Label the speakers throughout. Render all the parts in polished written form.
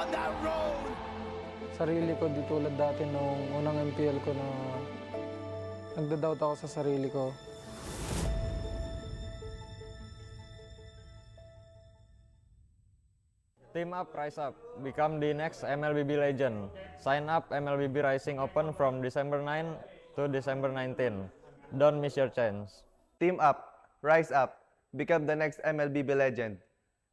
Speaker 1: on that road.
Speaker 2: Sarili ko di tulad dati nung unang MPL ko na nagda-doubt ako sa sarili ko.
Speaker 3: Team up, rise up. Become the next MLBB legend. Sign up MLBB Rising Open from December 9 to December 19. Don't miss your chance.
Speaker 4: Team up, rise up, become the next MLBB legend.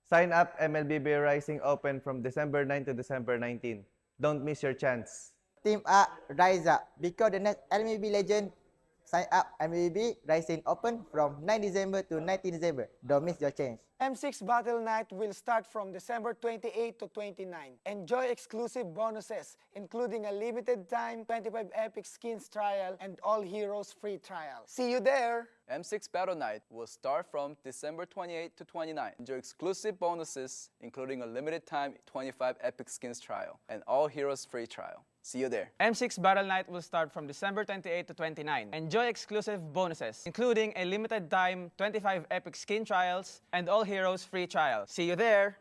Speaker 4: Sign up MLBB Rising Open from December 9 to December 19. Don't miss your chance.
Speaker 5: Team up, rise up, become the next MLBB legend. Sign up MLBB Rising Open from 9 December to 19 December. Don't miss your chance.
Speaker 6: M6 Battle Night will start from December 28 to 29. Enjoy exclusive bonuses, including a limited time 25 Epic Skins trial and All Heroes free trial. See you there!
Speaker 7: M6 Battle Night will start from December 28 to 29. Enjoy exclusive bonuses, including a limited time 25 Epic Skins trial and All Heroes free trial. See you there.
Speaker 8: M6 Battle Night will start from December 28 to 29. Enjoy exclusive bonuses, including a limited time 25 Epic Skin trials and All Heroes free trial. See you there!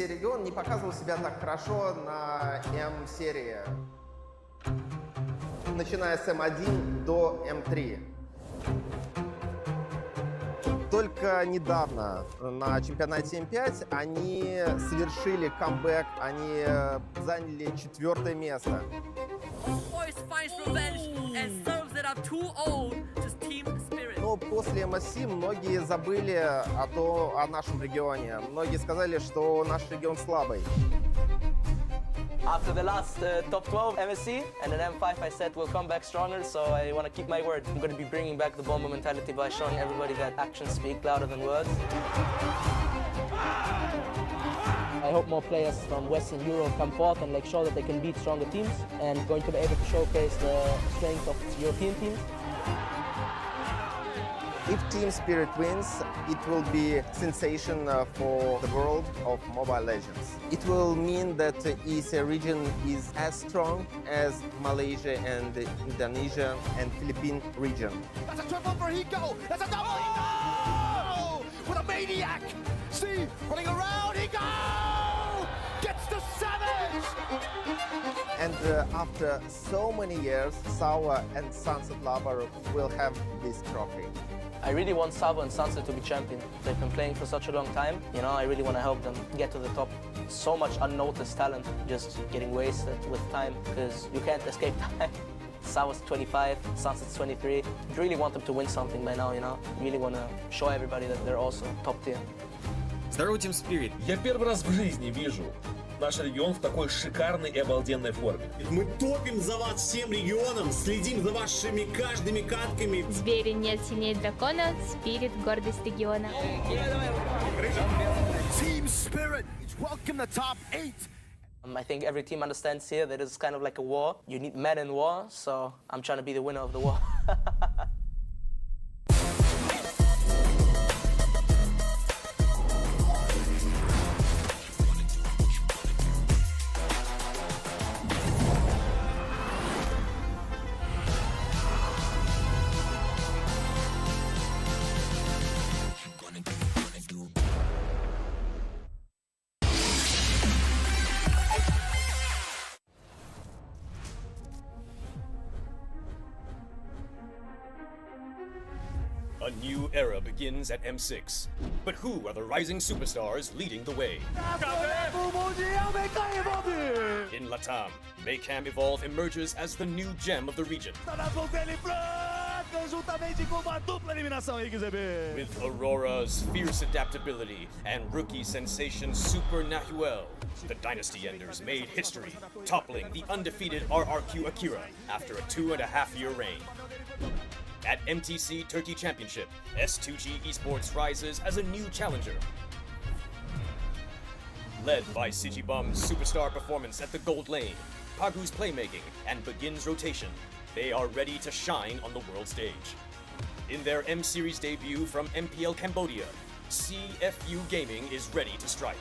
Speaker 9: Регион не показывал себя так хорошо на М-серии, начиная с М1 до М3. Только недавно на чемпионате М5 они совершили камбэк, они заняли 4-е место. Но после МСС многие забыли о нашем регионе. Многие сказали, что наш регион слабый.
Speaker 10: After the last top 12 MSC and then M5, I said we'll come back stronger, so I want to keep my word. I'm going to be bringing back the bomber mentality by showing everybody that actions speak louder than words.
Speaker 11: I hope more players from Western Europe come forth and show that they can beat stronger teams and going to be able to showcase the strength of European teams.
Speaker 9: If Team Spirit wins, it will be a sensation for the world of Mobile Legends. It will mean that the ESA region is as strong as Malaysia and Indonesia and Philippine region.
Speaker 1: That's a triple for Hiko. That's a double Hiko! With a maniac. See, running around Hiko! Gets the savage!
Speaker 9: And after so many years, Sawa and Sunset Lover will have this trophy.
Speaker 10: I really want Savo and Sunset to be champion. They've been playing for such a long time. You know, I really want to help them get to the top. So much unnoticed talent just getting wasted with time because you can't escape time. Savo's 25, Sunset's 23. I really want them to win something by now, you know. Really want to show everybody that they're also top tier.
Speaker 12: Здорово, Team Spirit! Я первый раз в жизни вижу наш регион в такой шикарной и обалденной форме.
Speaker 13: Мы топим за вас всем регионом, следим за вашими каждыми катками.
Speaker 14: В Сбере нет сильнее дракона, Спирит — гордость региона.
Speaker 1: Team Spirit, welcome to top 8.
Speaker 10: I think every team understands here that it's kind of like a war. You need men in war, so I'm trying to be the winner of the war.
Speaker 15: A new era begins at M6. But who are the rising superstars leading the way? In Latam, Maycam Evolve emerges as the new gem of the region.
Speaker 1: conjuntamente com uma dupla eliminação aí, Guizebe.
Speaker 15: With Aurora's fierce adaptability and rookie sensation Super Nahuel, the Dynasty Enders made history, toppling the undefeated RRQ Akira after a 2.5-year reign. At MTC Turkey Championship, S2G Esports rises as a new challenger. Led by Sigibum's superstar performance at the gold lane, Pagu's playmaking, and Begin's rotation, they are ready to shine on the world stage. In their M-Series debut from MPL Cambodia, CFU Gaming is ready to strike.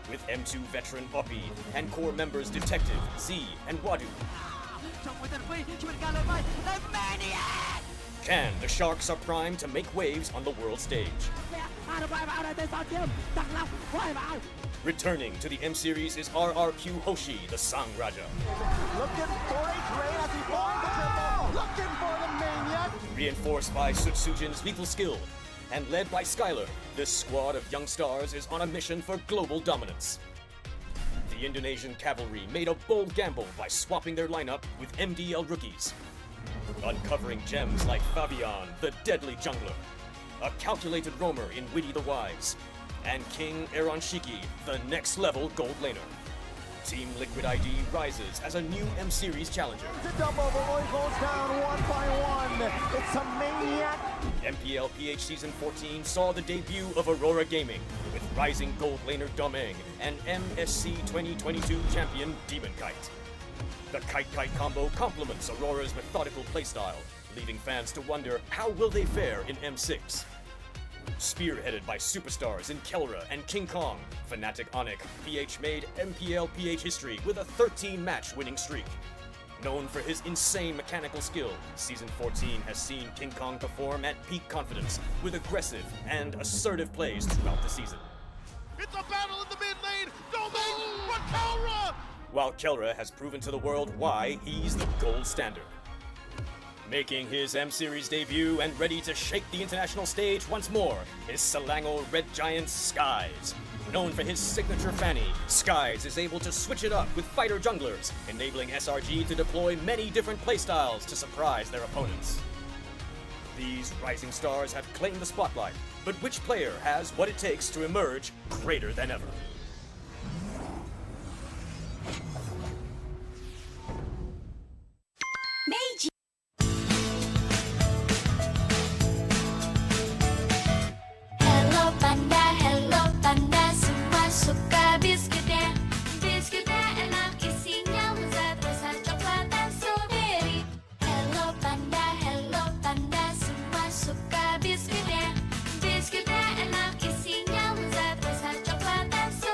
Speaker 15: With M2 veteran Oppi and core members Detective, Z, and Wadu. Can the Sharks are primed to make waves on the world stage? Returning to the M-Series is RRQ Hoshi, the Sang Raja.
Speaker 1: Looking for a trade as he finds the triple. Looking for the maniac.
Speaker 15: Reinforced by Sutsujin's lethal skill, and led by Skylar, this squad of young stars is on a mission for global dominance. The Indonesian cavalry made a bold gamble by swapping their lineup with MDL rookies, uncovering gems like Fabian, the deadly jungler, a calculated roamer in Witty the Wise, and King Aaron Shiki, the next-level gold laner. Team Liquid ID rises as a new M-Series challenger.
Speaker 1: The double, the boy goes down one by one. It's a maniac.
Speaker 15: MPL PH Season 14 saw the debut of Aurora Gaming with rising gold laner Domeng and MSC 2022 champion Demon Kite. The Kite-Kite combo complements Aurora's methodical playstyle, leaving fans to wonder how will they fare in M6. Spearheaded by superstars in Kelra and King Kong, Fnatic Onyx, PH made MPL PH history with a 13-match winning streak. Known for his insane mechanical skill, Season 14 has seen King Kong perform at peak confidence with aggressive and assertive plays throughout the season.
Speaker 1: It's a battle in the mid lane. Domain for Kelra.
Speaker 15: While Kelra has proven to the world why he's the gold standard. Making his M-Series debut and ready to shake the international stage once more is Selangor Red Giant's Skies. Known for his signature fanny, Skies is able to switch it up with fighter junglers, enabling SRG to deploy many different playstyles to surprise their opponents. These rising stars have claimed the spotlight, but which player has what it takes to emerge greater than ever?
Speaker 16: Hello Panda, semua suka biskuitnya. Biskuitnya enak, isinya lezat, rasa coklat dan strawberry. Hello Panda, semua suka biskuitnya. Biskuitnya enak, isinya lezat, rasa coklat dan strawberry.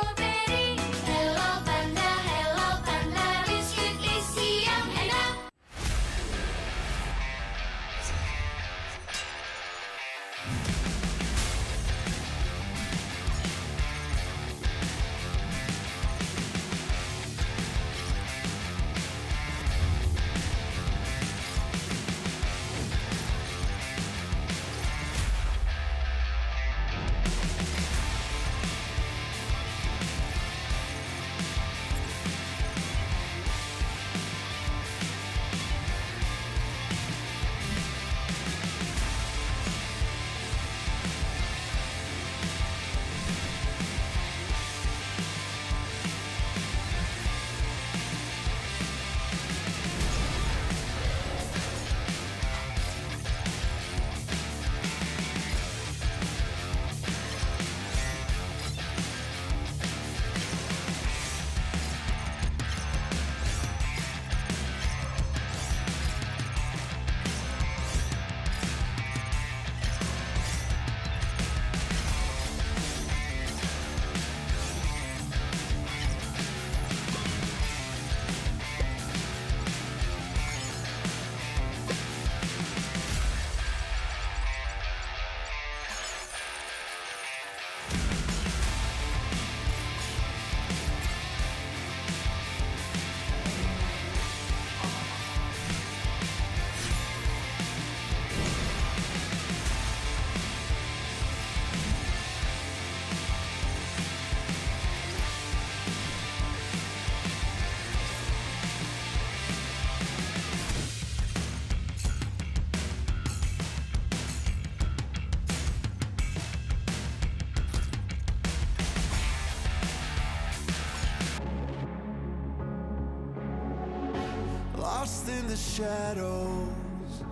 Speaker 1: Lost in the shadows,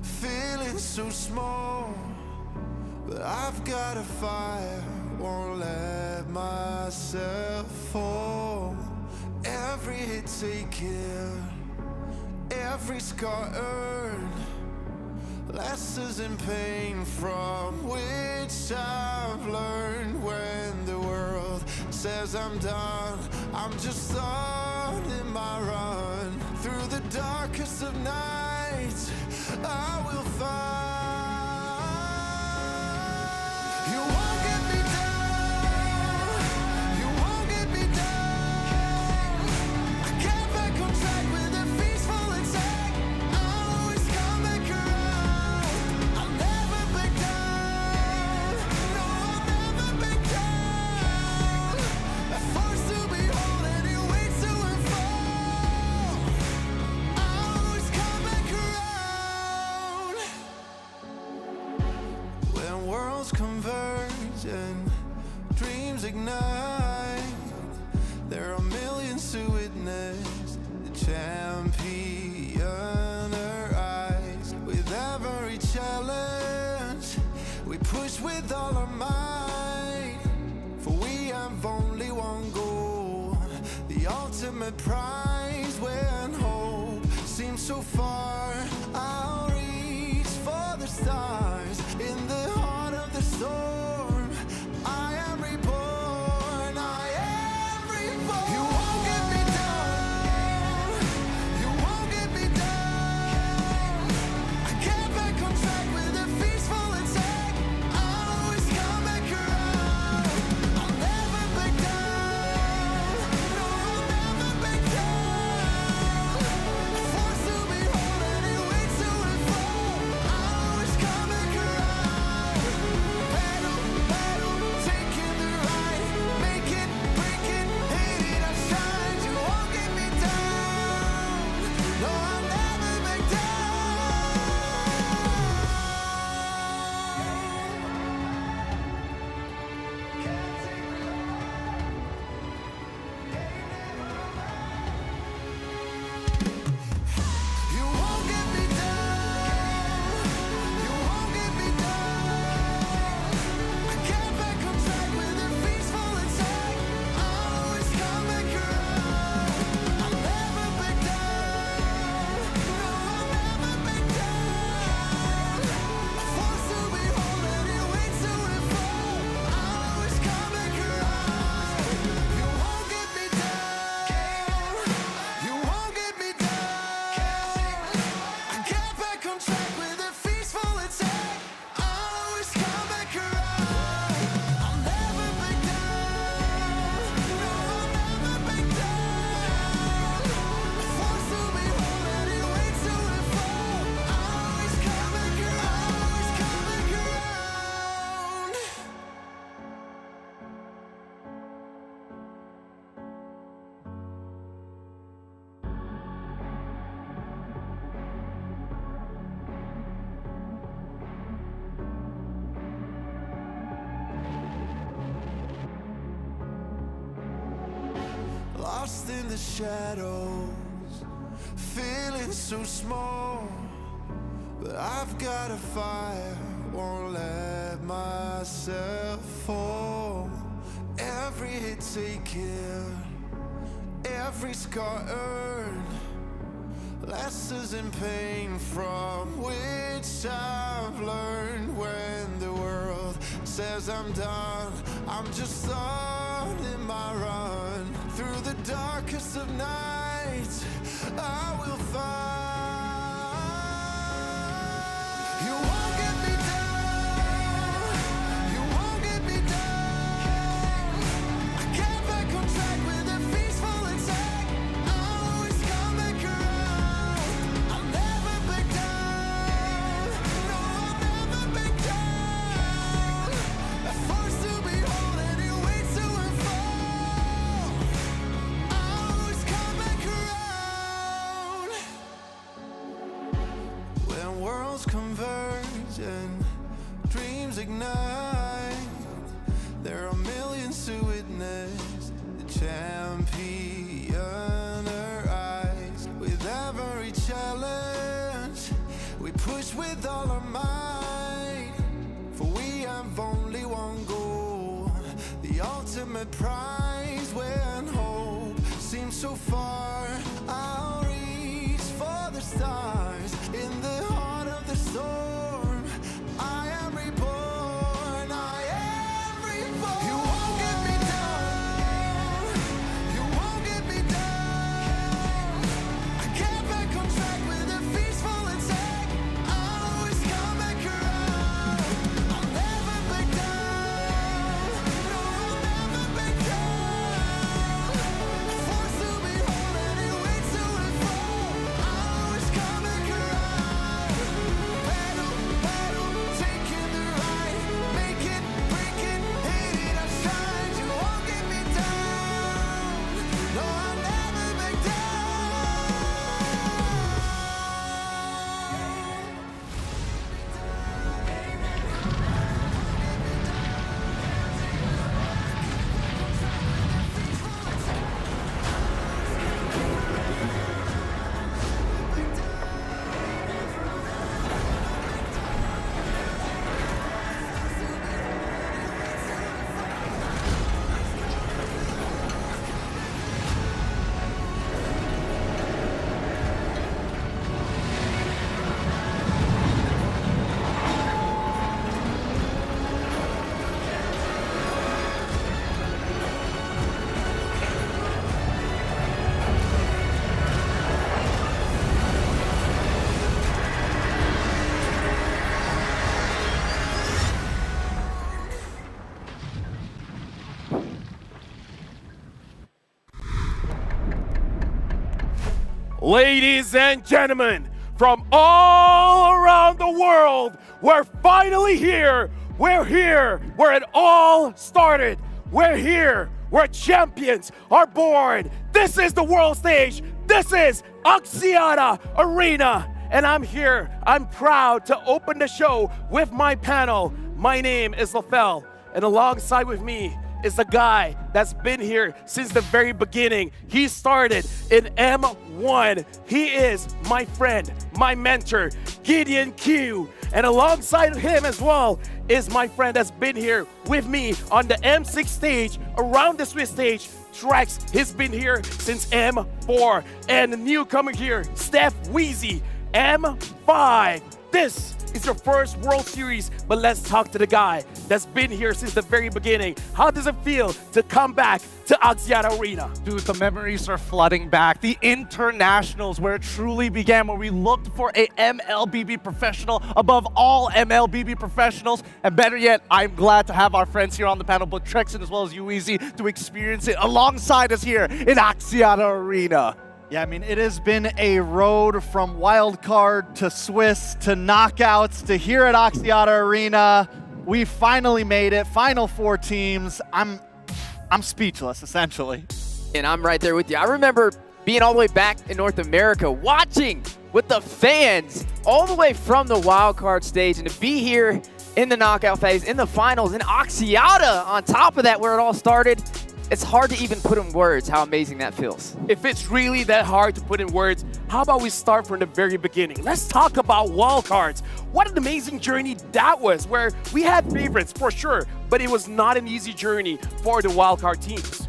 Speaker 1: feeling so small, but I've got a fire, won't let myself fall. Every hit taken, every scar earned, lessons in pain from which I've learned. When the world says I'm done, I'm just starting my run. Through the darkest of nights, I will find. You won't get me down, you won't get me down. I get back on track with a peaceful attack. I'll always come back around. I'll never back down, no, I'll never back down. A force to behold and it waits to unfold. I'll always come back around. When worlds converge and dreams ignite, there are millions to witness the champion arise. With every challenge, we push with all our might, for we have only one goal, the ultimate prize. When hope seems so far, I'll reach for the stars. In the heart of the storm, I am reborn, I am reborn. You won't get me down, you won't get me down. I get back on track with a peaceful attack. I'll always come back around. I'll never back down, no, I'll never back down. A force to behold and it waits to unfold. I'll always come back around. Battle, battle, taking the right, make it, break it, hate it, I shine. You won't get me down, no, I'll never back You won't get me down, you won't get me down. I get back on track with a peaceful attack. I'll always come back around. I'll never back down, no, I'll never back down. A force to behold and it waits to unfold. I'll always come back around. You won't get me down, you won't get me down. I get back on track with a peaceful attack. I'll always come back around. I'll never back down, no, I'll never back down. A force to behold and it waits to unfold. I'll always come back around, always come back around. Lost in the shadows, feeling so small, but I've got a fire, won't let myself fall. Every hit taken, every scar earned, lessons in pain from which I've learned. When the world says I'm done, I'm just starting my run. Through the darkest of nights, I will find. You won't get me down, you won't get me down. I get back on track with a peaceful attack. I'll always come back around. I'll never back down, no, I'll never back down. A force to behold and it waits to unfold. I'll always come back around. When worlds converge and dreams ignite, there are millions to witness the champion arise. With every challenge, push with all our might, for we have only one goal, the ultimate prize. When hope seems so far, I'll reach for the stars. In the heart of the storm, I am reborn, I am reborn. You won't get me down, you won't get me down. I get back on track with a peaceful attack. I'll always come back around. I'll never back down, no, I'll never back down. A force to behold and it waits till we fall. I'll always come back around. Battle, battle, taking the ride, make it, break it, hit it, I shine. You won't get me down, no, I'll never back down.
Speaker 17: Ladies and gentlemen, from all around the world, we're finally here. We're here where it all started. We're here where champions are born. This is the world stage. This is Axiata Arena. And I'm here. I'm proud to open the show with my panel. My name is Lafell, and alongside with me is the guy that's been here since the very beginning. He started in M1. He is my friend, my mentor, Gideon Q. And alongside him as well is my friend that's been here with me on the M6 stage, around the Swiss stage, Trex. He's been here since M4. And the newcomer here, Steph Wheezy, M5. This is your first World Series, but let's talk to the guy that's been here since the very beginning. How does it feel to come back to Axiata Arena?
Speaker 18: Dude, the memories are flooding back. The internationals, where it truly began, where we looked for a MLBB professional above all MLBB professionals. And better yet, I'm glad to have our friends here on the panel, both Trex as well as UEZ, to experience it alongside us here in Axiata Arena.
Speaker 19: Yeah, I mean, it has been a road from wild card to Swiss to knockouts to here at Axiata Arena. We finally made it. Final 4 teams. I'm speechless, essentially.
Speaker 20: And I'm right there with you. I remember being all the way back in North America, watching with the fans all the way from the wild card stage, and to be here in the knockout phase, in the finals, in Axiata on top of that, where it all started. It's hard to even put in words how amazing that feels.
Speaker 17: If it's really that hard to put in words, how about we start from the very beginning? Let's talk about wildcards. What an amazing journey that was, where we had favorites for sure, but it was not an easy journey for the wildcard teams.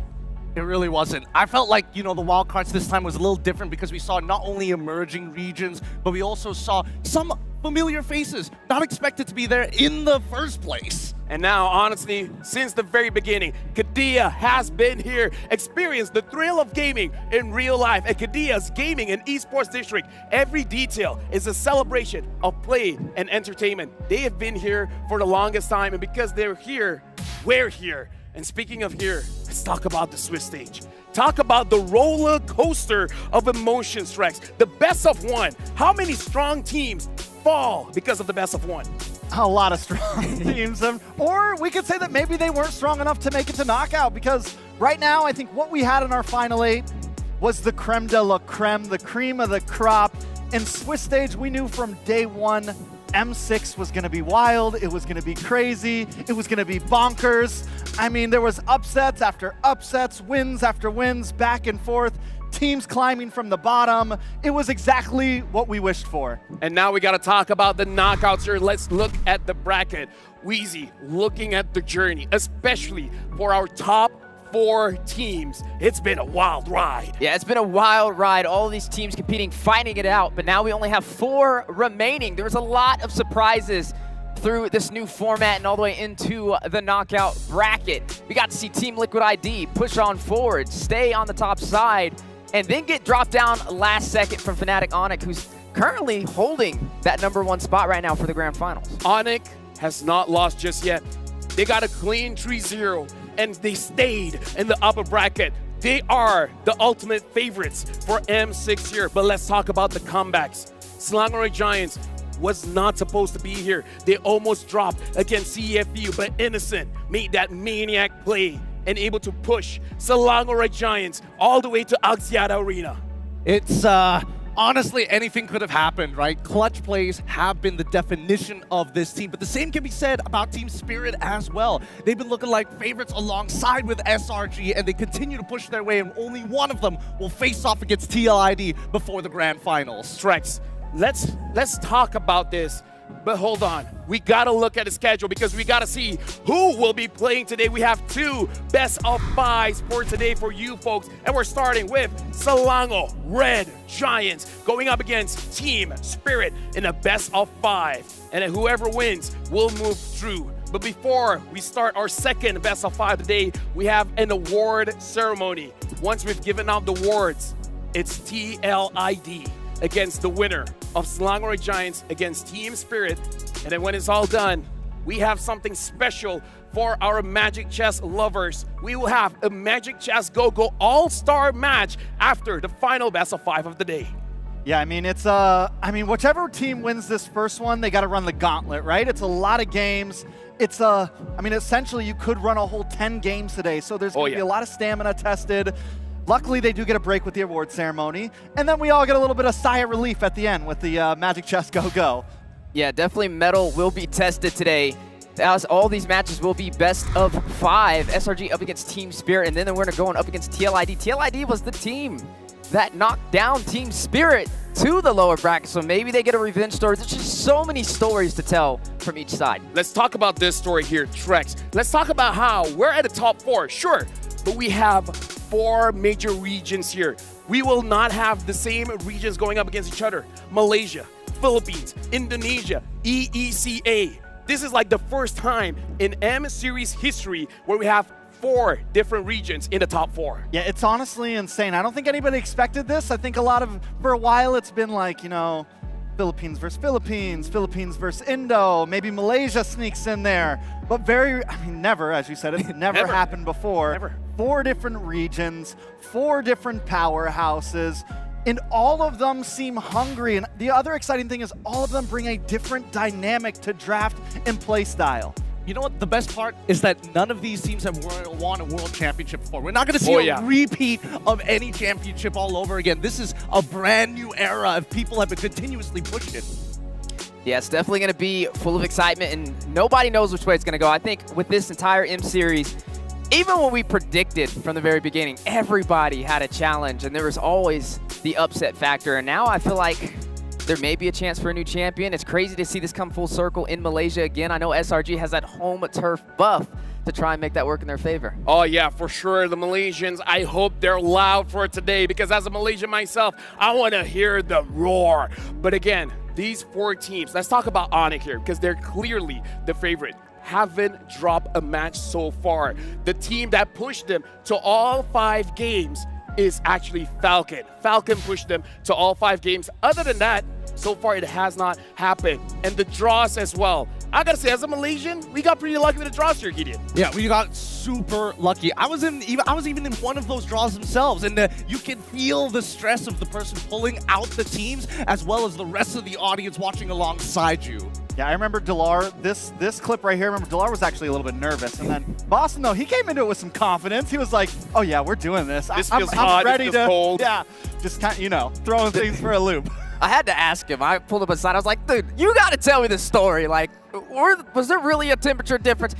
Speaker 18: It really wasn't. I felt like, the wildcards this time was a little different because we saw not only emerging regions, but we also saw some familiar faces, not expected to be there in the first place.
Speaker 17: And now, honestly, since the very beginning, Kadia has been here, experienced the thrill of gaming in real life. At Kadia's Gaming and Esports District, every detail is a celebration of play and entertainment. They have been here for the longest time, and because they're here, we're here. And speaking of here, let's talk about the Swiss stage. Talk about the roller coaster of emotions, Rex. The best of one. How many strong teams fall because of the best of one?
Speaker 19: A lot of strong teams. Or we could say that maybe they weren't strong enough to make it to knockout, because right now I think what we had in our Final 8 was the creme de la creme, the cream of the crop. In Swiss stage, we knew from day one M6 was going to be wild, it was going to be crazy, it was going to be bonkers. I mean, there was upsets after upsets, wins after wins, back and forth. teams climbing from the bottom. It was exactly what we wished for.
Speaker 17: And now we got to talk about the knockouts here. Let's look at the bracket. Wheezy, looking at the journey, especially for our top 4 teams. It's been a wild ride.
Speaker 20: Yeah, it's been a wild ride. All of these teams competing, fighting it out, but now we only have 4 remaining. There's a lot of surprises through this new format and all the way into the knockout bracket. We got to see Team Liquid ID push on forward, stay on the top side, and then get dropped down last second from Fnatic Onyx, who's currently holding that #1 spot right now for the grand finals.
Speaker 17: Onyx has not lost just yet. They got a clean 3-0, and they stayed in the upper bracket. They are the ultimate favorites for M6 here. But let's talk about the comebacks. Selangor Giants was not supposed to be here. They almost dropped against CFU, but Innocent made that maniac play and able to push Selangor Giants all the way to Axiata Arena.
Speaker 18: It's honestly, anything could have happened, right? Clutch plays have been the definition of this team, but the same can be said about Team Spirit as well. They've been looking like favorites alongside with SRG, and they continue to push their way, and only one of them will face off against TLID before the grand finals.
Speaker 17: Trex, let's talk about this. But hold on, we gotta look at the schedule because we gotta see who will be playing today. We have 2 best of 5s for today for you folks. And we're starting with Selangor Red Giants going up against Team Spirit in a best of 5. And then whoever wins will move through. But before we start our second best of 5 today, we have an award ceremony. Once we've given out the awards, it's TLID against the winner of Selangor Giants against Team Spirit. And then when it's all done, we have something special for our Magic Chess lovers. We will have a Magic Chess Go-Go All-Star match after the final best of 5 of the day.
Speaker 19: Yeah, I mean, it's whichever team wins this first one, they got to run the gauntlet, right? It's a lot of games. It's essentially you could run a whole 10 games today. So there's going to be a lot of stamina tested. Luckily, they do get a break with the award ceremony. And then we all get a little bit of sigh of relief at the end with the Magic Chess Go-Go.
Speaker 20: Yeah, definitely metal will be tested today. As all these matches will be best of 5. SRG up against Team Spirit, and then we're going up against TLID. TLID was the team that knocked down Team Spirit to the lower bracket, so maybe they get a revenge story. There's just so many stories to tell from each side.
Speaker 17: Let's talk about this story here, Trex. Let's talk about how we're at the top 4, sure, but we have 4 major regions here. We will not have the same regions going up against each other. Malaysia, Philippines, Indonesia, EECA. This is like the first time in M Series history where we have 4 different regions in the top 4.
Speaker 19: Yeah, it's honestly insane. I don't think anybody expected this. I think for a while it's been like, Philippines versus Philippines, Philippines versus Indo, maybe Malaysia sneaks in there. But never, as you said, it's never happened before.
Speaker 17: Never.
Speaker 19: 4 different regions, 4 different powerhouses, and all of them seem hungry. And the other exciting thing is all of them bring a different dynamic to draft and play style.
Speaker 18: You know what? The best part is that none of these teams have won a world championship before. We're not going to see a repeat of any championship all over again. This is a brand new era of people have been continuously pushing it.
Speaker 20: Yeah, it's definitely going to be full of excitement, and nobody knows which way it's going to go. I think with this entire M Series, even when we predicted from the very beginning, everybody had a challenge, and there was always the upset factor. And now I feel like there may be a chance for a new champion. It's crazy to see this come full circle in Malaysia again. I know SRG has that home turf buff to try and make that work in their favor.
Speaker 17: Oh yeah, for sure. The Malaysians, I hope they're loud for it today, because as a Malaysian myself, I want to hear the roar. But again, these 4 teams, let's talk about Onyx here, because they're clearly the favorite. Haven't dropped a match so far. The team that pushed them to all 5 games is actually Falcon. Falcon pushed them to all 5 games. Other than that, so far it has not happened. And the draws as well. I gotta say, as a Malaysian, we got pretty lucky with the draws here, Gideon.
Speaker 18: Yeah, we got super lucky. I was even in one of those draws themselves, and you can feel the stress of the person pulling out the teams, as well as the rest of the audience watching alongside you.
Speaker 19: Yeah, I remember Delar, this clip right here, Delar was actually a little bit nervous. And then Boston, though, he came into it with some confidence. He was like, oh yeah, we're doing this.
Speaker 17: This feels hot,
Speaker 19: I'm ready
Speaker 17: this feels cold.
Speaker 19: Yeah, just kind of, throwing things for a loop.
Speaker 20: I had to ask him. I pulled up aside. I was like, dude, you got to tell me this story. Like, was there really a temperature difference?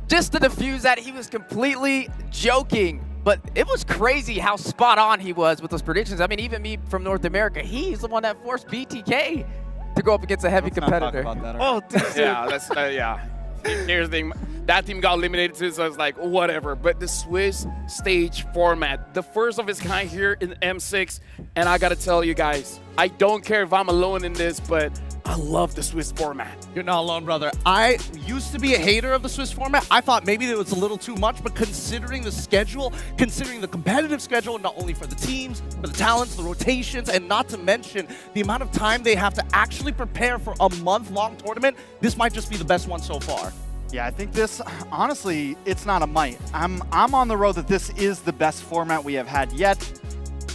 Speaker 20: Just to diffuse that, he was completely joking. but it was crazy how spot on he was with those predictions. I mean, even me from North America, he's the one that forced BTK to go up against a heavy competitor.
Speaker 21: Oh, yeah. Here's the thing. That team got eliminated too, so it's like, whatever. But the Swiss stage format, the first of its kind here in M6, and I gotta tell you guys, I don't care if I'm alone in this, but I love the Swiss format.
Speaker 18: You're not alone, brother. I used to be a hater of the Swiss format. I thought maybe it was a little too much, but considering the schedule, considering the competitive schedule, not only for the teams, but the talents, the rotations, and not to mention the amount of time they have to actually prepare for a month-long tournament, this might just be the best one so far.
Speaker 19: Yeah, I think this, honestly, it's not a might. I'm on the road that this is the best format we have had yet.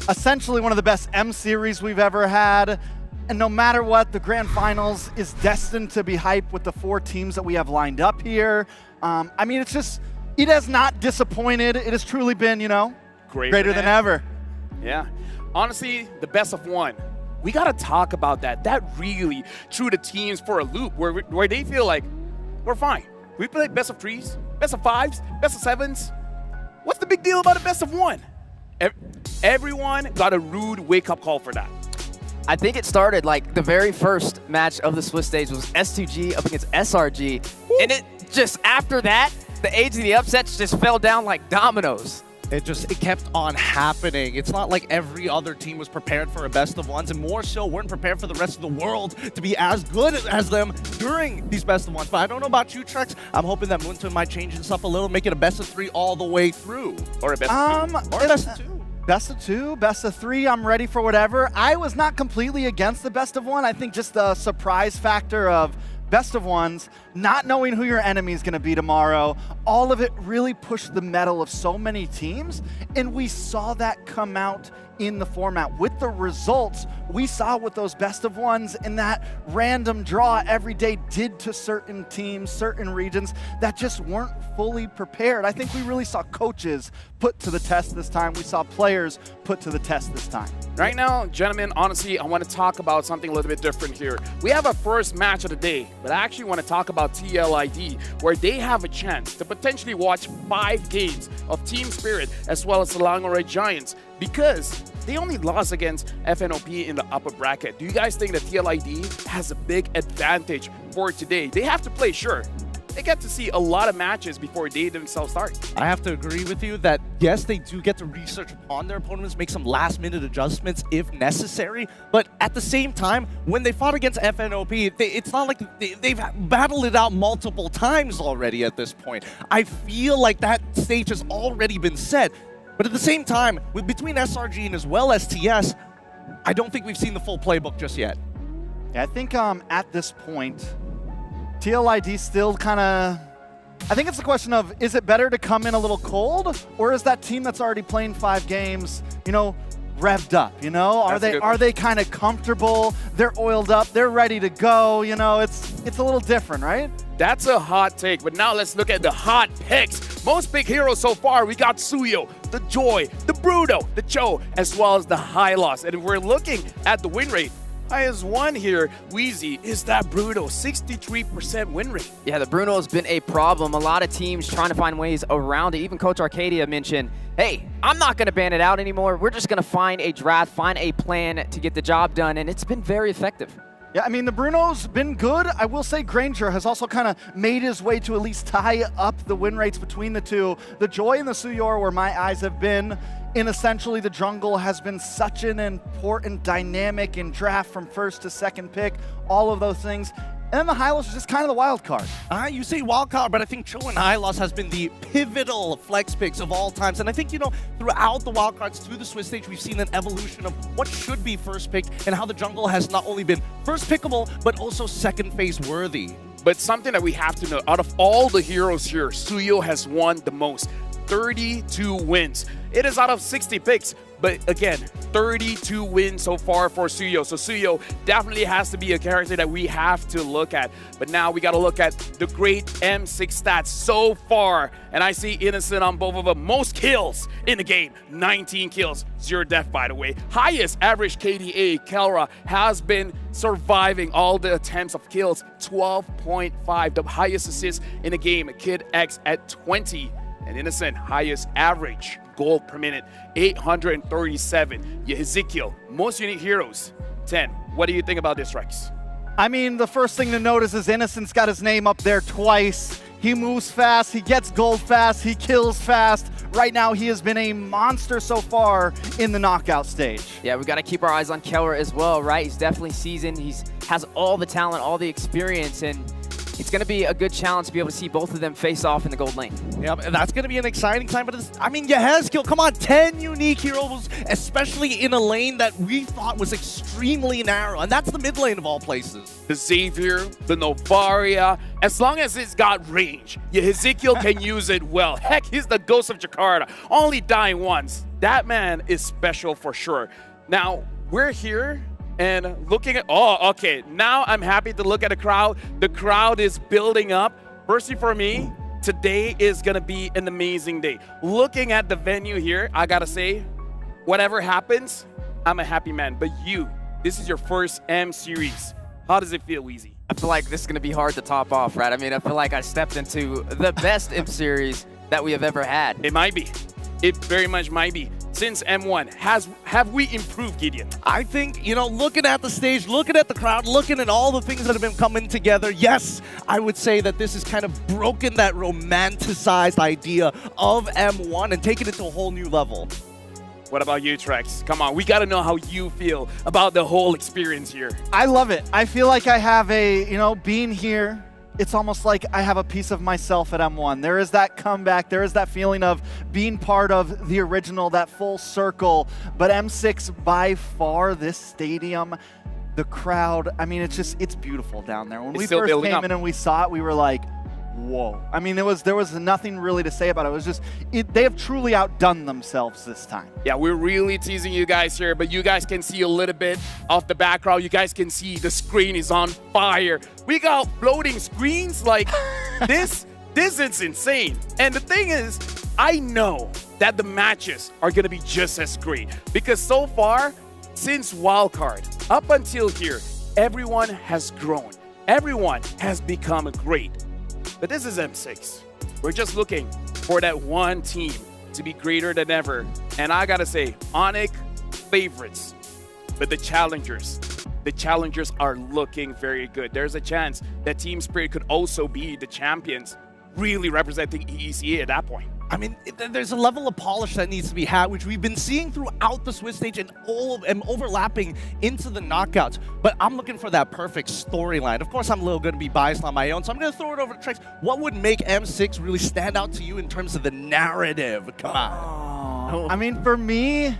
Speaker 19: Essentially one of the best M series we've ever had. And no matter what, the grand finals is destined to be hype with the 4 teams that we have lined up here. I mean, it's just, it has not disappointed. It has truly been, you know, greater than ever.
Speaker 21: Yeah. Honestly, the best of 1. We got to talk about that. That really threw the teams for a loop where they feel like, we're fine. We play best of 3s, best of 5s, best of 7s. What's the big deal about a best of 1? Everyone got a rude wake-up call for that.
Speaker 20: I think it started like the very first match of the Swiss stage was S2G up against SRG. Woo. And it just after that, the age of the upsets just fell down like dominoes.
Speaker 18: It kept on happening. It's not like every other team was prepared for a best of 1s, and more so weren't prepared for the rest of the world to be as good as them during these best of 1s. But I don't know about you, Trex. I'm hoping that Moonton might change this up a little, make it a best of 3 all the way through.
Speaker 21: Or a best of 2.
Speaker 18: Or a best of 2.
Speaker 19: Best of 2, best of 3, I'm ready for whatever. I was not completely against the best of 1. I think just the surprise factor of best of 1s, not knowing who your enemy is going to be tomorrow, all of it really pushed the mettle of so many teams, and we saw that come out in the format. With the results we saw with those best of 1s and that random draw every day did to certain teams, certain regions that just weren't fully prepared. I think we really saw coaches put to the test this time. We saw players put to the test this time.
Speaker 21: Right now, gentlemen, honestly, I want to talk about something a little bit different here. We have a first match of the day, but I actually want to talk about TLID, where they have a chance to potentially watch 5 games of Team Spirit as well as the Langore Giants, because they only lost against FNOP in the upper bracket. Do you guys think that TLID has a big advantage for today? They have to play, sure. They get to see a lot of matches before they themselves start.
Speaker 18: I have to agree with you that, yes, they do get to research upon their opponents, make some last-minute adjustments if necessary, but at the same time, when they fought against FNOP, it's not like they've battled it out multiple times already at this point. I feel like that stage has already been set, but at the same time, between SRG and as well as TS, I don't think we've seen the full playbook just yet.
Speaker 19: Yeah, I think at this point, TLID still kind of, I think it's a question of, is it better to come in a little cold, or is that team that's already playing 5 games, you know, revved up, you know? Are they kind of comfortable? They're oiled up, they're ready to go, you know? It's a little different, right?
Speaker 21: That's a hot take, but now let's look at the hot picks. Most big heroes so far, we got Suyo, the Joy, the Bruno, the Cho, as well as the Hylos. And if we're looking at the win rate, highest one here, Wheezy, is that Bruno, 63% win rate.
Speaker 20: Yeah, the Bruno has been a problem. A lot of teams trying to find ways around it. Even Coach Arcadia mentioned, hey, I'm not going to ban it out anymore. We're just going to find a draft, find a plan to get the job done, and it's been very effective.
Speaker 19: Yeah, I mean, the Bruno's been good. I will say Granger has also kind of made his way to at least tie up the win rates between the two. The Joy and the Suyor, where my eyes have been, in essentially the jungle, has been such an important dynamic in draft from first to second pick, all of those things. And then the Hylos is just kind of the wild card.
Speaker 18: You say wild card, but I think Cho and Hylos has been the pivotal flex picks of all times. And I think, you know, throughout the wild cards through the Swiss stage, we've seen an evolution of what should be first pick and how the jungle has not only been first pickable, but also second phase worthy.
Speaker 21: But something that we have to know, out of all the heroes here, Suyo has won the most. 32 wins. It is out of 60 picks, but again, 32 wins so far for Suyo. So Suyo definitely has to be a character that we have to look at. But now we got to look at the great M6 stats so far. And I see Innocent on both of them. Most kills in the game, 19 kills, 0 death, by the way. Highest average KDA, Kelra, has been surviving all the attempts of kills, 12.5. The highest assist in the game, Kid X at 20. And Innocent, highest average goal per minute, 837. Ezekiel, most unique heroes, 10. What do you think about this, Rex?
Speaker 19: I mean, the first thing to notice is Innocent's got his name up there twice. He moves fast, he gets gold fast, he kills fast. Right now, he has been a monster so far in the knockout stage.
Speaker 20: Yeah, we got to keep our eyes on Keller as well, right? He's definitely seasoned. He has all the talent, all the experience, and it's going to be a good challenge to be able to see both of them face off in the gold lane.
Speaker 18: Yeah, that's going to be an exciting time. But I mean, Yehezkiel, come on, 10 unique heroes, especially in a lane that we thought was extremely narrow, and that's the mid lane of all places.
Speaker 21: The Xavier, the Novaria, as long as it's got range, Ezekiel can use it well. Heck, he's the ghost of Jakarta, only dying once. That man is special for sure. Now, we're here and looking at, oh, okay, now I'm happy to look at the crowd. The crowd is building up. Firstly, for me, today is going to be an amazing day. Looking at the venue here, I got to say, whatever happens, I'm a happy man. But you, this is your first M Series. How does it feel, Weezy?
Speaker 20: I feel like this is going to be hard to top off, right? I mean, I feel like I stepped into the best M Series that we have ever had.
Speaker 21: It might be. It very much might be. Since M1, have we improved, Gideon?
Speaker 18: I think, you know, looking at the stage, looking at the crowd, looking at all the things that have been coming together, yes, I would say that this has kind of broken that romanticized idea of M1 and taken it to a whole new level.
Speaker 21: What about you, Trex? Come on, we got to know how you feel about the whole experience here.
Speaker 19: I love it. I feel like I have a, you know, being here, it's almost like I have a piece of myself at M1. There is that comeback. There is that feeling of being part of the original, that full circle. But M6, by far, this stadium, the crowd, I mean, it's beautiful down there. When we first came in and we saw it, we were like, whoa. I mean, there was nothing really to say about it. It was just, they have truly outdone themselves this time.
Speaker 21: Yeah, we're really teasing you guys here, but you guys can see a little bit of the background. You guys can see the screen is on fire. We got floating screens like this. This is insane. And the thing is, I know that the matches are going to be just as great because so far, since wildcard, up until here, everyone has grown. Everyone has become great. But this is M6. We're just looking for that one team to be greater than ever. And I gotta say, Onyx, favorites. But the challengers are looking very good. There's a chance that Team Spirit could also be the champions, really representing EECA at that point.
Speaker 18: I mean, there's a level of polish that needs to be had, which we've been seeing throughout the Swiss stage and overlapping into the knockouts. But I'm looking for that perfect storyline. Of course, I'm a little going to be biased on my own, so I'm going to throw it over to Trex. What would make M6 really stand out to you in terms of the narrative? Come on.
Speaker 19: I mean, for me,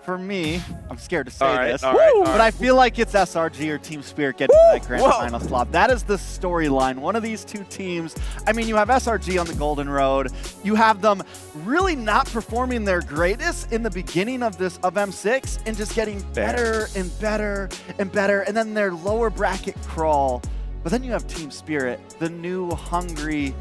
Speaker 19: I'm scared to say this,
Speaker 21: but
Speaker 19: I feel like it's SRG or Team Spirit getting to that grand final slot. That is the storyline. One of these two teams, I mean, you have SRG on the Golden Road. You have them really not performing their greatest in the beginning of M6 and just getting better and better and better. And then their lower bracket crawl. But then you have Team Spirit, the new hungry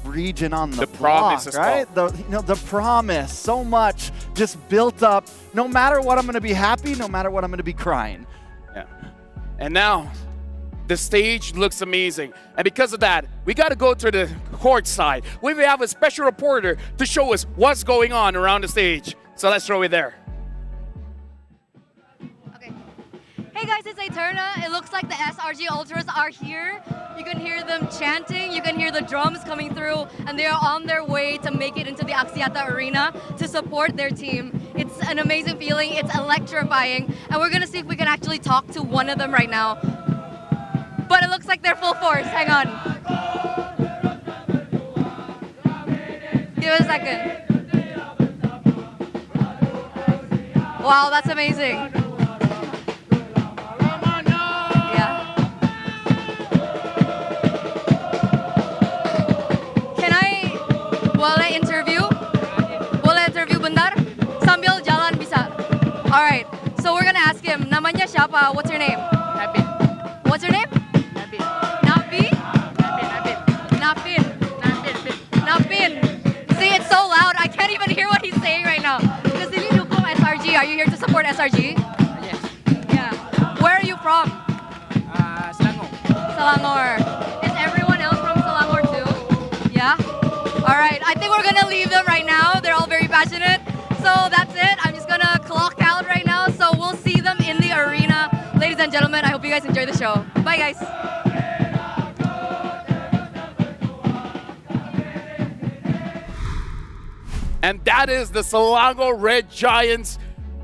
Speaker 19: region on the block,
Speaker 21: promise,
Speaker 19: right? The promise, so much just built up. No matter what, I'm going to be happy. No matter what, I'm going to be crying.
Speaker 21: Yeah. And now the stage looks amazing. And because of that, we got to go to the court side. We have a special reporter to show us what's going on around the stage. So let's throw it there.
Speaker 2: Hey guys, it's Eterna. It looks like the SRG Ultras are here. You can hear them chanting, you can hear the drums coming through, and they are on their way to make it into the Axiata Arena to support their team. It's an amazing feeling, it's electrifying, and we're gonna see if we can actually talk to one of them right now. But it looks like they're full force, hang on. Give it a second. Wow, that's amazing. Sambil jalan bisa. All right. So we're gonna ask him. Namanya siapa? What's your name? Nabin. What's your name? Nabin. Nabi? Nabin. Nabin. See, it's so loud. I can't even hear what he's saying right now. Because ini dukung SRG. Are you here to support SRG? Yes. Yeah. Where are you from? Selangor. Selangor. Is everyone else from Selangor too? Yeah. All right. I think we're gonna leave passionate. So that's it. I'm just gonna clock out right now. So we'll see them in the arena. Ladies and gentlemen, I hope you guys enjoy the show. Bye, guys.
Speaker 21: And that is the Selangor Red Giants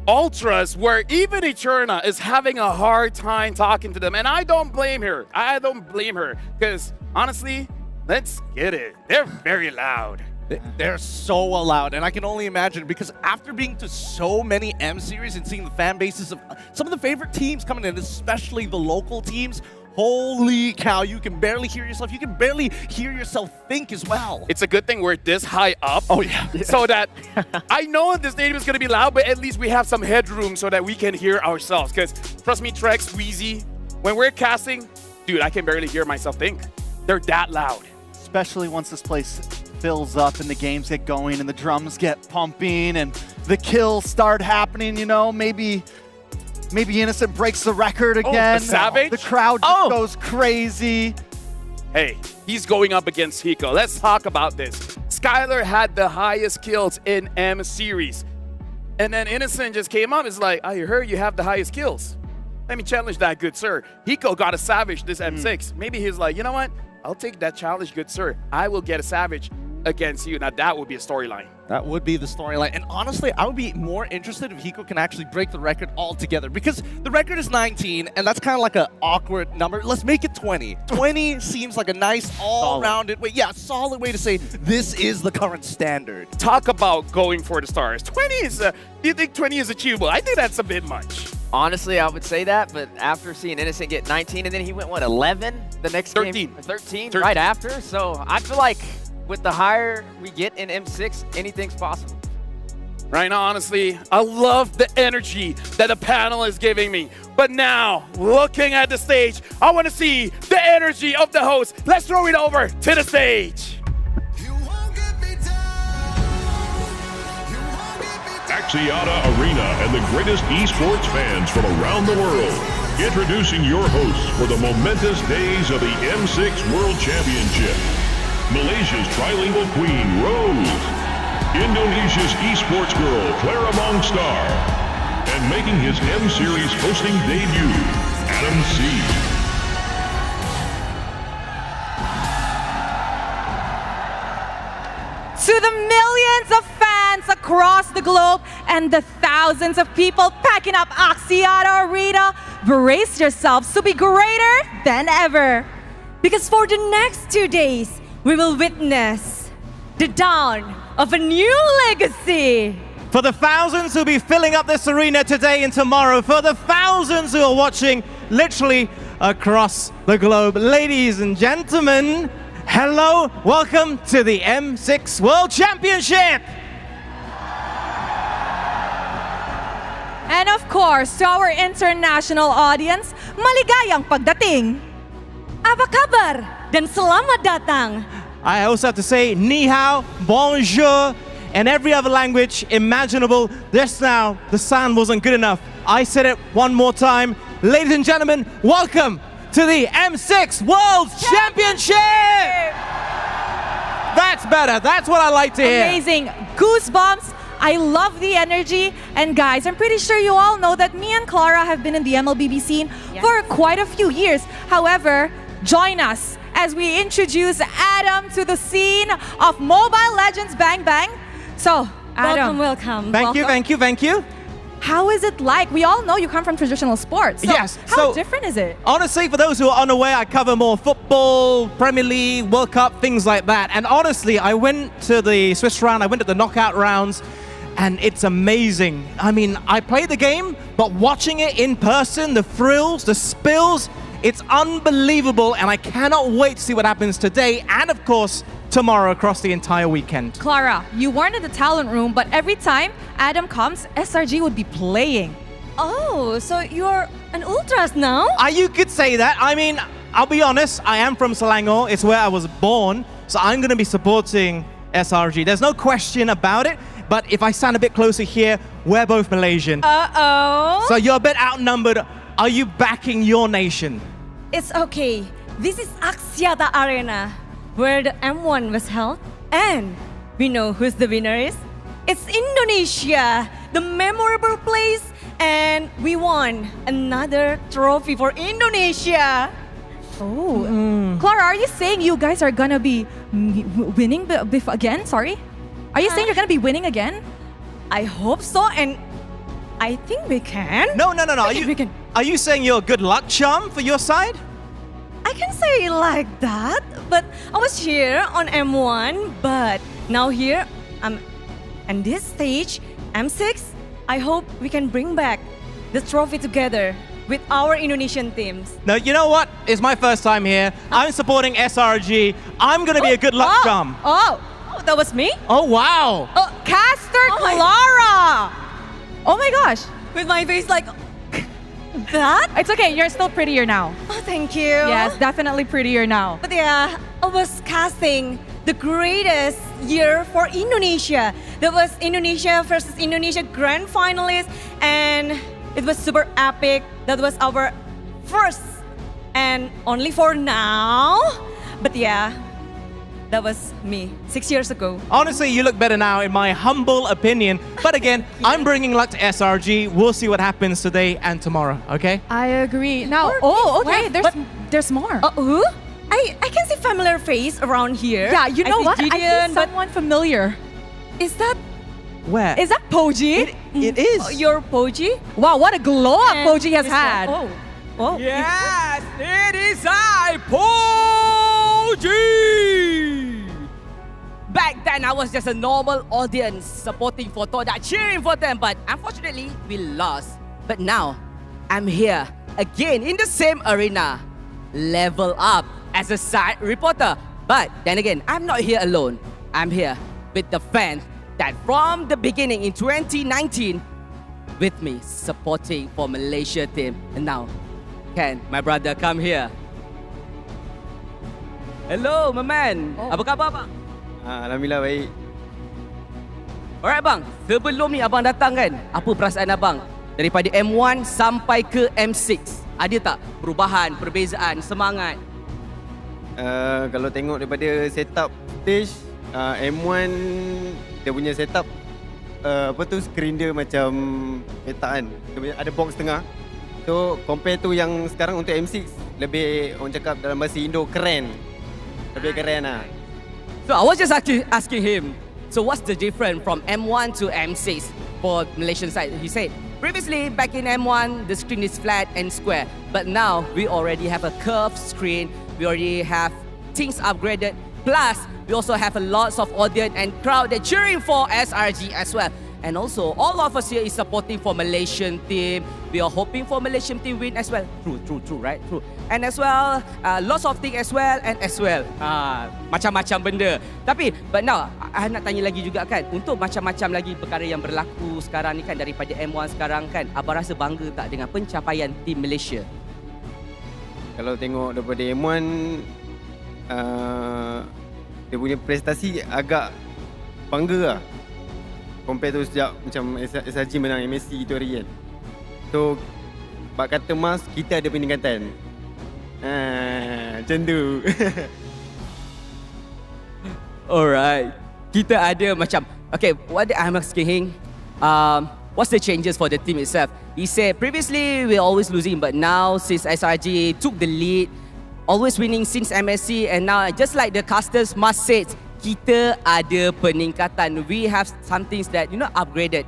Speaker 21: Ultras, where even Eterna is having a hard time talking to them. And I don't blame her. I don't blame her. Because honestly, let's get it. They're very loud.
Speaker 18: They're so loud, and I can only imagine, because after being to so many M series and seeing the fan bases of some of the favorite teams coming in, especially the local teams, holy cow, you can barely hear yourself. You can barely hear yourself think as well.
Speaker 21: It's a good thing we're this high up.
Speaker 18: Oh, yeah.
Speaker 21: So that I know the stadium is going to be loud, but at least we have some headroom so that we can hear ourselves. Because trust me, Trex, Wheezy, when we're casting, dude, I can barely hear myself think. They're that loud.
Speaker 19: Especially once this place fills up and the games get going and the drums get pumping and the kills start happening, you know, maybe Innocent breaks the record again.
Speaker 21: The Savage?
Speaker 19: The crowd just goes crazy.
Speaker 21: Hey, he's going up against Hiko. Let's talk about this. Skylar had the highest kills in M series. And then Innocent just came up. It's like, I heard you have the highest kills. Let me challenge that, good sir. Hiko got a Savage this M6. Maybe he's like, you know what? I'll take that challenge, good sir. I will get a Savage against you. Now that would be a storyline.
Speaker 18: That would be the storyline. And honestly, I would be more interested if Hiko can actually break the record altogether, because the record is 19, and that's kind of like an awkward number. Let's make it 20. 20 seems like a nice all-rounded way. Yeah, solid way to say this is the current standard.
Speaker 21: Talk about going for the stars. 20 is, do you think 20 is achievable? I think that's a bit much.
Speaker 20: Honestly, I would say that, but after seeing Innocent get 19, and then he went, what, 11 the next
Speaker 21: 13.
Speaker 20: game? 13 right after. So I feel like with the higher we get in M6, anything's possible.
Speaker 21: Right now, honestly, I love the energy that the panel is giving me. But now, looking at the stage, I want to see the energy of the host. Let's throw it over to the stage.
Speaker 3: Axiata Arena and the greatest esports fans from around the world. Introducing your hosts for the momentous days of the M6 World Championship. Malaysia's trilingual queen, Rose. Indonesia's esports girl, Clara Mongstar. And making his M-Series hosting debut, Adam C.
Speaker 22: To the millions of fans across the globe and the thousands of people packing up Axiata Arena, brace yourselves to be greater than ever.
Speaker 23: Because for the next 2 days, we will witness the dawn of a new legacy.
Speaker 24: For the thousands who'll be filling up this arena today and tomorrow, for the thousands who are watching literally across the globe, ladies and gentlemen, hello, welcome to the M6 World Championship!
Speaker 22: And of course, to our international audience, maligayang pagdating.
Speaker 23: Apa kabar dan selamat datang.
Speaker 24: I also have to say ni hao, bonjour, and every other language imaginable. Just now, the sound wasn't good enough. I said it one more time. Ladies and gentlemen, welcome to the M6 World Championship! That's better. That's what I like to hear.
Speaker 22: Amazing. Goosebumps. I love the energy. And guys, I'm pretty sure you all know that me and Clara have been in the MLBB scene for quite a few years. However, join us as we introduce Adam to the scene of Mobile Legends Bang Bang. So, Adam.
Speaker 23: Welcome.
Speaker 24: Thank you.
Speaker 22: How is it like? We all know you come from traditional sports. So
Speaker 24: yes.
Speaker 22: How different is it?
Speaker 24: Honestly, for those who are unaware, I cover more football, Premier League, World Cup, things like that. And honestly, I went to the Swiss round, I went to the knockout rounds, and it's amazing. I mean, I played the game, but watching it in person, the thrills, the spills, it's unbelievable. And I cannot wait to see what happens today and, of course, tomorrow across the entire weekend.
Speaker 22: Clara, you weren't in the talent room, but every time Adam comes, SRG would be playing.
Speaker 23: Oh, so you're an Ultras now?
Speaker 24: You could say that. I mean, I'll be honest, I am from Selangor. It's where I was born. So I'm going to be supporting SRG. There's no question about it. But if I stand a bit closer here, we're both Malaysian.
Speaker 23: Uh-oh.
Speaker 24: So you're a bit outnumbered. Are you backing your nation?
Speaker 23: It's okay. This is Axiata Arena, where the M1 was held. And we know who's the winner is. it's Indonesia, the memorable place, and we won another trophy for Indonesia.
Speaker 22: Oh, Clara, are you saying you guys are gonna be winning again? Sorry, are you saying you're gonna be winning again?
Speaker 23: I hope so, and I think we can.
Speaker 24: No. Are you saying you're a good luck charm for your side?
Speaker 23: I can say it like that, but I was here on M1, but now here I'm on this stage, M6. I hope we can bring back the trophy together with our Indonesian teams.
Speaker 24: No, you know what? It's my first time here. I'm supporting SRG. I'm gonna be a good luck charm.
Speaker 23: Oh, that was me?
Speaker 24: Oh, wow.
Speaker 22: Caster
Speaker 23: Clara!
Speaker 22: Oh my gosh.
Speaker 23: With my face like that?
Speaker 22: It's okay, you're still prettier now.
Speaker 23: Oh, thank you.
Speaker 22: Yes, definitely prettier now.
Speaker 23: But yeah, I was casting the greatest year for Indonesia. That was Indonesia versus Indonesia grand finalist, and it was super epic. That was our first and only for now. But yeah, that was me 6 years ago.
Speaker 24: Honestly, you look better now, in my humble opinion. But again, I'm bringing luck to SRG. We'll see what happens today and tomorrow, okay?
Speaker 22: I agree. Now, okay, there's more.
Speaker 23: Who? I can see familiar face around here.
Speaker 22: Yeah, you know what? I
Speaker 23: Gideon,
Speaker 22: see someone familiar.
Speaker 23: Is that
Speaker 24: Where?
Speaker 23: Is that Poji?
Speaker 24: It is.
Speaker 23: Your Poji?
Speaker 22: Wow, what a glow up Poji has had.
Speaker 23: Oh.
Speaker 20: Yes, it is I, Poji! Back then, I was just a normal audience supporting for Toda, cheering for them, but unfortunately, we lost. But now, I'm here again in the same arena, level up as a side reporter. But then again, I'm not here alone. I'm here with the fans that from the beginning in 2019 with me supporting for Malaysia team. And now, can my brother come here? Hello, my man. Apa khabar, bang?
Speaker 4: Alhamdulillah baik.
Speaker 20: Alright, bang. Sebelum ni abang datang kan, apa perasaan abang daripada M1 sampai ke M6? Ada tak perubahan, perbezaan, semangat?
Speaker 4: Kalau tengok daripada setup stage, M1 dia punya setup screen dia macam petaan. Dia ada box tengah. So compare tu yang sekarang untuk M6 lebih orang cakap dalam bahasa Indo keren. Lebih keren lah.
Speaker 20: So I was just asking him, so what's the difference from M1 to M6 for Malaysian side? He said, previously back in M1, the screen is flat and square. But now we already have a curved screen. We already have things upgraded. Plus, we also have a lots of audience and crowd that cheering for SRG as well. And also, all of us here is supporting for Malaysian team. We are hoping for Malaysian team win as well. True, right? True. And as well, lots of things as well and as well. Macam-macam benda. Tapi, but now, I nak tanya lagi juga kan, untuk macam-macam lagi perkara yang berlaku sekarang ni kan, daripada M1 sekarang kan, abang rasa bangga tak dengan pencapaian tim Malaysia?
Speaker 4: Kalau tengok daripada M1, dia punya prestasi agak bangga lah. Compare tu sejak macam SRG menang MSC itu hari kan. So, bak kata Mas, kita ada peningkatan. Macam tu.
Speaker 20: Alright. Kita ada macam, okay, what I'm asking him, what's the changes for the team itself? He said previously we're always losing, but now since SRG took the lead, always winning since MSC, and now just like the casters must say, kita ada peningkatan. We have some things that upgraded.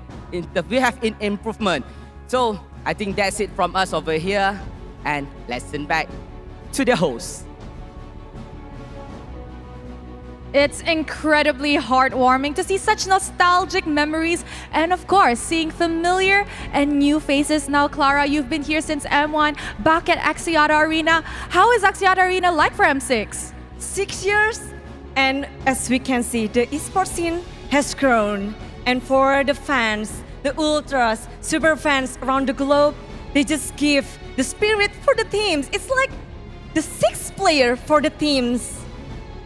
Speaker 20: We have improvement. So I think that's it from us over here, and let's send back to the host.
Speaker 22: It's incredibly heartwarming to see such nostalgic memories and of course seeing familiar and new faces. Now Clara, you've been here since M1, back at Axiata Arena. How is Axiata Arena like for M6?
Speaker 23: 6 years, and as we can see, the esports scene has grown. And for the fans, the ultras, super fans around the globe, they just give the spirit for the teams. It's like the sixth player for the teams.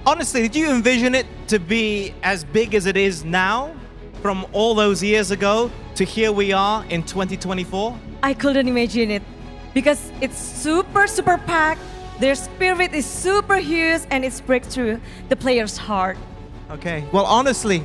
Speaker 24: Honestly, did you envision it to be as big as it is now? From all those years ago to here we are in 2024?
Speaker 23: I couldn't imagine it because it's super packed. Their spirit is super huge and it's breakthrough the player's heart.
Speaker 24: Okay, well honestly,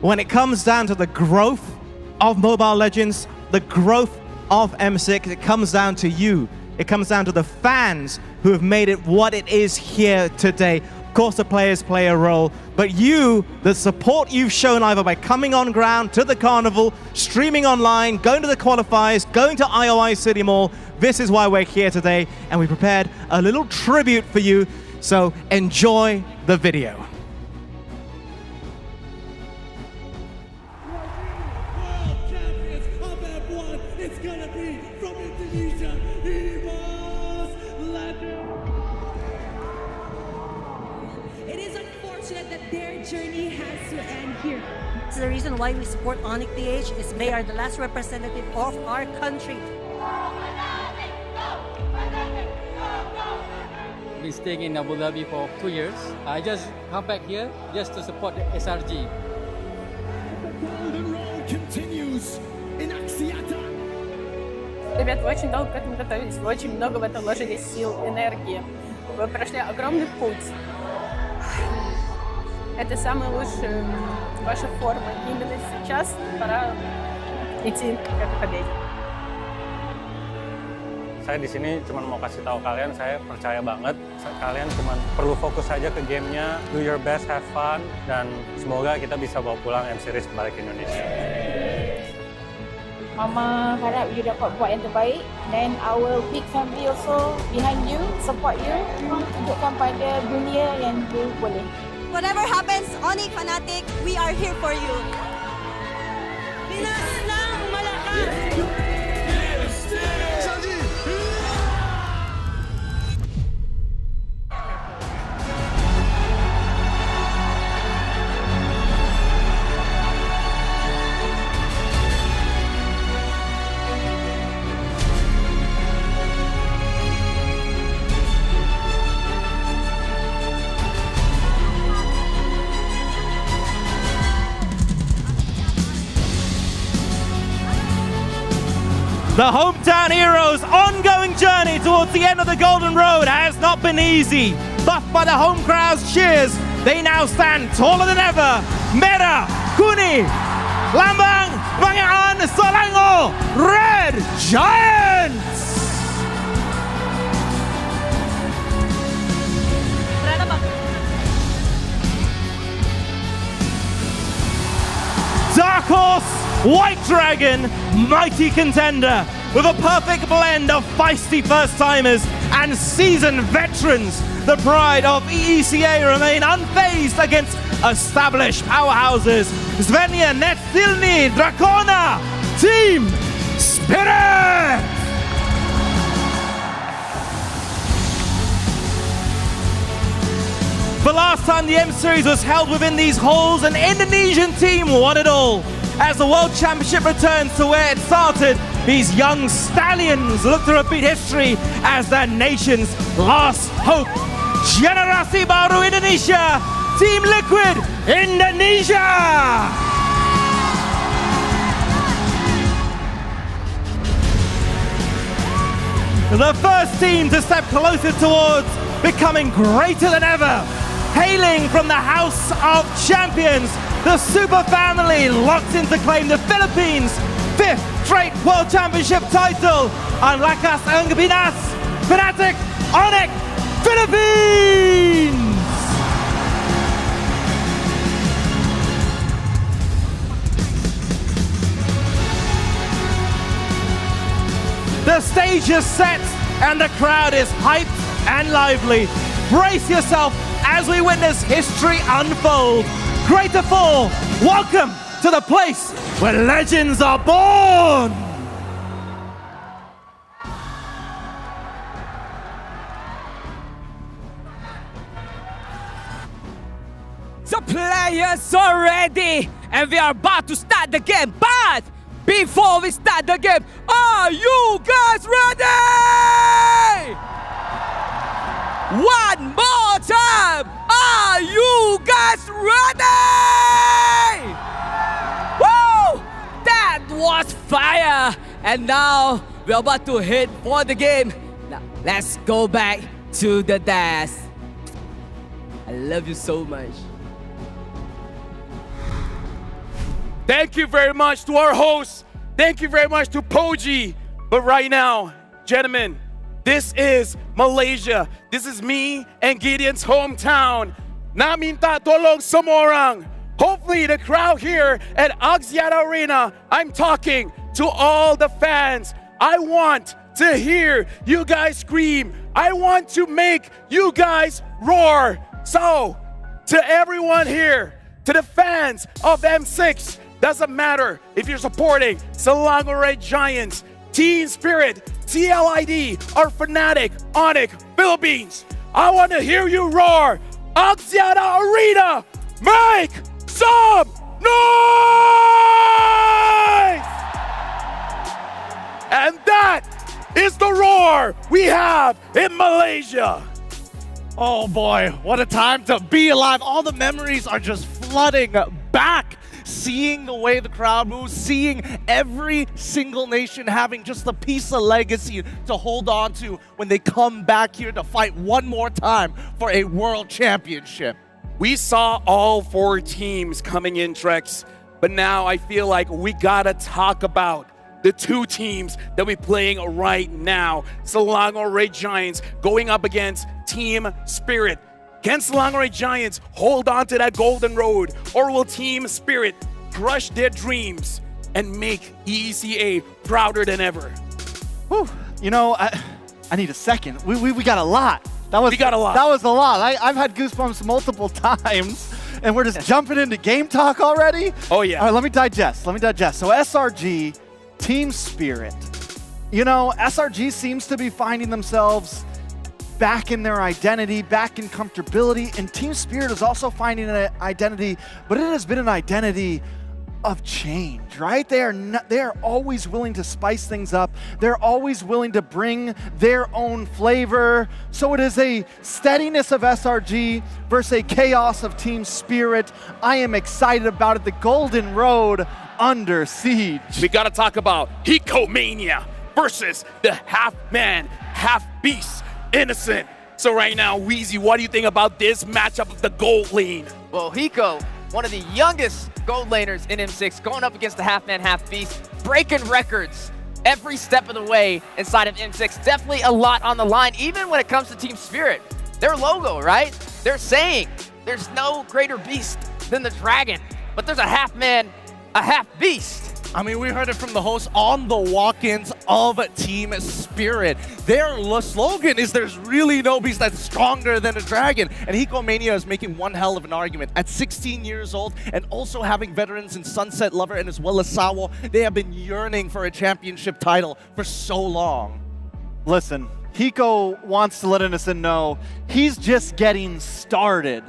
Speaker 24: when it comes down to the growth of Mobile Legends, the growth of M6, it comes down to you. It comes down to the fans who have made it what it is here today. Of course, the players play a role, but you, the support you've shown either by coming on ground to the carnival, streaming online, going to the qualifiers, going to IOI City Mall, this is why we're here today, and we prepared a little tribute for you, so enjoy the video.
Speaker 5: Journey has to end here. It's the reason why we support Onyx PH is they are the last representative of our country.
Speaker 6: I've been staying in Abu Dhabi for 2 years. I just come back here just to support the SRG.
Speaker 7: The golden road continues in Axiata.
Speaker 8: Ребята, вы очень долго к этому готовились, вы очень много в это вложили сил, энергии. Вы прошли огромный путь. Это самая лучшая ваша форма. Именно сейчас пора идти к этой победе.
Speaker 25: Saya di sini cuma mau kasih tahu kalian, saya percaya banget. Kalian cuma perlu fokus saja ke gamenya, do your best, have fun, dan semoga kita bisa bawa pulang M-Series kembali ke Indonesia.
Speaker 8: Mama harap you dapat buat yang terbaik. Then our big family also behind you, support you. Tunjukkan pada dunia yang you boleh.
Speaker 23: Whatever happens, Onyx Fanatic, we are here for you. Pinas ng Malakas!
Speaker 24: The hometown heroes' ongoing journey towards the end of the Golden Road has not been easy. Buffed by the home crowd's cheers, they now stand taller than ever. Merah, Kuni, Lambang, Bangaan, Selangor, Red Giants! Dark Horse, White Dragon, mighty contender with a perfect blend of feisty first-timers and seasoned veterans. The pride of EECA remain unfazed against established powerhouses. Svenja Netsilny, Dracona, Team Spirit! The last time the M-Series was held within these halls, an Indonesian team won it all. As the World Championship returns to where it started, these young stallions look to repeat history as their nation's last hope. Generasi Baru Indonesia, Team Liquid Indonesia! The first team to step closer towards becoming greater than ever. Hailing from the House of Champions, the Super Family locks in to claim the Philippines' 5th straight World Championship title. Ang lakas ang Pinas, Fnatic, Onyx, Philippines! The stage is set and the crowd is hyped and lively. Brace yourself as we witness history unfold. Greater 4, welcome to the place where legends are born!
Speaker 26: The players are ready and we are about to start the game, but before we start the game, are you guys ready? One more time! Are you guys ready? Woo! That was fire! And now we're about to head for the game. Now let's go back to the dash. I love you so much.
Speaker 17: Thank you very much to our hosts. Thank you very much to Poji. But right now, gentlemen, this is Malaysia. This is me and Gideon's hometown. Na minta tolong semua orang. Hopefully the crowd here at Axiata Arena, I'm talking to all the fans. I want to hear you guys scream. I want to make you guys roar. So, to everyone here, to the fans of M6, doesn't matter if you're supporting Selangor Red Giants, Team Spirit, TLID, or Fnatic, Onyx, Philippines. I want to hear you roar. Axiata Arena, make some noise! And that is the roar we have in Malaysia.
Speaker 18: Oh boy, what a time to be alive. All the memories are just flooding back. Seeing the way the crowd moves, seeing every single nation having just a piece of legacy to hold on to when they come back here to fight one more time for a world championship.
Speaker 17: We saw all 4 teams coming in, Trex, but now I feel like we gotta talk about the 2 teams that we're playing right now. Selangor Red Giants going up against Team Spirit. Can Selangor Red Giants hold on to that golden road, or will Team Spirit crush their dreams and make ECA prouder than ever?
Speaker 19: Whew. You know, I need a second. We got a lot.
Speaker 17: We got a lot.
Speaker 19: That was a lot. I've had goosebumps multiple times, and we're just jumping into game talk already?
Speaker 17: Oh, yeah.
Speaker 19: All right, let me digest. So SRG, Team Spirit. You know, SRG seems to be finding themselves back in their identity, back in comfortability, and Team Spirit is also finding an identity, but it has been an identity of change, right? They are always willing to spice things up. They're always willing to bring their own flavor. So it is a steadiness of SRG versus a chaos of Team Spirit. I am excited about it. The Golden Road under siege.
Speaker 17: We gotta talk about Hiko Mania versus the half-man, half-beast Innocent. So right now, Weezy, what do you think about this matchup of the gold lane?
Speaker 20: Well, Hiko, one of the youngest gold laners in M6, going up against the half-man, half-beast, breaking records every step of the way inside of M6. Definitely a lot on the line, even when it comes to Team Spirit. Their logo, right? They're saying there's no greater beast than the dragon, but there's a half-man, a half-beast.
Speaker 18: I mean, we heard it from the host on the walk-ins of Team Spirit. Their slogan is there's really no beast that's stronger than a dragon. And Hiko Mania is making one hell of an argument. At 16 years old and also having veterans in Sunset Lover and as well as Sawo, they have been yearning for a championship title for so long.
Speaker 19: Listen, Hiko wants to let Innocent know he's just getting started.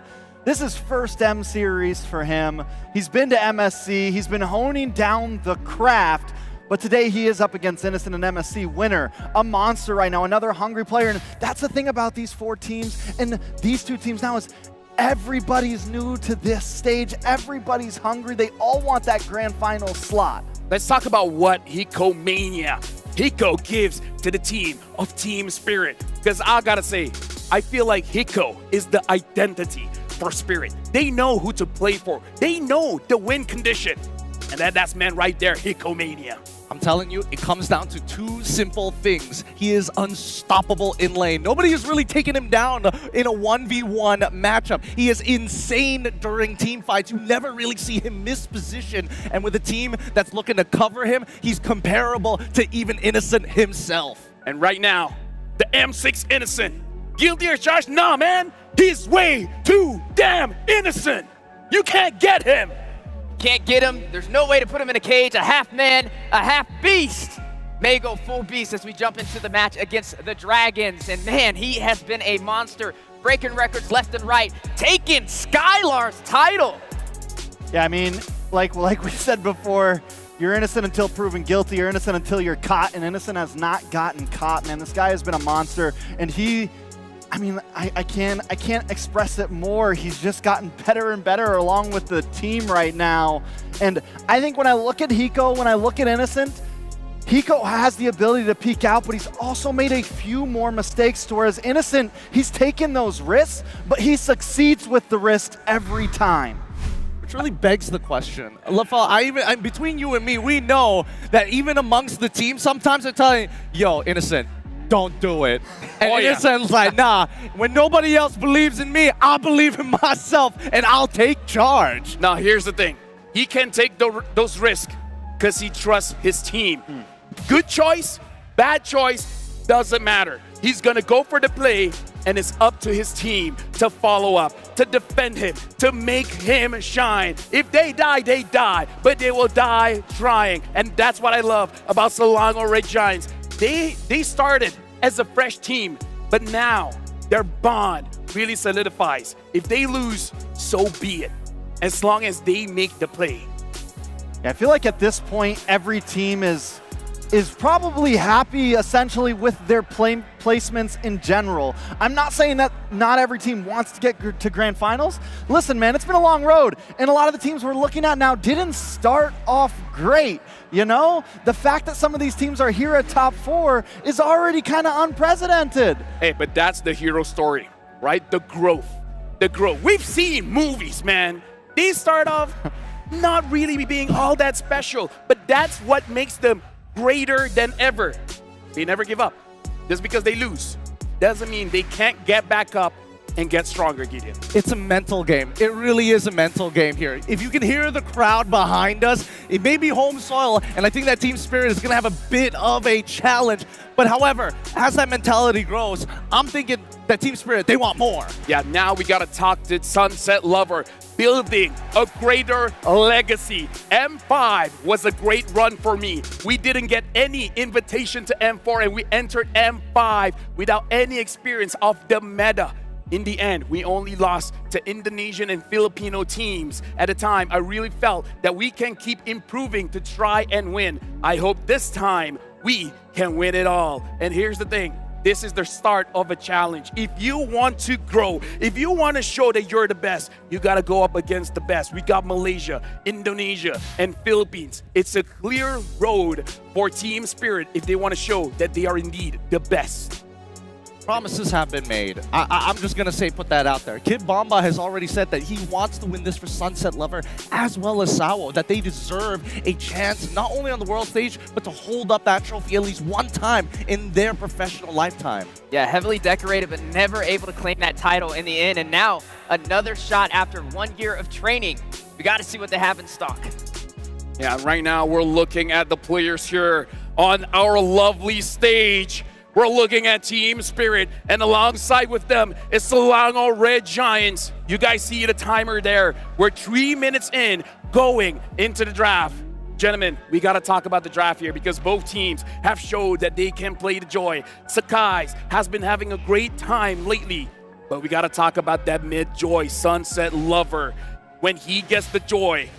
Speaker 19: This is first M series for him. He's been to MSC. He's been honing down the craft. But today he is up against Innocent, an MSC winner, a monster right now, another hungry player. And that's the thing about these 4 teams and these 2 teams now is everybody's new to this stage. Everybody's hungry. They all want that grand final slot.
Speaker 17: Let's talk about what Hiko Mania Hiko gives to the team of Team Spirit. Because I gotta say, I feel like Hiko is the identity for Spirit. They know who to play for. They know the win condition. And that's man right there, Hiko Mania.
Speaker 18: I'm telling you, it comes down to 2 simple things. He is unstoppable in lane. Nobody has really taken him down in a 1v1 matchup. He is insane during team fights. You never really see him miss position. And with a team that's looking to cover him, he's comparable to even Innocent himself.
Speaker 17: And right now, the M6 Innocent. Guilty as charged? Nah, man. He's way too damn innocent. You can't get him.
Speaker 20: Can't get him. There's no way to put him in a cage. A half-man, a half-beast. May go full beast as we jump into the match against the Dragons. And man, he has been a monster, breaking records left and right, taking Skylar's title.
Speaker 19: Yeah, I mean, like we said before, you're innocent until proven guilty. You're innocent until you're caught, and Innocent has not gotten caught, man. This guy has been a monster, and I can't express it more. He's just gotten better and better along with the team right now. And I think when I look at Hiko, when I look at Innocent, Hiko has the ability to peek out, but he's also made a few more mistakes, whereas Innocent, he's taken those risks, but he succeeds with the risk every time.
Speaker 18: which really begs the question. Lafel, between you and me, we know that even amongst the team, sometimes they're telling, yo, Innocent, don't do it. And Innocent's like, nah, when nobody else believes in me, I believe in myself, and I'll take charge.
Speaker 21: Now, here's the thing. He can take those risks because he trusts his team. Good choice, bad choice, doesn't matter. He's going to go for the play, and it's up to his team to follow up, to defend him, to make him shine. If they die, they die, but they will die trying. And that's what I love about Selangor Red Giants. They started as a fresh team, but now their bond really solidifies. If they lose, so be it, as long as they make the play.
Speaker 19: Yeah, I feel like at this point, every team is probably happy essentially with their placements in general. I'm not saying that not every team wants to get to grand finals. Listen, man, it's been a long road, and a lot of the teams we're looking at now didn't start off great. You know, the fact that some of these teams are here at top 4 is already kind of unprecedented.
Speaker 21: Hey, but that's the hero story, right? The growth. We've seen movies, man. They start off not really being all that special, but that's what makes them greater than ever. They never give up. Just because they lose doesn't mean they can't get back up and get stronger, Gideon.
Speaker 18: It's a mental game. It really is a mental game here. If you can hear the crowd behind us, it may be home soil, and I think that team spirit is going to have a bit of a challenge. But however, as that mentality grows, I'm thinking that team spirit, they want more.
Speaker 21: Yeah, now we got to talk to Sunset Lover, building a greater legacy. M5 was a great run for me. We didn't get any invitation to M4, and we entered M5 without any experience of the meta. In the end, we only lost to Indonesian and Filipino teams. At a time, I really felt that we can keep improving to try and win. I hope this time we can win it all. And here's the thing. This is the start of a challenge. If you want to grow, if you want to show that you're the best, you got to go up against the best. We got Malaysia, Indonesia, and Philippines. It's a clear road for Team Spirit if they want to show that they are indeed the best.
Speaker 18: Promises have been made. I'm just going to say, put that out there. Kid Bomba has already said that he wants to win this for Sunset Lover as well as Sawo, that they deserve a chance not only on the world stage, but to hold up that trophy at least one time in their professional lifetime.
Speaker 20: Yeah, heavily decorated, but never able to claim that title in the end. And now another shot after 1 year of training. We got to see what they have in stock.
Speaker 21: Yeah, right now we're looking at the players here on our lovely stage. We're looking at Team Spirit, and alongside with them is Selangor Red Giants. You guys see the timer there. We're 3 minutes in, going into the draft. Gentlemen, we got to talk about the draft here because both teams have showed that they can play the joy. Sakai's has been having a great time lately, but we got to talk about that mid-joy Sunset Lover. When he gets the joy,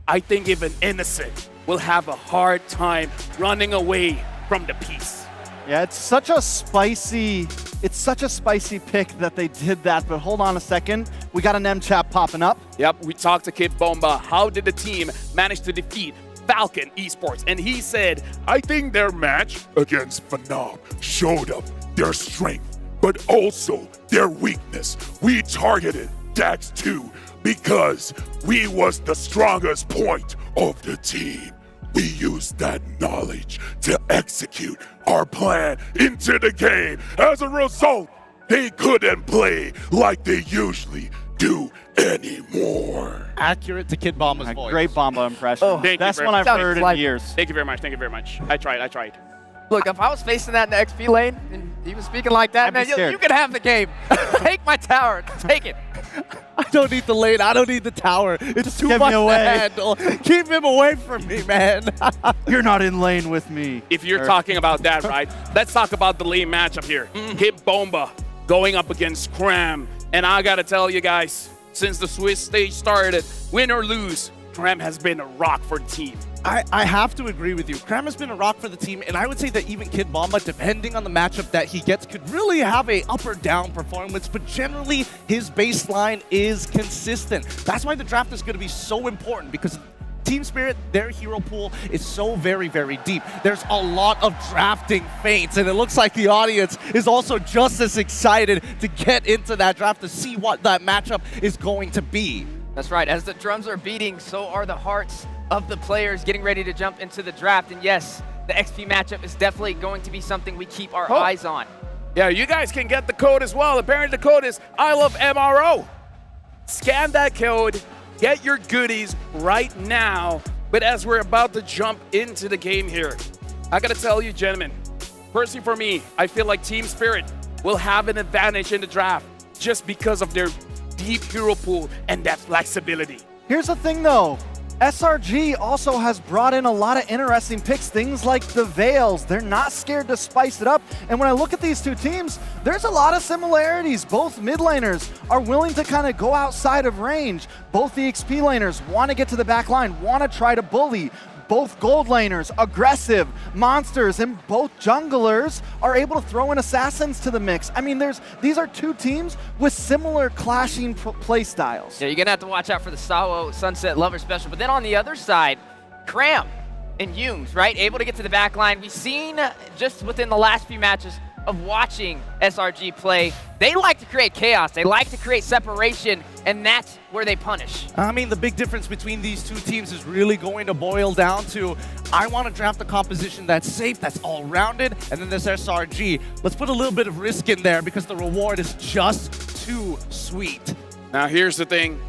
Speaker 21: I think even Innocent will have a hard time running away from the piece.
Speaker 19: Yeah, it's such a spicy pick that they did that, but hold on a second. We got an M chat popping up.
Speaker 21: Yep, we talked to Kid Bomba. How did the team manage to defeat Falcon Esports? And he said,
Speaker 9: I think their match against Phnom showed up their strength, but also their weakness. We targeted Dax 2 because we was the strongest point of the team. We used that knowledge to execute our plan into the game. As a result, they couldn't play like they usually do anymore.
Speaker 18: Accurate to Kid Bomba's voice.
Speaker 19: Great Bomba impression.
Speaker 21: Oh,
Speaker 19: Best one I've heard in years.
Speaker 21: Thank you very much. Thank you very much. I tried.
Speaker 20: Look, if I was facing that in the XP lane and he was speaking like that, man, you can have the game. Take my tower. Take it.
Speaker 18: I don't need the lane. I don't need the tower. It's
Speaker 19: Just
Speaker 18: too
Speaker 19: give
Speaker 18: much
Speaker 19: me away.
Speaker 18: to handle. Keep him away from me, man.
Speaker 19: You're not in lane with me.
Speaker 21: If you're talking about that, right, let's talk about the lane matchup here. Kid Bomba going up against Cram. And I got to tell you guys, since the Swiss stage started, win or lose, Cram has been a rock for the team.
Speaker 18: I have to agree with you. Cram has been a rock for the team, and I would say that even Kid Bomba, depending on the matchup that he gets, could really have a up or down performance, but generally his baseline is consistent. That's why the draft is going to be so important, because Team Spirit, their hero pool is so very, very deep. There's a lot of drafting feints, and it looks like the audience is also just as excited to get into that draft to see what that matchup is going to be.
Speaker 20: That's right. As the drums are beating, so are the hearts of the players getting ready to jump into the draft. And yes, the XP matchup is definitely going to be something we keep our eyes on.
Speaker 21: Yeah, you guys can get the code as well. Apparently the code is I love MRO. Scan that code, get your goodies right now. But as we're about to jump into the game here, I gotta tell you, gentlemen, personally for me, I feel like Team Spirit will have an advantage in the draft just because of their deep hero pool and that flexibility.
Speaker 19: Here's the thing though, SRG also has brought in a lot of interesting picks, things like the Veils. They're not scared to spice it up. And when I look at these two teams, there's a lot of similarities. Both mid laners are willing to kind of go outside of range. Both the XP laners want to get to the back line, want to try to bully. Both gold laners, aggressive, monsters, and both junglers are able to throw in assassins to the mix. I mean, these are two teams with similar clashing play styles.
Speaker 20: Yeah, you're gonna have to watch out for the Sawo Sunset Lover special. But then on the other side, Cram and Humes, right? Able to get to the back line. We've seen just within the last few matches of watching SRG play, they like to create chaos. They like to create separation, and that's where they punish.
Speaker 18: I mean, the big difference between these two teams is really going to boil down to, I want to draft a composition that's safe, that's all-rounded, and then this SRG. Let's put a little bit of risk in there because the reward is just too sweet.
Speaker 21: Now here's the thing.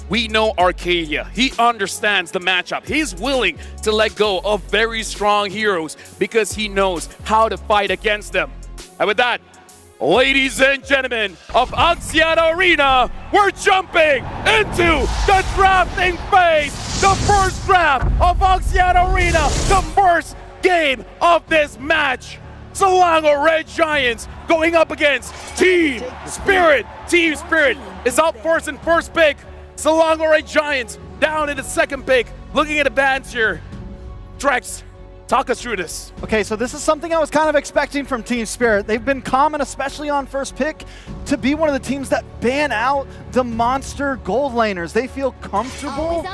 Speaker 21: We know Arcadia. He understands the matchup. He's willing to let go of very strong heroes because he knows how to fight against them. And with that, ladies and gentlemen of Axiata Arena, we're jumping into the drafting phase. The first draft of Axiata Arena, the first game of this match. Selangor Red Giants going up against Team Spirit. Team Spirit is up first in first pick. Selangor Red Giants down in the second pick. Looking at the bands here. Drex, talk us through this.
Speaker 19: Okay, so this is something I was kind of expecting from Team Spirit. They've been common, especially on first pick, to be one of the teams that ban out the monster gold laners. They feel comfortable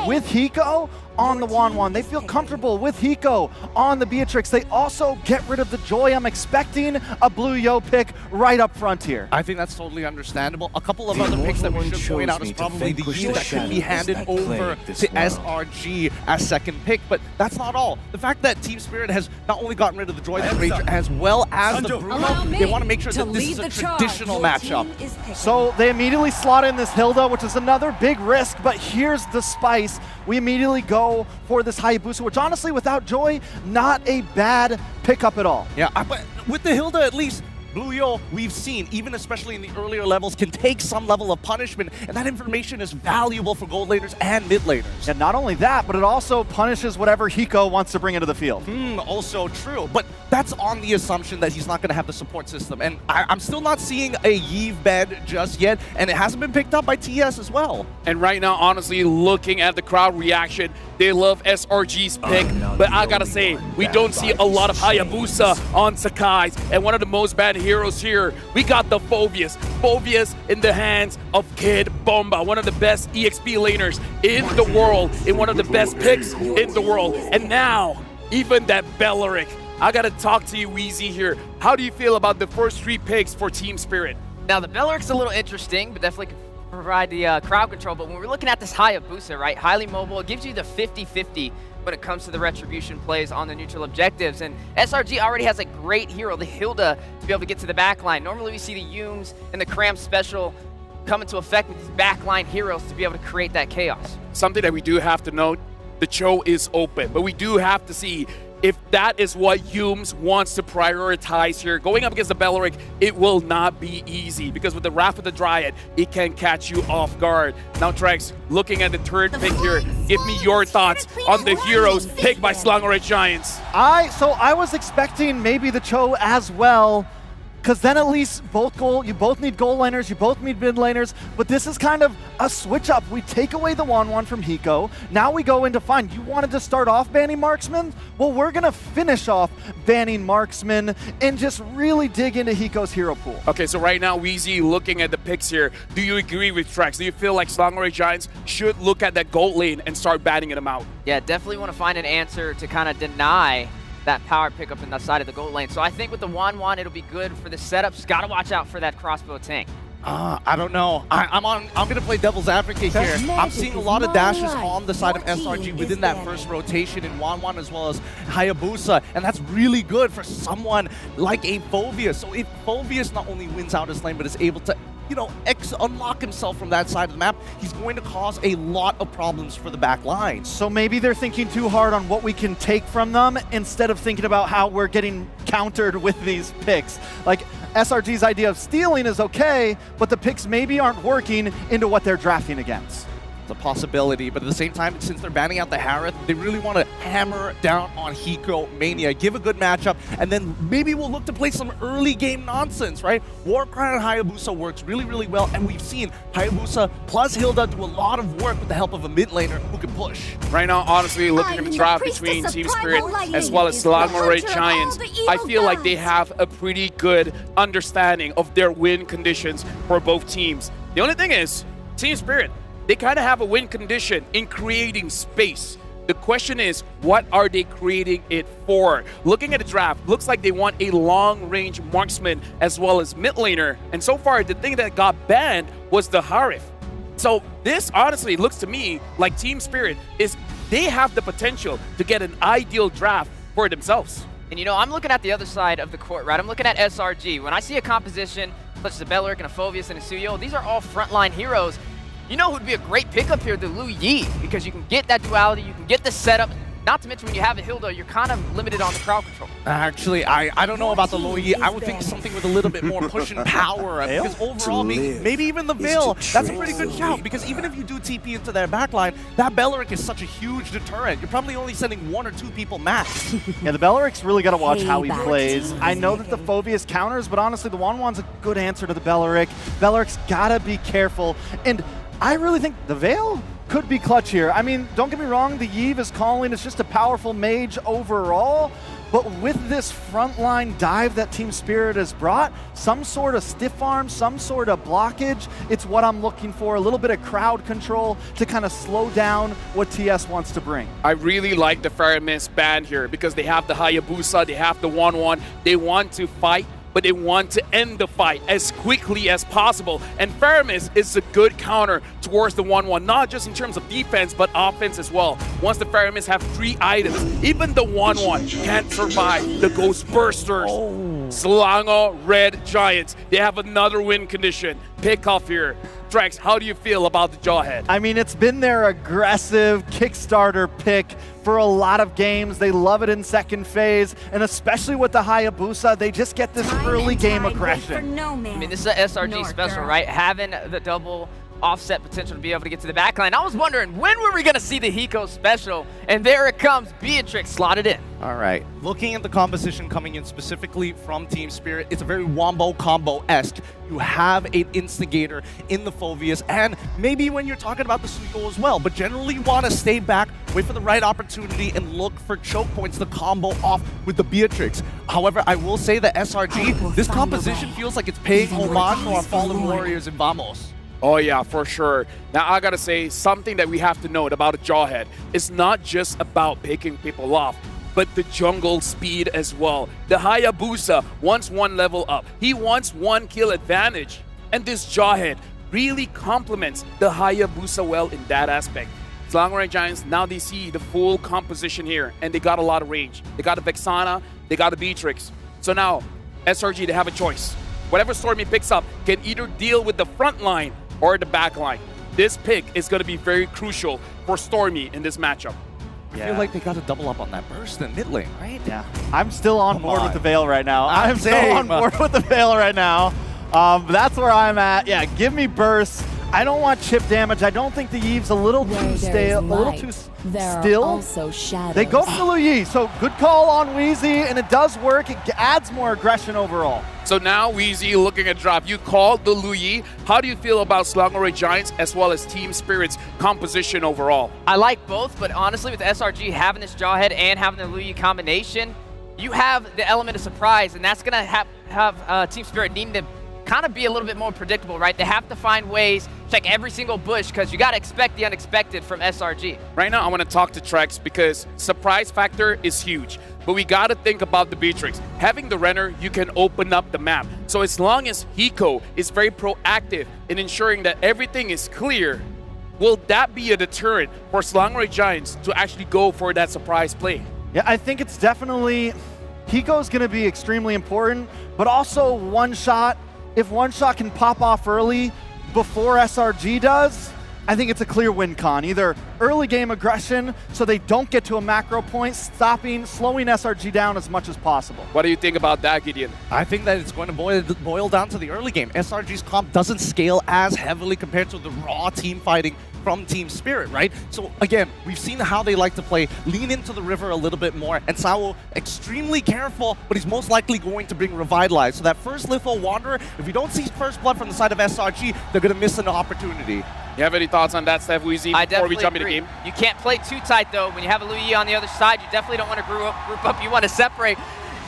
Speaker 19: with Hiko on the Wanwan. They feel comfortable with Hiko on the Beatrix. They also get rid of the Joy. I'm expecting a Blue Yo pick right up front here.
Speaker 18: I think that's totally understandable. A couple of other picks that we should point out is probably the Yi that could be handed over to SRG as second pick, but that's not all. The fact that Team Spirit has not only gotten rid of the Droid and Ranger as well as the Bruno, they want to make sure that this is a traditional matchup.
Speaker 19: So they immediately slot in this Hilda, which is another big risk, but here's the spice. We immediately go for this Hayabusa, which honestly, without Joy, not a bad pickup at all.
Speaker 18: Yeah, but with the Hilda, at least, Blue Yo, we've seen, even especially in the earlier levels, can take some level of punishment, and that information is valuable for gold laners and mid laners.
Speaker 19: And not only that, but it also punishes whatever Hiko wants to bring into the field.
Speaker 18: Also true, but that's on the assumption that he's not going to have the support system, and I'm still not seeing a Yve bed just yet, and it hasn't been picked up by TS as well.
Speaker 21: And right now, honestly, looking at the crowd reaction, they love SRG's pick, but I gotta say, we don't see a lot of Hayabusa on Sakai's, and one of the most bad heroes here, we got the Phobius. Phobius in the hands of Kid Bomba, one of the best EXP laners in the world, and one of the best picks in the world. And now, even that Belleric. I gotta talk to you, Wheezy, here. How do you feel about the first 3 picks for Team Spirit?
Speaker 20: Now, the Belleric's a little interesting, but definitely can provide the crowd control. But when we're looking at this Hayabusa, right, highly mobile, it gives you the 50-50 when it comes to the retribution plays on the neutral objectives. And SRG already has a great hero, the Hilda, to be able to get to the backline. Normally we see the Humes and the Cram special come into effect with these backline heroes to be able to create that chaos.
Speaker 21: Something that we do have to note, the Cho is open, but we do have to see if that is what Humes wants to prioritize here. Going up against the Belleric, it will not be easy because with the Wrath of the Dryad, it can catch you off guard. Now, Trex, looking at the third pick here, give me your thoughts on the heroes picked by Selangor Red Giants.
Speaker 19: So I was expecting maybe the Cho as well, because then at least you both need gold laners, you both need mid laners, but this is kind of a switch up. We take away the Wanwan from Hiko. Now we go into fine. You wanted to start off banning Marksman? Well, we're going to finish off banning Marksman and just really dig into Hiko's hero pool.
Speaker 21: Okay, so right now, Wheezy, looking at the picks here, do you agree with Trex? Do you feel like Selangor Red Giants should look at that gold lane and start batting them out?
Speaker 20: Yeah, definitely want to find an answer to kind of deny that power pickup in the side of the gold lane. So I think with the Wanwan, it'll be good for the setups. Got to watch out for that crossbow tank.
Speaker 18: I don't know. I'm gonna play devil's advocate here. I'm seeing a lot of dashes on the side of SRG within that first rotation in Wanwan as well as Hayabusa, and that's really good for someone like a Phoveus. So if Phoveus not only wins out his lane, but is able to, you know, unlock himself from that side of the map, he's going to cause a lot of problems for the back line.
Speaker 19: So maybe they're thinking too hard on what we can take from them instead of thinking about how we're getting countered with these picks. Like, SRG's idea of stealing is okay, but the picks maybe aren't working into what they're drafting against.
Speaker 18: It's a possibility, but at the same time, since they're banning out the Harith, they really want to hammer down on Hiko Mania, give a good matchup, and then maybe we'll look to play some early game nonsense, right? Warcry and Hayabusa works really, really well, and we've seen Hayabusa plus Hilda do a lot of work with the help of a mid laner who can push.
Speaker 21: Right now, honestly, looking at the draft between Team Spirit as well as Slagmoray Giants, I feel like they have a pretty good understanding of their win conditions for both teams. The only thing is, Team Spirit, they kind of have a win condition in creating space. The question is, what are they creating it for? Looking at the draft, looks like they want a long-range marksman as well as mid laner. And so far, the thing that got banned was the Harith. So this honestly looks to me like Team Spirit they have the potential to get an ideal draft for themselves.
Speaker 20: And you know, I'm looking at the other side of the court, right? I'm looking at SRG. When I see a composition such as a Beleric and a Phoveus and a Suyo, these are all frontline heroes. You know who'd be a great pickup here? The Lu Yi, because you can get that duality, you can get the setup. Not to mention when you have a Hilda, you're kind of limited on the crowd control.
Speaker 18: Actually, I don't know about the Lu Yi. I would think something with a little bit more push and power. Because overall, maybe even the Veil, that's a pretty good shout. Because even if you do TP into their backline, that Beleric is such a huge deterrent. You're probably only sending 1 or 2 people max.
Speaker 19: Yeah, the Beleric's really got to watch how he plays. I know that the Phoveus counters, but honestly, the Wanwan's a good answer to the Beleric. Beleric's got to be careful. And I really think the Veil could be clutch here. I mean, don't get me wrong, the Yve is calling. It's just a powerful mage overall. But with this frontline dive that Team Spirit has brought, some sort of stiff arm, some sort of blockage, it's what I'm looking for. A little bit of crowd control to kind of slow down what TS wants to bring.
Speaker 21: I really like the Faramis band here because they have the Hayabusa, they have the 1-1. They want to fight, but they want to end the fight as quickly as possible. And Faramis is a good counter towards the 1-1, not just in terms of defense, but offense as well. Once the Faramis have 3 items, even the 1-1 can't survive the Ghost Bursters. Selangor Red Giants, they have another win condition. Pick off here. Drex, how do you feel about the Jawhead?
Speaker 19: I mean, it's been their aggressive Kickstarter pick for a lot of games. They love it in second phase, and especially with the Hayabusa, they just get this early game aggression.
Speaker 20: I mean, this is an SRG special, right? Having the double offset potential to be able to get to the backline. I was wondering, when were we going to see the Hiko special? And there it comes, Beatrix slotted in.
Speaker 18: All right, looking at the composition coming in specifically from Team Spirit, it's a very wombo combo-esque. You have an instigator in the Phoveus, and maybe when you're talking about the Suyo as well, but generally you want to stay back, wait for the right opportunity, and look for choke points to combo off with the Beatrix. However, I will say that SRG, this composition feels like it's paying homage to our fallen warriors in Vamos.
Speaker 21: Oh yeah, for sure. Now I gotta say, something that we have to note about a Jawhead is not just about picking people off, but the jungle speed as well. The Hayabusa wants 1 level up. He wants 1 kill advantage. And this Jawhead really complements the Hayabusa well in that aspect. Selangor Giants, now they see the full composition here, and they got a lot of range. They got a Vexana, they got a Beatrix. So now, SRG, they have a choice. Whatever Stormy picks up can either deal with the front line or the back line. This pick is going to be very crucial for Stormy in this matchup.
Speaker 18: I feel like they got to double up on that burst in mid lane, right?
Speaker 19: Yeah, I'm still on board with the Veil right now. I'm still on board with the Veil right now. That's where I'm at. Yeah, give me bursts. I don't want chip damage. I don't think the Yve's a little too stale, a little too still.
Speaker 10: Also shadows.
Speaker 19: They go for the Lu Yi, so good call on Wheezy, and it does work. It adds more aggression overall.
Speaker 21: So now Wheezy looking at drop. You called the Lu Yi. How do you feel about Selangor Giants as well as Team Spirit's composition overall?
Speaker 20: I like both, but honestly with SRG having this Jawhead and having the Lu Yi combination, you have the element of surprise, and that's going to have Team Spirit needing to kind of be a little bit more predictable, right? They have to find ways, check every single bush, because you got to expect the unexpected from SRG.
Speaker 21: Right now, I want to talk to Trex because surprise factor is huge. but we gotta think about the Beatrix. Having the Renner, you can open up the map. So as long as Hiko is very proactive in ensuring that everything is clear, will that be a deterrent for Selangor Giants to actually go for that surprise play?
Speaker 19: Yeah, I think it's definitely, Hiko's going to be extremely important, but also one shot. If one shot can pop off early before SRG does, I think it's a clear win con. Either early game aggression so they don't get to a macro point, slowing SRG down as much as possible.
Speaker 21: What do you think about that, Gideon?
Speaker 18: I think that it's going to boil down to the early game. SRG's comp doesn't scale as heavily compared to the raw team fighting from Team Spirit, right? So again, we've seen how they like to play, lean into the river a little bit more, and Sawo extremely careful, but he's most likely going to bring Revitalize. So that first Lithal Wanderer, if we don't see first blood from the side of SRG, they're going to miss an opportunity.
Speaker 21: You have any thoughts on that, Steph Weezy, before we jump into the game?
Speaker 20: You can't play too tight, though. When you have a Luyi on the other side, you definitely don't want to group up. You want to separate.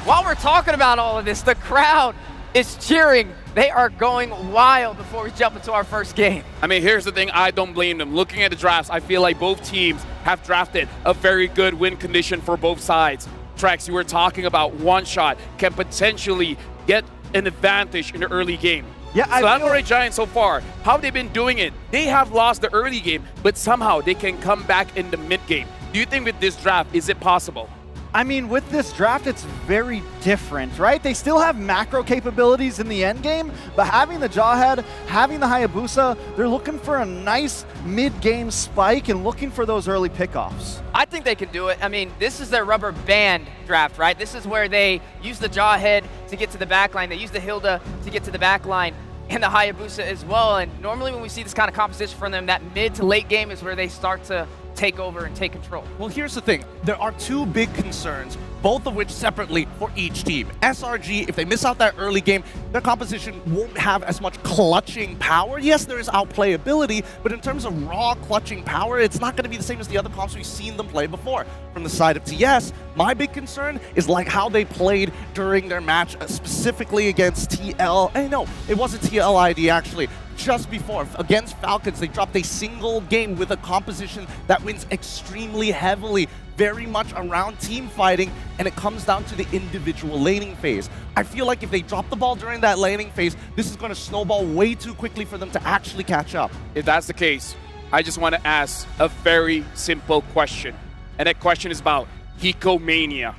Speaker 20: While we're talking about all of this, the crowd is cheering. They are going wild before we jump into our first game.
Speaker 21: I mean, here's the thing. I don't blame them. Looking at the drafts, I feel like both teams have drafted a very good win condition for both sides. Trex, you were talking about one shot can potentially get an advantage in the early game.
Speaker 19: Yeah,
Speaker 21: Selangor Giants so far, how they've been doing it, they have lost the early game, but somehow they can come back in the mid game. Do you think with this draft, is it possible?
Speaker 19: I mean, with this draft, it's very different, right? They still have macro capabilities in the end game, but having the Jawhead, having the Hayabusa, they're looking for a nice mid-game spike and looking for those early pickoffs.
Speaker 20: I think they can do it. I mean, this is their rubber band draft, right? This is where they use the Jawhead to get to the backline. They use the Hilda to get to the backline, and the Hayabusa as well. And normally when we see this kind of composition from them, that mid to late game is where they start to take over and take control.
Speaker 18: Well, here's the thing. There are two big concerns, both of which separately for each team. SRG, if they miss out that early game, their composition won't have as much clutching power. Yes, there is outplayability, but in terms of raw clutching power, it's not going to be the same as the other comps we've seen them play before. From the side of TS, my big concern is like how they played during their match, specifically against TL. No, it wasn't TLID actually. Just before, against Falcons, they dropped a single game with a composition that wins extremely heavily, very much around team fighting, and it comes down to the individual laning phase. I feel like if they drop the ball during that laning phase, this is going to snowball way too quickly for them to actually catch up.
Speaker 21: If that's the case, I just want to ask a very simple question, and that question is about Hiko Mania.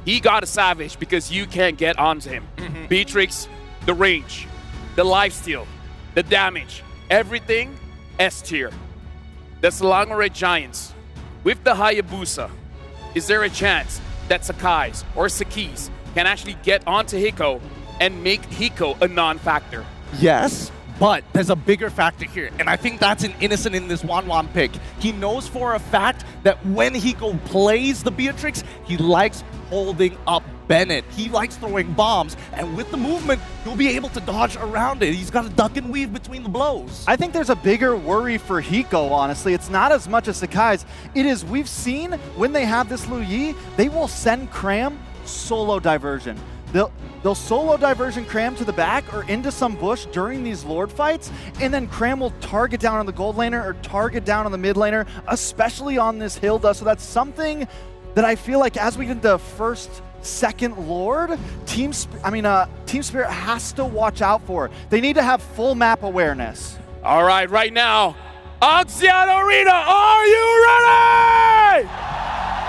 Speaker 21: He got a Savage because you can't get onto him. Beatrix, the range, the lifesteal, the damage, everything S tier. The Selangor Giants, with the Hayabusa, is there a chance that Sakai's or Saki's can actually get onto Hiko and make Hiko a non-factor?
Speaker 18: Yes, but there's a bigger factor here, and I think that's an innocent in this Wanwan pick. He knows for a fact that when Hiko plays the Beatrix, he likes holding up Bennett. He likes throwing bombs, and with the movement, he'll be able to dodge around it. He's got to duck and weave between the blows.
Speaker 19: I think there's a bigger worry for Hiko, honestly. It's not as much as Sakai's. It is, we've seen when they have this Luyi, they will send Cram solo diversion. They'll solo diversion Cram to the back or into some bush during these Lord fights, and then Cram will target down on the gold laner or target down on the mid laner, especially on this Hilda. So that's something that I feel like as we get into first, second Lord, Team Spirit has to watch out for. They need to have full map awareness.
Speaker 21: All right now, Axiata Arena, are you ready?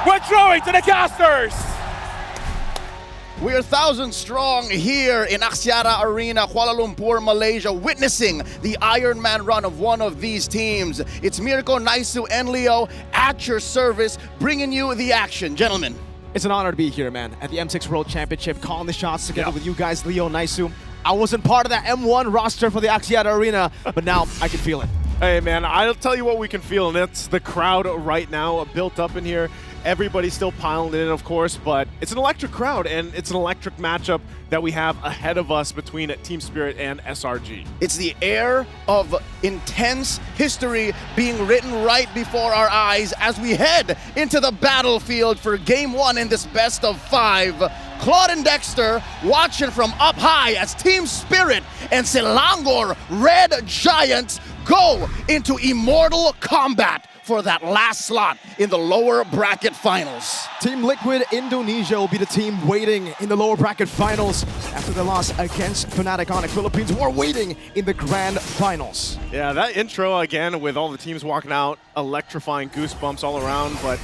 Speaker 21: We're throwing to the casters.
Speaker 10: We are 1,000 strong here in Axiata Arena, Kuala Lumpur, Malaysia, witnessing the Iron Man run of one of these teams. It's Mirko, Naisu, and Leo at your service, bringing you the action. Gentlemen.
Speaker 11: It's an honor to be here, man, at the M6 World Championship, calling the shots together with you guys, Leo, Naisu. I wasn't part of that M1 roster for the Axiata Arena, but now I can feel it.
Speaker 17: Hey, man, I'll tell you what we can feel, and it's the crowd right now built up in here. Everybody's still piling in, of course, but it's an electric crowd, and it's an electric matchup that we have ahead of us between Team Spirit and SRG.
Speaker 10: It's the air of intense history being written right before our eyes as we head into the battlefield for Game 1 in this best of 5. Claude and Dexter watching from up high as Team Spirit and Selangor Red Giants go into immortal combat for that last slot in the lower bracket finals.
Speaker 11: Team Liquid Indonesia will be the team waiting in the lower bracket finals after the loss against Fnatic Onyx Philippines, who are waiting in the grand finals.
Speaker 1: Yeah, that intro again with all the teams walking out, electrifying, goosebumps all around. But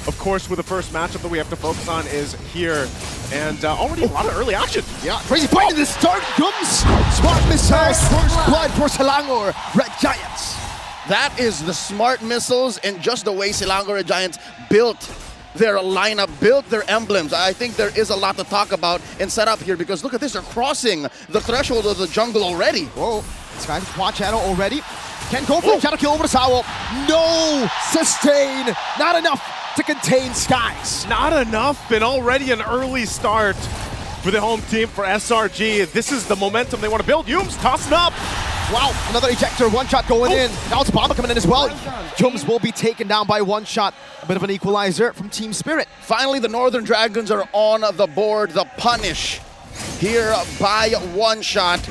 Speaker 1: of course, with the first matchup that we have to focus on is here. And already a lot of early action.
Speaker 11: Yeah, crazy fight in the start. Comes Smart Missiles, first blood for Selangor Red Giants.
Speaker 10: That is the Smart Missiles and just the way Selangor Red Giants built their lineup, built their emblems. I think there is a lot to talk about and set up here because look at this, they're crossing the threshold of the jungle already.
Speaker 11: Whoa, this guy watch Shadow already. Can't go for it. Shadow kill over to Sawo. No sustain, not enough to contain Skies.
Speaker 1: Not enough, and already an early start for the home team for SRG. This is the momentum they want to build. Yums tossing up.
Speaker 11: Wow, another ejector, one shot going in. Now it's Bomba coming in as well. Yums will be taken down by one shot. A bit of an equalizer from Team Spirit.
Speaker 10: Finally, the Northern Dragons are on the board. The punish here by one shot.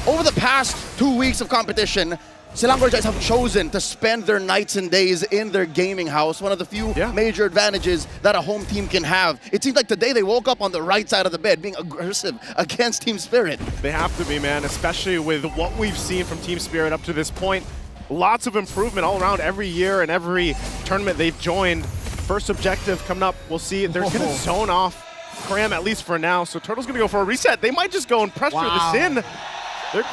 Speaker 10: Over the past 2 weeks of competition, Selangor Giants have chosen to spend their nights and days in their gaming house, one of the few major advantages that a home team can have. It seems like today they woke up on the right side of the bed, being aggressive against Team Spirit.
Speaker 1: They have to be, man, especially with what we've seen from Team Spirit up to this point. Lots of improvement all around every year and every tournament they've joined. First objective coming up, we'll see. They're going to zone off Karam, at least for now, so Turtle's going to go for a reset. They might just go and pressure this in.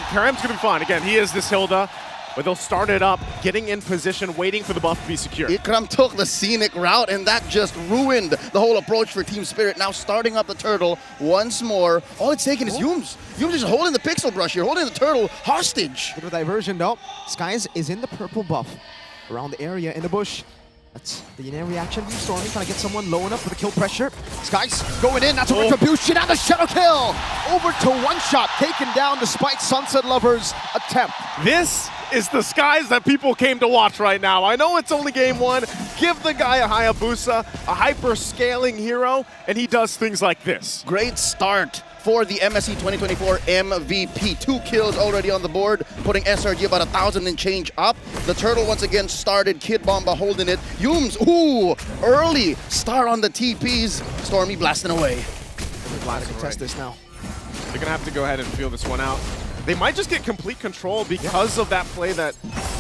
Speaker 1: Karam's going to be fine. Again, he is this Hilda. But they'll start it up, getting in position, waiting for the buff to be secure.
Speaker 10: Ikram took the scenic route, and that just ruined the whole approach for Team Spirit. Now starting up the Turtle once more. All it's taking is Yums. Yums is holding the Pixel Brush here, holding the Turtle hostage.
Speaker 11: Bit of a diversion though. Skies is in the purple buff around the area in the bush. That's the in-air reaction from Stormy, trying to get someone low enough for the kill pressure. Skies going in, that's a retribution, and the shadow kill! Over to one shot, taken down despite Sunset Lover's attempt.
Speaker 1: This is the Skies that people came to watch right now. I know it's only game one. Give the guy a Hayabusa, a hyper-scaling hero, and he does things like this.
Speaker 10: Great start for the MSC 2024 MVP. 2 kills already on the board, putting SRG about 1,000 and change up. The Turtle once again started, Kid Bomba holding it. Yums, ooh, early start on the TPs. Stormy blasting away.
Speaker 11: We're glad to contest this now.
Speaker 1: They're gonna have to go ahead and feel this one out. They might just get complete control because of that play that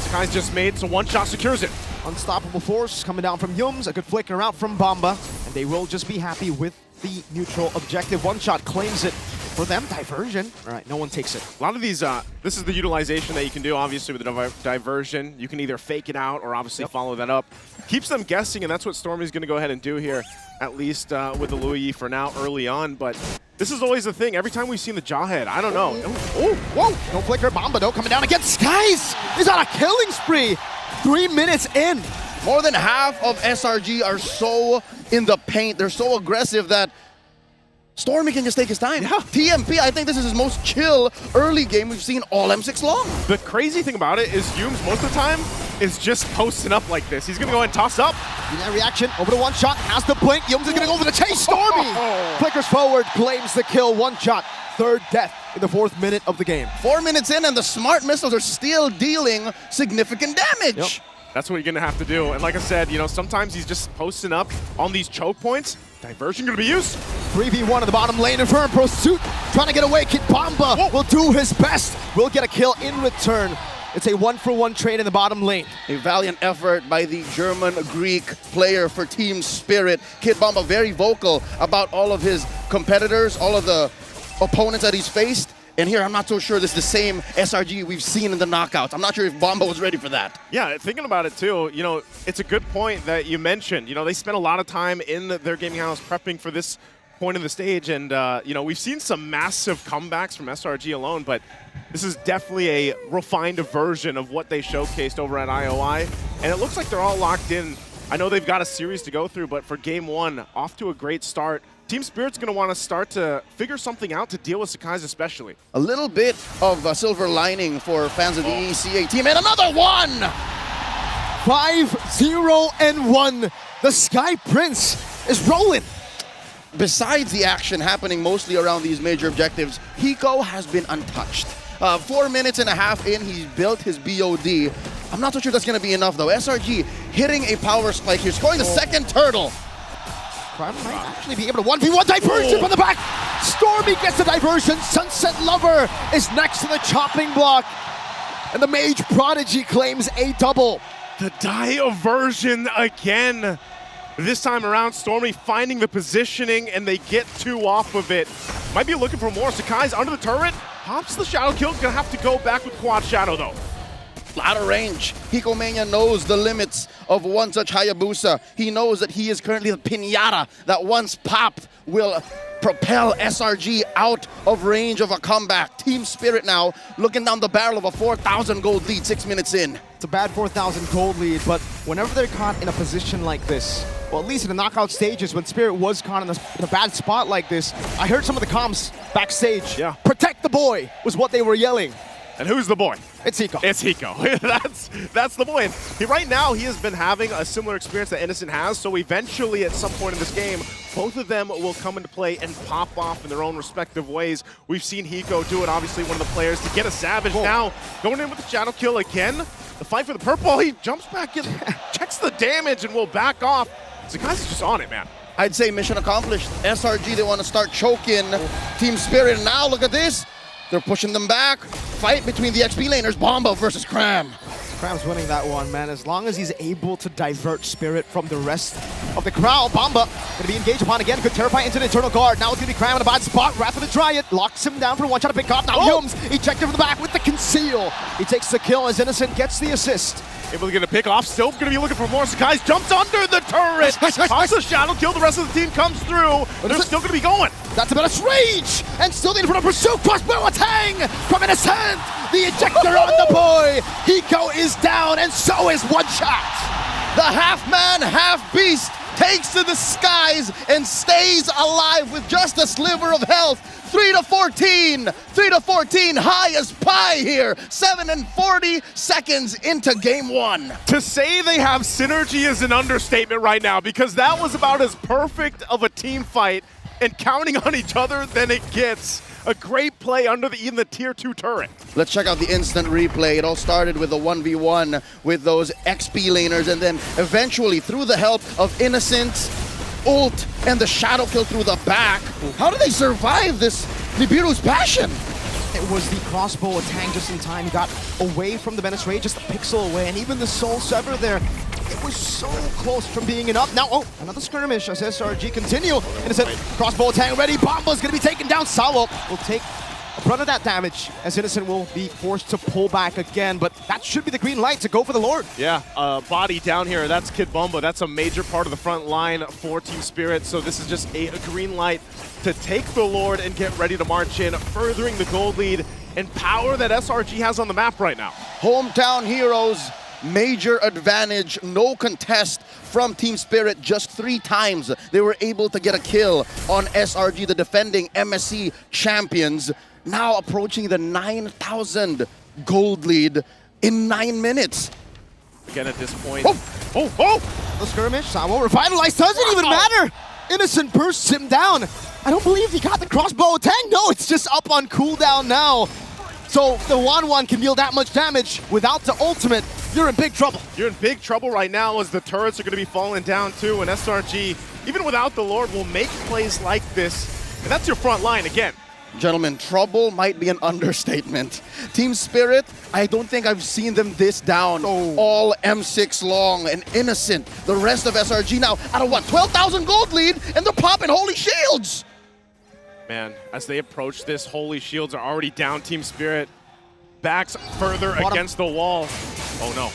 Speaker 1: Skies just made, so one shot secures it.
Speaker 11: Unstoppable force coming down from Yums, a good flicker out from Bomba, and they will just be happy with the neutral objective. One shot claims it for them. Diversion. All right, no one takes it.
Speaker 1: A lot of these, this is the utilization that you can do, obviously, with the diversion. You can either fake it out or obviously follow that up. Keeps them guessing, and that's what Stormy's going to go ahead and do here, at least with the Louis for now early on. But this is always the thing. Every time we've seen the Jawhead, I don't know.
Speaker 11: Oh, whoa. No flicker. Bomba, though, coming down against Skies. He's on a killing spree. 3 minutes in.
Speaker 10: More than half of SRG are so in the paint. They're so aggressive that Stormy can just take his time. TMP, I think this is his most chill early game we've seen all M6 long.
Speaker 1: The crazy thing about it is Yums, most of the time, is just posting up like this. He's going to go ahead and toss up.
Speaker 11: In that reaction, over to one shot, has the blink. Yums is going to go for the chase. Stormy flickers forward, claims the kill. One shot, third death in the 4th minute of the game.
Speaker 10: 4 minutes in, and the Smart Missiles are still dealing significant damage.
Speaker 1: That's what you're going to have to do. And like I said, you know, sometimes he's just posting up on these choke points. Diversion going to be used.
Speaker 11: 3v1 in the bottom lane. Infernal Pursuit trying to get away. Kid Bomba will do his best. Will get a kill in return. It's a 1-for-1 trade in the bottom lane.
Speaker 10: A valiant effort by the German-Greek player for Team Spirit. Kid Bomba very vocal about all of his competitors, all of the opponents that he's faced. And here, I'm not so sure this is the same SRG we've seen in the knockouts. I'm not sure if Bomba was ready for that.
Speaker 1: Yeah, thinking about it too, you know, it's a good point that you mentioned. You know, they spent a lot of time in their gaming house prepping for this point of the stage. And, you know, we've seen some massive comebacks from SRG alone, but this is definitely a refined version of what they showcased over at IOI. And it looks like they're all locked in. I know they've got a series to go through, but for game one, off to a great start. Team Spirit's going to want to start to figure something out to deal with Sakai's especially.
Speaker 10: A little bit of a silver lining for fans of the ECA team, and another one!
Speaker 11: 5-0-1. The Sky Prince is rolling.
Speaker 10: Besides the action happening mostly around these major objectives, Hiko has been untouched. 4 minutes and a half in, he's built his BOD. I'm not so sure that's going to be enough, though. SRG hitting a power spike here, scoring the second turtle.
Speaker 11: Crime might actually be able to 1v1 diversion from the back. Stormy gets the diversion. Sunset Lover is next to the chopping block. And the Mage Prodigy claims a double.
Speaker 1: The diversion again. This time around, Stormy finding the positioning, and they get 2 off of it. Might be looking for more. Sakai's under the turret. Pops the Shadow Kill. Gonna have to go back with Quad Shadow, though.
Speaker 10: Out of range. Hikomania knows the limits of one such Hayabusa. He knows that he is currently the pinata that once popped will propel SRG out of range of a comeback. Team Spirit now looking down the barrel of a 4,000 gold lead 6 minutes in.
Speaker 11: It's a bad 4,000 gold lead, but whenever they're caught in a position like this, well, at least in the knockout stages, when Spirit was caught in a bad spot like this, I heard some of the comms backstage.
Speaker 1: Yeah.
Speaker 11: Protect the boy was what they were yelling.
Speaker 1: And who's the boy?
Speaker 11: It's Hiko.
Speaker 1: It's Hiko. that's the boy. And right now, he has been having a similar experience that Innocent has, so eventually, at some point in this game, both of them will come into play and pop off in their own respective ways. We've seen Hiko do it, obviously one of the players, to get a Savage. Now, going in with the Shadow Kill again. The fight for the purple, he jumps back in, checks the damage, and will back off. Sakai's just on it, man.
Speaker 10: I'd say mission accomplished. SRG, they want to start choking Team Spirit. And now, look at this. They're pushing them back. Fight between the XP laners, Bomba versus Cram.
Speaker 11: Cram's winning that one, man. As long as he's able to divert Spirit from the rest of the crowd. Bomba gonna be engaged upon again. Could terrify into the Eternal Guard. Now it's gonna be Cram in a bad spot. Wrath of the Dryad locks him down for one shot to pick up. Now Yums ejected from the back with the conceal. He takes the kill as Innocent gets the assist.
Speaker 1: Able to get a pick off. Still going to be looking for more. Sakai's jumps under the turret. Pops the Shadow Kill. The rest of the team comes through. They're still going to be going.
Speaker 11: That's a bit of rage. And still in front of pursuit. Crossbow Tang from Innocent. The ejector on the boy. Hiko is down, and so is One Shot.
Speaker 10: The half-man, half-beast takes to the skies and stays alive with just a sliver of health. 3-14, 3-14, high as pie here. 7 and 40 seconds into game 1.
Speaker 1: To say they have synergy is an understatement right now, because that was about as perfect of a team fight and counting on each other than it gets. A great play under even the tier 2 turret.
Speaker 10: Let's check out the instant replay. It all started with a 1v1 with those XP laners, and then eventually through the help of Innocent, ult, and the Shadow Kill through the back. How do they survive this Nibiru's passion?
Speaker 11: It was the crossbow attack just in time. He got away from the Menace Ray, just a pixel away, and even the Soul Sever there. It was so close from being enough. Now, another skirmish as SRG continue. Innocent crossbow attack ready. Bomba's gonna be taken down. Sawo will take a brunt of that damage as Innocent will be forced to pull back again, but that should be the green light to go for the Lord.
Speaker 1: Yeah, body down here, that's Kid Bomba. That's a major part of the front line for Team Spirit, so this is just a green light to take the Lord and get ready to march in, furthering the gold lead and power that SRG has on the map right now.
Speaker 10: Hometown heroes, major advantage, no contest from Team Spirit. Just 3 times they were able to get a kill on SRG, the defending MSC champions. Now approaching the 9,000 gold lead in 9 minutes.
Speaker 1: Again at this point.
Speaker 11: The skirmish, Sawo revitalized, doesn't even matter. Innocent bursts him down. I don't believe he got the crossbow attack. No, it's just up on cooldown now. So the 1-1 can deal that much damage without the ultimate. You're in big trouble.
Speaker 1: You're in big trouble right now as the turrets are going to be falling down too, and SRG, even without the Lord, will make plays like this. And that's your front line again.
Speaker 10: Gentlemen, trouble might be an understatement. Team Spirit, I don't think I've seen them this down all M6 long. And Innocent, the rest of SRG now out of what, 12,000 gold lead, and they're popping Holy Shields.
Speaker 1: Man, as they approach this, Holy Shields are already down. Team Spirit backs further against the wall. Oh no.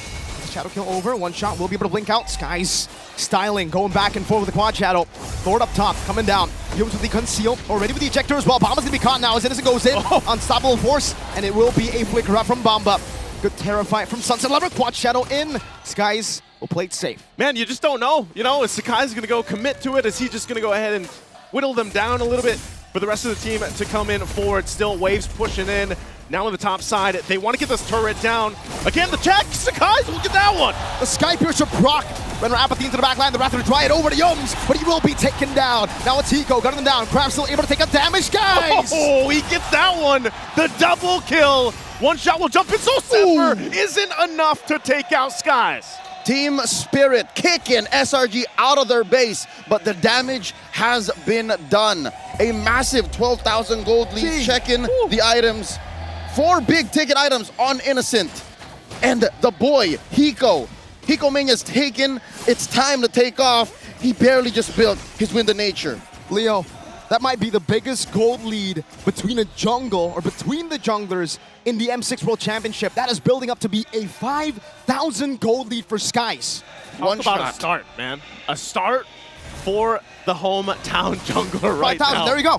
Speaker 11: Shadow Kill over, One Shot will be able to blink out. Skies styling, going back and forth with the Quad Shadow. Lord up top, coming down. Yums with the conceal, already with the ejector as well. Bomba's gonna be caught now as Innocent goes in. Unstoppable force, and it will be a flicker up from Bomba. Good terrify from Sunset Lover. Quad Shadow in. Skies will play it safe.
Speaker 1: Man, you just don't know. You know, is Sakai's gonna go commit to it? Is he just gonna go ahead and whittle them down a little bit for the rest of the team to come in forward? Still waves pushing in. Now on the top side, they want to get this turret down. Again, the check, Sakai's will get that one.
Speaker 11: The Sky Piercer proc. Renner Apathy into the back line, the Wrath of the Dryad over to Yums, but he will be taken down. Now it's Hiko, gunning them down. Crab still able to take a damage, guys.
Speaker 1: Oh, he gets that one. The double kill One shot will jump in, so Zephyr isn't enough to take out Skies.
Speaker 10: Team Spirit kicking SRG out of their base, but the damage has been done. A massive 12,000 gold lead. Checking the items. 4 big ticket items on Innocent. And the boy, Hiko. Hiko Mania's taken. It's time to take off. He barely just built his Wind of Nature.
Speaker 11: Leo, that might be the biggest gold lead between a jungle or between the junglers in the M6 World Championship. That is building up to be a 5,000 gold lead for Skies.
Speaker 1: Talk about a start, man. A start for the hometown jungler right
Speaker 11: 5,000,
Speaker 1: now.
Speaker 11: there you go.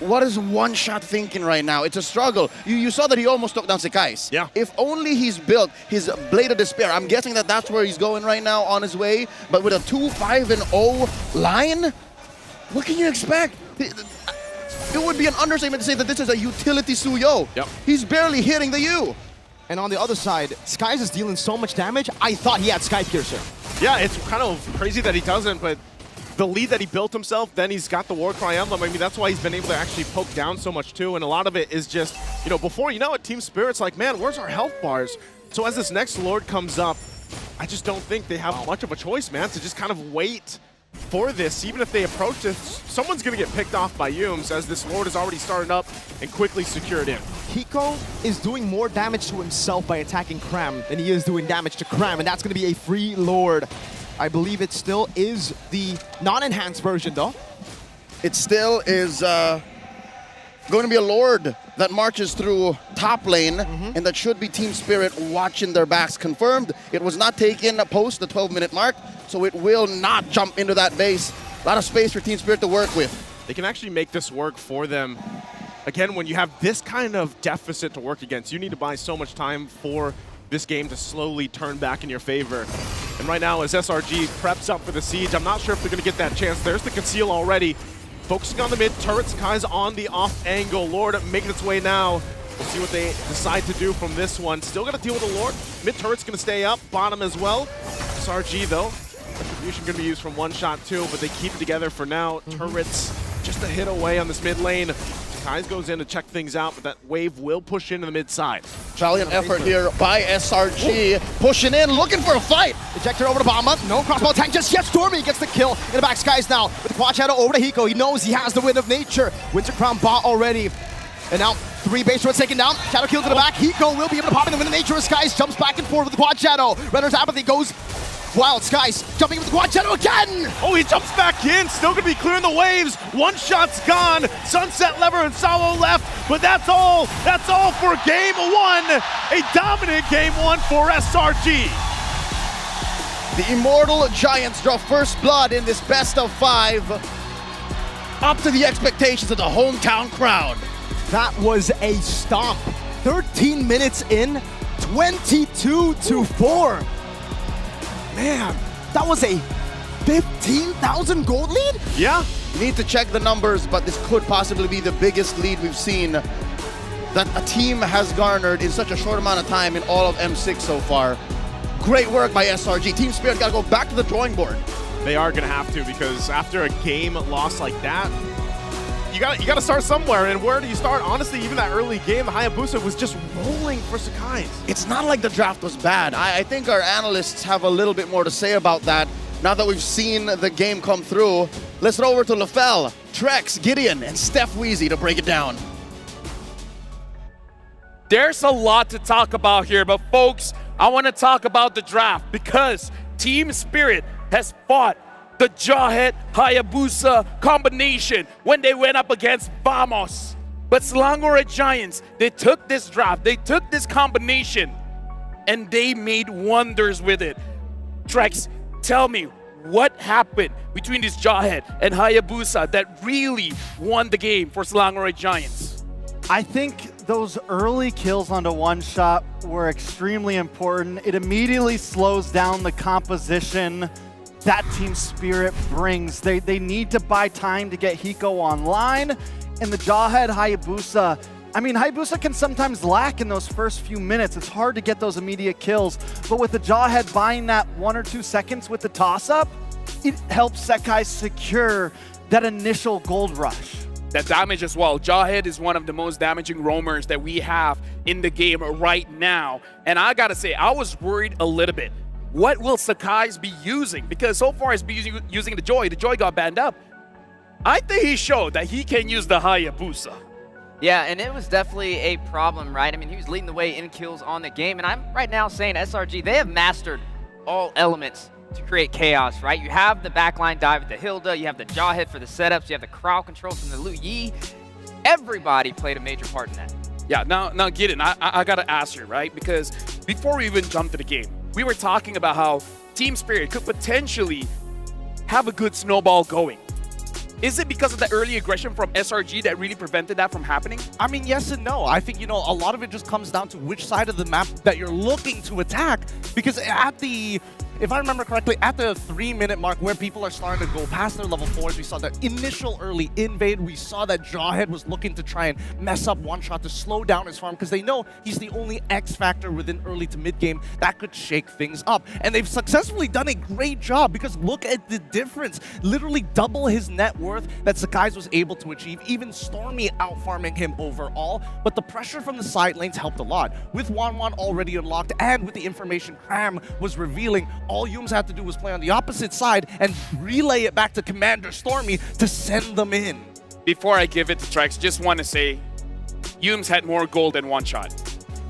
Speaker 10: What is One Shot thinking right now? It's a struggle. You saw that he almost took down Sekais.
Speaker 1: Yeah.
Speaker 10: If only he's built his Blade of Despair. I'm guessing that that's where he's going right now on his way. But with a 2-5-0 line, what can you expect? It would be an understatement to say that this is a utility Suyo.
Speaker 1: Yep.
Speaker 10: He's barely hitting the U.
Speaker 11: And on the other side, Skies is dealing so much damage, I thought he had Sky Piercer.
Speaker 1: Yeah, it's kind of crazy that he doesn't, but the lead that he built himself, then he's got the Warcry Emblem. I mean, that's why he's been able to actually poke down so much too, and a lot of it is just, you know, before you know it, Team Spirit's like, man, where's our health bars? So as this next Lord comes up, I just don't think they have much of a choice, man, to just kind of wait for this. Even if they approach this, someone's going to get picked off by Yums as this Lord is already started up and quickly secured in.
Speaker 11: Hiko is doing more damage to himself by attacking Cram than he is doing damage to Cram, and that's going to be a free Lord. I believe it still is the non-enhanced version, though.
Speaker 10: It still is going to be a Lord that marches through top lane, and that should be Team Spirit watching their backs. Confirmed, it was not taken post the 12-minute mark, so it will not jump into that base. A lot of space for Team Spirit to work with.
Speaker 1: They can actually make this work for them. Again, when you have this kind of deficit to work against, you need to buy so much time for this game to slowly turn back in your favor. And right now, as SRG preps up for the siege, I'm not sure if they're going to get that chance. There's the conceal already. Focusing on the mid, turret Skies on the off angle. Lord making its way now. We'll see what they decide to do from this one. Still got to deal with the Lord. Mid turret's going to stay up, bottom as well. SRG though, retribution going to be used from One Shot too, but they keep it together for now. Turrets just a hit away on this mid lane. Skies goes in to check things out, but that wave will push into the mid side.
Speaker 10: Valiant effort here by SRG. Pushing in, looking for a fight.
Speaker 11: Ejector over to Bomba. No crossbow attack just yet. Stormy gets the kill in the back. Skies now with the quad shadow over to Hiko. He knows he has the Wind of Nature. Winter Crown bot already. And now 3 base turrets taken down. Shadow kill to the back. Hiko will be able to pop in the Wind of Nature as Skies jumps back and forth with the quad shadow. Renner's apathy goes wild. Skies jumping with the quad shadow again.
Speaker 1: Oh, he jumps back in. Still going to be clearing the waves. One shot's gone. Sunset Lever and Salo left. But that's all. That's all for game one. A dominant game one for SRG.
Speaker 10: The Immortal Giants draw first blood in this best of 5. Up to the expectations of the hometown crowd.
Speaker 11: That was a stomp. 13 minutes in, 22-4. Man, that was a 15,000 gold lead?
Speaker 10: Yeah. Need to check the numbers, but this could possibly be the biggest lead we've seen that a team has garnered in such a short amount of time in all of M6 so far. Great work by SRG. Team Spirit got to go back to the drawing board.
Speaker 1: They are going to have to, because after a game loss like that, you got to start somewhere. And where do you start? Honestly, even that early game, the Hayabusa was just rolling for Sakai.
Speaker 10: It's not like the draft was bad. I think our analysts have a little bit more to say about that now that we've seen the game come through. Let's head over to LaFell, Trex, Gideon, and Steph Weezy to break it down.
Speaker 17: There's a lot to talk about here, but folks, I want to talk about the draft because Team Spirit has fought the Jawhead Hayabusa combination when they went up against Vamos. But Selangor Giants, they took this draft, they took this combination, and they made wonders with it. Trex, tell me, what happened between this Jawhead and Hayabusa that really won the game for Selangor Giants?
Speaker 19: I think those early kills onto One Shot were extremely important. It immediately slows down the composition that Team Spirit brings. They need to buy time to get Hiko online. And the Jawhead Hayabusa, I mean, Hayabusa can sometimes lack in those first few minutes. It's hard to get those immediate kills. But with the Jawhead buying that 1 or 2 seconds with the toss-up, it helps Sekai secure that initial gold rush.
Speaker 21: that damage as well. Jawhead is one of the most damaging roamers that we have in the game right now. And I gotta say, I was worried a little bit. What will Sakai's be using? Because so far he's been using the Joy. The Joy got banned up. I think he showed that he can use the Hayabusa.
Speaker 20: Yeah, and it was definitely a problem, right? I mean, he was leading the way in kills on the game, and I'm right now saying SRG, they have mastered all elements to create chaos, right? You have the backline dive with the Hilda, you have the Jawhead for the setups, you have the crowd control from the Lu Yi. Everybody played a major part in that.
Speaker 21: Yeah, now Gideon, I gotta ask you, right? Because before we even jumped to the game, we were talking about how Team Spirit could potentially have a good snowball going. Is it because of the early aggression from SRG that really prevented that from happening?
Speaker 18: I mean, yes and no. I think, a lot of it just comes down to which side of the map that you're looking to attack. Because if I remember correctly, at the 3-minute mark where people are starting to go past their level 4s, we saw the initial early invade. We saw that Jawhead was looking to try and mess up One Shot to slow down his farm because they know he's the only X factor within early to mid game that could shake things up. And they've successfully done a great job because look at the difference. Literally double his net worth that Sakai's was able to achieve, even Stormy out-farming him overall. But the pressure from the side lanes helped a lot. With 1-1 already unlocked and with the information Cram was revealing, all Yums had to do was play on the opposite side and relay it back to Commander Stormy to send them in.
Speaker 21: Before I give it to Trex, just want to say, Yums had more gold than One Shot.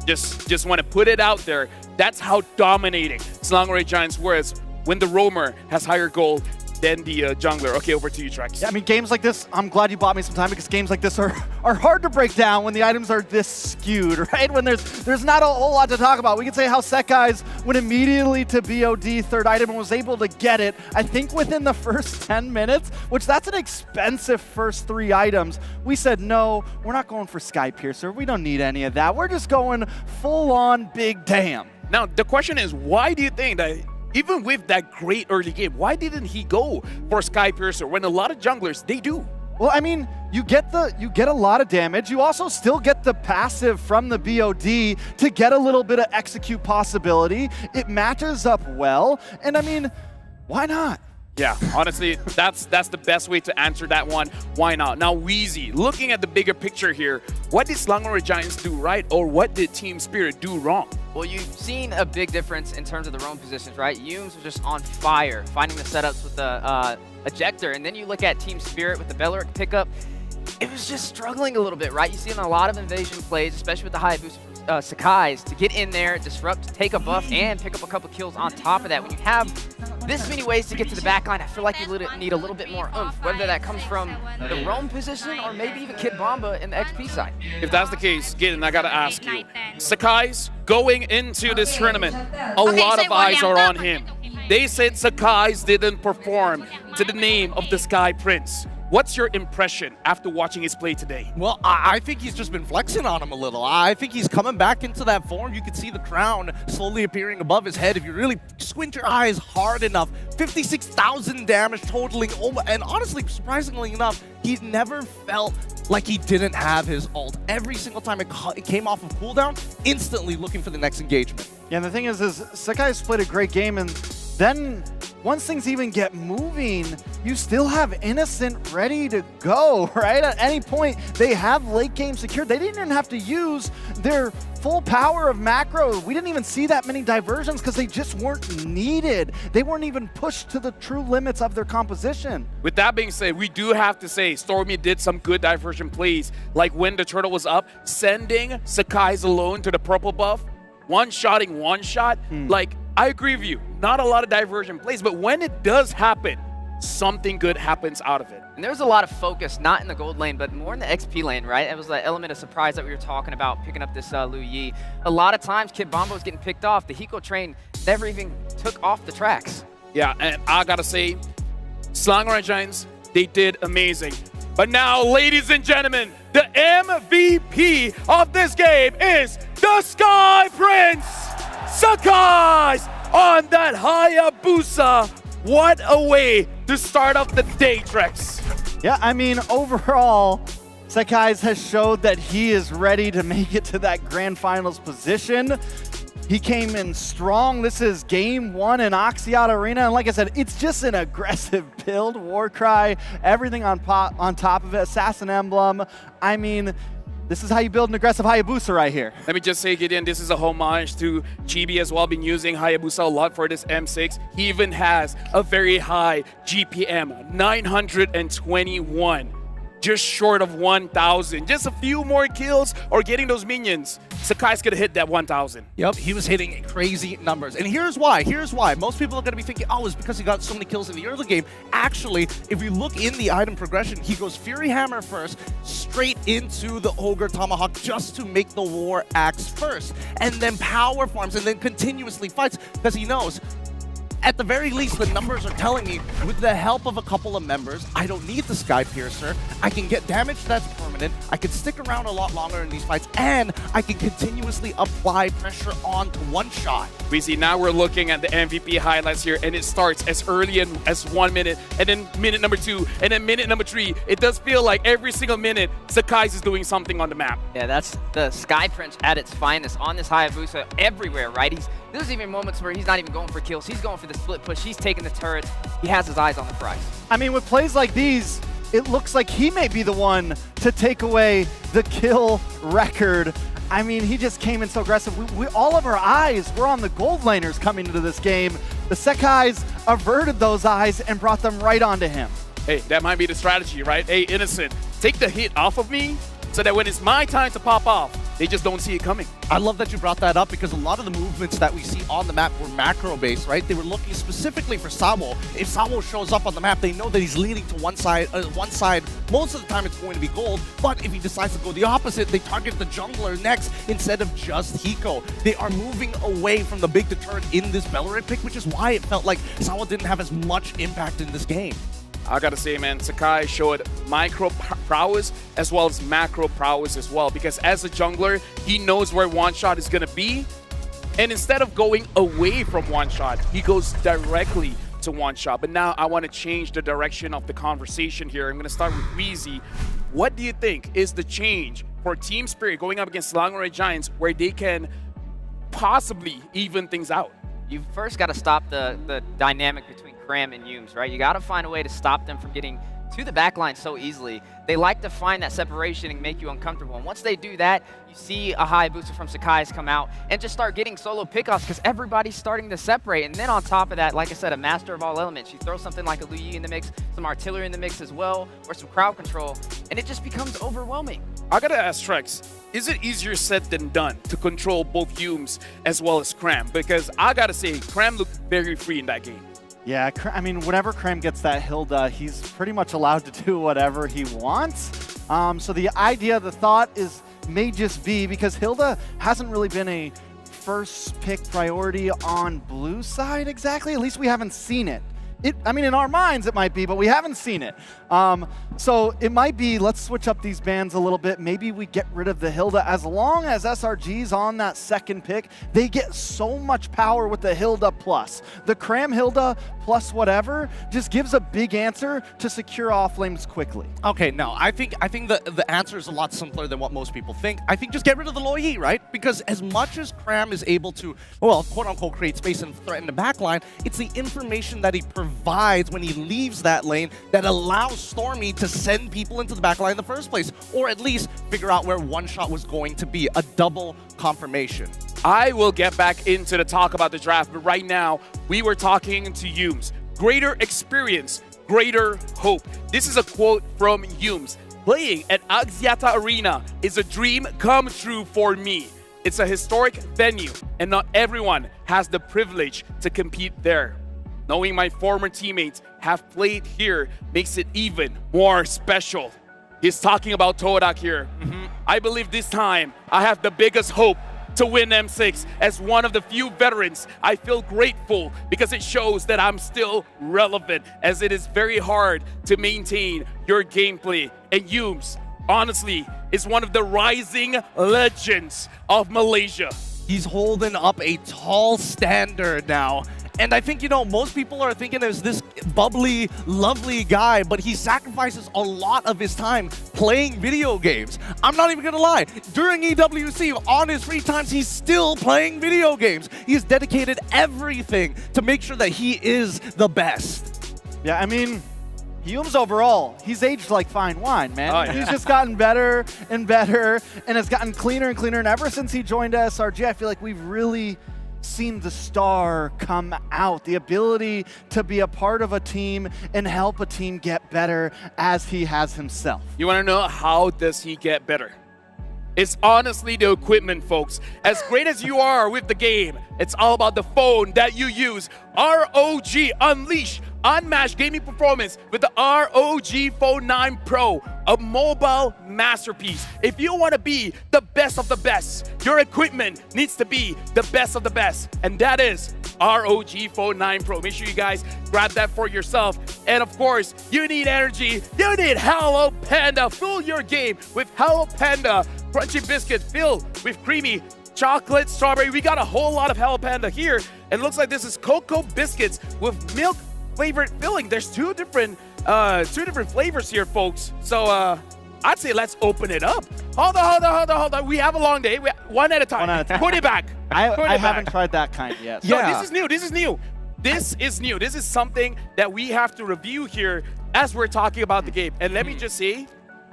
Speaker 21: Just want to put it out there. That's how dominating Selangor Giants was when the roamer has higher gold than the jungler. Okay, over to you, Trex.
Speaker 19: Yeah, I mean, games like this, I'm glad you bought me some time because games like this are hard to break down when the items are this skewed, right? When there's not a whole lot to talk about. We can say how Sekai's went immediately to BOD, third item, and was able to get it, I think, within the first 10 minutes, which that's an expensive first 3 items. We said, no, we're not going for Sky Piercer. We don't need any of that. We're just going full-on big damn.
Speaker 21: Now, the question is, why do you think that even with that great early game, why didn't he go for Sky Piercer when a lot of junglers, they do?
Speaker 19: Well, I mean, you get a lot of damage. You also still get the passive from the BOD to get a little bit of execute possibility. It matches up well, and I mean, why not?
Speaker 21: Yeah, honestly, that's the best way to answer that one. Why not? Now, Wheezy, looking at the bigger picture here, what did Selangor Giants do right, or what did Team Spirit do wrong?
Speaker 20: Well, you've seen a big difference in terms of the roam positions, right? Yums was just on fire, finding the setups with the ejector, and then you look at Team Spirit with the Beleric pickup. It was just struggling a little bit, right? You see in a lot of invasion plays, especially with the high boost from Sakai's, to get in there, disrupt, take a buff, and pick up a couple kills on top of that. When you have this many ways to get to the backline, I feel like you need a little bit more oomph, whether that comes from the roam position or maybe even Kid Bomba in the XP side.
Speaker 21: If that's the case, Gideon, I gotta ask you, Sakai's going into this tournament, a lot of eyes are on him. They said Sakai's didn't perform to the name of the Sky Prince. What's your impression after watching his play today?
Speaker 18: Well, I think he's just been flexing on him a little. I think he's coming back into that form. You can see the crown slowly appearing above his head. If you really squint your eyes hard enough, 56,000 damage totaling. And honestly, surprisingly enough, he never felt like he didn't have his ult. Every single time it came off of cooldown, instantly looking for the next engagement.
Speaker 19: Yeah, and the thing is Sakai's played a great game, and then once things even get moving, you still have Innocent ready to go, right? At any point, they have late game secured. They didn't even have to use their full power of macro. We didn't even see that many diversions because they just weren't needed. They weren't even pushed to the true limits of their composition.
Speaker 21: With that being said, we do have to say Stormy did some good diversion plays, like when the turtle was up, sending Sakai's alone to the purple buff, one-shotting One Shot. Like, I agree with you, not a lot of diversion plays, but when it does happen, something good happens out of it.
Speaker 20: And there's a lot of focus, not in the gold lane, but more in the XP lane, right? It was that element of surprise that we were talking about, picking up this Lu Yi. A lot of times, Kid Bomba was getting picked off. The Hiko train never even took off the tracks.
Speaker 21: Yeah, and I gotta say, Selangor Giants, they did amazing. But now, ladies and gentlemen, the MVP of this game is the Sky Prince, Sakai's on that Hayabusa. What a way to start off the day, Trex.
Speaker 19: Yeah, I mean, overall, Sakai's has showed that he is ready to make it to that grand finals position. He came in strong. This is game 1 in Axiata Arena. And like I said, it's just an aggressive build. Warcry, everything on top of it. Assassin Emblem. I mean, this is how you build an aggressive Hayabusa right here.
Speaker 21: Let me just say, Gideon, this is a homage to Chibi as well. Been using Hayabusa a lot for this M6. He even has a very high GPM, 921. Just short of 1,000. Just a few more kills or getting those minions. Sakai's gonna hit that 1,000.
Speaker 18: Yep, he was hitting crazy numbers. And here's why. Most people are gonna be thinking, oh, it's because he got so many kills in the early game. Actually, if you look in the item progression, he goes Fury Hammer first, straight into the Ogre Tomahawk just to make the War Axe first. And then power farms and then continuously fights because he knows, at the very least, the numbers are telling me, with the help of a couple of members, I don't need the Sky Piercer. I can get damage that's permanent. I can stick around a lot longer in these fights, and I can continuously apply pressure onto one shot.
Speaker 21: We see now we're looking at the MVP highlights here, and it starts as early as 1 minute, and then minute number 2, and then minute number 3. It does feel like every single minute, Sakai's is doing something on the map.
Speaker 20: Yeah, that's the Sky Prince at its finest on this Hayabusa everywhere, right? There's even moments where he's not even going for kills. He's going for the split push. He's taking the turrets. He has his eyes on the prize.
Speaker 19: I mean, with plays like these, it looks like he may be the one to take away the kill record. I mean, he just came in so aggressive. All of our eyes were on the gold laners coming into this game. The Sekais averted those eyes and brought them right onto him.
Speaker 21: Hey, that might be the strategy, right? Hey, Innocent, take the hit off of me so that when it's my time to pop off, they just don't see it coming.
Speaker 18: I love that you brought that up because a lot of the movements that we see on the map were macro-based, right? They were looking specifically for Sawo. If Sawo shows up on the map, they know that he's leading to one side. Most of the time it's going to be gold, but if he decides to go the opposite, they target the jungler next instead of just Hiko. They are moving away from the big deterrent in this Bellerin pick, which is why it felt like Sawo didn't have as much impact in this game.
Speaker 21: I gotta say, man, Sakai showed micro prowess as well as macro prowess as well, because as a jungler, he knows where one shot is gonna be, and instead of going away from one shot, he goes directly to one shot. But now I want to change the direction of the conversation here. I'm gonna start with Weezy. What do you think is the change for Team Spirit going up against Langore Giants where they can possibly even things out?
Speaker 20: You've first got to stop the dynamic between Cram and Yumes, right? You got to find a way to stop them from getting to the backline so easily. They like to find that separation and make you uncomfortable. And once they do that, you see a Hayabusa from Sakai's come out and just start getting solo pickoffs because everybody's starting to separate. And then on top of that, like I said, a master of all elements. You throw something like a Lu Yi in the mix, some artillery in the mix as well, or some crowd control, and it just becomes overwhelming.
Speaker 21: I gotta ask Trex, is it easier said than done to control both Yumes as well as Cram? Because I gotta say, Cram looked very free in that game.
Speaker 19: Yeah, I mean, whenever Cram gets that Hilda, he's pretty much allowed to do whatever he wants. So the idea, the thought may just be, because Hilda hasn't really been a first pick priority on blue side exactly. At least we haven't seen it. I mean, in our minds it might be, but we haven't seen it. So it might be, let's switch up these bans a little bit. Maybe we get rid of the Hilda. As long as SRG's on that second pick, they get so much power with the Hilda plus. The Cram Hilda plus whatever just gives a big answer to secure off lanes quickly.
Speaker 18: Okay, no, I think the answer is a lot simpler than what most people think. I think just get rid of the Lu Yi, right? Because as much as Cram is able to, well, quote-unquote, create space and threaten the backline, it's the information that he provides when he leaves that lane that allows Stormy to send people into the backline in the first place, or at least figure out where one shot was going to be, a double confirmation.
Speaker 21: I will get back into the talk about the draft, but right now, we were talking to Yumes. Greater experience, greater hope. This is a quote from Yumes. Playing at Axiata Arena is a dream come true for me. It's a historic venue, and not everyone has the privilege to compete there. Knowing my former teammates have played here makes it even more special. He's talking about Todak here. I believe this time I have the biggest hope to win M6. As one of the few veterans, I feel grateful because it shows that I'm still relevant, as it is very hard to maintain your gameplay. And Yumes, honestly, is one of the rising legends of Malaysia.
Speaker 18: He's holding up a tall standard now. And I think, you know, most people are thinking there's this bubbly, lovely guy, but he sacrifices a lot of his time playing video games. I'm not even gonna lie. During EWC, on his free times, he's still playing video games. He's dedicated everything to make sure that he is the best.
Speaker 19: Yeah, I mean, Hume's overall, he's aged like fine wine, man.
Speaker 21: Oh, yeah.
Speaker 19: He's just gotten better and better, and has gotten cleaner and cleaner. And ever since he joined SRG, I feel like we've really seen the star come out, the ability to be a part of a team and help a team get better as he has himself.
Speaker 21: You want to know how does he get better? It's honestly the equipment, folks. As great as you are with the game, it's all about the phone that you use. ROG Unleash unmatched gaming performance with the ROG Phone 9 Pro, a mobile masterpiece. If you want to be the best of the best, your equipment needs to be the best of the best, and that is ROG Phone 9 Pro. Make sure you guys grab that for yourself. And of course, you need energy. You need Hello Panda. Fill your game with Hello Panda crunchy biscuit filled with creamy chocolate, strawberry. We got a whole lot of Hello Panda here. It looks like this is cocoa biscuits with milk flavored filling. There's two different flavors here, folks. So I'd say let's open it up. Hold on. We have a long day. One at a time. Put it back.
Speaker 19: I haven't tried that kind yet.
Speaker 21: No, this is new. This is new. This is something that we have to review here as we're talking about the game. And let me just say,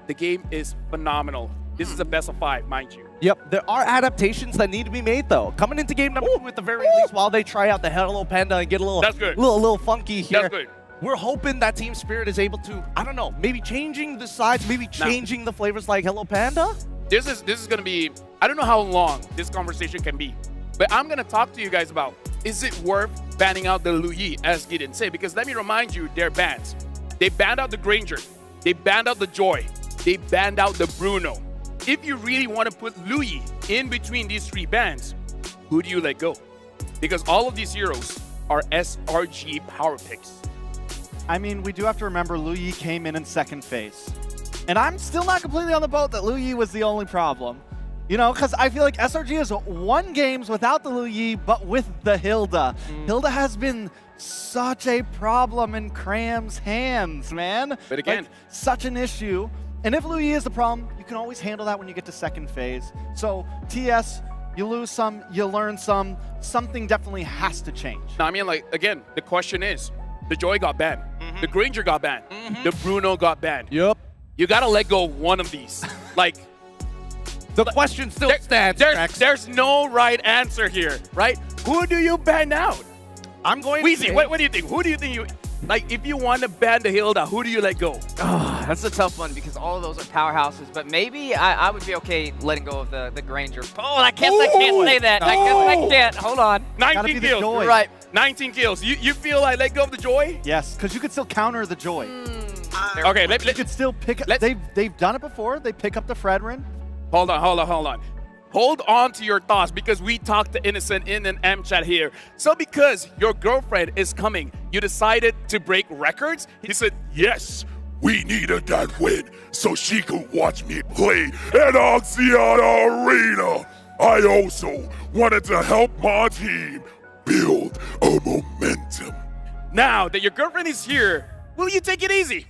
Speaker 21: the game is phenomenal. This is the best of 5, mind you.
Speaker 18: Yep, there are adaptations that need to be made, though. Coming into game number 2 at the very least, while they try out the Hello Panda and get a little, little funky here.
Speaker 21: That's good.
Speaker 18: We're hoping that Team Spirit is able to, I don't know, maybe changing the sides, maybe changing the flavors like Hello Panda.
Speaker 21: This is going to be, I don't know how long this conversation can be, but I'm going to talk to you guys about, is it worth banning out the Luyi, as Gideon said? Because let me remind you, they're bans. They banned out the Granger. They banned out the Joy. They banned out the Bruno. If you really want to put Luyi in between these 3 bans, who do you let go? Because all of these heroes are SRG power picks.
Speaker 19: I mean, we do have to remember Luyi came in second phase. And I'm still not completely on the boat that Luyi was the only problem. You know, because I feel like SRG has won games without the Luyi, but with the Hilda. Hilda has been such a problem in Cram's hands, man.
Speaker 21: But again,
Speaker 19: like, such an issue. And if Luyi is the problem, you can always handle that when you get to second phase. So TS, you lose some, you learn some. Something definitely has to change.
Speaker 21: No, I mean, like, again, the question is, the Joy got banned. The Granger got banned. The Bruno got banned.
Speaker 18: Yep.
Speaker 21: You got to let go of one of these. Like,
Speaker 18: the question still stands.
Speaker 21: There's no right answer here, right? Who do you ban out?
Speaker 18: I'm going
Speaker 21: Weezy,
Speaker 18: to
Speaker 21: what do you think? Who do you think you... Like, if you want to ban the Hilda, who do you let go?
Speaker 20: Oh, that's a tough one because all of those are powerhouses. But maybe I would be okay letting go of the Granger. Oh, I can't say that. I guess I can't. Hold on.
Speaker 21: 19 kills.
Speaker 19: Joy.
Speaker 20: Right.
Speaker 21: 19 kills. You feel like let go of the Joy?
Speaker 19: Yes, because you could still counter the Joy.
Speaker 21: Okay,
Speaker 19: you could still pick up. They've done it before. They pick up the Fredrin.
Speaker 21: Hold on. Hold on to your thoughts because we talked to Innocent in an M chat here. So because your girlfriend is coming, you decided to break records?
Speaker 9: He said, yes, we needed that win so she could watch me play at Axiata Arena. I also wanted to help my team build a momentum.
Speaker 21: Now that your girlfriend is here, will you take it easy?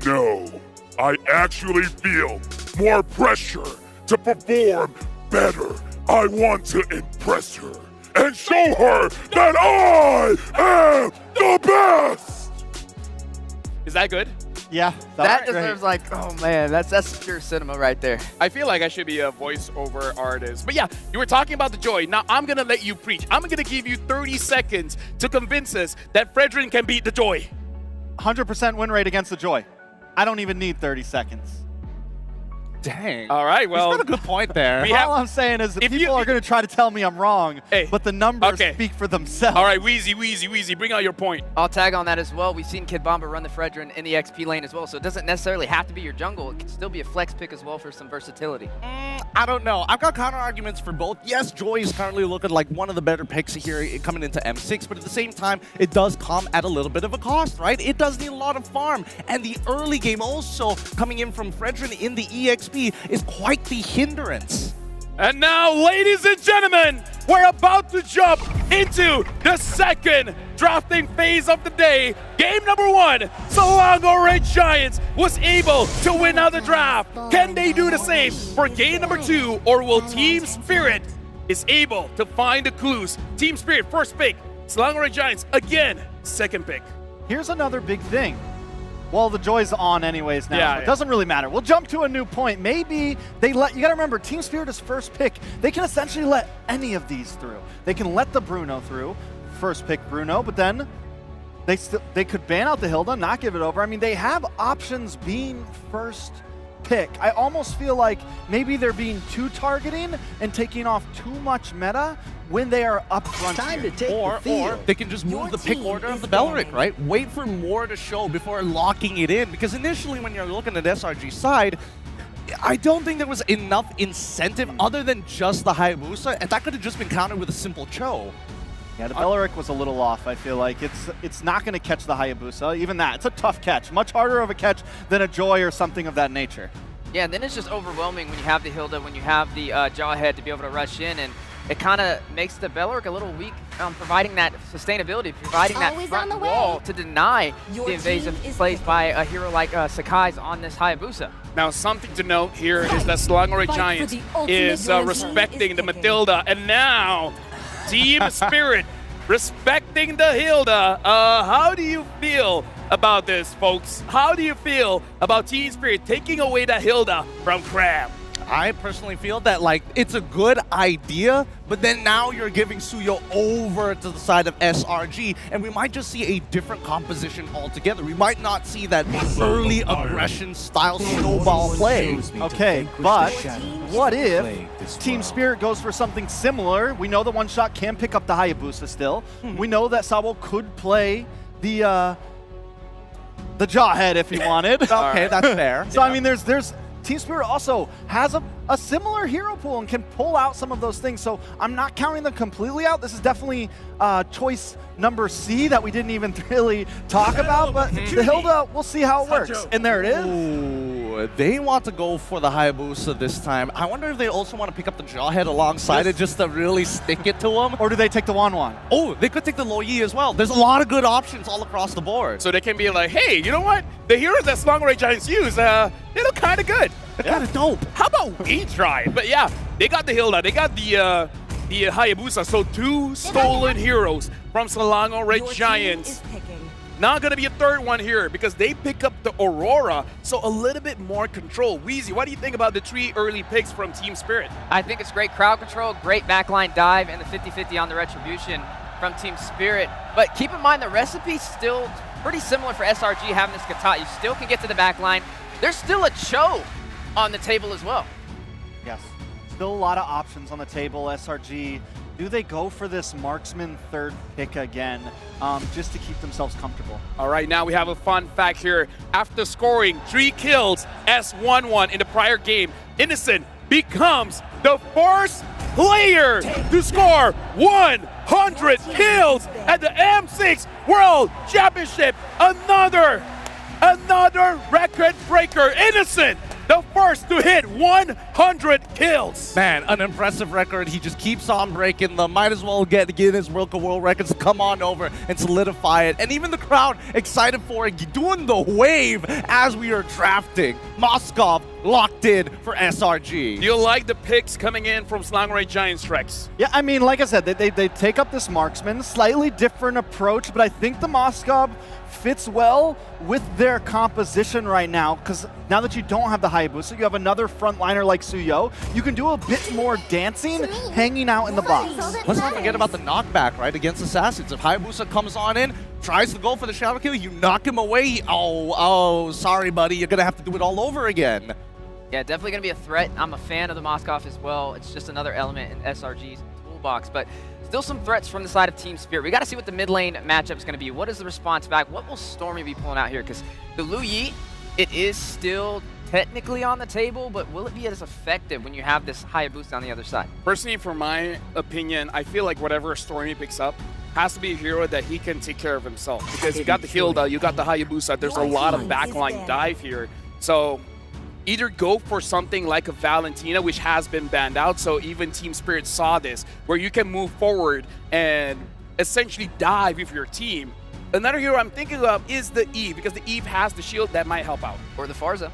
Speaker 9: No. I actually feel more pressure to perform better. I want to impress her and show her that I am the best.
Speaker 21: Is that good?
Speaker 19: Yeah.
Speaker 20: That deserves like, oh man, that's pure cinema right there.
Speaker 21: I feel like I should be a voiceover artist. But yeah, you were talking about the Joy. Now I'm going to let you preach. I'm going to give you 30 seconds to convince us that Fredrin can beat the Joy.
Speaker 19: 100% win rate against the Joy. I don't even need 30 seconds.
Speaker 18: Dang.
Speaker 21: All right, well.
Speaker 18: He's got a good point there.
Speaker 19: All I'm saying is that people are going to try to tell me I'm wrong, but the numbers speak for themselves.
Speaker 21: All right, Wheezy, bring out your point.
Speaker 20: I'll tag on that as well. We've seen Kid Bomba run the Fredrin in the XP lane as well, so it doesn't necessarily have to be your jungle. It can still be a flex pick as well for some versatility.
Speaker 18: I don't know. I've got counter arguments for both. Yes, Joy is currently looking like one of the better picks here coming into M6, but at the same time, it does come at a little bit of a cost, right? It does need a lot of farm, and the early game also coming in from Fredrin in the EXP is quite the hindrance.
Speaker 21: And now, ladies and gentlemen, we're about to jump into the second drafting phase of the day. Game number 1, Selangor Red Giants was able to win out the draft. Can they do the same for game number 2, or will Team Spirit is able to find the clues? Team Spirit, first pick. Selangor Red Giants, again, second pick.
Speaker 19: Here's another big thing. Well, the joy's on anyways now,
Speaker 21: Yeah,
Speaker 19: so it doesn't really matter. We'll jump to a new point. Maybe they you gotta remember, Team Spirit is first pick. They can essentially let any of these through. They can let the Bruno through, first pick Bruno, but then they could ban out the Hilda, not give it over. I mean, they have options being first pick. I almost feel like maybe they're being too targeting and taking off too much meta when they are up front.
Speaker 18: Or they can just move the pick order of the Belric, right? Wait for more to show before locking it in. Because initially when you're looking at SRG's side, I don't think there was enough incentive other than just the Hayabusa, and that could have just been countered with a simple Cho.
Speaker 19: Yeah, the Belric was a little off, I feel like. It's not going to catch the Hayabusa. Even that, it's a tough catch. Much harder of a catch than a Joy or something of that nature.
Speaker 20: Yeah, and then it's just overwhelming when you have the Hilda, when you have the Jawhead to be able to rush in, and it kind of makes the Belric a little weak, providing that sustainability, providing that front wall to deny the invasive plays by a hero like Sakai's on this Hayabusa.
Speaker 21: Now, something to note here is that Selangor Red Giants is respecting the Matilda, and now Team Spirit respecting the Hilda. How do you feel about this, folks? How do you feel about Team Spirit taking away the Hilda from Crab?
Speaker 18: I personally feel that, like, it's a good idea, but then now you're giving Suyo over to the side of SRG, and we might just see a different composition altogether. We might not see that early aggression style snowball play.
Speaker 19: Okay, but what if Team Spirit goes for something similar? We know the one shot can pick up the Hayabusa still. We know that Sabo could play the Jawhead if he wanted.
Speaker 18: Okay, that's fair.
Speaker 19: So I mean, there's Team Spirit also has a similar hero pool and can pull out some of those things. So I'm not counting them completely out. This is definitely choice number C that we didn't even really talk about. But the Hilda, we'll see how it works. And there it is.
Speaker 18: Ooh, they want to go for the Hayabusa this time. I wonder if they also want to pick up the Jawhead alongside it just to really stick it to them.
Speaker 19: Or do they take the Wanwan?
Speaker 18: Oh, they could take the Loyi as well. There's a lot of good options all across the board.
Speaker 21: So they can be like, hey, you know what? The heroes that Selangor Red Giants use, they look kind of good.
Speaker 18: They're kind of dope.
Speaker 21: How about we try it? But yeah, they got the Hilda, they got the Hayabusa. So 2 stolen heroes from Selangor Red Giants. Not gonna be a third one here because they pick up the Aurora, so a little bit more control. Weezy, what do you think about the 3 early picks from Team Spirit?
Speaker 20: I think it's great crowd control, great backline dive, and the 50-50 on the Retribution from Team Spirit. But keep in mind, the recipe's still pretty similar for SRG having this Kata. You still can get to the backline. There's still a Cho on the table as well.
Speaker 19: Yes, still a lot of options on the table. SRG, do they go for this marksman third pick again just to keep themselves comfortable?
Speaker 21: All right, now we have a fun fact here. After scoring 3 kills S11 in the prior game, Innocent becomes the first player to score 100 kills at the M6 World Championship. Another record breaker. Innocent, the first to hit 100 kills.
Speaker 18: Man, an impressive record. He just keeps on breaking them. Might as well get Guinness World Records to come on over and solidify it. And even the crowd excited for it, doing the wave as we are drafting. Moskov locked in for SRG.
Speaker 21: Do you like the picks coming in from Selangor Red Giants, Trex?
Speaker 19: Yeah, I mean, like I said, they take up this marksman, slightly different approach, but I think the Moskov fits well with their composition right now, because now that you don't have the Hayabusa, you have another frontliner like Suyo. You can do a bit more dancing, hanging out in the box.
Speaker 18: Let's not forget about the knockback, right, against Assassins. If Hayabusa comes on in, tries to go for the shadow kill, you knock him away. Oh, sorry, buddy. You're going to have to do it all over again.
Speaker 20: Yeah, definitely going to be a threat. I'm a fan of the Moskov as well. It's just another element in SRG's toolbox, but still some threats from the side of Team Spirit. We got to see what the mid lane matchup is going to be. What is the response back? What will Stormy be pulling out here? Because the Lu Yi, it is still technically on the table, but will it be as effective when you have this Hayabusa on the other side?
Speaker 21: Personally, for my opinion, I feel like whatever Stormy picks up has to be a hero that he can take care of himself. Because you got the Hilda, you got the Hayabusa, there's a lot of backline dive here. So either go for something like a Valentina, which has been banned out, so even Team Spirit saw this, where you can move forward and essentially dive with your team. Another hero I'm thinking of is the Eve, because the Eve has the shield that might help out.
Speaker 20: Or the Farza.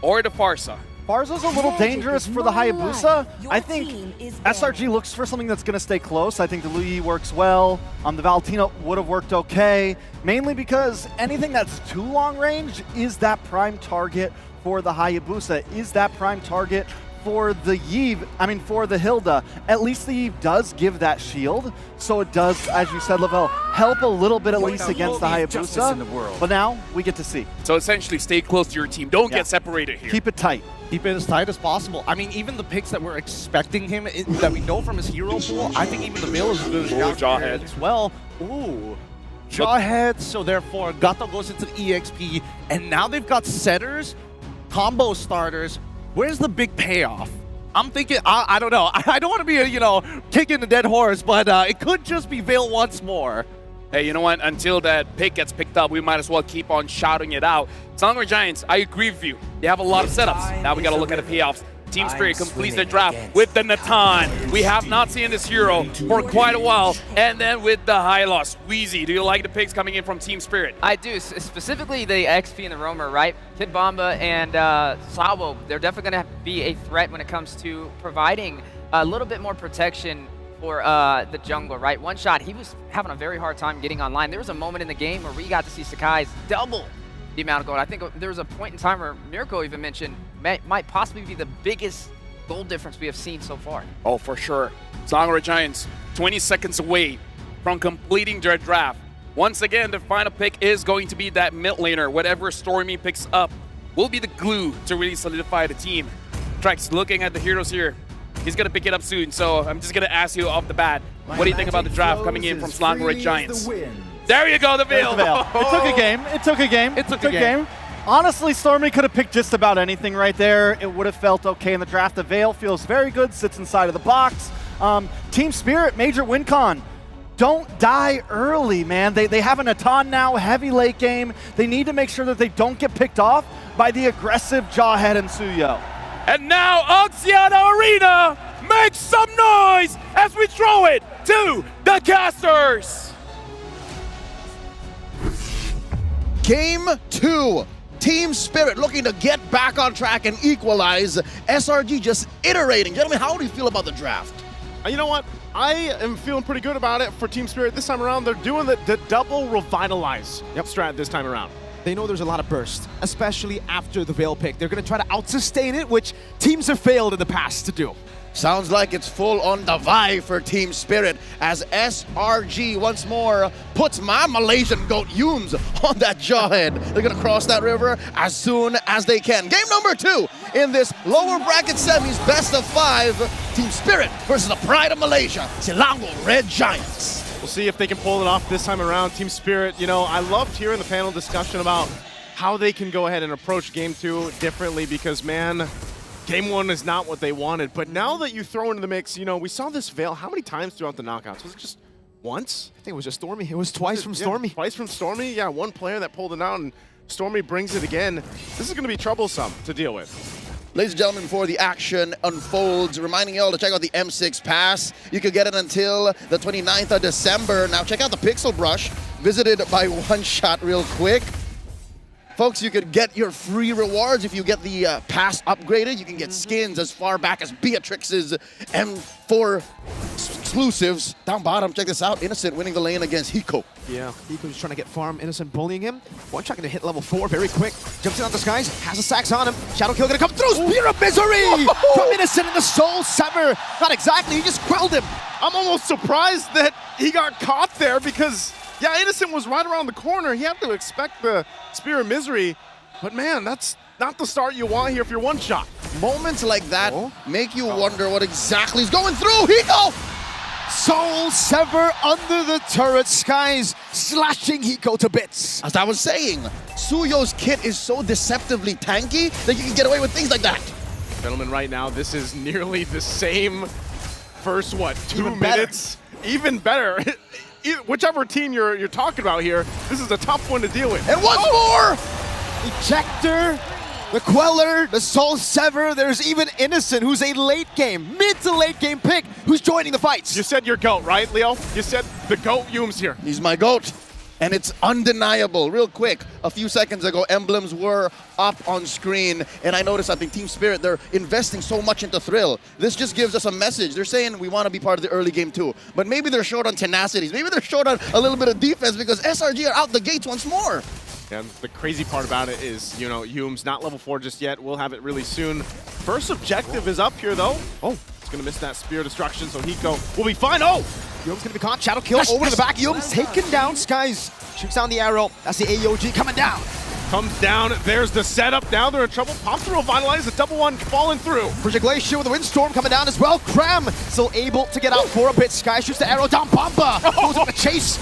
Speaker 21: Or the Farza.
Speaker 19: Farza's a little dangerous for the Hayabusa. I think SRG looks for something that's going to stay close. I think the Lui works well. The Valentina would have worked okay, mainly because anything that's too long range is that prime target for the Hayabusa, is that prime target for the for the Hilda. At least the Eve does give that shield, so it does, as you said, Lavelle, help a little bit at least against the Hayabusa. But now we get to see.
Speaker 21: So essentially, stay close to your team. Don't get separated here.
Speaker 19: Keep it tight.
Speaker 18: Keep it as tight as possible. I mean, even the picks that we're expecting him, that we know from his hero pool, I think even the Veil is a good
Speaker 21: Jawhead
Speaker 18: as well. Ooh. Jawhead, so therefore Gato goes into the EXP, and now they've got setters, combo starters. Where's the big payoff? I'm thinking, I don't know. I don't want to be, kicking the dead horse, but it could just be Veil once more.
Speaker 21: Hey, you know what? Until that pick gets picked up, we might as well keep on shouting it out. Selangor Giants, I agree with you. They have a lot of setups. Now we got to look at the payoffs. Team Spirit completes their draft with the Natan. We have not seen this hero for quite a while. And then with the Hylos, Wheezy, do you like the picks coming in from Team Spirit?
Speaker 20: I do, specifically the XP and the Roamer, right? Kid Bomba and Salvo, they're definitely going to be a threat when it comes to providing a little bit more protection for the jungler, right? One shot, he was having a very hard time getting online. There was a moment in the game where we got to see Sakai's double the amount of gold. I think there was a point in time where Mirko even mentioned might possibly be the biggest gold difference we have seen so far.
Speaker 21: Oh, for sure. Selangor Giants, 20 seconds away from completing their draft. Once again, the final pick is going to be that mid laner. Whatever Stormy picks up will be the glue to really solidify the team. Trex, looking at the heroes here, he's going to pick it up soon, so I'm just going to ask you off the bat, what do you think about the draft coming in from Selangor Giants? There you go, the Veil.
Speaker 19: It took a game. It took a game. It took a game. Honestly, Stormy could have picked just about anything right there. It would have felt okay in the draft. The Veil feels very good, sits inside of the box. Team Spirit, major win con. Don't die early, man. They have a Natan now, heavy late game. They need to make sure that they don't get picked off by the aggressive Jawhead and Suyo.
Speaker 21: And now Axiata Arena makes some noise as we throw it to the casters.
Speaker 10: Game 2. Team Spirit looking to get back on track and equalize. SRG just iterating. Gentlemen, how do you feel about the draft?
Speaker 1: You know what? I am feeling pretty good about it for Team Spirit this time around. They're doing the double revitalize strat this time around.
Speaker 11: They know there's a lot of burst, especially after the Veil pick. They're going to try to out-sustain it, which teams have failed in the past to do.
Speaker 10: Sounds like it's full on Davai for Team Spirit as SRG once more puts my Malaysian goat Yums on that Jawhead. They're going to cross that river as soon as they can. Game number 2 in this lower bracket semis, best of 5. Team Spirit versus the pride of Malaysia, Selangor Red Giants.
Speaker 1: We'll see if they can pull it off this time around. Team Spirit, I loved hearing the panel discussion about how they can go ahead and approach Game 2 differently because, man, Game 1 is not what they wanted. But now that you throw into the mix, we saw this Veil how many times throughout the knockouts? Was it just once?
Speaker 11: I think it was just Stormy. It was twice from Stormy.
Speaker 1: Twice from Stormy? Yeah, one player that pulled it out, and Stormy brings it again. This is going to be troublesome to deal with.
Speaker 10: Ladies and gentlemen, before the action unfolds, reminding y'all to check out the M6 Pass. You can get it until the 29th of December. Now check out the Pixel Brush, visited by One Shot real quick. Folks, you could get your free rewards if you get the pass upgraded. You can get skins as far back as Beatrix's M4 exclusives. Down bottom, check this out. Innocent winning the lane against Hiko.
Speaker 11: Yeah, Hiko's trying to get farm. Innocent bullying him. One shot going to hit level 4 very quick. Jumps in on the skies, has a sax on him. Shadow kill going to come through. Spear of Misery from Innocent in the Soul Sever. Not exactly, he just grilled him.
Speaker 1: I'm almost surprised that he got caught there because, yeah, Innocent was right around the corner. He had to expect the Spear of Misery. But, man, that's not the start you want here if you're one shot.
Speaker 10: Moments like that make you wonder what exactly is going through. Hiko!
Speaker 11: Soul Sever under the turret, skies slashing Hiko to bits.
Speaker 10: As I was saying, Suyo's kit is so deceptively tanky that you can get away with things like that.
Speaker 1: Gentlemen, right now, this is nearly the same first, 2 minutes? Even better. Whichever team you're talking about here, this is a tough one to deal with.
Speaker 10: And once more!
Speaker 11: Ejector the Queller, the Soul Sever, there's even Innocent, who's a late game, mid to late game pick, who's joining the fights.
Speaker 1: You said your GOAT, right, Leo? You said the GOAT, Yum's here.
Speaker 10: He's my GOAT. And it's undeniable. Real quick, a few seconds ago, emblems were up on screen, and I noticed, I think Team Spirit, they're investing so much into Thrill. This just gives us a message. They're saying we want to be part of the early game too, but maybe they're short on tenacities. Maybe they're short on a little bit of defense because SRG are out the gates once more.
Speaker 1: And the crazy part about it is, you know, Yum's not level 4 just yet. We'll have it really soon. First objective is up here, though. Oh, it's going to miss that Spear Destruction, so Hiko will be fine. Oh!
Speaker 11: Yum's gonna be caught. Shadow kill over to the back. Yum's taken down. Skies shoots down the arrow. That's the AOG coming down.
Speaker 1: Comes down. There's the setup. Now they're in trouble. Pops the Revitalize. The double one falling through.
Speaker 11: Frigid Glacier with the Windstorm coming down as well. Krem still able to get out for a bit. Sky shoots the arrow down. Bomba goes on the chase.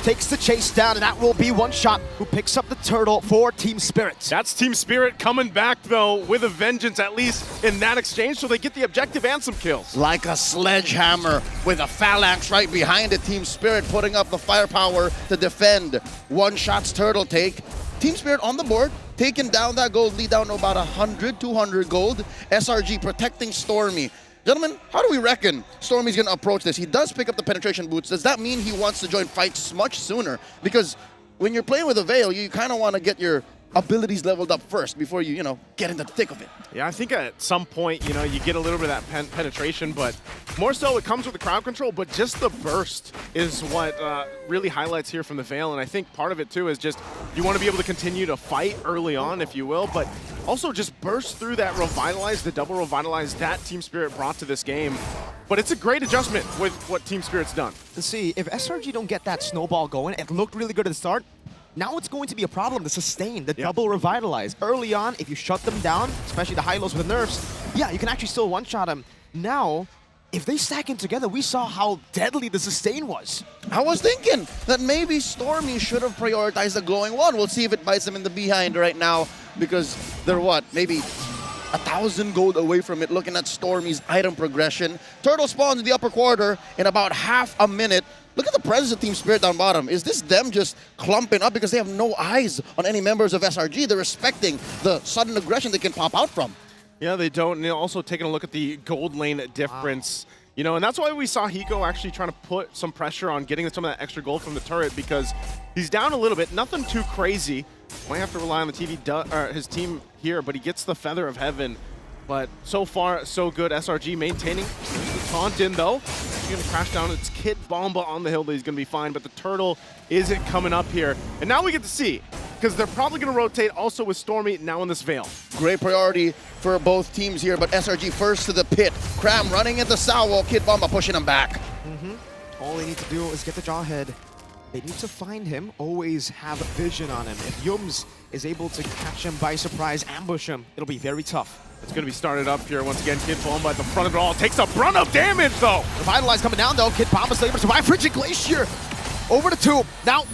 Speaker 11: Takes the chase down, and that will be one shot who picks up the turtle for Team Spirit.
Speaker 1: That's Team Spirit coming back, though, with a vengeance, at least in that exchange, so they get the objective and some kills.
Speaker 10: Like a sledgehammer with a phalanx right behind it. Team Spirit putting up the firepower to defend. One shot's turtle take. Team Spirit on the board, taking down that gold lead down to about 100, 200 gold. SRG protecting Stormy. Gentlemen, how do we reckon Stormy's going to approach this? He does pick up the penetration boots. Does that mean he wants to join fights much sooner? Because when you're playing with a Veil, you kind of want to get your abilities leveled up first before you, get into the thick of it.
Speaker 1: Yeah, I think at some point, you get a little bit of that penetration, but more so it comes with the crowd control, but just the burst is what really highlights here from the Veil, and I think part of it too is just you want to be able to continue to fight early on, if you will, but also just burst through that Revitalize, the double Revitalize that Team Spirit brought to this game. But it's a great adjustment with what Team Spirit's done.
Speaker 11: And see, if SRG don't get that snowball going, it looked really good at the start. Now it's going to be a problem to sustain the double Revitalize. Early on, if you shut them down, especially the high-lows with the nerfs, yeah, you can actually still one-shot them. Now, if they stack in together, we saw how deadly the sustain was.
Speaker 10: I was thinking that maybe Stormy should have prioritized the glowing one. We'll see if it bites them in the behind right now because they're maybe 1,000 gold away from it, looking at Stormy's item progression. Turtle spawns in the upper quarter in about half a minute. Look at the presence of Team Spirit down bottom. Is this them just clumping up because they have no eyes on any members of SRG? They're respecting the sudden aggression they can pop out from.
Speaker 1: Yeah, they don't. And also taking a look at the gold lane difference. Wow. And that's why we saw Hiko actually trying to put some pressure on getting some of that extra gold from the turret because he's down a little bit. Nothing too crazy. Might have to rely on the his team here, but he gets the Feather of Heaven. But so far, so good. SRG maintaining the taunt in, though. He's going to crash down. It's Kid Bomba on the hill that he's going to be fine, but the turtle isn't coming up here. And now we get to see, because they're probably going to rotate also with Stormy now in this Veil.
Speaker 10: Great priority for both teams here, but SRG first to the pit. Cram running into Salvo. Kid Bomba pushing him back.
Speaker 11: All they need to do is get the Jawhead. They need to find him, always have vision on him. If Yums is able to catch him by surprise, ambush him, it'll be very tough.
Speaker 1: It's going to be started up here once again. Kid Bomba at the front of it all. Takes a brunt of damage, though.
Speaker 11: Revitalize coming down, though. Kid Bomba still able to survive. Frigid Glacier over the tube. Now,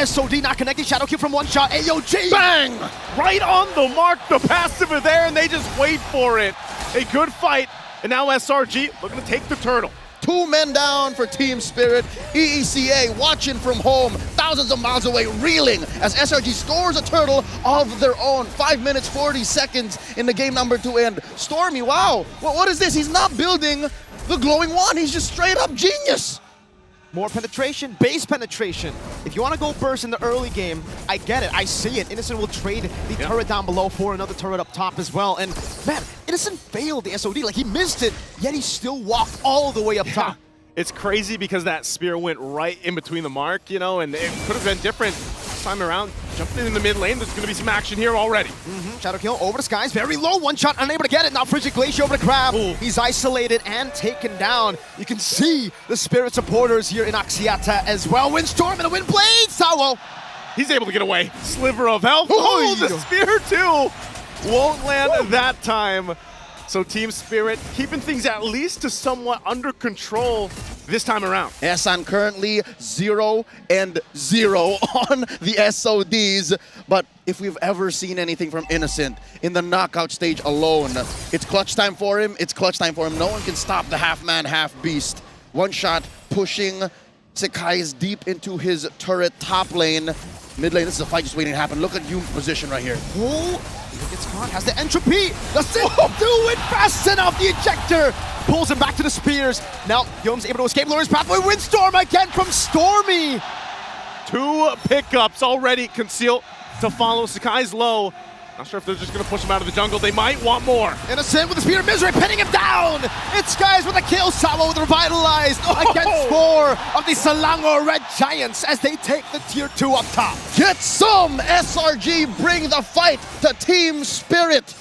Speaker 11: SOD not connecting. Shadow kill from one shot. AOG.
Speaker 1: Bang! Right on the mark. The passive are there, and they just wait for it. A good fight. And now SRG looking to take the turtle.
Speaker 10: 2 men down for Team Spirit. EECA watching from home, thousands of miles away, reeling as SRG scores a turtle of their own. 5 minutes, 40 seconds in the game number 2 end. Stormy, wow, what is this? He's not building the glowing one. He's just straight up genius.
Speaker 11: More penetration, base penetration. If you want to go burst in the early game, I get it, I see it. Innocent will trade the turret down below for another turret up top as well. And man, Innocent failed the SOD, like he missed it, yet he still walked all the way up top.
Speaker 1: It's crazy because that spear went right in between the mark, and it could have been different this time around. Jumping in the mid lane, there's going to be some action here already.
Speaker 11: Shadow kill over the skies, very low, one shot, unable to get it. Now Frigid Glacier over the Crab. He's isolated and taken down. You can see the Spirit supporters here in Axiata as well. Windstorm and a Wind Blade, Salvo.
Speaker 1: He's able to get away. Sliver of health. Oh, the spear too. Won't land that time. So Team Spirit keeping things at least to somewhat under control this time around.
Speaker 10: Esan currently 0-0 on the SODs. But if we've ever seen anything from Innocent in the knockout stage alone, it's clutch time for him. It's clutch time for him. No one can stop the half-man, half-beast. One shot pushing Sekai's deep into his turret top lane. Mid lane, this is a fight just waiting to happen. Look at Yoon's position right here.
Speaker 11: He gets Nakan has the entropy. Does it do it fast enough? The ejector pulls him back to the spears. Now, Yom's able to escape Luri's pathway. Windstorm again from Stormy.
Speaker 1: 2 pickups already concealed to follow. Sakai's low. Not sure if they're just going to push him out of the jungle. They might want more.
Speaker 11: Innocent with the Spear of Misery, pinning him down. It's Skies with a kill. Sawa with Revitalized against 4 of the Selangor Red Giants as they take the tier 2 up top.
Speaker 10: Get some! SRG bring the fight to Team Spirit.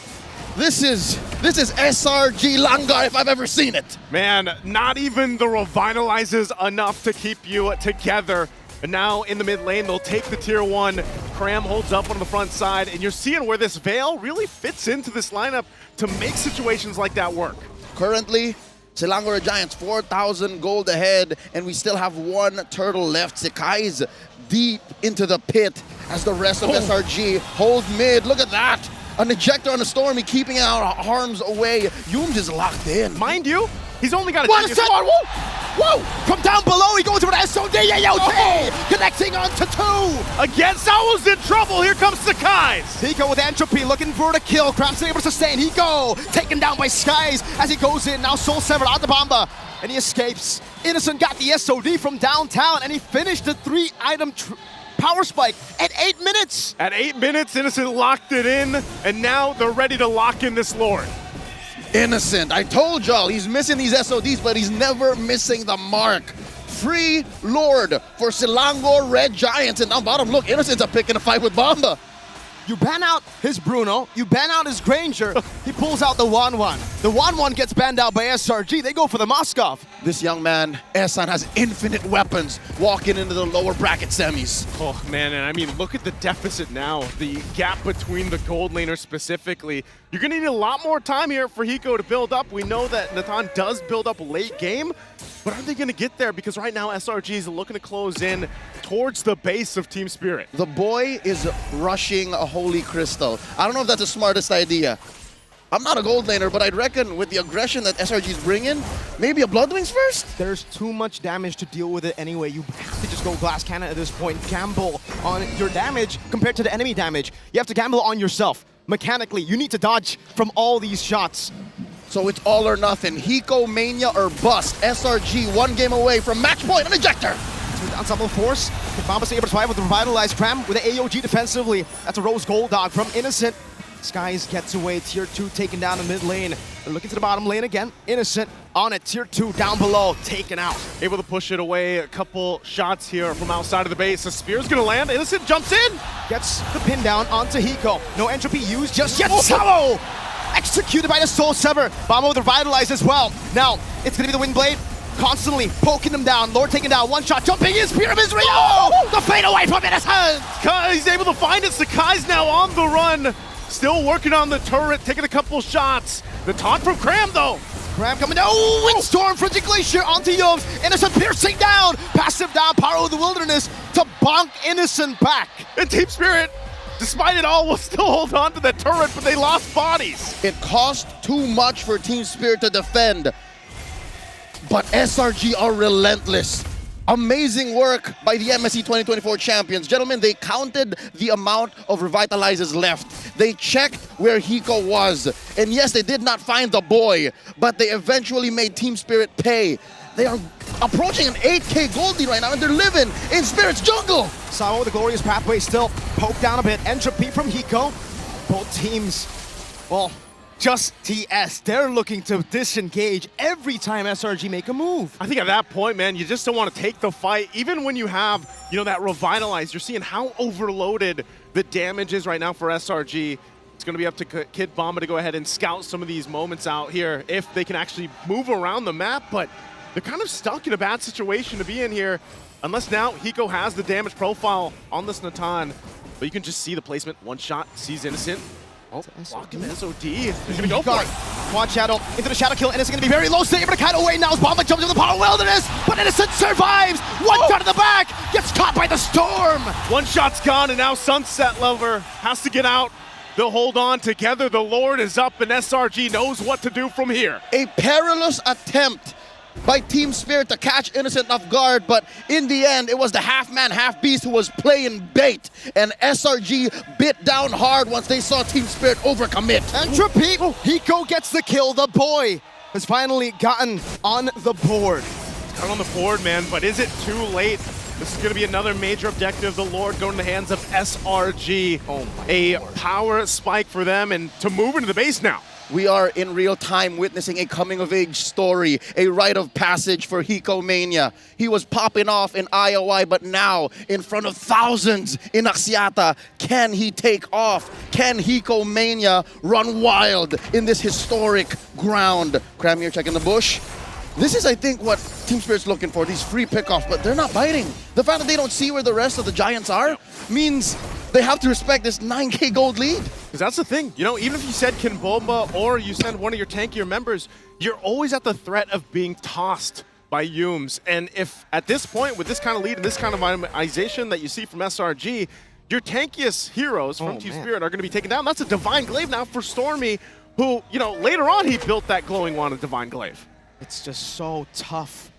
Speaker 10: This is SRG Langar if I've ever seen it.
Speaker 1: Man, not even the Revitalizes enough to keep you together. And now in the mid lane, they'll take the tier 1. Cram holds up on the front side, and you're seeing where this Veil really fits into this lineup to make situations like that work.
Speaker 10: Currently, Selangor Giants 4,000 gold ahead, and we still have 1 turtle left. Sakai's deep into the pit as the rest of SRG hold mid. Look at that! An ejector on a Stormy keeping our harms away. Yoom is locked in.
Speaker 1: Mind you, he's only got a
Speaker 11: One second! Whoa! From down below, he goes over to SOD. Connecting onto 2.
Speaker 1: Again, Sawo's in trouble. Here comes Sakai's.
Speaker 11: Hiko with entropy, looking for the kill. Cramson able to sustain. Hiko taken down by Skies as he goes in. Now Soul Severed out the Bamba, and he escapes. Innocent got the SOD from downtown, and he finished the 3-item power spike at 8 minutes.
Speaker 1: At 8 minutes, Innocent locked it in, and now they're ready to lock in this Lord.
Speaker 10: Innocent, I told y'all, he's missing these SODs, but he's never missing the mark. Free Lord for Selangor Red Giants, and down bottom, look, Innocent's up picking a fight with Bamba.
Speaker 11: You ban out his Bruno, you ban out his Granger, he pulls out the 1-1. The 1-1 gets banned out by SRG, they go for the Moskov.
Speaker 10: This young man, Ehsan, has infinite weapons walking into the lower bracket semis.
Speaker 1: Oh man, and I mean, look at the deficit now. The gap between the gold laners specifically. You're gonna need a lot more time here for Hiko to build up. We know that Nathan does build up late game, but are they gonna get there? Because right now SRG is looking to close in towards the base of Team Spirit.
Speaker 10: The boy is rushing a Holy Crystal. I don't know if that's the smartest idea. I'm not a gold laner, but I'd reckon with the aggression that SRG's bringing, maybe a Bloodwings first?
Speaker 11: There's too much damage to deal with it anyway. You have to just go Glass Cannon at this point. Gamble on your damage compared to the enemy damage. You have to gamble on yourself. Mechanically, you need to dodge from all these shots.
Speaker 10: So it's all or nothing. Hiko, Mania, or bust. SRG 1 game away from match point and ejector.
Speaker 11: Ensemble force. Bombas able to survive with the Revitalized Cram with the AOG defensively. That's a Rose Gold Dog from Innocent. Skies gets away, tier 2 taken down in mid lane. They're looking to the bottom lane again. Innocent on it, tier 2 down below, taken out.
Speaker 1: Able to push it away, a couple shots here from outside of the base. The Spear's gonna land, Innocent jumps in!
Speaker 11: Gets the pin down onto Hiko. No entropy used just yet. Sawo! Executed by the Soul Sever. Bomba with the Revitalize as well. Now, it's gonna be the Wind Blade. Constantly poking them down. Lord taken down. One shot. Jumping in. Spear of Israel. Oh! The fade away from Innocent.
Speaker 1: He's able to find it. Sakai's now on the run. Still working on the turret. Taking a couple shots. The taunt from Cram though.
Speaker 11: Cram coming down. Oh, Windstorm from the Glacier onto Yomes. Innocent piercing down. Passive down. Power of the Wilderness to bonk Innocent back.
Speaker 1: And Team Spirit, despite it all, will still hold on to that turret, but they lost bodies.
Speaker 10: It cost too much for Team Spirit to defend. But SRG are relentless. Amazing work by the MSC 2024 champions. Gentlemen, they counted the amount of Revitalizers left. They checked where Hiko was. And yes, they did not find the boy, but they eventually made Team Spirit pay. They are approaching an 8K gold lead right now, and they're living in Spirit's jungle.
Speaker 11: Sawo with the glorious pathway still poked down a bit. Entropy from Hiko. Both teams, well, just TS. They're looking to disengage every time SRG make a move.
Speaker 1: I think at that point, man, you just don't want to take the fight. Even when you have, that Revitalize, you're seeing how overloaded the damage is right now for SRG. It's going to be up to Kid Bomba to go ahead and scout some of these moments out here if they can actually move around the map, but they're kind of stuck in a bad situation to be in here. Unless now Hiko has the damage profile on this Natan, but you can just see the placement. One shot, sees Innocent. Oh, locked in SOD. They're gonna go for it.
Speaker 11: Quad Shadow into the Shadow kill. Innocent gonna be very low. Stay able to kite away now as Bomba jumps into the Power Wilderness, but Innocent survives. One shot in the back, gets caught by the Storm.
Speaker 1: One shot's gone, and now Sunset Lover has to get out. They'll hold on together. The Lord is up, and SRG knows what to do from here.
Speaker 10: A perilous attempt by Team Spirit to catch Innocent off guard, but in the end, it was the half-man, half-beast who was playing bait, and SRG bit down hard once they saw Team Spirit overcommit.
Speaker 11: Entropy, Hiko gets the kill. The boy has finally gotten on the board.
Speaker 1: Got on the board, man, but is it too late? This is going to be another major objective. The Lord going in the hands of SRG. A power spike for them and to move into the base now.
Speaker 10: We are in real time witnessing a coming-of-age story, a rite of passage for Hiko Mania. He was popping off in IOI, but now in front of thousands in Axiata, can he take off? Can Hiko Mania run wild in this historic ground? Cram here checking the bush. This is, I think, what Team Spirit's looking for, these free pickoffs, but they're not biting. The fact that they don't see where the rest of the Giants are means they have to respect this 9K gold lead.
Speaker 1: Because that's the thing, you know, even if you said Kinbomba or you send one of your tankier members, you're always at the threat of being tossed by Yums. And if at this point, with this kind of lead and this kind of itemization that you see from SRG, your tankiest heroes from Team Spirit are going to be taken down. That's a Divine Glaive now for Stormy, who, you know, later on he built that glowing wand of Divine Glaive.
Speaker 11: It's just so tough.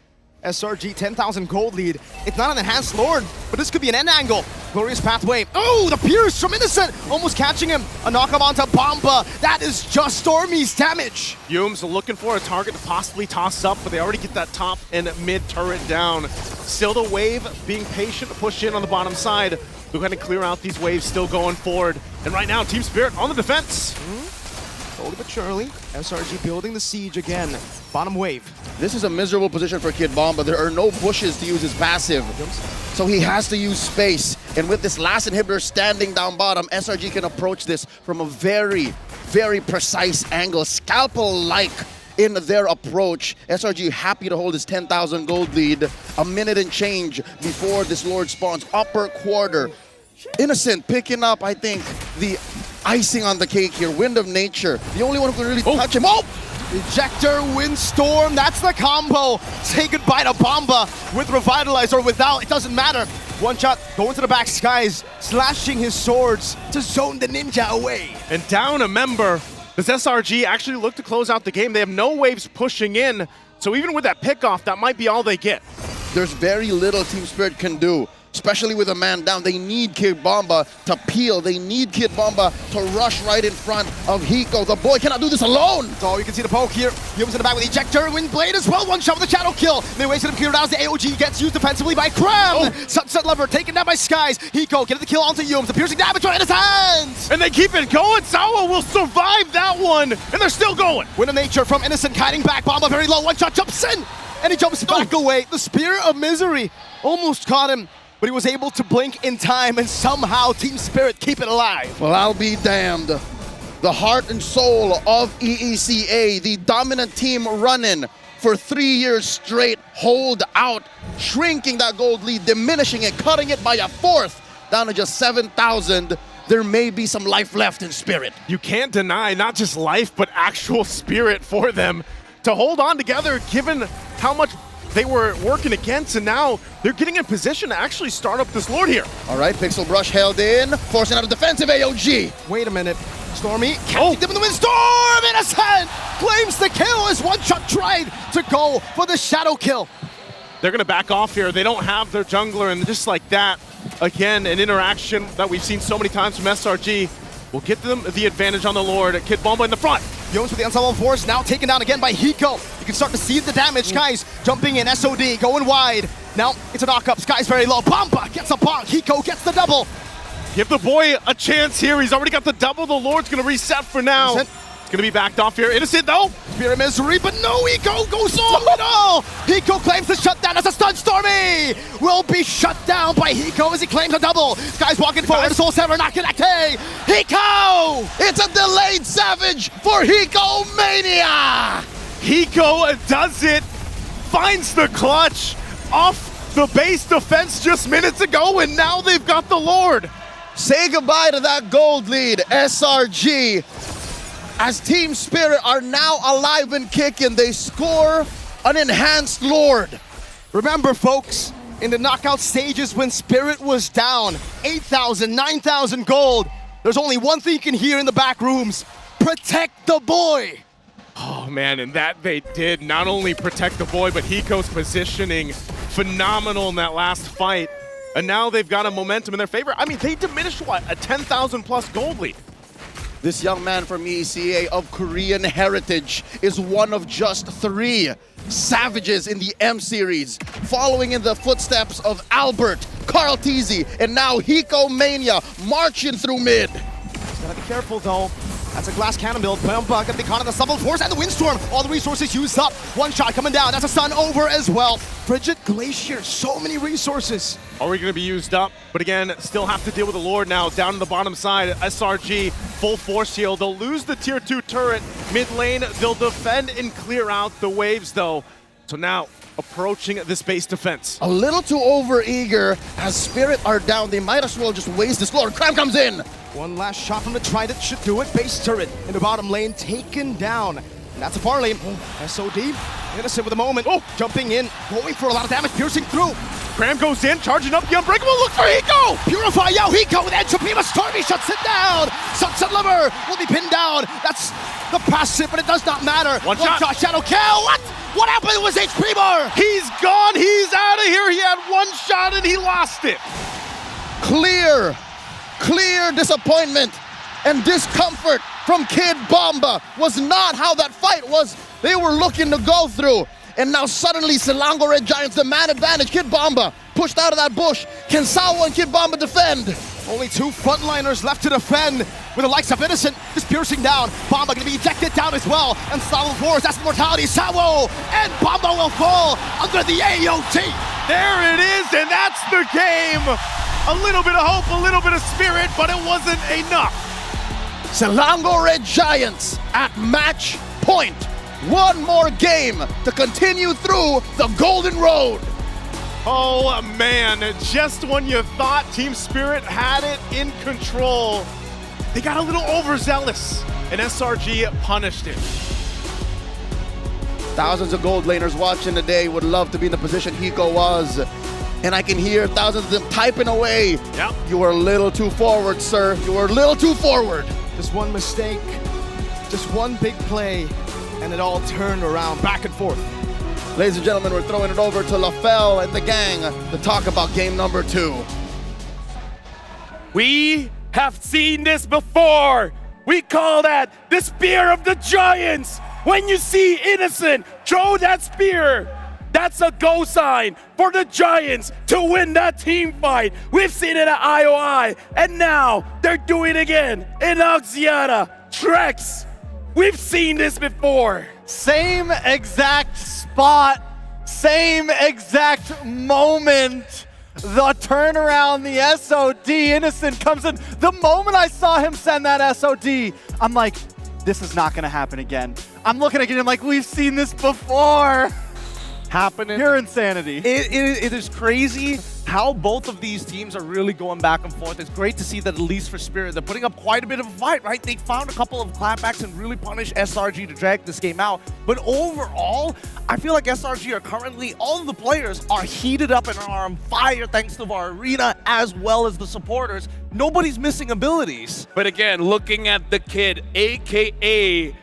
Speaker 11: SRG 10,000 gold lead. It's not an enhanced Lord, but this could be an end angle. Glorious pathway. Oh, the pierce from Innocent, almost catching him. A knockup onto Bomba. That is just Stormy's damage.
Speaker 1: Yums looking for a target to possibly toss up, but they already get that top and mid turret down. Still the wave being patient to push in on the bottom side. They're going to clear out these waves, still going forward. And right now, Team Spirit on the defense.
Speaker 11: Slowly but surely, SRG building the siege again. Bottom wave.
Speaker 10: This is a miserable position for Kid Bomba. There are no bushes to use his passive, so he has to use space. And with this last inhibitor standing down bottom, SRG can approach this from a very, very precise angle, scalpel-like in their approach. SRG happy to hold his 10,000 gold lead. A minute and change before this Lord spawns. Upper quarter. Innocent picking up, I think, the icing on the cake here. Wind of Nature. The only one who can really touch him. Oh!
Speaker 11: Ejector, Windstorm, that's the combo. Say goodbye to Bomba with Revitalize or without, it doesn't matter. One shot, going to the back skies, slashing his swords to zone the ninja away.
Speaker 1: And down a member. Does SRG actually look to close out the game? They have no waves pushing in, so even with that pickoff, that might be all they get.
Speaker 10: There's very little Team Spirit can do, especially with a man down. They need Kid Bomba to peel. They need Kid Bomba to rush right in front of Hiko. The boy cannot do this alone.
Speaker 11: So you can see the poke here. Yums in the back with Ejector, Windblade as well. One shot with the Shadow Kill. They wasted him clear down as the AOG gets used defensively by Cram. Sunset Lover taken down by Skies. Hiko getting the kill onto Yums. The piercing damage right in his hands.
Speaker 1: And they keep it going. Sawa will survive that one. And they're still going.
Speaker 11: Wind of Nature from Innocent kiting back. Bomba very low. One shot jumps in. And he jumps back away. The Spirit of Misery almost caught him, but he was able to blink in time, and somehow Team Spirit keep it alive.
Speaker 10: Well, I'll be damned. The heart and soul of EECA, the dominant team running for 3 years straight, hold out, shrinking that gold lead, diminishing it, cutting it by a fourth, down to just 7,000. There may be some life left in Spirit.
Speaker 1: You can't deny not just life, but actual spirit for them to hold on together, given how much they were working against, and now they're getting in position to actually start up this Lord here.
Speaker 10: All right, Pixel Brush held in, forcing out a defensive AOG.
Speaker 11: Wait a minute. Stormy catching them in the Windstorm! Innocent claims the kill as one shot tried to go for the Shadow Kill.
Speaker 1: They're going to back off here. They don't have their jungler, and just like that, again, an interaction that we've seen so many times from SRG will get them the advantage on the Lord. Kid Bomba in the front.
Speaker 11: Yums with the Unstoppable Force, now taken down again by Hiko. You can start to see the damage. Skies jumping in, SOD going wide. Now it's a knock-up, Skies very low. Bomba gets a bonk, Hiko gets the double.
Speaker 1: Give the boy a chance here. He's already got the double. The Lord's going to reset for now.
Speaker 11: Innocent.
Speaker 1: It's going to be backed off here. Innocent though.
Speaker 11: Spirit Misery, but no, Hiko goes through it all. Hiko claims the shutdown as a stun. Stormy will be shut down by Hiko as he claims a double. Skies walking forward, Soul Sever not connecting. Hiko!
Speaker 10: It's a delayed Savage for Hiko Mania!
Speaker 1: Hiko does it, finds the clutch off the base defense just minutes ago, and now they've got the Lord.
Speaker 10: Say goodbye to that gold lead, SRG. As Team Spirit are now alive and kicking, they score an enhanced Lord.
Speaker 11: Remember, folks, in the knockout stages when Spirit was down, 8,000, 9,000 gold, there's only one thing you can hear in the back rooms: protect the boy.
Speaker 1: Oh man, and that they did not only protect the boy, but Hiko's positioning phenomenal in that last fight. And now they've got a momentum in their favor. I mean, they diminished what? A 10,000 plus gold lead.
Speaker 10: This young man from ECA of Korean heritage is one of just 3 savages in the M Series, following in the footsteps of Albert, Carl Teasy, and now Hiko Mania marching through mid.
Speaker 11: Gotta be careful though. That's a glass cannon build. Bomba gonna be caught in the Subtle Force and the Windstorm. All the resources used up. One shot coming down. That's a stun over as well. Frigid Glacier, so many resources.
Speaker 1: Are we going to be used up? But again, still have to deal with the Lord now. Down to the bottom side, SRG, full force heal. They'll lose the tier 2 turret. Mid lane, they'll defend and clear out the waves though. So now, approaching this base defense.
Speaker 10: A little too over-eager. As Spirit are down, they might as well just waste this Lord. Cram comes in.
Speaker 11: One last shot from the Trident should do it. Base turret in the bottom lane taken down. And that's a parley. SOD, Innocent with a moment. Oh, jumping in, going for a lot of damage, piercing through.
Speaker 1: Cram goes in, charging up the Unbreakable. Look for Hiko!
Speaker 11: Purify Yao Hiko with Entropy, but Stormy shuts it down. Sunset Lover will be pinned down. That's the passive, but it does not matter.
Speaker 1: One shot.
Speaker 11: Shadow kill. What? What happened with HP bar?
Speaker 1: He's gone. He's out of here. He had one shot and he lost it.
Speaker 10: Clear disappointment and discomfort from Kid Bomba was not how that fight was they were looking to go through. And now suddenly Silango Red Giants, the man advantage. Kid Bomba pushed out of that bush. Can Sawa and Kid Bomba defend?
Speaker 11: Only 2 frontliners left to defend with the likes of Innocent just piercing down. Bomba gonna be ejected down as well. And Salvo Force, that's mortality. Sawo and Bomba will fall under the AOT.
Speaker 1: There it is, and that's the game. A little bit of hope, a little bit of spirit, but it wasn't enough.
Speaker 10: Silango Red Giants at match point. One more game to continue through the Golden Road.
Speaker 1: Oh man, just when you thought Team Spirit had it in control, they got a little overzealous, and SRG punished it.
Speaker 10: Thousands of gold laners watching today would love to be in the position Hiko was. And I can hear thousands of them typing away.
Speaker 1: Yep.
Speaker 10: You were a little too forward, sir. You were a little too forward.
Speaker 11: Just one mistake, just one big play, and it all turned around back and forth.
Speaker 10: Ladies and gentlemen, we're throwing it over to LaFell and the gang to talk about game number 2.
Speaker 17: We have seen this before. We call that the Spear of the Giants. When you see Innocent throw that spear, that's a go sign for the Giants to win that team fight. We've seen it at IOI, and now they're doing it again in Axiata. Trex, we've seen this before.
Speaker 19: Same exact spot, same exact moment. The turnaround, the SOD, Innocent comes in. The moment I saw him send that SOD, I'm like, this is not gonna happen again. I'm looking at him like, we've seen this before.
Speaker 18: Happening.
Speaker 19: Pure insanity.
Speaker 18: It is crazy how both of these teams are really going back and forth. It's great to see that at least for Spirit, they're putting up quite a bit of a fight, right? They found a couple of clapbacks and really punished SRG to drag this game out. But overall, I feel like SRG are currently, all of the players are heated up and are on fire thanks to our arena as well as the supporters. Nobody's missing abilities.
Speaker 21: But again, looking at the kid, AKA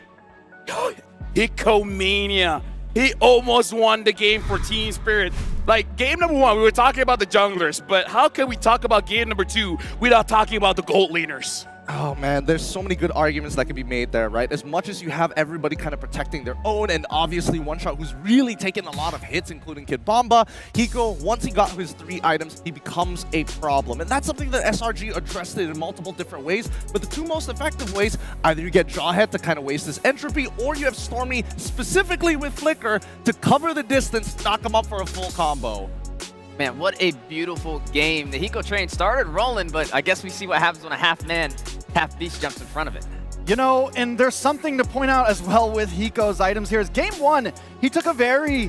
Speaker 21: Hiko Mania. He almost won the game for Team Spirit. Like, game number 1, we were talking about the junglers, but how can we talk about game number 2 without talking about the gold laners?
Speaker 18: Oh man, there's so many good arguments that can be made there, right? As much as you have everybody kind of protecting their own, and obviously One Shot who's really taken a lot of hits, including Kid Bomba, Hiko, once he got his 3 items, he becomes a problem. And that's something that SRG addressed it in multiple different ways, but the 2 most effective ways, either you get Jawhead to kind of waste this entropy, or you have Stormy specifically with Flicker to cover the distance, knock him up for a full combo.
Speaker 20: Man, what a beautiful game. The Hiko train started rolling, but I guess we see what happens when a half-man, half-beast jumps in front of it.
Speaker 19: You know, and there's something to point out as well with Hiko's items here. Is game 1, he took a very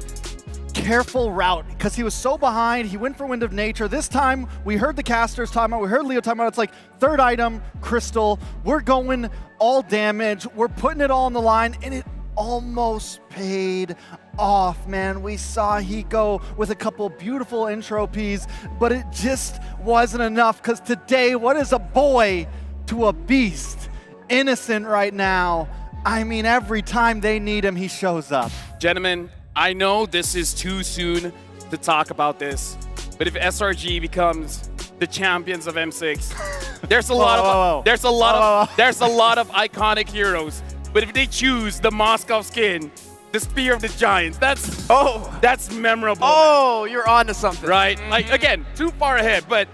Speaker 19: careful route because he was so behind. He went for Wind of Nature. This time, we heard the casters talking about, we heard Leo talking about, it's like 3rd item, Crystal. We're going all damage. We're putting it all on the line, and it almost paid off, man. We saw Hiko with a couple beautiful entropies, but it just wasn't enough because today, what is a boy to a beast? Innocent right now I mean, every time they need him, he shows up.
Speaker 21: Gentlemen, I know this is too soon to talk about this, but if SRG becomes the champions of M6, there's a lot of iconic heroes. But if they choose the Moscow skin, the Spear of the Giants, that's memorable.
Speaker 20: Oh, you're on to something.
Speaker 21: Right? Like, again, too far ahead, but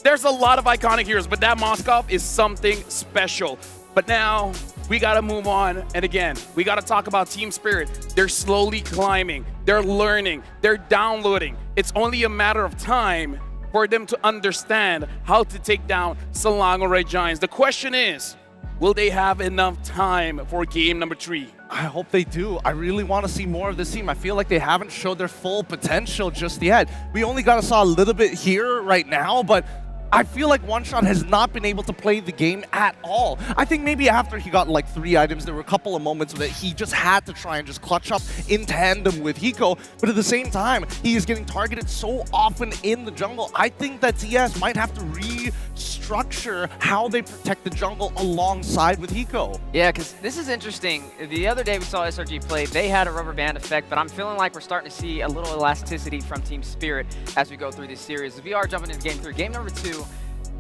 Speaker 21: there's a lot of iconic heroes, but that Moscow is something special. But now we got to move on. And again, we got to talk about Team Spirit. They're slowly climbing. They're learning. They're downloading. It's only a matter of time for them to understand how to take down Selangor Red Giants. The question is, will they have enough time for game number 3?
Speaker 18: I hope they do. I really want to see more of this team. I feel like they haven't showed their full potential just yet. We only saw a little bit here right now, but I feel like One Shot has not been able to play the game at all. I think maybe after he got like 3 items, there were a couple of moments that he just had to try and just clutch up in tandem with Hiko. But at the same time, he is getting targeted so often in the jungle. I think that TS might have to restructure how they protect the jungle alongside with Hiko.
Speaker 20: Yeah, because this is interesting. The other day we saw SRG play, they had a rubber band effect, but I'm feeling like we're starting to see a little elasticity from Team Spirit as we go through this series. We are jumping into game 3. Game number 2,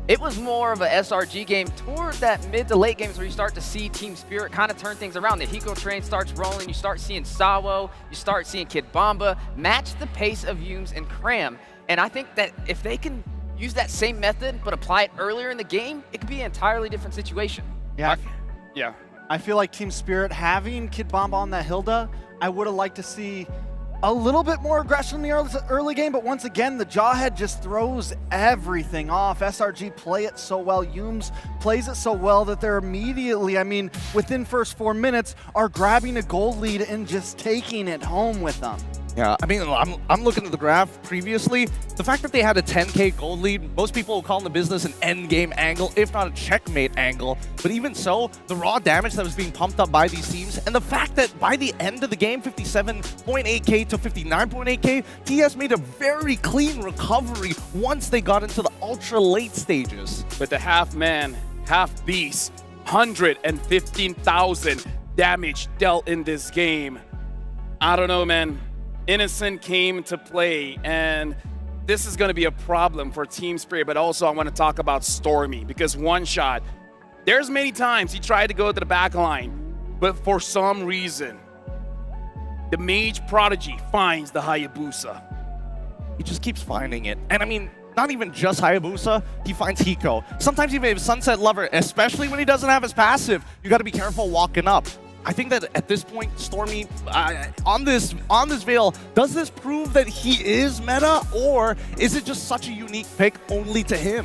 Speaker 20: it was more of a SRG game toward that mid to late games where you start to see Team Spirit kind of turn things around. The Hiko train starts rolling. You start seeing Sawo. You start seeing Kid Bomba match the pace of Yums and Cram. And I think that if they can use that same method but apply it earlier in the game, it could be an entirely different situation.
Speaker 19: Yeah.
Speaker 21: Yeah.
Speaker 19: I feel like Team Spirit having Kid Bomba on that Hilda, I would have liked to see a little bit more aggression in the early game, but once again, the Jawhead just throws everything off. SRG play it so well. Yums plays it so well that they're immediately, I mean, within first 4 minutes, are grabbing a gold lead and just taking it home with them.
Speaker 18: Yeah, I mean, I'm looking at the graph previously. The fact that they had a 10k gold lead, most people will call in the business an endgame angle, if not a checkmate angle. But even so, the raw damage that was being pumped up by these teams, and the fact that by the end of the game, 57.8k to 59.8k, TS made a very clean recovery once they got into the ultra late stages.
Speaker 21: But the half-man, half-beast, 115,000 damage dealt in this game. I don't know, man. Innocent came to play, and this is going to be a problem for Team Spirit, but also I want to talk about Stormy, because One Shot, there's many times he tried to go to the back line, but for some reason, the Mage Prodigy finds the Hayabusa.
Speaker 18: He just keeps finding it. And I mean, not even just Hayabusa, he finds Hiko. Sometimes even if Sunset Lover, especially when he doesn't have his passive, you got to be careful walking up. I think that at this point, Stormy, on this Veil, does this prove that he is meta, or is it just such a unique pick only to him?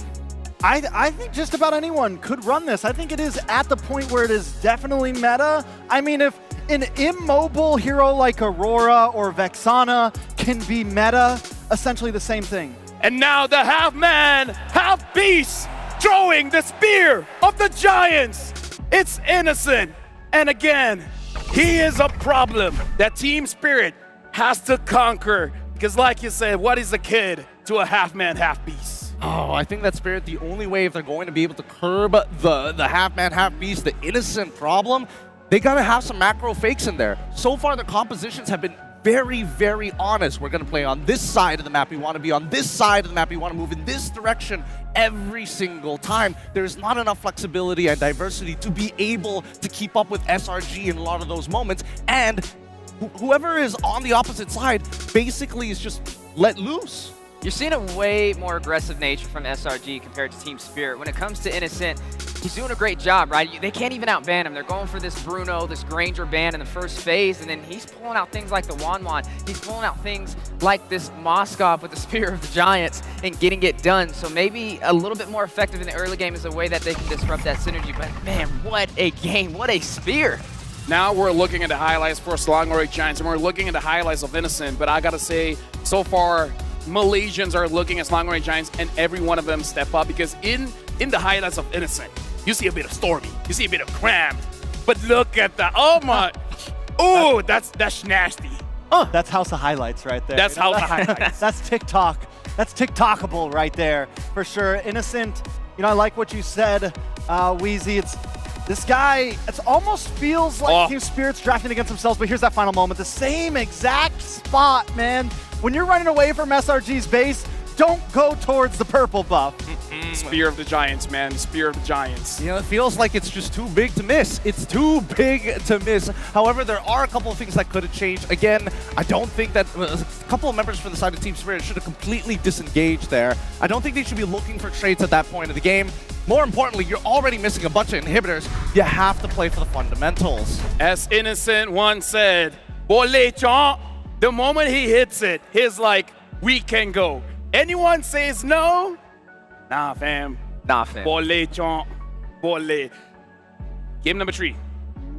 Speaker 19: I think just about anyone could run this. I think it is at the point where it is definitely meta. I mean, if an immobile hero like Aurora or Vexana can be meta, essentially the same thing.
Speaker 21: And now the half-man, half-beast, throwing the Spear of the Giants. It's Innocent. And again, he is a problem that Team Spirit has to conquer. Because like you said, what is a kid to a half-man, half-beast?
Speaker 18: Oh, I think that Spirit, the only way if they're going to be able to curb the half-man, half-beast, the Innocent problem, they got to have some macro fakes in there. So far, the compositions have been very, very honest. We're going to play on this side of the map. We want to be on this side of the map. We want to move in this direction every single time. There's not enough flexibility and diversity to be able to keep up with SRG in a lot of those moments. And whoever is on the opposite side basically is just let loose.
Speaker 20: You're seeing a way more aggressive nature from SRG compared to Team Spirit. When it comes to Innocent, he's doing a great job, right? They can't even outban him. They're going for this Bruno, this Granger ban in the first phase, and then he's pulling out things like the Wanwan. He's pulling out things like this Moskov with the Spear of the Giants and getting it done. So maybe a little bit more effective in the early game is a way that they can disrupt that synergy. But man, what a game, what a Spear.
Speaker 21: Now we're looking at the highlights for Selangor Red Giants, and we're looking at the highlights of Innocent, but I gotta say, so far, Malaysians are looking at Selangor Red Giants, and every one of them step up, because in the highlights of Innocent, you see a bit of Stormy, you see a bit of Cram, but look at that! Oh my! Oh, that's nasty.
Speaker 19: That's House of Highlights right there.
Speaker 21: That's House of Highlights.
Speaker 19: That's TikTok. That's TikTokable right there for sure. Innocent. You know, I like what you said, Wheezy. This guy, it almost feels like Team Spirit's drafting against themselves, but here's that final moment. The same exact spot, man. When you're running away from SRG's base, don't go towards the purple buff.
Speaker 21: Spear of the Giants, man. Spear of the Giants.
Speaker 18: You know, it feels like it's just too big to miss. It's too big to miss. However, there are a couple of things that could have changed. Again, I don't think that a couple of members from the side of Team Spirit should have completely disengaged there. I don't think they should be looking for trades at that point of the game. More importantly, you're already missing a bunch of inhibitors. You have to play for the fundamentals.
Speaker 21: As Innocent once said, the moment he hits it, he's like, we can go. Anyone says no? Nah, fam.
Speaker 20: Nah, fam.
Speaker 21: Bole. Game number 3.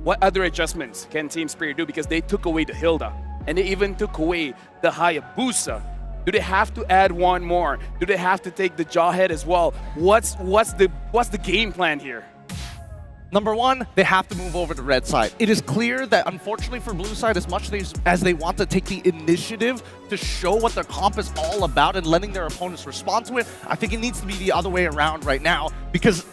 Speaker 21: What other adjustments can Team Spirit do? Because they took away the Hilda, and they even took away the Hayabusa. Do they have to add one more? Do they have to take the Jawhead as well? What's the game plan here?
Speaker 18: Number one, they have to move over to red side. It is clear that, unfortunately for blue side, as much as they want to take the initiative to show what their comp is all about and letting their opponents respond to it, I think it needs to be the other way around right now, because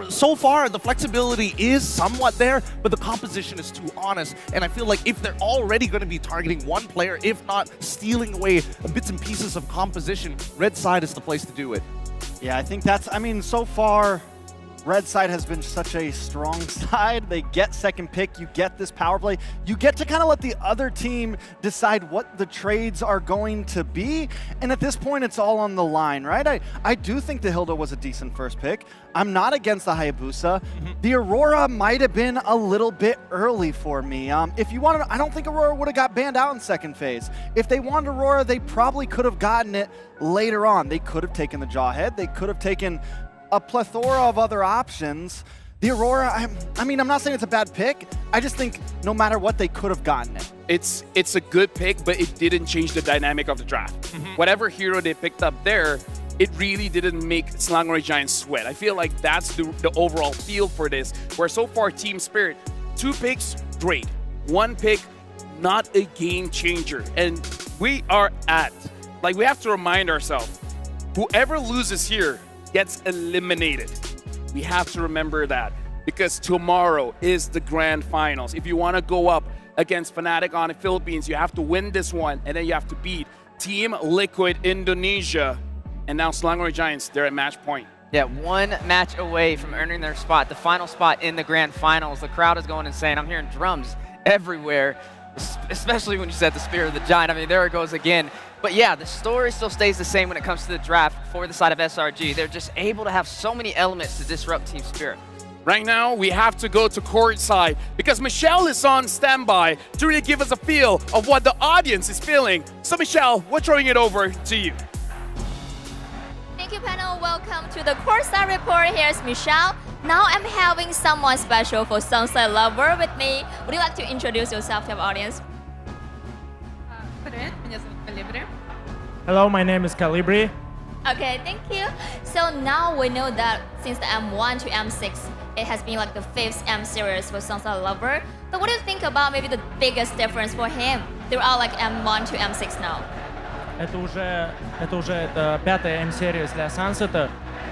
Speaker 18: so far the flexibility is somewhat there, but the composition is too honest. And I feel like if they're already going to be targeting one player, if not stealing away bits and pieces of composition, red side is the place to do it.
Speaker 19: Yeah, I think that's, I mean, so far, red side has been such a strong side. They get second pick, you get this power play. You get to kind of let the other team decide what the trades are going to be. And at this point, it's all on the line, right? I do think the Hilda was a decent first pick. I'm not against the Hayabusa. The Aurora might have been a little bit early for me. If you wanted, I don't think Aurora would have got banned out in second phase. If they wanted Aurora, they probably could have gotten it later on. They could have taken the Jawhead. They could have taken a plethora of other options. The Aurora, I mean, I'm not saying it's a bad pick. I just think no matter what, they could have gotten it.
Speaker 21: It's a good pick, but it didn't change the dynamic of the draft. Whatever hero they picked up there, it really didn't make Selangor Giants sweat. I feel like that's the overall feel for this, where so far Team Spirit, 2 picks, great. 1 pick, not a game changer. And we are we have to remind ourselves, whoever loses here gets eliminated. We have to remember that, because tomorrow is the grand finals. If you want to go up against Fnatic on the Philippines, you have to win this one, and then you have to beat Team Liquid Indonesia. And now Selangor Giants, they're at match point.
Speaker 20: Yeah, 1 match away from earning their spot, the final spot in the grand finals. The crowd is going insane. I'm hearing drums everywhere, especially when you said the Spear of the Giant. I mean, there it goes again. But yeah, the story still stays the same when it comes to the draft for the side of SRG. They're just able to have so many elements to disrupt Team Spirit.
Speaker 21: Right now, we have to go to courtside because Michelle is on standby to really give us a feel of what the audience is feeling. So Michelle, we're throwing it over to you.
Speaker 2: Thank you, panel. Welcome to the courtside report. Here's Michelle. Now I'm having someone special for Sunset Lover with me. Would you like to introduce yourself to our audience?
Speaker 12: Hello, my name is Calibri.
Speaker 2: Okay, thank you. So now we know that since the M1 to M6, it has been like the 5th M series for Sunset Lover. So what do you think about maybe the biggest difference for him throughout like M1 to M6 now?
Speaker 12: Это уже 5-я М-серия для Сансета.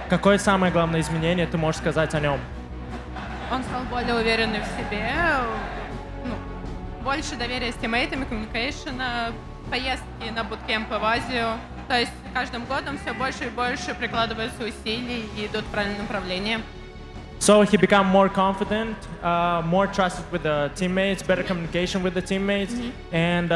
Speaker 12: Какое самое главное изменение ты можешь сказать о нем?
Speaker 13: Он стал более уверенный в себе, больше доверия с тиммейтами, коммуникейшн, поездки на буткемпы в Азию. То есть с каждым годом все больше и больше прикладываются усилий и идут в правильном направлении.
Speaker 12: So he became more confident, more trusted with the teammates, better communication with the teammates, and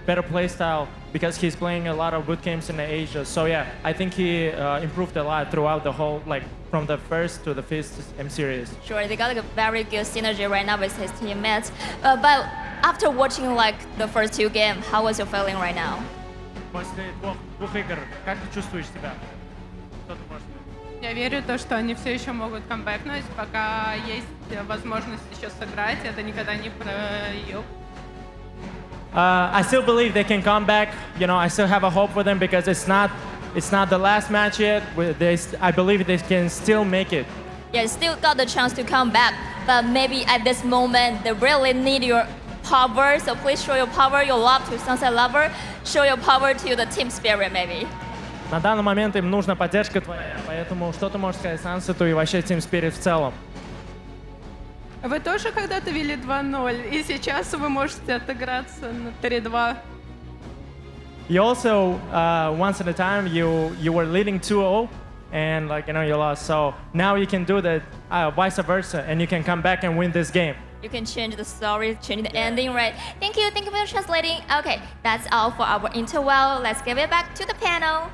Speaker 12: better play style because he's playing a lot of boot camps in Asia. So yeah, I think he improved a lot throughout the whole, from the 1st to the 5th M series.
Speaker 2: Sure, they got a very good synergy right now with his teammates. But after watching the first 2 games, how was your feeling right now?
Speaker 12: После 2 игр, как ты чувствуешь себя? Что ты можешь сказать?
Speaker 13: Я верю в то, что они все еще могут камбэкнуть, пока есть возможность еще сыграть, это никогда не проиграл.
Speaker 12: I still believe they can come back. I still have a hope for them because it's not the last match yet. I believe they can still make it.
Speaker 2: Yeah, still got the chance to come back, but maybe at this moment they really need your power. So please show your power, your love to Sunset Lover, show your power to the team spirit maybe.
Speaker 12: На данный момент им нужна поддержка твоя, поэтому что ты можешь сказать Сансету и вообще Team Spirit в целом?
Speaker 13: Вы тоже когда-то вели 2-0, и сейчас вы можете отыграться на 3-2.
Speaker 12: You also, once at a time, you were leading 2-0, and you lost. So now you can do the vice versa, and you can come back and win this game.
Speaker 2: You can change the story, change the ending, right? Thank you for translating. Okay, that's all for our interval. Let's give it back to the panel.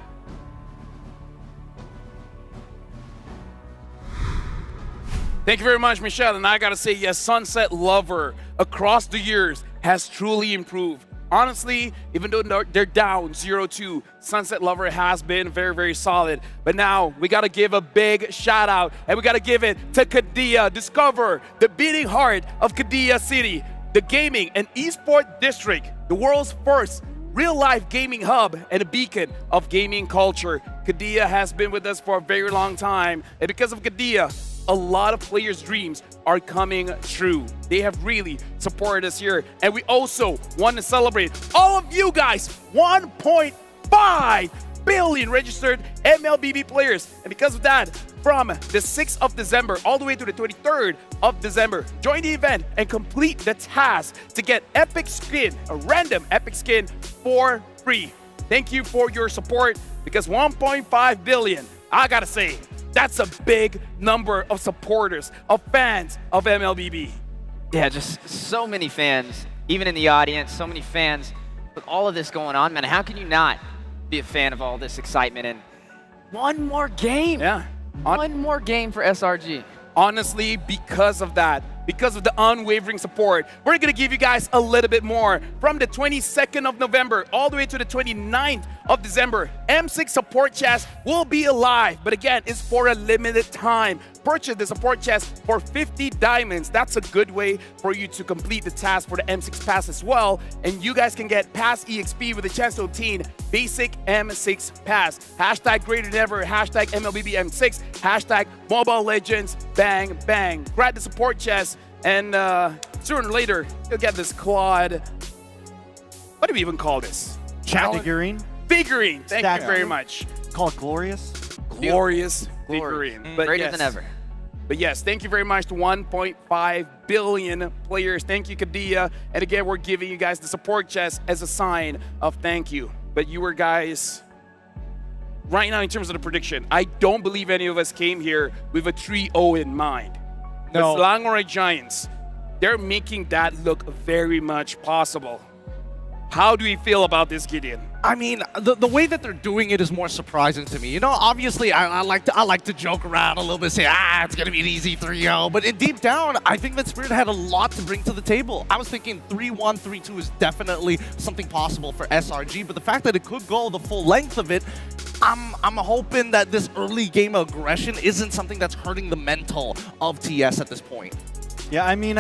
Speaker 21: Thank you very much, Michelle. And I gotta say, yes, Sunset Lover across the years has truly improved. Honestly, even though they're down 0-2, Sunset Lover has been very, very solid. But now we gotta give a big shout out, and we gotta give it to Qiddiya. Discover the beating heart of Qiddiya City, the gaming and esports district, the world's first real-life gaming hub and a beacon of gaming culture. Qiddiya has been with us for a very long time, and because of Qiddiya, a lot of players' dreams are coming true. They have really supported us here. And we also want to celebrate all of you guys, 1.5 billion registered MLBB players. And because of that, from the 6th of December all the way to the 23rd of December, join the event and complete the task to get epic skin, a random epic skin for free. Thank you for your support, because 1.5 billion, I gotta say, that's a big number of supporters, of fans of MLBB.
Speaker 20: Yeah, just so many fans, even in the audience, so many fans. With all of this going on, man, how can you not be a fan of all this excitement? And one more game.
Speaker 21: Yeah.
Speaker 20: One more game for SRG.
Speaker 21: Honestly, because of that, because of the unwavering support, we're going to give you guys a little bit more. From the 22nd of November all the way to the 29th of December, M6 support chest will be alive. But again, it's for a limited time. Purchase the support chest for 50 diamonds. That's a good way for you to complete the task for the M6 pass as well. And you guys can get pass EXP with a chance to obtain basic M6 pass. Hashtag greater than ever, hashtag MLBB M6, hashtag Mobile Legends, bang, bang. Grab the support chest, and sooner or later, you'll get this quad. What do we even call this?
Speaker 19: Figurine.
Speaker 21: Figurine. Thank you very much.
Speaker 19: Call it glorious.
Speaker 21: Glorious figurine. But
Speaker 20: Greater
Speaker 21: yes.
Speaker 20: than ever.
Speaker 21: But yes, thank you very much to 1.5 billion players. Thank you, Qiddiya. And again, we're giving you guys the support chest as a sign of thank you. But you were guys, right now in terms of the prediction, I don't believe any of us came here with a 3-0 in mind.
Speaker 18: No.
Speaker 21: The Selangor Giants, they're making that look very much possible. How do we feel about this, Gideon?
Speaker 18: I mean, the way that they're doing it is more surprising to me. You know, obviously, I like to joke around a little bit, say, it's gonna be an easy 3-0. But deep down, I think that Spirit had a lot to bring to the table. I was thinking 3-1, 3-2 is definitely something possible for SRG. But the fact that it could go the full length of it, I'm hoping that this early game aggression isn't something that's hurting the mental of TS at this point.
Speaker 19: Yeah, I mean,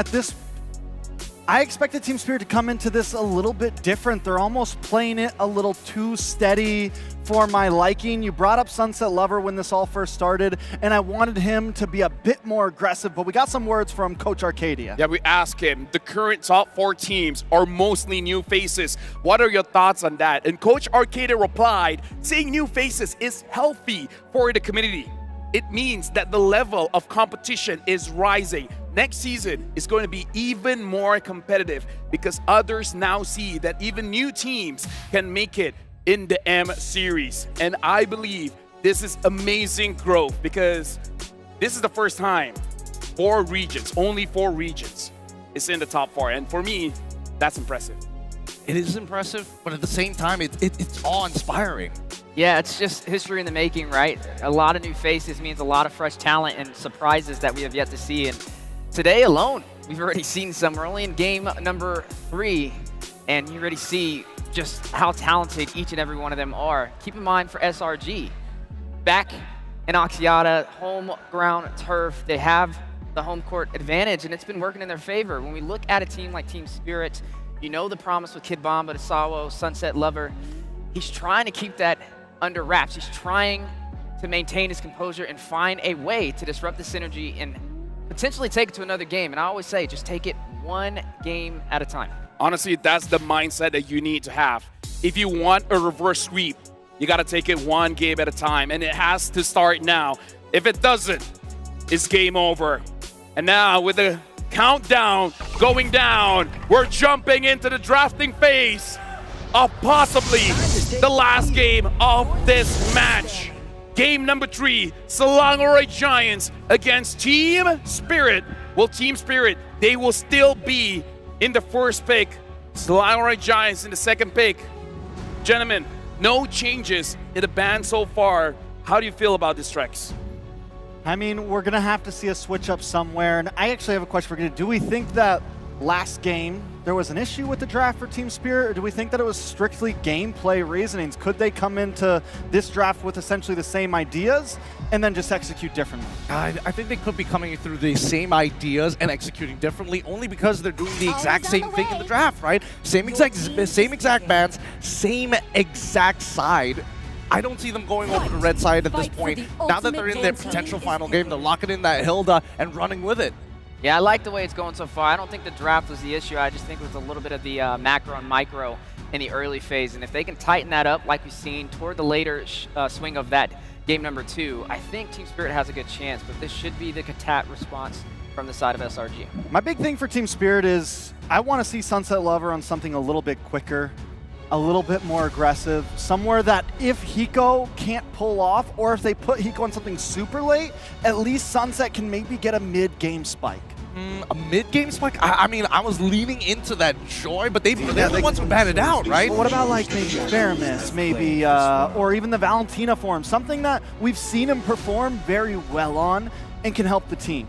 Speaker 19: I expected Team Spirit to come into this a little bit different. They're almost playing it a little too steady for my liking. You brought up Sunset Lover when this all first started, and I wanted him to be a bit more aggressive, but we got some words from Coach Arcadia.
Speaker 21: Yeah, we asked him, the current top 4 teams are mostly new faces. What are your thoughts on that? And Coach Arcadia replied, seeing new faces is healthy for the community. It means that the level of competition is rising. Next season is going to be even more competitive because others now see that even new teams can make it in the M series. And I believe this is amazing growth because this is the first time 4 regions, only 4 regions, is in the top 4. And for me, that's impressive.
Speaker 18: It is impressive, but at the same time, it's awe-inspiring.
Speaker 20: Yeah, it's just history in the making, right? A lot of new faces means a lot of fresh talent and surprises that we have yet to see. And today alone, we've already seen some. We're only in game number 3, and you already see just how talented each and every one of them are. Keep in mind for SRG, back in Axiata, home ground turf, they have the home court advantage, and it's been working in their favor. When we look at a team like Team Spirit, you know the promise with Kid Bomba, Desawo, Sunset Lover. He's trying to keep that under wraps. He's trying to maintain his composure and find a way to disrupt the synergy and potentially take it to another game. And I always say, just take it one game at a time.
Speaker 21: Honestly, that's the mindset that you need to have. If you want a reverse sweep, you got to take it one game at a time, and it has to start now. If it doesn't, it's game over. And now with the Countdown going down. We're jumping into the drafting phase of possibly the last game of this match. Game number 3, Selangor Giants against Team Spirit. Well, Team Spirit, they will still be in the first pick. Selangor Giants in the second pick. Gentlemen, no changes in the band so far. How do you feel about this, Trex?
Speaker 19: I mean, we're going to have to see a switch up somewhere. And I actually have a question for you. Do we think that last game there was an issue with the draft for Team Spirit, or do we think that it was strictly gameplay reasonings? Could they come into this draft with essentially the same ideas and then just execute differently?
Speaker 18: I think they could be coming through the same ideas and executing differently, only because they're doing the exact same thing in the draft, right? Same exact bands, same exact side. I don't see them going over the red side at this point. Now that they're in their potential final game, they're locking in that Hilda and running with it.
Speaker 20: Yeah, I like the way it's going so far. I don't think the draft was the issue. I just think it was a little bit of the macro and micro in the early phase. And if they can tighten that up, like we've seen toward the later swing of that game number 2, I think Team Spirit has a good chance. But this should be the Katat response from the side of SRG.
Speaker 19: My big thing for Team Spirit is I want to see Sunset Lover on something a little bit quicker, a little bit more aggressive, somewhere that if Hiko can't pull off, or if they put Hiko on something super late, at least Sunset can maybe get a mid-game spike.
Speaker 18: A mid-game spike? I mean, I was leaning into that Joy, but they're the ones who batted out, right?
Speaker 19: But what about like maybe Faramis, maybe, or even the Valentina form, something that we've seen him perform very well on and can help the team?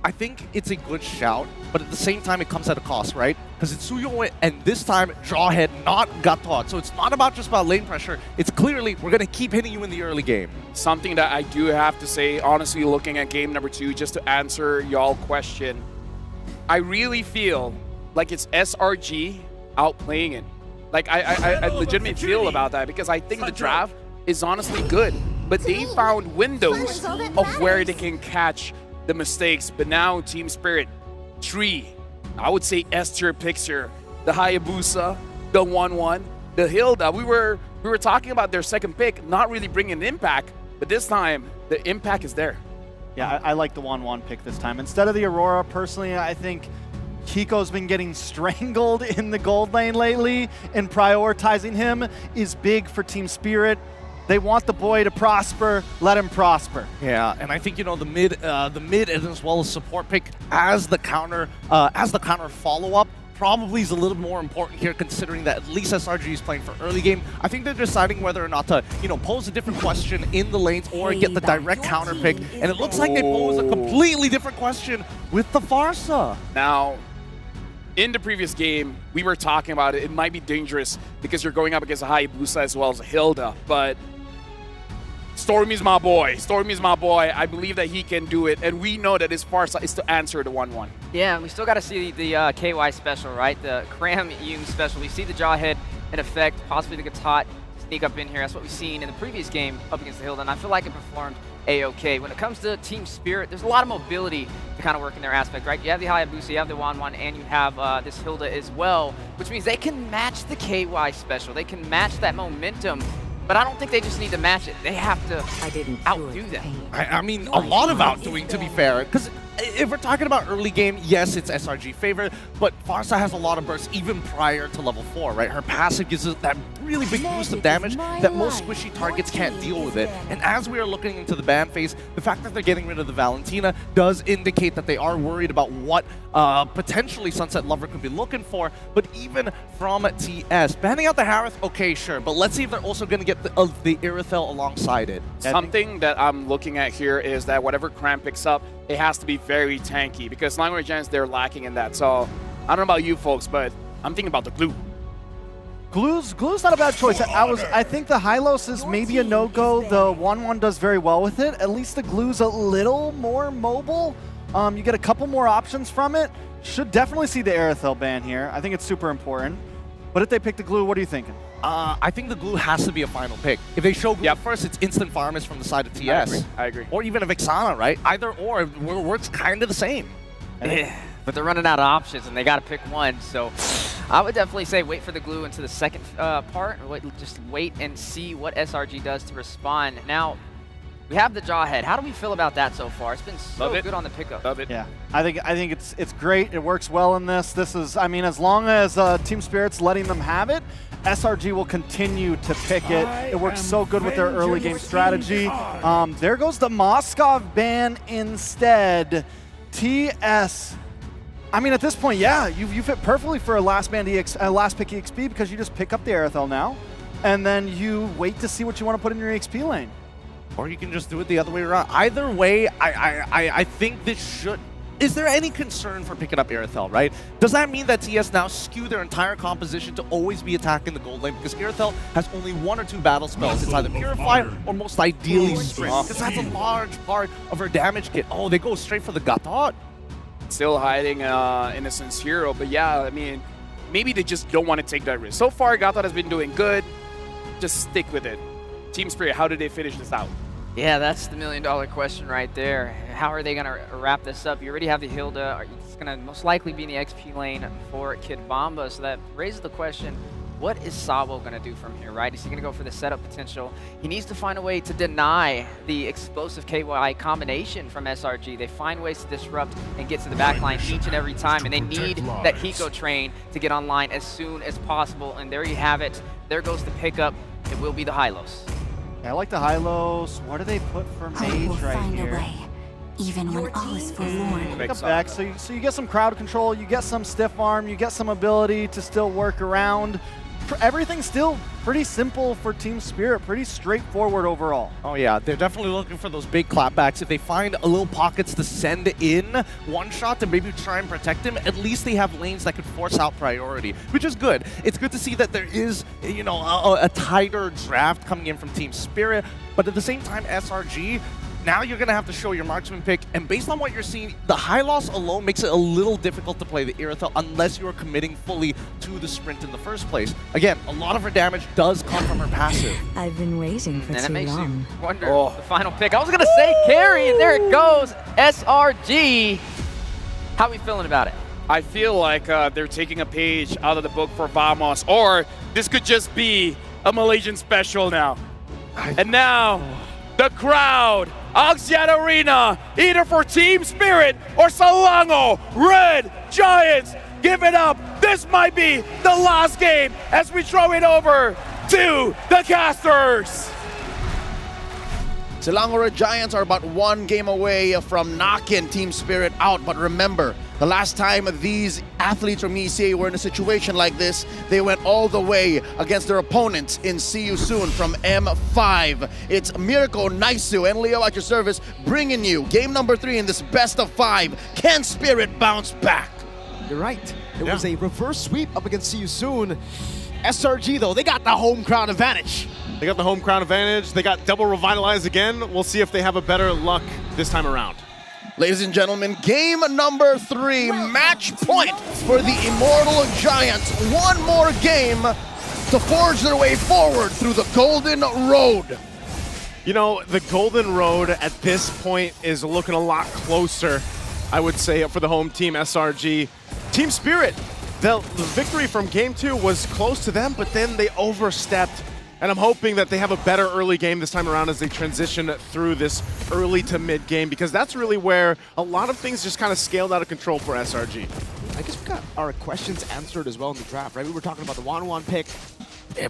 Speaker 18: I think it's a good shout, but at the same time, it comes at a cost, right? Because it's Suyo, and this time, Jawhead, not Gatot. So it's not about just about lane pressure. It's clearly, we're going to keep hitting you in the early game.
Speaker 21: Something that I do have to say, honestly, looking at game number 2, just to answer y'all question, I really feel like it's SRG outplaying it. Like, I legitimately feel about that, because I think the draft is honestly good, but they found windows of where they can catch the mistakes. But now Team Spirit, 3, I would say S-tier picks here. The Hayabusa, the 1-1, the Hilda. We were talking about their second pick not really bringing an impact, but this time the impact is there.
Speaker 19: Yeah, I like the 1-1 pick this time. Instead of the Aurora, personally, I think Hiko's been getting strangled in the gold lane lately, and prioritizing him is big for Team Spirit. They want the boy to prosper. Let him prosper.
Speaker 18: Yeah, and I think, you know, the mid and as well as support pick as the counter follow-up probably is a little more important here, considering that at least SRG is playing for early game. I think they're deciding whether or not to, you know, pose a different question in the lanes or get the direct counter pick. And it looks like they pose a completely different question with the Farsa.
Speaker 21: Now, in the previous game, we were talking about it. It might be dangerous because you're going up against a Hayabusa as well as a Hilda, but Stormy's my boy. Stormy's my boy. I believe that he can do it, and we know that his Farsa is to answer the 1-1.
Speaker 20: Yeah, we still got to see the KY special, right? The Cram Yung special. We see the Jawhead in effect, possibly the Gatot sneak up in here. That's what we've seen in the previous game up against the Hilda, and I feel like it performed A-OK. When it comes to Team Spirit, there's a lot of mobility to kind of work in their aspect, right? You have the Hayabusa, you have the 1-1, and you have this Hilda as well, which means they can match the KY special. They can match that momentum. But I don't think they just need to match it. They have to outdo them.
Speaker 18: I mean, a lot of outdoing, to be fair. Because if we're talking about early game, yes, it's SRG favorite, but Farsa has a lot of bursts even prior to level 4, right? Her passive gives us that really big boost of damage that most squishy targets can't deal with it. And as we are looking into the ban phase, the fact that they're getting rid of the Valentina does indicate that they are worried about what potentially Sunset Lover could be looking for. But even from TS, banning out the Harith, okay, sure, but let's see if they're also going to get the Irithel alongside it.
Speaker 21: Something that I'm looking at here is that whatever Cram picks up, it has to be very tanky, because Selangor Giants, they're lacking in that. So I don't know about you folks, but I'm thinking about the glue.
Speaker 19: Glue's not a bad choice. I think the Hylos is maybe a no-go. The 1-1 does very well with it. At least the Glue's a little more mobile. You get a couple more options from it. Should definitely see the Irithel ban here. I think it's super important. But if they pick the Glue, what are you thinking?
Speaker 18: I think the Glue has to be a final pick. If they show Glue first, it's instant farmers from the side of TS.
Speaker 21: I agree.
Speaker 18: Or even a Vixana, right? Either or works kind of the same.
Speaker 20: But they're running out of options, and they got to pick one. So I would definitely say wait for the Glue into the second part. Just wait and see what SRG does to respond. Now, We have the Jawhead. How do we feel about that so far? It's been so good on the pickup.
Speaker 21: Love it.
Speaker 19: Yeah, I think it's great. It works well in this. This is, I mean, as long as Team Spirit's letting them have it, SRG will continue to pick it. It works so good with their early game strategy. There goes the Moskov ban instead. TS. I mean, at this point, yeah, you fit perfectly for a last pick EXP because you just pick up the Aerithel now, and then you wait to see what you want to put in your EXP lane.
Speaker 18: Or you can just do it the other way around. Either way, I think this should... Is there any concern for picking up Aerithel, right? Does that mean that TS now skew their entire composition to always be attacking the gold lane? Because Aerithel has only 1 or 2 battle spells. It's either Purify or most ideally Sprint. Because that's a large part of her damage kit. Oh, they go straight for the Gatot.
Speaker 21: Still hiding Innocence Hero, but yeah, I mean, maybe they just don't want to take that risk. So far, Gatot has been doing good. Just stick with it. Team Spirit, how did they finish this out?
Speaker 20: Yeah, that's the million-dollar question right there. How are they going to wrap this up? You already have the Hilda. It's going to most likely be in the XP lane for Kid Bomba. So that raises the question, what is Sabo going to do from here, right? Is he going to go for the setup potential? He needs to find a way to deny the explosive KY combination from SRG. They find ways to disrupt and get to the backline each and every time, and they need that Hiko train to get online as soon as possible. And there you have it. There goes the pickup. It will be the Hylos.
Speaker 19: I like the Hylos. What do they put for Mage right here?
Speaker 3: Even when all is forlorn.
Speaker 19: Pick up back, so you get some crowd control, you get some stiff arm, you get some ability to still work around. Everything's still pretty simple for Team Spirit, pretty straightforward overall.
Speaker 18: Oh yeah, they're definitely looking for those big clapbacks. If they find a little pockets to send in one shot to maybe try and protect him, at least they have lanes that could force out priority, which is good. It's good to see that there is, you know, a tighter draft coming in from Team Spirit, but at the same time, SRG, now you're going to have to show your marksman pick, and based on what you're seeing, the high loss alone makes it a little difficult to play the Aerithel unless you are committing fully to the sprint in the first place. Again, a lot of her damage does come from her passive.
Speaker 3: I've been waiting for
Speaker 20: and
Speaker 3: too
Speaker 20: it makes
Speaker 3: long.
Speaker 20: you wonder the final pick. I was going to say carry, and there it goes, SRG. How are we feeling about it?
Speaker 21: I feel like they're taking a page out of the book for Vamos, or this could just be a Malaysian special now. And now, the crowd, Axiata Arena, either for Team Spirit or Selangor Red Giants, give it up. This might be the last game as we throw it over to the casters.
Speaker 10: Selangor Red Giants are about 1 game away from knocking Team Spirit out, but remember, the last time these athletes from ECA were in a situation like this, they went all the way against their opponents in See You Soon from M5. It's Mirko, Naisu, and Leo at your service, bringing you game number 3 in this best of 5. Can Spirit bounce back?
Speaker 11: You're right. It was a reverse sweep up against See You Soon. SRG, though, they got the home crowd advantage.
Speaker 1: They got the home crowd advantage. They got double revitalized again. We'll see if they have a better luck this time around.
Speaker 10: Ladies and gentlemen, game number 3, match point for the Immortal Giants. 1 more game to forge their way forward through the Golden Road.
Speaker 1: You know, the Golden Road at this point is looking a lot closer, I would say, for the home team, SRG. Team Spirit, the victory from game 2 was close to them, but then they overstepped. And I'm hoping that they have a better early game this time around as they transition through this early to mid game, because that's really where a lot of things just kind of scaled out of control for SRG.
Speaker 11: I guess we got our questions answered as well in the draft, right? We were talking about the 1-1 pick.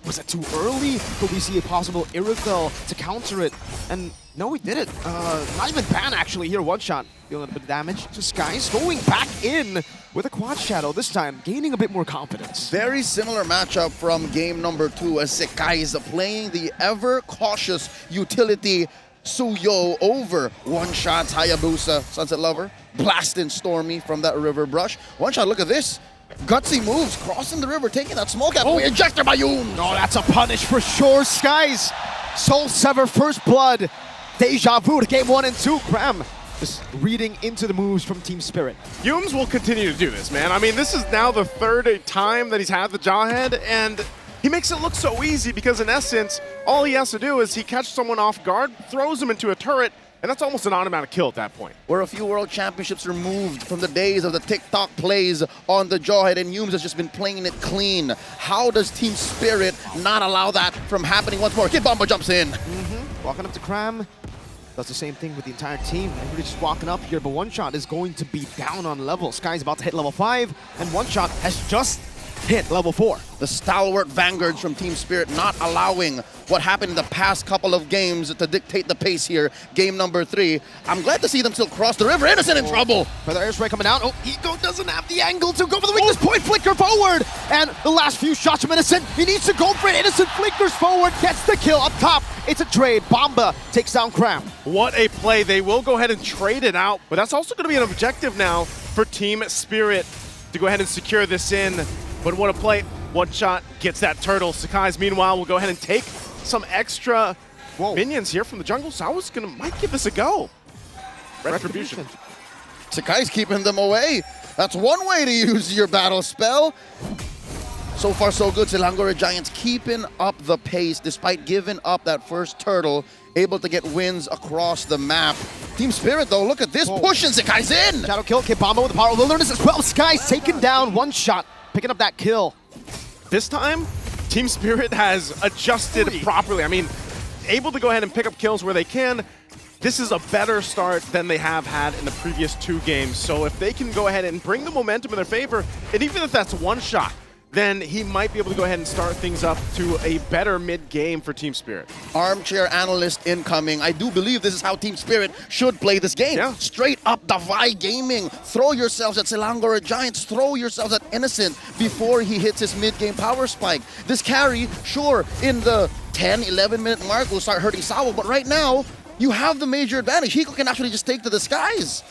Speaker 11: Was it too early? Could we see a possible Aerithel to counter it? And no, we didn't. Not even Pan actually here, one shot. Dealing a bit of damage to Skies, going back in with a quad shadow this time, gaining a bit more confidence.
Speaker 10: Very similar matchup from game number 2 as Sekai is playing the ever-cautious utility Suyo over one-shots Hayabusa, Sunset Lover, blasting Stormy from that river brush. One shot, look at this. Gutsy moves, crossing the river, taking that small gap away. Ejector by Yoon.
Speaker 11: No, that's a punish for sure, Skies. Soul Sever, first blood. Deja vu to game 1 and 2. Cram just reading into the moves from Team Spirit.
Speaker 1: Yums will continue to do this, man. I mean, this is now the 3rd time that he's had the Jawhead, and he makes it look so easy because, in essence, all he has to do is he catches someone off guard, throws him into a turret, and that's almost an automatic kill at that point.
Speaker 10: We're a few World Championships removed from the days of the TikTok plays on the Jawhead, and Yums has just been playing it clean. How does Team Spirit not allow that from happening once more? Kid Bomba jumps in.
Speaker 11: Walking up to Cram. does the same thing with the entire team. Everybody's just walking up here, but One Shot is going to be down on level. Sky's about to hit level 5, and One Shot has just hit level 4.
Speaker 10: The stalwart vanguards from Team Spirit not allowing what happened in the past couple of games to dictate the pace here. Game number 3. I'm glad to see them still cross the river. Innocent in trouble.
Speaker 11: Feather airstrike coming out. Oh, Hiko doesn't have the angle to go for the weakness point. Flicker forward. And the last few shots from Innocent. He needs to go for it. Innocent flickers forward. Gets the kill up top. It's a trade. Bomba takes down Cram.
Speaker 1: What a play. They will go ahead and trade it out, but that's also going to be an objective now for Team Spirit to go ahead and secure this in. But what a play. One Shot gets that turtle. Sakai's, meanwhile, will go ahead and take some extra minions here from the jungle. So I was might give this a go. Retribution.
Speaker 10: Sakai's keeping them away. That's one way to use your battle spell. So far, so good. Selangor Giants keeping up the pace despite giving up that first turtle. Able to get wins across the map. Team Spirit, though, look at this. Pushing Sakai's in.
Speaker 11: Shadow kill. Kibamba with the power of wilderness as well. Sky's taken down. One Shot picking up that kill.
Speaker 1: This time, Team Spirit has adjusted properly. I mean, able to go ahead and pick up kills where they can. This is a better start than they have had in the previous 2 games. So if they can go ahead and bring the momentum in their favor, and even if that's One Shot, then he might be able to go ahead and start things up to a better mid-game for Team Spirit.
Speaker 10: Armchair analyst incoming. I do believe this is how Team Spirit should play this game.
Speaker 1: Yeah.
Speaker 10: Straight up Davai Gaming. Throw yourselves at Selangor Giants. Throw yourselves at Innocent before he hits his mid-game power spike. This carry, sure, in the 10, 11-minute mark will start hurting Sawo, but right now, you have the major advantage. Hiko can actually just take to the skies.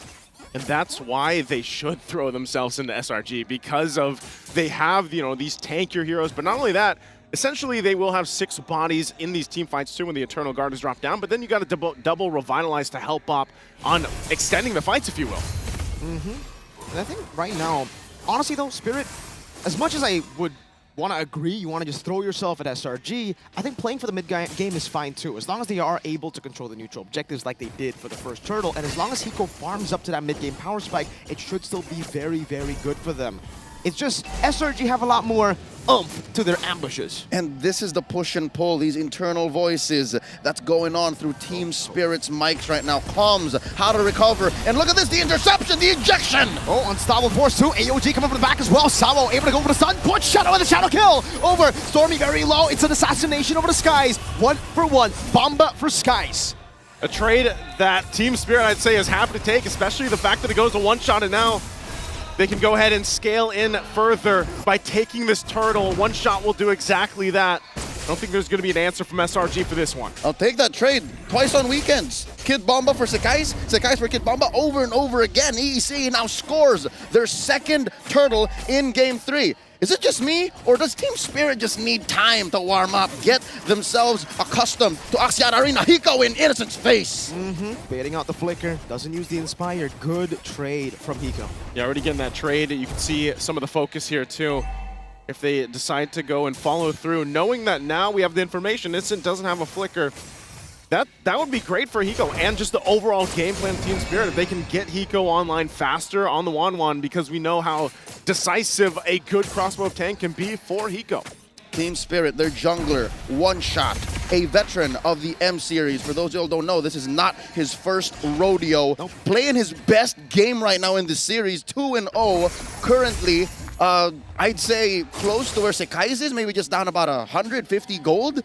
Speaker 1: And that's why they should throw themselves into SRG, because of they have, these tankier heroes. But not only that, essentially they will have 6 bodies in these team fights too when the Eternal Guard is dropped down. But then you got to double Revitalize to help up on extending the fights, if you will.
Speaker 11: And I think right now, honestly though, Spirit, as much as I would want to agree, you want to just throw yourself at SRG, I think playing for the mid-game is fine too, as long as they are able to control the neutral objectives like they did for the first turtle, and as long as Hiko farms up to that mid-game power spike, it should still be very, very good for them. It's just SRG have a lot more oomph to their ambushes.
Speaker 10: And this is the push and pull, these internal voices that's going on through Team Spirit's mics right now. Comms, how to recover, and look at this, the interception, the ejection!
Speaker 11: Oh, unstoppable force too. AOG coming from the back as well. Sawo able to go for the stun. Punch Shadow with the shadow kill. Over. Stormy very low. It's an assassination over the Skies. 1 for 1. Bomba for Skies.
Speaker 1: A trade that Team Spirit, I'd say, is happy to take, especially the fact that it goes to One Shot, and now they can go ahead and scale in further by taking this turtle. One Shot will do exactly that. I don't think there's going to be an answer from SRG for this one.
Speaker 10: I'll take that trade twice on weekends. Kid Bomba for Sakai's, Sakai's for Kid Bomba over and over again. EEC now scores their 2nd turtle in Game 3. Is it just me, or does Team Spirit just need time to warm up, get themselves accustomed to Axiata Arena? Hiko in Innocent's face.
Speaker 11: Baiting out the flicker, doesn't use the Inspired. Good trade from Hiko.
Speaker 1: Yeah, already getting that trade. You can see some of the focus here too. If they decide to go and follow through, knowing that now we have the information, Innocent doesn't have a flicker, that would be great for Hiko and just the overall game plan of Team Spirit. If they can get Hiko online faster on the 1-1, because we know how decisive a good crossbow tank can be for Hiko.
Speaker 10: Team Spirit, their jungler, One Shot, a veteran of the M series. For those who don't know, this is not his first rodeo. Playing his best game right now in the series, 2-0 currently. I'd say close to where Sakai's is, maybe just down about 150 gold.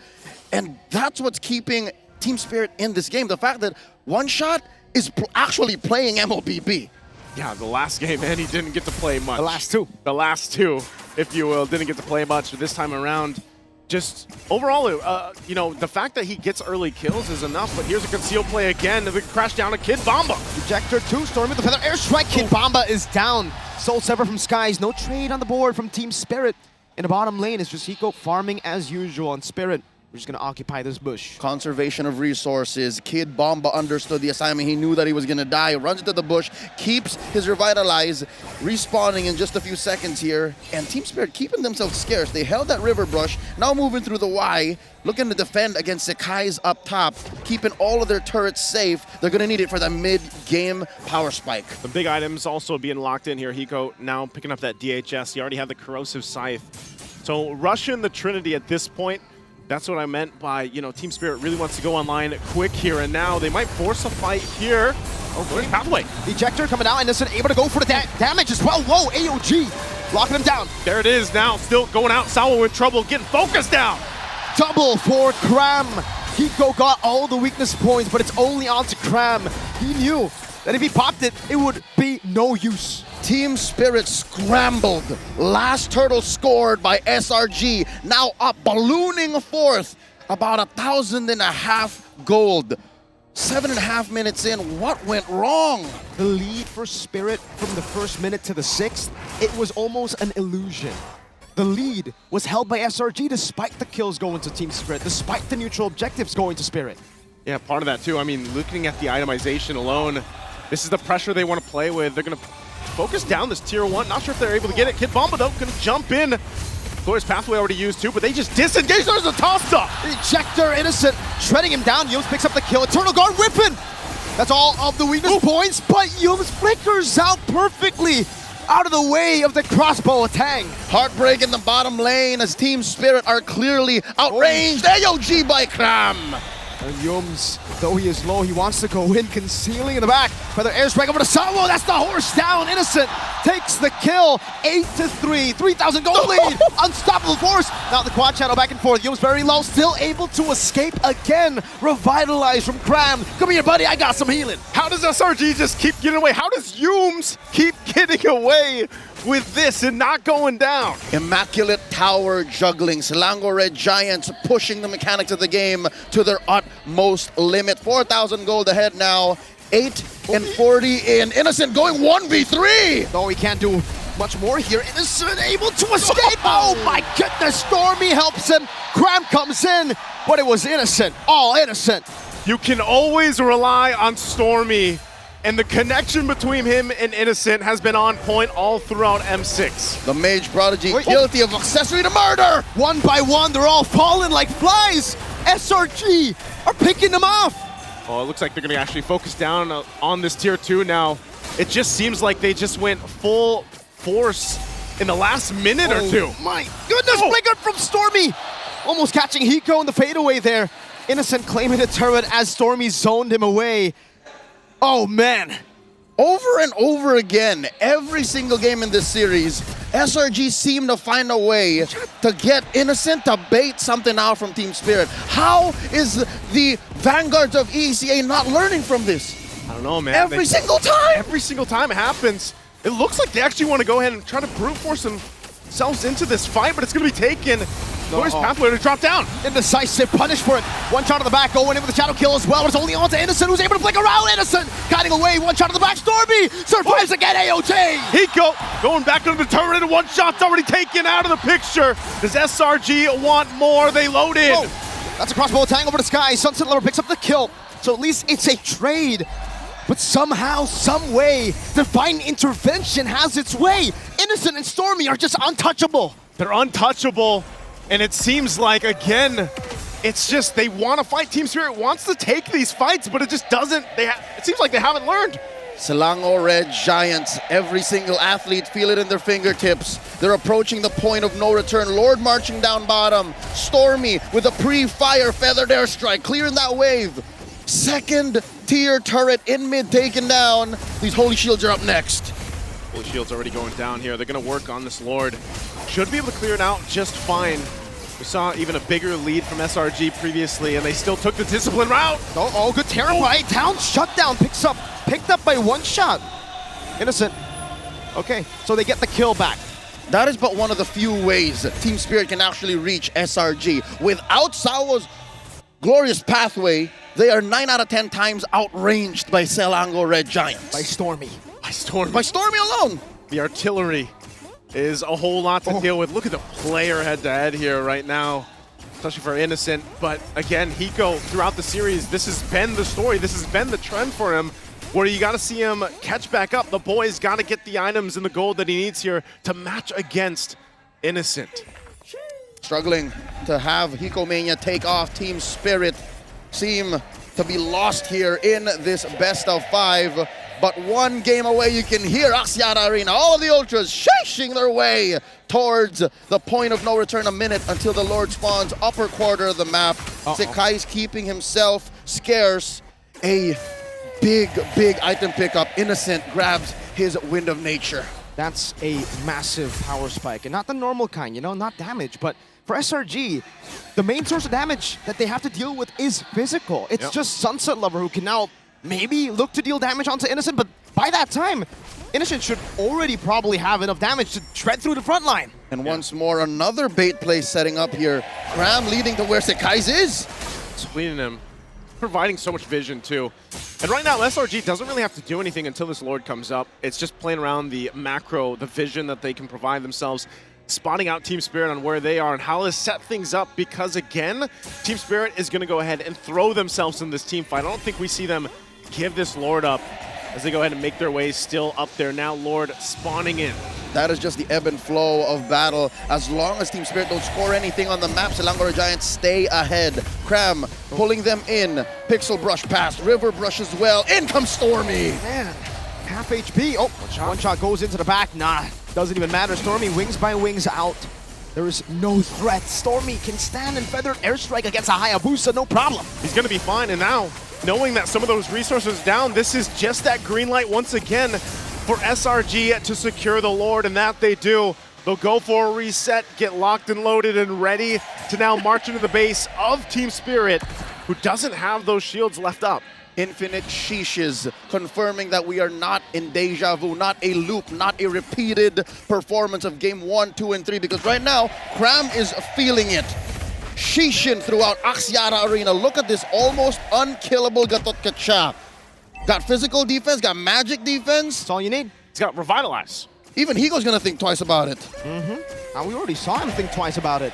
Speaker 10: And that's what's keeping Team Spirit in this game. The fact that One Shot is actually playing MLBB.
Speaker 1: Yeah, the last game, man, he didn't get to play much.
Speaker 11: The last 2.
Speaker 1: The last 2, if you will, didn't get to play much. But this time around, just overall, the fact that he gets early kills is enough. But here's a concealed play again. The crash down to Kid Bomba.
Speaker 11: Ejector 2, Stormy with the feather airstrike. Kid Bomba is down. Soul Sever from Skies. No trade on the board from Team Spirit. In the bottom lane, it's just Hiko farming as usual on Spirit. We're just going to occupy this bush.
Speaker 10: Conservation of resources. Kid Bomba understood the assignment. He knew that he was going to die. Runs into the bush. Keeps his Revitalize. Respawning in just a few seconds here. And Team Spirit keeping themselves scarce. They held that river brush. Now moving through the Y. Looking to defend against Sakai's up top. Keeping all of their turrets safe. They're going to need it for the mid-game power spike.
Speaker 1: The big items also being locked in here. Hiko now picking up that DHS. He already had the Corrosive Scythe. So rushing the Trinity at this point That's what I meant by, you know, Team Spirit really wants to go online quick here, and now they might force a fight here. Oh, there's Pathway.
Speaker 11: Ejector coming out, and Innocent able to go for the damage as well. Whoa, AOG locking him down.
Speaker 1: There it is now, still going out. Sawo in trouble, getting focused down.
Speaker 11: Double for Cram. Hiko got all the weakness points, but it's only on to Cram. He knew that if he popped it, it would be no use.
Speaker 10: Team Spirit scrambled. Last turtle scored by SRG. Now up, ballooning fourth. About 1,500 gold. 7.5 minutes in, what went wrong?
Speaker 11: The lead for Spirit from the first minute to the 6th, it was almost an illusion. The lead was held by SRG despite the kills going to Team Spirit, despite the neutral objectives going to Spirit.
Speaker 1: Yeah, part of that too. I mean, looking at the itemization alone, this is the pressure they want to play with. They're going to focus down this tier 1. Not sure if they're able to get it. Kid Bomba though, going to jump in. Glorious Pathway already used too, but they just disengage. There's a toss-up.
Speaker 11: Ejector, Innocent, shredding him down. Yums picks up the kill. Eternal Guard whipping. That's all of the weakness points, but Yums flickers out perfectly out of the way of the crossbow attack.
Speaker 10: Heartbreak in the bottom lane as Team Spirit are clearly outranged. AOG by Cram.
Speaker 11: And Yums, though he is low, he wants to go in, concealing in the back. Feather airstrike over to Sawo. That's the horse down. Innocent takes the kill. 8-3, 3,000 gold lead. Unstoppable force. Now the quad channel back and forth. Yums very low, still able to escape again. Revitalized from Cram. Come here, buddy. I got some healing.
Speaker 1: How does SRG just keep getting away? How does Yums keep getting away with this and not going down?
Speaker 10: Immaculate tower juggling. Selangor Red Giants pushing the mechanics of the game to their utmost limit. 4,000 gold ahead now. 8-40 in. Innocent going 1v3.
Speaker 11: No, he can't do much more here. Innocent able to escape. Oh my goodness. Stormy helps him. Cram comes in, but it was Innocent. All Innocent.
Speaker 1: You can always rely on Stormy, and the connection between him and Innocent has been on point all throughout M6.
Speaker 10: The Mage Prodigy guilty of accessory to murder.
Speaker 11: One by one, they're all falling like flies. SRG are picking them off.
Speaker 1: Oh, it looks like they're going to actually focus down on this tier 2 now. It just seems like they just went full force in the last minute or two.
Speaker 11: My goodness, flickered from Stormy. Almost catching Hiko in the fadeaway there. Innocent claiming the turret as Stormy zoned him away. Oh man.
Speaker 10: Over and over again, every single game in this series, SRG seem to find a way to get Innocent to bait something out from Team Spirit. How is the Vanguards of ECA not learning from this?
Speaker 1: I don't know, man.
Speaker 10: Every single time!
Speaker 1: Every single time it happens. It looks like they actually want to go ahead and try to brute force themselves into this fight, but it's going to be taken. Glorious Pathway to drop down.
Speaker 11: Indecisive, punish for it. One shot on the back, going in with the shadow kill as well. But it's only on to Innocent, who's able to flick around. Innocent guiding away. One shot on the back. Stormy survives again. AOT.
Speaker 1: Hiko going back under the turret, and one shot's already taken out of the picture. Does SRG want more? They load in.
Speaker 11: Oh, that's a crossbow attack over the sky. Sunset Lover picks up the kill. So at least it's a trade. But somehow, some way, divine intervention has its way. Innocent and Stormy are just untouchable.
Speaker 1: They're untouchable. And it seems like, again, it's just they want to fight. Team Spirit wants to take these fights, but it just doesn't. It seems like they haven't learned.
Speaker 10: Selangor Red Giants, every single athlete feel it in their fingertips. They're approaching the point of no return. Lord marching down bottom. Stormy with a pre-fire feathered airstrike, clearing that wave. Second tier turret in mid taken down. These Holy Shields are up next.
Speaker 1: Holy Shield's already going down here. They're going to work on this Lord. Should be able to clear it out just fine. We saw even a bigger lead from SRG previously, and they still took the discipline route.
Speaker 11: Oh, good Terrorite. Town shutdown picked up by one shot. Innocent. Okay, so they get the kill back.
Speaker 10: That is but one of the few ways that Team Spirit can actually reach SRG. Without Sawo's glorious pathway, they are 9 out of 10 times outranged by Selangor Red Giants.
Speaker 11: By Stormy.
Speaker 1: By Stormy.
Speaker 10: By Stormy alone.
Speaker 1: The artillery is a whole lot to deal with. Look at the player head-to-head here right now, especially for Innocent. But again, Hiko, throughout the series, this has been the story. This has been the trend for him, where you got to see him catch back up. The boy's got to get the items and the gold that he needs here to match against Innocent.
Speaker 10: Struggling to have Hiko Mania take off. Team Spirit seem to be lost here in this best of 5. but one game away. You can hear Axiata Arena, all of the Ultras shashing their way towards the point of no return. A minute until the Lord spawns, upper quarter of the map. Sekai's keeping himself scarce. A big item pickup. Innocent grabs his Wind of Nature.
Speaker 11: That's a massive power spike, and not the normal kind, you know, not damage, but for SRG, the main source of damage that they have to deal with is physical. It's just Sunset Lover who can now maybe look to deal damage onto Innocent, but by that time, Innocent should already probably have enough damage to tread through the front line.
Speaker 10: And once more, another bait play setting up here. Cram leading to where Sekai's is.
Speaker 1: It's leading him, providing so much vision too. And right now, SRG doesn't really have to do anything until this Lord comes up. It's just playing around the macro, the vision that they can provide themselves, spotting out Team Spirit on where they are and how to set things up, because again, Team Spirit is going to go ahead and throw themselves in this team fight. I don't think we see them give this Lord up as they go ahead and make their way still up there. Now Lord spawning in.
Speaker 10: That is just the ebb and flow of battle. As long as Team Spirit don't score anything on the map, Selangor Giants stay ahead. Cram pulling them in. Pixel brush past, River brush as well. In comes Stormy.
Speaker 11: Man, half HP. Oh, one shot goes into the back. Nah, doesn't even matter. Stormy wings by wings out. There is no threat. Stormy can stand and feathered airstrike against a Hayabusa, no problem.
Speaker 1: He's going to be fine, and now, knowing that some of those resources down, this is just that green light once again for SRG to secure the Lord, and that they do. They'll go for a reset, get locked and loaded and ready to now march into the base of Team Spirit, who doesn't have those shields left up.
Speaker 10: Infinite sheeshes, confirming that we are not in deja vu, not a loop, not a repeated performance of game 1, 2, and 3, because right now, Cram is feeling it. Sheeshin throughout Axiata Arena. Look at this almost unkillable Gatot Kacha. Got physical defense, got magic defense.
Speaker 11: That's all you need.
Speaker 1: He's got Revitalize.
Speaker 10: Even Higo's gonna think twice about it.
Speaker 11: And we already saw him think twice about it.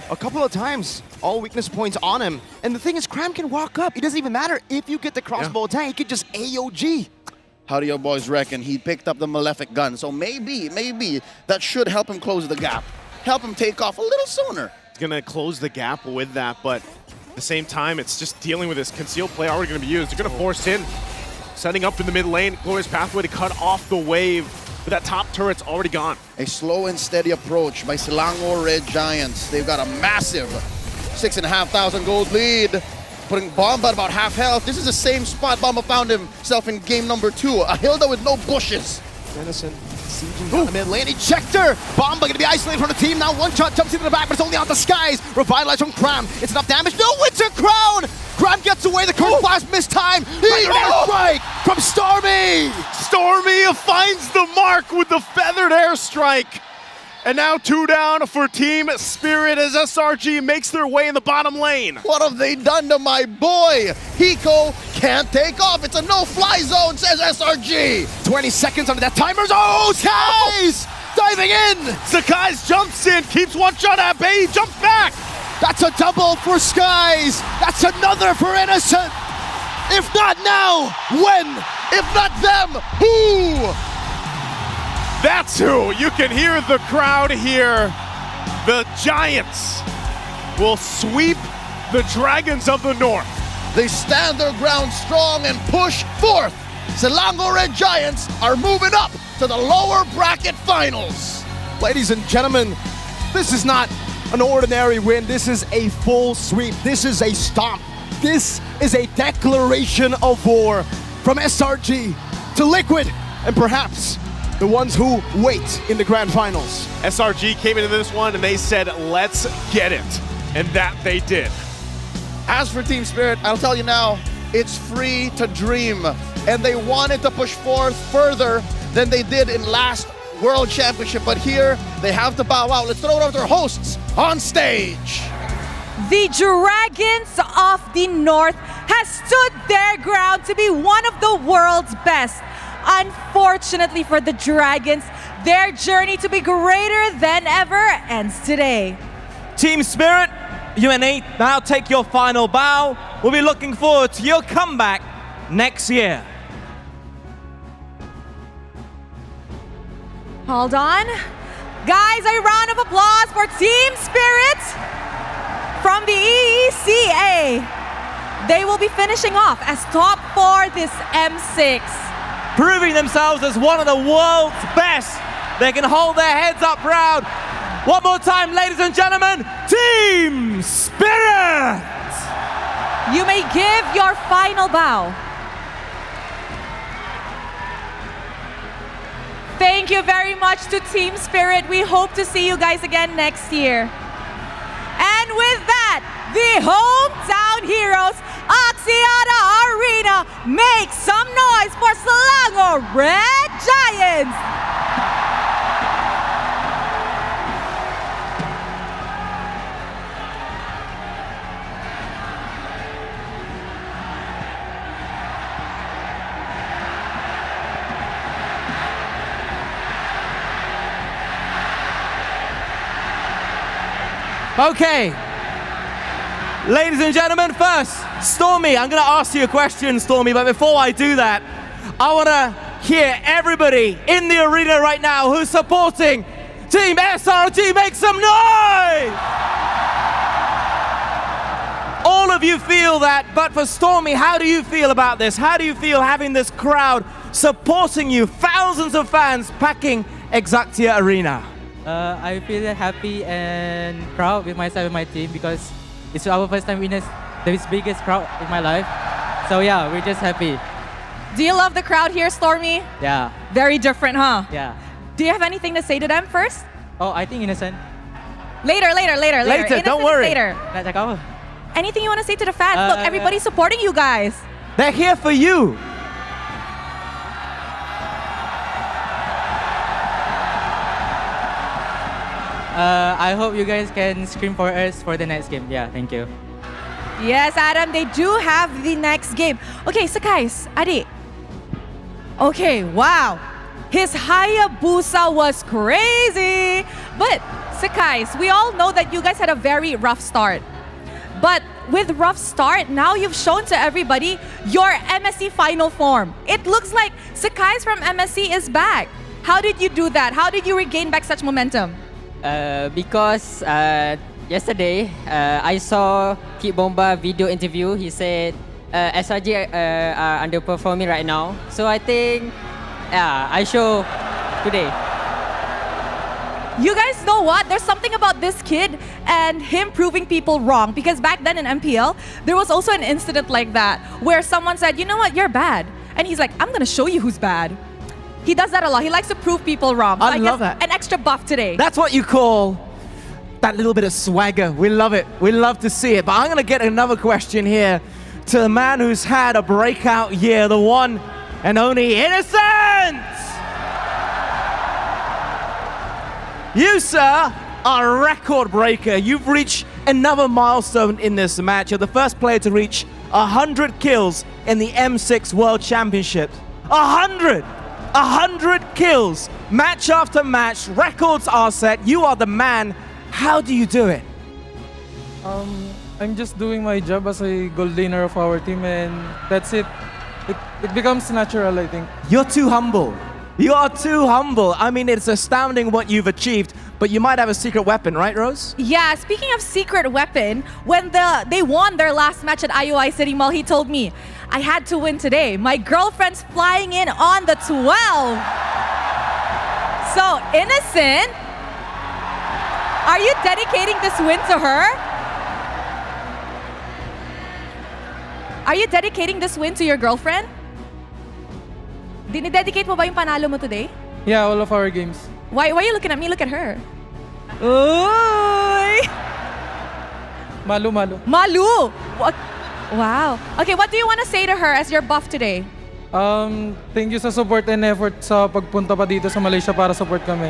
Speaker 11: A couple of times, all weakness points on him. And the thing is, Cram can walk up. It doesn't even matter if you get the crossbow attack, he can just AOG.
Speaker 10: How do your boys reckon? He picked up the Malefic gun, so maybe that should help him close the gap. Help him take off a little sooner.
Speaker 1: He's going to close the gap with that, but at the same time, it's just dealing with this concealed play already going to be used. They're going to force in, setting up in the mid lane, Glorious Pathway to cut off the wave, but that top turret's already gone.
Speaker 10: A slow and steady approach by Selangor Red Giants. They've got a massive 6,500 gold lead, putting Bomba at about half health. This is the same spot Bomba found himself in game number 2. A Hilda with no bushes.
Speaker 11: Innocent sieging down the mid lane. He checked her. Bomba gonna be isolated from the team. Now one shot jumps into the back, but it's only on the skies. Revitalize from Cram. It's enough damage. No Winter Crown. Cram gets away. The curse blast missed time. Airstrike from Stormy.
Speaker 1: Stormy finds the mark with the feathered airstrike. And now 2 down for Team Spirit as SRG makes their way in the bottom lane.
Speaker 10: What have they done to my boy? Hiko can't take off. It's a no-fly zone, says SRG.
Speaker 11: 20 seconds under that timer. Oh, Skies! Diving in!
Speaker 1: Skies jumps in, keeps one shot at bay, jumps back!
Speaker 11: That's a double for Skies. That's another for Innocent. If not now, when? If not them, who?
Speaker 1: That's who. You can hear the crowd here. The Giants will sweep the Dragons of the North.
Speaker 10: They stand their ground strong and push forth. Selangor Red Giants are moving up to the lower bracket finals.
Speaker 11: Ladies and gentlemen, this is not an ordinary win. This is a full sweep. This is a stomp. This is a declaration of war from SRG to Liquid and perhaps the ones who wait in the grand finals.
Speaker 1: SRG came into this one and they said, let's get it. And that they did.
Speaker 10: As for Team Spirit, I'll tell you now, it's free to dream. And they wanted to push forth further than they did in last World Championship. But here, they have to bow out. Let's throw it over to their hosts on stage.
Speaker 23: The Dragons of the North has stood their ground to be one of the world's best. Unfortunately for the Dragons, their journey to be greater than ever ends today.
Speaker 24: Team Spirit, UNA, now take your final bow. We'll be looking forward to your comeback next year.
Speaker 23: Hold on. Guys, a round of applause for Team Spirit from the EECA. They will be finishing off as top 4 this M6.
Speaker 24: proving themselves as one of the world's best. They can hold their heads up proud. One more time, ladies and gentlemen, Team Spirit!
Speaker 4: You may give your final bow. Thank you very much to Team Spirit. We hope to see you guys again next year. And with that, the hometown heroes, Axiata Arena, make some noise for Selangor Red Giants!
Speaker 24: Okay. Ladies and gentlemen, first, Stormy, I'm going to ask you a question, Stormy, but before I do that, I want to hear everybody in the arena right now who's supporting Team SRG make some noise! All of you feel that, but for Stormy, how do you feel about this? How do you feel having this crowd supporting you, thousands of fans packing Axiata Arena?
Speaker 6: I feel happy and proud with myself and my team because it's our first time in this biggest crowd in my life. So yeah, we're just happy.
Speaker 4: Do you love the crowd here, Stormy?
Speaker 6: Yeah.
Speaker 4: Very different, huh?
Speaker 6: Yeah.
Speaker 4: Do you have anything to say to them first?
Speaker 6: Oh, I think Innocent.
Speaker 4: Later.
Speaker 24: Later, don't worry.
Speaker 4: Later. Anything you want to say to the fans? Look, everybody's supporting you guys.
Speaker 24: They're here for you.
Speaker 6: I hope you guys can scream for us for the next game. Yeah, thank you.
Speaker 4: Yes, Adam, they do have the next game. Okay, Sakais, Adi. Okay, wow. His Hayabusa was crazy. But, Sakais, we all know that you guys had a very rough start. But with rough start, now you've shown to everybody your MSC final form. It looks like Sakais from MSC is back. How did you do that? How did you regain back such momentum?
Speaker 6: Because yesterday I saw Kid Bomba video interview. He said SRG are underperforming right now. So I think I show today.
Speaker 4: You guys know what? There's something about this kid and him proving people wrong. Because back then in MPL, there was also an incident like that where someone said, you know what, you're bad. And he's like, I'm going to show you who's bad. He does that a lot. He likes to prove people wrong. So
Speaker 24: I love that.
Speaker 4: An extra buff today.
Speaker 24: That's what you call that little bit of swagger. We love it. We love to see it. But I'm going to get another question here to the man who's had a breakout year, the one and only Innocent! You, sir, are a record breaker. You've reached another milestone in this match. You're the first player to reach 100 kills in the M6 World Championship. 100 kills, match after match, records are set. You are the man. How do you do it?
Speaker 5: I'm just doing my job as a goal laner of our team, and that's it. It becomes natural, I think.
Speaker 24: You're too humble. You are too humble. I mean, it's astounding what you've achieved, but you might have a secret weapon, right, Rose?
Speaker 4: Yeah, speaking of secret weapon, when they won their last match at IOI City Mall, he told me, I had to win today. My girlfriend's flying in on the 12. So, Innocent, are you dedicating this win to her? Are you dedicating this win to your girlfriend? Dinidedicate mo ba yung panalo mo today?
Speaker 5: Yeah, all of our games.
Speaker 4: Why are you looking at me? Look at her. Uy!
Speaker 5: Malu.
Speaker 4: Malu! What? Wow. Okay, what do you want to say to her as your buff today?
Speaker 5: Thank you sa support and effort sa pagpunta pa dito sa Malaysia para support kami.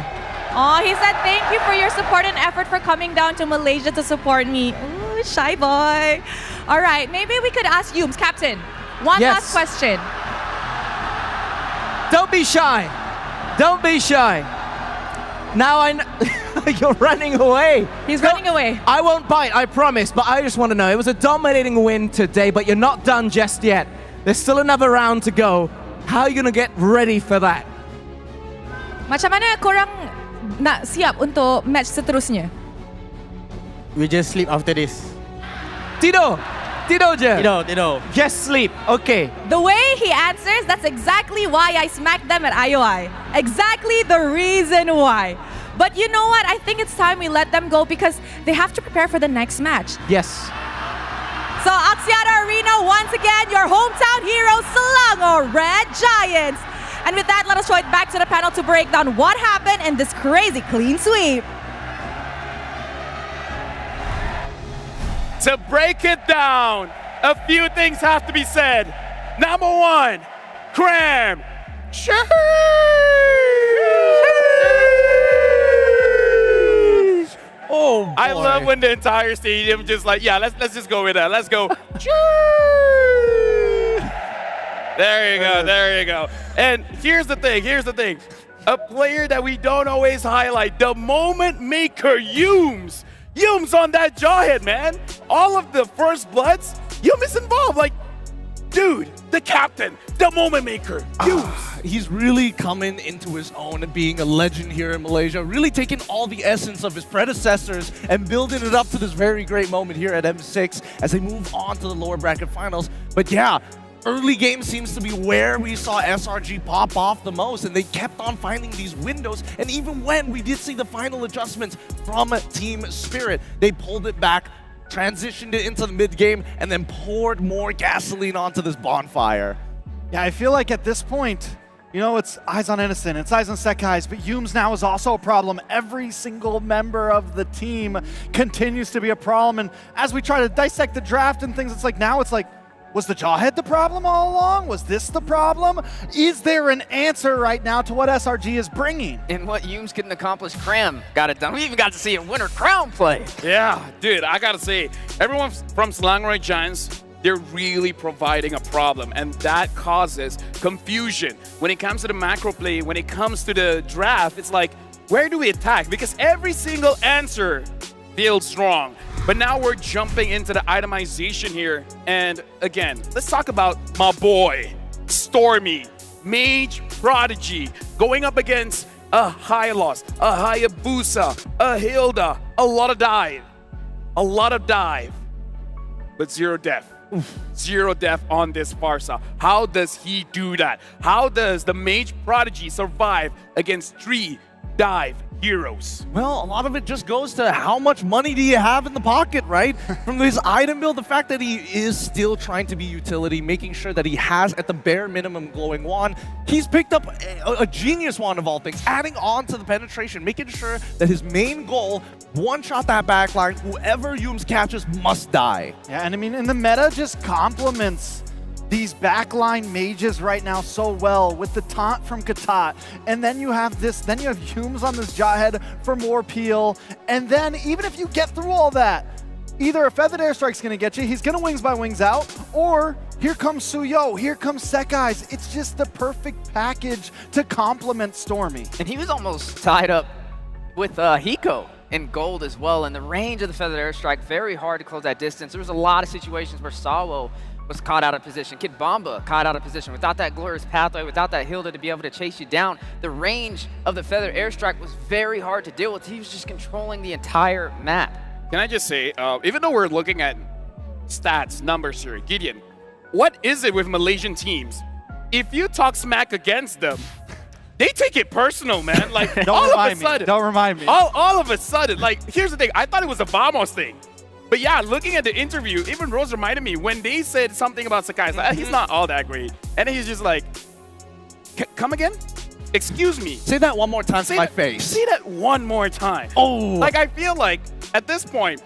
Speaker 4: Oh, he said thank you for your support and effort for coming down to Malaysia to support me. Ooh, shy boy. All right, maybe we could ask Yums, Captain, one last question.
Speaker 24: Don't be shy. Don't be shy. Now I know you're running away.
Speaker 4: He's running away.
Speaker 24: I won't bite, I promise, but I just want to know, it was a dominating win today, but you're not done just yet. There's still another round to go. How are you going to get ready for that?
Speaker 4: Macam mana korang nak siap untuk match seterusnya?
Speaker 6: We just sleep after this.
Speaker 24: Tito,
Speaker 26: Tidur je.
Speaker 24: Tidur. Just sleep. Okay.
Speaker 4: The way he answers, that's exactly why I smacked them at IOI. Exactly the reason why. But you know what? I think it's time we let them go because they have to prepare for the next match.
Speaker 24: Yes.
Speaker 4: So Axiata Arena, once again, your hometown heroes, Selangor Red Giants. And with that, let us throw it back to the panel to break down what happened in this crazy clean sweep.
Speaker 17: To break it down, a few things have to be said. Number one, Cram.
Speaker 24: Oh, boy.
Speaker 17: I love when the entire stadium just like, yeah, let's just go with that. Let's go. There you go, there you go. And here's the thing. A player that we don't always highlight, the moment maker, Yums. Yums on that jawhead, man. All of the first bloods, Yum is involved. Like, dude, the captain, the moment maker, Yums.
Speaker 18: He's really coming into his own and being a legend here in Malaysia, really taking all the essence of his predecessors and building it up to this very great moment here at M6 as they move on to the lower bracket finals. But yeah, early game seems to be where we saw SRG pop off the most, and they kept on finding these windows. And even when we did see the final adjustments from Team Spirit, they pulled it back, transitioned it into the mid game, and then poured more gasoline onto this bonfire.
Speaker 19: Yeah, I feel like at this point, you know, it's eyes on Innocent, it's eyes on Sekai's, but Yums now is also a problem. Every single member of the team continues to be a problem. And as we try to dissect the draft and things, it's like now it's like, was the jawhead the problem all along? Was this the problem? Is there an answer right now to what SRG is bringing?
Speaker 20: And what Yums couldn't accomplish, Cram got it done. We even got to see a winner crown play.
Speaker 21: Yeah, dude, I gotta say, everyone from Selangor Giants, they're really providing a problem, and that causes confusion. When it comes to the macro play, when it comes to the draft, it's like, where do we attack? Because every single answer feels wrong. But now we're jumping into the itemization here. And again, let's talk about my boy, Stormy, Mage Prodigy, going up against a Hylos, a Hayabusa, a Hilda, a lot of dive, but zero death. Zero death on this Farsa. How does he do that? How does the Mage Prodigy survive against 3 dive heroes?
Speaker 18: Well, a lot of it just goes to how much money do you have in the pocket, right? From this item build, the fact that he is still trying to be utility, making sure that he has at the bare minimum glowing wand. He's picked up a genius wand of all things, adding on to the penetration, making sure that his main goal, one-shot that backline, whoever Yums catches must die.
Speaker 19: Yeah, and I mean, in the meta just complements these backline mages right now so well with the taunt from Katat. And then you have this, then you have Yums on this jawhead for more peel. And then even if you get through all that, either a Feathered Airstrike's gonna get you, he's gonna wings by wings out, or here comes Suyo, here comes Sekai's. It's just the perfect package to complement Stormy.
Speaker 20: And he was almost tied up with Hiko in gold as well. And the range of the Feathered Airstrike, very hard to close that distance. There was a lot of situations where Sawo was caught out of position. Kid Bomba caught out of position. Without that glorious pathway, without that Hilda to be able to chase you down, the range of the Feather Airstrike was very hard to deal with. He was just controlling the entire map.
Speaker 21: Can I just say, even though we're looking at stats, numbers here, Gideon, what is it with Malaysian teams? If you talk smack against them, they take it personal, man. Like,
Speaker 19: Don't remind me.
Speaker 21: All of a sudden, like, here's the thing. I thought it was a Vamos thing. But yeah, looking at the interview, even Rose reminded me when they said something about Sakai, like, he's not all that great. And he's just like, come again? Excuse me.
Speaker 18: Say that one more time to my face.
Speaker 21: Say that one more time.
Speaker 18: Oh.
Speaker 21: Like, I feel like at this point,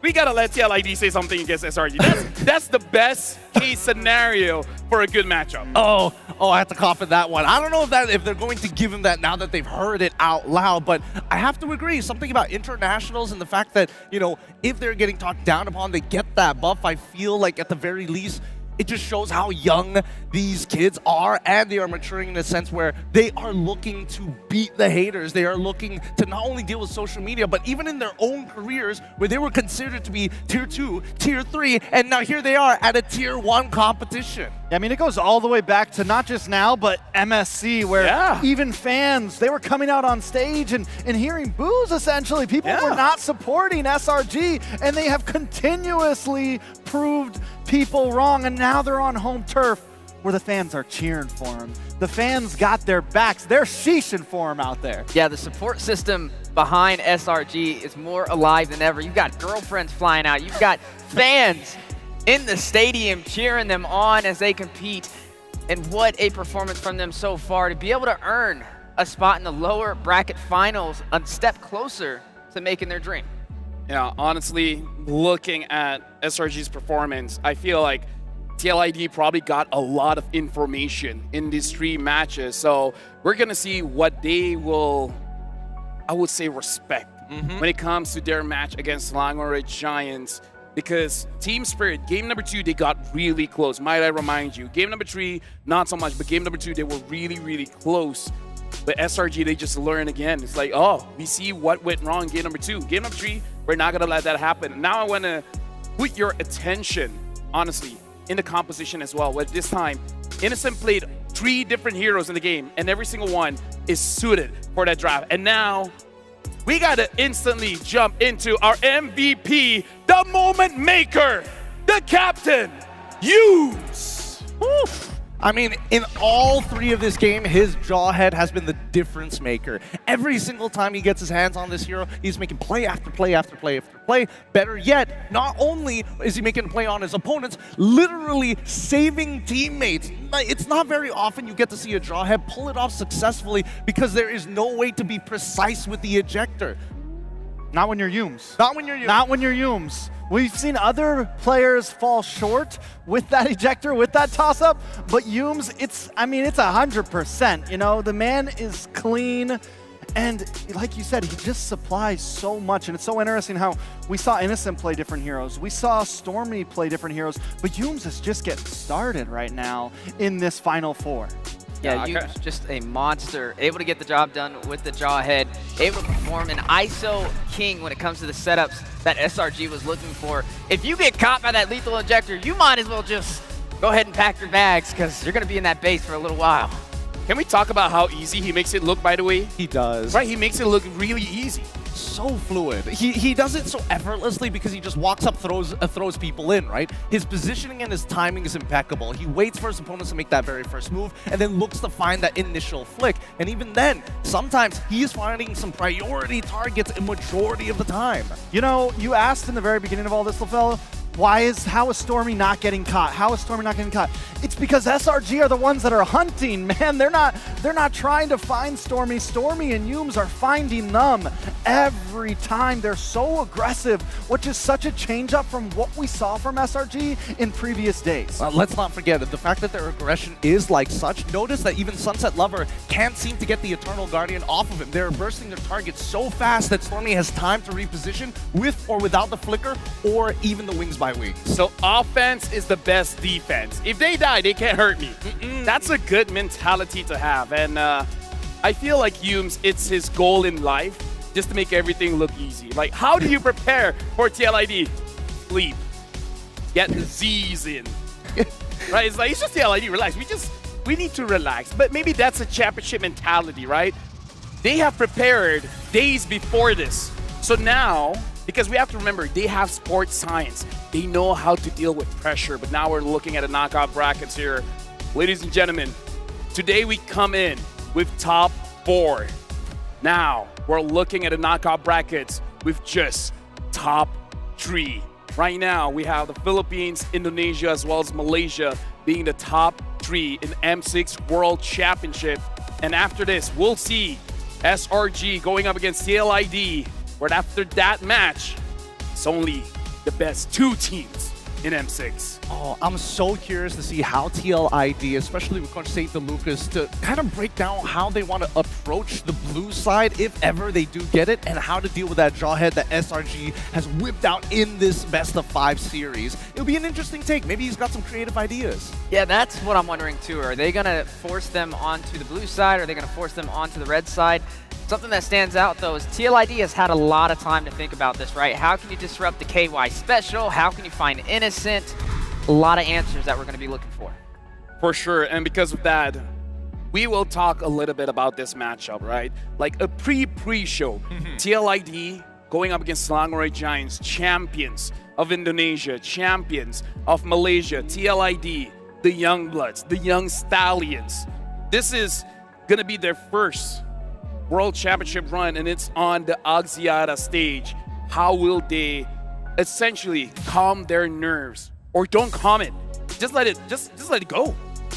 Speaker 21: we gotta let TLID say something against SRG. That's the best case scenario for a good matchup.
Speaker 18: Oh, I have to cough at that one. I don't know if they're going to give him that now that they've heard it out loud, but I have to agree. Something about internationals and the fact that, you know, if they're getting talked down upon, they get that buff. I feel like at the very least, it just shows how young these kids are, and they are maturing in a sense where they are looking to beat the haters. They are looking to not only deal with social media, but even in their own careers where they were considered to be tier 2, tier 3, and now here they are at a tier 1 competition.
Speaker 19: I mean, it goes all the way back to not just now, but MSC, where even fans, they were coming out on stage and hearing boos, essentially. People were not supporting SRG, and they have continuously proved people wrong, and now they're on home turf where the fans are cheering for them. The fans got their backs. They're sheeshing for them out there.
Speaker 20: Yeah, the support system behind SRG is more alive than ever. You've got girlfriends flying out. You've got fans in the stadium cheering them on as they compete. And what a performance from them so far to be able to earn a spot in the lower bracket finals, a step closer to making their dream.
Speaker 21: Yeah, honestly, looking at SRG's performance, I feel like TLID probably got a lot of information in these 3 matches. So we're going to see what they will, I would say, respect when it comes to their match against Langora Giants. Because team spirit, game number 2, they got really close. Might I remind you, game number 3, not so much, but game number 2, they were really, really close. But SRG, they just learn again. It's like, oh, we see what went wrong in game number 2. Game number 3, we're not going to let that happen. Now I want to put your attention, honestly, in the composition as well. Where this time, Innocent played 3 different heroes in the game, and every single one is suited for that draft. And now, we got to instantly jump into our MVP, the moment maker, the captain, Use.
Speaker 18: I mean, in all 3 of this game, his Jawhead has been the difference maker. Every single time he gets his hands on this hero, he's making play after play after play after play. Better yet, not only is he making a play on his opponents, literally saving teammates. It's not very often you get to see a Jawhead pull it off successfully because there is no way to be precise with the ejector.
Speaker 19: Not when you're Yumes.
Speaker 18: Not when you're Yumes.
Speaker 19: Not when you're Yumes. We've seen other players fall short with that ejector, with that toss-up, but Yumes, it's 100%. You know, the man is clean, and like you said, he just supplies so much, and it's so interesting how we saw Innocent play different heroes. We saw Stormy play different heroes, but Yumes is just getting started right now in this Final 4.
Speaker 20: Yeah, Yu's just a monster, able to get the job done with the Jawhead, able to perform an ISO king when it comes to the setups that SRG was looking for. If you get caught by that lethal injector, you might as well just go ahead and pack your bags because you're going to be in that base for a little while.
Speaker 21: Can we talk about how easy he makes it look, by the way?
Speaker 18: He does.
Speaker 21: Right, he makes it look really easy.
Speaker 18: So fluid. He does it so effortlessly because he just walks up, throws people in, right? His positioning and his timing is impeccable. He waits for his opponents to make that very first move and then looks to find that initial flick. And even then, sometimes he is finding some priority targets a majority of the time.
Speaker 19: You know, you asked in the very beginning of all this, LaFell, how is Stormy not getting caught? How is Stormy not getting caught? It's because SRG are the ones that are hunting, man. They're not trying to find Stormy. Stormy and Yumes are finding them every time. They're so aggressive, which is such a change up from what we saw from SRG in previous days.
Speaker 18: Let's not forget that the fact that their aggression is like such. Notice that even Sunset Lover can't seem to get the Eternal Guardian off of him. They're bursting their targets so fast that Stormy has time to reposition with or without the flicker or even the wings by wings.
Speaker 21: So offense is the best defense. If they die, they can't hurt me. That's a good mentality to have. And I feel like Yumes, it's his goal in life just to make everything look easy. Like, how do you prepare for TLID? Sleep. Get the Z's in. Right? It's like, it's just TLID, relax. We need to relax. But maybe that's a championship mentality, right? They have prepared days before this. So now, because we have to remember, they have sports science. They know how to deal with pressure, but now we're looking at the knockout brackets here. Ladies and gentlemen, today we come in with top 4. Now, we're looking at the knockout brackets with just top 3. Right now, we have the Philippines, Indonesia, as well as Malaysia being the top 3 in M6 World Championship. And after this, we'll see SRG going up against CLID. But after that match, it's only the best 2 teams in M6.
Speaker 18: Oh, I'm so curious to see how TLID, especially with Coach St. DeLucas, to kind of break down how they want to approach the blue side, if ever they do get it, and how to deal with that Jawhead that SRG has whipped out in this best of 5 series. It'll be an interesting take. Maybe he's got some creative ideas.
Speaker 20: Yeah, that's what I'm wondering too. Are they going to force them onto the blue side? Are they going to force them onto the red side? Something that stands out, though, is TLID has had a lot of time to think about this, right? How can you disrupt the KY special? How can you find Innocent? A lot of answers that we're going to be looking for.
Speaker 21: For sure, and because of that, we will talk a little bit about this matchup, right? Like a pre-show. TLID going up against Selangor Giants, champions of Indonesia, champions of Malaysia, TLID, the Young Bloods, the Young Stallions. This is gonna be their first World Championship run, and it's on the Axiata stage. How will they essentially calm their nerves? Or don't calm it. Just let it go.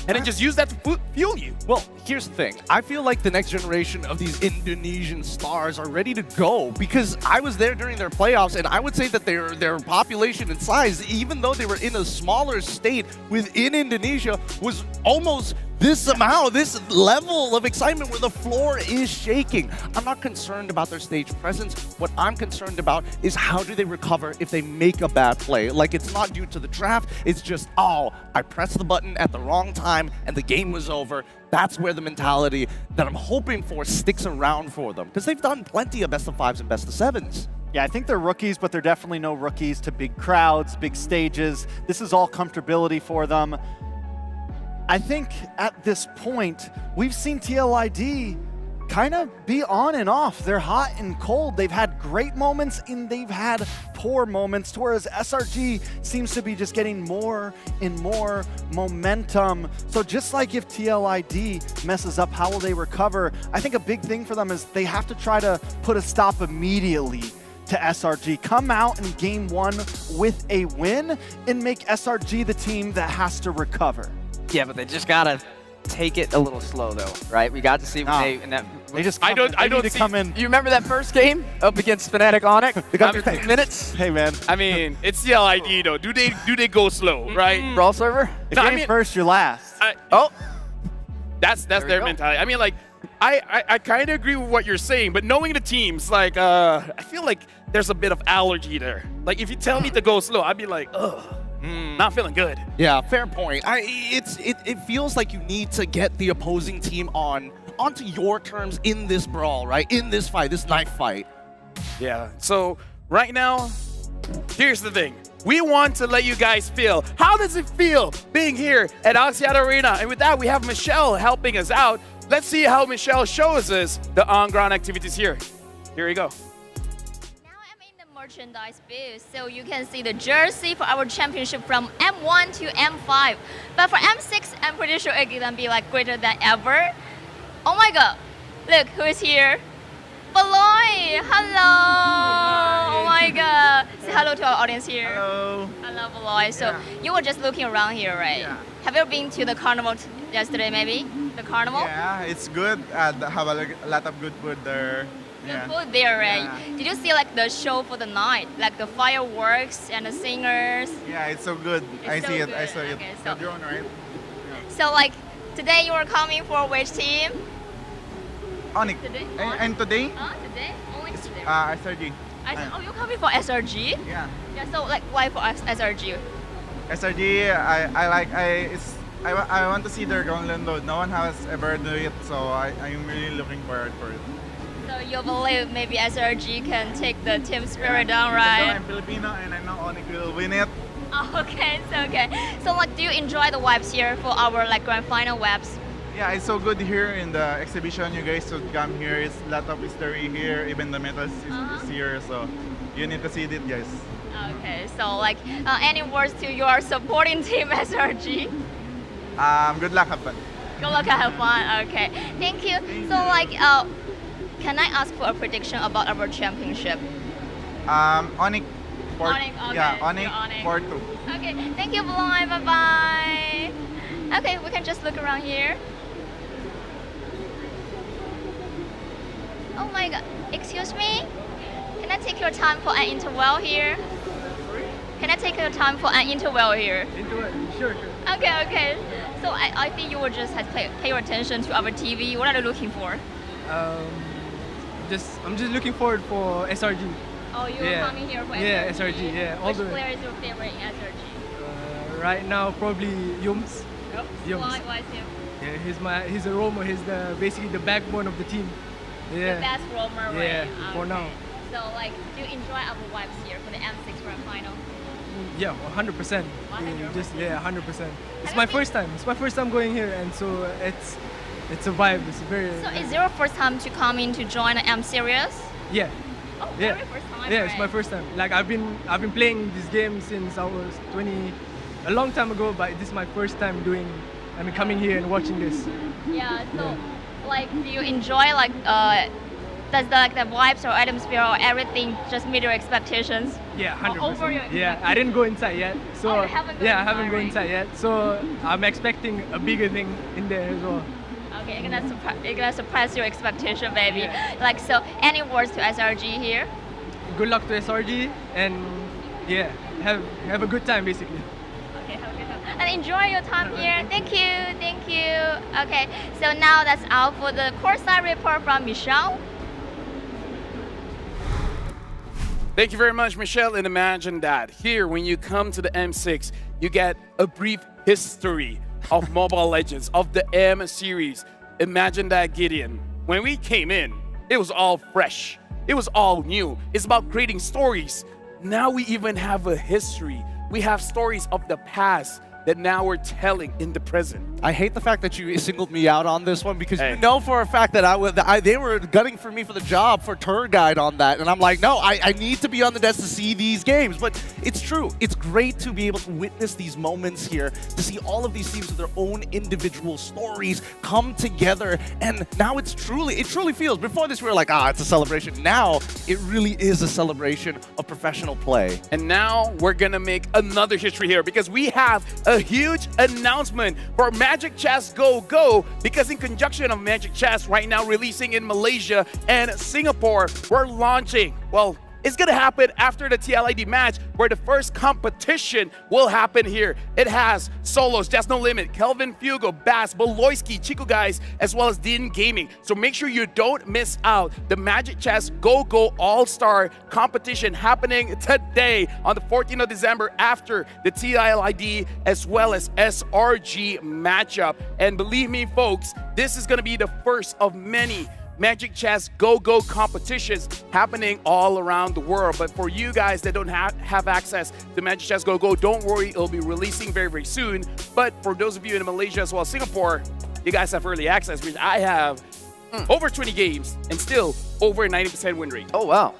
Speaker 21: And then just use that to fuel you.
Speaker 18: Well, here's the thing. I feel like the next generation of these Indonesian stars are ready to go because I was there during their playoffs, and I would say that their population and size, even though they were in a smaller state within Indonesia, was almost this amount, this level of excitement where the floor is shaking. I'm not concerned about their stage presence. What I'm concerned about is how do they recover if they make a bad play. Like, it's not due to the draft. It's just, oh, I pressed the button at the wrong time and the game was over. That's where the mentality that I'm hoping for sticks around for them because they've done plenty of best of 5s and best of 7s.
Speaker 19: Yeah, I think they're rookies, but they're definitely no rookies to big crowds, big stages. This is all comfortability for them. I think at this point, we've seen TLID kind of be on and off. They're hot and cold. They've had great moments and they've had poor moments, whereas SRG seems to be just getting more and more momentum. So just like if TLID messes up, how will they recover? I think a big thing for them is they have to try to put a stop immediately to SRG. Come out in game 1 with a win and make SRG the team that has to recover.
Speaker 20: Yeah, but they just gotta take it a little slow, though, right? We got to see when they in that.
Speaker 19: They just
Speaker 20: I don't
Speaker 19: see, come in.
Speaker 20: You remember that first game up against Fnatic Onyx?
Speaker 19: They got
Speaker 20: 2 minutes.
Speaker 19: Hey man.
Speaker 21: I mean, it's TLID though. Do they go slow, right?
Speaker 20: Brawl server.
Speaker 19: If you're in first, you're last.
Speaker 21: That's their mentality. I mean, like, I kind of agree with what you're saying, but knowing the teams, like, I feel like there's a bit of allergy there. Like, if you tell me to go slow, I'd be like, ugh. Not feeling good.
Speaker 18: Yeah, fair point. It feels like you need to get the opposing team onto your terms in this brawl, right? In this fight, this knife fight.
Speaker 21: Yeah. So right now, here's the thing. We want to let you guys feel. How does it feel being here at Axiata Arena? And with that, we have Michelle helping us out. Let's see how Michelle shows us the on-ground activities here. Here we go.
Speaker 2: Merchandise booth, so you can see the jersey for our championship from M1 to M5. But for M6, I'm pretty sure it's gonna be like greater than ever. Oh my god, look who is here. Beloy, hello. Oh my god. Say hello to our audience here.
Speaker 7: Hello.
Speaker 2: Hello, Beloy. So you were just looking around here, right?
Speaker 7: Yeah.
Speaker 2: Have you been to the carnival yesterday, maybe? The carnival?
Speaker 7: Yeah, it's good. Have a lot of good food there.
Speaker 2: Good food there, right? Yeah. Did you see like the show for the night, like the fireworks and the singers?
Speaker 7: Yeah, it's so good. I saw it.
Speaker 2: Okay, so,
Speaker 7: The drone, right?
Speaker 2: So like today you are coming for which team?
Speaker 7: Onyx.
Speaker 2: Today?
Speaker 7: And today?
Speaker 2: Today? Only today.
Speaker 7: SRG.
Speaker 2: Oh, you're coming for SRG?
Speaker 7: Yeah.
Speaker 2: Yeah. So like why for SRG?
Speaker 7: SRG. I want to see their ground load. No one has ever done it, so I'm really looking forward for it.
Speaker 2: So you believe maybe SRG can take the team spirit down, right?
Speaker 7: I'm Filipino and I know Onyx will win it.
Speaker 2: Oh, okay, so okay. So like, do you enjoy the vibes here for our like grand final vibes?
Speaker 7: Yeah, it's so good here in the exhibition. You guys should come here. It's a lot of history here. Even the medals is here, so you need to see it, guys.
Speaker 2: Okay, so like, any words to your supporting team SRG?
Speaker 7: Good luck, have fun.
Speaker 2: Good luck, have fun. Okay, thank you. So like, can I ask for a prediction about our championship?
Speaker 7: Onyx.
Speaker 2: Okay.
Speaker 7: Yeah, Onyx 4-2.
Speaker 2: Okay, thank you, Beloy. Bye-bye. Okay, we can just look around here. Oh my god, excuse me? Can I take your time for an interval here? Can I take your time for an interval here?
Speaker 7: Interval, sure.
Speaker 2: Okay. So I think you will just have to pay your attention to our TV. What are you looking for?
Speaker 14: I'm just looking forward for SRG.
Speaker 2: Oh, you're coming here for SRG?
Speaker 14: Yeah, SRG, yeah.
Speaker 2: Which player is your favorite in SRG?
Speaker 14: Right now, probably Yums. Yums.
Speaker 2: Why is him?
Speaker 14: Yeah, he's a roamer. He's basically the backbone of the team. Yeah.
Speaker 2: The best roamer, right?
Speaker 14: Yeah, for now.
Speaker 2: So, like, do you enjoy our vibes here for the M6 Grand Final?
Speaker 14: Yeah, 100%. Just yeah, 100%. It's my first time. It's my first time going here, and so it's a vibe. It's very.
Speaker 2: So is your first time to come in to join M Series?
Speaker 14: Yeah.
Speaker 2: Oh,
Speaker 14: Yeah.
Speaker 2: very first time.
Speaker 14: Yeah, it's
Speaker 2: right?
Speaker 14: my first time. Like I've been playing this game since I was 20, a long time ago. But this is my first time coming here and watching this.
Speaker 2: Yeah. So, like, do you enjoy like does the vibes or atmosphere or everything just meet your expectations?
Speaker 14: Yeah,
Speaker 2: Or over
Speaker 14: 100%.
Speaker 2: your
Speaker 14: Yeah, I didn't go inside yet. So
Speaker 2: Oh, you haven't gone
Speaker 14: yeah, I
Speaker 2: inside,
Speaker 14: haven't gone
Speaker 2: right?
Speaker 14: inside yet. So I'm expecting a bigger thing in there as well.
Speaker 2: Okay, you're gonna surprise your expectation, baby. Like, so, any words to SRG here?
Speaker 14: Good luck to SRG and yeah, have a good time basically.
Speaker 2: Okay, have a good time. And enjoy your time here. Thank you, thank you. Okay, so now that's all for the courtside report from Michelle.
Speaker 21: Thank you very much, Michelle. And imagine that here, when you come to the M6, you get a brief history of Mobile Legends, of the M series. Imagine that, Gideon. When we came in, it was all fresh. It was all new. It's about creating stories. Now we even have a history. We have stories of the past that now we're telling in the present.
Speaker 18: I hate the fact that you singled me out on this one because you know for a fact that they were gunning for me for the job for tour guide on that. And I'm like, no, I need to be on the desk to see these games. But it's true. It's great to be able to witness these moments here, to see all of these teams with their own individual stories come together. And now it truly feels, before this we were like, it's a celebration. Now it really is a celebration of professional play.
Speaker 21: And now we're gonna make another history here because we have a huge announcement for Magic Chess Go Go, because in conjunction of Magic Chess right now releasing in Malaysia and Singapore, we're launching, well, it's gonna happen after the TLID match where the first competition will happen here. It has solos, Just No Limit, Kelvin Fugo, Bass, Beloyski, Chico Guys, as well as Din Gaming. So make sure you don't miss out the Magic Chess Go Go All-Star competition happening today on the 14th of December after the TLID as well as SRG matchup. And believe me, folks, this is gonna be the first of many Magic Chess Go Go competitions happening all around the world. But for you guys that don't have access to Magic Chess Go Go, don't worry, it'll be releasing very, very soon. But for those of you in Malaysia as well as Singapore, you guys have early access, which I have over 20 games and still over a 90% win rate.
Speaker 20: Oh, wow.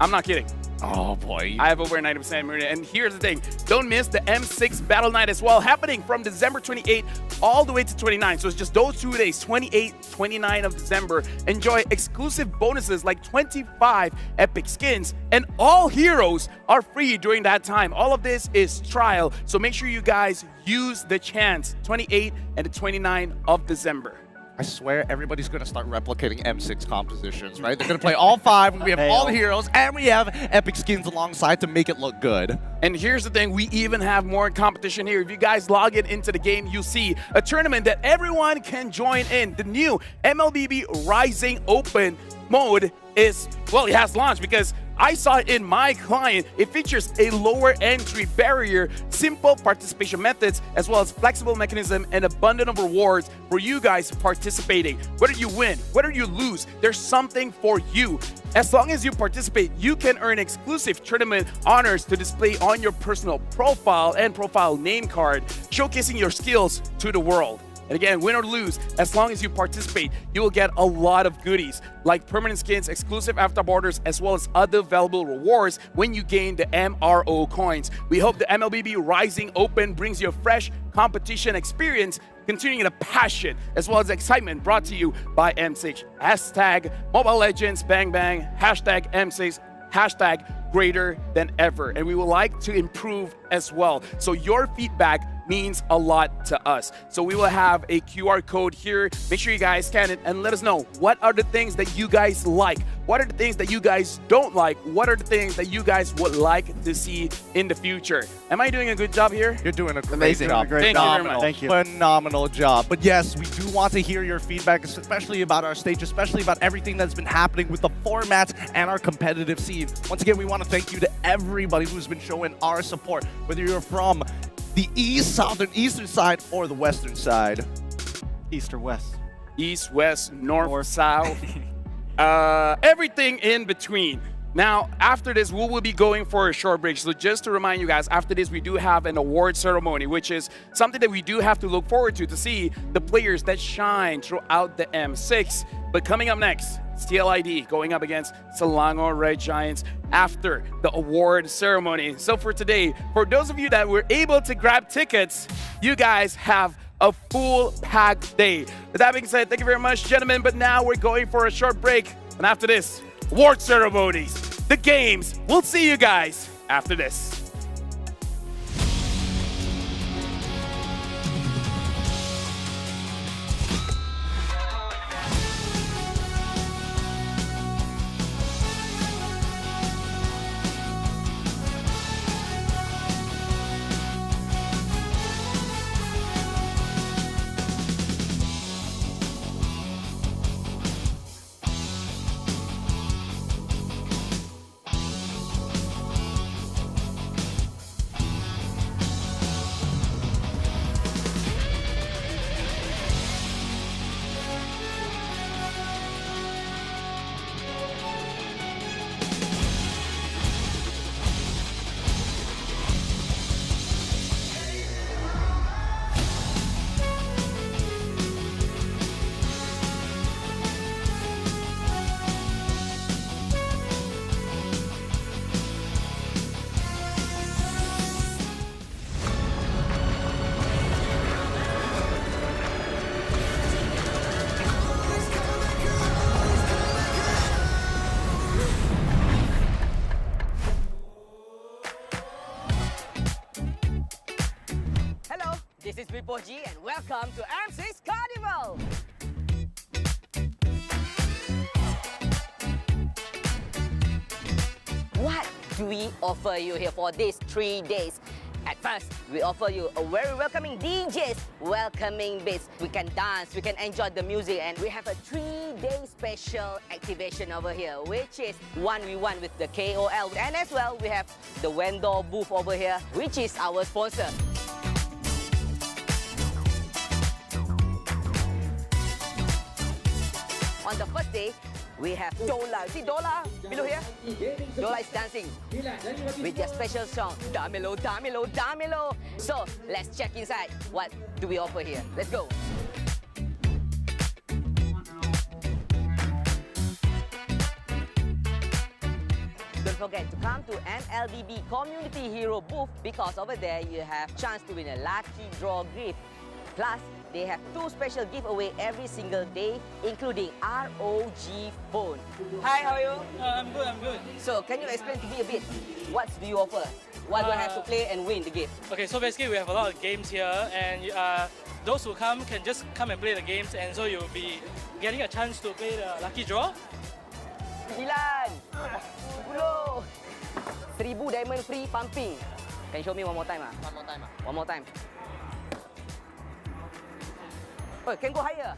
Speaker 21: I'm not kidding.
Speaker 18: Oh boy.
Speaker 21: I have over a 90% win rate. And here's the thing, don't miss the M6 Battle Night as well, happening from December 28th all the way to 29th. So it's just those 2 days, 28, 29 of December. Enjoy exclusive bonuses like 25 epic skins, and all heroes are free during that time. All of this is trial, so make sure you guys use the chance, 28 and the 29 of December.
Speaker 18: I swear everybody's going to start replicating M6 compositions, right? They're going to play all 5, we have all the heroes, and we have epic skins alongside to make it look good.
Speaker 21: And here's the thing, we even have more competition here. If you guys log in into the game, you'll see a tournament that everyone can join in. The new MLBB Rising Open mode is, well, it has launched because I saw it in my client. It features a lower entry barrier, simple participation methods, as well as flexible mechanism and abundant of rewards for you guys participating. Whether you win, whether you lose, there's something for you. As long as you participate, you can earn exclusive tournament honors to display on your personal profile and profile name card, showcasing your skills to the world. And again, win or lose, as long as you participate, you will get a lot of goodies like permanent skins, exclusive afterborders, as well as other valuable rewards when you gain the MRO coins. We hope the MLBB Rising Open brings you a fresh competition experience, continuing the passion as well as excitement brought to you by M6. Hashtag Mobile Legends Bang Bang, hashtag M6, hashtag greater than ever. And we would like to improve as well. So your feedback means a lot to us. So we will have a QR code here. Make sure you guys scan it and let us know what are the things that you guys like. What are the things that you guys don't like? What are the things that you guys would like to see in the future? Am I doing a good job here?
Speaker 18: You're doing a great
Speaker 20: Amazing.
Speaker 18: job.
Speaker 21: Thank you very much.
Speaker 18: Thank you. Phenomenal job. But yes, we do want to hear your feedback, especially about our stage, especially about everything that's been happening with the formats and our competitive scene. Once again, we want to thank you to everybody who's been showing our support, whether you're from the eastern side, or the western side.
Speaker 11: East or west?
Speaker 21: East, west, north, south. Everything in between. Now, after this, we will be going for a short break. So just to remind you guys, after this, we do have an award ceremony, which is something that we do have to look forward to see the players that shine throughout the M6. But coming up next, TLID going up against Selangor Red Giants after the award ceremony. So for today, for those of you that were able to grab tickets, you guys have a full packed day. With that being said, thank you very much, gentlemen. But now we're going for a short break. And after this, award ceremonies, the games. We'll see you guys after this.
Speaker 8: This is Bipo G and welcome to M6 Carnival! What do we offer you here for these 3 days? At first, we offer you a very welcoming DJs, welcoming beats. We can dance, we can enjoy the music, and we have a 3-day special activation over here, which is 1v1 with the KOL. And as well, we have the vendor booth over here, which is our sponsor. On the first day, we have Dola. See Dola below here? Dola is dancing with their special song, Damilo, Damilo, Damilo. So let's check inside. What do we offer here? Let's go. Don't forget to come to MLBB Community Hero booth because over there you have chance to win a lucky draw gift. Plus, they have 2 special giveaway every single day, including ROG phone. Hi, how are you?
Speaker 9: I'm good, I'm good.
Speaker 8: So, can you explain to me a bit? What do you offer? What do I have to play and win the game?
Speaker 9: Okay, so basically we have a lot of games here, and those who come can just come and play the games, and so you'll be getting a chance to play the lucky draw.
Speaker 8: 9, 10, 1000 diamond free pumping. Can you show me one more time? One more time. One more time. Oh, can go higher.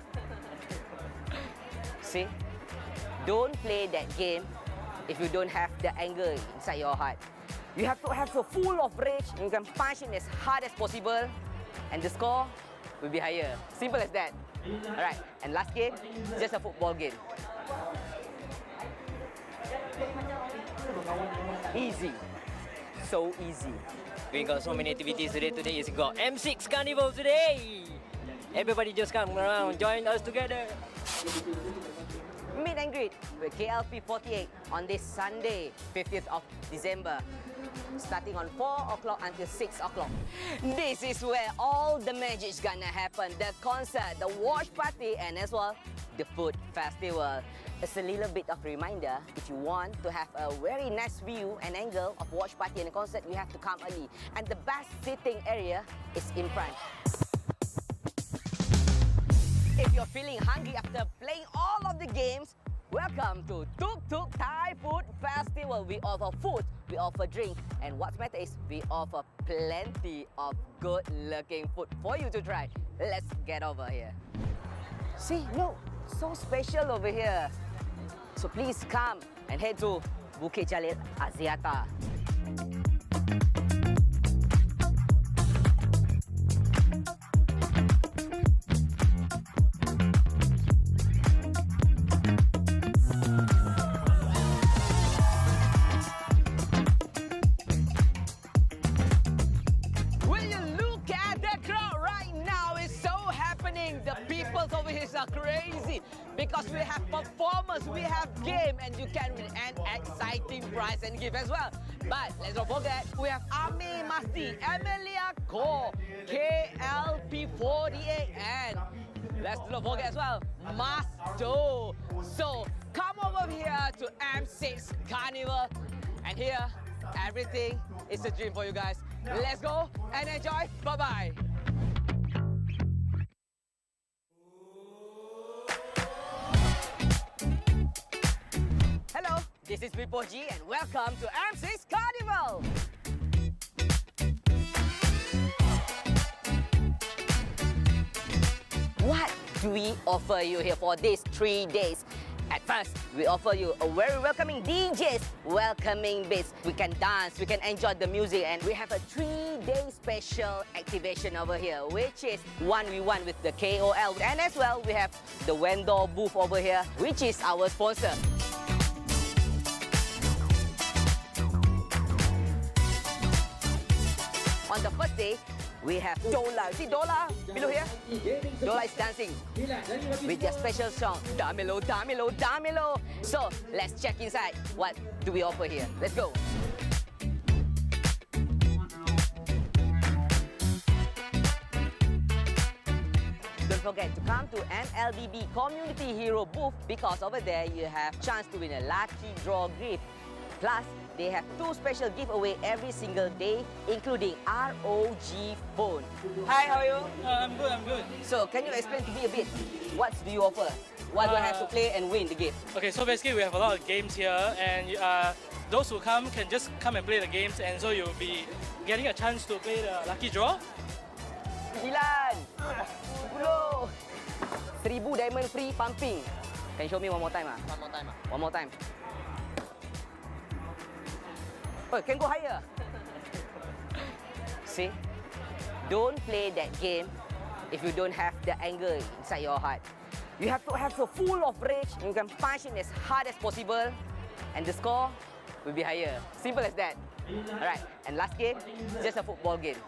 Speaker 8: See? Don't play that game if you don't have the anger inside your heart. You have to have so full of rage. You can punch it as hard as possible, and the score will be higher. Simple as that. All right. And last game, just a football game. Easy. So easy.
Speaker 26: We got so many activities today. Today is got M6 Carnival today. Everybody just come around, join us together.
Speaker 8: Meet and greet with KLP48 on this Sunday, 50th of December, starting on 4 o'clock until 6 o'clock. This is where all the magic's gonna happen. The concert, the watch party, and as well, the food festival. It's a little bit of reminder, if you want to have a very nice view and angle of watch party and concert, you have to come early. And the best sitting area is in front. If you're feeling hungry after playing all of the games, welcome to Tuk Tuk Thai Food Festival. We offer food, we offer drink, and what's matter is we offer plenty of good-looking food for you to try. Let's get over here. See, look, so special over here. So please come and head to Bukit Jalil Axiata. here are crazy because we have performance, we have game, and you can win an exciting prize and gift as well. But let's not forget, we have Ami Masti, Emilia Ko, KLP48, and let's not forget as well, Masto. So come over here to M6 Carnival, and here, everything is a dream for you guys. Let's go and enjoy. Bye-bye. Hello, this is Bipoji and welcome to M6 Carnival. What do we offer you here for these 3 days? At first, we offer you a very welcoming DJs, welcoming beats. We can dance, we can enjoy the music, and we have a 3-day special activation over here, which is 1v1 with the KOL. And as well, we have the vendor booth over here, which is our sponsor. On the first day, we have Dola. See Dola below here? Dola is dancing with their special song, Damilo, Damilo, Damilo. So let's check inside. What do we offer here? Let's go. Don't forget to come to MLBB Community Hero booth because over there you have chance to win a lucky draw gift. Plus, they have 2 special giveaway every single day, including ROG phone. Hi, how are you?
Speaker 9: I'm good, I'm good.
Speaker 8: So, can you explain to me a bit? What do you offer? What do I have to play and win the game?
Speaker 9: Okay, so basically we have a lot of games here, and those who come can just come and play the games, and so you'll be getting a chance to play the lucky draw.
Speaker 8: 9, 10, 1000 diamond free pumping. Can you show me one more time? One more time. One more time. Oh, can go higher. See? Don't play that game if you don't have the anger inside your heart. You have to have so full of rage, and you can punch it as hard as possible, and the score will be higher. Simple as that. Alright, and last game, just a football game.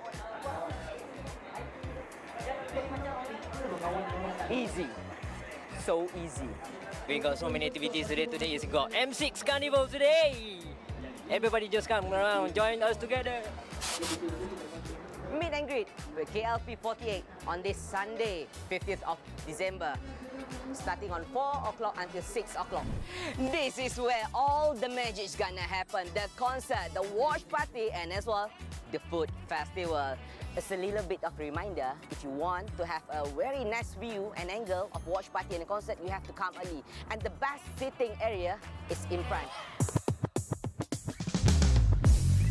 Speaker 8: Easy. So easy.
Speaker 6: We got so many activities today. Today is got M6 Carnival today. Everybody just come around, join us together.
Speaker 8: Meet and greet with KLP48 on this Sunday, 50th of December, starting on 4 o'clock until 6 o'clock. This is where all the magic's gonna happen. The concert, the watch party, and as well, the food festival. It's a little bit of reminder, if you want to have a very nice view and angle of watch party and a concert, you have to come early. And the best sitting area is in front.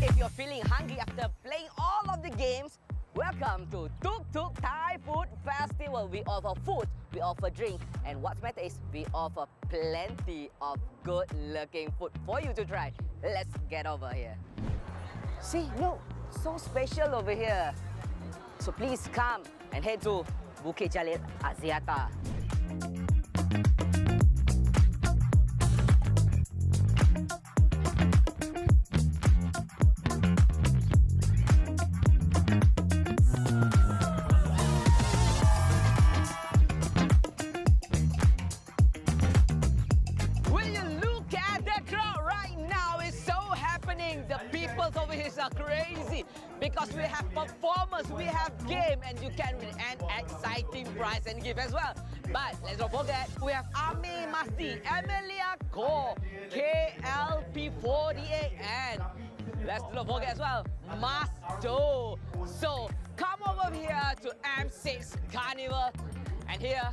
Speaker 8: If you're feeling hungry after playing all of the games, welcome to Tuk Tuk Thai Food Festival. We offer food, we offer drink, and what's matter is we offer plenty of good-looking food for you to try. Let's get over here. See, look, so special over here. So please come and head to Bukit Jalil Axiata. The people over here are crazy because we have performance, we have game, and you can win an exciting prize and gift as well. But let's not forget, we have Ami Masti, Emilia Ko, KLP48, and let's not forget as well, Masto. So come over here to M6 Carnival, and here,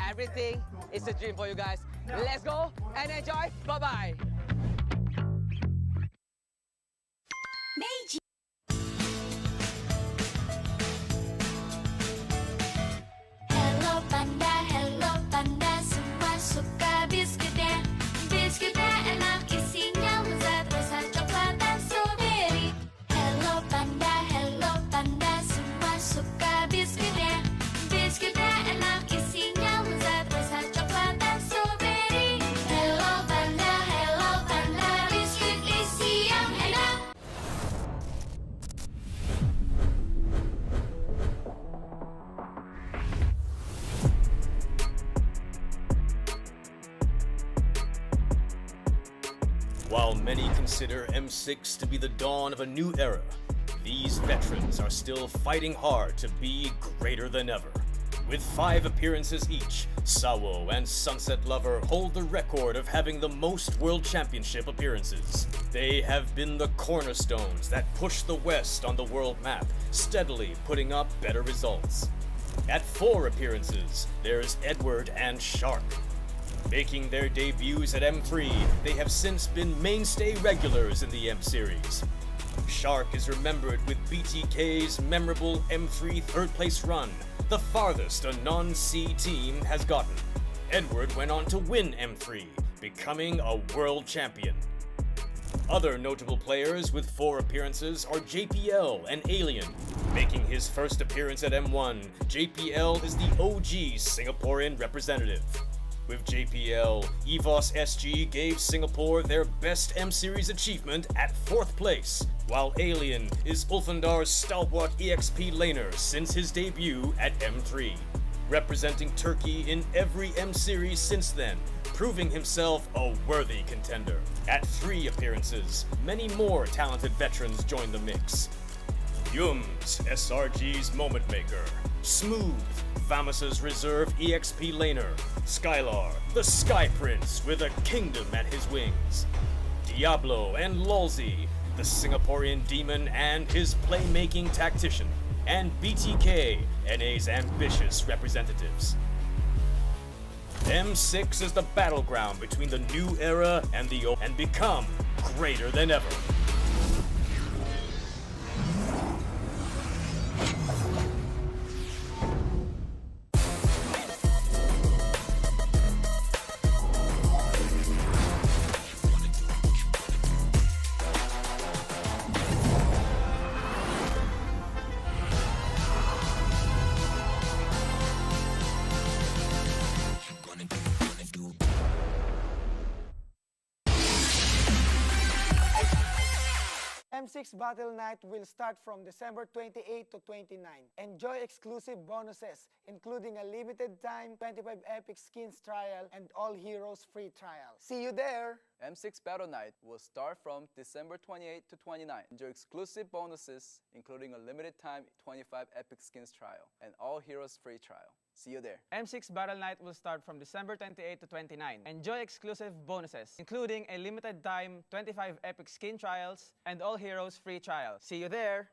Speaker 8: everything is a dream for you guys. Let's go and enjoy. Bye-bye.
Speaker 12: Hello panda, semua suka biskuitnya. Biskuitnya enak, isinya lezat, rasa coklat dan strawberry. Hello panda, semua suka biskuitnya. Biskuitnya enak, isinya lezat, rasa coklat dan strawberry. Hello panda,
Speaker 3: While many consider M6 to be the dawn of a new era, these veterans are still fighting hard to be greater than ever. With 5 appearances each, Sawo and Sunset Lover hold the record of having the most World Championship appearances. They have been the cornerstones that push the West on the world map, steadily putting up better results. At 4 appearances, there's Edward and Shark. Making their debuts at M3, they have since been mainstay regulars in the M Series. Shark is remembered with BTK's memorable M3 third-place run, the farthest a non-C team has gotten. Edward went on to win M3, becoming a world champion. Other notable players with 4 appearances are JPL and Alien. Making his first appearance at M1, JPL is the OG Singaporean representative. With JPL, EVOS SG gave Singapore their best M-Series achievement at 4th place, while Alien is Ulfandar's stalwart EXP laner since his debut at M3. Representing Turkey in every M-Series since then, proving himself a worthy contender. At 3 appearances, many more talented veterans joined the mix. Yums, SRG's moment maker. Smooth, Famus's reserve EXP laner. Skylar, the Sky Prince with a kingdom at his wings. Diablo and Lolzy, the Singaporean demon and his playmaking tactician. And BTK, NA's ambitious representatives. M6 is the battleground between the new era and the old, and become greater than ever.
Speaker 13: M6 Battle Night will start from December 28 to 29. Enjoy exclusive bonuses, including a limited time 25 Epic Skins trial and all heroes free trial. See you there!
Speaker 15: M6 Battle Night will start from December 28 to 29. Enjoy exclusive bonuses, including a limited time 25 Epic Skins trial and all heroes free trial. See you there.
Speaker 16: M6 Battle Night will start from December 28 to 29. Enjoy exclusive bonuses, including a limited time 25 Epic Skin trials and all heroes free trial. See you there!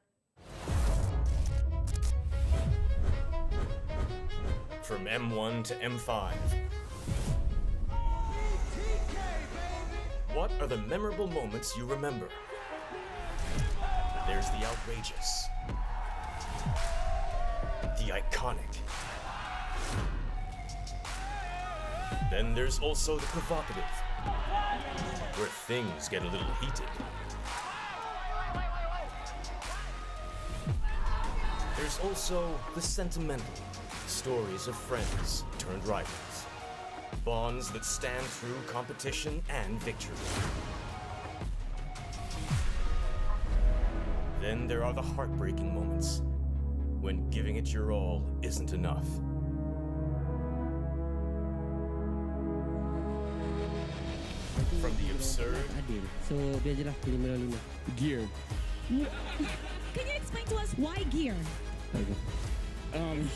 Speaker 3: From M1 to M5. What are the memorable moments you remember? There's the outrageous, the iconic. Then there's also the provocative, where things get a little heated. There's also the sentimental, stories of friends turned rivals. Bonds that stand through competition and victory. Then there are the heartbreaking moments, when giving it your all isn't enough. From the absurd.
Speaker 22: So dia je lah pilih Melo 5. Gear.
Speaker 25: Can you explain to us why Gear?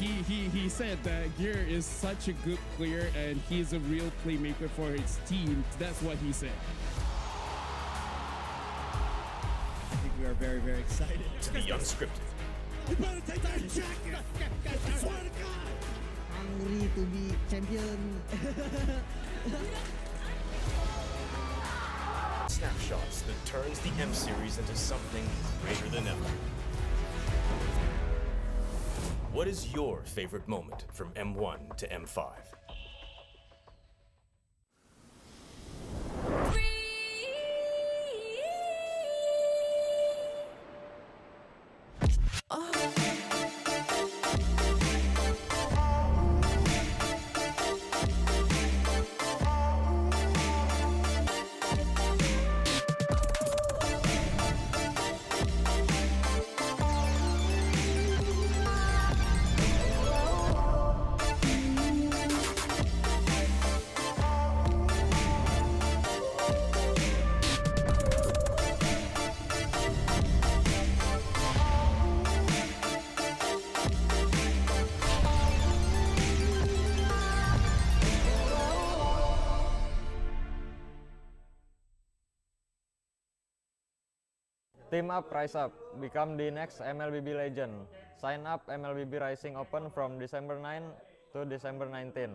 Speaker 27: He said that Gear is such a good player and he's a real playmaker for his team. That's what he said.
Speaker 25: I think we are very, very excited.
Speaker 3: To the unscripted.
Speaker 25: You better take that jacket! I swear to God! Hungry to be champion.
Speaker 3: Snapshots that turns the M Series into something greater than ever. What is your favorite moment from M1 to M5?
Speaker 1: Team up, rise up. Become the next MLBB legend. Sign up MLBB Rising Open from December 9 to December 19.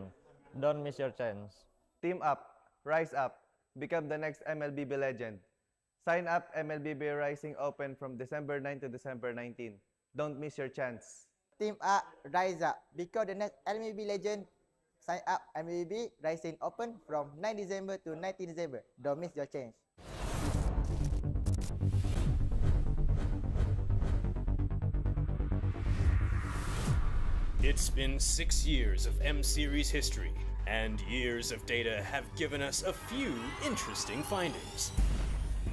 Speaker 1: Don't miss your chance.
Speaker 4: Team up, rise up. Become the next MLBB legend. Sign up MLBB Rising Open from December 9 to December 19. Don't miss your chance.
Speaker 5: Team up, rise up. Become the next MLBB legend. Sign up MLBB Rising Open from 9 December to 19 December. Don't miss your chance.
Speaker 3: It's been 6 years of M-Series history, and years of data have given us a few interesting findings.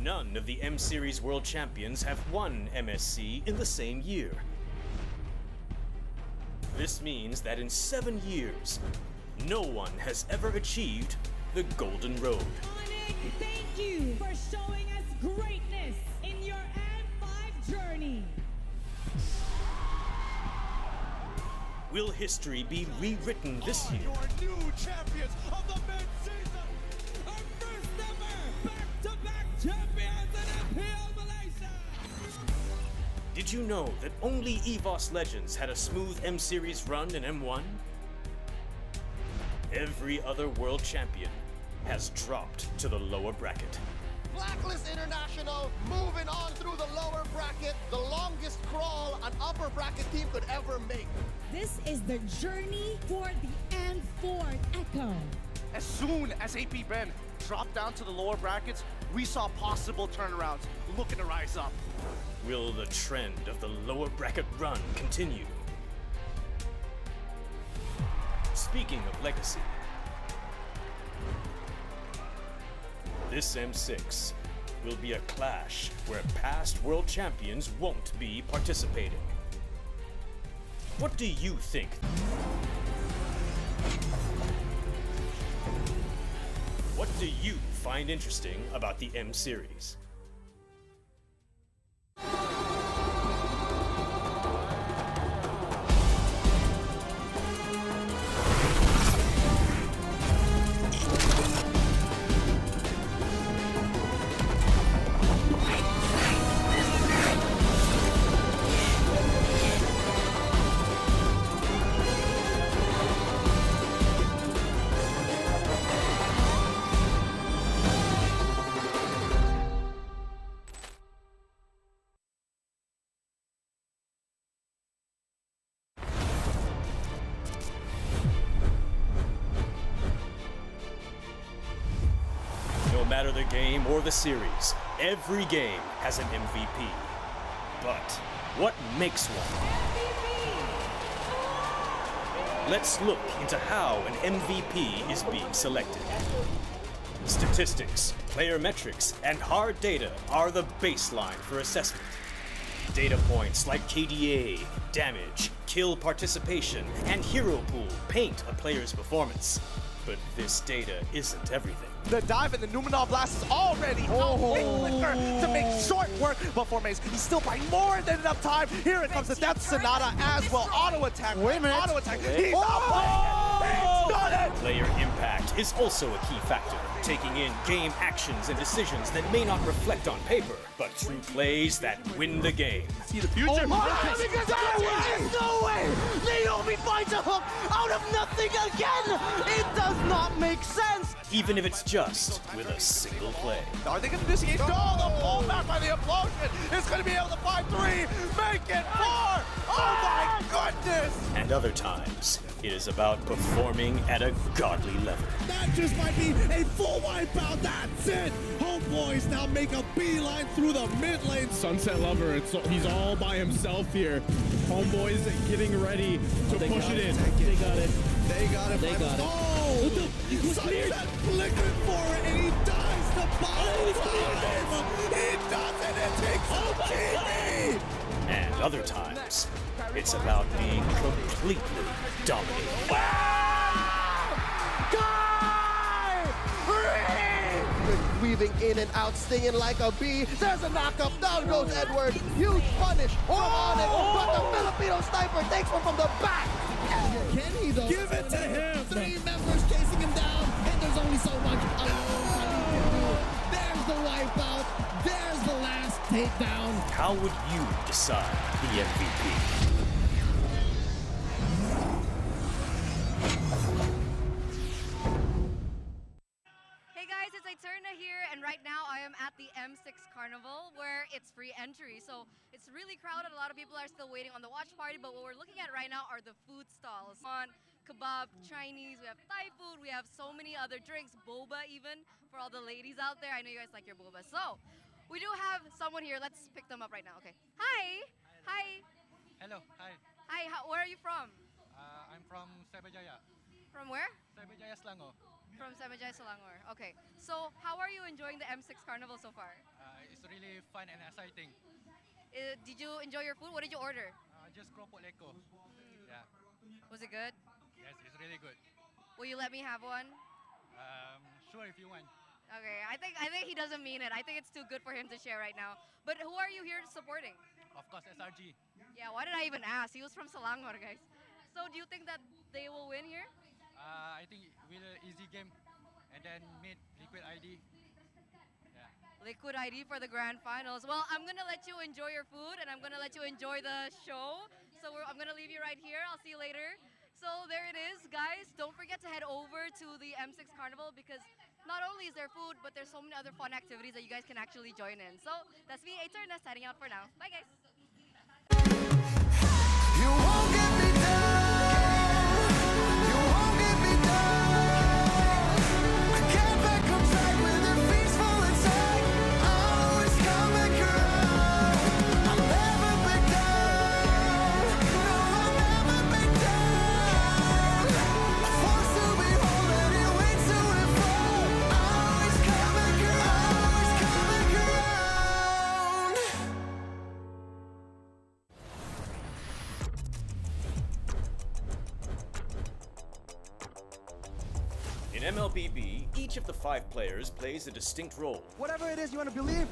Speaker 3: None of the M-Series World Champions have won MSC in the same year. This means that in 7 years, no one has ever achieved the Golden Road.
Speaker 10: Thank you for showing us greatness in your M5 journey.
Speaker 3: Will history be rewritten this year?
Speaker 25: Your new champions of the mid-season, our first ever back-to-back champions in MPL Malaysia.
Speaker 3: Did you know that only EVOS Legends had a smooth M-Series run in M1? Every other world champion has dropped to the lower bracket.
Speaker 17: Blacklist International moving on through the lower bracket, the longest crawl an upper bracket team could ever make.
Speaker 10: This is the journey for the M4 Echo.
Speaker 18: As soon as AP Ben dropped down to the lower brackets, we saw possible turnarounds looking to rise up.
Speaker 3: Will the trend of the lower bracket run continue? Speaking of legacy, this M6 will be a clash where past world champions won't be participating. What do you think? What do you find interesting about the M-Series? No matter the game or the series, every game has an MVP. But what makes one? Let's look into how an MVP is being selected. Statistics, player metrics, and hard data are the baseline for assessment. Data points like KDA, damage, kill participation, and hero pool paint a player's performance. But this data isn't everything.
Speaker 18: The dive and the Numenor Blast is already out. Big flicker to make short work, but for Mace, he's still by more than enough time. Here it comes the Death Sonata as well. Auto attack.
Speaker 11: Wait a minute.
Speaker 18: Auto attack. He's not playing it. He's done it.
Speaker 3: Player impact is also a key factor, taking in game actions and decisions that may not reflect on paper, but through plays that win the game.
Speaker 18: See the future.
Speaker 25: Oh my God, because
Speaker 18: There's no way! Naomi finds a hook out of nothing again! It does not make sense!
Speaker 3: Even if it's just with a single play.
Speaker 18: Are they going to initiate? No, the pullback by the implosion is going to be able to find 3, make it 4! Oh my goodness!
Speaker 3: And other times, it is about performing at a godly level.
Speaker 25: That just might be a full wipeout. That's it. Homeboys now make a beeline through the mid lane.
Speaker 27: Sunset Lover, he's all by himself here. Homeboys getting ready to push it in.
Speaker 25: They got it. They got it.
Speaker 27: They got it.
Speaker 25: Oh! Sunset flickered for it, and he dies to buy time. He does it. It takes out TV.
Speaker 3: And other times, it's about being completely dominated.
Speaker 17: Weaving in and out, stinging like a bee. There's a knockup. Down goes Edward. Huge punish from on it. But the Filipino sniper takes one from the back.
Speaker 25: Can he though? Give it to him. 3 members chasing him down, and there's only so much alone Khalid can do. There's the wipeout. There's the last
Speaker 27: takedown.
Speaker 3: How would you decide the MVP?
Speaker 2: Hey guys, it's Eterna here, and right now I am at the M6 Carnival where it's free entry. So it's really crowded. A lot of people are still waiting on the watch party, but what we're looking at right now are the food stalls. On kebab, Chinese, we have Thai food, we have so many other drinks, boba even, for all the ladies out there. I know you guys like your boba. So we do have someone here. Let's pick them up right now. Okay. Hi. Hi.
Speaker 7: Hello, hi.
Speaker 2: Hi, where are you from?
Speaker 7: I'm from Cyberjaya.
Speaker 2: From where?
Speaker 7: Cyberjaya Selangor.
Speaker 2: From Samajay Selangor. Okay. So how are you enjoying the M6 Carnival so far?
Speaker 7: It's really fun and exciting.
Speaker 2: Did you enjoy your food? What did you order?
Speaker 7: Just keropok leko. Yeah.
Speaker 2: Was it good?
Speaker 7: Yes, it's really good.
Speaker 2: Will you let me have one?
Speaker 7: Sure if you want.
Speaker 2: Okay, I think he doesn't mean it. I think it's too good for him to share right now. But who are you here supporting?
Speaker 7: Of course, SRG.
Speaker 2: Yeah, why did I even ask? He was from Selangor, guys. So do you think that they will win here?
Speaker 7: I think we'll easy game and then meet Liquid ID. Yeah.
Speaker 2: Liquid ID for the grand finals. Well, I'm going to let you enjoy your food and I'm going to let you enjoy the show. So I'm going to leave you right here. I'll see you later. So there it is, guys. Don't forget to head over to the M6 Carnival because not only is there food, but there's so many other fun activities that you guys can actually join in. So that's me, Eterna, signing out for now. Bye, guys.
Speaker 3: In MLBB, each of the 5 players plays a distinct role.
Speaker 17: Whatever it is you want to believe,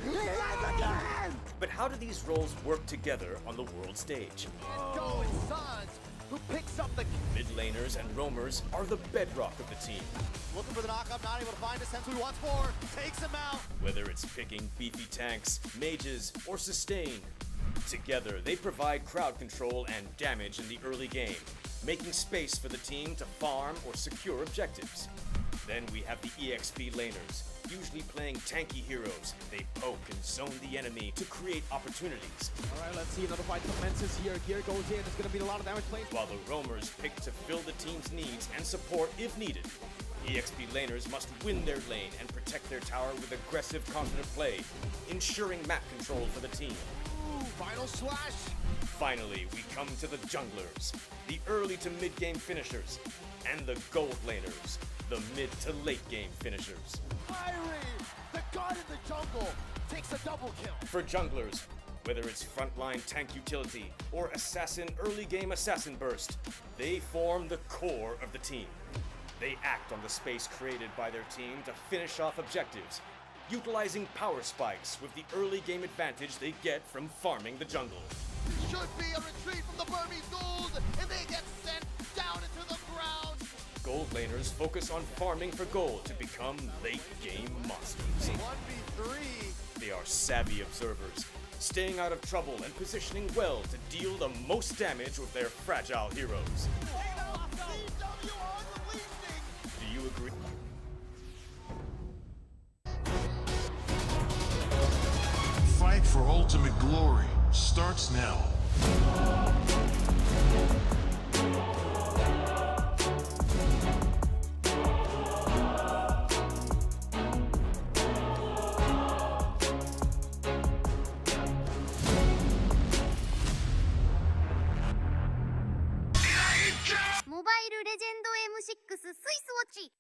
Speaker 17: again!
Speaker 3: But how do these roles work together on the world stage?
Speaker 17: Go is Sans, who picks up the...
Speaker 3: Mid laners and roamers are the bedrock of the team.
Speaker 17: Looking for the knockup, not able to find a sense who he wants for, takes him out.
Speaker 3: Whether it's picking beefy tanks, mages, or sustain, together they provide crowd control and damage in the early game, making space for the team to farm or secure objectives. Then we have the EXP laners, usually playing tanky heroes. They poke and zone the enemy to create opportunities.
Speaker 11: All right, let's see another fight commences here. Gear goes in. There's going to be a lot of damage played.
Speaker 3: While the roamers pick to fill the team's needs and support if needed. EXP laners must win their lane and protect their tower with aggressive, confident play, ensuring map control for the team.
Speaker 17: Ooh, final slash!
Speaker 3: Finally, we come to the junglers, the early to mid-game finishers, and the gold laners, the mid to late game finishers.
Speaker 17: Fiery, the god in the jungle, takes a double kill.
Speaker 3: For junglers, whether it's frontline tank utility or assassin early game assassin burst, they form the core of the team. They act on the space created by their team to finish off objectives, utilizing power spikes with the early game advantage they get from farming the jungle.
Speaker 17: Should be a retreat from the Burmese gold, and they get sent down into the ground.
Speaker 3: Gold laners focus on farming for gold to become late game monsters.
Speaker 17: 1v3.
Speaker 3: They are savvy observers, staying out of trouble and positioning well to deal the most damage with their fragile heroes. Do you agree?
Speaker 14: Fight for ultimate glory starts now.
Speaker 12: 모바일 레전드 M6 스위스워치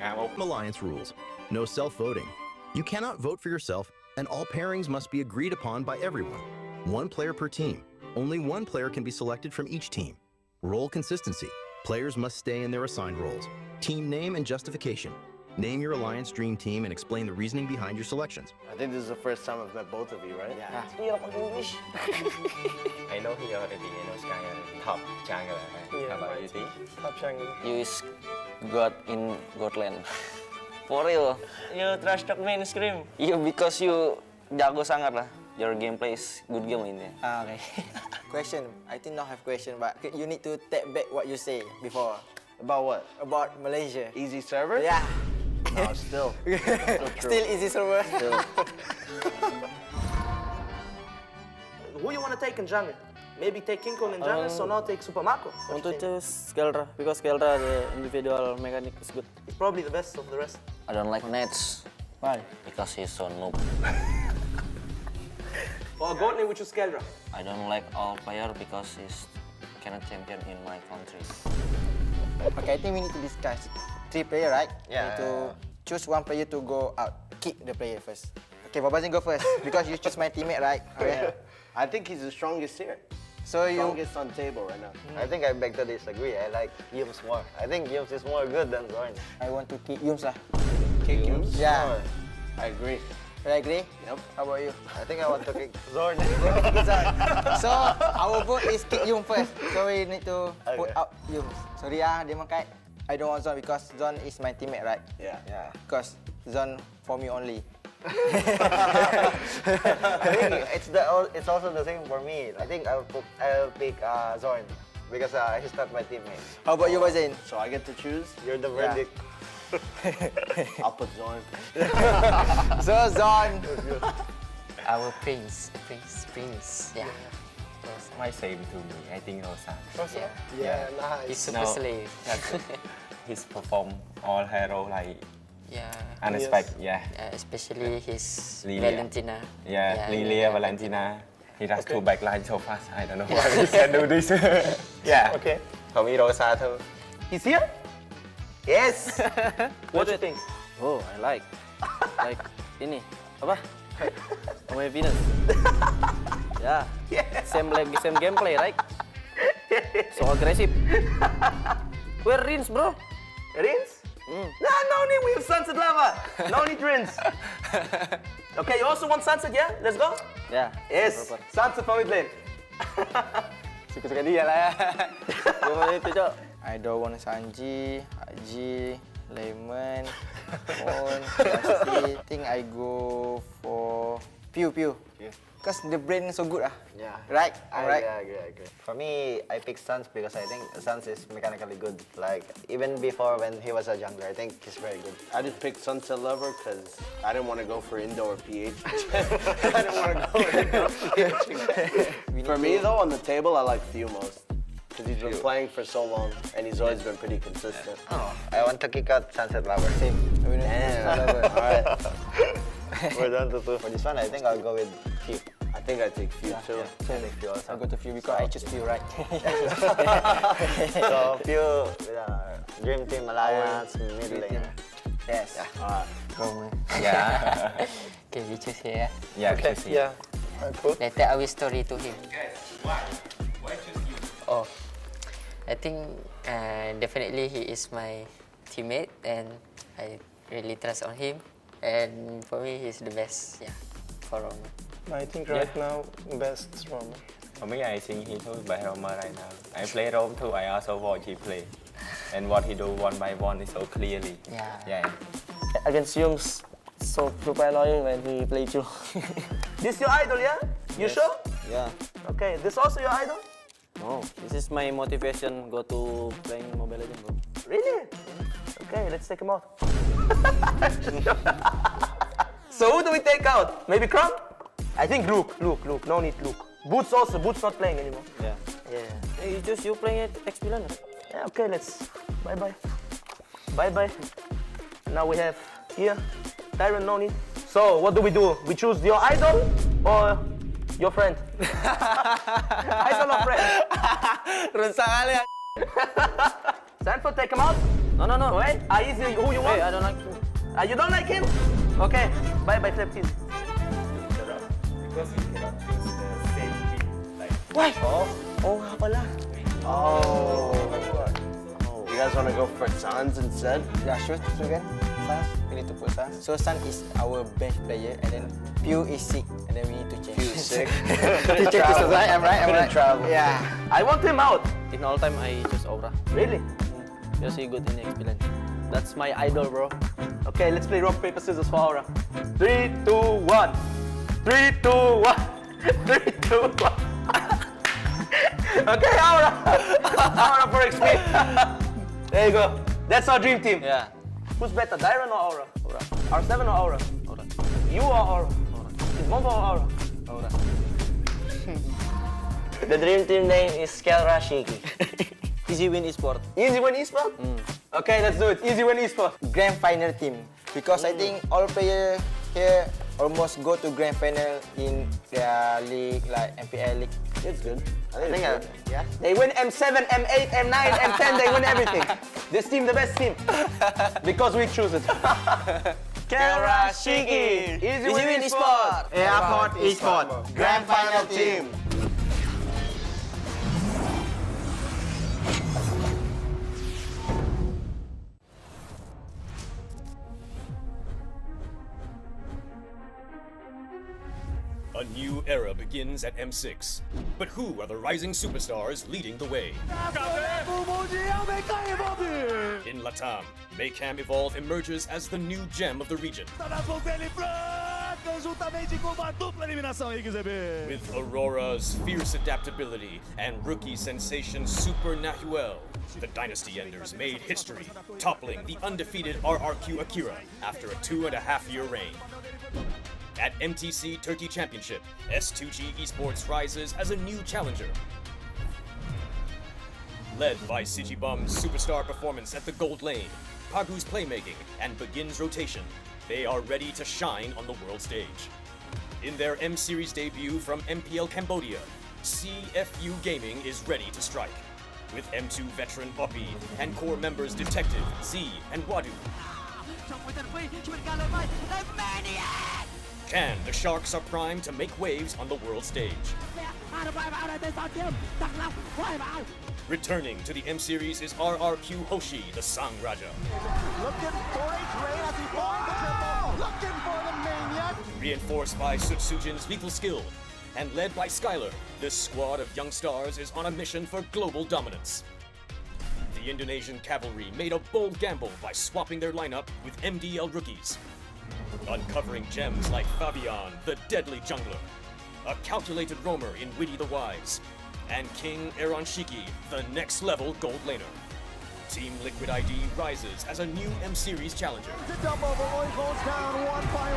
Speaker 9: Alliance rules. No self-voting. You cannot vote for yourself, and all pairings must be agreed upon by everyone. One player per team. Only one player can be selected from each team. Role consistency. Players must stay in their assigned roles. Team name and justification. Name your Alliance Dream Team and explain the reasoning behind your selections.
Speaker 17: I think this is the first time I've met both of you, right?
Speaker 19: Yeah.
Speaker 17: English.
Speaker 19: I know he already, Sky top jungle. How about you, T?
Speaker 17: Top jungle.
Speaker 19: You is God in Godland. For real. You trash talk mainstream. You because you jago sangat lah. Your gameplay is good game ini.
Speaker 5: Okay. Question. I think not have question, but you need to take back what you say before.
Speaker 17: About what?
Speaker 5: About Malaysia.
Speaker 17: Easy server?
Speaker 5: Yeah.
Speaker 17: No, still.
Speaker 5: Still easy server.
Speaker 17: Still.
Speaker 20: Who you want to take in jungle? Maybe take King Kong in jungle, so now take Super Marco.
Speaker 19: I want to choose Skeldra because Skeldra the individual mechanic is good.
Speaker 20: He's probably the best of the rest.
Speaker 19: I don't like Nets.
Speaker 20: Why?
Speaker 19: Because he's so noob.
Speaker 20: For a gold name, we choose Skeldra.
Speaker 19: I don't like all player because he's cannot champion in my country.
Speaker 5: Okay, I think we need to discuss 3 players, right?
Speaker 19: Yeah.
Speaker 5: We need to choose one player to go out. Kick the player first. Okay, Babazin go first because you choose my teammate, right? Okay.
Speaker 17: I think he's the strongest here.
Speaker 5: So
Speaker 17: strongest on table right now.
Speaker 19: I think I beg to disagree. I like Yums more. I think Yums is more good than Zorn.
Speaker 5: I want to kick Yums lah.
Speaker 17: Kick Yums?
Speaker 5: Yeah.
Speaker 17: I agree.
Speaker 5: You agree?
Speaker 17: Yep.
Speaker 5: How about you?
Speaker 19: I think I want to kick Zorn.
Speaker 5: So our vote is kick Yum first. So we need to put out Yums. Sorry dia makai. I don't want Zon because Zon is my teammate, right?
Speaker 17: Yeah.
Speaker 5: Because Zon for me only.
Speaker 19: I think it's also the same for me. I think I'll pick Zorn because he's not my teammate.
Speaker 5: How about you, Bazin?
Speaker 17: So I get to choose?
Speaker 19: You're the verdict.
Speaker 17: I'll put Zorn.
Speaker 5: So Zon.
Speaker 19: Our prince. Yeah. My same to me. I think Rosa.
Speaker 17: Yeah, nice.
Speaker 19: He's super slave. He's performed all hero like unexpected. Yeah.
Speaker 6: Especially his
Speaker 19: Lilia.
Speaker 6: Valentina.
Speaker 19: Yeah, Lilia, Valentina. He does 2 backline so fast. I don't know why he can do this. Yeah.
Speaker 20: Okay.
Speaker 19: For me, Rosa too.
Speaker 20: He's here?
Speaker 19: Yes.
Speaker 20: What do you think?
Speaker 19: Oh, I like ini apa? My Venus. Yeah. Same gameplay, right? So aggressive. Where Rins, bro?
Speaker 20: Rins? Nah, no need with Sunset Lava. No need Rins. Okay, you also want Sunset, yeah? Let's go?
Speaker 19: Yeah.
Speaker 20: Yes.
Speaker 19: Proper.
Speaker 20: Sunset for mid lane.
Speaker 19: Suka-suka dia lah ya. Gimana itu, Cok?
Speaker 5: I don't want Sanji, Haji, Lemon, Mon, Rusty. think I go for Pew. Because the brain so good
Speaker 19: Yeah.
Speaker 5: Right?
Speaker 19: I
Speaker 5: Alright.
Speaker 19: agree. For me, I pick Suns because I think Suns is mechanically good. Like, even before when he was a jungler, I think he's very good.
Speaker 17: I just picked Sunset Lover because I didn't want to go for indoor PH. I didn't want to go for indoor PH again. For me though, on the table, I like Theo most. Because he's been playing for so long and he's always been pretty consistent.
Speaker 19: Oh, I want to kick out Sunset Lover.
Speaker 5: Same.
Speaker 19: Alright. We're down to 2 for this one. I think I'll go with Few.
Speaker 17: I think I take Few too.
Speaker 19: I think Few also.
Speaker 5: I'll go to Few because I choose Few, right?
Speaker 19: So Few with our Dream Team Alliance mid lane.
Speaker 5: Yes.
Speaker 6: Yeah. Okay, we choose here.
Speaker 19: Yeah,
Speaker 20: Okay,
Speaker 19: choose here.
Speaker 20: yeah. Cool.
Speaker 6: Later I will story to him.
Speaker 19: Guys, why? Why choose you?
Speaker 6: Oh, I think definitely he is my teammate and I really trust on him. And for me, he's the best, for Roma.
Speaker 20: I think right now, best Roma.
Speaker 19: For me, I think he too by Roma right now. I play Rome too, I also watch he play. And what he do one by one is so clearly. Yeah.
Speaker 20: Against Yums, so super annoying when he plays you. This your idol, yeah? You sure?
Speaker 19: Yeah.
Speaker 20: Okay, this also your idol?
Speaker 19: No, this is my motivation go to playing Mobile Legends, bro.
Speaker 20: Really? Okay, let's take him out. So who do we take out? Maybe Crump? I think Luke. No need Luke. Boots also. Boots not playing anymore.
Speaker 19: Yeah.
Speaker 20: Hey,
Speaker 19: You playing at X-Milan?
Speaker 20: Yeah, okay, let's. Bye-bye. Bye-bye. Now we have here, Tyron, no need. So, what do? We choose your idol or your friend? Idol or friend?
Speaker 19: Rusak kali ya.
Speaker 20: Sanford, take him out. No. Wait. Easy, who you want?
Speaker 19: Hey, I don't like him.
Speaker 20: You don't like him? Okay. Bye, Flip Team.
Speaker 8: Because you cannot use the same kit. Like,
Speaker 20: What?
Speaker 19: Oh, nga pala.
Speaker 17: Oh. You guys want to go for Sans instead?
Speaker 5: Yeah, sure. So again, Sans, we need to put Sans. So Sans is our bench player, and then Pew is sick, and then we need to change.
Speaker 17: Pew is sick.
Speaker 5: To check this out, right? I'm right.
Speaker 17: Couldn't travel.
Speaker 5: Yeah.
Speaker 20: I want him out.
Speaker 19: In all time, I choose Aura.
Speaker 20: Really?
Speaker 19: Because he good in experience. That's my idol, bro.
Speaker 20: Okay, let's play rock, paper, scissors for Aura. 3, 2, 1. 3, 2, 1. 3, 2, 1. Okay, Aura. Aura for XP. There you go. That's our dream team.
Speaker 19: Yeah.
Speaker 20: Who's better, Dyron or Aura?
Speaker 19: Aura.
Speaker 20: R7 or Aura?
Speaker 19: Aura.
Speaker 20: You or Aura? Aura. Is Bomba or Aura?
Speaker 19: Aura. The dream team name is Kelra Shiki. Easy win Esports.
Speaker 20: Easy win Esports? Okay, let's do it. Easy win Esports.
Speaker 5: Grand final team, because I think all players here almost go to grand final in their league, like MPL league.
Speaker 20: It's good.
Speaker 5: I think yeah.
Speaker 20: They win M7, M8, M9, M10, they win everything. This team, the best team. Because we choose it.
Speaker 19: Kelra Shiki.
Speaker 20: Easy win Esports.
Speaker 5: Airport Esports.
Speaker 20: Grand final team.
Speaker 3: A new era begins at M6. But who are the rising superstars leading the way? In Latam, Maycam Evolve emerges as the new gem of the region. With Aurora's fierce adaptability and rookie sensation Super Nahuel, the Dynasty Enders made history, toppling the undefeated RRQ Akira after a 2.5-year reign. At MTC Turkey Championship, S2G Esports rises as a new challenger. Led by Sigibum's superstar performance at the gold lane, Pagu's playmaking, and Begin's rotation, they are ready to shine on the world stage. In their M-Series debut from MPL Cambodia, CFU Gaming is ready to strike. With M2 veteran Poppy and core members Detective, Z, and Wadu. Can the Sharks are primed to make waves on the world stage? Returning to the M-Series is RRQ Hoshi, the Sang Raja.
Speaker 25: Looking for a train as he finds the triple. Looking for the maniac.
Speaker 3: Reinforced by Sutsujin's lethal skill, and led by Skylar, this squad of young stars is on a mission for global dominance. The Indonesian cavalry made a bold gamble by swapping their lineup with MDL rookies. Uncovering gems like Fabian, the deadly jungler, a calculated roamer in Witty the Wise, and King Aaron Shiki, the next level gold laner. Team Liquid ID rises as a new M-Series challenger.
Speaker 25: The double, the Roy goes down 1 by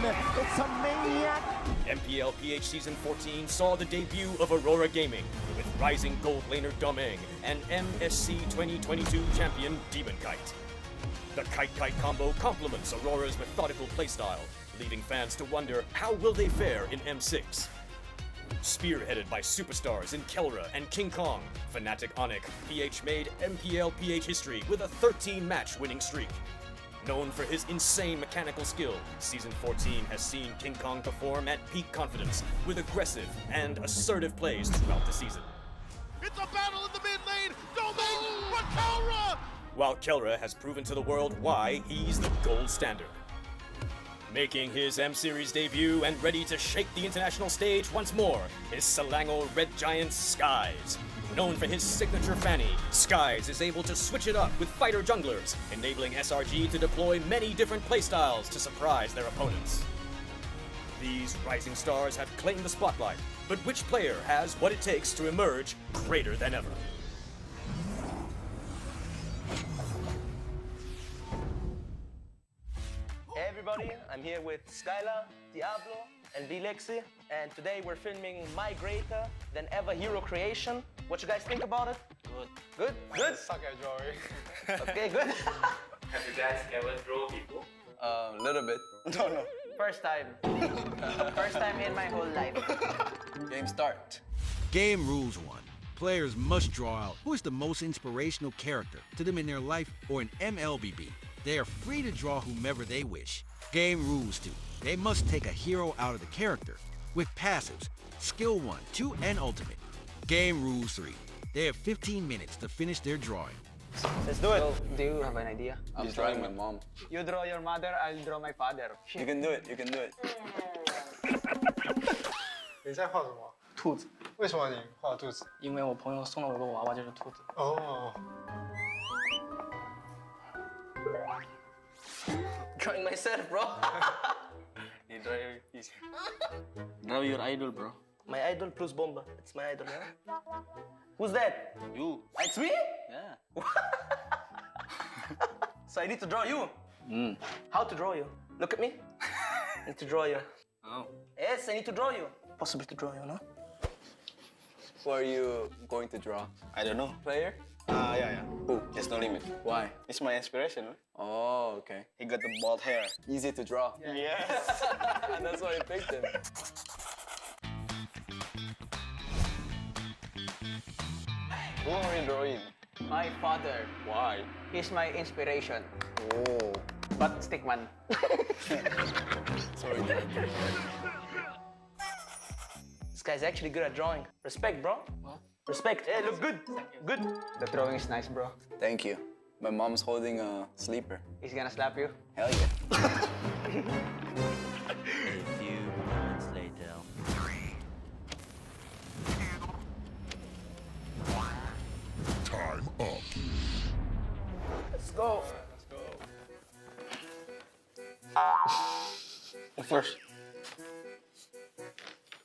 Speaker 25: 1. It's a maniac.
Speaker 3: MPL PH Season 14 saw the debut of Aurora Gaming with rising gold laner Domeng and MSC 2022 champion Demon Kite. The Kite-Kite combo complements Aurora's methodical playstyle, leaving fans to wonder how will they fare in M6. Spearheaded by superstars in Kelra and King Kong, Fnatic Onyx, PH made MPL PH history with a 13-match winning streak. Known for his insane mechanical skill, Season 14 has seen King Kong perform at peak confidence with aggressive and assertive plays throughout the season.
Speaker 25: It's a battle in the mid lane. Domain for Kelra.
Speaker 3: While Kelra has proven to the world why he's the gold standard. Making his M-Series debut and ready to shake the international stage once more is Selangor Red Giant Skies. Known for his signature fanny, Skies is able to switch it up with fighter junglers, enabling SRG to deploy many different playstyles to surprise their opponents. These rising stars have claimed the spotlight, but which player has what it takes to emerge greater than ever?
Speaker 20: Hey everybody, I'm here with Skylar, Diablo, and Bilexi, and today we're filming my greater than ever hero creation. What you guys think about it?
Speaker 19: Good.
Speaker 20: Good? Good?
Speaker 13: Suck at drawing.
Speaker 20: Okay, good.
Speaker 8: Have you guys ever drawn people?
Speaker 13: A little bit. No.
Speaker 20: First time. First time in my whole life.
Speaker 13: Game start.
Speaker 15: Game rules 1. Players must draw out who is the most inspirational character to them in their life or in MLBB. They are free to draw whomever they wish. Game rules too. They must take a hero out of the character with passives, skill 1, 2, and ultimate. Game rules 3. They have 15 minutes to finish their drawing.
Speaker 20: Let's do it.
Speaker 5: So, do you have an idea?
Speaker 13: I'm drawing my mom.
Speaker 5: You draw your mother, I'll draw my father.
Speaker 13: You can do it. You can do it.
Speaker 16: 你在画什么？
Speaker 20: 兔子。
Speaker 16: 为什么你画兔子？
Speaker 20: 因为我朋友送了我个娃娃，就是兔子。
Speaker 16: 哦。
Speaker 20: Drawing myself, bro.
Speaker 13: You draw your piece.
Speaker 19: Draw your idol, bro.
Speaker 20: My idol plus Bomba. It's my idol, yeah? Who's that?
Speaker 19: You.
Speaker 20: It's me?
Speaker 19: Yeah.
Speaker 20: So I need to draw you? How to draw you? Look at me. I need to draw you.
Speaker 19: Oh.
Speaker 20: Yes, I need to draw you. Possible to draw you, no?
Speaker 13: Who are you going to draw?
Speaker 19: I don't know.
Speaker 13: Player?
Speaker 19: Yeah.
Speaker 13: Who?
Speaker 19: Just no limit.
Speaker 13: Why?
Speaker 19: It's my inspiration, huh?
Speaker 13: Oh, okay.
Speaker 19: He got the bald hair.
Speaker 13: Easy to draw.
Speaker 19: Yes.
Speaker 13: That's why I picked him.
Speaker 19: Who are you drawing?
Speaker 5: My father.
Speaker 19: Why?
Speaker 5: He's my inspiration.
Speaker 13: Oh.
Speaker 5: But stickman.
Speaker 13: Sorry.
Speaker 20: This guy's actually good at drawing. Respect, bro. What? Respect. Hey, look good. Good.
Speaker 5: The drawing is nice, bro.
Speaker 13: Thank you. My mom's holding a sleeper.
Speaker 5: He's gonna slap you.
Speaker 13: Hell yeah.
Speaker 21: A few moments later.
Speaker 14: Time up.
Speaker 20: Let's go.
Speaker 19: First.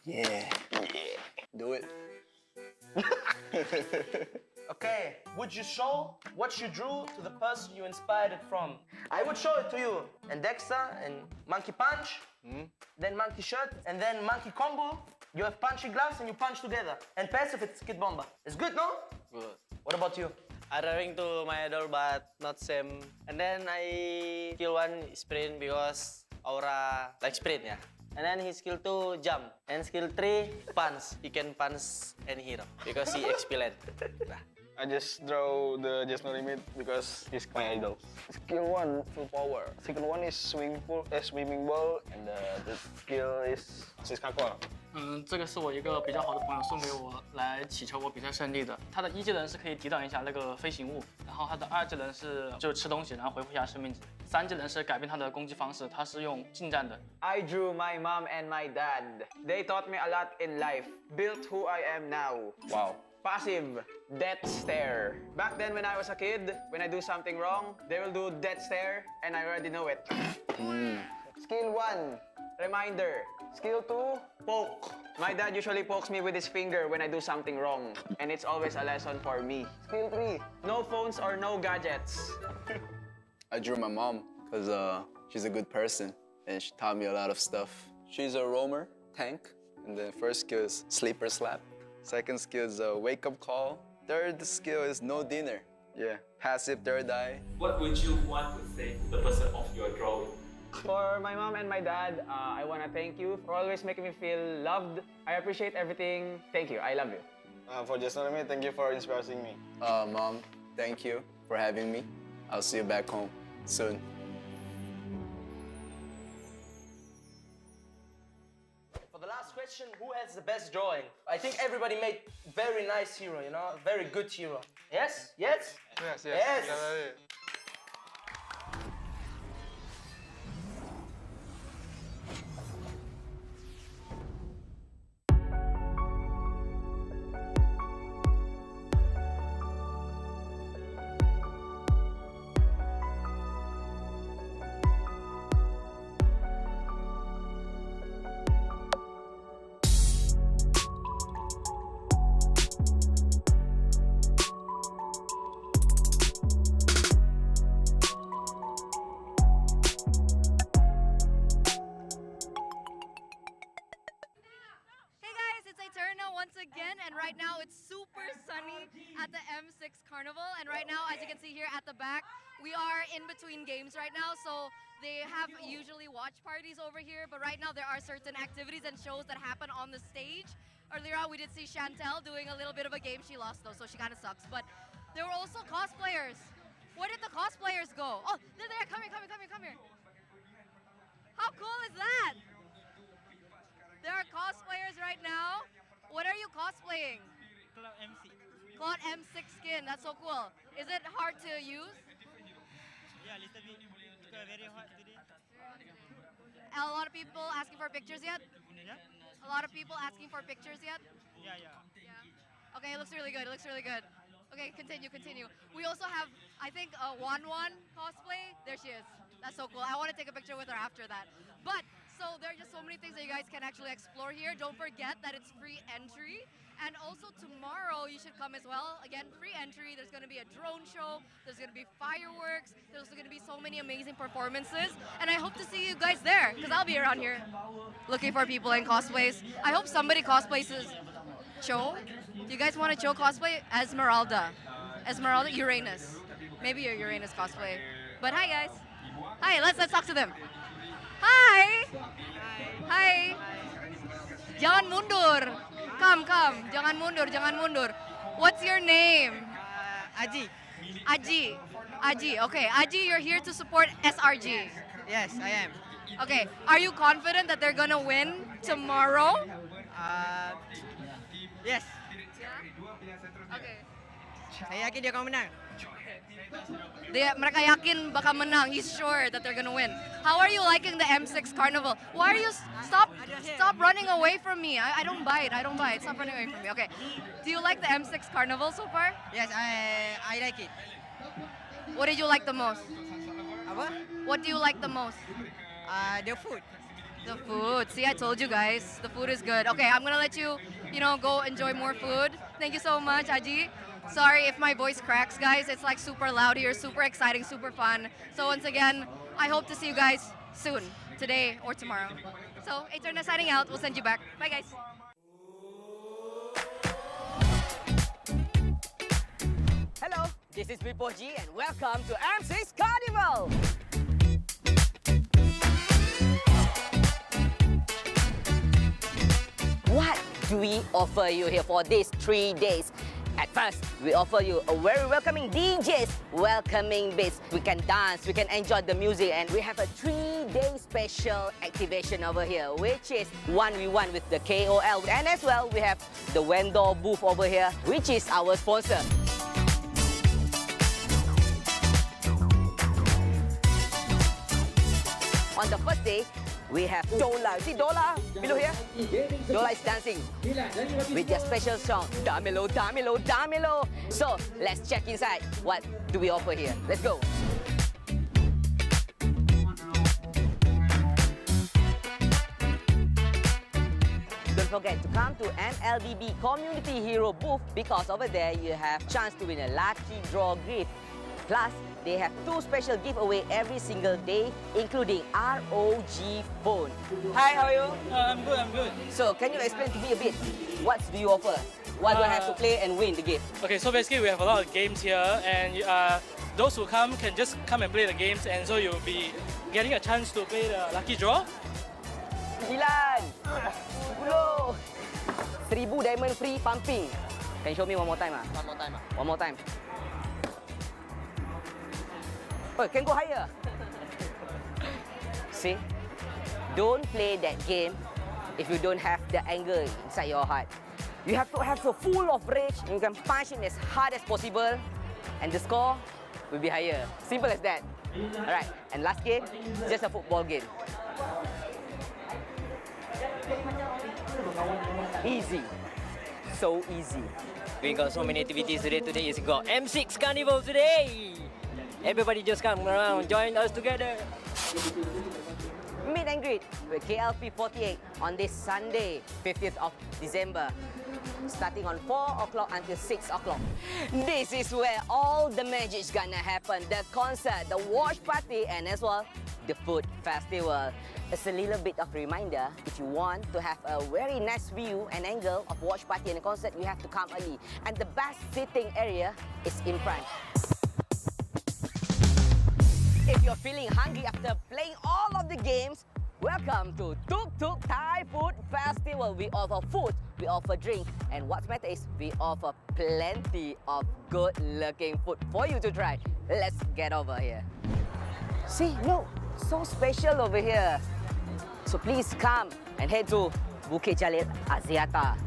Speaker 13: Yeah. Do it.
Speaker 20: Okay, would you show what you drew to the person you inspired it from? I would show it to you. And Dexter, and Monkey Punch, then Monkey Shirt, and then Monkey Combo. You have punchy gloves and you punch together. And passive, it's Kid Bomba. It's good, no?
Speaker 19: Good.
Speaker 20: What about you?
Speaker 19: I drawing to my idol, but not same. And then I skill 1 sprint because Aura like sprint, yeah. And then his skill 2 jump. And skill 3 punch. He can punch any hero because he excellent. I just draw the Just No Limit because he's my idol. Skill 1 full power. Second one is swimming ball, and the skill is Siskakwa.
Speaker 22: 这个是我一个比较好的朋友送给我来祈求我比赛胜利的。他的1技能是可以抵挡一下那个飞行物，然后他的2技能是就是吃东西，然后恢复一下生命值。3技能是改变他的攻击方式，他是用近战的。
Speaker 5: I drew my mom and my dad. They taught me a lot in life. Built who I am now.
Speaker 13: Wow.
Speaker 5: Passive, death stare. Back then when I was a kid, when I do something wrong, they will do death stare and I already know it. Skill 1, reminder. Skill 2, poke. My dad usually pokes me with his finger when I do something wrong, and it's always a lesson for me. Skill 3, no phones or no gadgets.
Speaker 13: I drew my mom because she's a good person and she taught me a lot of stuff. She's a roamer, tank, and the first skill is sleeper slap. Second skill is a wake up call. Third skill is no dinner. Yeah, passive third eye.
Speaker 8: What would you want to say to the person of your drawing?
Speaker 5: For my mom and my dad, I want to thank you for always making me feel loved. I appreciate everything. Thank you. I love you.
Speaker 13: For Just No Limit, thank you for inspiring me. Mom, thank you for having me. I'll see you back home soon.
Speaker 20: For the last question, who has the best drawing? I think everybody made very nice hero, you know, very good hero. Yes? Yes?
Speaker 16: Yes.
Speaker 20: Yes.
Speaker 2: again, and right now it's super sunny at the M6 Carnival. And right now, as you can see here at the back, we are in between games right now. So they have usually watch parties over here, but right now there are certain activities and shows that happen on the stage. Earlier on, we did see Chantel doing a little bit of a game. She lost though, so she kind of sucks. But there were also cosplayers. Where did the cosplayers go? Oh, they're there. Come here, come here, come here, come here. How cool is that? There are cosplayers right now. What are you cosplaying?
Speaker 1: Cloud MC.
Speaker 2: Cloud M6 skin. That's so cool. Is it hard to use?
Speaker 1: Yeah, little bit. Because very hot today.
Speaker 2: A lot of people asking for pictures yet?
Speaker 1: Yeah?
Speaker 2: A lot of people asking for pictures yet?
Speaker 1: Yeah, yeah.
Speaker 2: Okay, it looks really good. It looks really good. Okay, continue, continue. We also have, I think, a Wan cosplay. There she is. That's so cool. I want to take a picture with her after that. But, so there are just so many things that you guys can actually explore here. Don't forget that it's free entry. And also tomorrow, you should come as well. Again, free entry. There's going to be a drone show. There's going to be fireworks. There's also going to be so many amazing performances. And I hope to see you guys there, because I'll be around here looking for people in cosplays. I hope somebody cosplays as Cho. Do you guys want to Cho cosplay? Esmeralda. Esmeralda, Uranus. Maybe your Uranus cosplay. But hi, guys. Hi, let's talk to them. Hi. Hi. Jangan mundur. Come. Jangan mundur, jangan mundur. What's your name?
Speaker 1: Aji.
Speaker 2: Aji. Okay, Aji, you're here to support SRG.
Speaker 1: Yes, I am.
Speaker 2: Okay, are you confident that they're gonna win tomorrow?
Speaker 1: Yes.
Speaker 2: Okay.
Speaker 1: Saya yakin dia akan menang.
Speaker 2: Mereka yakin bakal menang. He's sure that they're gonna win. How are you liking the M6 Carnival? Why are you stop running away from me? I don't bite. Stop running away from me. Okay. Do you like the M6 Carnival so far?
Speaker 1: Yes, I like it.
Speaker 2: What did you like the most?
Speaker 1: Apa?
Speaker 2: What do you like the most?
Speaker 1: The food.
Speaker 2: The food. See, I told you guys, the food is good. Okay, I'm gonna let you, go enjoy more food. Thank you so much, Aji. Sorry if my voice cracks, guys. It's like super loud here, super exciting, super fun. So once again, I hope to see you guys soon, today or tomorrow. So, Eterna signing out. We'll send you back. Bye, guys.
Speaker 4: Hello, this is Bipoji and welcome to M6 Carnival! What do we offer you here for these 3 days? At first, we offer you a very welcoming DJs, welcoming beats. We can dance, we can enjoy the music, and we have a 3-day special activation over here, which is 1v1 with the KOL. And as well, we have the vendor booth over here, which is our sponsor. On the first day, we have Dola. See Dola below here? Dola is dancing with their special song, Damelo, Damelo, Damelo. So let's check inside. What do we offer here? Let's go. Don't forget to come to MLBB Community Hero booth because over there you have chance to win a lucky draw gift. Plus, they have 2 special giveaway every single day, including ROG phone. Hi, how are you?
Speaker 1: I'm good.
Speaker 4: So, can you explain to me a bit? What do you offer? What do I have to play and win the game?
Speaker 22: Okay, so basically we have a lot of games here, and those who come can just come and play the games, and so you'll be getting a chance to play the lucky draw.
Speaker 4: 9, 10, 1000 diamond free pumping. Can you show me one more time? One more time. Oh, can go higher. See? Don't play that game if you don't have the anger inside your heart. You have to have so full of rage, and you can punch it as hard as possible, and the score will be higher. Simple as that. Alright, and last game, just a football game. Easy. So easy.
Speaker 1: We got so many activities today. Today is got M6 Carnival today. Everybody just come around, join us together.
Speaker 4: Meet and greet with KLP48 on this Sunday, 50th of December, starting on 4 o'clock until 6 o'clock. This is where all the magic's gonna happen. The concert, the watch party, and as well, the food festival. It's a little bit of reminder, if you want to have a very nice view and angle of watch party and concert, you have to come early. And the best sitting area is in front. If you're feeling hungry after playing all of the games, Welcome to Tuk Tuk Thai Food Festival. We offer food, we offer drink, and what's matter is we offer plenty of good-looking food for you to try. Let's get over here. See, look, so special over here. So please come and head to Bukit Jalil Axiata.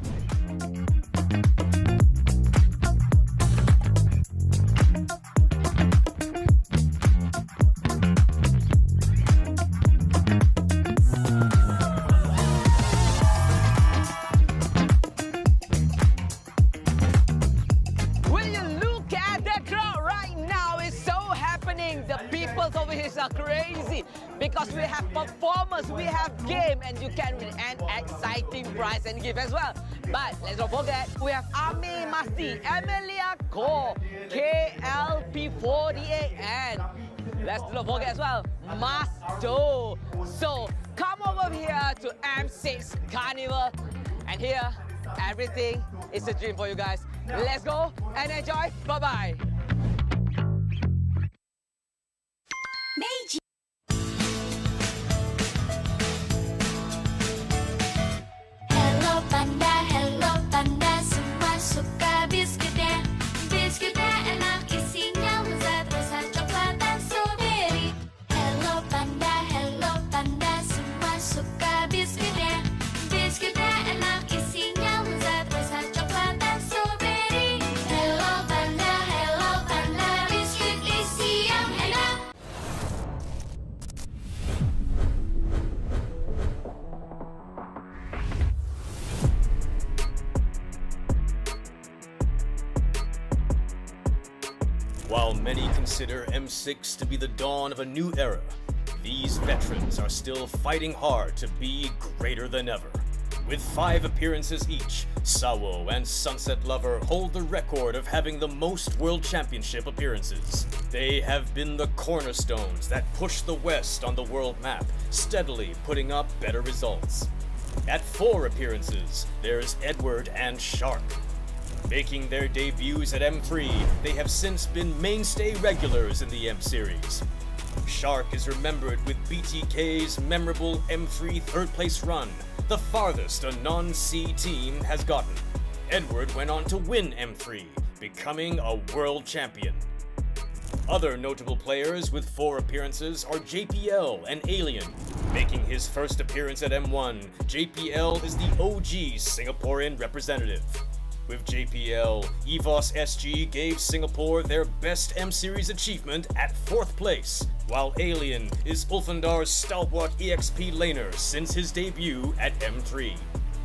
Speaker 4: Over here are crazy because we have performers, we have game, and you can win an exciting prize and gift as well. But let's not forget, we have Ami Masti, Emilia Ko, KLP48, and let's not forget as well, Masto. So come over here to M6 Carnival, and here everything is a dream for you guys. Let's go and enjoy. Bye-bye.
Speaker 12: Meiji. Hello panda, semua suka biskuitnya. Biskuitnya enak, isinya lezat, rasa coklat dan strawberry. Hello panda, semua suka biskuitnya. Biskuitnya enak, isinya lezat, rasa coklat dan strawberry. Hello panda, biskuit isi yang enak.
Speaker 3: While many consider M6 to be the dawn of a new era, these veterans are still fighting hard to be greater than ever. With 5 appearances each, Sawo and Sunset Lover hold the record of having the most World Championship appearances. They have been the cornerstones that push the West on the world map, steadily putting up better results. At 4 appearances, there's Edward and Shark. Making their debuts at M3, they have since been mainstay regulars in the M Series. Shark is remembered with BTK's memorable M3 third-place run, the farthest a non-C team has gotten. Edward went on to win M3, becoming a world champion. Other notable players with 4 appearances are JPL and Alien. Making his first appearance at M1, JPL is the OG Singaporean representative. With JPL, EVOS SG gave Singapore their best M-Series achievement at 4th place, while Alien is Ulfandar's stalwart EXP laner since his debut at M3.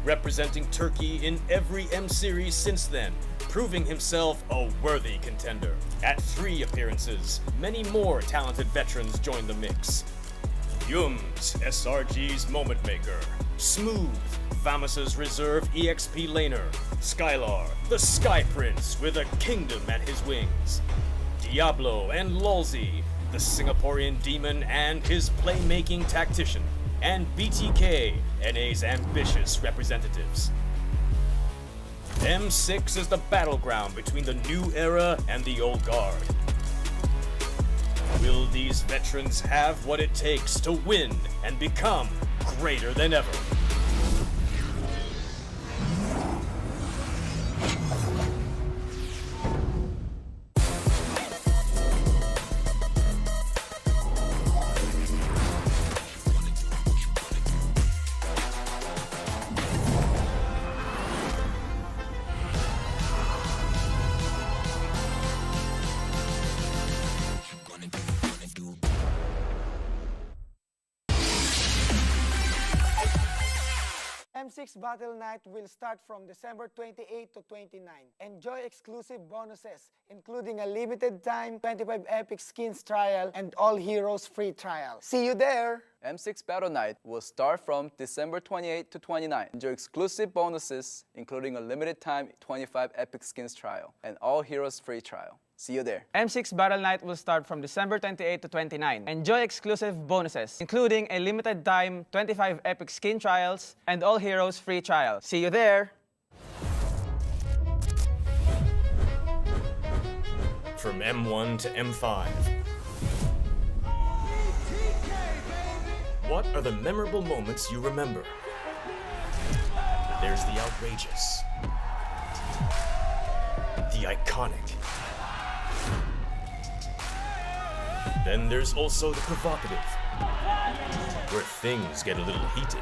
Speaker 3: Representing Turkey in every M-Series since then, proving himself a worthy contender. At 3 appearances, many more talented veterans joined the mix. Yums, SRG's moment maker. Smooth, Famus's reserve EXP laner. Skylar, the Sky Prince with a kingdom at his wings. Diablo and Lolzy, the Singaporean demon and his playmaking tactician. And BTK, NA's ambitious representatives. M6 is the battleground between the new era and the old guard. Will these veterans have what it takes to win and become greater than ever?
Speaker 10: M6 Battle Night will start from December 28 to 29. Enjoy exclusive bonuses, including a limited time 25 Epic Skins trial and all heroes free trial. See you there!
Speaker 13: M6 Battle Night will start from December 28 to 29. Enjoy exclusive bonuses, including a limited time 25 Epic Skins trial and all heroes free trial. See you there.
Speaker 5: M6 Battle Night will start from December 28 to 29. Enjoy exclusive bonuses, including a limited time 25 Epic Skin trials and all heroes free trial. See you there!
Speaker 3: From M1 to M5. what are the memorable moments you remember? There's the outrageous, the iconic. Then there's also the provocative, where things get a little heated.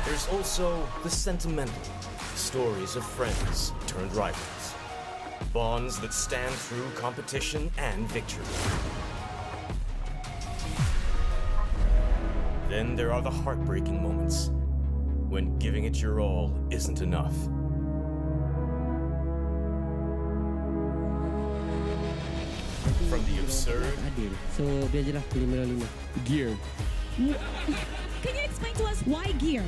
Speaker 3: There's also the sentimental, stories of friends turned rivals, bonds that stand through competition and victory. Then there are the heartbreaking moments, when giving it your all isn't enough. From the absurd
Speaker 7: So dia je lah 5-5.
Speaker 18: Gear.
Speaker 21: Can you explain to us why gear?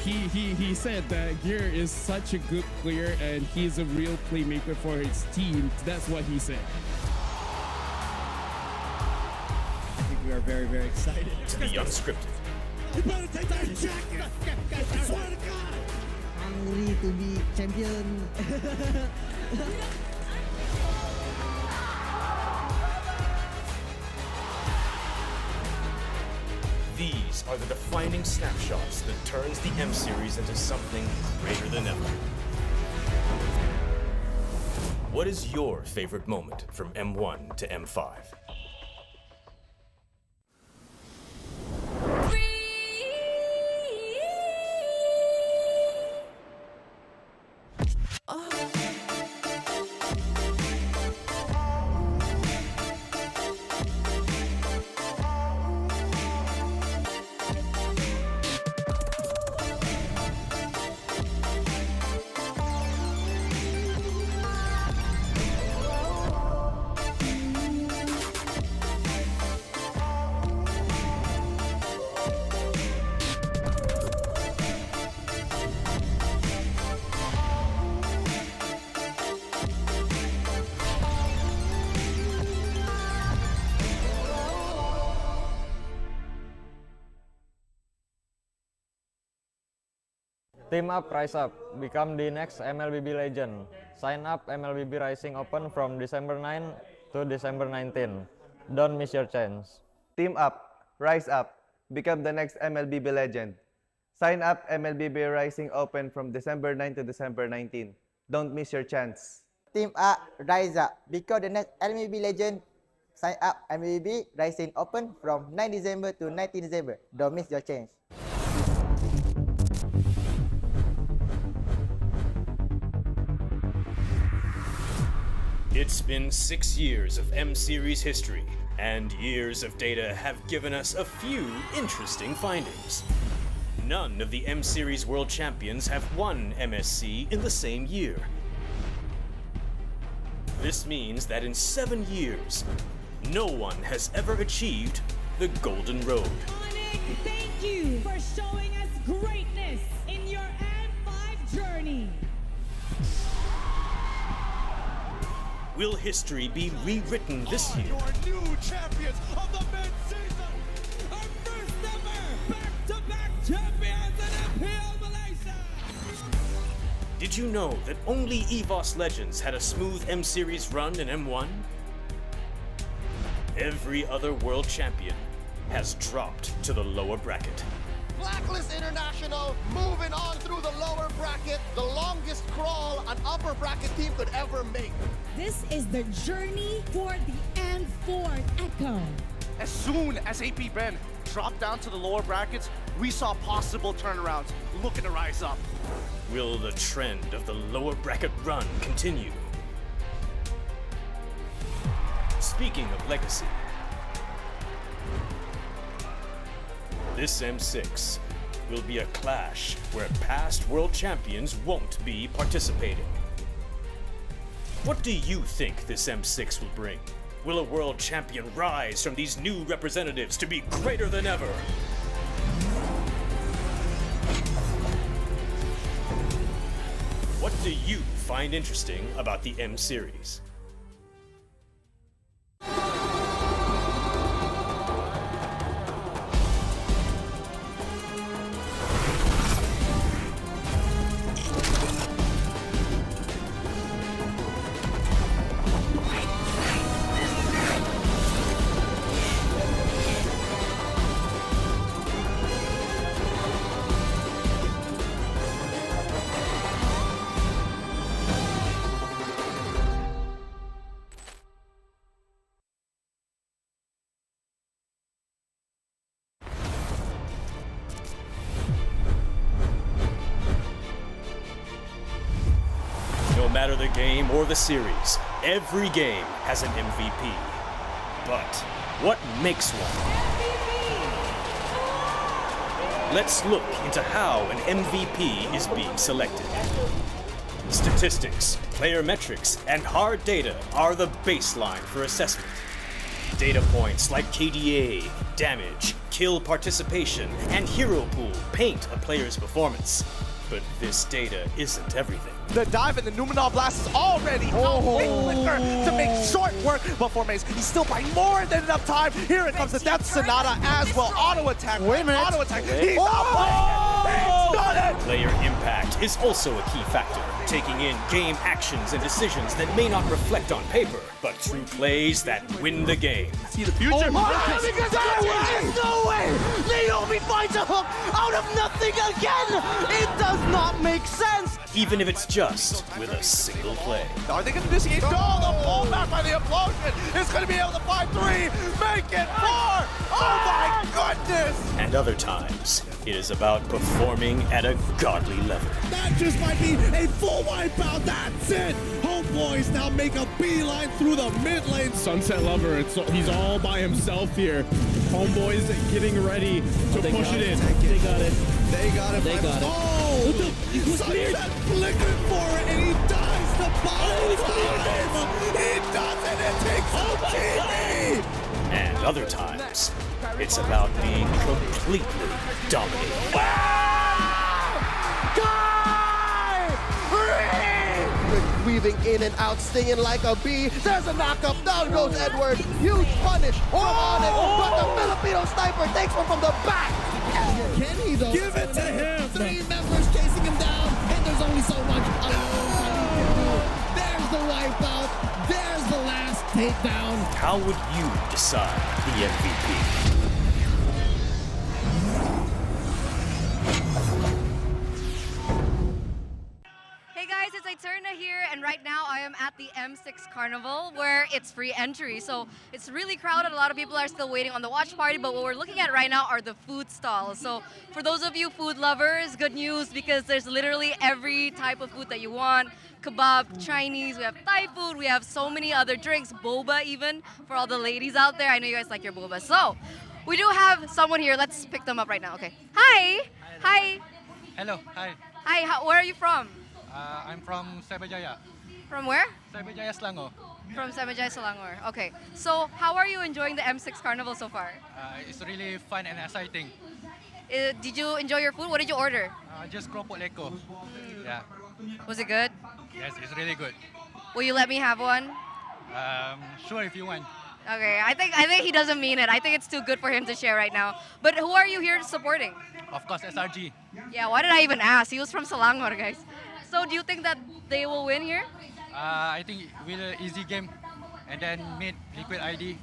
Speaker 18: He said that Gear is such a good player and he's a real playmaker for his team. That's what he said.
Speaker 7: I think we are very, very excited.
Speaker 3: to the unscripted.
Speaker 21: You better take that jacket! I swear to God!
Speaker 7: Hungry to be champion.
Speaker 3: These are the defining snapshots that turns the M Series into something greater than ever. What is your favorite moment from M1 to M5?
Speaker 23: Team up, rise up. Become the next MLBB legend. Sign up MLBB Rising Open from December 9 to December 19. Don't miss your chance.
Speaker 5: Team up, rise up. Become the next MLBB legend. Sign up MLBB Rising Open from December 9 to December 19. Don't miss your chance.
Speaker 24: Team up, rise up. Become the next MLBB legend. Sign up MLBB Rising Open from 9 December to 19 December. Don't miss your chance.
Speaker 3: It's been 6 years of M Series history, and years of data have given us a few interesting findings. None of the M Series World Champions have won MSC in the same year. This means that in 7 years, no one has ever achieved the Golden Road.
Speaker 21: Thank you for showing us greatness in your M5 journey.
Speaker 3: Will history be rewritten this year?
Speaker 21: Your new champions of the mid-season, our first ever back-to-back champions in MPL Malaysia.
Speaker 3: Did you know that only EVOS Legends had a smooth M Series run in M1? Every other world champion has dropped to the lower bracket.
Speaker 26: Blacklist International moving on through the lower bracket, the longest crawl an upper bracket team could ever make.
Speaker 21: This is the journey for the M4 Echo.
Speaker 26: As soon as AP Ben dropped down to the lower brackets, we saw possible turnarounds looking to rise up.
Speaker 3: Will the trend of the lower bracket run continue? Speaking of legacy, this M6 will be a clash where past world champions won't be participating. What do you think this M6 will bring? Will a world champion rise from these new representatives to be greater than ever? What do you find interesting about the M Series? No matter the game or the series, every game has an MVP. But what makes one? Let's look into how an MVP is being selected. Statistics, player metrics, and hard data are the baseline for assessment. Data points like KDA, damage, kill participation, and hero pool paint a player's performance. But this data isn't everything.
Speaker 26: The dive and the Numenor Blast is already out. Big flicker to make short work, but for Mace, he's still buying more than enough time. Here it comes the Death Sonata as well. Auto attack. Wait a minute. Auto attack. He's not playing it. He's done it.
Speaker 3: Player impact is also a key factor, taking in game actions and decisions that may not reflect on paper, but true plays that win the game.
Speaker 26: See the future.
Speaker 21: Oh my
Speaker 26: Because
Speaker 21: no way! Naomi finds a hook out of nothing again! It does not make sense!
Speaker 3: Even if it's just with a single play.
Speaker 26: Are they going to disengage? No, the pullback by the implosion is going to be able to find 3, make it 4! Oh my goodness!
Speaker 3: And other times, it is about performing at a godly level.
Speaker 21: That just might be a full wipeout, that's it! Homeboys now make a beeline through the mid lane.
Speaker 18: Sunset Lover, he's all by himself here. Homeboys getting ready to push it in.
Speaker 21: They got it. They got it. They got it. Oh! Sunset flickered for it, and he dies the bottom time! He does it! It takes out TV!
Speaker 3: And other times, it's about being completely dominated.
Speaker 26: Weaving in and out, stinging like a bee. There's a knockup. Down goes Edward. Huge punish from on it. But the Filipino sniper takes one from the back.
Speaker 21: Can he though? Give it to him! 3 members chasing him down, and there's only so much alone that he can do. There's the wipeout. There's the last takedown.
Speaker 3: How would you decide the MVP?
Speaker 2: Hey guys, it's Eterna here, and right now I am at the M6 Carnival where it's free entry. So it's really crowded. A lot of people are still waiting on the watch party, but what we're looking at right now are the food stalls. So for those of you food lovers, good news because there's literally every type of food that you want. Kebab, Chinese, we have Thai food, we have so many other drinks, boba even, for all the ladies out there. I know you guys like your boba. So we do have someone here. Let's pick them up right now. Okay. Hi. Hi.
Speaker 6: Hello. Hi.
Speaker 2: Hi. Where are you from?
Speaker 6: I'm from Cyberjaya.
Speaker 2: From where?
Speaker 6: Cyberjaya Selangor.
Speaker 2: From Cyberjaya Selangor. Okay. So how are you enjoying the M6 Carnival so far?
Speaker 6: It's really fun and exciting.
Speaker 2: Did you enjoy your food? What did you order?
Speaker 6: Just keropok leko. Yeah.
Speaker 2: Was it good?
Speaker 6: Yes, it's really good.
Speaker 2: Will you let me have one?
Speaker 6: Sure, if you want.
Speaker 2: Okay. I think he doesn't mean it. I think it's too good for him to share right now. But who are you here supporting?
Speaker 6: Of course, SRG.
Speaker 2: Yeah. Why did I even ask? He was from Selangor, guys. So do you think that they will win here?
Speaker 6: I think with an easy game, and then meet Liquid ID.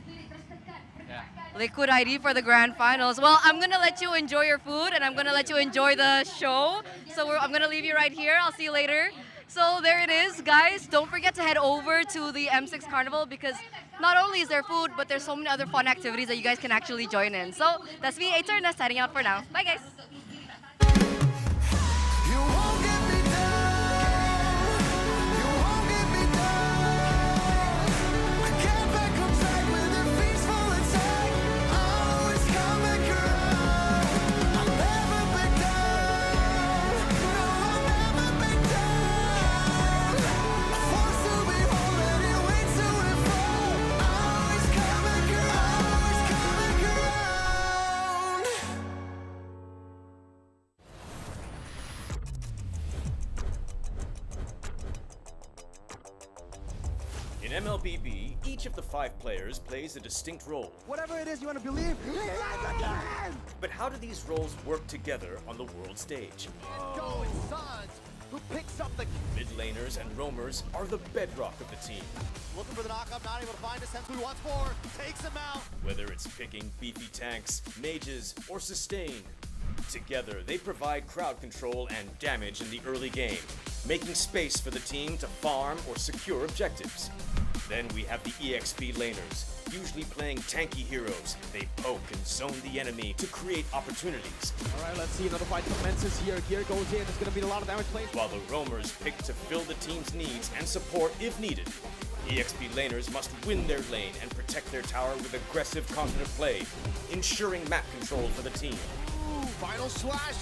Speaker 6: Yeah.
Speaker 2: Liquid ID for the grand finals. Well, I'm gonna let you enjoy your food, and I'm gonna let you enjoy the show. So I'm gonna leave you right here. I'll see you later. So there it is, guys. Don't forget to head over to the M6 Carnival because not only is there food, but there's so many other fun activities that you guys can actually join in. So that's me, Eterna, signing out for now. Bye, guys.
Speaker 3: In MLBB, each of the 5 players plays a distinct role.
Speaker 26: Whatever it is you want to believe,
Speaker 3: But how do these roles work together on the world stage?
Speaker 26: go is Sans, who picks up the
Speaker 3: Mid laners and roamers are the bedrock of the team.
Speaker 26: looking for the knockup, not able to find us. Who wants more? Takes him out.
Speaker 3: Whether it's picking beefy tanks, mages, or sustain. Together, they provide crowd control and damage in the early game, making space for the team to farm or secure objectives. Then we have the EXP laners, usually playing tanky heroes. They poke and zone the enemy to create opportunities.
Speaker 26: All right, let's see another fight commences here. Gear goes in. It's going to be a lot of damage played.
Speaker 3: While the roamers pick to fill the team's needs and support if needed. EXP laners must win their lane and protect their tower with aggressive confident play, ensuring map control for the team.
Speaker 26: Ooh, final slash.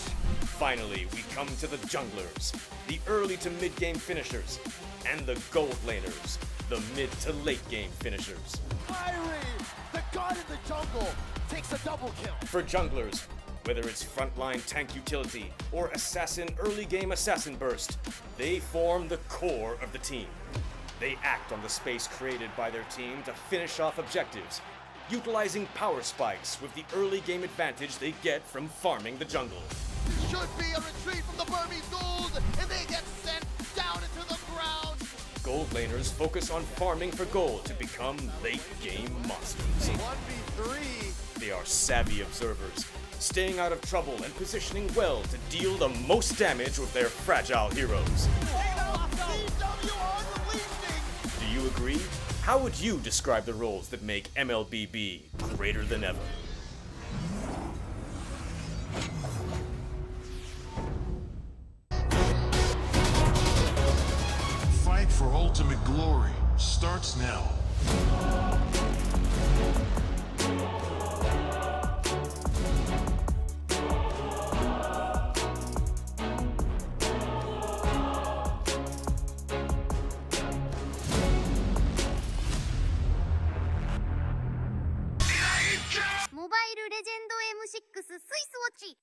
Speaker 3: Finally, we come to the junglers, the early to mid-game finishers, and the gold laners, the mid to late game finishers.
Speaker 26: Irie, the god in the jungle, takes a double kill.
Speaker 3: For junglers, whether it's frontline tank utility or assassin early game assassin burst, they form the core of the team. They act on the space created by their team to finish off objectives, utilizing power spikes with the early game advantage they get from farming the jungle.
Speaker 26: Should be a retreat from the Burmese gold, and they get sent down into the ground.
Speaker 3: Gold laners focus on farming for gold to become late game monsters.
Speaker 26: 1v3.
Speaker 3: They are savvy observers, staying out of trouble and positioning well to deal the most damage with their fragile heroes. Do you agree? How would you describe the roles that make MLBB greater than ever?
Speaker 9: Fight for ultimate glory starts now.
Speaker 12: 모바일 레전드 M6 스위스워치.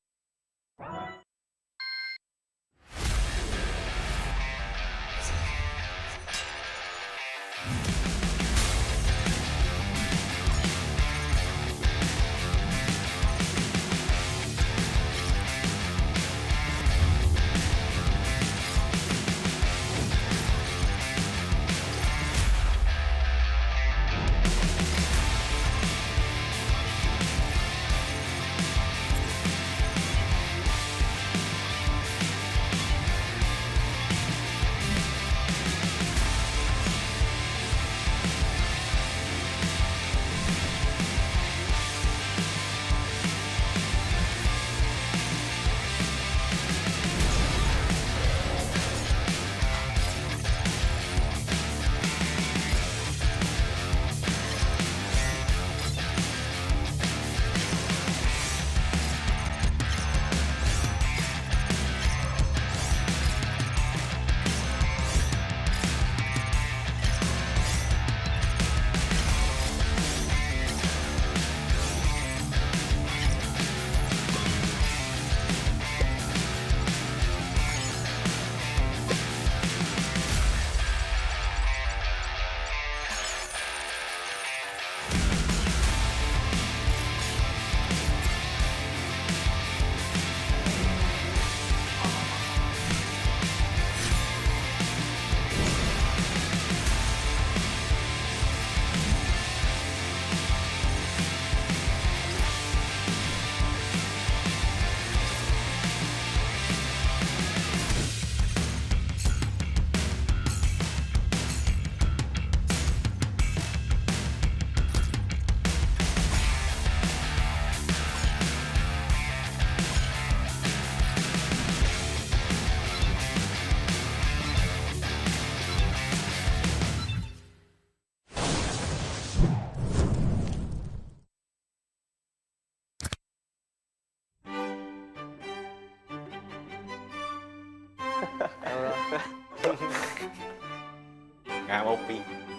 Speaker 11: I'm OP.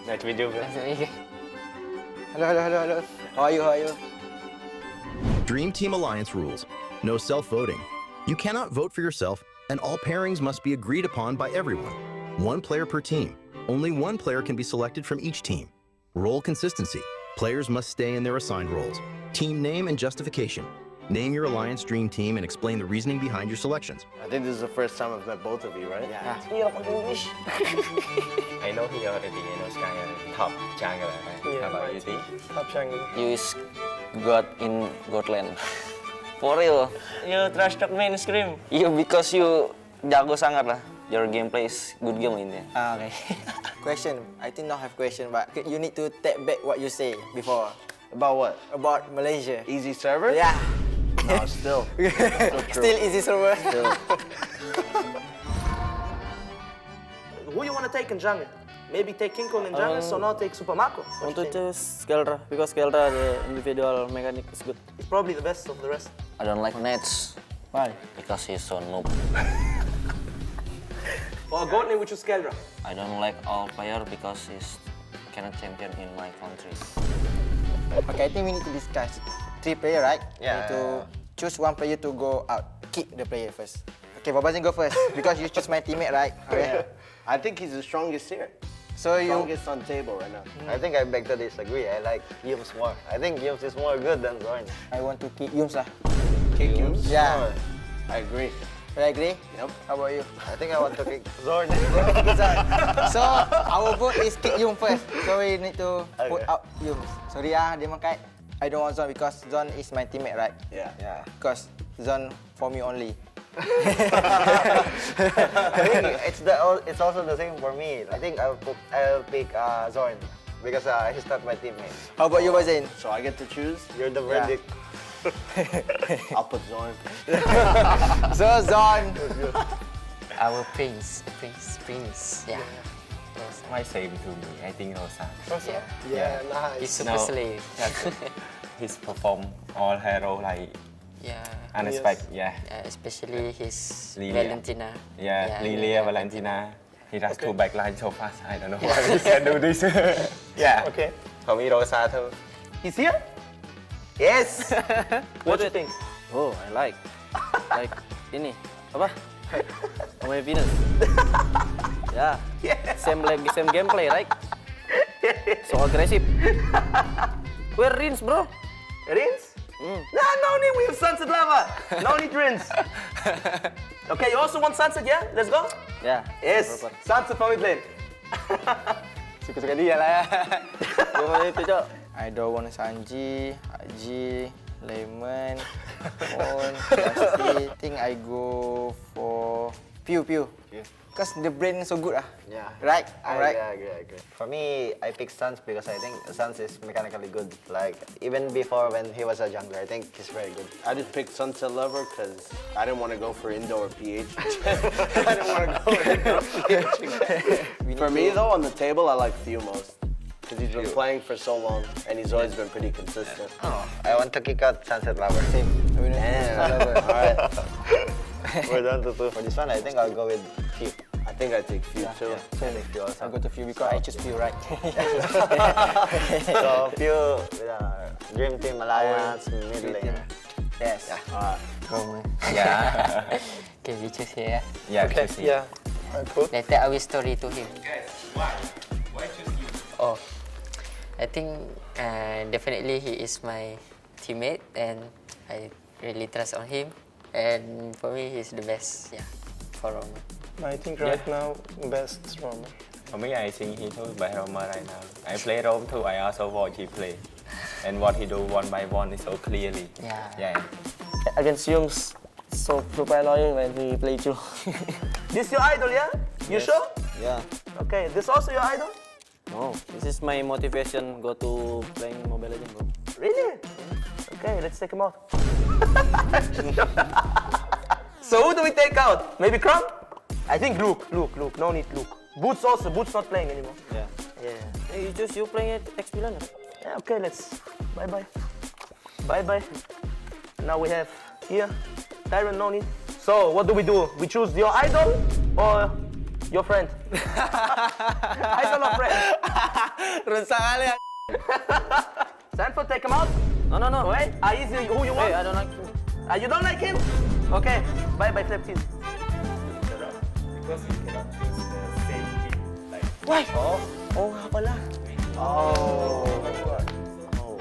Speaker 11: Nice to meet you, bro.
Speaker 5: Hello. How are you?
Speaker 14: Dream Team Alliance rules. No self-voting. You cannot vote for yourself, and all pairings must be agreed upon by everyone. One player per team. Only one player can be selected from each team. Role consistency. Players must stay in their assigned roles. Team name and justification. Name your Alliance Dream Team and explain the reasoning behind your selections.
Speaker 20: I think this is the first time I've met both of you, right?
Speaker 11: Yeah.
Speaker 20: English.
Speaker 11: I know he already. I know Sky already. Top jungler. Right? How about you, T?
Speaker 20: Top jungler.
Speaker 19: You is God in Godland. For real. You trash talk me in scream. You because you jago sangat lah. your gameplay is good game in there.
Speaker 24: Okay. Question. I think not have question, but you need to take back what you say before.
Speaker 20: About what?
Speaker 24: About Malaysia.
Speaker 20: Easy server?
Speaker 24: Yeah.
Speaker 20: No, still.
Speaker 24: Still easy server.
Speaker 20: Still.
Speaker 5: Who you want to take in jungle? Maybe take King Kong in jungle, so now take Super Mako.
Speaker 19: I want to choose Skeldra because Skeldra the individual mechanic is good.
Speaker 5: He's probably the best of the rest.
Speaker 19: I don't like Nets.
Speaker 20: Why?
Speaker 19: Because he's so noob.
Speaker 5: For a goat name, we choose Skeldra.
Speaker 19: I don't like all player because he's cannot champion in my country.
Speaker 24: Okay, I think we need to discuss 3 player, right?
Speaker 19: Yeah.
Speaker 24: We need to choose 1 player to go out. Kick the player first. Okay, Babazin go first because you choose my teammate, right? Okay.
Speaker 20: I think he's the strongest here.
Speaker 24: So
Speaker 20: strongest on table right now.
Speaker 11: I think I beg to disagree. I like Yums more. I think Yums is more good than Zorn.
Speaker 24: I want to kick Yums.
Speaker 20: Kick Yums?
Speaker 24: Yeah.
Speaker 20: I agree.
Speaker 24: I agree?
Speaker 20: Yep.
Speaker 24: How about you?
Speaker 11: I think I want to kick Zorn.
Speaker 24: So, our vote is kick Yum first. So, we need to put out Yums. Sorry dia mangkai. I don't want Zon because Zon is my teammate, right?
Speaker 20: Yeah.
Speaker 24: Because Zon for me only.
Speaker 11: I think it's also the same for me. I think I'll pick Zorn because he's not my teammate.
Speaker 24: How about you, Bazin?
Speaker 20: So I get to choose?
Speaker 11: You're the verdict.
Speaker 20: I'll put Zorn.
Speaker 24: So, Zon.
Speaker 19: Our prince. Yeah.
Speaker 11: My same to me. I think Rosa.
Speaker 24: Rosa?
Speaker 20: Yeah, nice.
Speaker 19: He's super slave.
Speaker 11: He's performed all hero like unexpected. Yeah.
Speaker 19: Especially his
Speaker 11: Lilia.
Speaker 19: Valentina.
Speaker 11: Yeah, Lilia, Valentina. He does 2 backline so fast. I don't know why he can do this. Yeah.
Speaker 20: Okay.
Speaker 11: For me, Rosa too.
Speaker 5: He's here?
Speaker 20: Yes!
Speaker 5: What do you think?
Speaker 19: Oh, I like ini apa? My Venus. Yeah. Same gameplay, right? So aggressive. Where Rins, bro?
Speaker 5: Rins? Nah, no need. We have Sunset Lava. No need Rins. Okay, you also want Sunset, yeah? Let's go?
Speaker 19: Yeah.
Speaker 5: Yes.
Speaker 19: Proper.
Speaker 5: Sunset for mid lane.
Speaker 19: Suka-suka dia lah ya. Gimana itu, Cok?
Speaker 24: I don't want Sanji, Haji, Lemon, Mon, Pasti. think I go for Pew. Because the brain so good
Speaker 11: Yeah.
Speaker 24: Right?
Speaker 11: I
Speaker 24: Alright.
Speaker 11: agree. For me, I pick Suns because I think Suns is mechanically good. Like, even before when he was a jungler, I think he's very good.
Speaker 20: I just picked Sunset Lover because I didn't want to go for indoor PH. I didn't want to go for indoor PH. For me though, on the table, I like Theo most. Because he's been playing for so long and he's always been pretty consistent.
Speaker 11: Oh, I want to kick out Sunset Lover.
Speaker 24: Same.
Speaker 11: Alright. We're down to 2. For this one, I think I'll go with Few.
Speaker 20: I think I take Few too.
Speaker 11: I think Few also.
Speaker 24: I go to Few because I choose Few, right?
Speaker 11: So Few, Dream Team Alliance, mid lane.
Speaker 24: Yes.
Speaker 19: Yeah. Okay, we choose here.
Speaker 11: Yeah, okay.
Speaker 20: Yeah. Cool.
Speaker 19: Later I will story to him.
Speaker 11: Guys, why? Why choose you?
Speaker 19: Oh, I think definitely he is my teammate and I really trust on him. And for me, he's the best. Yeah, for Roma.
Speaker 20: I think right now, best Roma.
Speaker 11: For me, I think he too by Roma right now. I play Rome too. I also watch he play, and what he do one by one is so clearly. Yeah.
Speaker 19: Against Yums, so super annoying when he play you.
Speaker 5: This your idol, yeah? You sure?
Speaker 19: Yeah.
Speaker 5: Okay, this also your idol?
Speaker 19: No, this is my motivation. Go to playing Mobile Legends, bro.
Speaker 5: Really? Okay, let's take him out. So who do we take out? Maybe Crumb? I think Luke. No need Luke. Boots also. Boots not playing anymore.
Speaker 19: Yeah. Hey, you playing at X-Milan?
Speaker 5: Yeah, okay, let's. Bye-bye. Now we have here. Tyron, no need. So, what do? We choose your idol or your friend? Idol or friend?
Speaker 19: Rusak kali.
Speaker 5: Sanford, take him out?
Speaker 19: No.
Speaker 5: Wait, is it who you want?
Speaker 19: Hey, I don't like him.
Speaker 5: You don't like him? Okay, bye-bye, Flip.
Speaker 11: Because you cannot choose the same team. Like.
Speaker 5: Why?
Speaker 20: Oh, nga pala.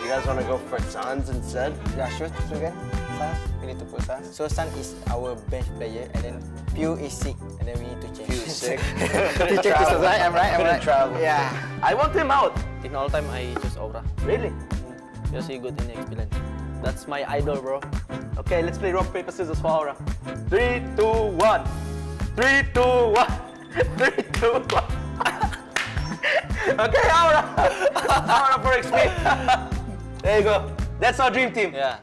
Speaker 20: You guys want to go for Sans instead?
Speaker 24: Yeah, sure. Again. Sans. We need to put Sans. So Sans is our bench player, and then Pew is sick, and then we need to change.
Speaker 20: Pew is sick.
Speaker 24: To check this out, right? I'm right.
Speaker 20: Travel.
Speaker 24: Yeah.
Speaker 5: I want him out.
Speaker 19: In all time, I choose Aura.
Speaker 5: Really?
Speaker 19: Because he good in X-Milan. That's my idol, bro.
Speaker 5: Okay, let's play rock, paper, scissors for Aura. 3, 2, 1.
Speaker 20: 3, 2, 1. 3, 2, 1. Okay, Aura. Aura for XP. There you go. That's our dream team.
Speaker 19: Yeah.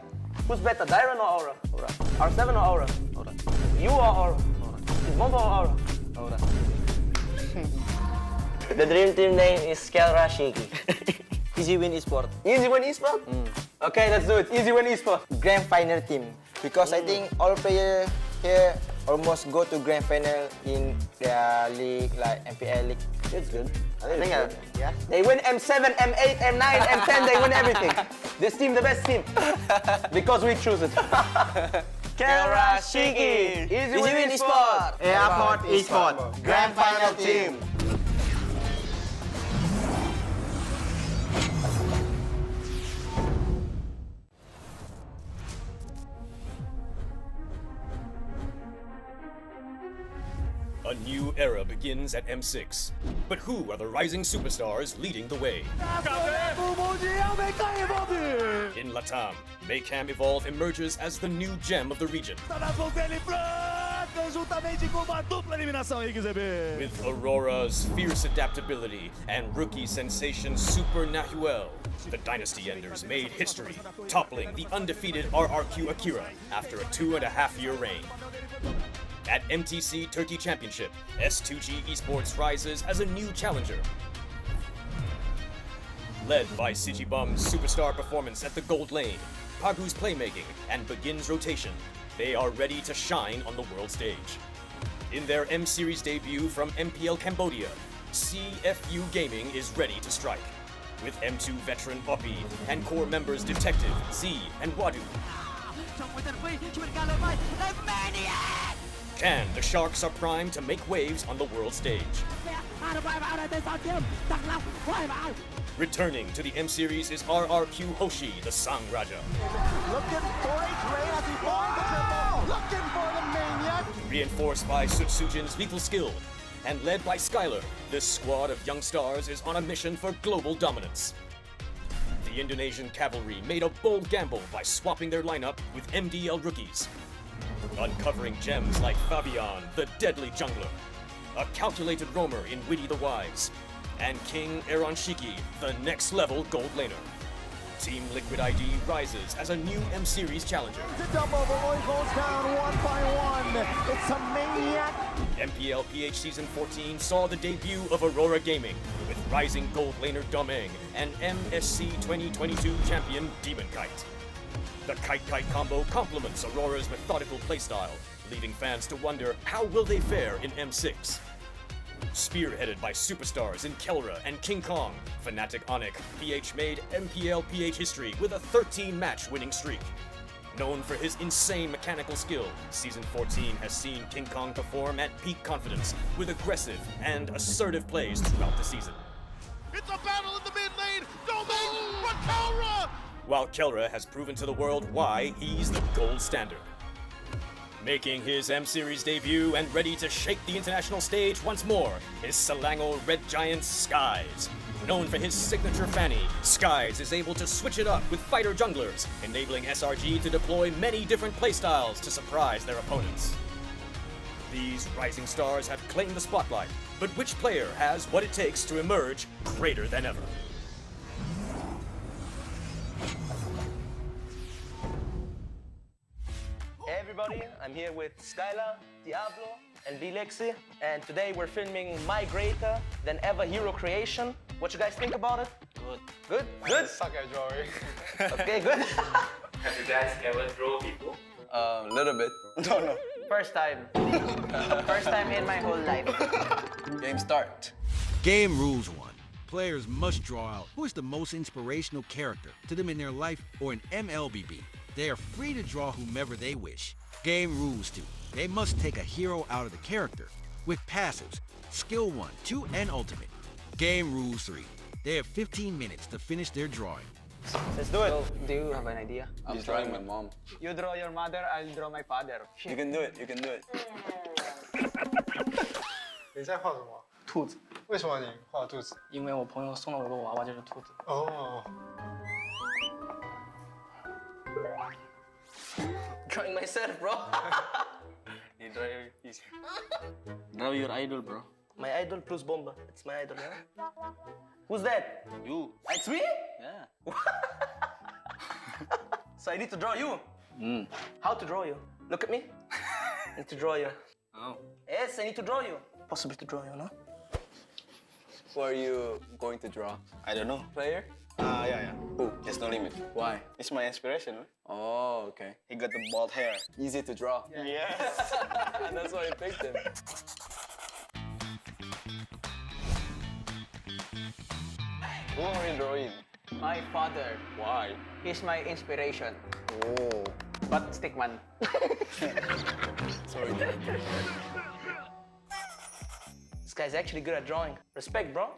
Speaker 20: Who's better, Dyron or Aura? Aura. R7 or Aura? Aura. You or Aura? Aura. Bombo or Aura?
Speaker 19: Aura. The dream team name is Kelra Shiki. Easy win Esports.
Speaker 20: Easy win Esports? Okay, let's do it. Easy win Esports.
Speaker 24: Grand final team. Because I think all players here almost go to grand final in their league, like MPL league.
Speaker 20: It's good. I think yeah. They win M7, M8, M9, M10, they win everything. This team, the best team. Because we choose it.
Speaker 19: Kelra Shiki.
Speaker 20: Easy win Esports.
Speaker 24: Airport Esports. Grand final team.
Speaker 3: A new era begins at M6. But who are the rising superstars leading the way? In Latam, Maycam Evolve emerges as the new gem of the region. With Aurora's fierce adaptability and rookie sensation Super Nahuel, the Dynasty Enders made history, toppling the undefeated RRQ Akira after a 2.5-year reign. At MTC Turkey Championship, S2G Esports rises as a new challenger. Led by Sigibum's superstar performance at the gold lane, Pagu's playmaking, and Begin's rotation, they are ready to shine on the world stage. In their M-Series debut from MPL Cambodia, CFU Gaming is ready to strike. With M2 veteran Oppie and core members Detective, Z, and Wadu. Can the Sharks are primed to make waves on the world stage? Returning to the M-Series is RRQ Hoshi, the Sang Raja.
Speaker 21: Looking for a trade as he finds the triple. Looking for the maniac.
Speaker 3: Reinforced by Sutsujin's lethal skill, and led by Skylar, this squad of young stars is on a mission for global dominance. The Indonesian cavalry made a bold gamble by swapping their lineup with MDL rookies. Uncovering gems like Fabian, the deadly jungler, a calculated roamer in Witty the Wise, and King Aaron Shiki, the next level gold laner. Team Liquid ID rises as a new M-Series challenger.
Speaker 21: The double, Leroy goes down 1 by 1. It's a maniac.
Speaker 3: MPL PH Season 14 saw the debut of Aurora Gaming with rising gold laner Domeng and MSC 2022 champion Demon Kite. The Kite-Kite combo complements Aurora's methodical playstyle, leaving fans to wonder how will they fare in M6. Spearheaded by superstars in Kelra and King Kong, Fnatic Onyx, PH made MPL PH history with a 13-match winning streak. Known for his insane mechanical skill, Season 14 has seen King Kong perform at peak confidence with aggressive and assertive plays throughout the season.
Speaker 21: It's a battle in the mid lane. Domain for Kelra.
Speaker 3: While Kelra has proven to the world why he's the gold standard. Making his M-Series debut and ready to shake the international stage once more is Selangor Red Giant's Skies. Known for his signature fanny, Skies is able to switch it up with fighter junglers, enabling SRG to deploy many different playstyles to surprise their opponents. These rising stars have claimed the spotlight, but which player has what it takes to emerge greater than ever?
Speaker 20: Hey everybody, I'm here with Skylar, Diablo, and Vilexi, and today we're filming My Greater Than Ever Hero Creation. What you guys think about it?
Speaker 19: Good.
Speaker 20: Good? Good?
Speaker 13: Suck at drawing.
Speaker 20: Okay, good.
Speaker 8: Have you guys ever drawn people?
Speaker 13: Little bit. No.
Speaker 20: First time. First time in my whole life.
Speaker 13: Game start.
Speaker 15: Game rules 1. Players must draw out who is the most inspirational character to them in their life or in MLBB. They are free to draw whomever they wish. Game rules 2. They must take a hero out of the character with passives, skill 1, 2, and ultimate. Game rules 3. They have 15 minutes to finish their drawing.
Speaker 20: Let's do it.
Speaker 19: So, do you have an idea?
Speaker 13: I'm drawing my mom.
Speaker 20: You draw your mother, I'll draw my father.
Speaker 13: You can do it, you can do it.
Speaker 16: 你在画什么？
Speaker 19: 兔子。
Speaker 16: 为什么你画兔子？
Speaker 19: 因为我朋友送了我个娃娃，就是兔子。
Speaker 16: 哦。
Speaker 20: Drawing myself, bro.
Speaker 19: Draw your idol, bro. My idol plus Bomba. It's my idol, yeah? Who's that?
Speaker 13: You.
Speaker 19: It's me?
Speaker 13: Yeah.
Speaker 19: So I need to draw you?
Speaker 13: Mm.
Speaker 19: How to draw you? Look at me. I need to draw you.
Speaker 13: Oh.
Speaker 19: Yes, I need to draw you. Possible to draw you, no?
Speaker 13: Who are you going to draw?
Speaker 1: I don't know.
Speaker 13: Player?
Speaker 1: Yeah.
Speaker 13: Who?
Speaker 1: There's no limit.
Speaker 13: Why?
Speaker 1: It's my inspiration. Huh?
Speaker 13: Oh, okay.
Speaker 1: He got the bald hair.
Speaker 13: Easy to draw.
Speaker 1: Yes.
Speaker 13: That's why I picked him.
Speaker 1: Who are you drawing?
Speaker 5: My father.
Speaker 1: Why?
Speaker 5: He's my inspiration.
Speaker 1: Oh.
Speaker 5: But stickman.
Speaker 13: Sorry, Dad.
Speaker 19: This guy's actually good at drawing. Respect, bro.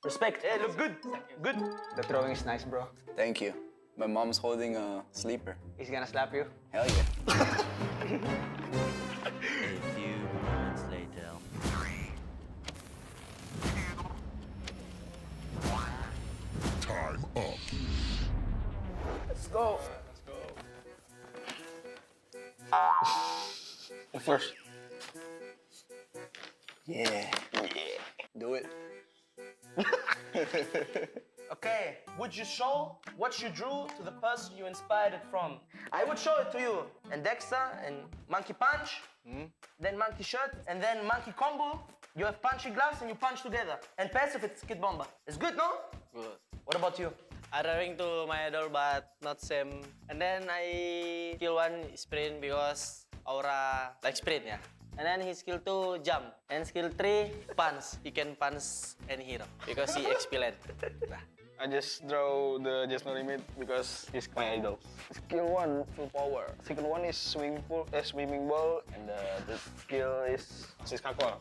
Speaker 19: Respect. Hey, look good. Good.
Speaker 5: The drawing is nice, bro.
Speaker 13: Thank you. My mom's holding a sleeper.
Speaker 5: He's gonna slap you.
Speaker 13: Hell yeah.
Speaker 4: A few moments later.
Speaker 9: Time up.
Speaker 19: Let's go.
Speaker 1: First.
Speaker 13: Yeah. Do it.
Speaker 20: Okay, would you show what you drew to the person you inspired it from? I would show it to you. And Dexter and Monkey Punch, then Monkey Shirt, and then Monkey Combo. You have punchy gloves and you punch together. And passive, it's Kid Bomba. It's good, no?
Speaker 19: Good.
Speaker 20: What about you?
Speaker 19: I drawing to my idol, but not same. And then I skill 1 sprint because Aura like sprint, yeah. And then his skill 2 jump. And skill 3 punch. He can punch any hero because he expelled.
Speaker 1: I just draw the Just No Limit because he's my idol. Skill 1, full power. Second one is swimming ball, and the skill is Siskakwa.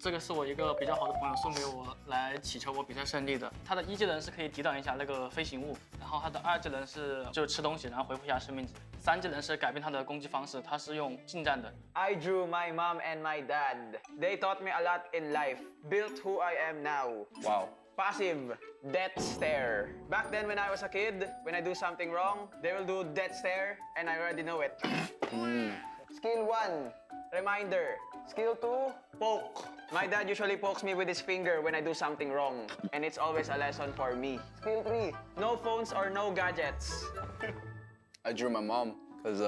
Speaker 10: 这个是我一个比较好的朋友送给我来祈求我比赛胜利的。他的1技能是可以抵挡一下那个飞行物，然后他的2技能是就吃东西，然后恢复一下生命值。3技能是改变他的攻击方式，他是用近战的。
Speaker 5: I drew my mom and my dad. They taught me a lot in life. Built who I am now.
Speaker 1: Wow.
Speaker 5: Passive, death stare. Back then when I was a kid, when I do something wrong, they will do death stare and I already know it. Skill 1, reminder. Skill 2, poke. My dad usually pokes me with his finger when I do something wrong, and it's always a lesson for me. Skill 3, no phones or no gadgets.
Speaker 13: I drew my mom because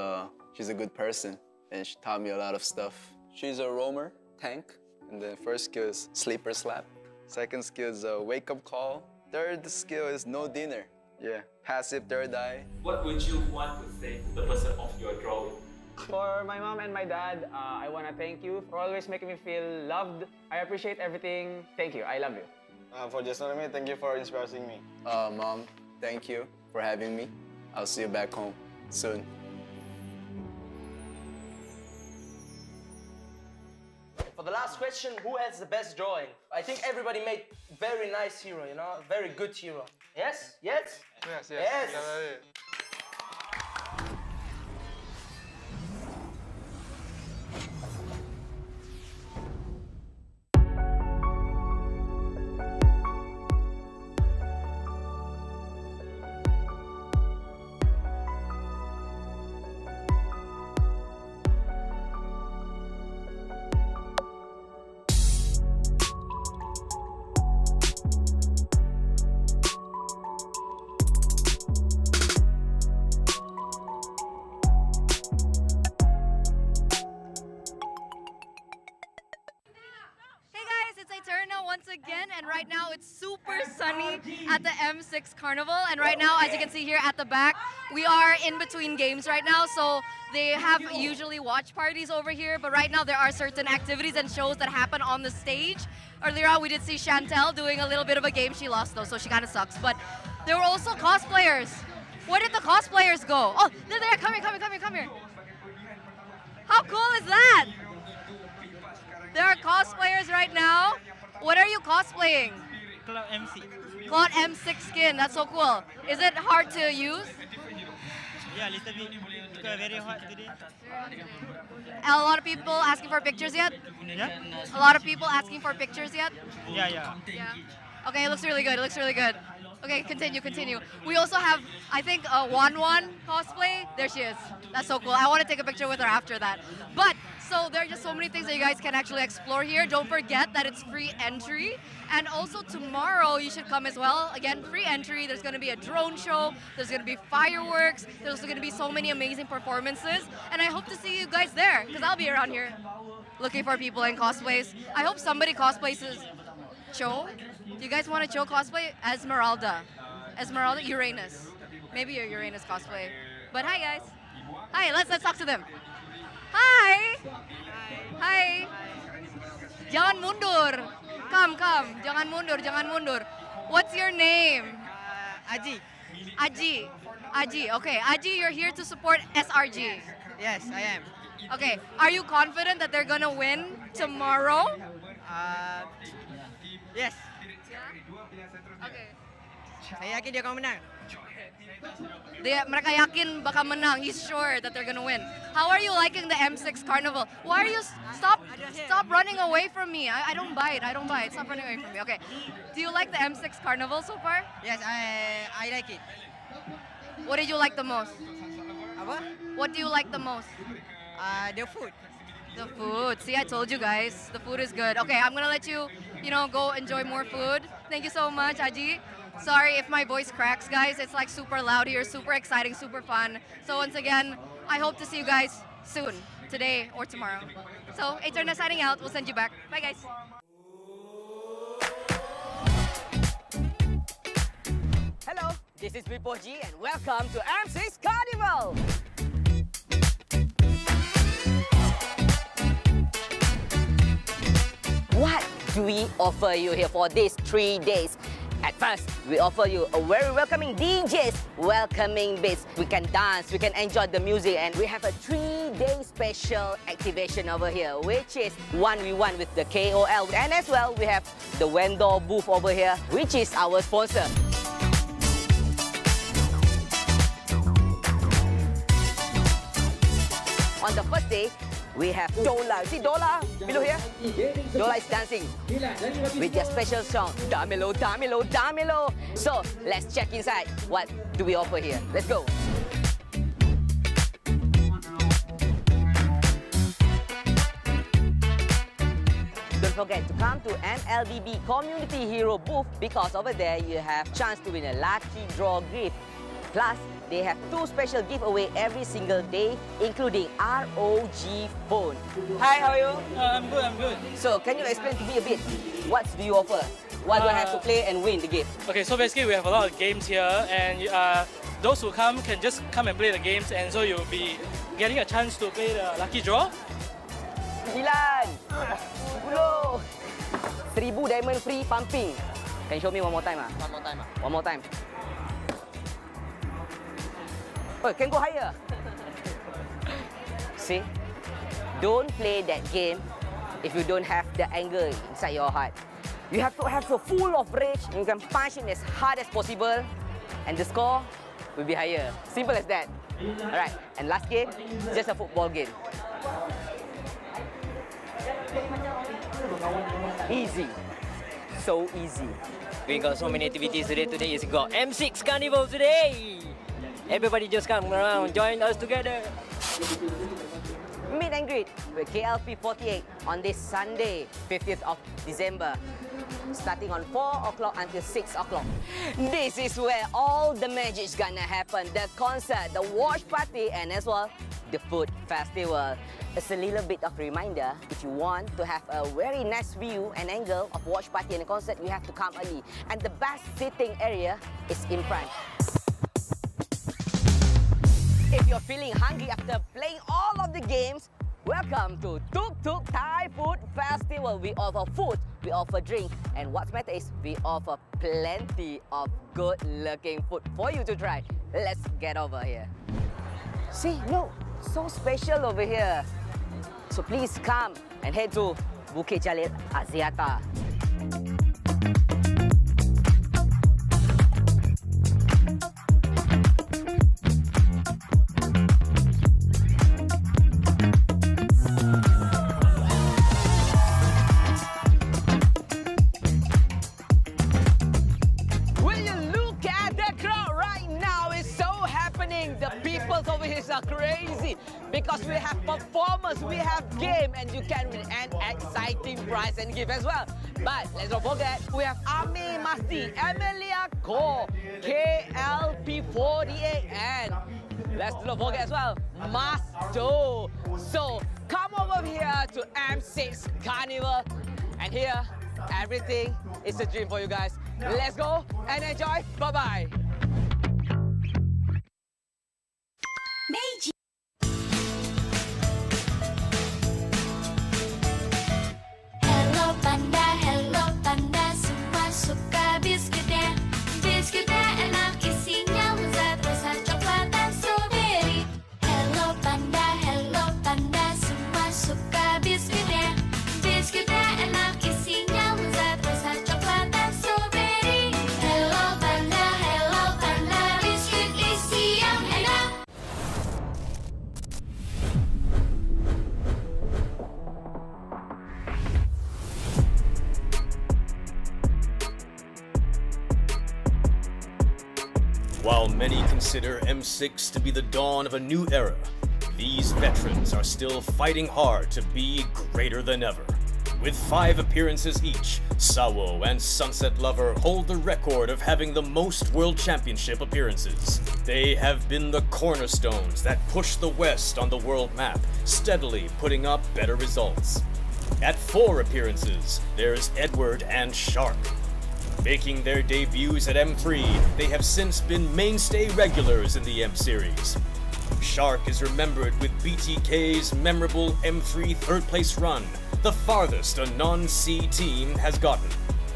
Speaker 13: she's a good person and she taught me a lot of stuff. She's a roamer, tank, and the first skill is sleeper slap. Second skill is a wake up call. Third skill is no dinner. Yeah, passive third eye.
Speaker 8: What would you want to say to the person of your drawing?
Speaker 5: For my mom and my dad, I want to thank you for always making me feel loved. I appreciate everything. Thank you. I love you.
Speaker 1: For Just No Limit, thank you for inspiring me.
Speaker 13: Mom, thank you for having me. I'll see you back home soon.
Speaker 20: For the last question, who has the best drawing? I think everybody made very nice hero, you know, very good hero. Yes? Yes?
Speaker 16: Yes.
Speaker 20: Yes.
Speaker 2: Once again, and right now it's super sunny at the M6 Carnival, and right now, as you can see here at the back, we are in between games right now, so they have usually watch parties over here, but right now there are certain activities and shows that happen on the stage. Earlier on we did see Chantel doing a little bit of a game. She lost though, so she kind of sucks, but there were also cosplayers. Where did the cosplayers go? Oh, they're there, come here. How cool is that? There are cosplayers right now. What are you cosplaying?
Speaker 17: Cloud MC.
Speaker 2: Cloud M6 skin, that's so cool. Is it hard to use?
Speaker 17: Yeah, a little bit. Because very hard today.
Speaker 2: A lot of people asking for pictures yet?
Speaker 17: Yeah?
Speaker 2: A lot of people asking for pictures yet?
Speaker 17: Yeah.
Speaker 2: Okay, it looks really good, Okay, continue. We also have, I think, a Wan cosplay. There she is. That's so cool. I want to take a picture with her after that. But, so there are just so many things that you guys can actually explore here. Don't forget that it's free entry. And also tomorrow, you should come as well. Again, free entry. There's going to be a drone show. There's going to be fireworks. There's also going to be so many amazing performances. And I hope to see you guys there, because I'll be around here looking for people in cosplays. I hope somebody cosplays as Cho. Do you guys want a Cho cosplay? Esmeralda, Uranus. Maybe your Uranus cosplay. But hi guys. Hi, let's talk to them. Hi. Hi. Jangan mundur. Come. Jangan mundur. What's your name? Aji. Okay, Aji, you're here to support SRG.
Speaker 6: Yes, I am.
Speaker 2: Okay, are you confident that they're gonna win tomorrow?
Speaker 6: Yes.
Speaker 2: Okay.
Speaker 6: Saya yakin dia akan menang.
Speaker 2: Mereka yakin bakal menang. He's sure that they're gonna win. How are you liking the M6 Carnival? Why are you stop running away from me? I don't bite. Stop running away from me. Okay. Do you like the M6 Carnival so far?
Speaker 6: Yes, I like it.
Speaker 2: What did you like the most?
Speaker 6: Apa?
Speaker 2: What do you like the most?
Speaker 6: The food.
Speaker 2: The food. See, I told you guys, the food is good. Okay, I'm gonna let you, go enjoy more food. Thank you so much, Aji. Sorry if my voice cracks, guys. It's like super loud here, super exciting, super fun. So once again, I hope to see you guys soon, today or tomorrow. So, Eterna signing out. We'll send you back. Bye, guys.
Speaker 7: Hello, this is Bipo G and welcome to M6 Carnival. What do we offer you here for these 3 days? At first, we offer you a very welcoming DJs, welcoming beats. We can dance, we can enjoy the music, and we have a 3-day special activation over here, which is 1v1 with the KOL. And as well, we have the vendor booth over here, which is our sponsor. On the first day, we have Dola. See Dola below here? Dola is dancing with their special song, Damelo, Damelo, Damelo. So let's check inside. What do we offer here? Let's go. Don't forget to come to MLBB Community Hero booth because over there you have chance to win a lucky draw gift. Plus, they have 2 special giveaway every single day, including ROG phone. Hi, how are you?
Speaker 17: I'm good.
Speaker 7: So, can you explain to me a bit? What do you offer? What do I have to play and win the game?
Speaker 10: Okay, so basically we have a lot of games here, and those who come can just come and play the games, and so you'll be getting a chance to play the lucky draw.
Speaker 7: 9, 10, 1000 diamond free pumping. Can you show me one more time? One more time. Oh, can go higher. See? Don't play that game if you don't have the anger inside your heart. You have to have so full of rage, and you can punch it as hard as possible, and the score will be higher. Simple as that. Alright, and last game, just a football game. Easy. So easy.
Speaker 19: We got so many activities today. Today is got M6 Carnival today. Everybody just come around, join us together.
Speaker 7: Meet and greet with KLP48 on this Sunday, 50th of December, starting on 4 o'clock until 6 o'clock. This is where all the magic's gonna happen. The concert, the watch party, and as well, the food festival. It's a little bit of reminder, if you want to have a very nice view and angle of watch party and the concert, you have to come early. And the best sitting area is in front. If you're feeling hungry after playing all of the games, welcome to Tuk Tuk Thai Food Festival. We offer food, we offer drink, and what's matter is we offer plenty of good-looking food for you to try. Let's get over here. See, look, so special over here. So please come and head to Bukit Jalil Axiata. Will you look because we have performance, we have game, and you can win an exciting prize and gift as well. But let's not forget, we have Ami Masti, Emilia Ko, KLP48, and let's not forget as well, Masto. So come over here to M6 Carnival, and here, everything is a dream for you guys. Let's go and enjoy. Bye-bye.
Speaker 12: Hello panda, semua suka biskuitnya. Biskuitnya enak, isinya lezat, rasa coklat dan strawberry. Hello panda, semua suka biskuitnya. Biskuitnya enak, isinya lezat, rasa coklat dan strawberry. Hello panda, biskuit isi yang enak.
Speaker 3: While many consider M6 to be the dawn of a new era, these veterans are still fighting hard to be greater than ever. With 5 appearances each, Sawo and Sunset Lover hold the record of having the most World Championship appearances. They have been the cornerstones that push the West on the world map, steadily putting up better results. At 4 appearances, there's Edward and Shark. Making their debuts at M3, they have since been mainstay regulars in the M Series. Shark is remembered with BTK's memorable M3 third-place run, the farthest a non-C team has gotten.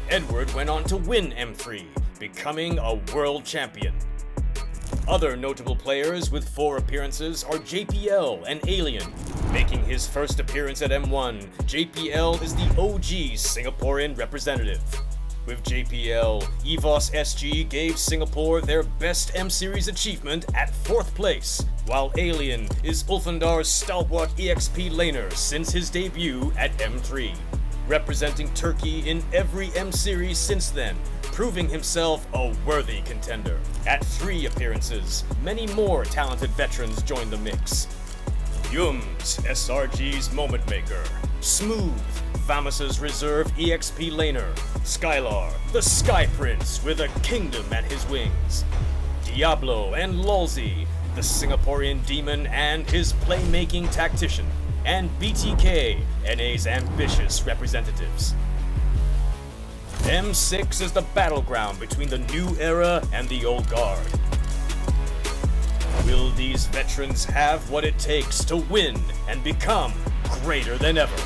Speaker 3: Edward went on to win M3, becoming a world champion. Other notable players with 4 appearances are JPL and Alien. Making his first appearance at M1, JPL is the OG Singaporean representative. With JPL, EVOS SG gave Singapore their best M-Series achievement at 4th place, while Alien is Ulfandar's stalwart EXP laner since his debut at M3. Representing Turkey in every M-Series since then, proving himself a worthy contender. At 3 appearances, many more talented veterans joined the mix. Yums, SRG's moment maker. Smooth, Famus's reserve EXP laner. Skylar, the Sky Prince with a kingdom at his wings. Diablo and Lolzy, the Singaporean demon and his playmaking tactician. And BTK, NA's ambitious representatives. M6 is the battleground between the new era and the old guard. Will these veterans have what it takes to win and become greater than ever?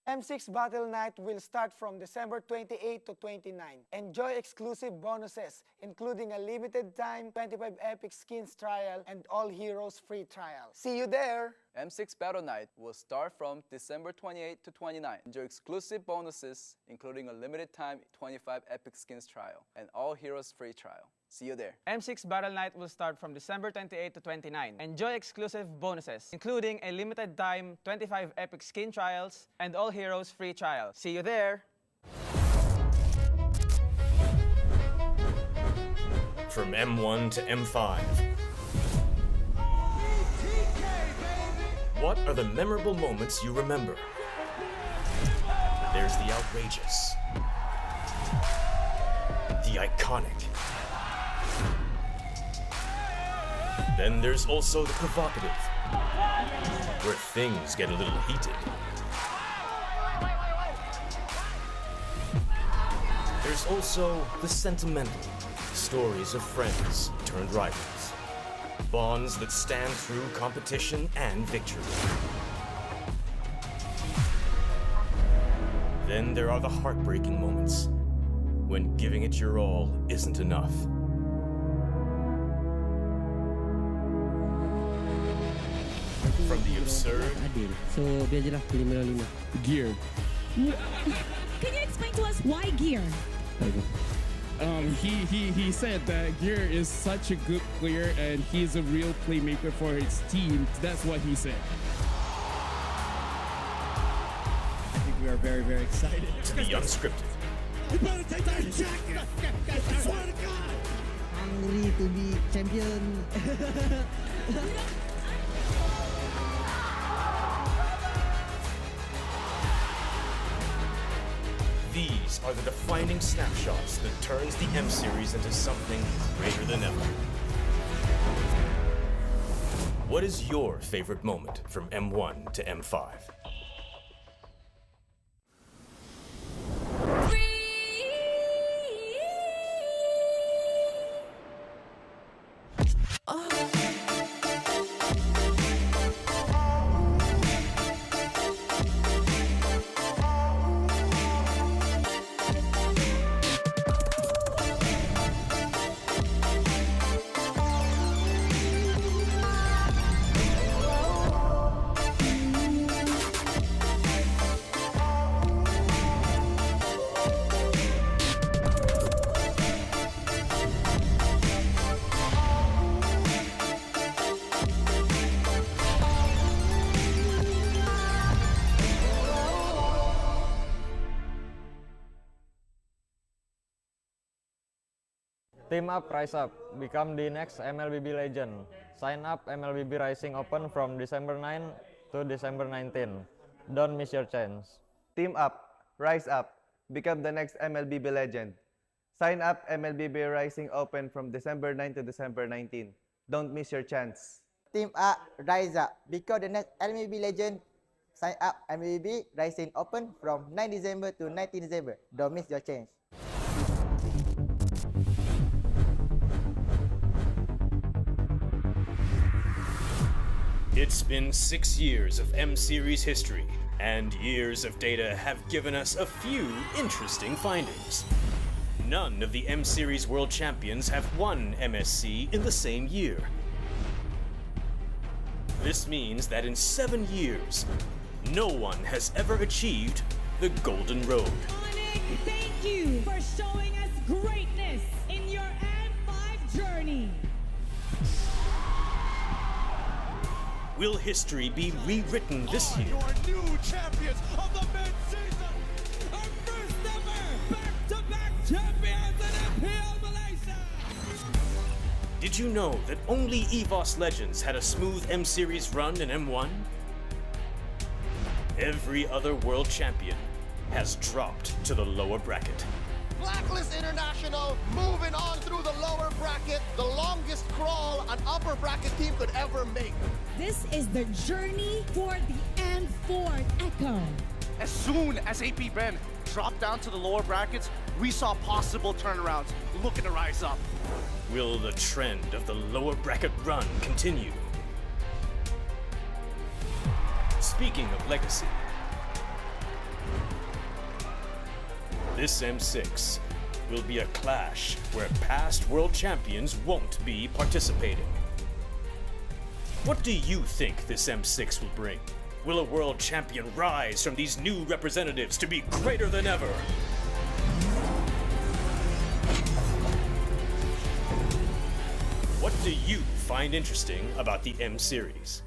Speaker 18: M6 Battle Night will start from December 28 to 29. Enjoy exclusive bonuses, including a limited time 25 Epic Skins trial and All Heroes free trial. See you there!
Speaker 13: M6 Battle Night will start from December 28 to 29. Enjoy exclusive bonuses, including a limited time 25 Epic Skins trial and All Heroes free trial. See you there.
Speaker 5: M6 Battle Night will start from December 28 to 29. Enjoy exclusive bonuses, including a limited time 25 Epic Skin trials and All Heroes free trial. See you there!
Speaker 3: From M1 to M5. What are the memorable moments you remember? There's the outrageous, the iconic. Then there's also the provocative, where things get a little heated. There's also the sentimental, stories of friends turned rivals. Bonds that stand through competition and victory. Then there are the heartbreaking moments, when giving it your all isn't enough. From the absurd
Speaker 17: adil. So biar je lah 5-5.
Speaker 21: Gear.
Speaker 12: Can you explain to us why gear?
Speaker 21: He said that Gear is such a good player and he's a real playmaker for his team. That's what he said.
Speaker 17: I think we are very, very excited.
Speaker 3: to the unscripted.
Speaker 17: You better take that jacket! I swear to God! Hungry to be champion.
Speaker 3: These are the defining snapshots that turns the M Series into something greater than ever. What is your favorite moment from M1 to M5?
Speaker 11: Team up, rise up. Become the next MLBB legend. Sign up MLBB Rising Open from December 9 to December 19. Don't miss your chance.
Speaker 14: Team up, rise up. Become the next MLBB legend. Sign up MLBB Rising Open from December 9 to December 19. Don't miss your chance.
Speaker 22: Team up, rise up. Become the next MLBB legend. Sign up MLBB Rising Open from 9 December to 19 December. Don't miss your chance.
Speaker 3: It's been 6 years of M Series history, and years of data have given us a few interesting findings. None of the M Series World Champions have won MSC in the same year. This means that in 7 years, no one has ever achieved the Golden Road.
Speaker 12: Thank you for showing us greatness in your M5 journey.
Speaker 3: Will history be rewritten this year?
Speaker 21: Your new champions of the mid-season, our first ever back-to-back champions in MPL Malaysia.
Speaker 3: Did you know that only EVOS Legends had a smooth M Series run in M1? Every other world champion has dropped to the lower bracket.
Speaker 21: Blacklist International moving on through the lower bracket, the longest crawl an upper bracket team could ever make.
Speaker 12: This is the journey for the M4 Echo.
Speaker 21: As soon as AP Ben dropped down to the lower brackets, we saw possible turnarounds looking to rise up.
Speaker 3: Will the trend of the lower bracket run continue? Speaking of legacy, this M6 will be a clash where past world champions won't be participating. What do you think this M6 will bring? Will a world champion rise from these new representatives to be greater than ever? What do you find interesting about the M Series?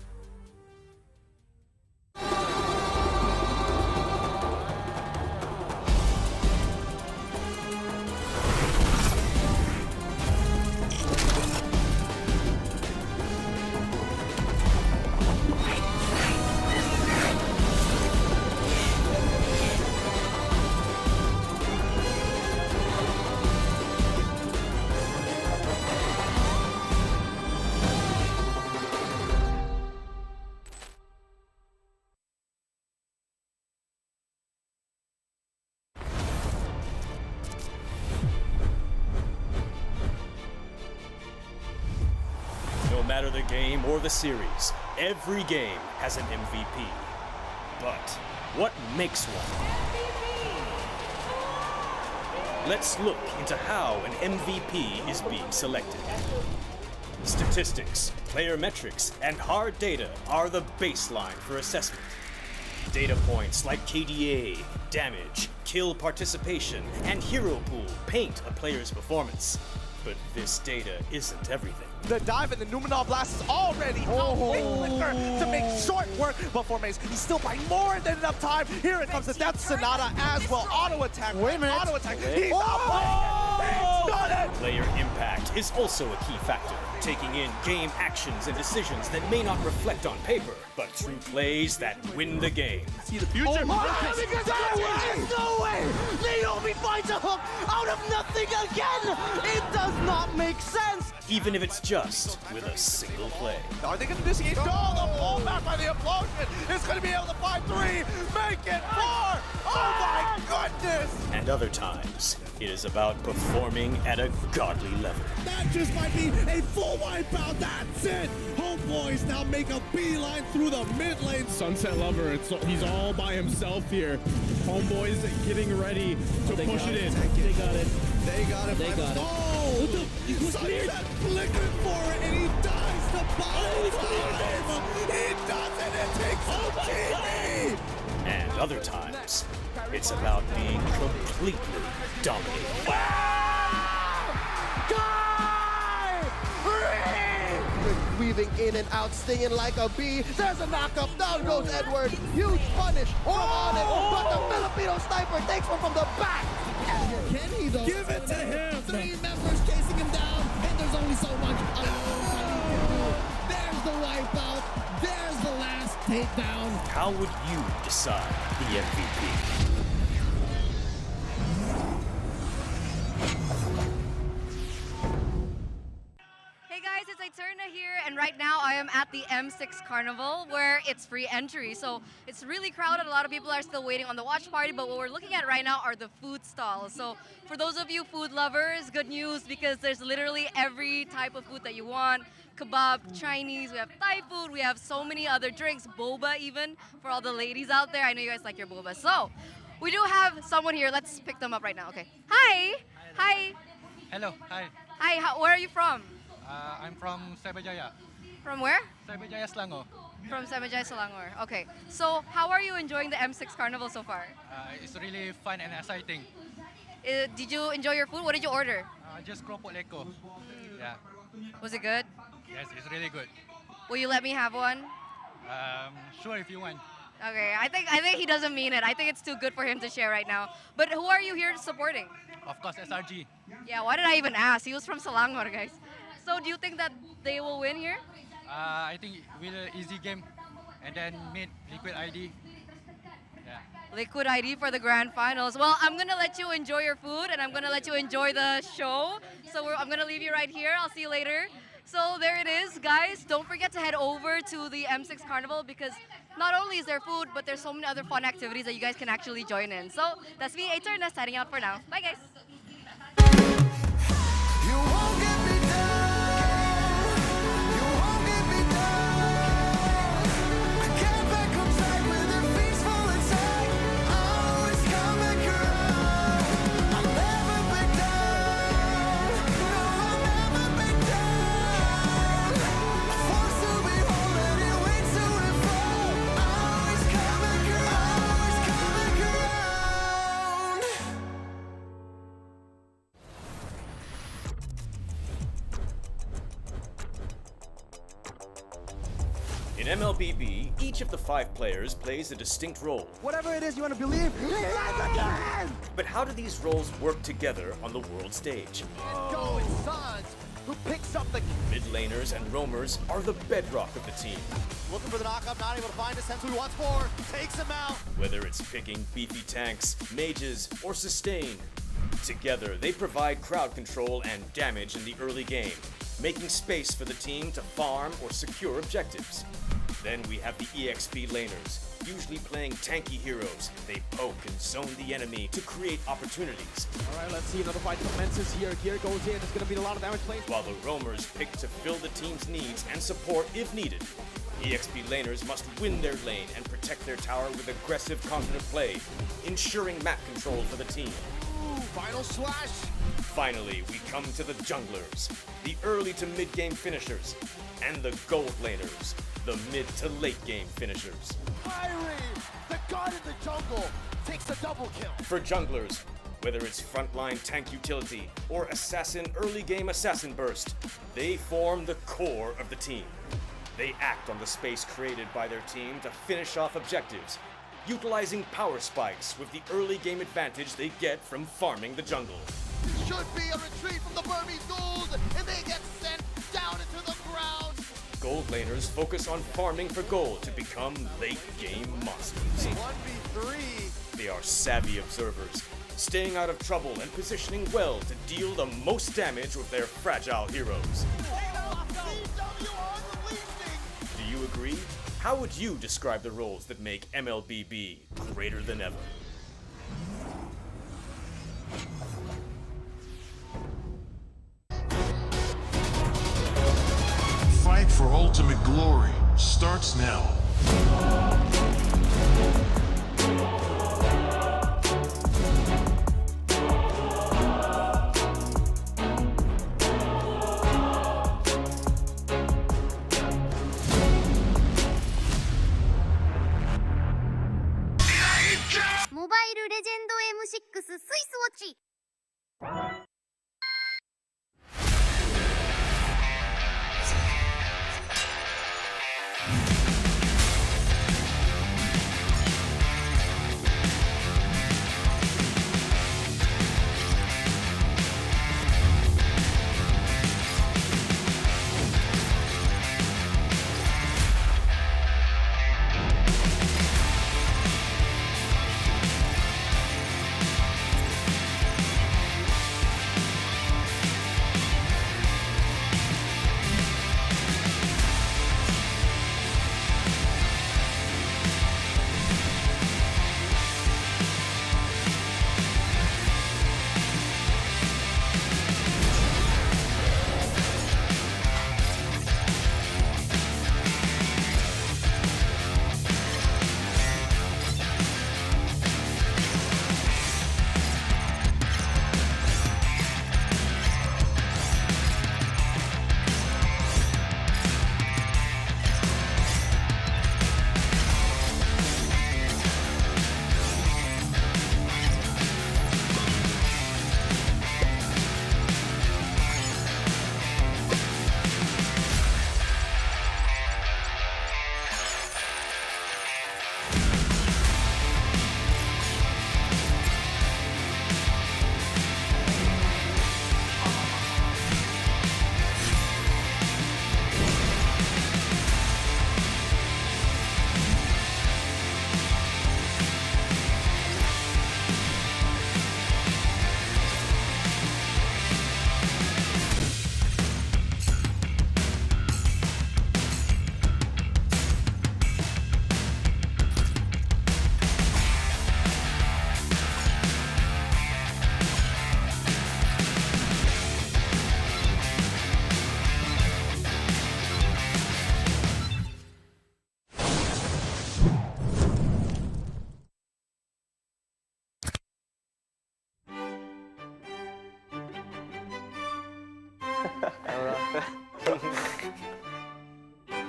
Speaker 3: No matter the game or the series, every game has an MVP. But what makes one? Let's look into how an MVP is being selected. Statistics, player metrics, and hard data are the baseline for assessment. Data points like KDA, damage, kill participation, and hero pool paint a player's performance. But this data isn't everything.
Speaker 21: The dive and the Numenor Blast is already out. Quick flicker to make short work, but for Mace, he's still by more than enough time. Here it comes the Death Sonata as well. Auto attack. Wait a minute. Auto attack. He's not playing it. He's done it.
Speaker 3: Player impact is also a key factor, taking in game actions and decisions that may not reflect on paper, but through plays that win the game.
Speaker 21: See the future. Oh my God, no way! Naomi finds a hook out of nothing again! It does not make sense!
Speaker 3: Even if it's just with a single play.
Speaker 21: Are they going to disengage? No, the pullback by the implosion is going to be able to find 3, make it 4! Oh my goodness!
Speaker 3: And other times, it is about performing at a godly level.
Speaker 21: That just might be a full wipeout, that's it! Homeboys now make a beeline through the mid lane.
Speaker 4: Sunset Lover, he's all by himself here. Homeboys getting ready to push it in.
Speaker 21: They got it. They got it.
Speaker 4: They got it.
Speaker 21: Oh, Sunset flickered for it, and he dies to bottom time. He does it. It takes TV.
Speaker 3: And other times, it's about being completely dominated.
Speaker 21: Weaving in and out, stinging like a bee. There's a knockup. Down goes Edward. Huge punish from on it. But the Filipino sniper takes one from the back. Can he though? Give it to him. 3 members chasing him down, and there's only so much alone Khalid can do. There's the wipeout. There's the last takedown.
Speaker 3: How would you decide the MVP?
Speaker 2: It's Eterna here, and right now I am at the M6 Carnival where it's free entry. So it's really crowded. A lot of people are still waiting on the watch party, but what we're looking at right now are the food stalls. So for those of you food lovers, good news because there's literally every type of food that you want. Kebab, Chinese, we have Thai food, we have so many other drinks, boba even, for all the ladies out there. I know you guys like your boba. So we do have someone here. Let's pick them up right now. Okay. Hi. Hi.
Speaker 15: Hello. Hi.
Speaker 2: Hi. Where are you from?
Speaker 15: I'm from Cyberjaya.
Speaker 2: From where?
Speaker 15: Cyberjaya Selangor.
Speaker 2: From Cyberjaya Selangor. Okay. So how are you enjoying the M6 Carnival so far?
Speaker 15: It's really fun and exciting.
Speaker 2: Did you enjoy your food? What did you order?
Speaker 15: Just keropok leko. Yeah.
Speaker 2: Was it good?
Speaker 15: Yes, it's really good.
Speaker 2: Will you let me have one?
Speaker 15: Sure, if you want.
Speaker 2: Okay. I think he doesn't mean it. I think it's too good for him to share right now. But who are you here supporting?
Speaker 15: Of course, SRG.
Speaker 2: Yeah. Why did I even ask? He was from Selangor, guys. So do you think that they will win here?
Speaker 15: I think with an easy game and then meet Liquid ID. Yeah.
Speaker 2: Liquid ID for the grand finals. Well, I'm going to let you enjoy your food and I'm going to let you enjoy the show. So I'm going to leave you right here. I'll see you later. So there it is, guys. Don't forget to head over to the M6 Carnival because not only is there food, but there's so many other fun activities that you guys can actually join in. So that's me, Eterna, signing out for now. Bye, guys.
Speaker 3: In MLBB, each of the 5 players plays a distinct role.
Speaker 21: Whatever it is you want to believe, again!
Speaker 3: But how do these roles work together on the world stage?
Speaker 21: Go, it's Sans, who picks up the...
Speaker 3: Mid laners and roamers are the bedrock of the team.
Speaker 21: Looking for the knockup, not able to find a sense who he wants for, takes him out.
Speaker 3: Whether it's picking beefy tanks, mages, or sustain, together they provide crowd control and damage in the early game, making space for the team to farm or secure objectives. Then we have the EXP laners, usually playing tanky heroes. They poke and zone the enemy to create opportunities.
Speaker 21: All right, let's see, another fight commences here. Gear goes in, it's gonna be a lot of damage plays.
Speaker 3: While the roamers pick to fill the team's needs and support if needed. EXP laners must win their lane and protect their tower with aggressive, confident play, ensuring map control for the team.
Speaker 21: Ooh, final slash
Speaker 3: finally, we come to the junglers, the early to mid-game finishers, and the gold laners, the mid to late game finishers.
Speaker 21: Irie, the god in the jungle, takes a double kill.
Speaker 3: For junglers, whether it's frontline tank utility or assassin early game assassin burst, they form the core of the team. They act on the space created by their team to finish off objectives, utilizing power spikes with the early game advantage they get from farming the jungle.
Speaker 21: It should be a retreat from the Burmese ghouls, and they get sent down into the ground.
Speaker 3: Gold laners focus on farming for gold to become late game monsters.
Speaker 21: 1v3.
Speaker 3: They are savvy observers, staying out of trouble and positioning well to deal the most damage with their fragile heroes. Do you agree? How would you describe the roles that make MLBB greater than ever?
Speaker 8: Fight for ultimate glory starts now.
Speaker 9: 모바일 레전드 M6 스위스워치.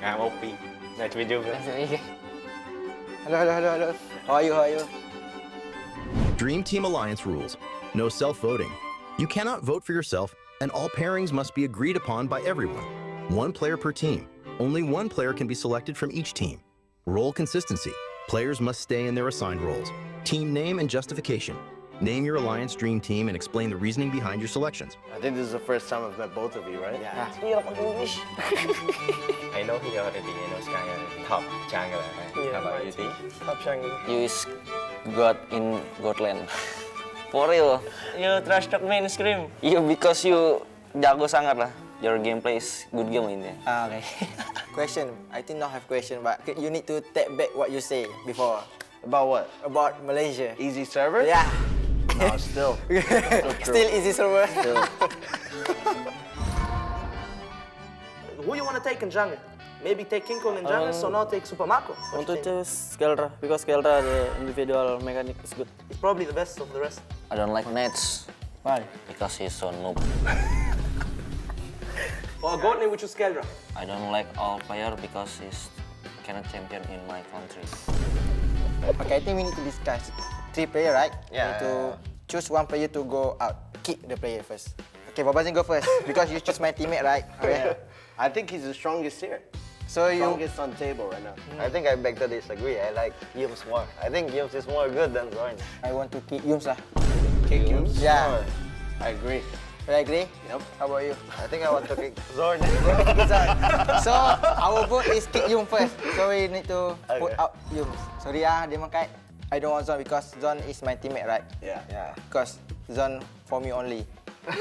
Speaker 23: I'm OP. Nice to meet you, bro.
Speaker 20: Hello. How are you?
Speaker 24: Dream Team Alliance rules. No self-voting. You cannot vote for yourself, and all pairings must be agreed upon by everyone. One player per team. Only one player can be selected from each team. Role consistency. Players must stay in their assigned roles. Team name and justification. Name your Alliance Dream Team and explain the reasoning behind your selections.
Speaker 20: I think this is the first time I've met both of you, right?
Speaker 19: Yeah.
Speaker 20: English.
Speaker 23: I know he already. I know Sky already. Top jungler. Right? How about you, T?
Speaker 20: Top jungle.
Speaker 19: You is God in Godland. For real. You trash talk me in scream. You because you jago sangat lah. Your gameplay is good game ini.
Speaker 20: Okay.
Speaker 22: Question. I think not have question, but you need to take back what you say before.
Speaker 20: About what?
Speaker 22: About Malaysia.
Speaker 20: Easy server?
Speaker 22: Yeah.
Speaker 20: No, still.
Speaker 22: Still easy server.
Speaker 20: Still. Who you want to take in jungle? Maybe take King Kong in jungle, so now take Super Mako.
Speaker 19: I want to choose Skeldra because Skeldra the individual mechanic is good.
Speaker 20: He's probably the best of the rest.
Speaker 19: I don't like nets. Why? Because he's so noob.
Speaker 20: For a goat name, we choose Keldra.
Speaker 19: I don't like all player because he's cannot champion in my country.
Speaker 22: Okay, I think we need to discuss 3 players, right?
Speaker 19: Yeah.
Speaker 22: We need to choose one player to go out. Kick the player first. Okay, Babazin go first because you choose my teammate, right? Okay.
Speaker 1: I think he's the strongest here.
Speaker 22: So
Speaker 1: strongest on table right now.
Speaker 11: I think I beg to disagree. I like Yums more. I think Yums is more good than Zorn.
Speaker 22: I want to kick Yums lah.
Speaker 1: Kick Yums?
Speaker 22: Yeah.
Speaker 1: I agree.
Speaker 22: You agree?
Speaker 1: Yep.
Speaker 22: How about you?
Speaker 11: I think I want to kick Zorn.
Speaker 22: So our vote is kick Yums first. So we need to put out Yums. Sorry dia makai. I don't want Zon because Zon is my teammate, right?
Speaker 1: Yeah.
Speaker 22: Because Zon for me only.
Speaker 11: I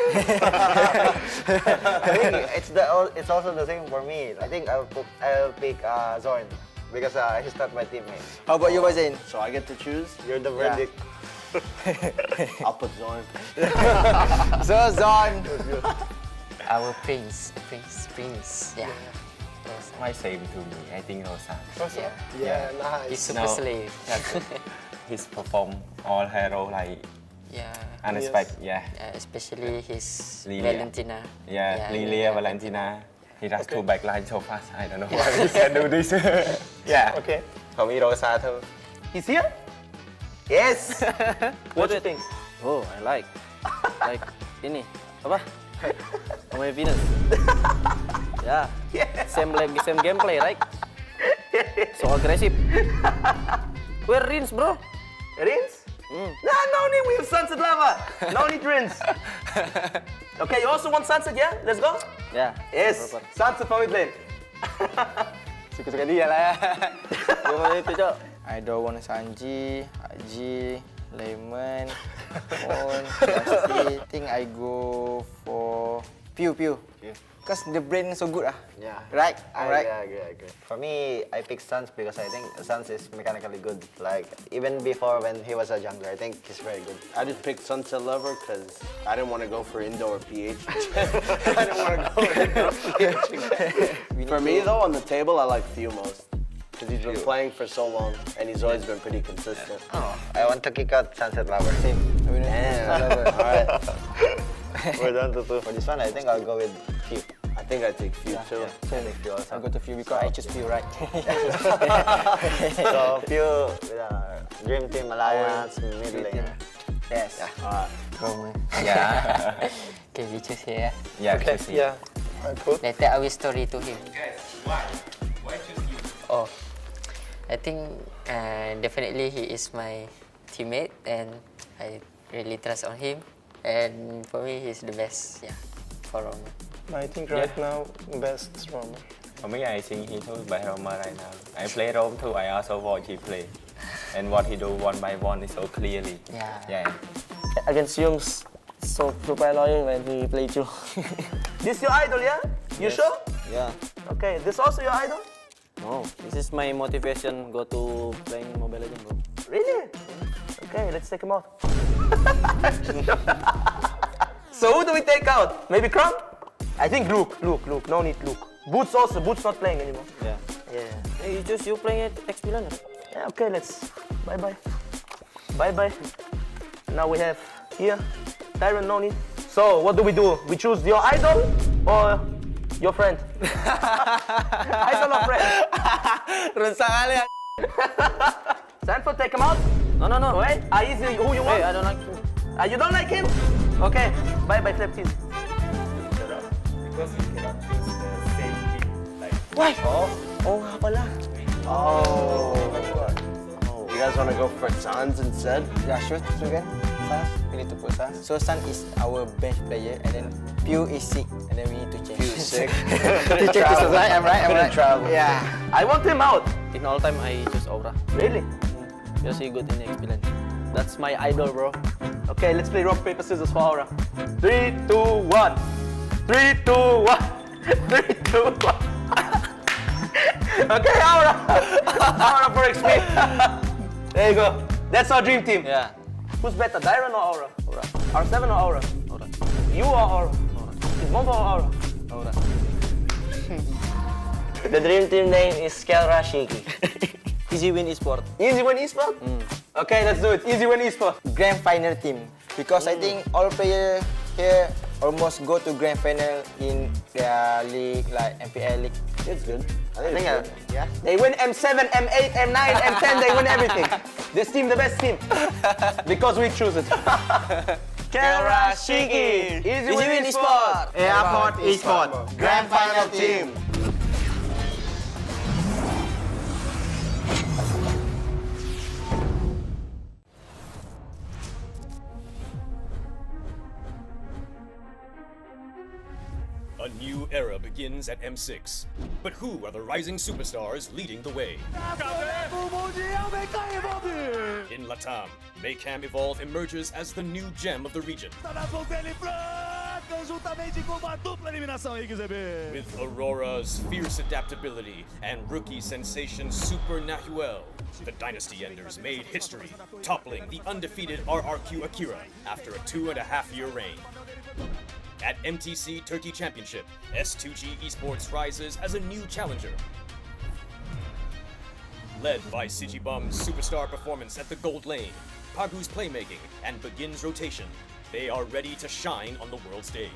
Speaker 11: think it's also the same for me. I think I'll pick Zorn because he's not my teammate.
Speaker 22: How about you, Bazin?
Speaker 1: So I get to choose?
Speaker 11: You're the verdict.
Speaker 1: I'll put Zorn.
Speaker 22: So Zon.
Speaker 6: Our prince. Yeah.
Speaker 23: My same to me. I think Rosa.
Speaker 22: Rosa?
Speaker 1: Yeah, nice.
Speaker 6: He's super slave.
Speaker 23: He's performed all hero like unexpected. Yeah.
Speaker 6: Especially his
Speaker 23: Lilia.
Speaker 6: Valentina.
Speaker 23: Yeah, Lilia, Valentina. He does two backline so fast. I don't know why he can do this. Yeah.
Speaker 20: Okay.
Speaker 23: For me, Rosa too.
Speaker 20: He's here?
Speaker 22: Yes.
Speaker 19: What do you think? Oh, I like ini apa? My Venus. Yeah. Same gameplay, right? So aggressive. Where Rins, bro?
Speaker 20: Rins? Nah, no need with Sunset Lava. No need Rins. Okay, you also want Sunset, yeah? Let's go?
Speaker 19: Yeah.
Speaker 20: Yes.
Speaker 19: Proper.
Speaker 20: Sunset for mid lane.
Speaker 19: Suka-suka dia lah ya. Gimana itu, Cok?
Speaker 22: I don't want Sanji, Haji, Lemon, Moon, Pasti. think I go for Pew. Because the brain so good
Speaker 11: Yeah.
Speaker 22: Right?
Speaker 11: I
Speaker 22: Alright.
Speaker 11: agree. For me, I pick Sans because I think Sans is mechanically good. Like, even before when he was a jungler, I think he's very good.
Speaker 1: I just picked Sunset Lover because I didn't want to go for indoor PH. I didn't want to go for indoor PH again. For me though, on the table, I like Theo most. Because he's been playing for so long and he's always been pretty consistent.
Speaker 11: Oh, I want to kick out Sunset Lover.
Speaker 22: Same.
Speaker 11: Damn. Alright. We're down to 2. For this one, I think I'll go with Few.
Speaker 1: I think I take Few too.
Speaker 11: I think Few also.
Speaker 22: I go to Few because I choose Few, right?
Speaker 11: So Few with Dream Team Alliance, mid lane.
Speaker 22: Yes.
Speaker 6: Yeah. Okay, we choose here.
Speaker 23: Yeah,
Speaker 20: Okay,
Speaker 23: choose
Speaker 20: yeah.
Speaker 6: Later I will story to him.
Speaker 23: Guys, why? Why choose you?
Speaker 6: Oh, I think definitely he is my teammate and I really trust on him. And for me, he's the best, for Roma.
Speaker 20: I think right now, best Roma.
Speaker 23: For me, I think he too by Roma right now. I play Rome too. I also watch he play, and what he do one by one is so clearly. Yeah.
Speaker 19: Against Yums, so super annoying when he play you.
Speaker 20: This your idol, yeah? You sure?
Speaker 19: Yeah.
Speaker 20: Okay, this also your idol?
Speaker 19: No, this is my motivation. Go to playing Mobile Legends, bro.
Speaker 20: Really? Okay, let's take him out. So who do we take out? Maybe Crown? I think Luke. No need Luke. Boots also. Boots not playing anymore.
Speaker 19: Yeah. Hey, you playing at XP London?
Speaker 20: Yeah, okay, let's. Bye. Now we have here. Tyron, no need. So what do? We choose your idol or your friend? Idol or friend?
Speaker 19: Rusak kali ya.
Speaker 20: Sanford, take him out.
Speaker 19: No.
Speaker 20: Wait, Easy, who you want?
Speaker 19: Hey, I don't like him.
Speaker 20: You don't like him? Okay, bye, Flip Team.
Speaker 23: Because you cannot choose the same team. Like.
Speaker 20: Why?
Speaker 22: Oh, nga pala.
Speaker 1: You guys want to go for Sans instead?
Speaker 22: Yeah, sure again. Sans, we need to put Sans. So Sans is our bench player and then Pew is sick and then we need to change.
Speaker 1: Pew is sick.
Speaker 22: To change this, right? I'm right.
Speaker 1: Travel.
Speaker 22: Yeah.
Speaker 20: I want him out.
Speaker 19: In all time, I choose Aura.
Speaker 20: Really?
Speaker 19: Because he good in XP London. That's my idol, bro.
Speaker 20: Okay, let's play rock, paper, scissors for Aura. 3, 2, 1. 3, 2, 1. 3, 2, 1. Okay, Aura. Aura for XP. There you go. That's our dream team.
Speaker 19: Yeah.
Speaker 20: Who's better, Dyron or Aura?
Speaker 19: Aura.
Speaker 20: R7 or Aura?
Speaker 19: Aura.
Speaker 20: You or Aura? Is Mombo or Aura?
Speaker 19: Aura. The dream team name is Skelra Shiki. Easy win Esports.
Speaker 20: Easy win Esports? Okay, let's do it. Easy win Esports.
Speaker 22: Grand final team. Because I think all players here almost go to grand final in their league, like MPL league.
Speaker 1: It's good.
Speaker 20: I think yeah. They win M7, M8, M9, M10. They win everything. This team, the best team, because we choose it.
Speaker 22: Karashiki,
Speaker 20: Easy win Esports.
Speaker 21: Airport Esports Grand Final Team.
Speaker 3: A new era begins at M6. But who are the rising superstars leading the way? In Latam, Maycam Evolve emerges as the new gem of the region. With Aurora's fierce adaptability and rookie sensation Super Nahuel, the Dynasty Enders made history, toppling the undefeated RRQ Akira after a 2.5-year reign. At MTC Turkey Championship, S2G Esports rises as a new challenger. Led by Sigibum's superstar performance at the gold lane, Pagu's playmaking, and Begin's rotation, they are ready to shine on the world stage.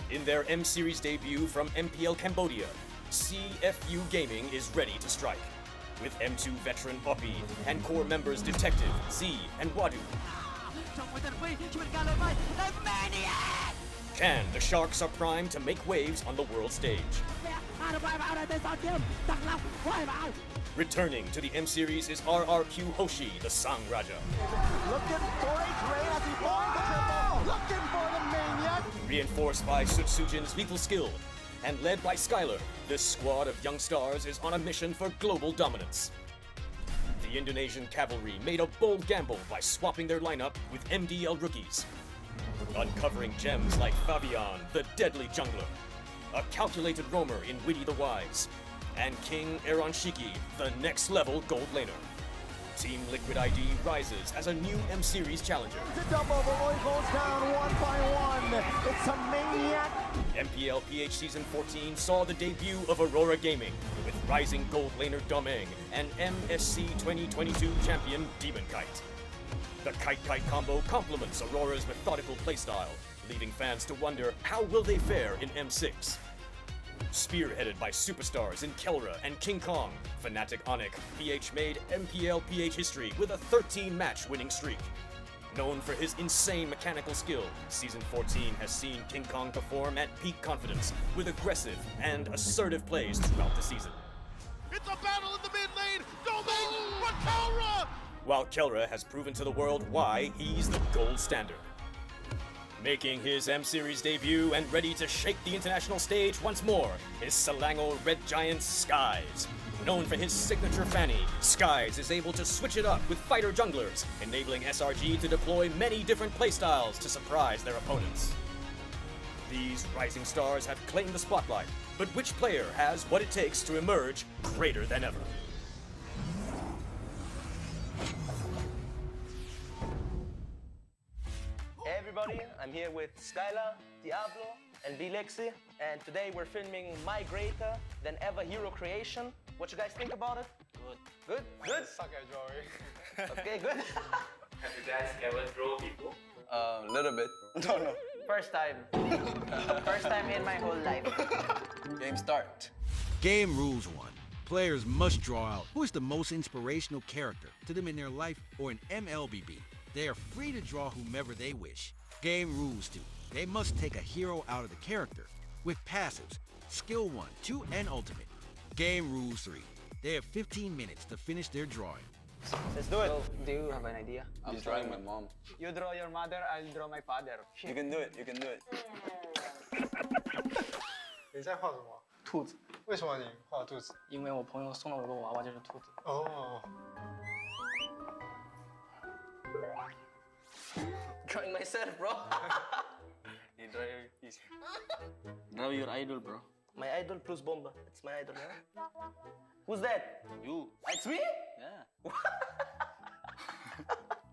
Speaker 3: In their M-Series debut from MPL Cambodia, CFU Gaming is ready to strike. With M2 veteran Oppi and core members Detective, Z, and Wadu. Can the Sharks are primed to make waves on the world stage? Returning to the M-Series is RRQ Hoshi, the Sang Raja.
Speaker 17: Looking for a trade as he finds the triple. Looking for the maniac.
Speaker 3: Reinforced by Sutsujin's lethal skill, and led by Skylar, this squad of young stars is on a mission for global dominance. The Indonesian cavalry made a bold gamble by swapping their lineup with MDL rookies. Uncovering gems like Fabian, the deadly jungler, a calculated roamer in Witty the Wise, and King Eronshiki, the next level gold laner. Team Liquid ID rises as a new M-Series challenger.
Speaker 17: The double Roy goes down 1 by 1. It's a maniac.
Speaker 3: MPL PH Season 14 saw the debut of Aurora Gaming with rising gold laner Domeng and MSC 2022 champion Demon Kite. The Kite-Kite combo complements Aurora's methodical playstyle, leaving fans to wonder how will they fare in M6. Spearheaded by superstars in Kelra and King Kong, Fnatic Onyx, PH made MPL PH history with a 13-match winning streak. Known for his insane mechanical skill, Season 14 has seen King Kong perform at peak confidence with aggressive and assertive plays throughout the season.
Speaker 17: It's a battle in the mid lane. Domain for Kelra.
Speaker 3: While Kelra has proven to the world why he's the gold standard. Making his M-Series debut and ready to shake the international stage once more is Selangor Red Giant Skies. Known for his signature fanny, Skies is able to switch it up with fighter junglers, enabling SRG to deploy many different playstyles to surprise their opponents. These rising stars have claimed the spotlight, but which player has what it takes to emerge greater than ever?
Speaker 20: Hey everybody, I'm here with Skylar, Diablo, and Bilexi, and today we're filming my greater than ever hero creation. What you guys think about it? Good. Good? Good?
Speaker 13: Suck at drawing.
Speaker 20: Okay, good.
Speaker 23: Have you guys ever draw people?
Speaker 13: A little bit. No.
Speaker 20: First time. First time in my whole life.
Speaker 13: Game start.
Speaker 7: Game rules 1. Players must draw out who is the most inspirational character to them in their life or in MLBB. They are free to draw whomever they wish. Game rules 2. They must take a hero out of the character with passives, skill 1, 2, and ultimate. Game rules 3. They have 15 minutes to finish their drawing.
Speaker 20: Let's do it. So, do you have an idea?
Speaker 13: I'm drawing my mom.
Speaker 20: You draw your mother, I'll draw my father.
Speaker 13: You can do it, you can do it.
Speaker 10: 你在画什么？
Speaker 20: 兔子。
Speaker 10: 为什么你画兔子？
Speaker 20: 因为我朋友送了我个娃娃，就是兔子。
Speaker 10: 哦。
Speaker 20: Drawing myself, bro.
Speaker 13: You draw your piece.
Speaker 20: Draw your idol, bro. My idol plus Bomba. It's my idol, yeah? Who's that?
Speaker 13: You.
Speaker 20: It's me?
Speaker 13: Yeah.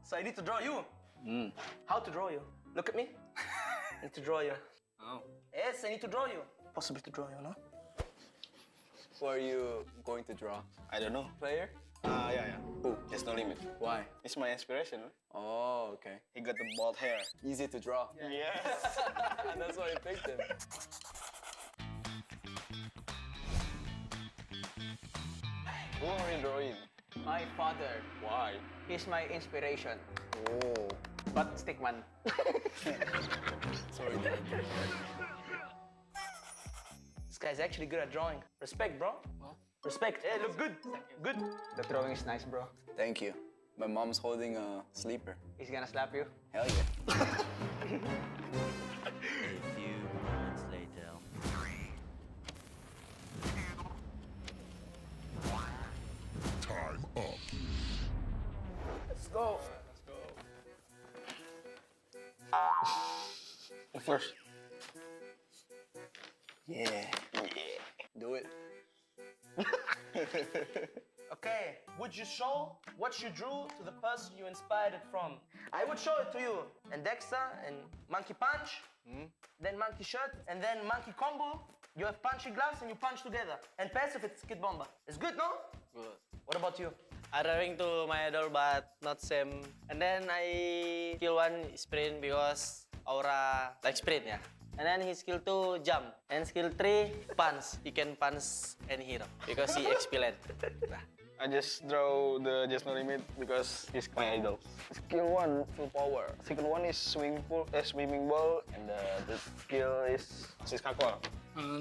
Speaker 20: So I need to draw you? How to draw you? Look at me. I need to draw you.
Speaker 13: Oh.
Speaker 20: Yes, I need to draw you. Possible to draw you, no?
Speaker 13: Who are you going to draw?
Speaker 16: I don't know.
Speaker 13: Player?
Speaker 16: Yeah.
Speaker 13: Who?
Speaker 16: There's no limit.
Speaker 13: Why?
Speaker 16: It's my inspiration.
Speaker 13: Oh, okay. Okay. He got the bald hair. Easy to draw. Yes. That's why I picked him.
Speaker 20: Who are you drawing? My father.
Speaker 13: Why?
Speaker 20: He's my inspiration.
Speaker 13: Oh.
Speaker 20: But stickman.
Speaker 13: Sorry.
Speaker 20: This guy's actually good at drawing. Respect, bro. Respect. Hey, look good. Good. The drawing is nice, bro.
Speaker 13: Thank you. My mom's holding a sleeper.
Speaker 20: He's gonna slap you.
Speaker 13: Hell yeah.
Speaker 5: A few moments later.
Speaker 8: Time up.
Speaker 20: Let's go. First.
Speaker 13: Yeah. Do it.
Speaker 20: Okay, would you show what you drew to the person you inspired it from? I would show it to you. And Dexter and Monkey Punch, then Monkey Shirt, and then Monkey Combo. You have punchy gloves and you punch together. And passive, it's Kid Bomba. It's good, no?
Speaker 19: Good.
Speaker 20: What about you?
Speaker 19: I drawing to my idol, but not same. And then I skill 1 sprint because Aura like sprint, yeah. And then he skill 2 jump. And skill 3 punch. He can punch any hero because he experience.
Speaker 10: I just draw the Just No Limit because he's my idol. Skill 1, full power. Skill 1 is swimming ball, and the skill is Siskakwa.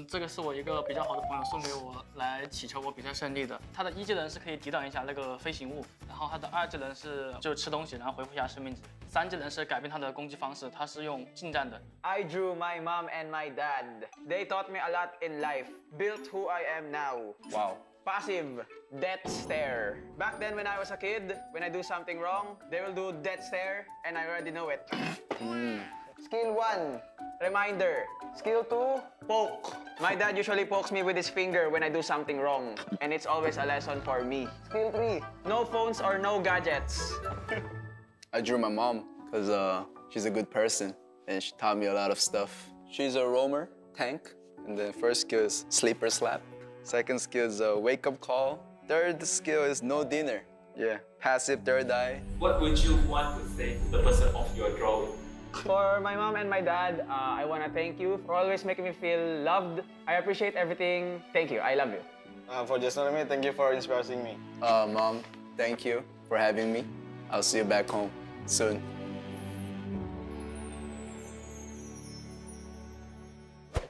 Speaker 14: 这个是我一个比较好的朋友送给我来祈求我比赛胜利的。他的1技能是可以抵挡一下那个飞行物，然后他的2技能是就吃东西，然后恢复一下生命值。3技能是改变他的攻击方式，他是用近战的。
Speaker 20: I drew my mom and my dad. They taught me a lot in life. Built who I am now.
Speaker 13: Wow.
Speaker 20: Passive, death stare. Back then when I was a kid, when I do something wrong, they will do death stare and I already know it. Skill 1, reminder. Skill 2, poke. My dad usually pokes me with his finger when I do something wrong, and it's always a lesson for me. Skill 3, no phones or no gadgets.
Speaker 13: I drew my mom because she's a good person and she taught me a lot of stuff. She's a roamer, tank, and the first skill is sleeper slap. Second skill is a wake up call. Third skill is no dinner. Yeah, passive third eye.
Speaker 16: What would you want to say to the person of your drawing?
Speaker 20: For my mom and my dad, I want to thank you for always making me feel loved. I appreciate everything. Thank you. I love you.
Speaker 10: For Just No Limit, thank you for inspiring me.
Speaker 13: Mom, thank you for having me. I'll see you back home soon.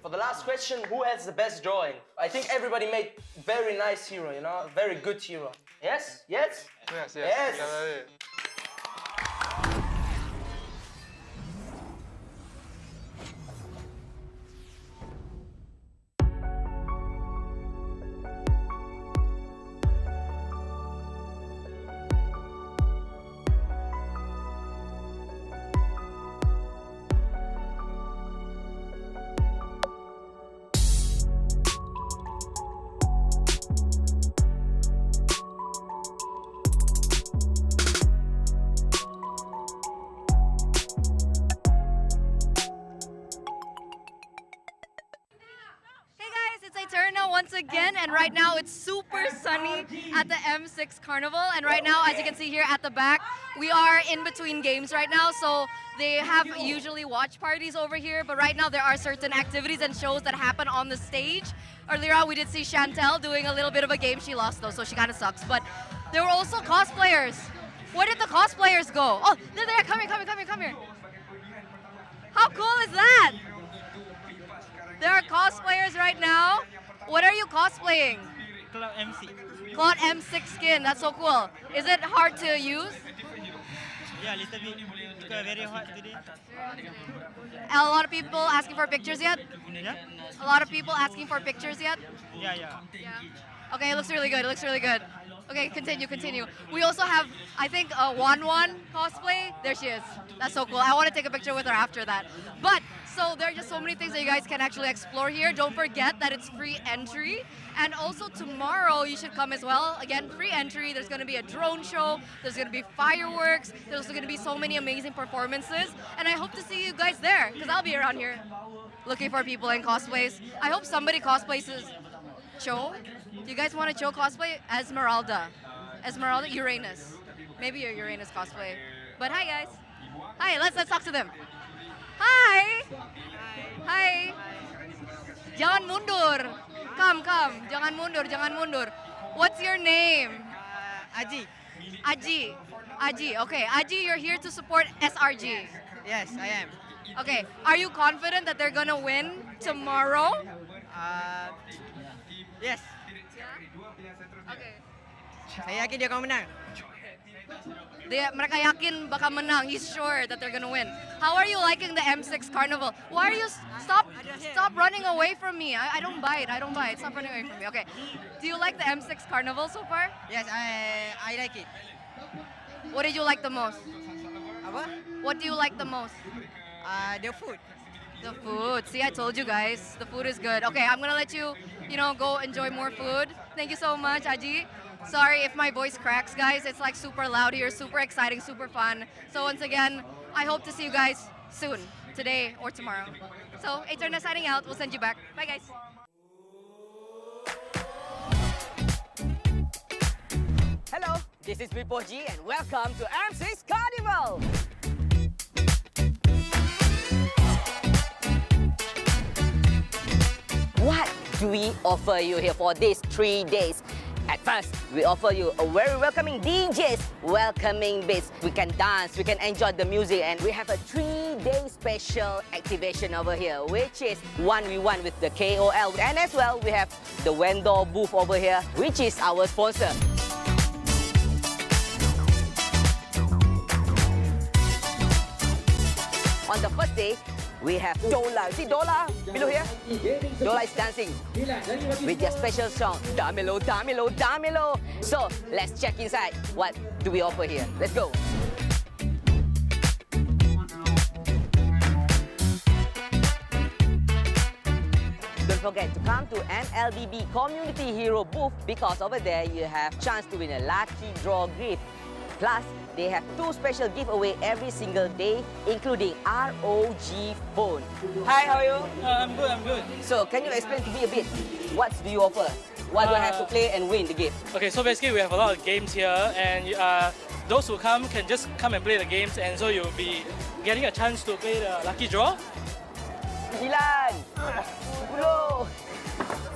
Speaker 20: For the last question, who has the best drawing? I think everybody made very nice hero, you know, very good hero. Yes? Yes?
Speaker 10: Yes,
Speaker 20: yes.
Speaker 2: Once again, and right now it's super sunny at the M6 Carnival, and right now, as you can see here at the back, we are in between games right now, so they have usually watch parties over here, but right now there are certain activities and shows that happen on the stage. Earlier on we did see Chantel doing a little bit of a game. She lost though, so she kind of sucks, but there were also cosplayers. Where did the cosplayers go? Oh, they're there, come here. How cool is that? There are cosplayers right now. What are you cosplaying?
Speaker 18: Cloud MC.
Speaker 2: Cloud M6 skin, that's so cool. Is it hard to use?
Speaker 18: Yeah, a little bit. Because very hot today.
Speaker 2: A lot of people asking for pictures yet?
Speaker 18: Yeah?
Speaker 2: A lot of people asking for pictures yet?
Speaker 18: Yeah.
Speaker 2: Okay, it looks really good, Okay, continue. We also have, I think, a Wan cosplay. There she is. That's so cool. I want to take a picture with her after that. But, so there are just so many things that you guys can actually explore here. Don't forget that it's free entry. And also tomorrow, you should come as well. Again, free entry. There's going to be a drone show. There's going to be fireworks. There's also going to be so many amazing performances. And I hope to see you guys there, because I'll be around here looking for people in cosplays. I hope somebody cosplays as Cho. Do you guys want to Cho cosplay? Esmeralda, Uranus. Maybe you're Uranus cosplay. But hi, guys. Okay, let's talk to them. Hi. Hi. Jangan mundur. Come. Jangan mundur. What's your name?
Speaker 18: Aji.
Speaker 2: Aji. Okay, Aji, you're here to support SRG.
Speaker 18: Yes, I am.
Speaker 2: Okay, are you confident that they're gonna win tomorrow?
Speaker 18: Yes.
Speaker 2: Okay.
Speaker 18: Saya yakin dia akan menang.
Speaker 2: Mereka yakin bakal menang. He's sure that they're gonna win. How are you liking the M6 Carnival? Why are you stop running away from me? I don't bite. Stop running away from me. Okay. Do you like the M6 Carnival so far?
Speaker 18: Yes, I like it.
Speaker 2: What did you like the most?
Speaker 18: Apa?
Speaker 2: What do you like the most?
Speaker 18: The food.
Speaker 2: The food. See, I told you guys, the food is good. Okay, I'm gonna let you, go enjoy more food. Thank you so much, Aji. Sorry if my voice cracks, guys. It's like super loud here, super exciting, super fun. So once again, I hope to see you guys soon, today or tomorrow. So, Eterna signing out. We'll send you back. Bye, guys.
Speaker 4: Hello, this is Bipoji and welcome to M6 Carnival. What do we offer you here for these 3 days? At first, we offer you a very welcoming DJs, welcoming beats. We can dance, we can enjoy the music, and we have a 3-day special activation over here, which is 1v1 with the KOL. And as well, we have the vendor booth over here, which is our sponsor. On the first day, we have Dola. See Dola below here? Dola is dancing with their special song, Damelo, Damelo, Damelo. So let's check inside. What do we offer here? Let's go. Don't forget to come to MLBB Community Hero booth because over there you have chance to win a lucky draw gift. Plus, they have 2 special giveaway every single day, including ROG phone. Hi, how are you?
Speaker 18: I'm good.
Speaker 4: So, can you explain to me a bit? What do you offer? What do I have to play and win the game?
Speaker 14: Okay, so basically we have a lot of games here, and those who come can just come and play the games, and so you'll be getting a chance to play the lucky draw.
Speaker 4: 9, 10,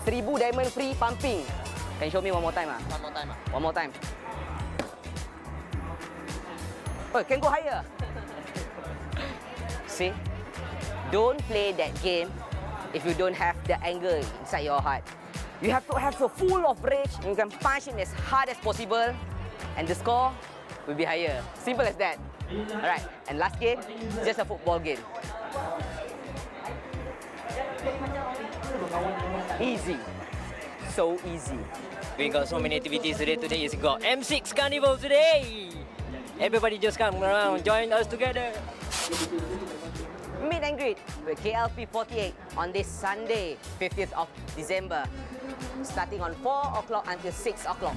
Speaker 4: 1000 diamond free pumping. Can you show me one more time? One more time. Oh, can go higher. See? Don't play that game if you don't have the anger inside your heart. You have to have so full of rage, and you can punch it as hard as possible, and the score will be higher. Simple as that. Alright, and last game, just a football game. Easy. So easy.
Speaker 18: We got so many activities today. Today is got M6 Carnival today. Everybody just come around, join us together.
Speaker 4: Meet and greet with KLP48 on this Sunday, 50th of December, starting on 4 o'clock until 6 o'clock.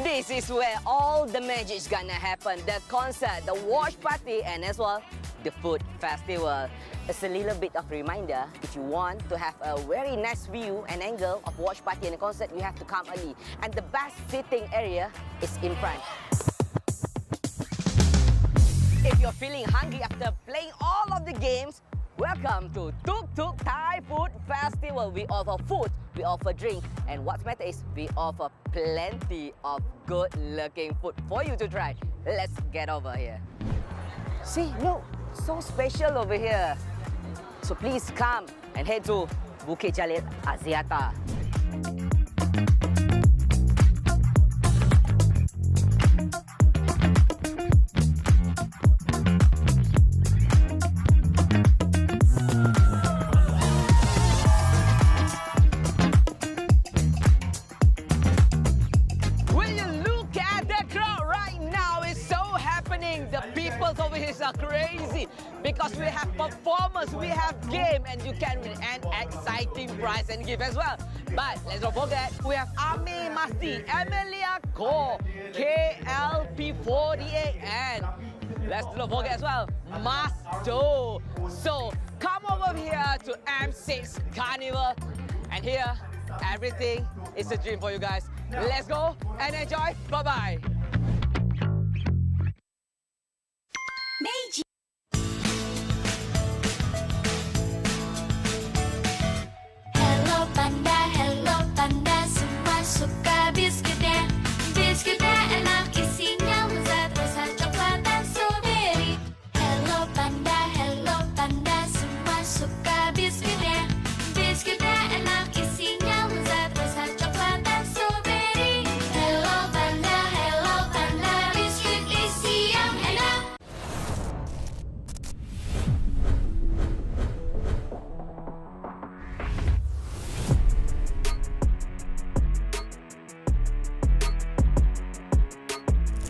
Speaker 4: This is where all the magic's gonna happen. The concert, the watch party, and as well, the food festival. It's a little bit of reminder, if you want to have a very nice view and angle of watch party and the concert, you have to come early. And the best sitting area is in front. If you're feeling hungry after playing all of the games, welcome to Tuk Tuk Thai Food Festival. We offer food, we offer drink, and what's matter is we offer plenty of good-looking food for you to try. Let's get over here. See, look, so special over here. So please come and head to Bukit Jalil Axiata. Over here are crazy because we have performance, we have game, and you can win an exciting prize and gift as well. But let's not forget, we have Ami Masti, Emilia Ko, KLP48, and let's not forget as well, Masto. So come over here to M6 Carnival, and here everything is a dream for you guys. Let's go and enjoy. Bye-bye.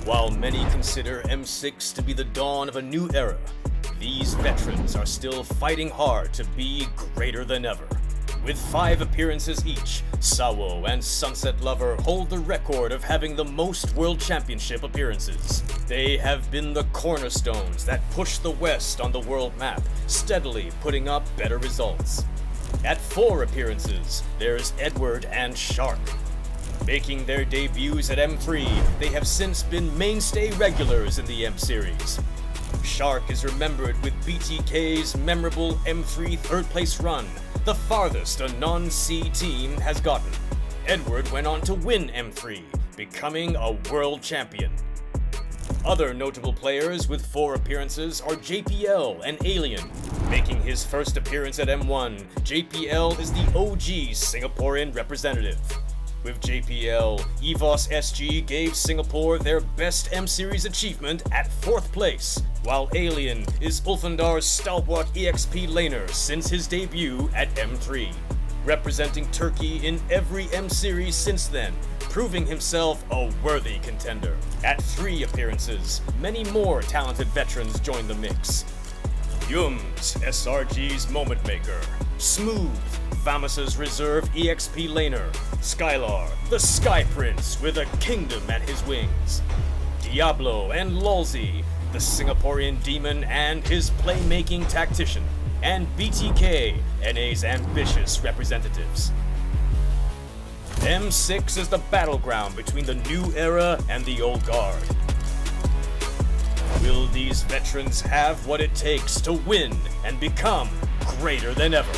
Speaker 3: While many consider M6 to be the dawn of a new era, these veterans are still fighting hard to be greater than ever. With 5 appearances each, Sawo and Sunset Lover hold the record of having the most World Championship appearances. They have been the cornerstones that push the West on the world map, steadily putting up better results. At 4 appearances, there's Edward and Shark. Making their debuts at M3, they have since been mainstay regulars in the M Series. Shark is remembered with BTK's memorable M3 third-place run, the farthest a non-C team has gotten. Edward went on to win M3, becoming a world champion. Other notable players with 4 appearances are JPL and Alien. Making his first appearance at M1, JPL is the OG Singaporean representative. With JPL, EVOS SG gave Singapore their best M-Series achievement at 4th place, while Alien is Ulfandar's stalwart EXP laner since his debut at M3. Representing Turkey in every M-Series since then, proving himself a worthy contender. At 3 appearances, many more talented veterans joined the mix. Yums, SRG's moment maker. Smooth, Famus's reserve EXP laner. Skylar, the Sky Prince with a kingdom at his wings. Diablo and Lolzy, the Singaporean demon and his playmaking tactician. And BTK, NA's ambitious representatives. M6 is the battleground between the new era and the old guard. Will these veterans have what it takes to win and become greater than ever?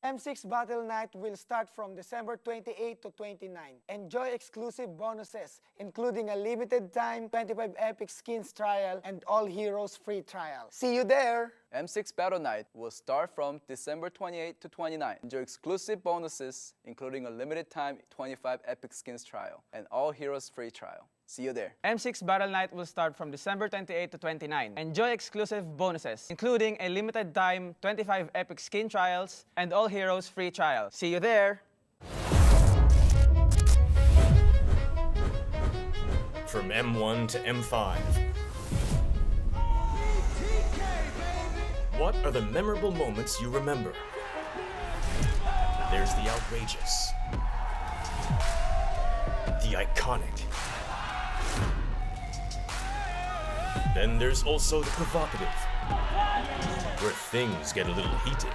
Speaker 5: M6 Battle Night will start from December 28 to 29. Enjoy exclusive bonuses, including a limited time 25 Epic Skins trial and All Heroes free trial. See you there!
Speaker 13: M6 Battle Night will start from December 28 to 29. Enjoy exclusive bonuses, including a limited time 25 Epic Skins trial and All Heroes free trial. See you there.
Speaker 9: M6 Battle Night will start from December 28 to 29. Enjoy exclusive bonuses, including a limited time 25 Epic Skin trials and All Heroes free trial. See you there!
Speaker 3: From M1 to M5. What are the memorable moments you remember? There's the outrageous, the iconic. Then there's also the provocative, where things get a little heated.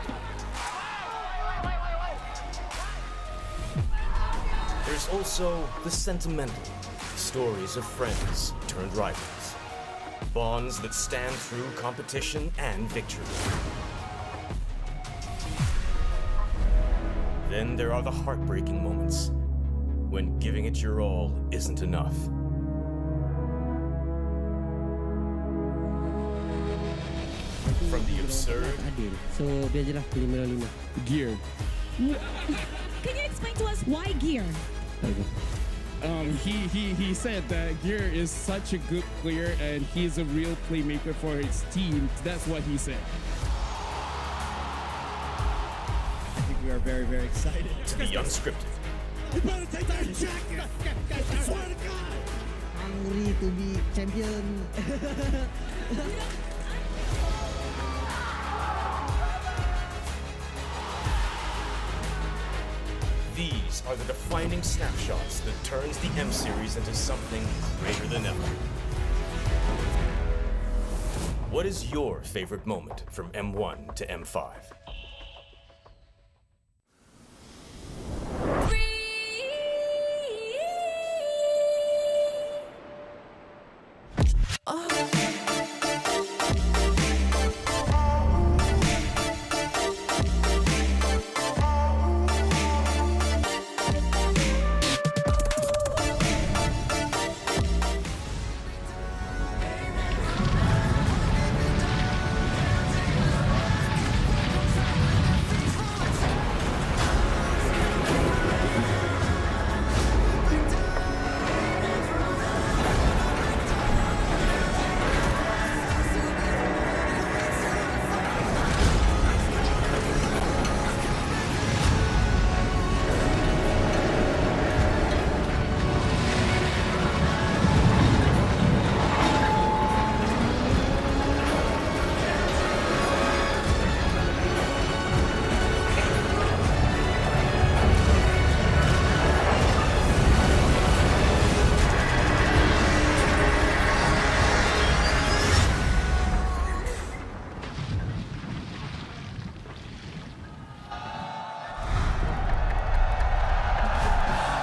Speaker 3: There's also the sentimental, stories of friends turned rivals. Bonds that stand through competition and victory. Then there are the heartbreaking moments, when giving it your all isn't enough. From the absurd.
Speaker 12: So biar je lah pilih 5.
Speaker 15: Gear.
Speaker 25: Can you explain to us why gear?
Speaker 15: He said that Gear is such a good player and he's a real playmaker for his team. That's what he said.
Speaker 17: I think we are very, very excited.
Speaker 3: To the unscripted.
Speaker 17: We better take that check! I swear to God!
Speaker 12: Hungry to be champion.
Speaker 3: These are the defining snapshots that turns the M-Series into something greater than ever. What is your favorite moment from M1 to M5?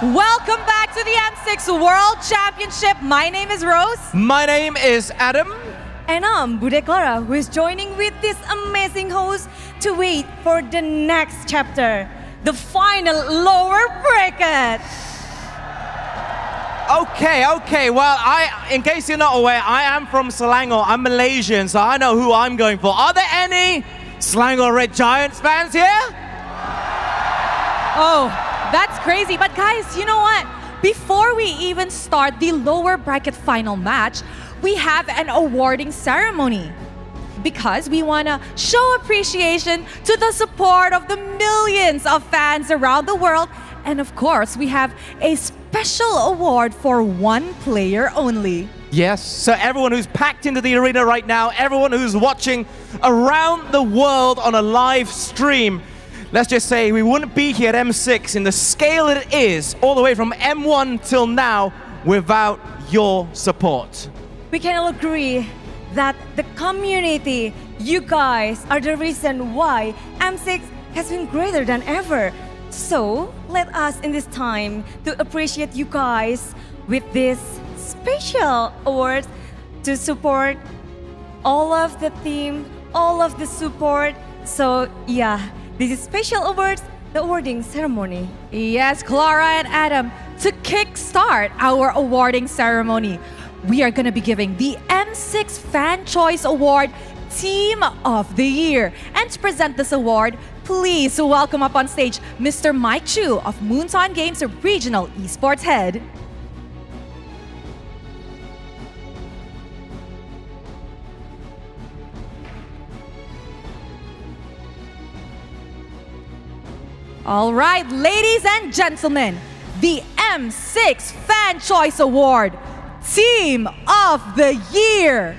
Speaker 1: Welcome back to the M6 World Championship. My name is Rose.
Speaker 6: My name is Adam.
Speaker 1: And I'm Bude Clara, who is joining with this amazing host to wait for the next chapter, the final lower bracket.
Speaker 6: Okay. Well, in case you're not aware, I am from Selangor. I'm Malaysian, so I know who I'm going for. Are there any Selangor Red Giants fans here?
Speaker 1: Oh, that's crazy. But guys, you know what? Before we even start the lower bracket final match, we have an awarding ceremony because we want to show appreciation to the support of the millions of fans around the world. And of course, we have a special award for one player only.
Speaker 6: Yes, so everyone who's packed into the arena right now, everyone who's watching around the world on a live stream, let's just say we wouldn't be here at M6 in the scale it is, all the way from M1 till now, without your support.
Speaker 1: We can all agree that the community, you guys, are the reason why M6 has been greater than ever. So let us in this time to appreciate you guys with this special awards to support all of the team, all of the support. So yeah, this is special awards, the awarding ceremony. Yes, Clara and Adam, to kickstart our awarding ceremony, we are going to be giving the M6 Fan Choice Award Team of the Year. And to present this award, please welcome up on stage Mr. Mike Chu of Moonton Games Regional Esports Head. All right, ladies and gentlemen, the M6 Fan Choice Award Team of the Year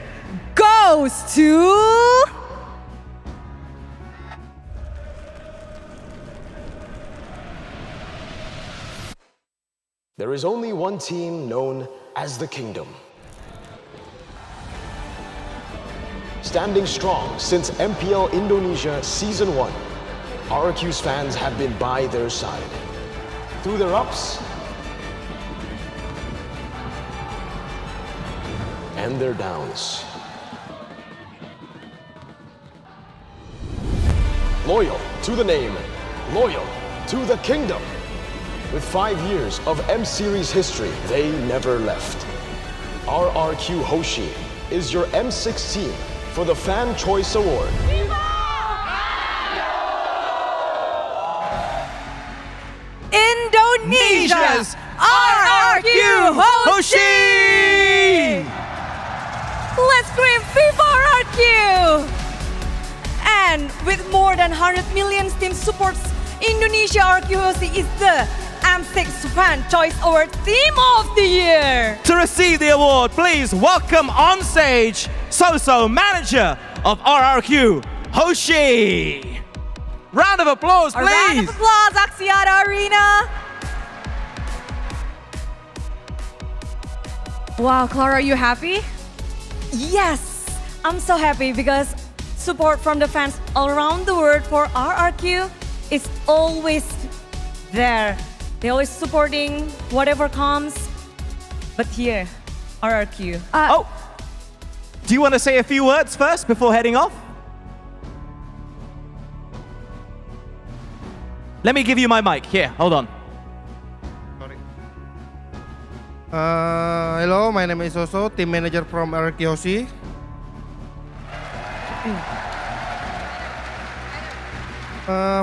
Speaker 1: goes to...
Speaker 11: There is only one team known as the Kingdom. Standing strong since MPL Indonesia Season 1, RRQ's fans have been by their side. Through their ups and their downs. Loyal to the name, loyal to the Kingdom. With 5 years of M-Series history, they never left. RRQ Hoshi is your M6 team for the Fan Choice Award.
Speaker 1: Indonesia's RRQ Hoshi! Let's scream FIFA RRQ! And with more than 100 million team supports, Indonesia RRQ Hoshi is the M6 Fan Choice Award Team of the Year.
Speaker 6: To receive the award, please welcome on stage Soso, manager of RRQ Hoshi. Round of applause, please.
Speaker 1: A round of applause, Axiata Arena. Wow, Clara, are you happy? Yes, I'm so happy because support from the fans all around the world for RRQ is always there. They're always supporting whatever comes. But here, RRQ.
Speaker 6: Do you want to say a few words first before heading off? Let me give you my mic. Here, hold on.
Speaker 22: Hello, my name is Soso, team manager from RRQ Hoshi.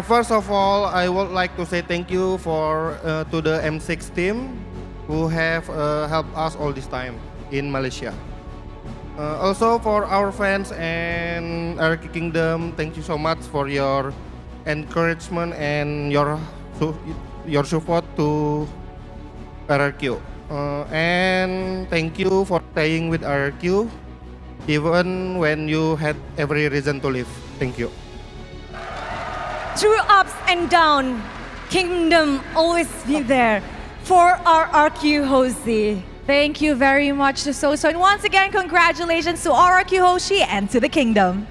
Speaker 22: First of all, I would like to say thank you to the M6 team who have helped us all this time in Malaysia. Also for our fans and RRQ Kingdom, thank you so much for your encouragement and your support to RRQ. And thank you for staying with RRQ even when you had every reason to leave. Thank you.
Speaker 1: Through ups and downs, Kingdom always be there for RRQ Hoshi. Thank you very much to Soso. And once again, congratulations to RRQ Hoshi and to the Kingdom.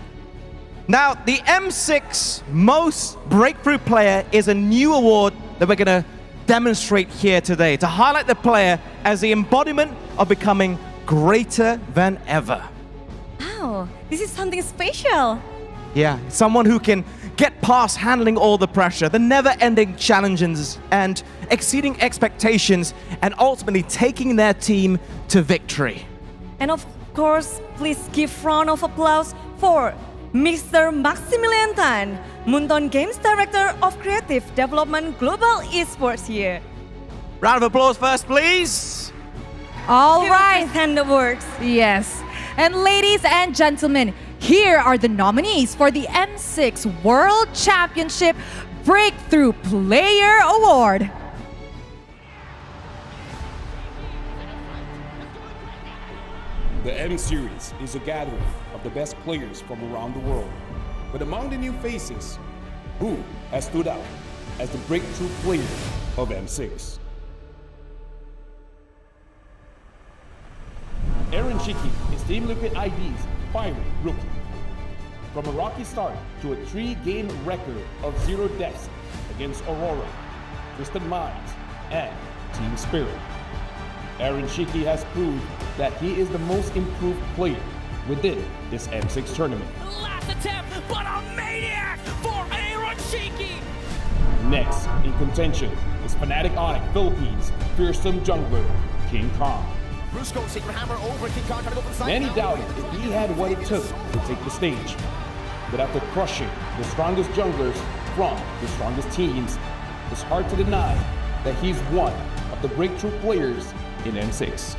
Speaker 6: Now, the M6 Most Breakthrough Player is a new award that we're going to demonstrate here today to highlight the player as the embodiment of becoming greater than ever.
Speaker 1: Wow, this is something special.
Speaker 6: Yeah, someone who can get past handling all the pressure, the never-ending challenges, and exceeding expectations, and ultimately taking their team to victory.
Speaker 1: And of course, please give round of applause for Mr. Maximilian Tan, Munton Games Director of Creative Development Global Esports here.
Speaker 6: Round of applause first, please.
Speaker 7: All right.
Speaker 1: And the words.
Speaker 7: Yes. And ladies and gentlemen, here are the nominees for the M6 World Championship Breakthrough Player Award.
Speaker 15: The M Series is a gathering of the best players from around the world. But among the new faces, who has stood out as the breakthrough player of M6? Aaron Shiki is Team Liquid ID's fiery rookie. From a rocky start to a 3-game record of 0 deaths against Aurora, Twisted Minds, and Team Spirit, Aaron Shiki has proved that he is the most improved player within this M6 tournament.
Speaker 17: Last attempt, but a maniac for Aaron Shiki.
Speaker 15: Next in contention is Fnatic Onyx Philippines' fearsome jungler, King Kong. Many doubted if he had what it took to take the stage. But after crushing the strongest junglers from the strongest teams, it's hard to deny that he's one of the breakthrough players in M6.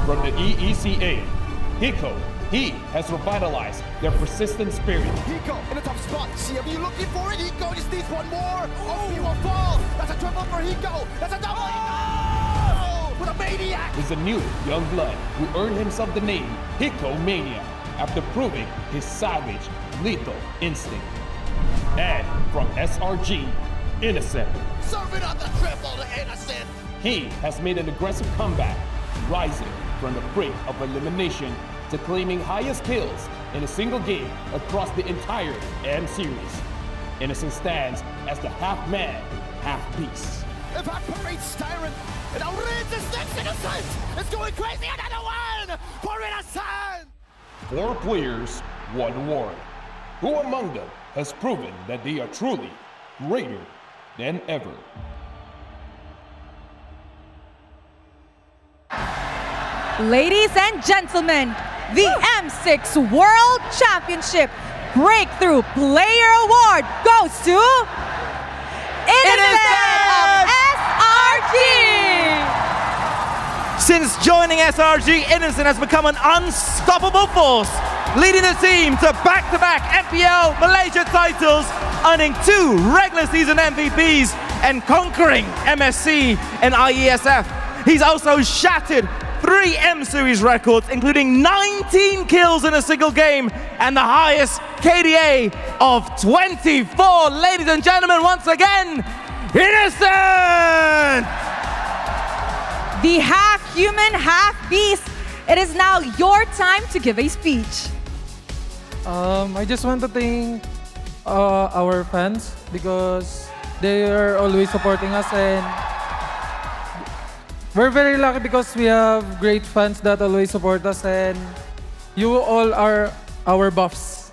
Speaker 15: From the EECA, Hiko, he has revitalized their persistent spirit.
Speaker 17: Hiko in the top spot. CMU looking for it. Hiko just needs one more. Oh, he will fall. That's a triple for Hiko. That's a double. Oh, with a maniac.
Speaker 15: Is a new young blood who earned himself the name Hiko Mania after proving his savage, lethal instinct. And from SRG, Innocent.
Speaker 17: Serving up the triple to Innocent.
Speaker 15: He has made an aggressive comeback, rising from the brink of elimination to claiming highest kills in a single game across the entire M Series. Innocent stands as the half-man, half-beast.
Speaker 17: Evaporates Tyrant. It outruns the next Innocent. It's going crazy. Another one for Innocent.
Speaker 15: 4 players, 1 award. Who among them has proven that they are truly greater than ever?
Speaker 7: Ladies and gentlemen, the M6 World Championship Breakthrough Player Award goes to Innocent of SRG!
Speaker 6: Since joining SRG, Innocent has become an unstoppable force, leading the team to back-to-back MPL Malaysia titles, earning 2 regular season MVPs and conquering MSC and IESF. He's also shattered 3 M Series records, including 19 kills in a single game and the highest KDA of 24. Ladies and gentlemen, once again, Innocent!
Speaker 7: The half-human, half-beast. It is now your time to give a speech.
Speaker 8: I just want to thank our fans because they are always supporting us, and we're very lucky because we have great fans that always support us, and you all are our buffs.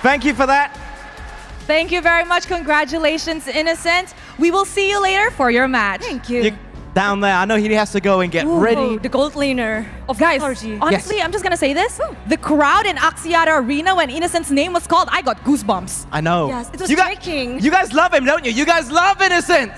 Speaker 6: Thank you for that.
Speaker 7: Thank you very much. Congratulations, Innocent. We will see you later for your match.
Speaker 1: Thank you.
Speaker 6: Down there, I know he has to go and get ready.
Speaker 1: The gold laner of
Speaker 7: Guys,
Speaker 1: SRG.
Speaker 7: honestly, I'm just gonna say this. The crowd in Axiata Arena when Innocent's name was called, I got goosebumps.
Speaker 6: I know.
Speaker 1: Yes, it was
Speaker 6: you
Speaker 1: breaking.
Speaker 6: You guys love him, don't you? You guys love Innocent.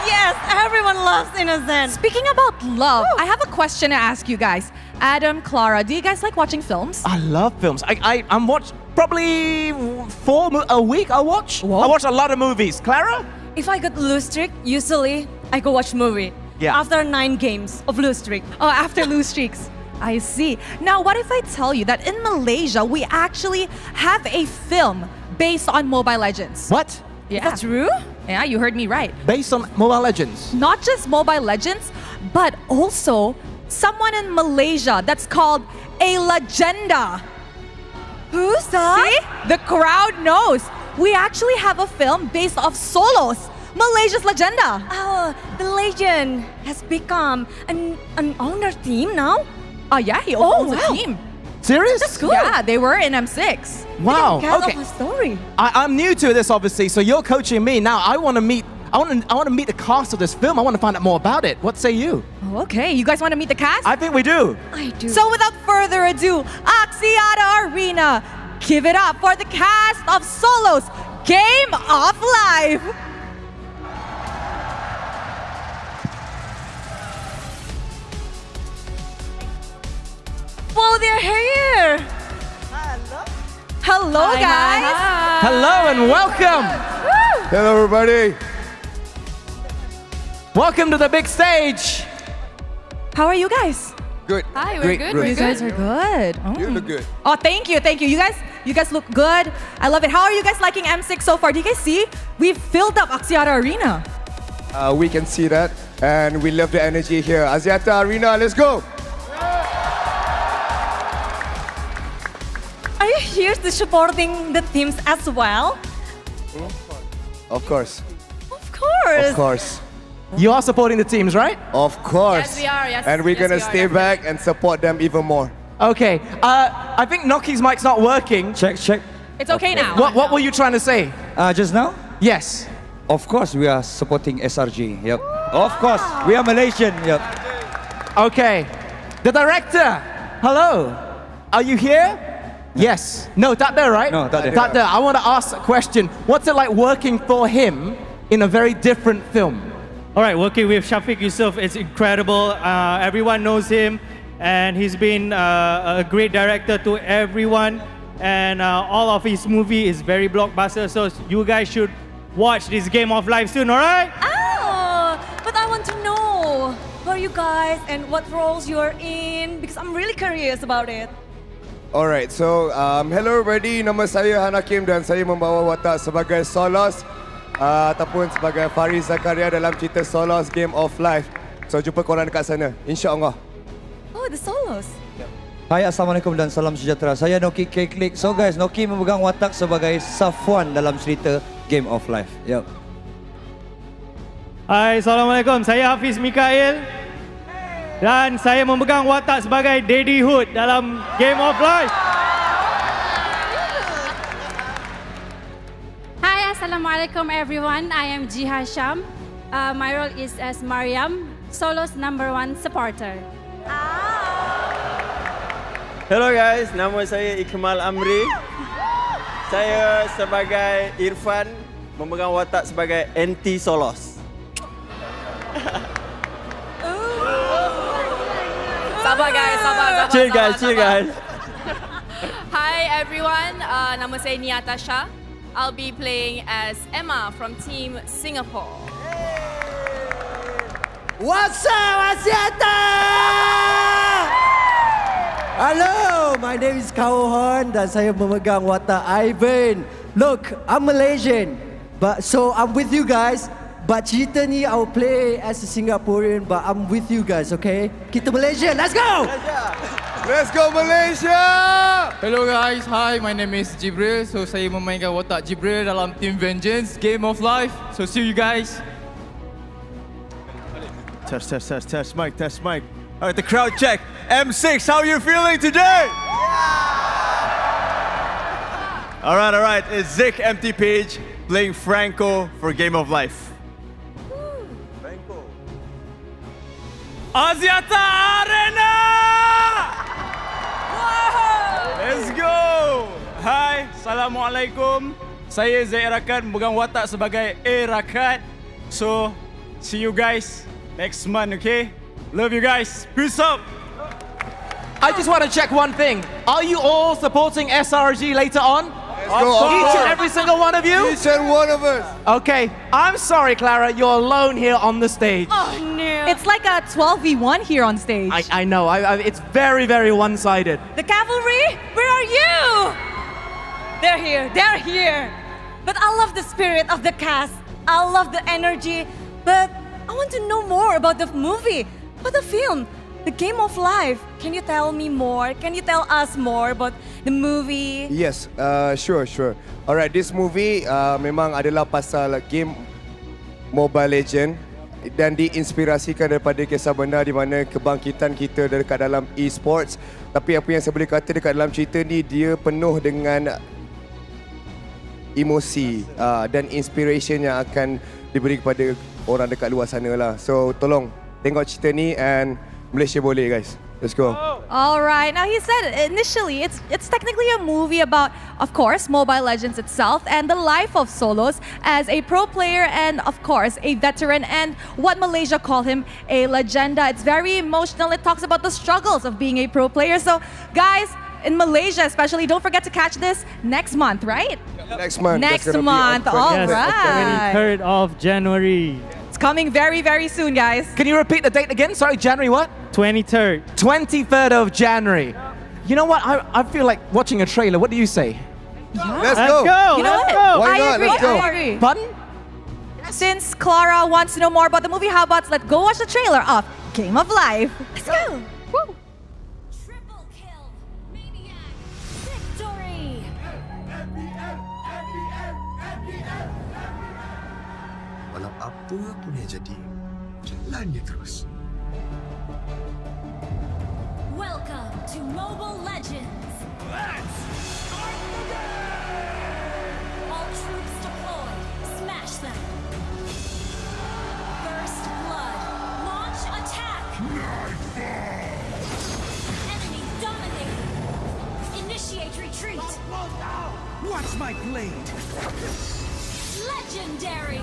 Speaker 1: Yes, everyone loves Innocent.
Speaker 7: Speaking about love, I have a question to ask you guys. Adam, Clara, do you guys like watching films?
Speaker 6: I love films. I'm watch probably 4 a week. I watch.
Speaker 7: Whoa.
Speaker 6: I watch a lot of movies. Clara?
Speaker 1: If I got lose streak, usually I go watch movie.
Speaker 6: Yeah.
Speaker 1: After 9 games of lose streak.
Speaker 7: Oh, after lose streaks. I see. Now, what if I tell you that in Malaysia, we actually have a film based on Mobile Legends?
Speaker 6: What?
Speaker 7: Yeah.
Speaker 1: Is that true?
Speaker 7: Yeah, you heard me right.
Speaker 6: Based on Mobile Legends.
Speaker 7: Not just Mobile Legends, but also someone in Malaysia that's called a legenda.
Speaker 1: Who's that?
Speaker 7: See? The crowd knows. We actually have a film based off Solos, Malaysia's legenda.
Speaker 1: Oh, the legend has become an owner team now?
Speaker 7: Yeah, he owns a team.
Speaker 6: Serious?
Speaker 1: That's good.
Speaker 7: Yeah, they were in M6.
Speaker 6: Wow.
Speaker 1: Tell
Speaker 6: Okay.
Speaker 1: of a story.
Speaker 6: I'm new to this, obviously, so you're coaching me. Now, I want to meet the cast of this film. I want to find out more about it. What say you?
Speaker 7: Oh, okay, you guys want to meet the cast?
Speaker 6: I think we do.
Speaker 1: I do.
Speaker 7: So without further ado, Axiata Arena, give it up for the cast of Solos Game of Life.
Speaker 1: Whoa, they're here.
Speaker 7: Hello,
Speaker 1: Hi,
Speaker 7: guys.
Speaker 1: hi.
Speaker 6: Hello and welcome.
Speaker 16: Hello, everybody.
Speaker 6: Welcome to the big stage.
Speaker 7: How are you guys?
Speaker 16: Good.
Speaker 7: Hi,
Speaker 16: we're good, we're
Speaker 7: You guys are good.
Speaker 16: You look good.
Speaker 7: Oh, thank you. You guys look good. I love it. How are you guys liking M6 so far? Do you guys see? We've filled up Axiata Arena.
Speaker 16: We can see that, and we love the energy here. Axiata Arena, let's go.
Speaker 1: Are you here to supporting the teams as well?
Speaker 16: Of course.
Speaker 1: Of course.
Speaker 16: Of course.
Speaker 6: You are supporting the teams, right?
Speaker 16: Of course.
Speaker 1: Yes, we are. Yes.
Speaker 16: And we're
Speaker 1: yes,
Speaker 16: gonna
Speaker 1: we are,
Speaker 16: stay
Speaker 1: yes.
Speaker 16: back and support them even more.
Speaker 6: Okay. I think Noki's mic's not working.
Speaker 19: Check.
Speaker 7: It's okay now.
Speaker 6: What were you trying to say?
Speaker 19: Just now?
Speaker 6: Yes.
Speaker 19: Of course, we are supporting SRG. Yep. Of course, we are Malaysian. Yep.
Speaker 6: Okay. The director. Hello. Are you here? Yes. No, that there, right?
Speaker 19: No, that there.
Speaker 6: That there. I want to ask a question. What's it like working for him in a very different film?
Speaker 21: All right, working with Shafiq Yusof, it's incredible. Everyone knows him, and he's been a great director to everyone. And all of his movie is very blockbuster. So you guys should watch this Game of Life soon. All right?
Speaker 1: Oh, but I want to know who are you guys and what roles you're in because I'm really curious about it.
Speaker 16: Alright, so hello everybody. Nama saya Hanakim dan saya membawa watak sebagai Solos ataupun sebagai Faris Zakaria dalam cerita Solos Game of Life. So jumpa korang dekat sana, insya-Allah.
Speaker 1: Oh, the Solos.
Speaker 19: Hai, Assalamualaikum dan salam sejahtera. Saya Noki K-Click. So guys, Noki memegang watak sebagai Safwan dalam cerita Game of Life. Yep.
Speaker 21: Hai, Assalamualaikum. Saya Hafiz Mikael. Dan saya memegang watak sebagai Daddy Hood dalam Game of Life.
Speaker 23: Hi, Assalamualaikum everyone. I am Jiha Sham. My role is as Mariam, Solo's #1 supporter.
Speaker 24: Hello guys, nama saya Ikmal Amri. Saya sebagai Irfan memegang watak sebagai anti Solos.
Speaker 26: Sabar guys, sabar.
Speaker 24: Chill guys.
Speaker 26: Hi everyone, nama saya Niatasha. I'll be playing as Emma from Team Singapore.
Speaker 12: What's up, Axiata? Hello, my name is Kao Hon dan saya memegang watak Ivan. Look, I'm Malaysian, but so I'm with you guys. But cerita ni I'll play as a Singaporean, but I'm with you guys, okay? Kita Malaysia, let's go!
Speaker 16: Let's go Malaysia!
Speaker 27: Hello guys, hi, my name is Jibril. So saya memainkan watak Jibril dalam Team Vengeance, Game of Life. So see you guys.
Speaker 28: Test mic. All right, the crowd check. M6, how are you feeling today? All right. It's Zik Empty Page playing Franco for Game of Life. Axiata Arena! Let's go! Hai, Assalamualaikum. Saya Zaid Rakat memegang watak sebagai A Rakat. So, see you guys next month, okay? Love you guys. Peace out.
Speaker 6: I just want to check one thing. Are you all supporting SRG later on? Each and every single one of you?
Speaker 16: Each and one of us.
Speaker 6: Okay, I'm sorry, Clara, you're alone here on the stage.
Speaker 1: Oh no.
Speaker 7: It's like a 12v1 here on stage.
Speaker 6: I know, it's very, very one-sided.
Speaker 1: The cavalry, where are you? They're here. But I love the spirit of the cast. I love the energy. But I want to know more about the movie, about the film. the Game of Life. Can you tell me more? Can you tell us more about the movie?
Speaker 16: Yes, sure. Alright, this movie memang adalah pasal game Mobile Legend dan diinspirasikan daripada kisah benar di mana kebangkitan kita dekat dalam Esports. Tapi apa yang saya boleh kata dekat dalam cerita ni, dia penuh dengan emosi dan inspiration yang akan diberi kepada orang dekat luar sana lah. So tolong tengok cerita ni and Malaysia boleh guys. Let's go.
Speaker 7: All right. Now he said initially it's technically a movie about, of course, Mobile Legends itself and the life of Solos as a pro player and, of course, a veteran and what Malaysia call him, a legenda. It's very emotional. It talks about the struggles of being a pro player. So, guys, in Malaysia especially, don't forget to catch this next month, right?
Speaker 16: Next month.
Speaker 7: Next month. All right.
Speaker 21: 23rd of January.
Speaker 7: It's coming very, very soon, guys.
Speaker 6: Can you repeat the date again? Sorry, January what?
Speaker 21: 23rd.
Speaker 6: 23rd of January. You know what? I feel like watching a trailer. What do you say?
Speaker 16: Let's go.
Speaker 7: You know what?
Speaker 16: Why
Speaker 7: I
Speaker 16: not?
Speaker 7: agree.
Speaker 16: Let's go.
Speaker 7: I agree.
Speaker 6: Pardon?
Speaker 7: Since Clara wants to know more about the movie, how about let's go watch the trailer of Game of Life.
Speaker 1: Let's go.
Speaker 7: Woo.
Speaker 25: Triple kill. Maniac. Victory.
Speaker 17: Walau apa pun yang jadi, jalan dia terus.
Speaker 25: Welcome to Mobile Legends. Let's start the game! All troops deployed. Smash them. First blood. Launch attack. Enemy dominated. Initiate retreat.
Speaker 17: Watch my blade.
Speaker 25: Legendary.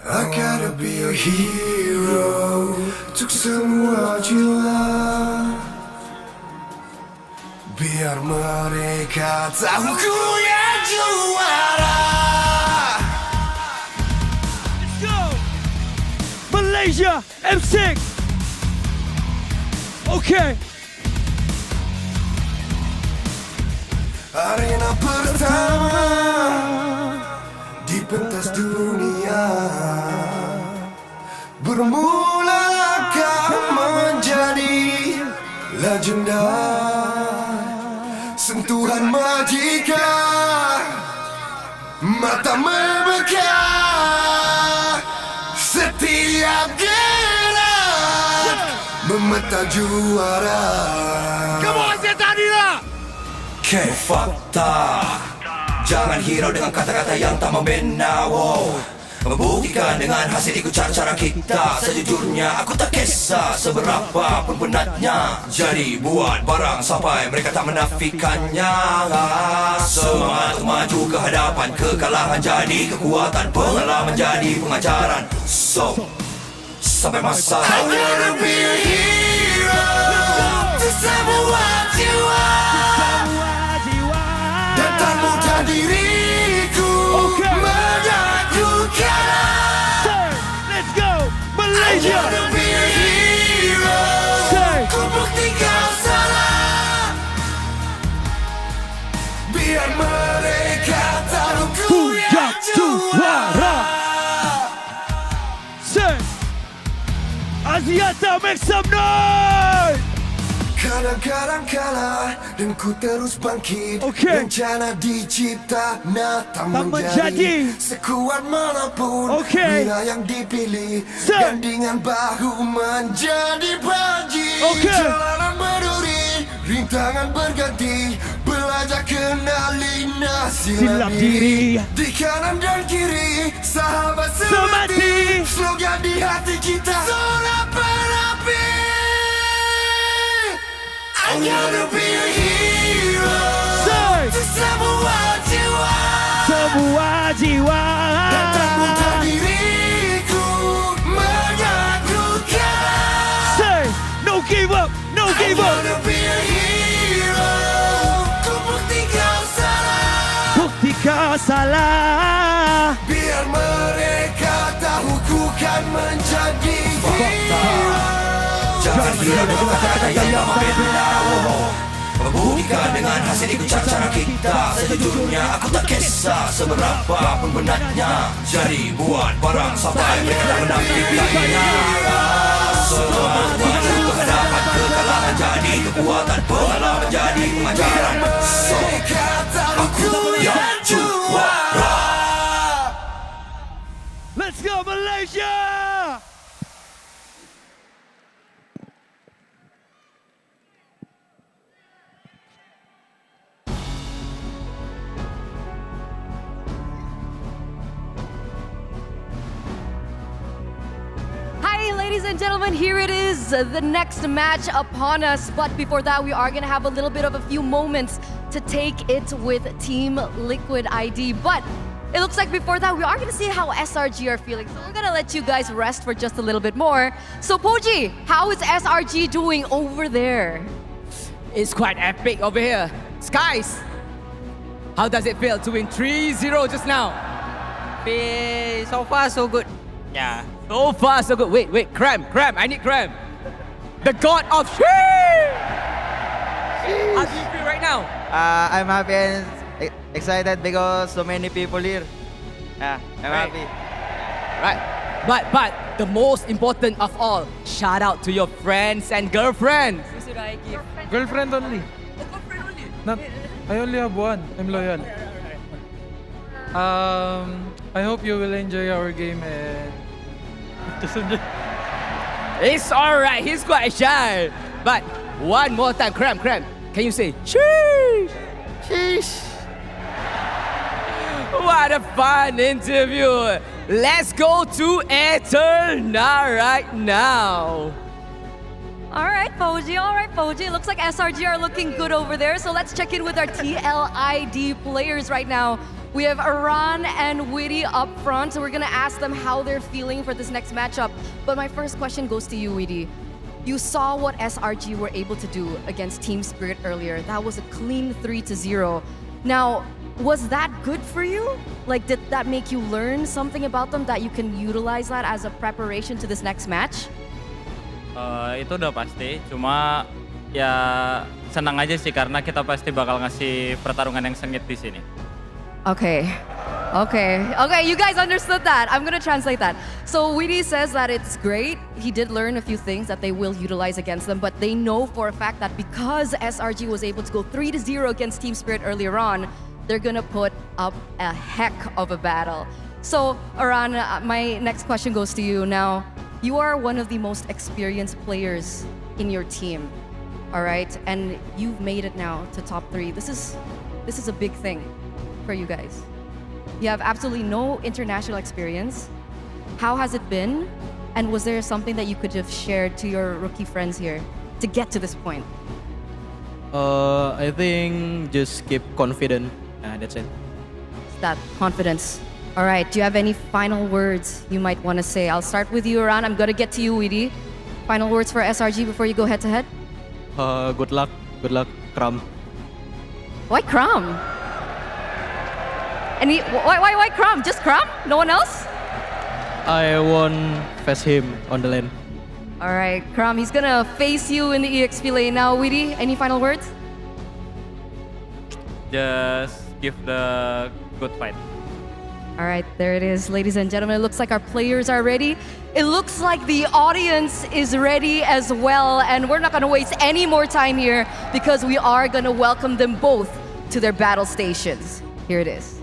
Speaker 17: I gotta be a hero untuk semua jiwa, biar mereka tahu ku yang juara.
Speaker 21: Let's go! Malaysia M6! Okay.
Speaker 17: Arena pertama di pentas dunia, bermula kau menjadi legenda. Sentuhan magika, mata memekar, setiap gerak memeta juara. Kamu Axiata Arena.
Speaker 2: Fakta, jangan hirau dengan kata-kata yang tak membina. Membuktikan dengan hasil ikut cara-cara kita. Sejujurnya aku tak kisah seberapa pun benarnya. Jadi buat barang sampai mereka tak menafikannya. Semangat maju ke hadapan, kekalahan jadi kekuatan, pengalaman jadi pengajaran. So sampai masa
Speaker 17: I wanna be a hero to semua jiwa, dan tak mudah diriku menyatukan.
Speaker 21: Let's go! Malaysia!
Speaker 17: I wanna be a hero. Ku buktikan salah, biar mereka tahu ku yang juara.
Speaker 21: Say, Axiata, make some noise!
Speaker 17: Kadang-kadang kalah dan ku terus bangkit. Rencana dicipta tak menjadi. Sekuat manapun bila yang dipilih, gandingan bahu menjadi panji. Jalanan berduri, rintangan berganti, belajar kenali silap diri. Di kanan dan kiri, sahabat semati, slogan di hati kita, suara berapi. I gotta be a hero untuk semua jiwa, dan tak mudah diriku menyatukan.
Speaker 21: Say, no give up, no give up.
Speaker 17: I wanna be a hero. Ku buktikan salah, biar mereka tahu ku kan menjadi hero.
Speaker 2: Jangan hirau dengan kata-kata yang tak membina. Membuktikan dengan hasil ikut cara kita. Sejujurnya aku tak kisah seberapa pun benarnya. Jadi buat barang sampai mereka menafikannya. Semua banyak kehadapan kekalahan jadi kekuatan, pengalaman jadi pengajaran. So aku yang juara.
Speaker 6: Let's go Malaysia!
Speaker 4: Hi, ladies and gentlemen, here it is, the next match upon us. But before that, we are gonna have a little bit of a few moments to take it with Team Liquid ID. But it looks like before that, we are gonna see how SRG are feeling. So we're gonna let you guys rest for just a little bit more. So Poji, how is SRG doing over there?
Speaker 5: It's quite epic over here. Skies, how does it feel to win 3-0 just now?
Speaker 9: So far, so good.
Speaker 5: Yeah, so far so good. Wait, Cram, I need Cram. The god of shit! How do you feel right now?
Speaker 9: I'm happy and excited because so many people here. Yeah, I'm happy.
Speaker 5: Right, but the most important of all, shout out to your friends and girlfriends.
Speaker 4: Who should I give?
Speaker 8: Girlfriend only. Not, I only have one. I'm loyal. I hope you will enjoy our game and
Speaker 5: It's alright, he's quite shy. But one more time, Cram, can you say cheese? Cheese. What a fun interview. Let's go to Eterna right now.
Speaker 4: All right, Poji. Looks like SRG are looking good over there. So let's check in with our TLID players right now. We have Aran and Witty up front, so we're gonna ask them how they're feeling for this next matchup. But my first question goes to you, Witty. You saw what SRG were able to do against Team Spirit earlier. That was a clean 3-0. Now, was that good for you? Like, did that make you learn something about them that you can utilize that as a preparation to this next match?
Speaker 10: Itu udah pasti, cuma ya senang aja sih karena kita pasti bakal ngasih pertarungan yang sengit di sini.
Speaker 4: Okay, you guys understood that. I'm gonna translate that. So Witty says that it's great. He did learn a few things that they will utilize against them, but they know for a fact that because SRG was able to go 3-0 against Team Spirit earlier on, they're gonna put up a heck of a battle. So Aran, my next question goes to you. Now, you are one of the most experienced players in your team, all right? And you've made it now to top 3. This is a big thing for you guys. You have absolutely no international experience. How has it been? And was there something that you could have shared to your rookie friends here to get to this point?
Speaker 13: I think just keep confident. That's it.
Speaker 4: It's that confidence. All right, do you have any final words you might want to say? I'll start with you, Aran. I'm going to get to you, Witty. Final words for SRG before you go head to head?
Speaker 13: Good luck, Cram.
Speaker 4: Why Cram? Why Cram? Just Cram? No one else?
Speaker 13: I won't face him on the lane.
Speaker 4: All right, Cram, he's gonna face you in the EXP lane now. Witty, any final words?
Speaker 10: Just give the good fight.
Speaker 4: All right, there it is, ladies and gentlemen. It looks like our players are ready. It looks like the audience is ready as well. And we're not gonna waste any more time here because we are gonna welcome them both to their battle stations. Here it is.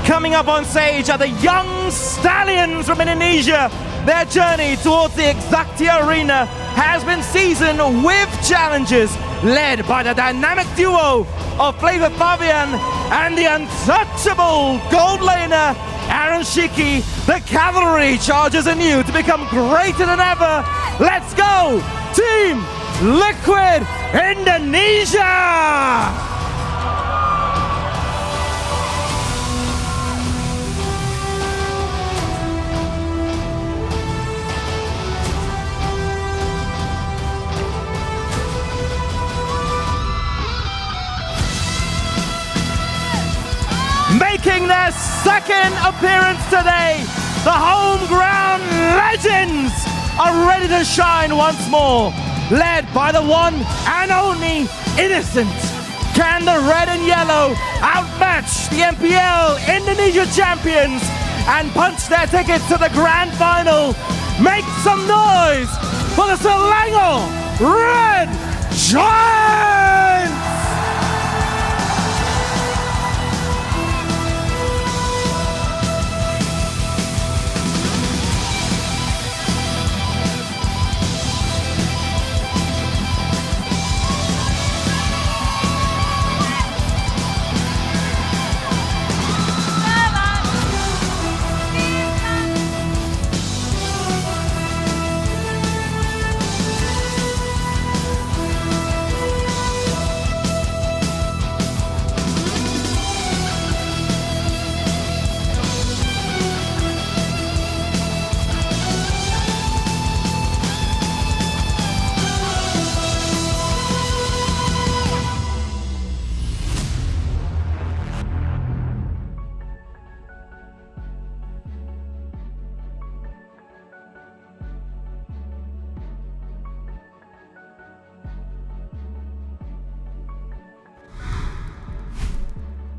Speaker 6: Coming up on stage are the young stallions from Indonesia. Their journey towards the Axiata Arena has been seasoned with challenges, led by the dynamic duo of Flavor Fabian and the untouchable gold laner, Aaron Shiki. The cavalry charges anew to become greater than ever. Let's go, Team Liquid Indonesia! making their second appearance today. The home ground legends are ready to shine once more, led by the one and only Innocent. Can the red and yellow outmatch the MPL Indonesia champions and punch their ticket to the grand final? Make some noise for the Selangor Red Giants!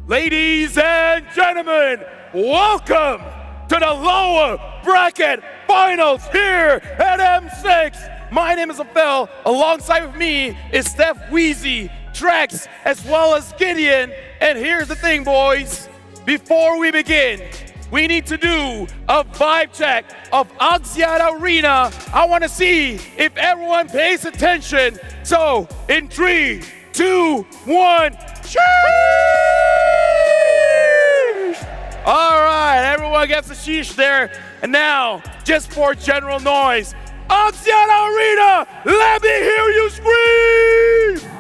Speaker 3: Ladies and gentlemen, welcome to the lower bracket finals here at M6. My name is Phil. Alongside with me is Steph, Wheezy, Trex, as well as Gideon. And here's the thing, boys. Before we begin, we need to do a vibe check of Axiata Arena. I want to see if everyone pays attention. So, in 3, 2, 1, sheesh! All right, everyone gets a sheesh there. And now, just for general noise, Axiata Arena, let me hear you scream!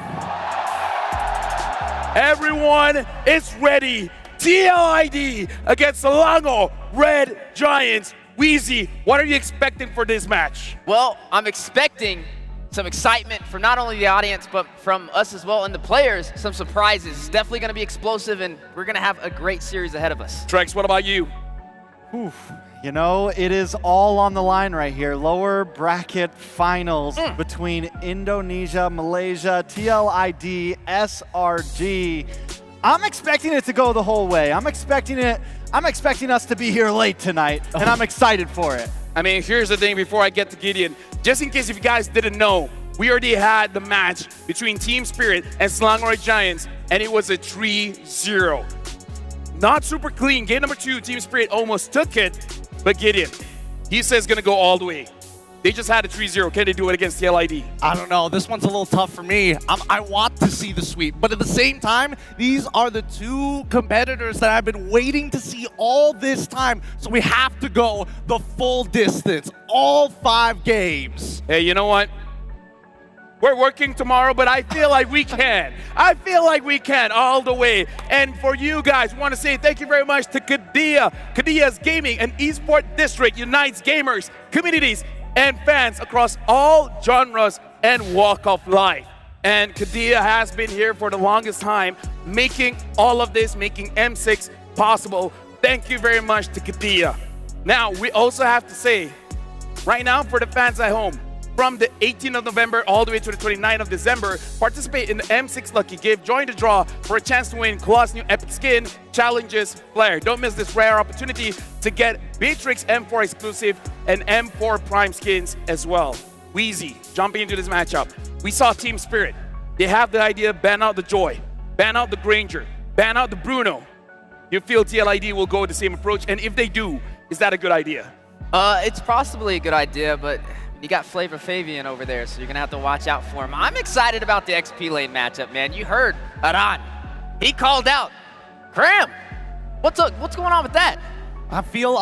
Speaker 3: Everyone is ready. TLID against Selangor Red Giants. Wheezy, what are you expecting for this match?
Speaker 11: Well, I'm expecting some excitement from not only the audience, but from us as well, and the players, some surprises. It's definitely going to be explosive, and we're going to have a great series ahead of us.
Speaker 3: Trex, what about you?
Speaker 14: You know, it is all on the line right here. Lower bracket finals between Indonesia, Malaysia, TLID, SRG. I'm expecting it to go the whole way. I'm expecting us to be here late tonight, and I'm excited for it.
Speaker 3: I mean, here's the thing before I get to Gideon. Just in case if you guys didn't know, we already had the match between Team Spirit and Selangor Red Giants, and it was a 3-0. Not super clean. Game number 2, Team Spirit almost took it, but Gideon, he says it's going to go all the way. They just had a 3-0. Can they do it against TLID?
Speaker 15: I don't know. This one's a little tough for me. I want to see the sweep, but at the same time, these are the two competitors that I've been waiting to see all this time. So we have to go the full distance, all 5 games.
Speaker 3: Hey, you know what? We're working tomorrow, but I feel like we can. I feel like we can all the way. And for you guys, we want to say thank you very much to Kadia. Kadia's Gaming, an esports district, unites gamers, communities, and fans across all genres and walk of life. And Kadia has been here for the longest time, making all of this, making M6 possible. Thank you very much to Kadia. Now, we also have to say, right now for the fans at home, from the 18th of November all the way to the 29th of December, participate in the M6 Lucky Gift. Join the draw for a chance to win Claw's new Epic Skin, Challenges, Flare. Don't miss this rare opportunity to get Beatrix M4 exclusive and M4 Prime skins as well. Wheezy, jumping into this matchup. We saw Team Spirit. They have the idea, ban out the Joy, ban out the Granger, ban out the Bruno. You feel TLID will go with the same approach? And if they do, is that a good idea?
Speaker 11: It's possibly a good idea, but you got Flavor Fabian over there, so you're going to have to watch out for him. I'm excited about the XP lane matchup, man. You heard Aran. He called out. Cram, what's going on with that?
Speaker 15: I feel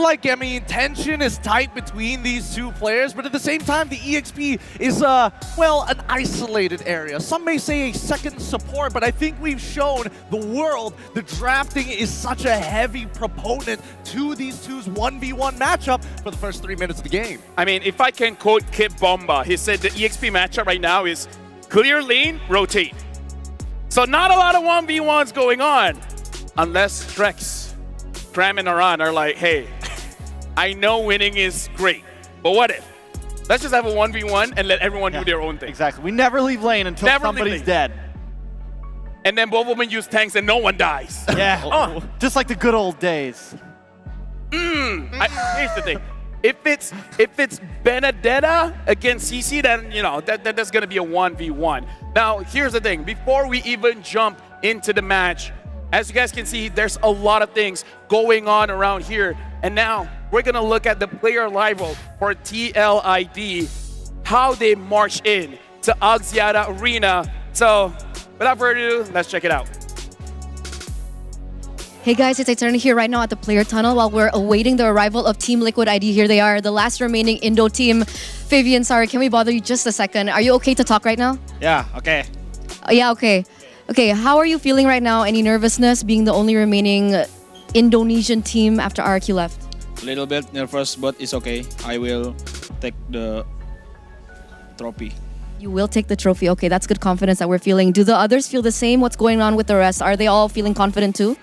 Speaker 15: like, I mean, tension is tight between these two players, but at the same time, the EXP is, well, an isolated area. Some may say a second support, but I think we've shown the world the drafting is such a heavy proponent to these two's 1v1 matchup for the first 3 minutes of the game.
Speaker 3: I mean, if I can quote Kip Bomba, he said the EXP matchup right now is clear lane, rotate. So not a lot of 1v1s going on. unless Trex, Cram, and Aran are like, hey, I know winning is great, but what if? Let's just have a 1v1 and let everyone do their own thing.
Speaker 14: Exactly. We never leave lane until somebody's dead.
Speaker 3: And then both of them use tanks and no one dies.
Speaker 14: Yeah. Just like the good old days.
Speaker 3: Here's the thing. If it's Benedetta against CC, then that's gonna be a 1v1. Now here's the thing. Before we even jump into the match, as you guys can see, there's a lot of things going on around here. And now we're gonna look at the player arrival for TLID, how they march in to Axiata Arena. So without further ado, let's check it out.
Speaker 4: Hey guys, it's Eternity here right now at the player tunnel while we're awaiting the arrival of Team Liquid ID. Here they are, the last remaining Indo team. Fabian, sorry, can we bother you just a second? Are you okay to talk right now?
Speaker 28: Yeah, okay.
Speaker 4: Yeah, okay. Okay, how are you feeling right now? Any nervousness being the only remaining Indonesian team after RQ left?
Speaker 28: A little bit nervous, but it's okay. I will take the trophy.
Speaker 4: You will take the trophy. Okay, that's good confidence that we're feeling. Do the others feel the same? What's going on with the rest? Are they all feeling confident too?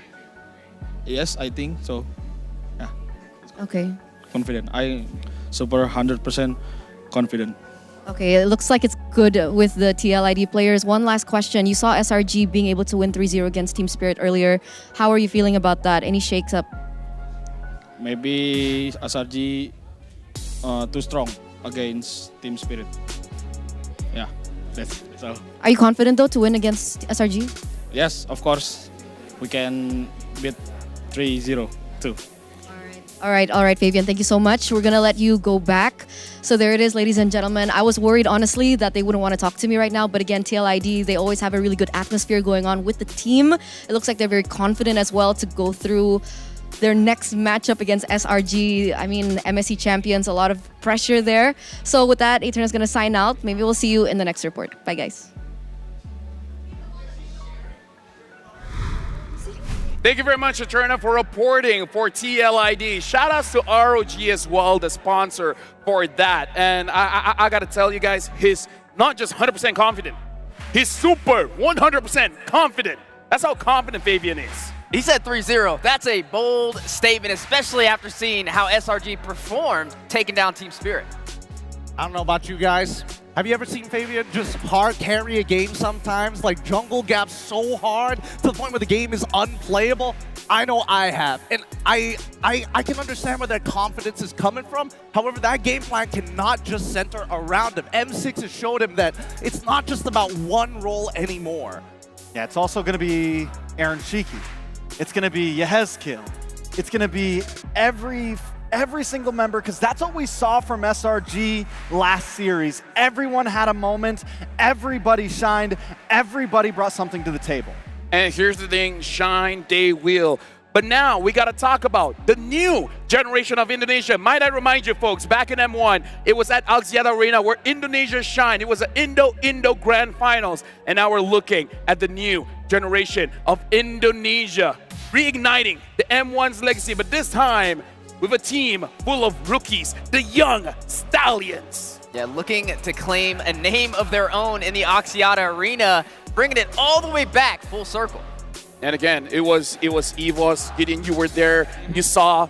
Speaker 28: Yes, I think so. Yeah.
Speaker 4: Okay.
Speaker 28: Confident. I super 100% confident.
Speaker 4: Okay, it looks like it's good with the TLID players. One last question. You saw SRG being able to win 3-0 against Team Spirit earlier. How are you feeling about that? Any shakes up?
Speaker 28: Maybe SRG too strong against Team Spirit. Yeah, that's all.
Speaker 4: Are you confident though to win against SRG?
Speaker 28: Yes, of course. We can beat 3-0 too.
Speaker 4: All right, Fabian, thank you so much. We're gonna let you go back. So there it is, ladies and gentlemen. I was worried, honestly, that they wouldn't want to talk to me right now. But again, TLID, they always have a really good atmosphere going on with the team. It looks like they're very confident as well to go through their next matchup against SRG. I mean, MSC champions, a lot of pressure there. So with that, Etern is gonna sign out. Maybe we'll see you in the next report. Bye, guys.
Speaker 3: Thank you very much, Eterna, for reporting for TLID. Shout outs to ROG as well, the sponsor for that. And I gotta tell you guys, he's not just 100% confident, he's super 100% confident. That's how confident Fabian is.
Speaker 11: He said 3-0. That's a bold statement, especially after seeing how SRG performed taking down Team Spirit.
Speaker 15: I don't know about you guys. Have you ever seen Fabian just hard carry a game sometimes? Like jungle gaps so hard to the point where the game is unplayable? I know I have. And I can understand where that confidence is coming from. However, that game plan cannot just center around him. M6 has showed him that it's not just about one role anymore.
Speaker 14: Yeah, it's also going to be Aaron Shiki. It's going to be Yehezkiel. It's going to be every single member, because that's what we saw from SRG last series. Everyone had a moment, everybody shined, everybody brought something to the table.
Speaker 3: And here's the thing, shine they will. But now we got to talk about the new generation of Indonesia. Might I remind you folks, back in M1, it was at Axiata Arena where Indonesia shined. It was an Indo Grand Finals. And now we're looking at the new generation of Indonesia, reigniting the M1's legacy, but this time with a team full of rookies, the young Stallions.
Speaker 11: Yeah, looking to claim a name of their own in the Axiata Arena, bringing it all the way back full circle.
Speaker 3: And again, it was EVOS. Gideon, you were there. You saw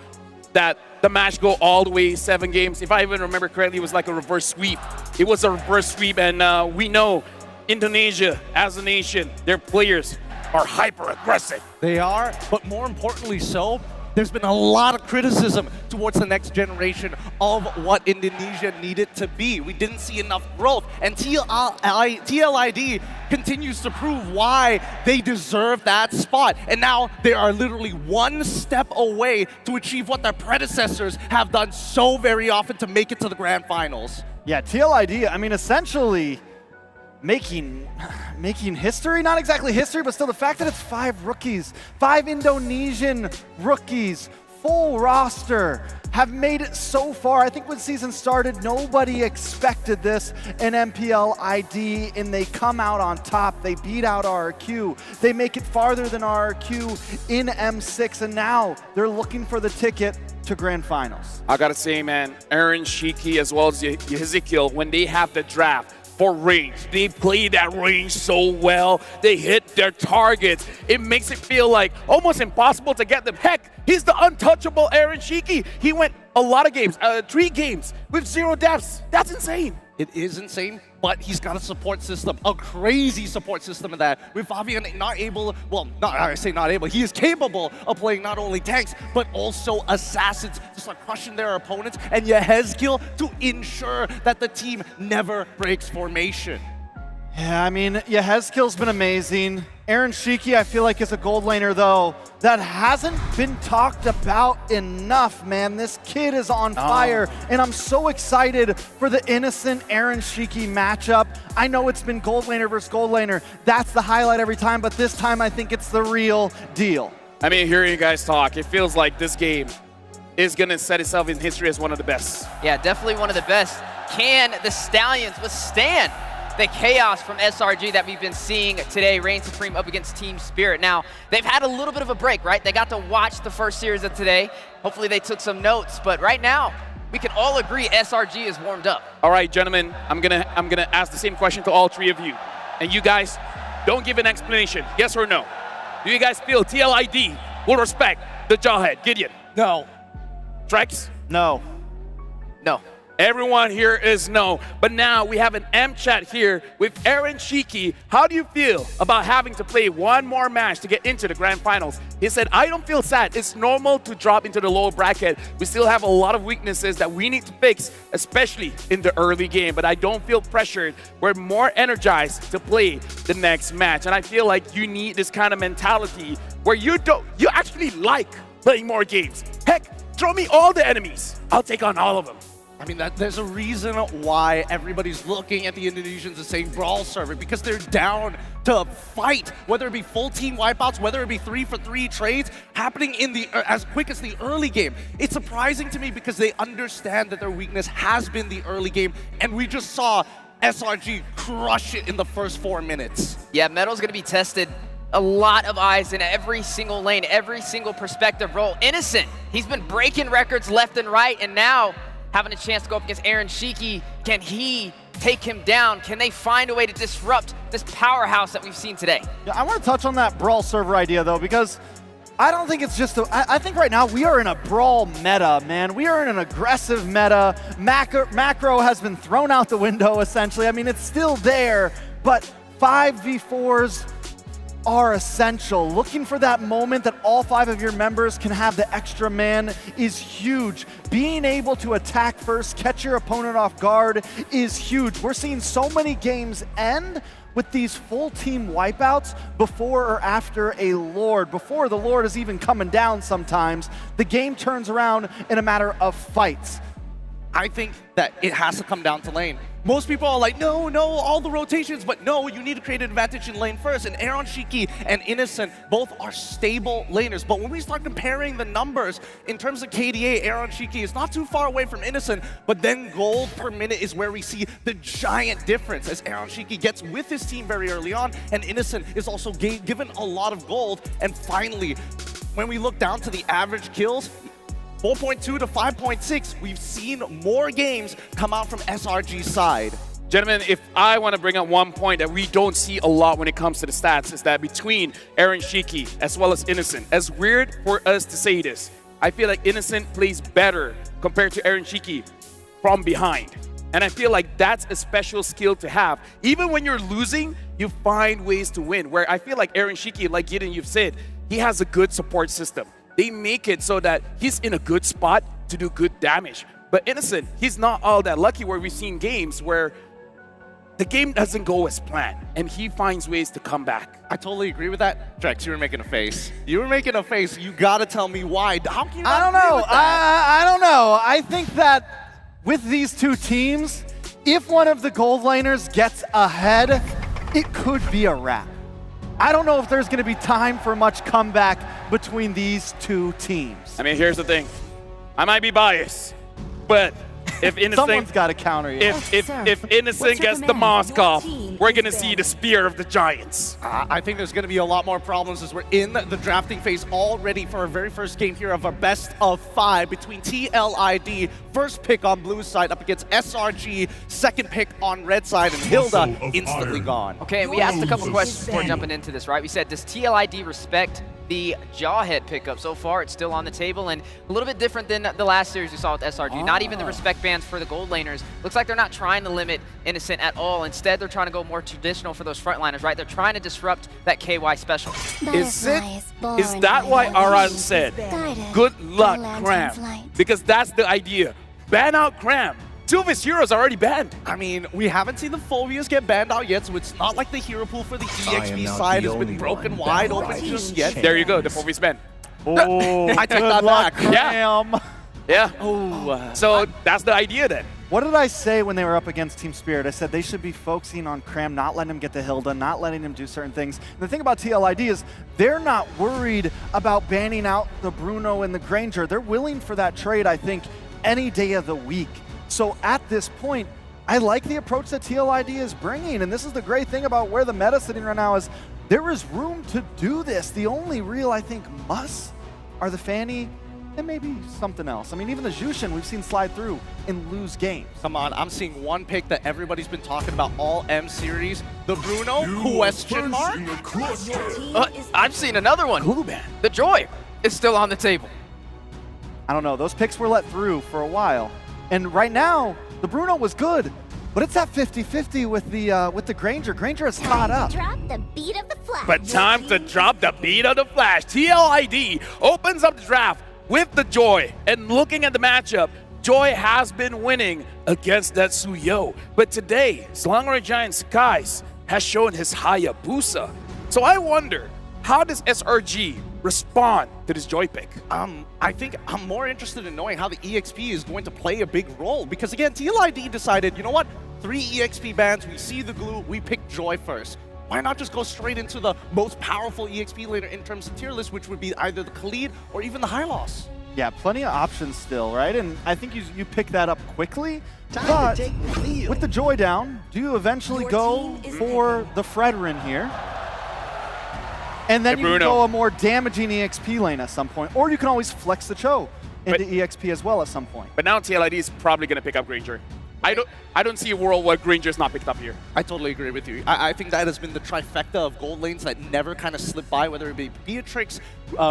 Speaker 3: that the match go all the way 7 games. If I even remember correctly, it was like a reverse sweep. It was a reverse sweep, and we know Indonesia as a nation, their players are hyper aggressive.
Speaker 15: They are, but more importantly so, there's been a lot of criticism towards the next generation of what Indonesia needed to be. We didn't see enough growth, and TLID continues to prove why they deserve that spot. And now they are literally one step away to achieve what their predecessors have done so very often to make it to the grand finals.
Speaker 14: Yeah, TLID, I mean, essentially making history, not exactly history, but still the fact that it's 5 rookies, 5 Indonesian rookies, full roster, have made it so far. I think when season started, nobody expected this in MPL ID, and they come out on top. They beat out RRQ. They make it farther than RRQ in M6, and now they're looking for the ticket to grand finals.
Speaker 3: I gotta say, man, Aaron Shiki as well as Ezekiel, when they have the draft, for range. They play that range so well. They hit their targets. It makes it feel like almost impossible to get them. Heck, he's the untouchable Aaron Shiki. He went a lot of games, 3 games with 0 deaths. That's insane.
Speaker 15: It is insane, but he's got a support system, a crazy support system of that. With Fabian not able, well, I say not able, he is capable of playing not only tanks, but also assassins to start crushing their opponents, and Yehezkiel to ensure that the team never breaks formation.
Speaker 14: Yeah, I mean, Yehezkiel's been amazing. Aaron Shiki, I feel like, is a gold laner, though, that hasn't been talked about enough, man. This kid is on fire, and I'm so excited for the Innocent Aaron Shiki matchup. I know it's been gold laner versus gold laner. That's the highlight every time, but this time I think it's the real deal.
Speaker 3: I mean, hearing you guys talk, it feels like this game is going to set itself in history as one of the best.
Speaker 11: Yeah, definitely one of the best. Can the Stallions withstand the chaos from SRG that we've been seeing today, reign supreme up against Team Spirit? Now, they've had a little bit of a break, right? They got to watch the first series of today. Hopefully they took some notes, but right now, we can all agree SRG is warmed up.
Speaker 3: All right, gentlemen, I'm gonna ask the same question to all 3 of you. And you guys, don't give an explanation, yes or no. Do you guys feel TLID will respect the Jawhead? Gideon?
Speaker 15: No.
Speaker 3: Trex?
Speaker 14: No.
Speaker 11: No.
Speaker 3: Everyone here is no. But now we have an M chat here with Aaron Shiki. How do you feel about having to play one more match to get into the grand finals? He said, I don't feel sad. It's normal to drop into the lower bracket. We still have a lot of weaknesses that we need to fix, especially in the early game. But I don't feel pressured. We're more energized to play the next match. And I feel like you need this kind of mentality where you actually like playing more games. Heck, throw me all the enemies. I'll take on all of them.
Speaker 15: I mean, there's a reason why everybody's looking at the Indonesians and saying Brawl server, because they're down to fight, whether it be full team wipeouts, whether it be 3-for-3 trades, happening in the as quick as the early game. It's surprising to me because they understand that their weakness has been the early game, and we just saw SRG crush it in the first 4 minutes.
Speaker 11: Yeah, Metal's gonna be tested. A lot of eyes in every single lane, every single perspective role. Innocent, he's been breaking records left and right, and now having a chance to go up against Aaron Shiki. Can he take him down? Can they find a way to disrupt this powerhouse that we've seen today?
Speaker 14: Yeah, I want to touch on that Brawl server idea, though, because I don't think it's just I think right now we are in a Brawl meta, man. We are in an aggressive meta. Macro has been thrown out the window, essentially. I mean, it's still there, but 5v4s are essential. Looking for that moment that all 5 of your members can have the extra man is huge. Being able to attack first, catch your opponent off guard is huge. We're seeing so many games end with these full team wipeouts before or after a Lord. Before the Lord is even coming down sometimes, the game turns around in a matter of fights.
Speaker 15: I think that it has to come down to lane. Most people are like, no, all the rotations, but no, you need to create an advantage in lane first. And Aaron Shiki and Innocent both are stable laners. But when we start comparing the numbers in terms of KDA, Aaron Shiki is not too far away from Innocent, but then gold per minute is where we see the giant difference as Aaron Shiki gets with his team very early on, and Innocent is also given a lot of gold. And finally, when we look down to the average kills, 4.2 to 5.6, we've seen more games come out from SRG's side.
Speaker 3: Gentlemen, if I want to bring up one point that we don't see a lot when it comes to the stats, is that between Aaron Shiki as well as Innocent, as weird for us to say this, I feel like Innocent plays better compared to Aaron Shiki from behind. And I feel like that's a special skill to have. Even when you're losing, you find ways to win. Where I feel like Aaron Shiki, like Gideon, you've said, he has a good support system. They make it so that he's in a good spot to do good damage. But Innocent, he's not all that lucky, where we've seen games where the game doesn't go as planned and he finds ways to come back.
Speaker 15: I totally agree with that. Drex, you were making a face. You were making a face. You gotta tell me why. How can you not
Speaker 14: I don't
Speaker 15: agree
Speaker 14: know.
Speaker 15: with that?
Speaker 14: I don't know. I think that with these 2 teams, if one of the gold laners gets ahead, it could be a wrap. I don't know if there's going to be time for much comeback between these 2 teams.
Speaker 3: I mean, here's the thing. I might be biased, but If Innocent,
Speaker 14: Someone's got to counter you.
Speaker 3: if Innocent gets the mask off, we're gonna see the spear of the giants.
Speaker 15: I think there's going to be a lot more problems as we're in the drafting phase already for our very first game here of our best of 5 between TLID, first pick on blue side up against SRG, second pick on red side, and Hilda instantly gone.
Speaker 11: Okay, and we asked a couple questions before jumping into this, right? We said, does TLID respect the Jawhead pickup? So far, it's still on the table, and a little bit different than the last series we saw with SRG. Not even the respect bans for the gold laners. Looks like they're not trying to limit Innocent at all. Instead, they're trying to go more traditional for those frontliners, right? They're trying to disrupt that KY special.
Speaker 3: Is that why Aran said, good luck, Cram? Because that's the idea. Ban out Cram. 2 of his heroes are already banned.
Speaker 15: I mean, we haven't seen the Phobias get banned out yet, so it's not like the hero pool for the EXP side has been broken wide open just yet.
Speaker 3: There you go, the Phobias ban.
Speaker 14: Oh,
Speaker 15: I take that back.
Speaker 14: Cram.
Speaker 3: Yeah.
Speaker 15: Oh.
Speaker 3: So that's the idea then.
Speaker 14: What did I say when they were up against Team Spirit? I said they should be focusing on Cram, not letting him get the Hilda, not letting him do certain things. And the thing about TLID is they're not worried about banning out the Bruno and the Granger. They're willing for that trade, I think, any day of the week. So at this point, I like the approach that TLID is bringing, and this is the great thing about where the meta's sitting right now is there is room to do this. The only real, I think, musts are the Fanny and maybe something else. I mean, even the Jushin we've seen slide through and lose games.
Speaker 15: Come on, I'm seeing one pick that everybody's been talking about all M series. The Bruno, question mark?
Speaker 11: I've seen another one. The Joy is still on the table.
Speaker 14: I don't know, those picks were let through for a while. And right now, the Bruno was good, but it's at 50-50 with the Granger. Granger is caught up.
Speaker 12: Drop the beat of the flash.
Speaker 3: But time to drop the beat of the flash. TLID opens up the draft with the Joy. And looking at the matchup, Joy has been winning against that Suyo. But today, Selangor Giant Skies has shown his Hayabusa. So I wonder, how does SRG respond to this Joy pick?
Speaker 15: I think I'm more interested in knowing how the EXP is going to play a big role. Because again, TLID decided, you know what? 3 EXP bans, we see the glue, we pick Joy first. Why not just go straight into the most powerful EXP laner in terms of tier list, which would be either the Khalid or even the Hylos?
Speaker 14: Yeah, plenty of options still, right? And I think you pick that up quickly. But with the Joy down, do you eventually go for the Fredrin here? And then you can go a more damaging EXP lane at some point. Or you can always flex the Cho into EXP as well at some point.
Speaker 3: But now TLID is probably going to pick up Granger. I don't see a world where Granger's not picked up here.
Speaker 15: I totally agree with you. I think that has been the trifecta of gold lanes that never kind of slip by, whether it be Beatrix,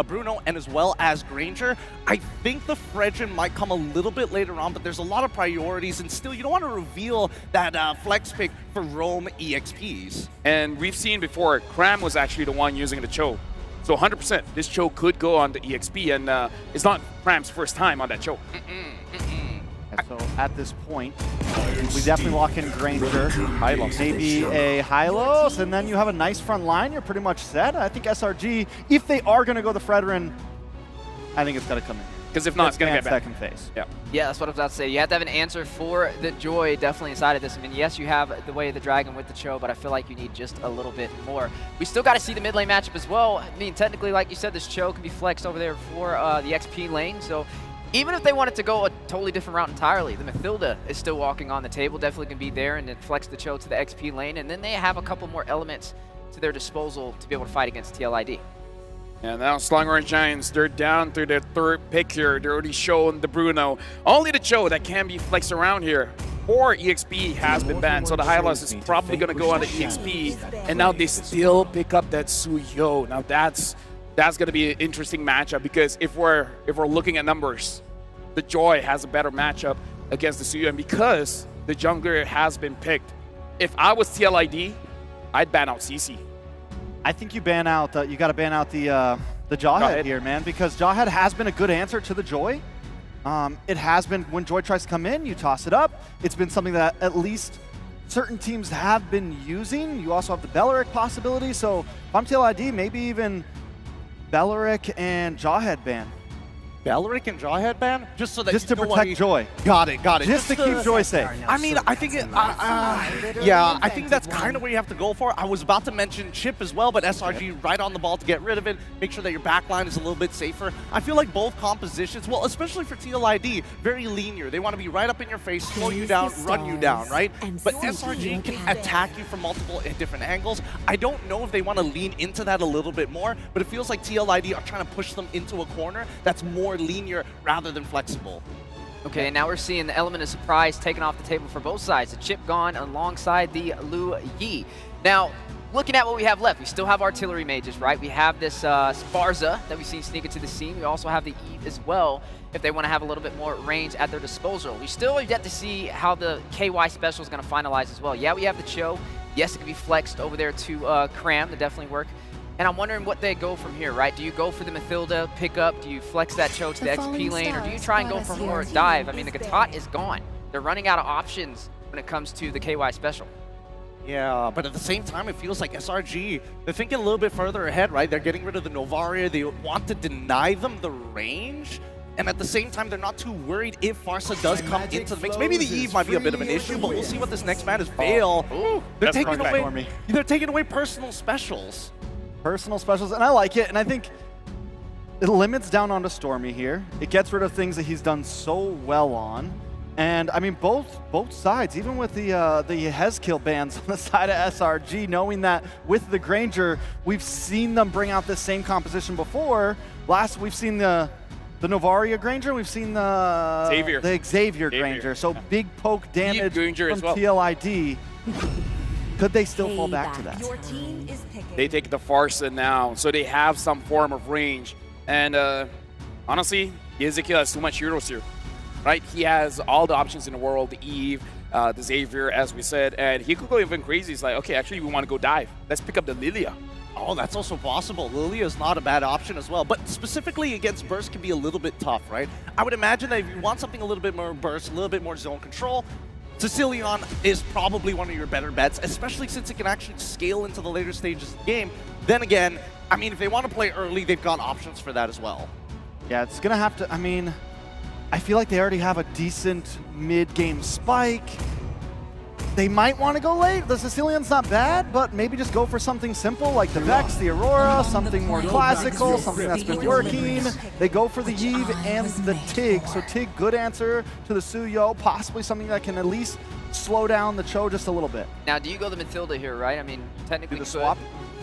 Speaker 15: Bruno, and as well as Granger. I think the Fredrin might come a little bit later on, but there's a lot of priorities, and still, you don't want to reveal that flex pick for Roam EXPs.
Speaker 3: And we've seen before, Cram was actually the one using the Cho. So 100%, this Cho could go on the EXP, and it's not Cram's first time on that Cho.
Speaker 14: So at this point, we definitely lock in Granger, maybe a Hylos, and then you have a nice front line. You're pretty much set. I think SRG, if they are going to go the Fredrin, I think it's got to come in.
Speaker 3: Because if not, it's going to get bad.
Speaker 14: Second phase.
Speaker 11: Yeah, that's what I was about to say. You have to have an answer for the Joy definitely inside of this. I mean, yes, you have the Way of the Dragon with the Cho, but I feel like you need just a little bit more. We still got to see the mid lane matchup as well. I mean, technically, like you said, this Cho can be flexed over there for the XP lane. So even if they wanted to go a totally different route entirely, the Mathilda is still walking on the table, definitely can be there and then flex the Cho to the XP lane. And then they have a couple more elements to their disposal to be able to fight against TLID.
Speaker 3: And now Selangor Giants, they're down through their third pick here. They're already showing the Bruno. Only the Cho that can be flexed around here. Or EXP has been banned, so the Hylos is probably going to go on the EXP. And now they still pick up that Suyo. Now that's going to be an interesting matchup, because if we're looking at numbers, the Joy has a better matchup against the Suyo. And because the jungler has been picked, if I was TLID, I'd ban out CC.
Speaker 14: I think you ban out. You got to ban out the Jawhead here, man, because Jawhead has been a good answer to the Joy. It has been when Joy tries to come in, you toss it up. It's been something that at least certain teams have been using. You also have the Belleric possibility. So if I'm TLID, maybe even Belleric and Jawhead ban.
Speaker 15: Belric and Jaw headband? Just so that
Speaker 14: Just
Speaker 15: you
Speaker 14: to
Speaker 15: know
Speaker 14: protect
Speaker 15: what
Speaker 14: Joy.
Speaker 15: Got it, got it.
Speaker 14: Just to keep Joy safe.
Speaker 15: I mean, I think yeah, I think that's kind of where you have to go for. I was about to mention Chip as well, but SRG right on the ball to get rid of it, make sure that your backline is a little bit safer. I feel like both compositions, well, especially for TLID, very linear. They want to be right up in your face, slow you down, run you down, right? But SRG can attack you from multiple different angles. I don't know if they want to lean into that a little bit more, but it feels like TLID are trying to push them into a corner that's more linear rather than flexible.
Speaker 11: Okay, now we're seeing the element of surprise taken off the table for both sides. The Chip gone alongside the Lu Yi. Now, looking at what we have left, we still have artillery mages, right? We have this Sparza that we've seen sneak into the scene. We also have the Eve as well, if they want to have a little bit more range at their disposal. We still have yet to see how the KY special is going to finalize as well. Yeah, we have the Cho. Yes, it can be flexed over there to Cram to definitely work. And I'm wondering what they go from here, right? Do you go for the Mathilda pickup? Do you flex that Cho to the XP lane? Or do you try and go for more dive? I mean, the Gatot is gone. They're running out of options when it comes to the KY special.
Speaker 15: Yeah, but at the same time, it feels like SRG, they're thinking a little bit further ahead, right? They're getting rid of the Novaria. They want to deny them the range. And at the same time, they're not too worried if Farsa does come into the mix. Maybe the Eve might be a bit of an issue, but we'll see what this next man is. Veil. They're taking away personal specials.
Speaker 14: Personal specials, and I like it, and I think it limits down onto Stormy here. It gets rid of things that he's done so well on. And I mean, both sides, even with the Hezkill bans on the side of SRG, knowing that with the Granger, we've seen them bring out this same composition before. Last, we've seen the Novaria Granger, we've seen the Xavier Granger. So big poke damage from TLID. Could they still fall back to that?
Speaker 3: They take the Farsa now, so they have some form of range. And honestly, Ezekiel has too much heroes here, right? He has all the options in the world, the Eve, the Xavier, as we said, and he could go even crazy. He's like, okay, actually, we want to go dive. Let's pick up the Lilia.
Speaker 15: Oh, that's also possible. Lilia is not a bad option as well, but specifically against Burst can be a little bit tough, right? I would imagine that if you want something a little bit more Burst, a little bit more zone control, Sicilian is probably one of your better bets, especially since it can actually scale into the later stages of the game. Then again, I mean, if they want to play early, they've got options for that as well.
Speaker 14: Yeah, it's going to have to, I mean, I feel like they already have a decent mid-game spike. They might want to go late. The Sicilian's not bad, but maybe just go for something simple like the Vex, the Aurora, something more classical, something that's been working. They go for the Eve and the Tig. So Tig, good answer to the Suyo, possibly something that can at least slow down the Cho just a little bit.
Speaker 11: Now, do you go the Mathilda here, right? I mean, technically you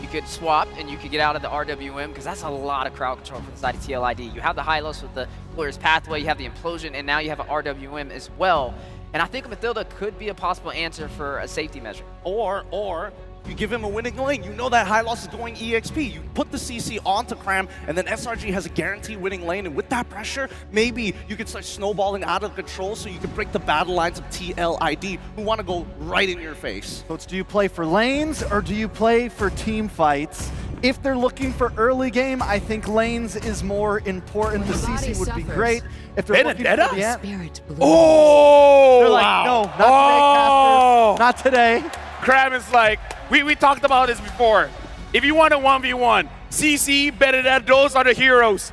Speaker 11: could swap and you could get out of the RWM because that's a lot of crowd control for the side of TLID. You have the Hylos with the Glorious Pathway, you have the Implosion, and now you have an RWM as well. And I think Mathilda could be a possible answer for a safety measure.
Speaker 15: Or you give him a winning lane. You know that Hylos is going EXP. You put the CC onto Cram, and then SRG has a guaranteed winning lane. And with that pressure, maybe you could start snowballing out of control so you can break the battle lines of TLID, who want to go right in your face.
Speaker 14: So it's, do you play for lanes or do you play for team fights? If they're looking for early game, I think lanes is more important. The CC would be great. If they're looking for the end,
Speaker 3: Oh!
Speaker 14: they're like, no, not today, Casper. Not today.
Speaker 3: Cram is like, we talked about this before. If you want a 1v1, CC, Benedetta, those are the heroes.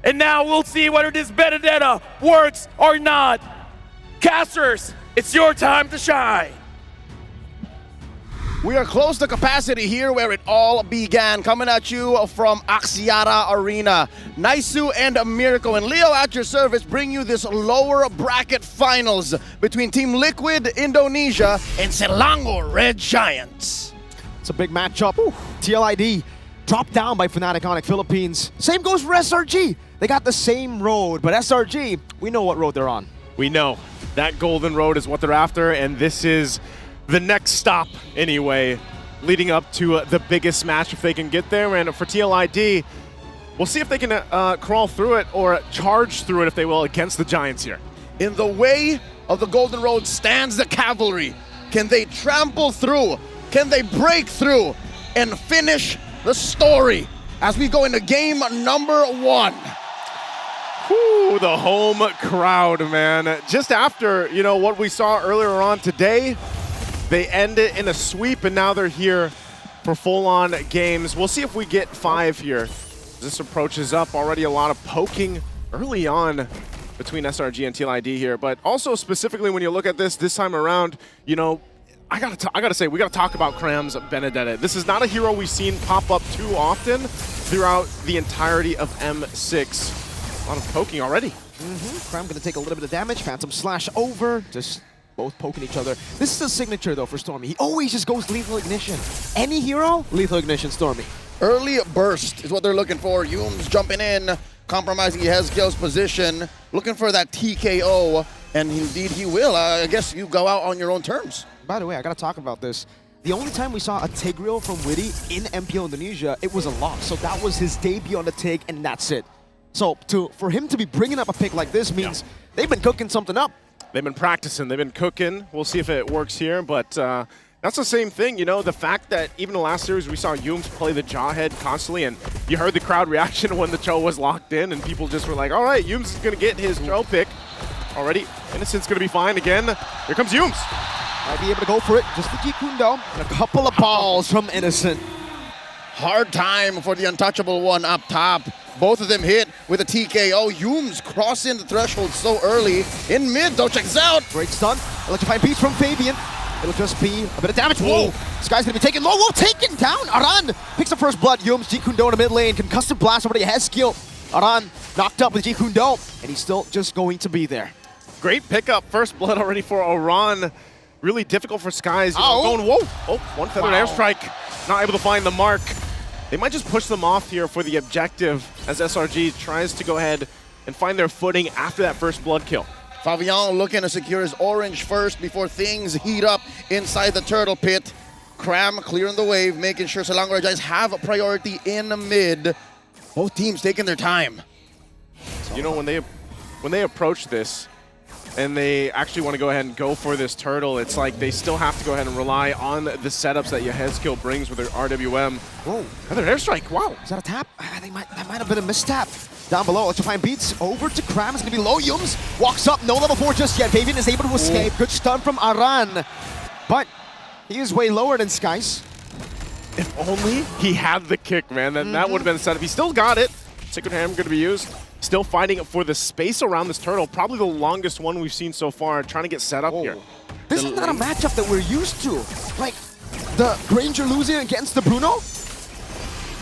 Speaker 3: And now we'll see whether this Benedetta works or not. Casters, it's your time to shine.
Speaker 17: We are close to capacity here where it all began. Coming at you from Axiata Arena. Naisu and Miracle and Leo at your service bring you this lower bracket finals between Team Liquid Indonesia and Selangor Red Giants.
Speaker 12: It's a big matchup. TLID dropped down by Fnatic Onyx Philippines. Same goes for SRG. They got the same road, but SRG, we know what road they're on.
Speaker 18: We know that golden road is what they're after, and this is the next stop anyway, leading up to the biggest match if they can get there. And for TLID, we'll see if they can crawl through it or charge through it, if they will, against the Giants here.
Speaker 17: In the way of the golden road stands the cavalry. Can they trample through? Can they break through and finish the story as we go into game number 1?
Speaker 18: Whew, the home crowd, man. Just after, you know, what we saw earlier on today, they end it in a sweep, and now they're here for full-on games. We'll see if we get 5 here. This approaches up, already a lot of poking early on between SRG and TLID here, but also specifically when you look at this time around, you know, I gotta say, we gotta talk about Cram's Benedetta. This is not a hero we've seen pop up too often throughout the entirety of M6. A lot of poking already.
Speaker 12: Cram gonna take a little bit of damage. Phantom Slash over. Just both poking each other. This is a signature though for Stormy. He always just goes Lethal Ignition. Any hero, Lethal Ignition Stormy.
Speaker 17: Early burst is what they're looking for. Yums jumping in, compromising Hezkiel's position, looking for that TKO, and indeed he will. I guess you go out on your own terms.
Speaker 12: By the way, I gotta talk about this. The only time we saw a Tigreal from Witty in MPO Indonesia, it was a loss. So that was his debut on the Tig, and that's it. So for him to be bringing up a pick like this means they've been cooking something up.
Speaker 18: They've been practicing, they've been cooking. We'll see if it works here, but that's the same thing, you know, the fact that even the last series we saw Yums play the Jawhead constantly, and you heard the crowd reaction when the Cho was locked in, and people just were like, all right, Yums is gonna get his Cho pick already. Innocent's gonna be fine again. Here comes Yums.
Speaker 12: Might be able to go for it. Just the Jikundo and a couple of balls from Innocent.
Speaker 17: Hard time for the untouchable one up top. Both of them hit with a TKO. Yums crossing the threshold so early. In mid though, check this out.
Speaker 12: Great stun. Electrifying beats from Fabian. It'll just be a bit of damage. Whoa! This guy's gonna be taken low. Whoa, taken down. Aran picks up first blood. Yums, Jikundo in the mid lane. Concussive blast over to Hezkiel. Aran knocked up with Jikundo, and he's still just going to be there.
Speaker 18: Great pickup. First blood already for Aran. Really difficult for Skies. You know, going, whoa! Oh, one feathered airstrike. Not able to find the mark. They might just push them off here for the objective as SRG tries to go ahead and find their footing after that first blood kill.
Speaker 17: Fabian looking to secure his orange first before things heat up inside the turtle pit. Cram clearing the wave, making sure Selangor Giants have a priority in the mid. Both teams taking their time.
Speaker 18: You know, when they approach this, and they actually want to go ahead and go for this turtle, it's like they still have to go ahead and rely on the setups that Hezkiel brings with their RWM.
Speaker 12: Whoa.
Speaker 18: Another airstrike, wow.
Speaker 12: Is that a tap? I think that might have been a mistap. Down below, Electrifying beats over to Cram. It's going to be low. Yums walks up, no level 4 just yet. Fabian is able to escape. Good stun from Aran. But he is way lower than Skies.
Speaker 18: If only he had the kick, man, then that would have been set up. He still got it. Sacred Ham going to be used. Still fighting for the space around this turtle. Probably the longest one we've seen so far, trying to get set up here.
Speaker 12: This is not a matchup that we're used to. Like, the Granger losing against the Bruno?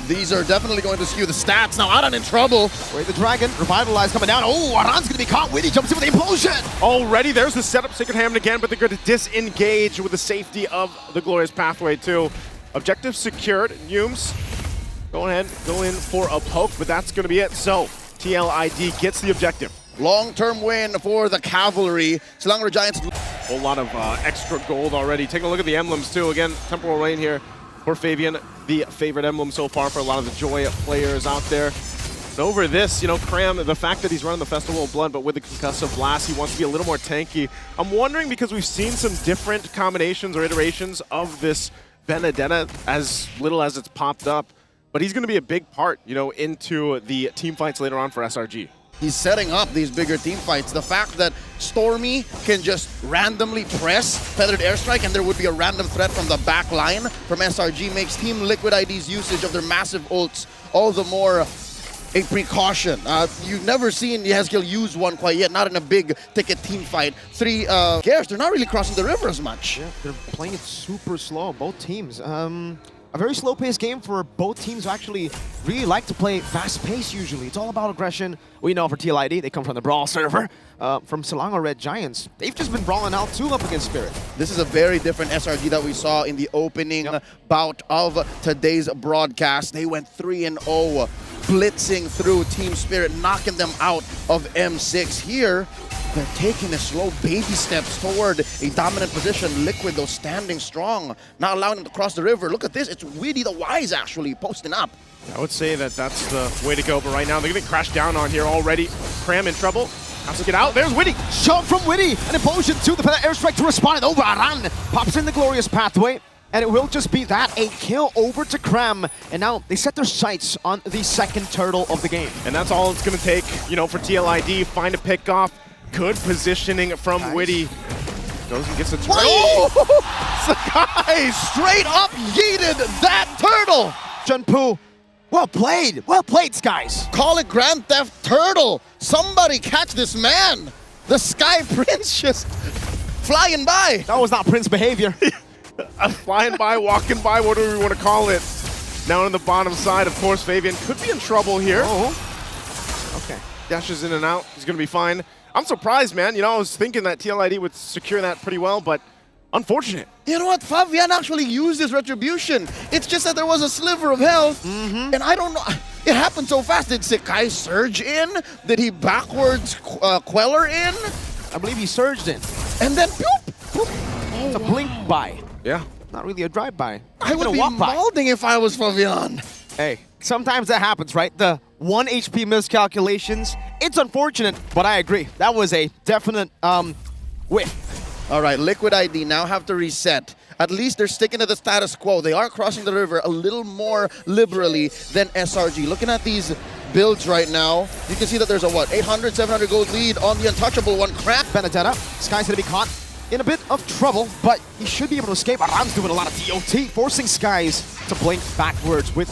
Speaker 17: These are definitely going to skew the stats. Now Aran in trouble.
Speaker 12: Wait, the Dragon, Revitalize coming down. Oh, Aran's going to be caught. Witty jumps in with the implosion.
Speaker 18: Already, there's the setup. Sacred Ham again, but they're going to disengage with the safety of the Glorious Pathway too. Objective secured. Yums go ahead, go in for a poke, but that's going to be it. So TLID gets the objective.
Speaker 17: Long-term win for the Cavalry. Selangor Giants.
Speaker 18: A whole lot of extra gold already. Taking a look at the emblems too. Again, Temporal Rain here for Fabian, the favorite emblem so far for a lot of the Joy players out there. And over this, you know, Cram, the fact that he's running the Festival of Blood, but with the Concussive Blast, he wants to be a little more tanky. I'm wondering, because we've seen some different combinations or iterations of this Benedetta, as little as it's popped up, but he's going to be a big part, you know, into the team fights later on for SRG.
Speaker 17: He's setting up these bigger team fights. The fact that Stormy can just randomly press Feathered Airstrike and there would be a random threat from the back line from SRG makes Team Liquid ID's usage of their massive ults all the more a precaution. You've never seen Hezkiel use one quite yet, not in a big ticket team fight. 3 Gears, they're not really crossing the river as much.
Speaker 12: Yeah, they're playing it super slow, both teams. A very slow-paced game for both teams who actually really like to play fast-paced usually. It's all about aggression. We know for TLID, they come from the Brawl server. From Selangor Red Giants, they've just been brawling out too up against Spirit.
Speaker 17: This is a very different SRG that we saw in the opening bout of today's broadcast. They went 3-0, blitzing through Team Spirit, knocking them out of M6. Here, they're taking the slow baby steps toward a dominant position. Liquid, though, standing strong, not allowing them to cross the river. Look at this. It's Witty the Wise, actually, posting up.
Speaker 18: I would say that that's the way to go, but right now they're getting crashed down on here already. Cram in trouble. Has to get out. There's Witty.
Speaker 12: Shove from Witty. An implosion to the airstrike to respond it over. Aran pops in the Glorious Pathway. And it will just be that, a kill over to Cram. And now they set their sights on the second turtle of the game.
Speaker 18: And that's all it's going to take, you know, for TLID. Find a pick off. Good positioning from Witty. Goes and gets a turtle.
Speaker 17: Sakai straight up yeeted that turtle.
Speaker 12: Junpoo Well played, Skies.
Speaker 17: Call it Grand Theft Turtle. Somebody catch this man. The Sky Prince just flying by.
Speaker 12: That was not Prince behavior.
Speaker 18: Flying by, walking by, whatever we want to call it. Now on the bottom side, of course, Fabian could be in trouble here.
Speaker 12: Okay.
Speaker 18: Dashes in and out. He's going to be fine. I'm surprised, man. You know, I was thinking that TLID would secure that pretty well, but unfortunate.
Speaker 17: You know what? Fabian actually used his retribution. It's just that there was a sliver of health, and I don't know. It happened so fast. Did Sekai surge in? Did he backwards Queller in?
Speaker 12: I believe he surged in.
Speaker 17: And then, boop!
Speaker 12: It's a blink by.
Speaker 18: Yeah.
Speaker 12: Not really a drive-by.
Speaker 17: I would be malding if I was Fabian.
Speaker 12: Hey, sometimes that happens, right? The 1 HP miscalculations. It's unfortunate, but I agree. That was a definite whiff.
Speaker 17: All right, Liquid ID now have to reset. At least they're sticking to the status quo. They are crossing the river a little more liberally than SRG. Looking at these builds right now, you can see that there's a, 800, 700 gold lead on the untouchable one. Crap.
Speaker 12: Benedetta. Sky's gonna be caught in a bit of trouble, but he should be able to escape. Aran's doing a lot of DOT, forcing Skies to blink backwards with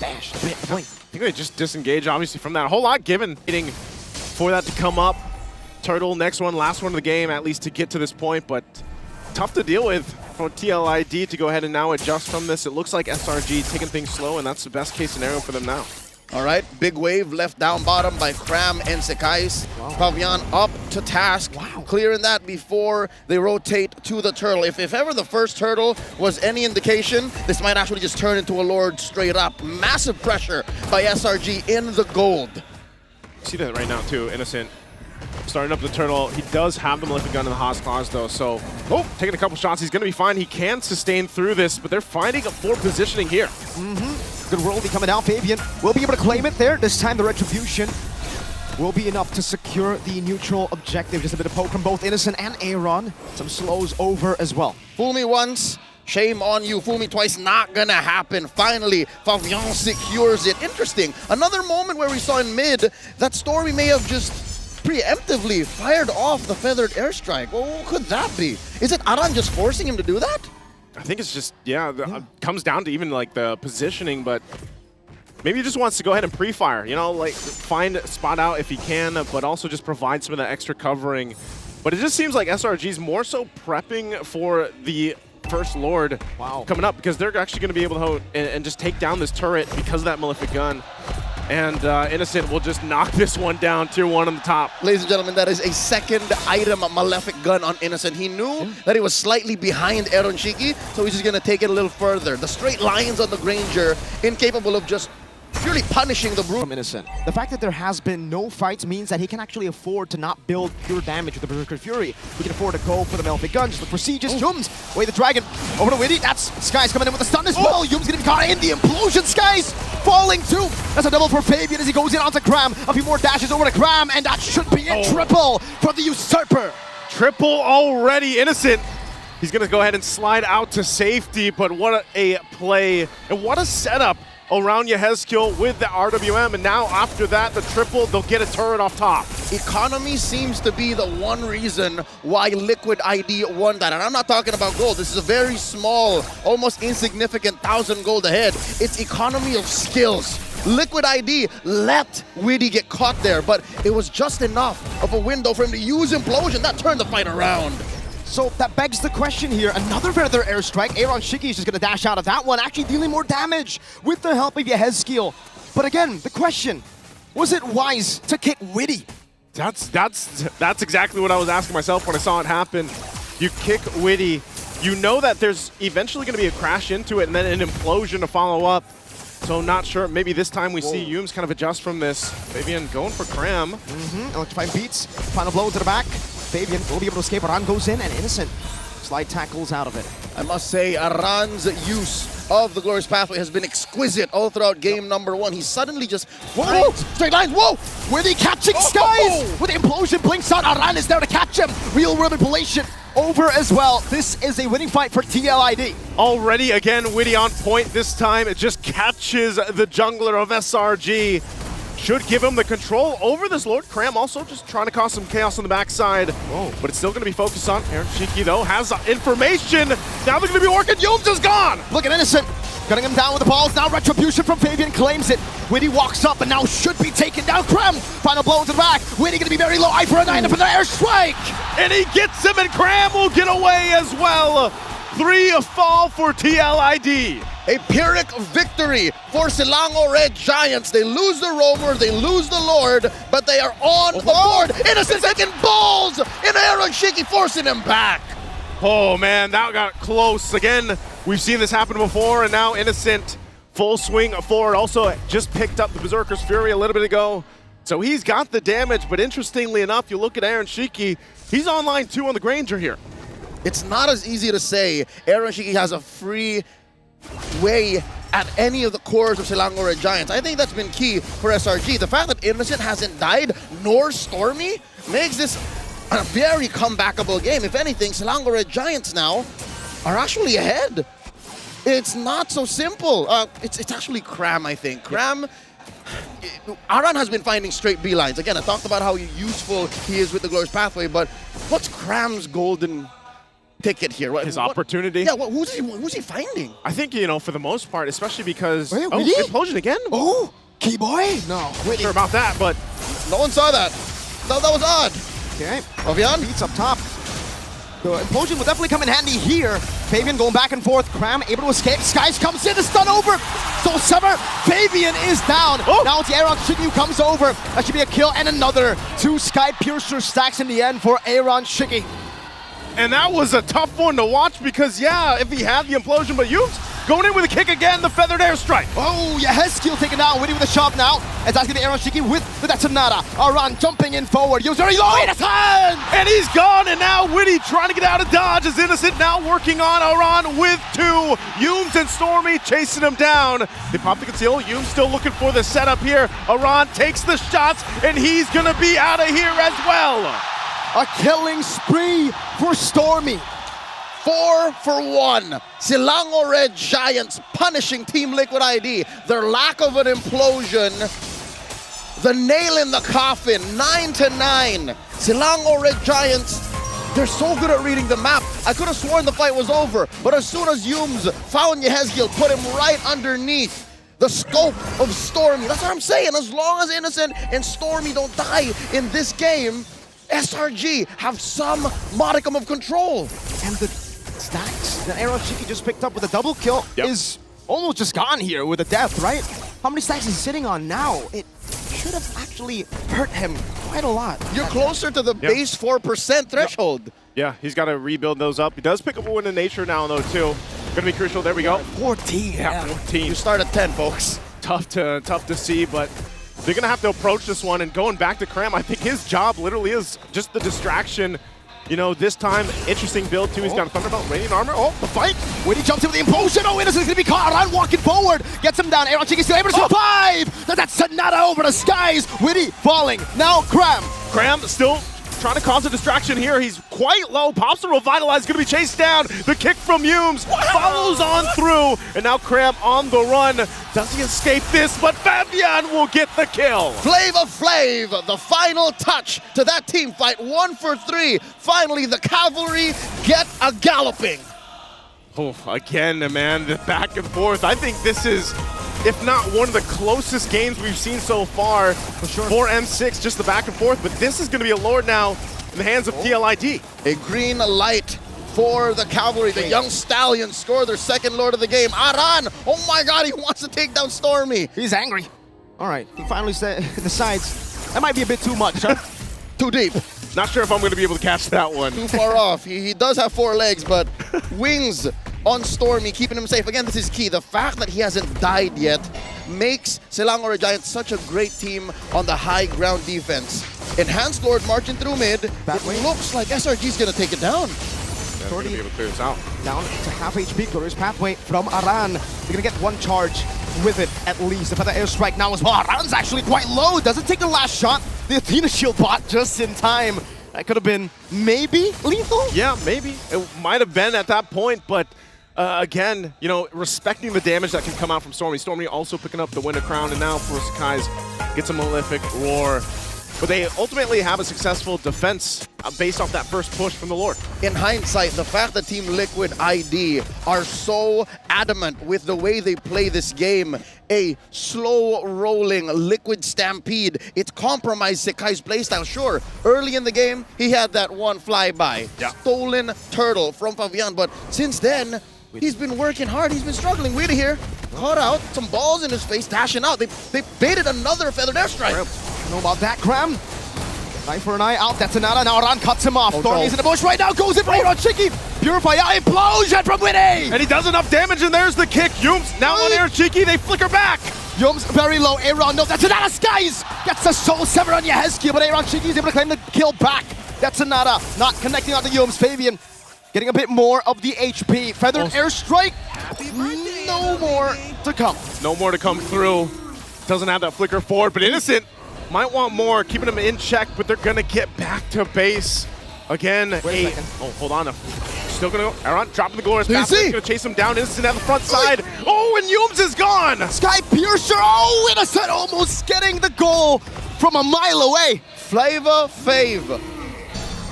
Speaker 12: dash, blink.
Speaker 18: I think they just disengage, obviously, from that. A whole lot given, waiting for that to come up. Turtle, next one, last one of the game, at least to get to this point, but tough to deal with for TLID to go ahead and now adjust from this. It looks like SRG taking things slow, and that's the best case scenario for them now.
Speaker 17: All right, big wave left down bottom by Cram and Sekais. Fabian up to task, clearing that before they rotate to the turtle. If ever the first turtle was any indication, this might actually just turn into a Lord straight up. Massive pressure by SRG in the gold.
Speaker 18: See that right now too, Innocent. Starting up the turtle. He does have the Malefic Gun in the Haas Claws though, so taking a couple shots. He's going to be fine. He can sustain through this, but they're finding a poor positioning here.
Speaker 12: Good roll be coming down. Fabian will be able to claim it there. This time the retribution will be enough to secure the neutral objective. Just a bit of poke from both Innocent and Aaron. Some slows over as well.
Speaker 17: Fool me once, shame on you. Fool me twice, not gonna happen. Finally, Fabian secures it. Interesting. Another moment where we saw in mid that Stormy may have just preemptively fired off the feathered airstrike. Well, what could that be? Is it Aran just forcing him to do that?
Speaker 18: I think it's just, comes down to even like the positioning, but maybe he just wants to go ahead and pre-fire, you know, like find a spot out if he can, but also just provide some of that extra covering. But it just seems like SRG's more so prepping for the First Lord coming up, because they're actually going to be able to and just take down this turret because of that Malefic Gun. And Innocent will just knock this one down, tier 1 on the top.
Speaker 17: Ladies and gentlemen, that is a second item Malefic Gun on Innocent. He knew that he was slightly behind Aaron Shiki, so he's just going to take it a little further. The straight lines on the Granger, incapable of just purely punishing the Brute.
Speaker 12: From Innocent. The fact that there has been no fights means that he can actually afford to not build pure damage with the Berserker Fury. He can afford to go for the Malefic Gun, just look for sieges. Yums, away the dragon, over to Witty. That's Skies coming in with a stun as well. Yums gonna be caught in the implosion. Skies falling too. That's a double for Fabian as he goes in onto Cram. A few more dashes over to Cram, and that should be a triple for the Usurper.
Speaker 18: Triple already, Innocent. He's gonna go ahead and slide out to safety, but what a play and what a setup around Yehezkiel with the RWM, and now after that, the triple, they'll get a turret off top.
Speaker 17: Economy seems to be the one reason why Liquid ID won that, and I'm not talking about gold. This is a very small, almost insignificant 1,000 gold ahead. It's economy of skills. Liquid ID let Witty get caught there, but it was just enough of a window for him to use Implosion. That turned the fight around.
Speaker 12: So that begs the question here. Another feather airstrike. Aaron Shiki is just going to dash out of that one, actually dealing more damage with the help of Yehezkiel. But again, the question, was it wise to kick Witty?
Speaker 18: That's exactly what I was asking myself when I saw it happen. You kick Witty, you know that there's eventually going to be a crash into it and then an implosion to follow up. So not sure, maybe this time we see Yums kind of adjust from this. Fabian going for Cram.
Speaker 12: Electrifying beats, final blow to the back. Fabian will be able to escape. Aran goes in, and Innocent slide tackles out of it.
Speaker 17: I must say, Aran's use of the Glorious Pathway has been exquisite all throughout game number 1. He's suddenly just... Whoa! Straight lines, whoa!
Speaker 12: Witty catching Skies! With the implosion blinks out, Aran is there to catch him. Real manipulation over as well. This is a winning fight for TLID.
Speaker 18: Already, again, Witty on point. This time, it just catches the jungler of SRG. Should give him the control over this Lord. Cram also just trying to cause some chaos on the backside. But it's still going to be focused on Aaron Shiki, though. Has information. Now they're going to be working. Yums is gone.
Speaker 12: Look at Innocent. Cutting him down with the balls. Now retribution from Fabian claims it. Witty walks up and now should be taken down. Krem, final blow into the back. Witty gonna be very low. Eye for a 9 for the airstrike.
Speaker 18: And he gets him, and Krem will get away as well. 3 fall for TLID.
Speaker 17: A Pyrrhic victory for Silango Red Giants. They lose the Roamer, they lose the Lord, but they are on the board. Innocent taking balls, and Aaron Shiki forcing him back.
Speaker 18: Oh man, that got close. Again, we've seen this happen before, and now Innocent full swing forward. Also just picked up the Berserker's Fury a little bit ago. So he's got the damage, but interestingly enough, you look at Aaron Shiki, he's on line 2 on the Granger here.
Speaker 17: It's not as easy to say Aaron Shiki has a free way at any of the cores of Silango Red Giants. I think that's been key for SRG. The fact that Innocent hasn't died, nor Stormy, makes this a very comebackable game. If anything, Silango Red Giants now are actually ahead. It's not so simple. It's actually Kram, I think. Kram, Aran has been finding straight B-lines. Again, I talked about how useful he is with the Glorious Pathway, but what's Kram's golden ticket here?
Speaker 18: His opportunity?
Speaker 17: Yeah, who's he finding?
Speaker 18: I think, for the most part, especially because...
Speaker 12: Wait,
Speaker 18: Implosion again?
Speaker 12: Oh, Keyboy? No.
Speaker 18: Not sure about that, but...
Speaker 17: No one saw that. That was odd.
Speaker 12: Okay.
Speaker 17: Ovian?
Speaker 12: Beats up top. The Implosion will definitely come in handy here. Fabian going back and forth. Kram able to escape. Skies comes in. The stun over. So Summer. Fabian is down. Oh. Now it's Aaron Shiki who comes over. That should be a kill and another. 2 Sky Piercer stacks in the end for Aaron Shiki.
Speaker 18: And that was a tough one to watch because, yeah, if he had the Implosion, but Yu's going in with a kick again, the Feathered Airstrike.
Speaker 12: Oh, yeah, Heskeel taken down. Witty with a shove now. As that's going to be Aaron Shiki with the Detonata. Aran jumping in forward. Yu's very low.
Speaker 18: And he's gone, and now Witty trying to get out of dodge as Innocent now working on Aran with 2. Yumes and Stormy chasing him down. They pop the conceal. Yumes still looking for the setup here. Aran takes the shots, and he's going to be out of here as well.
Speaker 12: A killing spree for Stormy.
Speaker 17: 4 for 1. Silango Red Giants punishing Team Liquid ID. Their lack of an implosion. The nail in the coffin. 9-9. Silango Red Giants, they're so good at reading the map. I could have sworn the fight was over, but as soon as Yumes found Yehezkiel, put him right underneath the scope of Stormy. That's what I'm saying. As long as Innocent and Stormy don't die in this game, SRG have some modicum of control.
Speaker 12: And the stacks that Aaron Shiki just picked up with a double kill is almost just gone here with a death, right? How many stacks is he sitting on now? It should have actually hurt him quite a lot.
Speaker 17: You're closer to the base 4% threshold.
Speaker 18: Yeah, he's got to rebuild those up. He does pick up a win in nature now, though, too. Gonna be crucial. There we go.
Speaker 12: 14.
Speaker 18: Yeah, 14.
Speaker 17: You start at 10, folks.
Speaker 18: Tough to see, but they're going to have to approach this one, and going back to Kram, I think his job literally is just the distraction. This time, interesting build too. He's got a Thunderbolt, Radiant Armor. Oh, the fight.
Speaker 12: Witty jumps in with the Implosion. Oh, Innocent's going to be caught. Aran walking forward. Gets him down. Aaron Shiki still able to survive. That's Sonata over the skies. Witty falling. Now Kram.
Speaker 18: Kram still trying to cause a distraction here. He's quite low. Pops the Revitalize, going to be chased down. The kick from Yumes follows on through. And now Kram on the run. Does he escape this? But Fabian will get the kill.
Speaker 17: Flavor Flav, the final touch to that team fight. 1 for 3. Finally, the Cavalry get a galloping.
Speaker 18: Oh, again, man, the back and forth. I think this is, if not one of the closest games we've seen so far for M6, just the back and forth. But this is going to be a Lord now in the hands of TLID.
Speaker 17: A green light for the Cavalry. The young Stallions score their 2nd Lord of the game. Aran, oh my God, he wants to take down Stormy.
Speaker 12: He's angry. All right, he finally decides that might be a bit too much, huh?
Speaker 17: Too deep.
Speaker 18: Not sure if I'm going to be able to catch that one.
Speaker 17: Too far off. He does have 4 legs, but wings on Stormy, keeping him safe. Again, this is key. The fact that he hasn't died yet makes Silango Red Giants such a great team on the high ground defense. Enhanced Lord marching through mid. It looks like SRG's going to take it down.
Speaker 18: They're going to be able to clear this out.
Speaker 12: Down to half HP. Glorious Pathway from Aran. They're going to get 1 charge with it at least. The Feather Airstrike now as well. Aran's actually quite low. Doesn't take the last shot. The Athena shield bot just in time. That could have been maybe lethal?
Speaker 18: Yeah, maybe. It might have been at that point, but again, respecting the damage that can come out from Stormy. Stormy also picking up the Winter Crown, and now for Sakai's gets a Malefic Roar. but they ultimately have a successful defense based off that first push from the Lord.
Speaker 17: In hindsight, the fact that Team Liquid ID are so adamant with the way they play this game, a slow-rolling Liquid Stampede, it compromised Sekai's playstyle. Sure, early in the game, he had that one flyby, stolen turtle from Fabian, but since then, he's been working hard, he's been struggling. Weird here, caught out, some balls in his face, dashing out. They baited another feathered airstrike.
Speaker 12: Know about that, Cram? Eye for an eye out, that's another. Now Ran cuts him off. Stormy's in the bush right now, goes in for Aaron Cheeky. Purify implosion from Winnie!
Speaker 18: And he does enough damage, and there's the kick. Yums now on Aaron Cheeky, they flicker back.
Speaker 12: Yums very low, Aaron, no, that's another Skies! Gets the soul sever on Yehezkiel, but Aaron Cheeky is able to claim the kill back. That's another, not connecting on the Yums. Fabian getting a bit more of the HP. Feathered airstrike, no more to come.
Speaker 18: No more to come through. Doesn't have that flicker forward, but Innocent might want more, keeping him in check, but they're gonna get back to base. Again, hold on. Still gonna go. Aaron dropping the glorious path. Gonna chase him down. Innocent at the front side. Oh, and Yums is gone.
Speaker 12: Sky Piercer. Oh, Innocent almost getting the goal from a mile away.
Speaker 17: Flavor Fave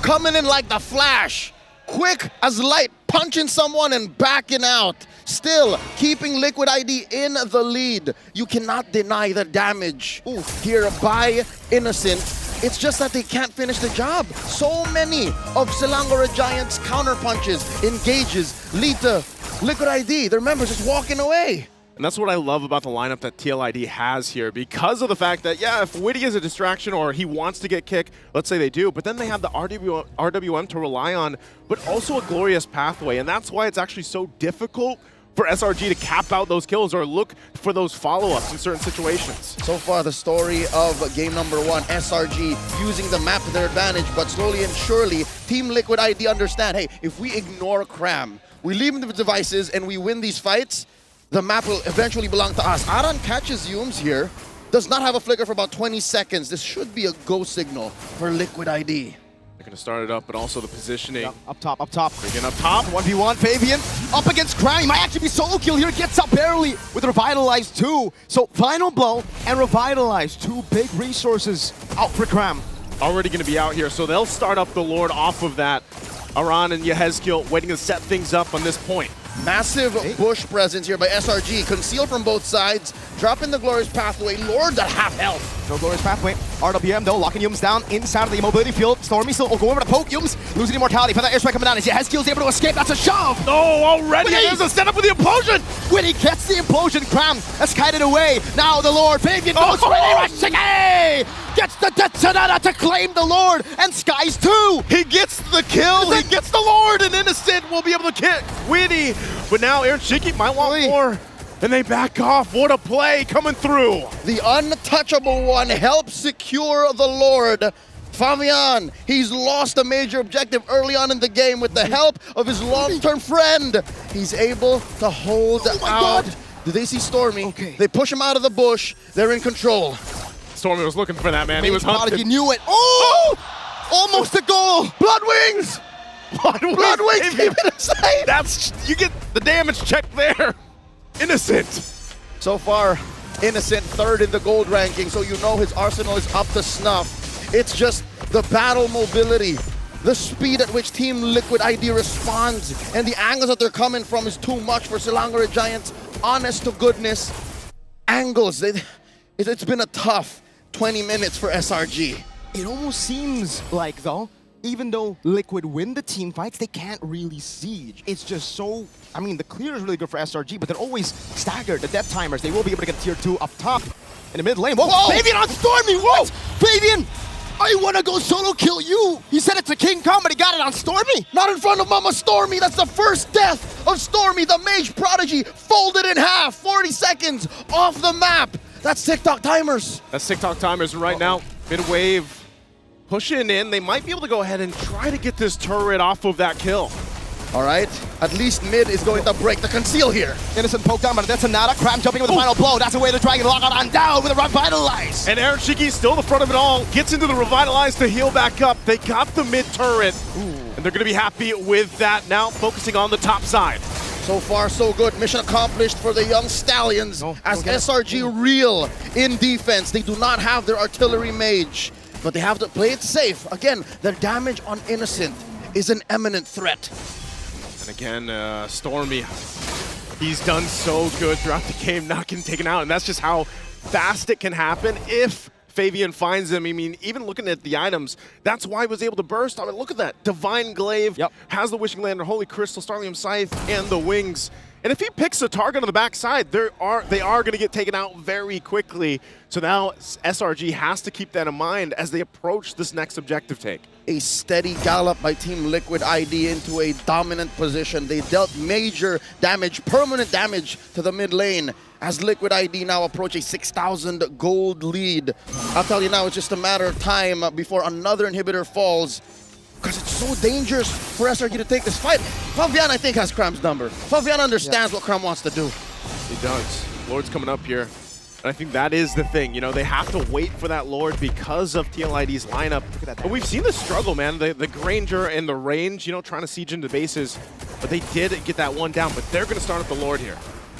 Speaker 17: coming in like the Flash. Quick as light, punching someone and backing out. Still keeping Liquid ID in the lead. You cannot deny the damage here by Innocent. It's just that they can't finish the job. So many of Selangor Giants' counter punches, engages, lead to Liquid ID. Their members just walking away.
Speaker 18: And that's what I love about the lineup that TLID has here, because of the fact that, yeah, if Witty is a distraction or he wants to get kicked, let's say they do, but then they have the RWM to rely on, but also a glorious pathway, and that's why it's actually so difficult for SRG to cap out those kills or look for those follow-ups in certain situations.
Speaker 17: So far, the story of game number 1, SRG using the map to their advantage, but slowly and surely, Team Liquid ID understand, hey, if we ignore Cram, we leave him the devices, and we win these fights, the map will eventually belong to us. Aran catches Yums here, does not have a flicker for about 20 seconds. This should be a go signal for Liquid ID.
Speaker 18: They're going to start it up, but also the positioning.
Speaker 12: Up top.
Speaker 18: Again, up top.
Speaker 12: 1v1, Fabian up against Cram. He might actually be solo kill here. Gets up barely with Revitalize 2. So Final Blow and Revitalize, 2 big resources out for Cram.
Speaker 18: Already going to be out here, so they'll start up the Lord off of that. Aran and Yehezkiel waiting to set things up on this point.
Speaker 17: Massive bush presence here by SRG. Concealed from both sides. Dropping the Glorious Pathway. Lord at half health.
Speaker 12: No Glorious Pathway. RWM though, locking Yums down inside of the immobility field. Stormy still going over to poke Yums. Losing immortality. For that airstrike coming down. As Yehezkiel's able to escape. That's a shove.
Speaker 18: Oh, already there's a setup with the implosion.
Speaker 12: Winnie gets the implosion. Cram has kited away. Now the Lord. Fabian goes for it. Rushing. Hey! Gets the Detonata to claim the Lord. And Skies too.
Speaker 18: He gets the kill. He gets the Lord. And Innocent will be able to kick Winnie. But now Aaron Shiki might want more. And they back off. What a play coming through.
Speaker 17: The untouchable one helps secure the Lord. Fabian, he's lost a major objective early on in the game with the help of his long-term friend. He's able to hold out. Do they see Stormy? They push him out of the bush. They're in control.
Speaker 18: Stormy was looking for that, man. He was hunted.
Speaker 12: He knew it. Oh! Almost a goal.
Speaker 17: Blood Wings! Blood Wings keep it inside.
Speaker 18: That's, you get the damage check there. Innocent.
Speaker 17: So far, Innocent third in the gold ranking, so you know his arsenal is up to snuff. It's just the battle mobility, the speed at which Team Liquid ID responds, and the angles that they're coming from is too much for Selangor Giants. Honest to goodness, angles. It's been a tough 20 minutes for SRG.
Speaker 12: It almost seems like, though, even though Liquid win the team fights, they can't really siege. It's just so, I mean, the clear is really good for SRG, but they're always staggered. The death timers, they will be able to get tier 2 up top in the mid lane. Whoa! Fabian on Stormy! Whoa! Fabian! I want to go solo kill you! He said it's a King Kong, but he got it on Stormy!
Speaker 17: Not in front of Mama Stormy! That's the first death of Stormy, the Mage Prodigy, folded in half, 40 seconds off the map! That's TikTok timers!
Speaker 18: That's TikTok timers right now. Mid-wave. Pushing in, they might be able to go ahead and try to get this turret off of that kill.
Speaker 17: All right, at least mid is going to break the conceal here.
Speaker 12: Innocent poked down, but that's another. Cram jumping with the final blow. That's a way to Dragon lock on down with a Revitalize.
Speaker 18: And Aaron Shiki still the front of it all. Gets into the Revitalize to heal back up. They got the mid turret. And they're going to be happy with that now, focusing on the top side.
Speaker 17: So far, so good. Mission accomplished for the young Stallions as SRG reel in defense. They do not have their artillery mage. but they have to play it safe. Again, the damage on Innocent is an imminent threat.
Speaker 18: And again, Stormy, he's done so good throughout the game, not getting taken out, and that's just how fast it can happen if Fabian finds him. I mean, even looking at the items, that's why he was able to burst. I mean, look at that. Divine Glaive has the Wishing Lantern, Holy Crystal, Starlium Scythe, and the Wings. And if he picks a target on the backside, they are going to get taken out very quickly. So now SRG has to keep that in mind as they approach this next objective take.
Speaker 17: A steady gallop by Team Liquid ID into a dominant position. They dealt major damage, permanent damage to the mid lane as Liquid ID now approach a 6,000 gold lead. I'll tell you now, it's just a matter of time before another inhibitor falls, because it's so dangerous for SRG to take this fight. Fabian, I think, has Cram's number. Fabian understands what Cram wants to do.
Speaker 18: He does. Lord's coming up here. And I think that is the thing. You know, they have to wait for that Lord because of TLID's lineup. But we've seen the struggle, man. The Granger and the range, you know, trying to siege into bases. But they did get that one down. But they're going to start up the Lord here.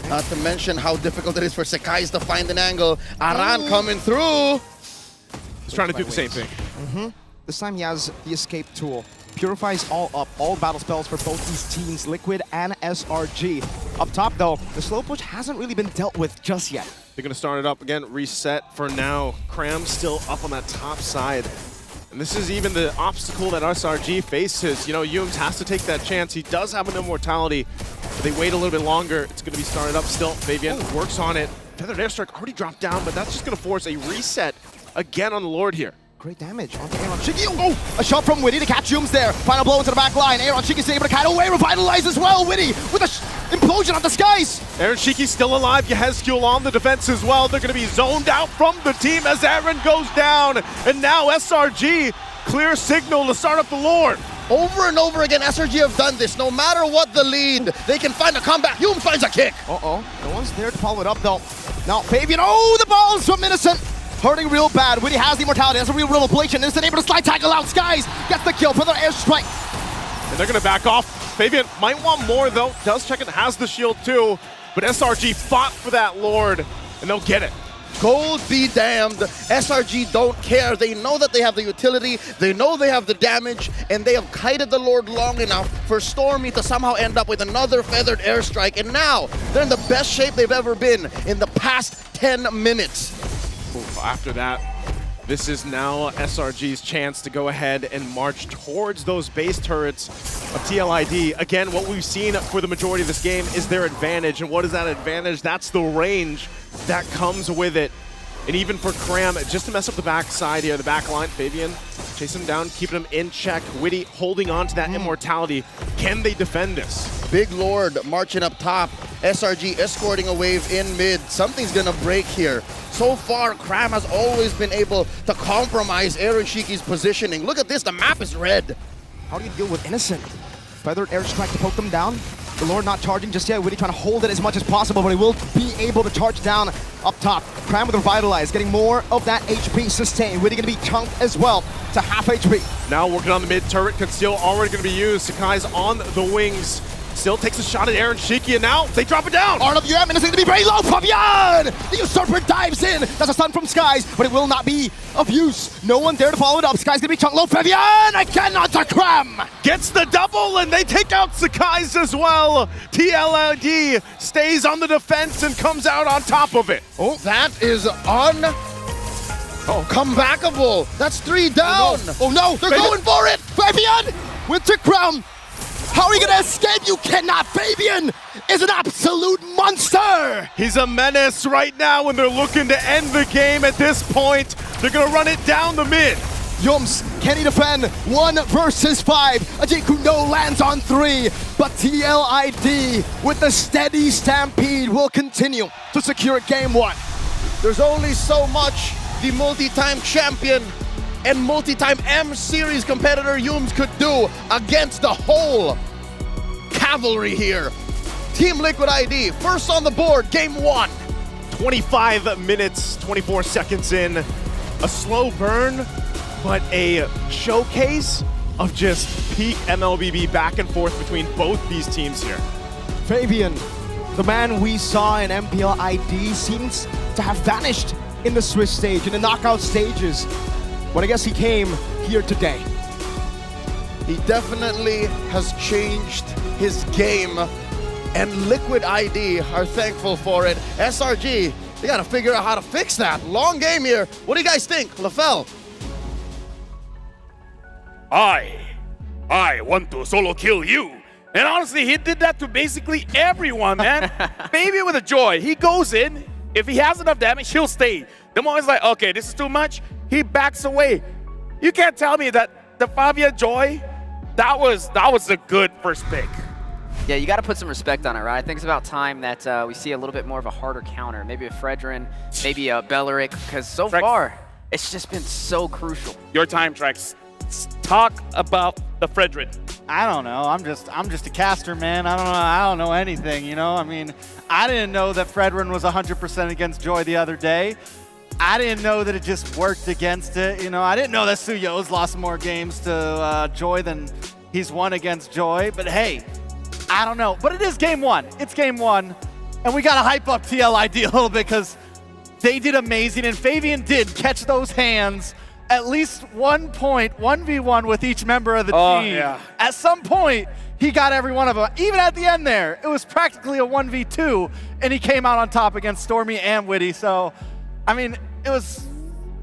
Speaker 17: Not to mention how difficult it is for Sekais to find an angle. Aran coming through.
Speaker 18: He's trying to do the same thing.
Speaker 12: This time he has the escape tool. Purifies all up, all battle spells for both these teams, Liquid and SRG. Up top though, the slow push hasn't really been dealt with just yet.
Speaker 18: They're going to start it up again, reset for now. Cram still up on that top side. And this is even the obstacle that SRG faces. You know, Yums has to take that chance. He does have an immortality, but they wait a little bit longer. It's going to be started up still. Fabian works on it. Feathered Airstrike already dropped down, but that's just going to force a reset again on the Lord here.
Speaker 12: Great damage onto Aaron Shiki. Oh, a shot from Witty to catch Yums there. Final blow into the back line. Aaron Shiki's able to kite away, revitalize as well. Witty with a implosion of the skies.
Speaker 18: Aaron Shiki's still alive. Yehezkiel on the defense as well. They're going to be zoned out from the team as Aaron goes down. And now SRG, clear signal to start up the Lord.
Speaker 17: Over and over again, SRG have done this. No matter what the lead, they can find a comeback. Yum finds a kick.
Speaker 12: No one's there to follow it up though. Now Fabian, the balls from Innocent. Hurting real bad. Witty has the immortality. That's a real ablation. Innocent able to slide tackle out. Skies gets the kill for their airstrike.
Speaker 18: And they're going to back off. Fabian might want more though. Does check it, has the shield too. But SRG fought for that Lord, and they'll get it.
Speaker 17: Gold be damned. SRG don't care. They know that they have the utility. They know they have the damage. And they have kited the Lord long enough for Stormy to somehow end up with another feathered airstrike. And now they're in the best shape they've ever been in the past 10 minutes.
Speaker 18: After that, this is now SRG's chance to go ahead and march towards those base turrets of TLID. Again, what we've seen for the majority of this game is their advantage. And what is that advantage? That's the range that comes with it. And even for Cram, just to mess up the backside here, the back line, Fabian chasing him down, keeping him in check. Witty holding on to that immortality. Can they defend this?
Speaker 17: Big Lord marching up top. SRG escorting a wave in mid. Something's gonna break here. So far, Cram has always been able to compromise Aaron Shiki's positioning. Look at this, the map is red.
Speaker 12: How do you deal with Innocent? Feathered airstrike to poke them down. The Lord not charging just yet. Witty trying to hold it as much as possible, but he will be able to charge down up top. Cram with Revitalize, getting more of that HP sustained. Witty gonna be chunked as well to half HP.
Speaker 18: Now working on the mid turret, Conceal already gonna be used. Sakai's on the wings. Still takes a shot at Aaron Shiki, and now they drop it down.
Speaker 12: RWM, and it's going to be very low. Fabian! The usurper dives in. That's a stun from Skies, but it will not be of use. No one there to follow it up. Skies going to be chunked low. Fabian again onto Cram.
Speaker 18: Gets the double, and they take out Sakai's as well. TLID stays on the defense and comes out on top of it.
Speaker 17: Oh, that is comebackable. That's 3 down.
Speaker 12: Oh no, they're going for it. Fabian with the Cram. How are you gonna escape? You cannot. Fabian is an absolute monster.
Speaker 18: He's a menace right now, and they're looking to end the game at this point. They're gonna run it down the mid.
Speaker 12: Yums, can he defend? 1 versus 5. Ajay Kuno lands on 3, but TLID with the steady stampede will continue to secure game 1.
Speaker 17: There's only so much the multi-time champion and multi-time M-Series competitor Yums could do against the whole cavalry here. Team Liquid ID, first on the board, game 1.
Speaker 18: 25 minutes, 24 seconds in. A slow burn, but a showcase of just peak MLBB back and forth between both these teams here.
Speaker 12: Fabian, the man we saw in MPL ID, seems to have vanished in the Swiss stage, in the knockout stages. but I guess he came here today.
Speaker 17: He definitely has changed his game, and Liquid ID are thankful for it. SRG, they gotta figure out how to fix that. Long game here. What do you guys think, LaFell?
Speaker 3: I want to solo kill you. And honestly, he did that to basically everyone, man. Baby with a Joy, he goes in. If he has enough damage, he'll stay. The moment he's like, okay, this is too much, he backs away. You can't tell me that the Fabian Joy, that was a good first pick.
Speaker 11: Yeah, you got to put some respect on it, right? I think it's about time that we see a little bit more of a harder counter. Maybe a Fredrin, maybe a Belleric, because so far, it's just been so crucial.
Speaker 3: Your time, Trex. Talk about the Fredrin.
Speaker 14: I don't know. I'm just a caster, man. I don't know anything, you know? I mean, I didn't know that Fredrin was 100% against Joy the other day. I didn't know that it just worked against it, you know? I didn't know that Suyo's lost more games to Joy than he's won against Joy. But hey, I don't know. But it is game one. It's game one. And we got to hype up TLID a little bit because they did amazing. And Fabian did catch those hands at least 1 point, 1v1 with each member of the team.
Speaker 3: Yeah.
Speaker 14: At some point, he got every one of them. Even at the end there, it was practically a 1v2, and he came out on top against Stormy and Witty. So, I mean, it was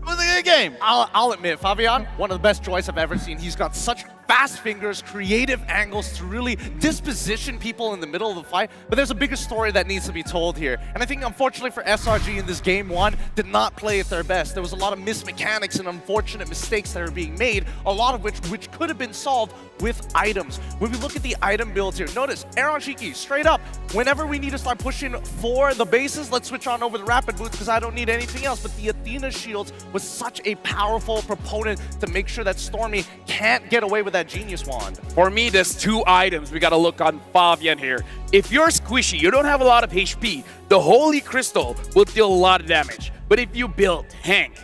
Speaker 14: a good game.
Speaker 15: I'll admit, Fabian, one of the best Joys I've ever seen. He's got such fast fingers, creative angles to really disposition people in the middle of the fight. But there's a bigger story that needs to be told here. And I think, unfortunately for SRG in this game one, did not play at their best. There was a lot of mismechanics and unfortunate mistakes that are being made, a lot of which could have been solved with items. When we look at the item builds here, notice Aaron Shiki, straight up, whenever we need to start pushing for the bases, let's switch on over the Rapid Boots because I don't need anything else. But the Athena Shields was such a powerful proponent to make sure that Stormy can't get away with that Genius Wand.
Speaker 3: For me, there's two items we gotta look on Fabian here. If you're squishy, you don't have a lot of HP, the Holy Crystal will deal a lot of damage. But if you build tank,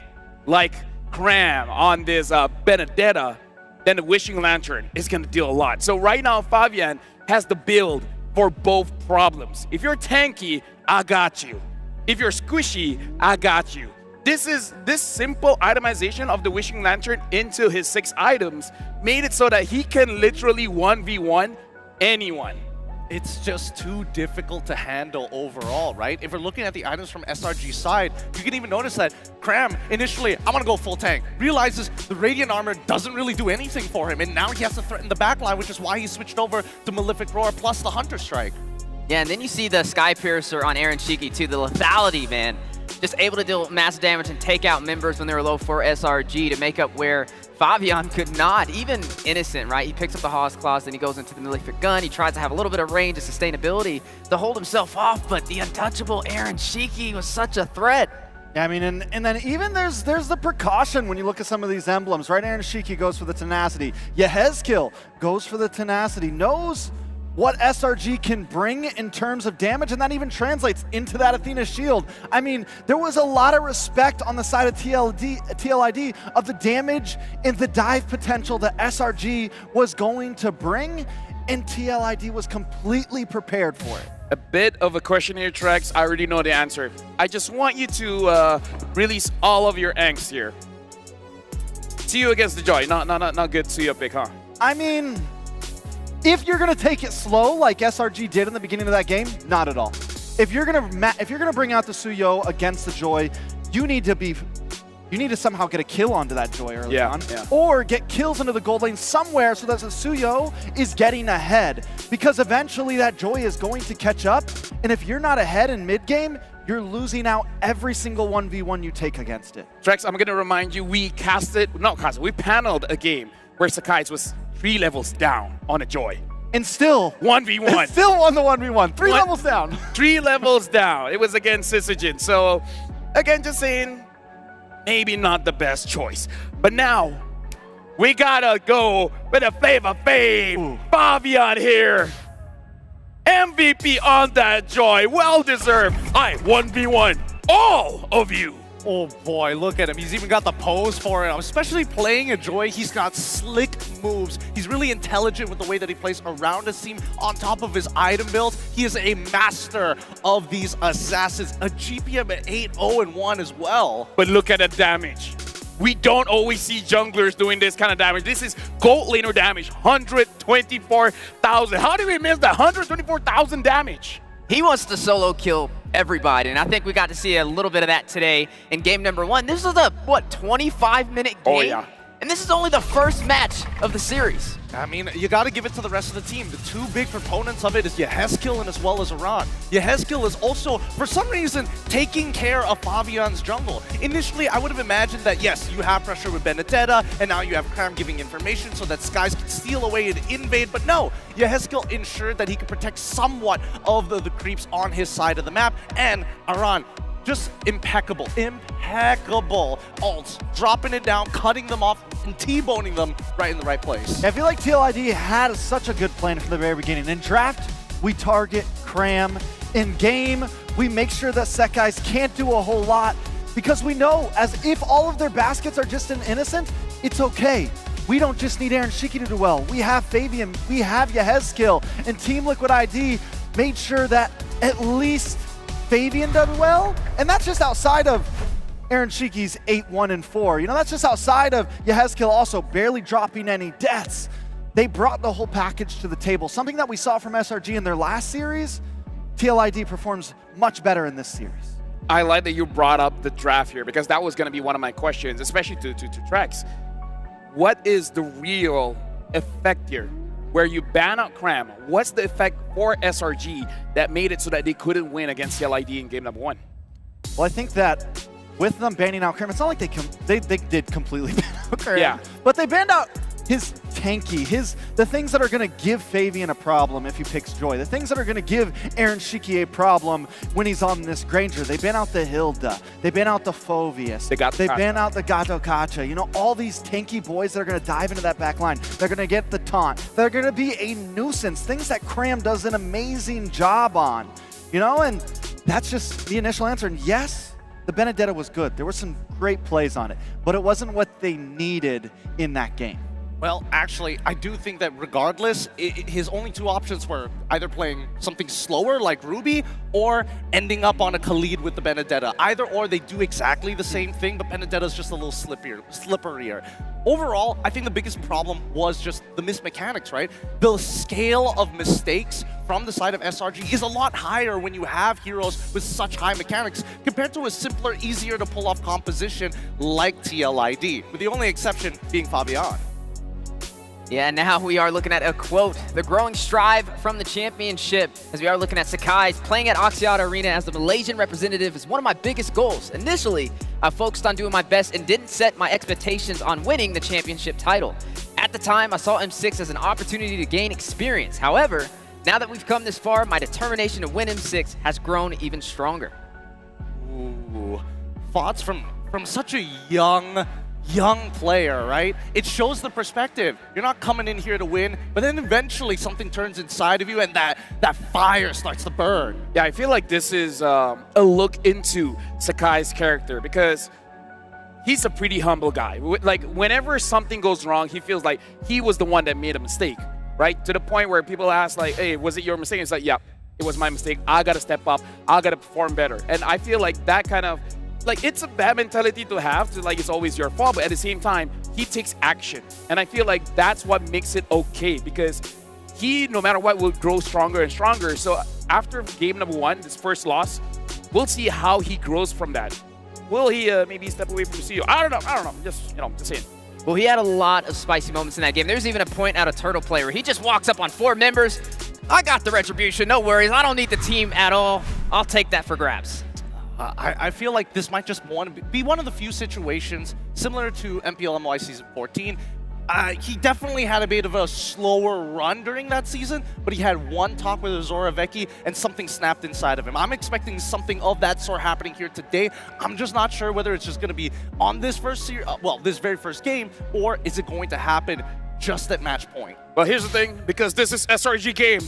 Speaker 3: like Cram on this Benedetta, then the Wishing Lantern is gonna deal a lot. So right now, Fabian has the build for both problems. If you're tanky, I got you. If you're squishy, I got you. This simple itemization of the Wishing Lantern into his 6 items made it so that he can literally 1v1 anyone.
Speaker 15: It's just too difficult to handle overall, right? If we're looking at the items from SRG's side, you can even notice that Cram initially, I'm gonna go full tank, realizes the Radiant Armor doesn't really do anything for him, and now he has to threaten the backline, which is why he switched over to Malefic Roar plus the Hunter Strike.
Speaker 11: Yeah, and then you see the Sky Piercer on Aaron Shiki too, the lethality, man. Just able to deal massive damage and take out members when they were low for SRG to make up where Fabian could not. Even Innocent, right? He picks up the Hawk's Claws, then he goes into the Malefic Gun. He tries to have a little bit of range and sustainability to hold himself off, but the untouchable Aaron Shiki was such a threat.
Speaker 14: Yeah, I mean, and then even there's the precaution when you look at some of these emblems, right? Aaron Shiki goes for the Tenacity. Yehezkill goes for the Tenacity, knows what SRG can bring in terms of damage, and that even translates into that Athena shield. I mean, there was a lot of respect on the side of TLID of the damage and the dive potential that SRG was going to bring, and TLID was completely prepared for it.
Speaker 3: A bit of a question here, Trex. I already know the answer. I just want you to release all of your angst here. See you against the Joy. Not good to your pick, huh?
Speaker 14: I mean, if you're gonna take it slow like SRG did in the beginning of that game, not at all. If you're gonna bring out the Suyo against the Joy, you need to somehow get a kill onto that Joy early on, or get kills into the gold lane somewhere so that the Suyo is getting ahead, because eventually that Joy is going to catch up, and if you're not ahead in mid game, you're losing out every single 1v1 you take against it.
Speaker 3: Trex, I'm gonna remind you, we paneled a game where Sakai's was 3 levels down on a Joy.
Speaker 14: And still
Speaker 3: 1v1.
Speaker 14: Still won the 1v1. 3 levels down.
Speaker 3: 3 levels down. It was against Syzygy. So again, just saying, maybe not the best choice. But now we gotta go with a Flavor Fave. Fabian here. MVP on that Joy. Well deserved. I 1v1 all of you.
Speaker 15: Oh boy, look at him. He's even got the pose for it. Especially playing a Joy, he's got slick moves. He's really intelligent with the way that he plays around his team on top of his item build. He is a master of these assassins. A GPM at 8-0-1 as well.
Speaker 3: But look at the damage. We don't always see junglers doing this kind of damage. This is gold laner damage, 124,000. How did we miss that? 124,000 damage.
Speaker 11: He wants to solo kill everybody, and I think we got to see a little bit of that today in game number 1. This is a, what, 25-minute game?
Speaker 3: Oh, yeah.
Speaker 11: And this is only the first match of the series.
Speaker 15: I mean, you got to give it to the rest of the team. The two big proponents of it is Yehezkiel and as well as Aran. Yehezkiel is also, for some reason, taking care of Fabian's jungle. Initially, I would have imagined that, yes, you have pressure with Benedetta, and now you have Cram giving information so that Skies can steal away and invade. But no, Yehezkiel ensured that he could protect somewhat of the creeps on his side of the map. And Aran, just impeccable ults, dropping it down, cutting them off, and T-boning them right in the right place.
Speaker 14: I feel like TLID had such a good plan from the very beginning. In draft, we target Cram. In game, we make sure that Sekais can't do a whole lot because we know as if all of their baskets are just an innocent, it's okay. We don't just need Aaron Shiki to do well. We have Fabian, we have Yehezkiel, and Team Liquid ID made sure that at least Fabian done well, and that's just outside of Aaron Shiki's 8-1-4. You know, that's just outside of Yehezkiel also barely dropping any deaths. They brought the whole package to the table. Something that we saw from SRG in their last series, TLID performs much better in this series.
Speaker 3: I like that you brought up the draft here because that was going to be one of my questions, especially to Trex. What is the real effect here? Where you ban out Cram, what's the effect for SRG that made it so that they couldn't win against TLID in game number 1?
Speaker 14: Well, I think that with them banning out Cram, it's not like they did completely ban out Cram.
Speaker 3: Yeah.
Speaker 14: But they banned out his tanky, the things that are going to give Fabian a problem if he picks Joy, the things that are going to give Aaron Shiki a problem when he's on this Granger. They ban out the Hilda, they ban out the Phoveus, they ban out the Gato Kacha. You know, all these tanky boys that are going to dive into that back line. They're going to get the taunt. They're going to be a nuisance, things that Cram does an amazing job on. You know, and that's just the initial answer. And yes, the Benedetta was good. There were some great plays on it, but it wasn't what they needed in that game.
Speaker 15: Well, actually, I do think that regardless, his only two options were either playing something slower like Ruby or ending up on a Khalid with the Benedetta. Either or, they do exactly the same thing, but Benedetta's just a little slipperier. Overall, I think the biggest problem was just the missed mechanics, right? The scale of mistakes from the side of SRG is a lot higher when you have heroes with such high mechanics compared to a simpler, easier to pull off composition like TLID, with the only exception being Fabian.
Speaker 11: Yeah, now we are looking at a quote, the growing strive from the championship, as we are looking at Sekai's playing at Axiata Arena as the Malaysian representative is one of my biggest goals. Initially, I focused on doing my best and didn't set my expectations on winning the championship title. At the time, I saw M6 as an opportunity to gain experience. However, now that we've come this far, my determination to win M6 has grown even stronger.
Speaker 15: Ooh, thoughts from such a young player, right? It shows the perspective. You're not coming in here to win, but then eventually something turns inside of you and that fire starts to burn.
Speaker 3: Yeah, I feel like this is a look into Sekai's character because he's a pretty humble guy. Like, whenever something goes wrong, he feels like he was the one that made a mistake, right? To the point where people ask, like, hey, was it your mistake? It's like, yeah, it was my mistake. I got to step up. I got to perform better. And I feel like that kind of, like, it's a bad mentality to have, to like it's always your fault, but at the same time, he takes action. And I feel like that's what makes it okay because he, no matter what, will grow stronger and stronger. So after game number 1, this first loss, we'll see how he grows from that. Will he maybe step away from the CEO? I don't know. Just saying.
Speaker 11: Well, he had a lot of spicy moments in that game. There's even a point out of Turtle Play where he just walks up on 4 members. I got the retribution, no worries. I don't need the team at all. I'll take that for grabs.
Speaker 15: I feel like this might just be one of the few situations similar to MPLMY Season 14. He definitely had a bit of a slower run during that season, but he had one talk with Azora Vecchi and something snapped inside of him. I'm expecting something of that sort happening here today. I'm just not sure whether it's just going to be on this this very first game, or is it going to happen just at match point?
Speaker 3: Well, here's the thing, because this is SRG game.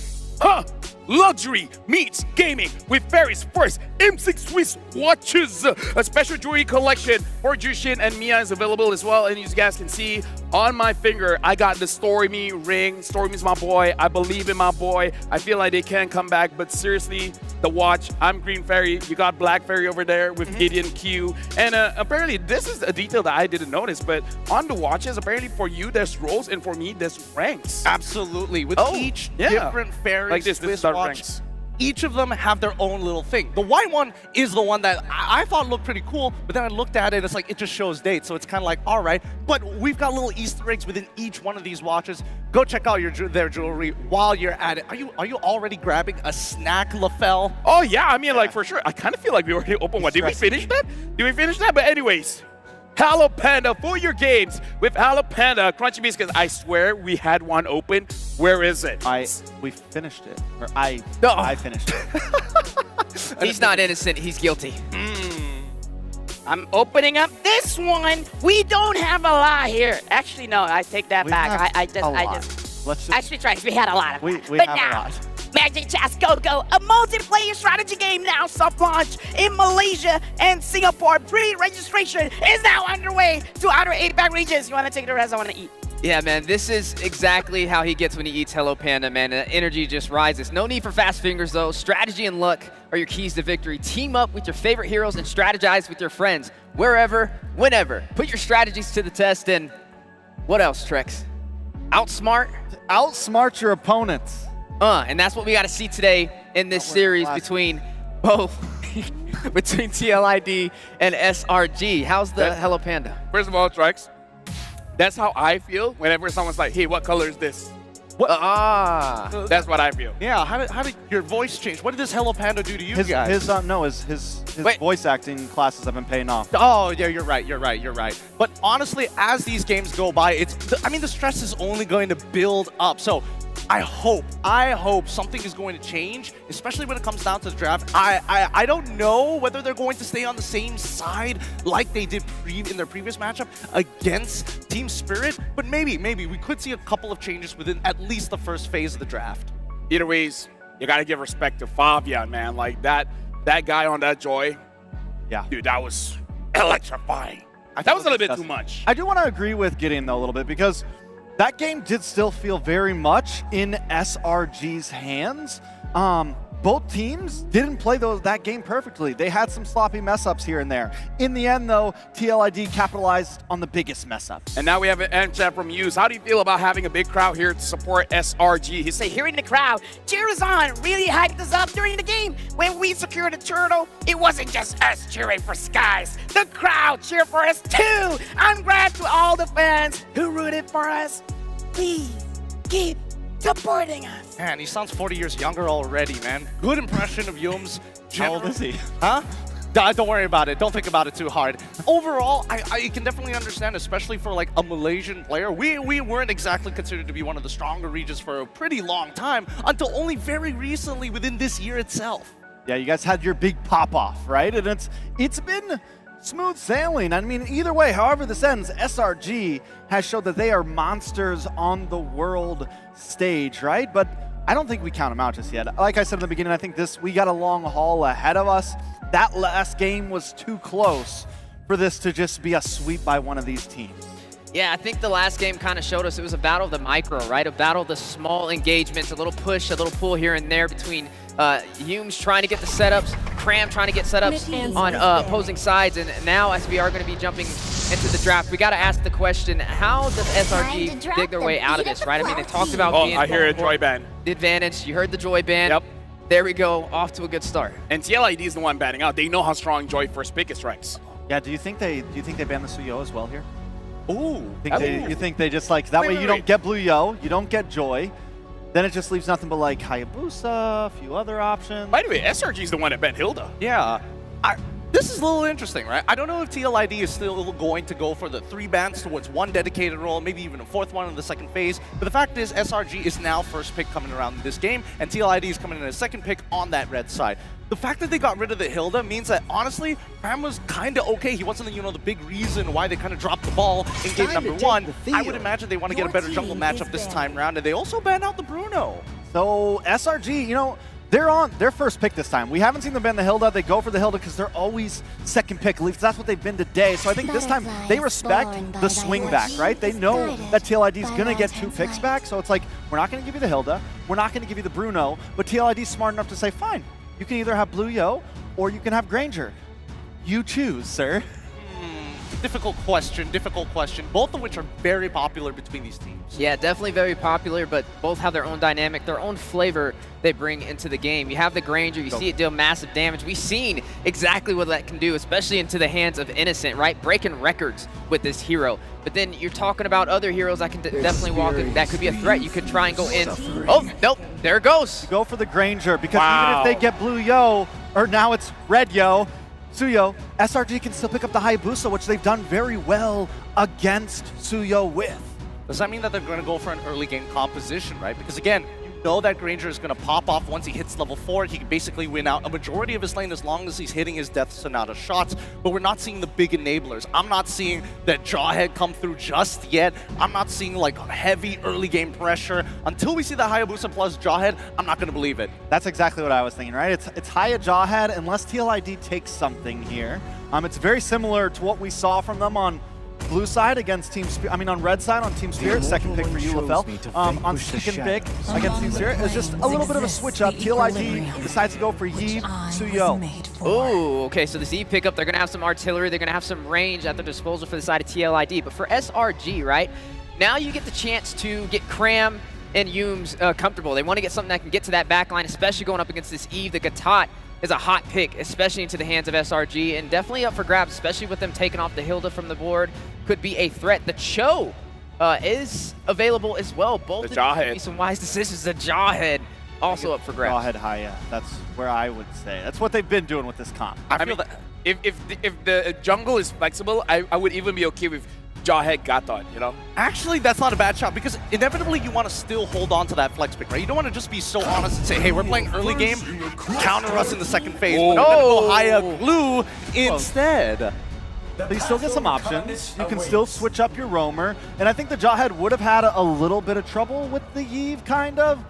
Speaker 3: luxury meets gaming with Ferry's first M6 Swiss watches. A special jewelry collection for Jushin and Mia is available as well. And you guys can see on my finger, I got the Story Me ring. Story Me's my boy. I believe in my boy. I feel like they can come back, but seriously, the watch, I'm Green Fairy. You got Black Fairy over there with Gideon Q. And apparently, this is a detail that I didn't notice, but on the watches, apparently for you, there's rows, and for me, there's ranks.
Speaker 15: Absolutely. With each
Speaker 3: yeah.
Speaker 15: different Fairy
Speaker 3: Like this
Speaker 15: Swiss
Speaker 3: is our
Speaker 15: watch,
Speaker 3: ranks.
Speaker 15: each of them have their own little thing. The white one is the one that I thought looked pretty cool, but then I looked at it, it's like it just shows dates, so it's kind of like, all right. But we've got little Easter eggs within each one of these watches. Go check out their jewelry while you're at it. Are you already grabbing a snack, LaFell?
Speaker 3: Oh yeah, I mean like for sure. I kind of feel like we already opened one. Did we finish that? Did we finish that? But anyways, Hello Panda for your games with Hello Panda Crunchy Biscuits. I swear we had one open. Where is it?
Speaker 14: We finished it. Or I finished it.
Speaker 11: He's not innocent. He's guilty.
Speaker 16: I'm opening up this one. We don't have a lot here. Actually, no, I take that back. I just actually tried. We had a lot of
Speaker 14: we
Speaker 16: but
Speaker 14: have
Speaker 16: now,
Speaker 14: a lot.
Speaker 16: Magic Chess Go-Go, a multiplayer strategy game now soft-launch in Malaysia and Singapore. Pre-registration is now underway to outer APAC regions. You want to take the rest? I want to eat.
Speaker 11: Yeah, man, this is exactly how he gets when he eats Hello Panda, man. The energy just rises. No need for fast fingers, though. Strategy and luck are your keys to victory. Team up with your favorite heroes and strategize with your friends. Wherever, whenever. Put your strategies to the test and what else, Trex?
Speaker 14: Outsmart your opponents.
Speaker 11: And that's what we got to see today in this series between both, between TLID and SRG. How's the Hello Panda?
Speaker 3: First of all, Trex, that's how I feel whenever someone's like, hey, what color is this? That's what I feel.
Speaker 15: Yeah, how did your voice change? What did this Hello Panda do to you guys?
Speaker 14: His voice acting classes have been paying off.
Speaker 15: Oh, yeah, you're right. But honestly, as these games go by, the stress is only going to build up. So I hope something is going to change, especially when it comes down to the draft. I don't know whether they're going to stay on the same side like they did in their previous matchup against Team Spirit, but maybe we could see a couple of changes within at least the first phase of the draft.
Speaker 3: Either ways, you got to give respect to Fabian, man. Like that guy on that Joy.
Speaker 14: Yeah.
Speaker 3: Dude, that was electrifying. That was a little bit too much.
Speaker 14: I do want to agree with Gideon, though, a little bit, because that game did still feel very much in SRG's hands. Both teams didn't play that game perfectly. They had some sloppy mess-ups here and there. In the end, though, TLID capitalized on the biggest mess-ups.
Speaker 3: And now we have an end chat from Hughes. How do you feel about having a big crowd here to support SRG? He said,
Speaker 16: Hearing the crowd cheer us on really hyped us up during the game. When we secured a turtle, it wasn't just us cheering for Skies. The crowd cheered for us too. I'm glad to all the fans who rooted for us. Please keep supporting us.
Speaker 15: Man, he sounds 40 years younger already, man. Good impression of Yums.
Speaker 14: How old is he?
Speaker 15: Huh? Don't worry about it. Don't think about it too hard. Overall, I can definitely understand, especially for like a Malaysian player. We weren't exactly considered to be one of the stronger regions for a pretty long time until only very recently within this year itself.
Speaker 14: Yeah, you guys had your big pop-off, right? And it's been smooth sailing. I mean, either way, however this ends, SRG has showed that they are monsters on the world stage, right? But I don't think we count them out just yet. Like I said in the beginning, I think we got a long haul ahead of us. That last game was too close for this to just be a sweep by one of these teams.
Speaker 11: Yeah, I think the last game kind of showed us it was a battle of the micro, right? A battle of the small engagements, a little push, a little pull here and there between Humes trying to get the setups, Cram trying to get setups on opposing sides, and now as we are going to be jumping into the draft, we got to ask the question, how does SRG dig their way out of this, right? I mean, they talked about being
Speaker 3: I hear a Joy ban.
Speaker 11: the advantage. You heard the Joy ban.
Speaker 3: Yep.
Speaker 11: There we go, off to a good start.
Speaker 3: And TLID is the one banning out. They know how strong Joy first pick is, Rex.
Speaker 14: Yeah, do you think they ban the Suyo as well here?
Speaker 15: Ooh.
Speaker 14: You think they just like, that way you don't get Blue Yo, you don't get Joy, then it just leaves nothing but like Hayabusa, a few other options.
Speaker 3: By the way, SRG is the one that banned Hilda.
Speaker 15: Yeah. This is a little interesting, right? I don't know if TLID is still going to go for the 3 bans towards 1 dedicated role, maybe even a 4th one in the second phase. But the fact is, SRG is now first pick coming around in this game, and TLID is coming in as second pick on that red side. The fact that they got rid of the Hilda means that, honestly, Cram was kind of okay. He wasn't, the big reason why they kind of dropped the ball in game number 1. I would imagine they want to get a better jungle matchup this time around, and they also banned out the Bruno.
Speaker 14: So SRG, they're on their first pick this time. We haven't seen them ban the Hilda. They go for the Hilda because they're always second pick. At least that's what they've been today. So I think this time they respect the swing back, right? They know that TLID is going to get 2 picks back. So it's like, we're not going to give you the Hilda. We're not going to give you the Bruno. But TLID is smart enough to say, fine, you can either have Blue Yo or you can have Granger. You choose, sir.
Speaker 15: Difficult question, both of which are very popular between these teams.
Speaker 11: Yeah, definitely very popular, but both have their own dynamic, their own flavor they bring into the game. You have the Granger, you see it deal massive damage. We've seen exactly what that can do, especially into the hands of Innocent, right? Breaking records with this hero. But then you're talking about other heroes that can definitely walk in. That could be a threat. You could try and go in. Oh, nope, there it goes.
Speaker 14: You go for the Granger, because even if they get Blue Yo, or now it's Red Yo, Suyo, SRG can still pick up the Hayabusa, which they've done very well against Suyo with.
Speaker 15: Does that mean that they're going to go for an early game composition, right? Because again, you know that Granger is going to pop off once he hits level 4. He can basically win out a majority of his lane as long as he's hitting his Death Sonata shots. But we're not seeing the big enablers. I'm not seeing that Jawhead come through just yet. I'm not seeing like heavy early game pressure. Until we see the Hayabusa plus Jawhead, I'm not going to believe it.
Speaker 14: That's exactly what I was thinking, right? It's Haya Jawhead unless TLID takes something here. It's very similar to what we saw from them on blue side against Team Spirit, on red side on Team Spirit, second pick for you, LaFell. On second pick against Team Spirit, it's just a little bit of a switch up. TLID decides to go for Yves, Suyo.
Speaker 11: Oh, okay, so the Z pickup, they're going to have some artillery, they're going to have some range at their disposal for the side of TLID. But for SRG, right, now you get the chance to get Cram and Yumes comfortable. They want to get something that can get to that back line, especially going up against this Eve. The Gatot is a hot pick, especially into the hands of SRG, and definitely up for grabs, especially with them taking off the Hilda from the board. Could be a threat. The Cho is available as well. Both
Speaker 3: the Jawhead.
Speaker 11: Be some wise decisions. The Jawhead also up for grabs.
Speaker 14: Jawhead Haya. That's where I would say. That's what they've been doing with this comp.
Speaker 3: I feel that if the jungle is flexible, I would even be okay with Jawhead Gatot, you know?
Speaker 15: Actually, that's not a bad shot because inevitably you want to still hold on to that flex pick, right? You don't want to just be so honest and say, hey, we're playing early game, counter us in the second phase. But go Haya Glue instead.
Speaker 14: But you still get some options. You can still switch up your roamer. And I think the Jawhead would have had a little bit of trouble with the Yves, kind of.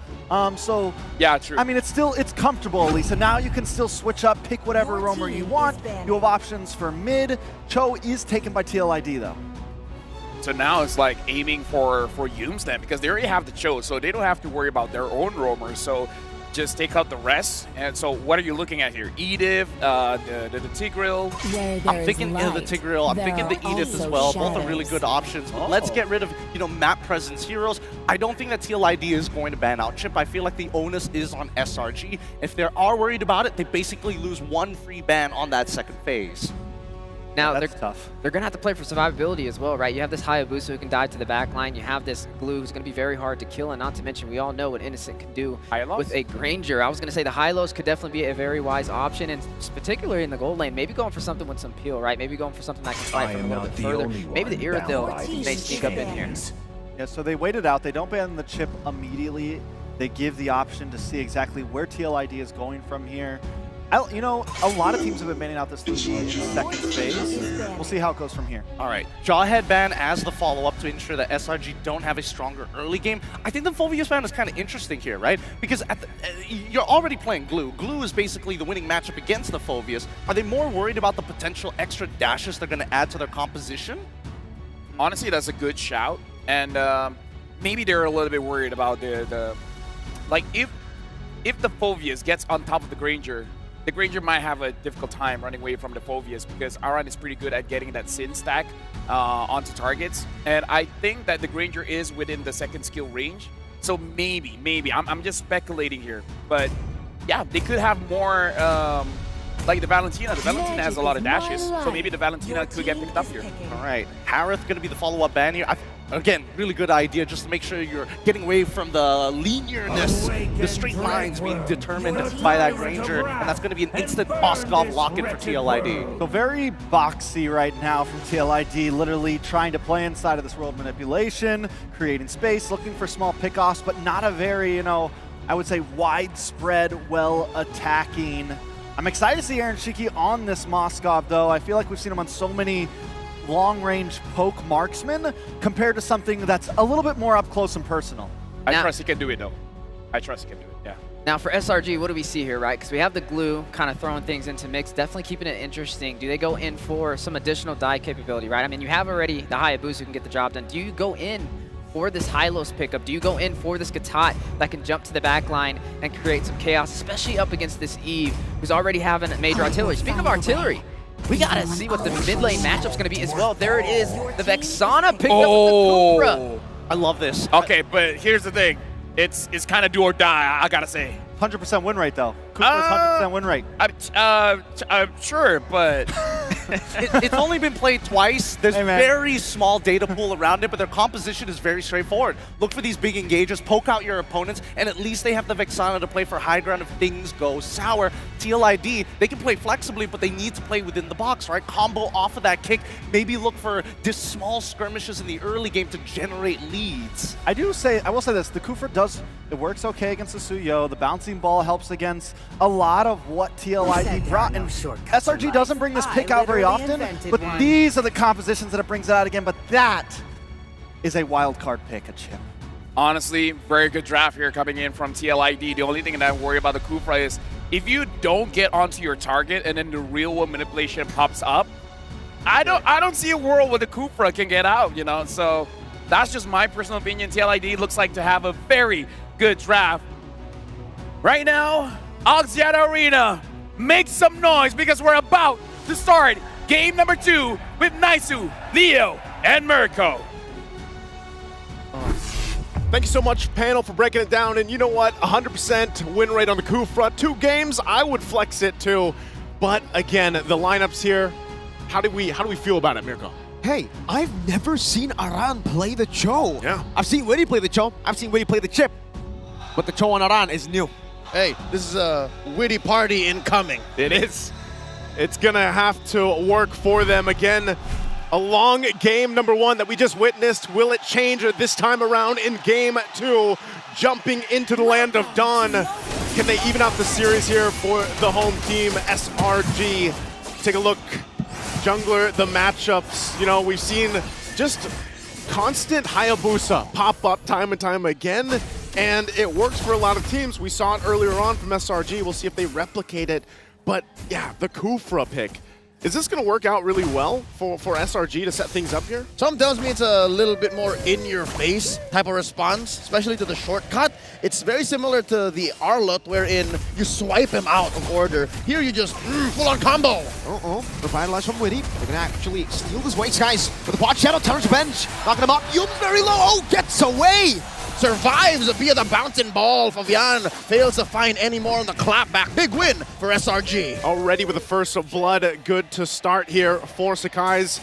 Speaker 14: So
Speaker 3: yeah, true.
Speaker 14: It's comfortable at least. And now you can still switch up, pick whatever roamer you want. You have options for mid. Cho is taken by TLID though.
Speaker 3: So now it's like aiming for Yumes then, because they already have the Cho, so they don't have to worry about their own roamers. So just take out the rest. And so what are you looking at here? Edith, the Tigreal.
Speaker 15: I'm thinking the Tigreal. I'm thinking the Edith as well. Both are really good options. But let's get rid of map presence heroes. I don't think that TLID is going to ban out Chip. I feel like the onus is on SRG. If they are worried about it, they basically lose 1 free ban on that second phase.
Speaker 11: Now,
Speaker 14: that's tough.
Speaker 11: They're going to have to play for survivability as well, right? You have this Hayabusa who can dive to the back line. You have this Glue who's going to be very hard to kill. And not to mention, we all know what Innocent can do with a Granger. I was going to say the Hylos could definitely be a very wise option, and particularly in the gold lane, maybe going for something with some peel, right? Maybe going for something that can fight from a little bit further. Maybe the Iridil may sneak up in here.
Speaker 14: Yeah, so they waited out. They don't ban the Chip immediately. They give the option to see exactly where TLID is going from here. A lot of teams have been banning out this 3G in second phase. We'll see how it goes from here.
Speaker 15: All right, Jawhead ban as the follow-up to ensure that SRG don't have a stronger early game. I think the Phoveus ban is kind of interesting here, right? Because you're already playing Glue. Glue is basically the winning matchup against the Phoveus. Are they more worried about the potential extra dashes they're going to add to their composition?
Speaker 3: Honestly, that's a good shout. And maybe they're a little bit worried about if the Phoveus gets on top of the Granger might have a difficult time running away from the Phoveus, because Aran is pretty good at getting that Sin stack onto targets. And I think that the Granger is within the second skill range. So maybe, I'm just speculating here. But yeah, they could have more, like the Valentina. The Valentina has a lot of dashes, so maybe the Valentina could get picked up here.
Speaker 15: All right, Harith going to be the follow-up ban here. Again, really good idea, just to make sure you're getting away from the linearness, the straight lines being determined by that Granger, and that's going to be an instant Moskov lock-in for TLID.
Speaker 14: So very boxy right now from TLID, literally trying to play inside of this world manipulation, creating space, looking for small pickoffs, but not a very, I would say widespread, well-attacking. I'm excited to see Aaron Shiki on this Moskov, though. I feel like we've seen him on so many long-range poke marksman compared to something that's a little bit more up close and personal.
Speaker 3: I trust he can do it, though. I trust he can do it, yeah.
Speaker 11: Now for SRG, what do we see here, right? Because we have the glue kind of throwing things into mix, definitely keeping it interesting. Do they go in for some additional die capability, right? I mean, you have already the Hayabusa who can get the job done. Do you go in for this Hylos pickup? Do you go in for this Gatot that can jump to the back line and create some chaos, especially up against this Eve, who's already having major artillery? Speaking of artillery, we gotta see what the mid lane matchup's gonna be as well. There it is, the Vexana picked up with the Cobra.
Speaker 3: I love this. Okay, but here's the thing. It's kind of do or die, I gotta say.
Speaker 14: 100% win rate, though. Cooper's 100% win rate.
Speaker 3: I'm sure, but
Speaker 15: It's only been played twice. There's very small data pool around it, but their composition is very straightforward. Look for these big engages, poke out your opponents, and at least they have the Vexana to play for high ground if things go sour. TLID, they can play flexibly, but they need to play within the box, right? Combo off of that kick, maybe look for this small skirmishes in the early game to generate leads.
Speaker 14: I will say this, the Kufra it works okay against the Suyo. The bouncing ball helps against a lot of what TLID brought. And SRG doesn't bring this pick out very often, but these are the compositions that it brings it out again. But that is a wild card pick, a chip.
Speaker 3: honestly, very good draft here coming in from TLID. The only thing that I worry about the Kufra is if you don't get onto your target and then the real world manipulation pops up, I don't see a world where the Kufra can get out, you know? So that's just my personal opinion. TLID looks like to have a very good draft. Right now, Axiata Arena, make some noise because we're about to start game number 2 with Naisu, Leo, and Mirko.
Speaker 18: Thank you so much, panel, for breaking it down. And you know what? 100% win rate on the Kufra. 2 games, I would flex it too. But again, the lineups here, how do we feel about it, Mirko?
Speaker 12: Hey, I've never seen Aran play the Cho.
Speaker 18: Yeah.
Speaker 12: I've seen Witty play the Cho. I've seen Witty play the Chip. But the Cho on Aran is new.
Speaker 17: Hey, this is a Witty party incoming.
Speaker 18: It is. It's gonna have to work for them again. A long game number 1 that we just witnessed. Will it change this time around in game 2? Jumping into the land of Dawn. Can they even out the series here for the home team, SRG? Take a look. Jungler, the matchups. You know, we've seen just constant Hayabusa pop up time and time again. And it works for a lot of teams. We saw it earlier on from SRG. We'll see if they replicate it. But yeah, the Kufra pick. Is this going to work out really well for SRG to set things up here?
Speaker 17: Some tells me it's a little bit more in-your-face type of response, especially to the shortcut. It's very similar to the Arlot, wherein you swipe him out of order. Here you just full-on combo.
Speaker 12: Revitalized from Witty. They're going to actually steal this weights, guys. With the Pod Shadow, turns bench. Knocking him up. Yum very low. Oh, gets away.
Speaker 17: Survives via the bouncing ball. Fabian fails to find any more on the clapback. Big win for SRG.
Speaker 18: Already with the first of blood, good to start here for Sakai's.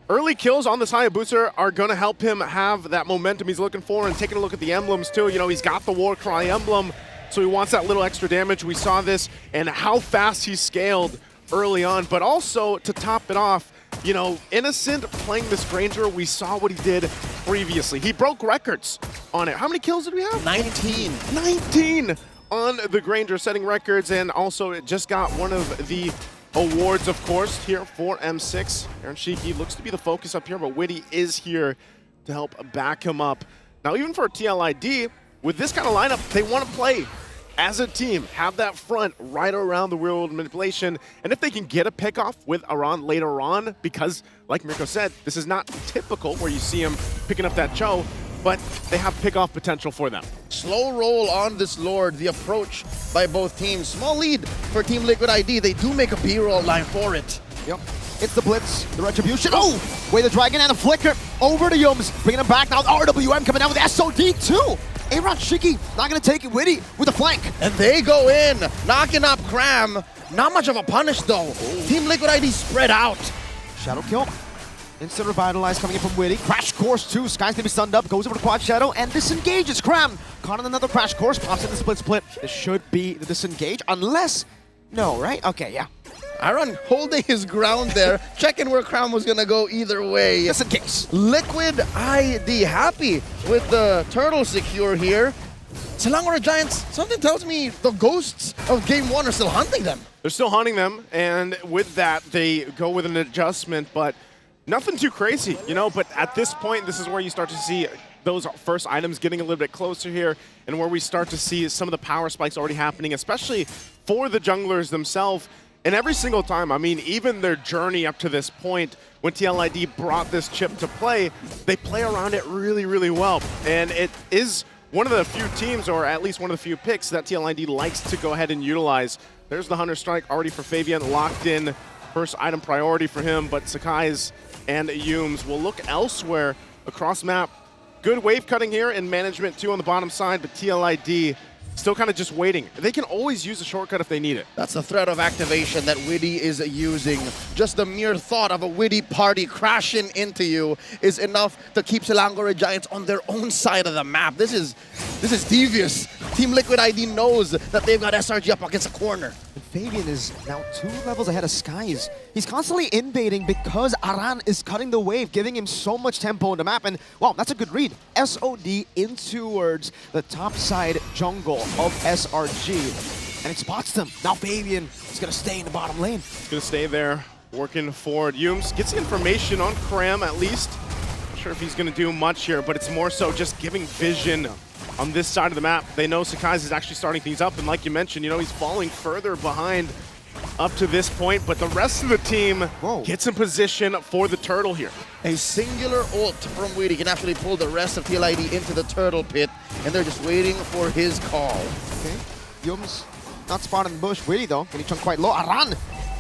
Speaker 18: Early kills on this Hayabusa are going to help him have that momentum he's looking for, and taking a look at the emblems too. You know, he's got the Warcry emblem, so he wants that little extra damage. We saw this and how fast he scaled early on, but also to top it off, you know, Innocent playing this Granger, we saw what he did previously. He broke records on it. How many kills did we have?
Speaker 17: 19.
Speaker 18: 19 on the Granger, setting records, and also it just got one of the awards, of course, here for M6. Aaron Shiki looks to be the focus up here, but Witty is here to help back him up. Now, even for TLID, with this kind of lineup, they want to play as a team, have that front right around the real-world manipulation, and if they can get a pickoff with Aran later on, because, like Mirko said, this is not typical where you see him picking up that Cho, but they have pickoff potential for them.
Speaker 17: Slow roll on this Lord, the approach by both teams. Small lead for Team Liquid ID. They do make a B-roll line for it.
Speaker 12: Yep. It's the Blitz, the Retribution. Oh! Way the Dragon and the Flicker over to Yums, bringing him back now. RWM coming down with SOD too. Aaron Shiki not going to take it. Witty with a flank.
Speaker 17: And they go in, knocking up Cram. Not much of a punish though. Team Liquid ID spread out.
Speaker 12: Shadow kill. Instant Revitalize coming in from Witty. Crash Course 2. Sky's gonna be stunned up. Goes over to Quad Shadow and disengages. Cram caught in another Crash Course. Pops in the split. This should be the disengage unless... No, right? Okay, yeah.
Speaker 17: Aaron holding his ground there, checking where Crown was gonna go either way.
Speaker 12: Just in case.
Speaker 17: Liquid ID happy with the turtle secure here. Selangor Giants, something tells me the ghosts of Game 1 are still hunting them.
Speaker 18: They're still hunting them, and with that, they go with an adjustment, but nothing too crazy, you know? But at this point, this is where you start to see those first items getting a little bit closer here, and where we start to see some of the power spikes already happening, especially for the junglers themselves. And every single time, I mean, even their journey up to this point, when TLID brought this chip to play, they play around it really, really well. And it is one of the few teams, or at least one of the few picks, that TLID likes to go ahead and utilize. There's the Hunter Strike already for Fabian, locked in. First item priority for him, but Sakai's and Yume's will look elsewhere across map. Good wave cutting here and management too on the bottom side, but TLID still kind of just waiting. They can always use a shortcut if they need it.
Speaker 17: That's the threat of activation that Witty is using. Just the mere thought of a Witty party crashing into you is enough to keep Selangor Giants on their own side of the map. This is devious. Team Liquid ID knows that they've got SRG up against a corner.
Speaker 12: And Fabian is now 2 levels ahead of Skies. He's constantly invading because Aran is cutting the wave, giving him so much tempo on the map. And, well, that's a good read. SOD in towards the top side jungle of SRG. And it spots them. Now Fabian is going to stay in the bottom lane.
Speaker 18: He's going to stay there, working forward. Yumes gets the information on Kram at least. Not sure if he's going to do much here, but it's more so just giving vision on this side of the map. They know Sakai's is actually starting things up, and like you mentioned, you know, he's falling further behind up to this point, but the rest of the team gets in position for the turtle here.
Speaker 17: A singular ult from Witty can actually pull the rest of TLID into the turtle pit, and they're just waiting for his call.
Speaker 12: Okay, Yume's not spotted in the bush. Witty though, getting chunked quite low. Aran,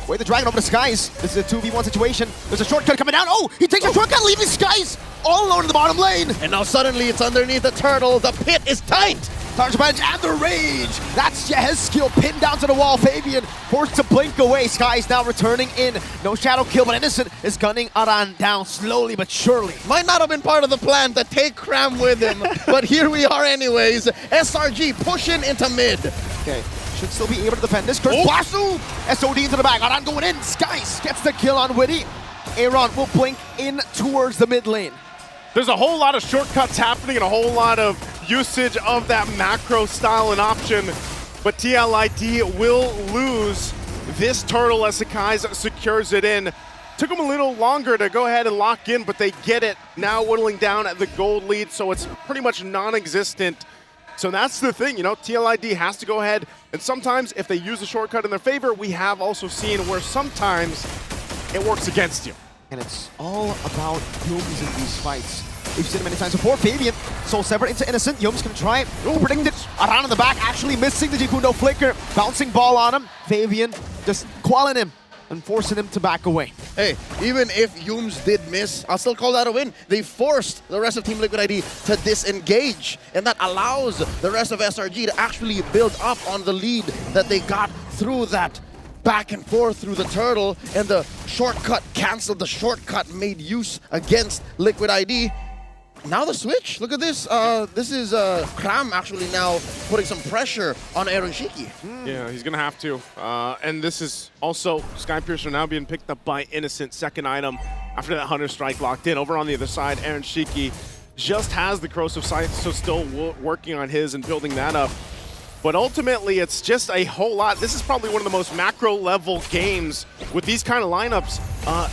Speaker 12: wait the dragon over the Skies. This is a 2v1 situation. There's a shortcut coming down. Oh, he takes a shortcut, leaving Skies all alone in the bottom lane.
Speaker 17: And now suddenly it's underneath the turtle. The pit is tight.
Speaker 12: Tarjaband and the rage. That's Yehezkiel pinned down to the wall. Fabian forced to blink away. Skies now returning in. No shadow kill, but Innocent is gunning Aran down slowly but surely.
Speaker 17: Might not have been part of the plan to take Kram with him, but here we are anyways. SRG pushing into mid.
Speaker 12: Okay, should still be able to defend this. Curse Blasu! SOD into the back. Aran going in. Skies gets the kill on Witty. Aaron will blink in towards the mid lane.
Speaker 18: There's a whole lot of shortcuts happening and a whole lot of usage of that macro style and option, but TLID will lose this turtle as Sakai's secures it in. Took them a little longer to go ahead and lock in, but they get it. Now whittling down at the gold lead, so it's pretty much non-existent. So that's the thing, you know, TLID has to go ahead, and sometimes if they use a shortcut in their favor, we have also seen where sometimes it works against you.
Speaker 12: And it's all about Yumes in these fights. We've seen it many times before. Fabian, Soul Severed into Innocent. Yumes can try it. Predict it. Aran in the back, actually missing the Jikundo flicker. Bouncing ball on him. Fabian just quelling him and forcing him to back away.
Speaker 17: Hey, even if Yumes did miss, I'll still call that a win. They forced the rest of Team Liquid ID to disengage, and that allows the rest of SRG to actually build up on the lead that they got through that back and forth through the turtle, and the shortcut canceled. The shortcut made use against Liquid ID. Now the switch, look at this. This is Kram actually now putting some pressure on Aaron Shiki.
Speaker 18: Yeah, he's gonna have to. And this is also Skypiercer now being picked up by Innocent, second item after that Hunter Strike locked in. Over on the other side, Aaron Shiki just has the Corrosive Sight, so still working on his and building that up. But ultimately, it's just a whole lot. This is probably one of the most macro-level games with these kind of lineups,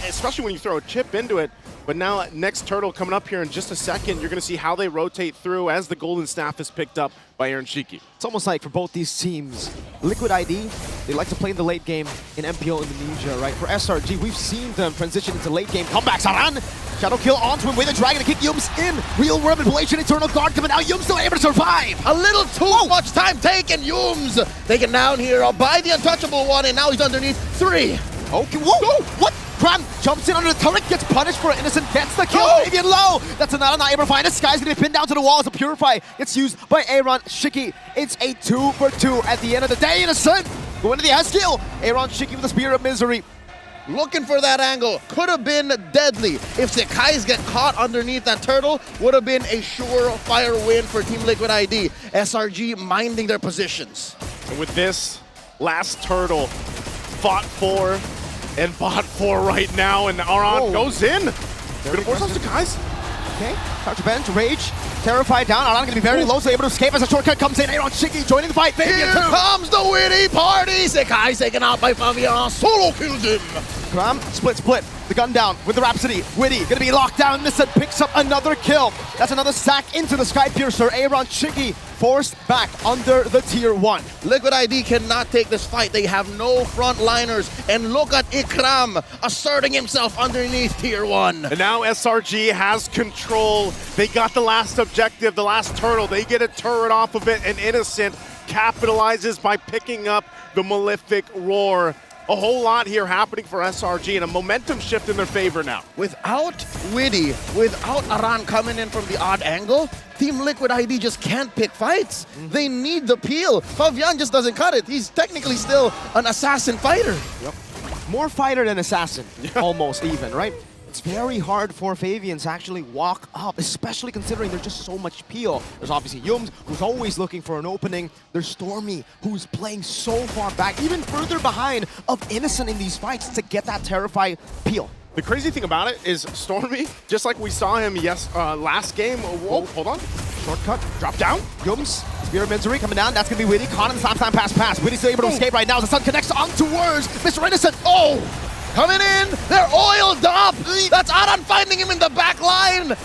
Speaker 18: especially when you throw a chip into it. But now, next turtle coming up here in just a second, you're going to see how they rotate through as the Golden Staff is picked up by Aaron Shiki.
Speaker 12: It's almost like for both these teams, Liquid ID, they like to play in the late game in MPO Indonesia, right? For SRG, we've seen them transition into late game comebacks. Aran, shadow kill onto him with a dragon to kick Yumes in. Real world manipulation, Eternal Guard coming out. Yumes still able to survive.
Speaker 17: A little too much time taken. Yumes taken down here by the untouchable one, and now he's underneath 3.
Speaker 12: Okay, whoa, what? Kram jumps in under the turret, gets punished for it. Innocent gets the kill. Fabian low. That's another not able to find it. Sky's gonna be pinned down to the wall as a Purify gets used by Aaron Shiki. It's a 2-for-2 at the end of the day. Innocent going to the S-kill. Aaron Shiki with the Spear of Misery.
Speaker 17: Looking for that angle. Could have been deadly. If Sekai's get caught underneath that turtle, would have been a surefire win for Team Liquid ID. SRG minding their positions.
Speaker 18: And with this last turtle, fought for and bought for right now, and Aran goes in. Gonna force us to guys.
Speaker 12: Okay, Dr. Bench, Rage, terrified down. Aran gonna be very low, so able to escape as a shortcut comes in. Aaron Shiki joining the fight.
Speaker 17: Here comes the Witty party. Sekai's taken out by Fabian. Solo killed him.
Speaker 12: Kram, split. The gun down with the Rhapsody. Witty gonna be locked down. Innocent picks up another kill. That's another sack into the Sky Piercer. Aaron Chiggy forced back under the tier 1.
Speaker 17: Liquid ID cannot take this fight. They have no frontliners. And look at Ikram asserting himself underneath tier 1.
Speaker 18: And now SRG has control. They got the last objective, the last turtle. They get a turret off of it, and Innocent capitalizes by picking up the Malefic Roar. A whole lot here happening for SRG and a momentum shift in their favor now.
Speaker 17: Without Witty, without Aran coming in from the odd angle, Team Liquid ID just can't pick fights. They need the peel. Fabian just doesn't cut it. He's technically still an assassin fighter.
Speaker 12: Yep. More fighter than assassin, almost even, right? It's very hard for Fabian to actually walk up, especially considering there's just so much peel. There's obviously Yums, who's always looking for an opening. There's Stormy, who's playing so far back, even further behind of Innocent in these fights to get that terrified peel.
Speaker 18: The crazy thing about it is Stormy, just like we saw him last game. Whoa, hold on.
Speaker 12: Shortcut, drop down. Yums, Spear of Misery coming down. That's going to be Witty. Caught in the slap time pass. Witty's able to escape right now as the sun connects on towards Mr. Innocent.
Speaker 17: Oh! Coming in, they're oiled up! That's Aran finding him in the back line!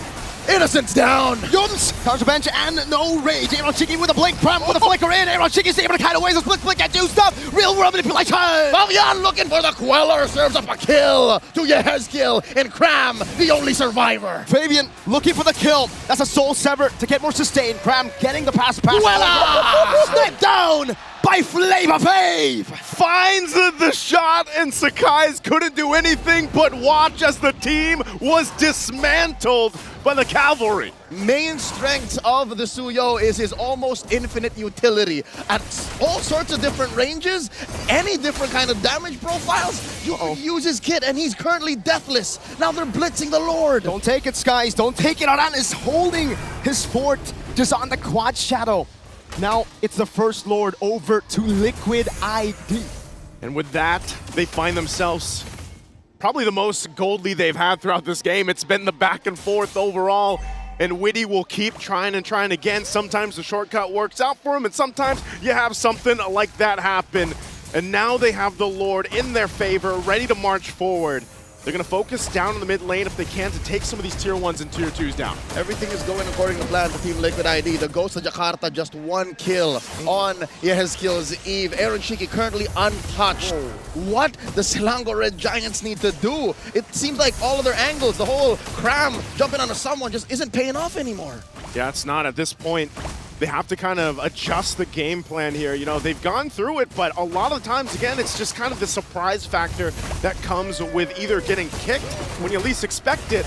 Speaker 17: Innocent's down!
Speaker 12: Yums, counter bench and no rage. Aaron Chiggy with a blink, Pram with a flicker in. Aaron Chiggy's able to kind of ways a flick and do stuff. Real world manipulation!
Speaker 17: Fabian looking for the Queller, serves up a kill to Yehezkiel, and Cram, the only survivor.
Speaker 12: Fabian looking for the kill. That's a soul sever to get more sustain. Cram getting the pass. Step down by Flavor Fave!
Speaker 18: Finds the shot, and Sakai's couldn't do anything but watch as the team was dismantled by the cavalry.
Speaker 17: Main strength of the Suyo is his almost infinite utility. At all sorts of different ranges, any different kind of damage profiles, you can use his kit, and he's currently deathless. Now they're blitzing the Lord.
Speaker 12: Don't take it, Skies. Don't take it. Aran is holding his fort just on the quad shadow. Now it's the first Lord over to Liquid ID.
Speaker 18: And with that, they find themselves probably the most gold lead they've had throughout this game. It's been the back and forth overall, and Witty will keep trying and trying again. Sometimes the shortcut works out for him, and sometimes you have something like that happen. And now they have the Lord in their favor, ready to march forward. They're going to focus down in the mid lane if they can to take some of these tier 1s and tier 2s down.
Speaker 17: Everything is going according to plan for Team Liquid ID. The Ghost of Jakarta just 1 kill on Yehezkiel's Eve. Aaron Shiki currently untouched. What the Selangor Red Giants need to do? It seems like all of their angles, the whole Cram jumping onto someone just isn't paying off anymore.
Speaker 18: Yeah, it's not at this point. They have to kind of adjust the game plan here. You know, they've gone through it, but a lot of times, again, it's just kind of the surprise factor that comes with either getting kicked when you least expect it,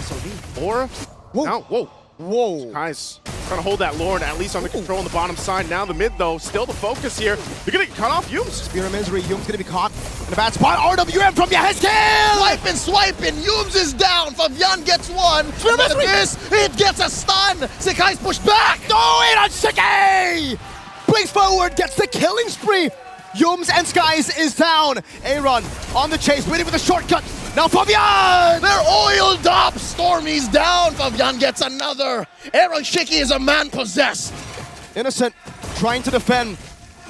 Speaker 18: or whoa. Guys, trying to hold that Lord at least on the control on the bottom side. Now the mid, though, still the focus here. They're going to get cut off. Yums.
Speaker 12: Spear of Misery. Yums going to be caught in a bad spot. RWM from Yehezkiel!
Speaker 17: Swiping. Yums is down. Fabian gets one.
Speaker 12: Spear of Misery.
Speaker 17: It gets a stun. Sekai's pushed back.
Speaker 12: No, it on Sekai! Brings forward, gets the killing spree. Yums and Skies is down. Aaron on the chase, waiting for the shortcut. Now Fabian!
Speaker 17: They're oiled up. Stormy's down. Fabian gets another. Aaron Shiki is a man possessed.
Speaker 12: Innocent trying to defend.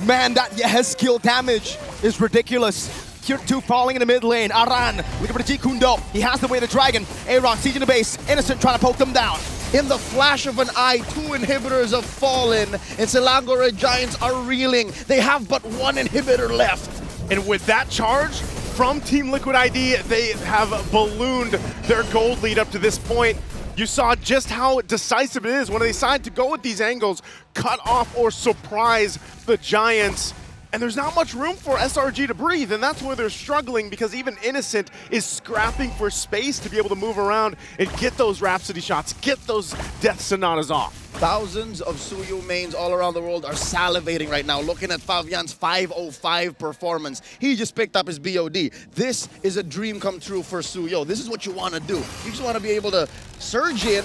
Speaker 12: Man, that Yehezkiel damage is ridiculous. Tier 2 falling in the mid lane. Aran looking for the G Kundo. He has the way to Dragon. Aaron sieging the base. Innocent trying to poke them down.
Speaker 17: In the flash of an eye, 2 inhibitors have fallen, and Selangor Red Giants are reeling. They have but 1 inhibitor left.
Speaker 18: And with that charge from Team Liquid ID, they have ballooned their gold lead up to this point. You saw just how decisive it is when they decide to go with these angles, cut off or surprise the Giants. And there's not much room for SRG to breathe, and that's where they're struggling, because even Innocent is scrapping for space to be able to move around and get those Rhapsody shots, get those Death Sonatas off.
Speaker 17: Thousands of Suyu mains all around the world are salivating right now, looking at Fabian's 505 performance. He just picked up his BOD. This is a dream come true for Suyo. This is what you want to do. You just want to be able to surge in,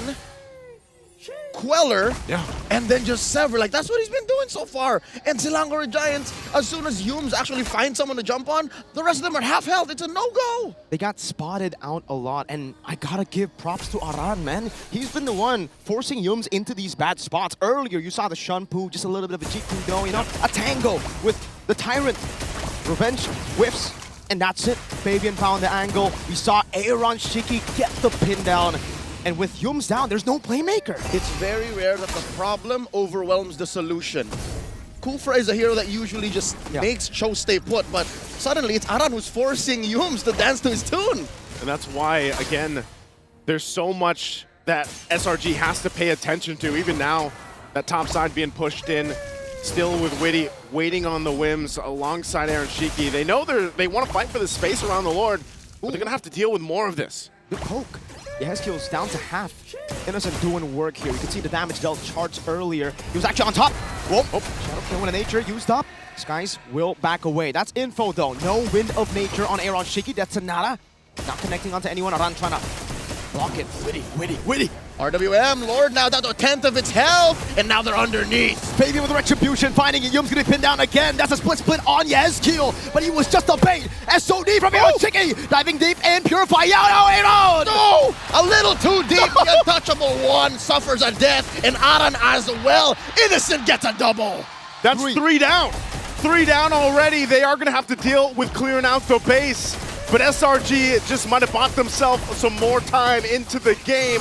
Speaker 17: Queller, and then just sever. Like, that's what he's been doing so far. And Selangor Giants, as soon as Yums actually finds someone to jump on, the rest of them are half health. It's a no-go.
Speaker 12: They got spotted out a lot, and I gotta give props to Aran, man. He's been the one forcing Yums into these bad spots. Earlier, you saw the Shunpu, just a little bit of a G Kundo, you know, a tango with the Tyrant. Revenge whiffs. And that's it. Fabian found the angle. We saw Aaron Shiki get the pin down. And with Yums down, there's no playmaker.
Speaker 17: It's very rare that the problem overwhelms the solution. Kufra is a hero that usually just makes Cho stay put, but suddenly it's Aran who's forcing Yums to dance to his tune.
Speaker 18: And that's why, again, there's so much that SRG has to pay attention to. Even now, that top side being pushed in, still with Witty waiting on the whims alongside Aaron Shiki. They know they want to fight for the space around the Lord, but they're going to have to deal with more of this.
Speaker 12: Good poke. Yehezkiel's down to half. Innocent doing work here. You can see the damage dealt charts earlier. He was actually on top. Whoa. Oh, Shadow Kill in nature used up. Skies will back away. That's info though. No Wind of Nature on Aaron Shiki. That's Sonata. Not connecting onto anyone. Aran trying to block it. Witty.
Speaker 17: RWM, Lord now down to a 10th of its health, and now they're underneath.
Speaker 12: Fabian with Retribution, finding it. Yum's gonna be pinned down again. That's a split on Yehezkiel, but he was just a bait. SOD from Aaron Shiki, diving deep and Purify. Aaron!
Speaker 17: No! A little too deep. The untouchable one suffers a death, and Aran as well. Innocent gets a double.
Speaker 18: That's three down. 3 down already. They are gonna have to deal with clearing out the base, but SRG just might have bought themselves some more time into the game.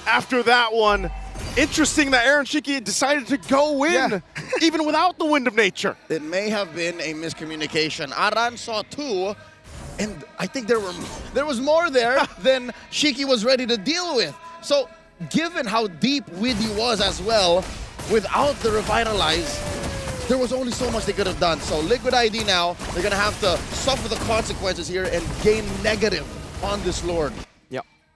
Speaker 18: After that one, interesting that Aaron Shiki decided to go in, even without the Wind of Nature.
Speaker 17: It may have been a miscommunication. Aran saw 2, and I think there was more there than Shiki was ready to deal with. So, given how deep Widdy was as well, without the Revitalize, there was only so much they could have done. So, Liquid ID now, they're going to have to suffer the consequences here and gain negative on this Lord.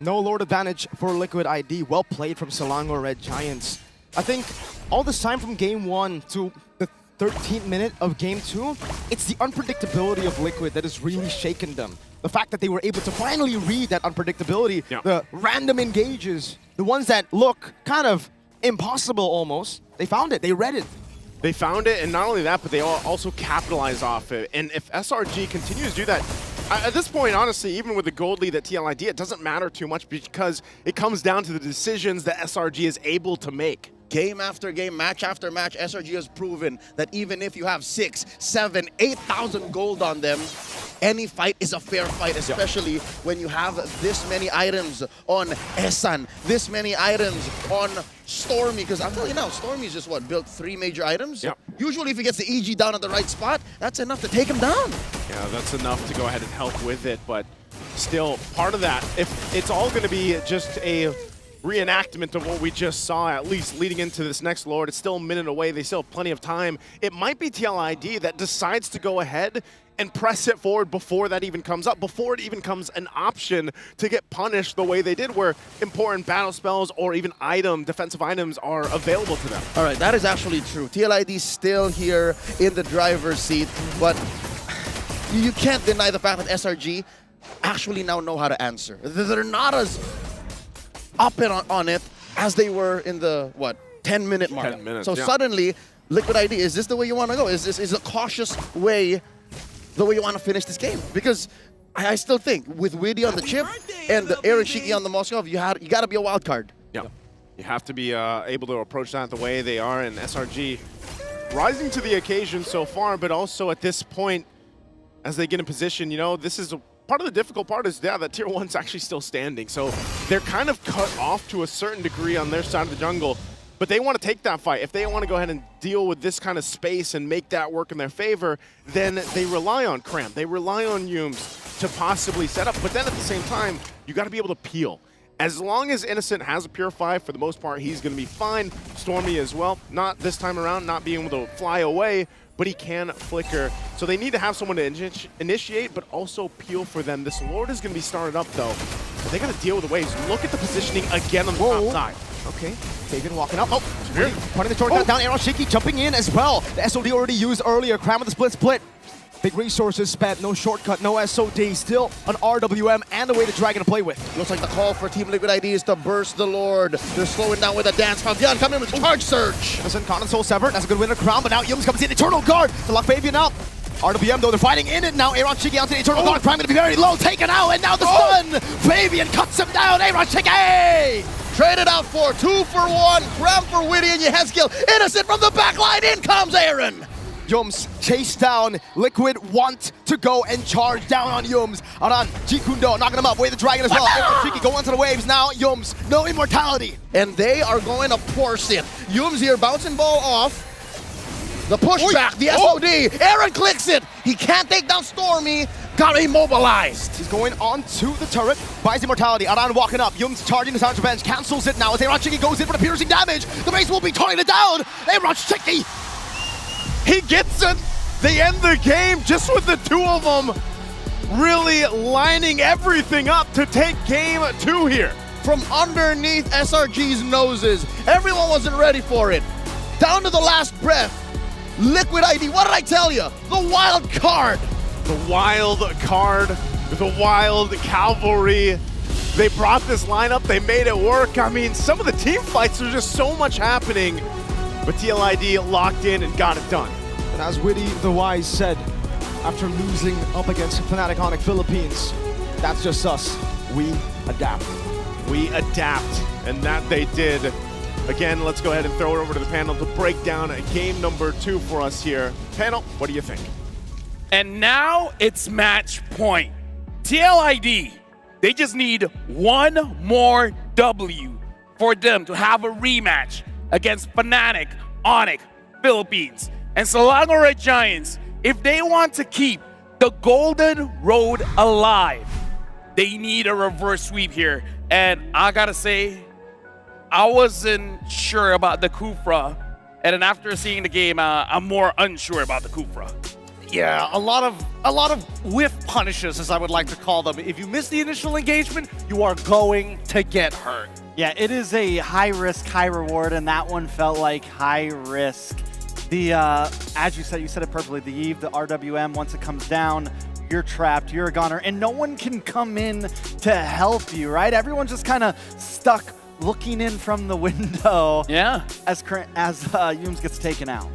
Speaker 12: No Lord advantage for Liquid ID. Well played from Selangor Red Giants. I think all this time from Game 1 to the 13th minute of Game 2, it's the unpredictability of Liquid that has really shaken them. The fact that they were able to finally read that unpredictability, the random engages, the ones that look kind of impossible almost, they found it, they read it.
Speaker 18: They found it, and not only that, but they also capitalize off it. And if SRG continues to do that, at this point, honestly, even with the gold lead at TLID, it doesn't matter too much because it comes down to the decisions that SRG is able to make.
Speaker 17: Game after game, match after match, SRG has proven that even if you have 6, 7, 8,000 gold on them, any fight is a fair fight, especially when you have this many items on Esan, this many items on Stormy, because I'm telling you now, Stormy's just built 3 major items. Usually if he gets the EG down at the right spot, that's enough to take him down.
Speaker 18: Yeah, that's enough to go ahead and help with it, but still, part of that, if it's all going to be just a reenactment of what we just saw, at least leading into this next Lord, it's still a minute away, they still have plenty of time. It might be TLID that decides to go ahead and press it forward before that even comes up, before it even comes an option to get punished the way they did, where important battle spells or even defensive items are available to them.
Speaker 17: All right, that is actually true. TLID still here in the driver's seat, but you can't deny the fact that SRG actually now know how to answer. They're not as up and on it as they were in the, 10-minute mark.
Speaker 18: 10 minutes,
Speaker 17: so suddenly, Liquid ID, is this the way you want to go? Is a cautious way the way you want to finish this game? Because I still think with Widdy on the chip and Aaron Shiki on the Moskov, you got to be a wild card.
Speaker 18: Yeah, you have to be able to approach that the way they are, and SRG rising to the occasion so far, but also at this point, as they get in position, this is part of the difficult part is, that Tier 1's actually still standing. So they're kind of cut off to a certain degree on their side of the jungle, but they want to take that fight. If they want to go ahead and deal with this kind of space and make that work in their favor, then they rely on Cram. They rely on Yums to possibly set up, but then at the same time, you got to be able to peel. As long as Innocent has a Purify, for the most part, he's going to be fine. Stormy as well. Not this time around, not being able to fly away, but he can flicker. So they need to have someone to initiate, but also peel for them. This Lord is going to be started up, though. They got to deal with the waves. Look at the positioning again on the top side.
Speaker 12: Okay, Fabian walking up. Putting the short down. Aaron Shiki jumping in as well. The SOD already used earlier. Cram with the split. Big resources spent, no shortcut, no SOD. Still an RWM and a way to Dragon to play with.
Speaker 17: Looks like the call for Team Liquid ID is to burst the Lord. They're slowing down with a dance. Fabian coming in with a charge surge.
Speaker 12: Innocent Con and Soul Severed. That's a good winner crown, but now Yums comes in. Eternal Guard to lock Fabian out. RWM though, they're fighting in it now. Aaron Shiki out to the Eternal Guard. Prime going to be very low, taken out, and now the stun. Fabian cuts him down. Aaron Shiki!
Speaker 17: Traded out for 2 for 1. Cram for Widdy and Yehezkiel. Innocent from the back line. In comes Aaron.
Speaker 12: Yums chase down. Liquid want to go and charge down on Yums. Aran, Jikundo knocking him up. Wait the dragon as well. Shiki go onto the waves now. Yums, no immortality.
Speaker 17: And they are going to force it. Yums here, bouncing ball off. The pushback, the SOD. Aaron clicks it. He can't take down Stormy. Got immobilized.
Speaker 12: He's going onto the turret. Buys immortality. Aran walking up. Yums charging the Sound Revenge. Cancels it now as Aaron Shiki goes in for the piercing damage. The base will be turning it down. Aaron Shiki.
Speaker 18: He gets it. They end the game just with the two of them really lining everything up to take game 2 here.
Speaker 17: From underneath SRG's noses. Everyone wasn't ready for it. Down to the last breath. Liquid ID, what did I tell you? The wild card.
Speaker 18: The wild card, the wild cavalry. They brought this lineup, they made it work. I mean, some of the team fights, there's just so much happening. But TLID locked in and got it done.
Speaker 12: And as Witty the Wise said, after losing up against Fnatic Onyx Philippines, that's just us. We adapt.
Speaker 18: We adapt, and that they did. Again, let's go ahead and throw it over to the panel to break down game number 2 for us here. Panel, what do you think?
Speaker 3: And now it's match point. TLID, they just need one more W for them to have a rematch against Fnatic Onyx Philippines. And Selangor Red Giants, if they want to keep the Golden Road alive, they need a reverse sweep here. And I gotta say, I wasn't sure about the Kufra, and then after seeing the game, I'm more unsure about the Kufra.
Speaker 15: Yeah, a lot of whiff punishes, as I would like to call them. If you miss the initial engagement, you are going to get hurt.
Speaker 14: Yeah, it is a high risk, high reward, and that one felt like high risk. The as you said it perfectly. The Eve, the RWM, once it comes down, you're trapped, you're a goner, and no one can come in to help you, right? Everyone's just kind of stuck looking in from the window.
Speaker 3: Yeah.
Speaker 14: As Yums gets taken out.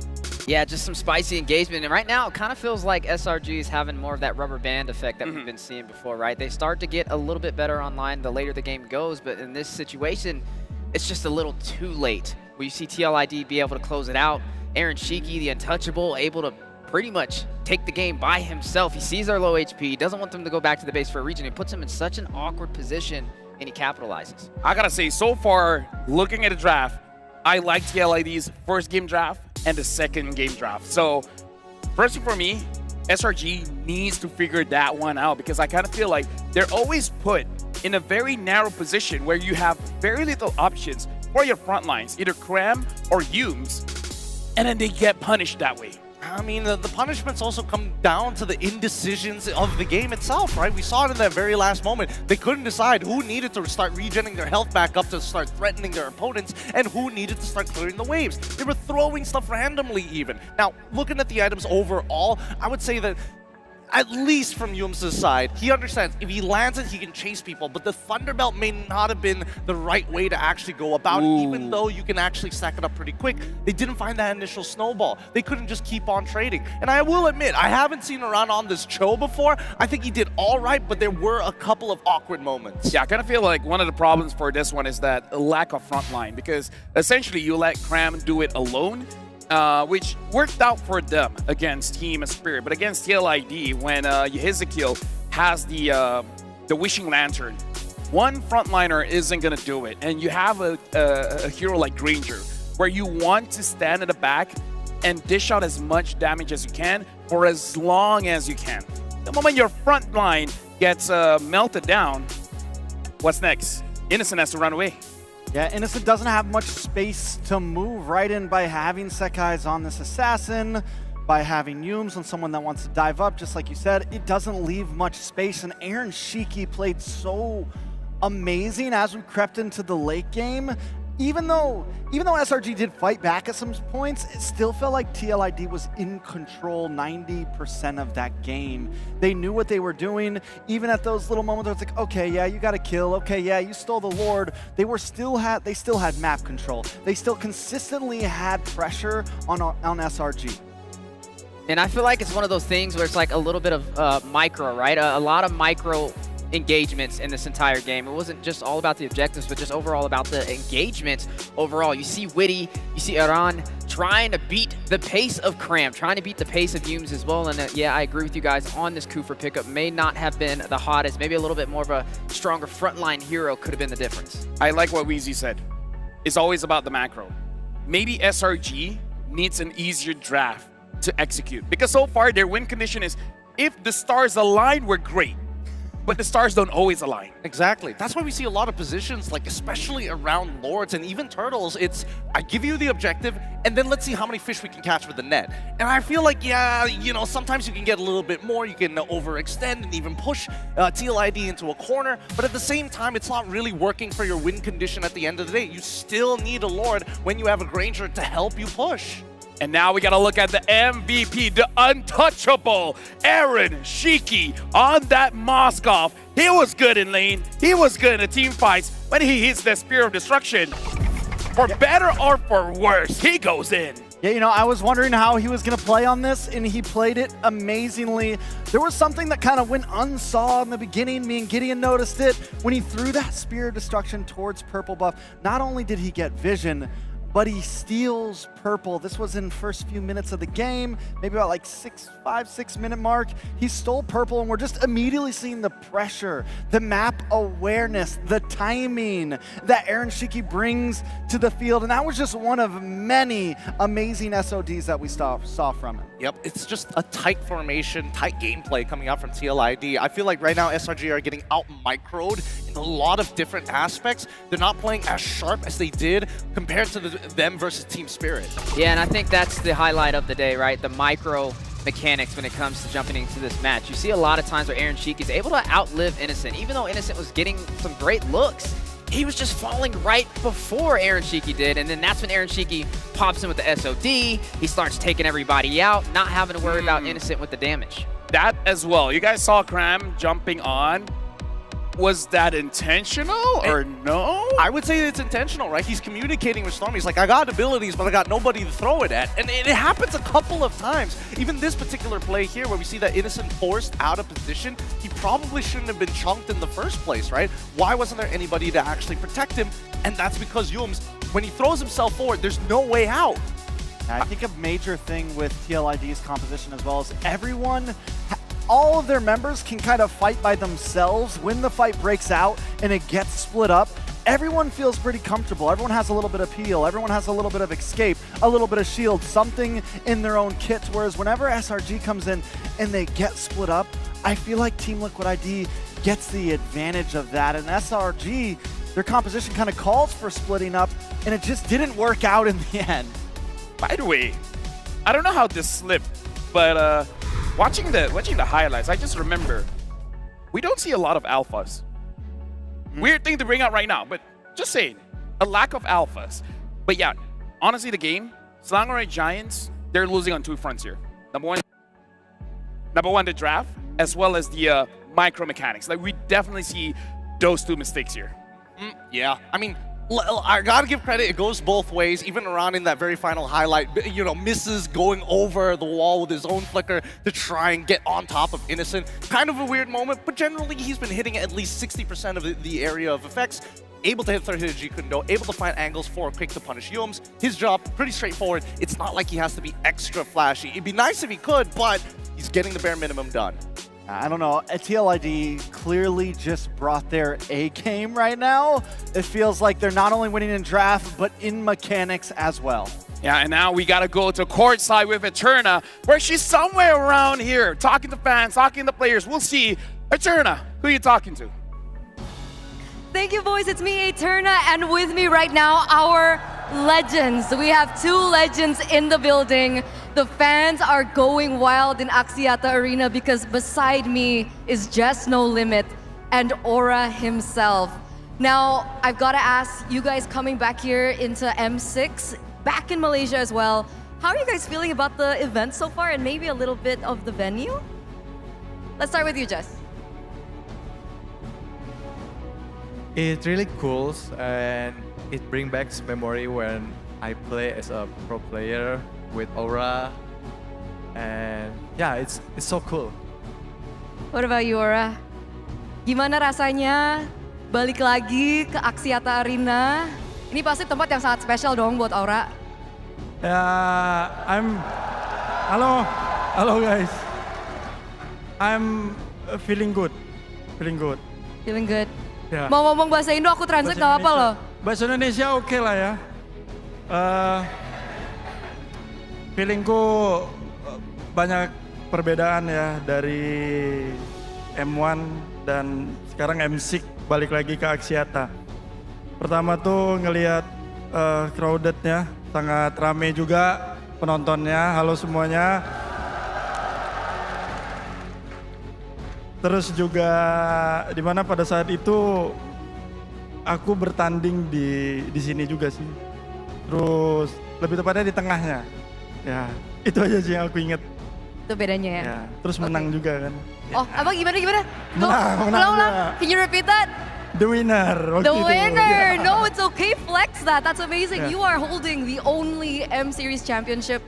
Speaker 11: Yeah, just some spicy engagement. And right now, it kind of feels like SRG is having more of that rubber band effect that we've been seeing before, right? They start to get a little bit better online the later the game goes, but in this situation, it's just a little too late. Where you see TLID be able to close it out. Aaron Shiki, the untouchable, able to pretty much take the game by himself. He sees their low HP, doesn't want them to go back to the base for a region. It puts him in such an awkward position, and he capitalizes.
Speaker 3: I gotta say, so far, looking at the draft, I like TLID's first game draft and the second game draft. So, personally for me, SRG needs to figure that one out because I kind of feel like they're always put in a very narrow position where you have very little options for your front lines, either Cram or Yums, and then they get punished that way.
Speaker 15: I mean, the punishments also come down to the indecisions of the game itself, right? We saw it in that very last moment. They couldn't decide who needed to start regenerating their health back up to start threatening their opponents and who needed to start clearing the waves. They were throwing stuff randomly even. Now, looking at the items overall, I would say that at least from Yums' side, he understands if he lands it, he can chase people, but the Thunderbelt may not have been the right way to actually go about it, even though you can actually stack it up pretty quick. They didn't find that initial snowball. They couldn't just keep on trading. And I will admit, I haven't seen Aran on this Cho before. I think he did all right, but there were a couple of awkward moments.
Speaker 3: Yeah, I kind of feel like one of the problems for this one is that lack of front line because essentially you let Cram do it alone, which worked out for them against Team Spirit. But against TLID, when Yehizkiel has the Wishing Lantern, one frontliner isn't going to do it. And you have a hero like Granger, where you want to stand at the back and dish out as much damage as you can for as long as you can. The moment your front line gets melted down, what's next? Innocent has to run away.
Speaker 14: Yeah, Innocent doesn't have much space to move right in by having Sekai's on this assassin, by having Yums on someone that wants to dive up, just like you said. It doesn't leave much space, and Aaron Shiki played so amazing as we crept into the late game. Even though SRG did fight back at some points, it still felt like TLID was in control 90% of that game. They knew what they were doing. Even at those little moments where it's like, okay, yeah, you got a kill. Okay, yeah, you stole the Lord. They still had map control. They still consistently had pressure on SRG.
Speaker 11: And I feel like it's one of those things where it's like a little bit of micro, right? A lot of micro engagements in this entire game. It wasn't just all about the objectives, but just overall about the engagement overall. You see Witty, you see Aran trying to beat the pace of Cram, trying to beat the pace of Humes as well. And yeah, I agree with you guys on this Kufa pickup. May not have been the hottest. Maybe a little bit more of a stronger frontline hero could have been the difference.
Speaker 3: I like what Weezy said. It's always about the macro. Maybe SRG needs an easier draft to execute. Because so far, their win condition is if the stars align, we're great. But the stars don't always align.
Speaker 15: Exactly. That's why we see a lot of positions, like especially around Lords and even Turtles. It's, I give you the objective, and then let's see how many fish we can catch with the net. And I feel like, yeah, you know, sometimes you can get a little bit more. You can overextend and even push TLID into a corner. But at the same time, it's not really working for your win condition at the end of the day. You still need a Lord when you have a Granger to help you push.
Speaker 3: And now we got to look at the MVP, the untouchable Aaron Shiki on that Moskov. He was good in lane. He was good in the team fights. When he hits the Spear of Destruction, for better or for worse, he goes in.
Speaker 14: Yeah, you know, I was wondering how he was going to play on this, and he played it amazingly. There was something that kind of went unsaw in the beginning. Me and Gideon noticed it when he threw that Spear of Destruction towards Purple Buff. Not only did he get vision, but he steals Purple. This was in first few minutes of the game, maybe about like 5-6 minute mark. He stole Purple, and we're just immediately seeing the pressure, the map awareness, the timing that Aaron Shiki brings to the field. And that was just one of many amazing SODs that we saw from him.
Speaker 15: Yep, it's just a tight formation, tight gameplay coming out from TLID. I feel like right now SRG are getting out-microed in a lot of different aspects. They're not playing as sharp as they did compared to them versus Team Spirit.
Speaker 11: Yeah, and I think that's the highlight of the day, right? The micro mechanics when it comes to jumping into this match. You see a lot of times where Aaron Shiki is able to outlive Innocent. Even though Innocent was getting some great looks, he was just falling right before Aaron Shiki did, and then that's when Aaron Shiki pops in with the SOD. He starts taking everybody out, not having to worry about Innocent with the damage.
Speaker 3: That as well. You guys saw Cram jumping on. Was that intentional or no?
Speaker 15: I would say it's intentional, right? He's communicating with Stormy. He's like, I got abilities, but I got nobody to throw it at. And it happens a couple of times. Even this particular play here where we see that Innocent forced out of position, he probably shouldn't have been chunked in the first place, right? Why wasn't there anybody to actually protect him? And that's because Yums, when he throws himself forward, there's no way out.
Speaker 14: I think a major thing with TLID's composition as well is everyone, all of their members can kind of fight by themselves. When the fight breaks out and it gets split up, everyone feels pretty comfortable. Everyone has a little bit of peel. Everyone has a little bit of escape, a little bit of shield, something in their own kits. Whereas whenever SRG comes in and they get split up, I feel like Team Liquid ID gets the advantage of that. And SRG, their composition kind of calls for splitting up, and it just didn't work out in the end.
Speaker 3: By the way, I don't know how this slipped, but watching the highlights, I just remember we don't see a lot of alphas. Weird thing to bring up right now, but just saying, a lack of alphas. But yeah, honestly, the game, Slangorai Giants, they're losing on two fronts here. Number one, the draft, as well as the micro mechanics. Like, we definitely see those two mistakes here.
Speaker 15: Yeah, I mean, I gotta give credit, it goes both ways. Even around in that very final highlight, you know, misses going over the wall with his own flicker to try and get on top of Innocent. Kind of a weird moment, but generally he's been hitting at least 60% of the area of effects. Able to hit third hit G Kundo, able to find angles for a quick to punish Yums. His job, pretty straightforward. It's not like he has to be extra flashy. It'd be nice if he could, but he's getting the bare minimum done.
Speaker 14: I don't know, TLID clearly just brought their A game right now. It feels like they're not only winning in draft, but in mechanics as well.
Speaker 3: Yeah, and now we gotta go to courtside with Eterna, where she's somewhere around here, talking to fans, talking to players. We'll see. Eterna, who are you talking to?
Speaker 4: Thank you, boys. It's me, Eterna, and with me right now, our legends. We have two legends in the building. The fans are going wild in Axiata Arena because beside me is Just No Limit and Aura himself. Now, I've got to ask you guys coming back here into M6, back in Malaysia as well, how are you guys feeling about the event so far and maybe a little bit of the venue? Let's start with you, Jess.
Speaker 1: It's really cool, and it brings back memory when I play as a pro player with Aura, and yeah, it's so cool.
Speaker 4: What about you, Aura? Gimana rasanya balik lagi ke Axiata Arena? Ini pasti tempat yang sangat spesial dong buat Aura.
Speaker 7: Hello guys. I'm feeling good. Feeling good.
Speaker 4: Feeling good.
Speaker 7: Ya.
Speaker 4: Mau ngomong bahasa Indo aku translate nggak apa loh.
Speaker 7: Bahasa Indonesia oke lah ya. Feelingku banyak perbedaan ya dari M1 dan sekarang M6 balik lagi ke Axiata. Pertama tuh ngelihat crowdednya sangat rame juga penontonnya. Halo semuanya. Terus juga dimana pada saat itu aku bertanding di sini juga sih. Terus lebih tepatnya di tengahnya. Ya, itu aja sih yang aku inget.
Speaker 4: Itu bedanya ya.
Speaker 7: Ya, terus menang juga kan.
Speaker 4: Oh, apa gimana?
Speaker 7: Menang
Speaker 4: Ulang.
Speaker 7: juga.
Speaker 4: Can you repeat that?
Speaker 7: The winner. waktu
Speaker 4: The
Speaker 7: itu.
Speaker 4: winner!
Speaker 7: Ya.
Speaker 4: No, it's okay. Flex that. That's amazing.
Speaker 7: Yeah.
Speaker 4: You are holding the only M Series championship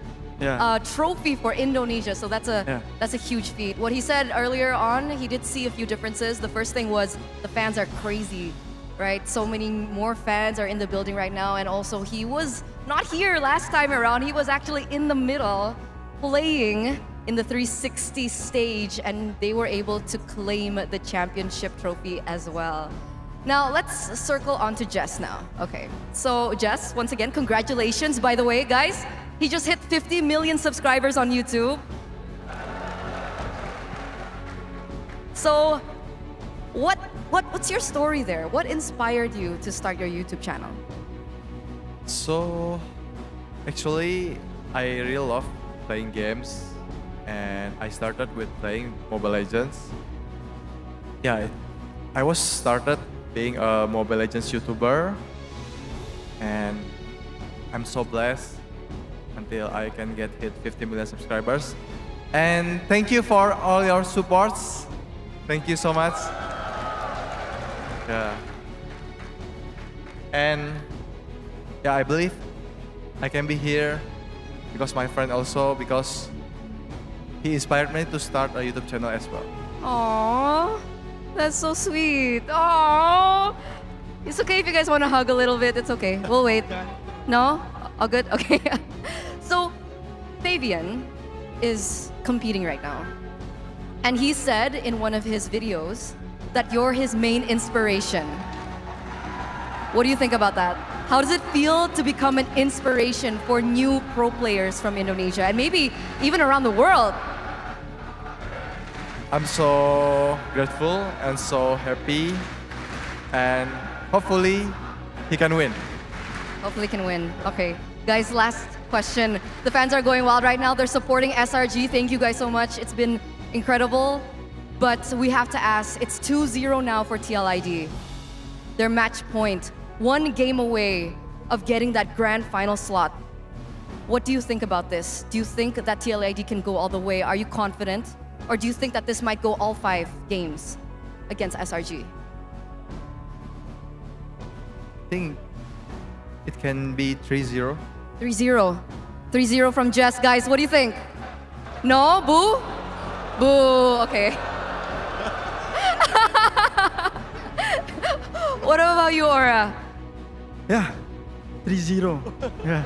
Speaker 4: trophy for Indonesia. So that's a huge feat. What he said earlier on, he did see a few differences. The first thing was the fans are crazy, right? So many more fans are in the building right now. And also he was not here last time around. He was actually in the middle playing in the 360 stage, and they were able to claim the championship trophy as well. Now, let's circle on to Jess now. Okay, so Jess, once again, congratulations, by the way, guys. He just hit 50 million subscribers on YouTube. So, what's your story there? What inspired you to start your YouTube channel?
Speaker 1: So, actually, I really love playing games, and I started with playing Mobile Legends. Yeah, I was started being a Mobile Legends YouTuber, and I'm so blessed until I can hit 50 million subscribers. And thank you for all your supports. Thank you so much. Yeah. And yeah, I believe I can be here because my friend also, because he inspired me to start a YouTube channel as well.
Speaker 4: Aww, that's so sweet. Aww. It's okay if you guys want to hug a little bit. It's okay. We'll wait. No? All good? Okay. So, Fabian is competing right now. And he said in one of his videos that you're his main inspiration. What do you think about that? How does it feel to become an inspiration for new pro players from Indonesia and maybe even around the world?
Speaker 1: I'm so grateful and so happy, and hopefully he can win.
Speaker 4: Hopefully can win. Okay. Guys, last question. The fans are going wild right now. They're supporting SRG. Thank you guys so much. It's been incredible. But we have to ask, it's 2-0 now for TLID. Their match point, one game away of getting that grand final slot. What do you think about this? Do you think that TLID can go all the way? Are you confident? Or do you think that this might go all 5 games against SRG?
Speaker 1: I think it can be 3-0.
Speaker 4: 3-0. 3-0 from Jess. Guys, what do you think? No? Boo? Boo. Okay. What about you, Aura?
Speaker 7: Yeah, 3-0. Yeah.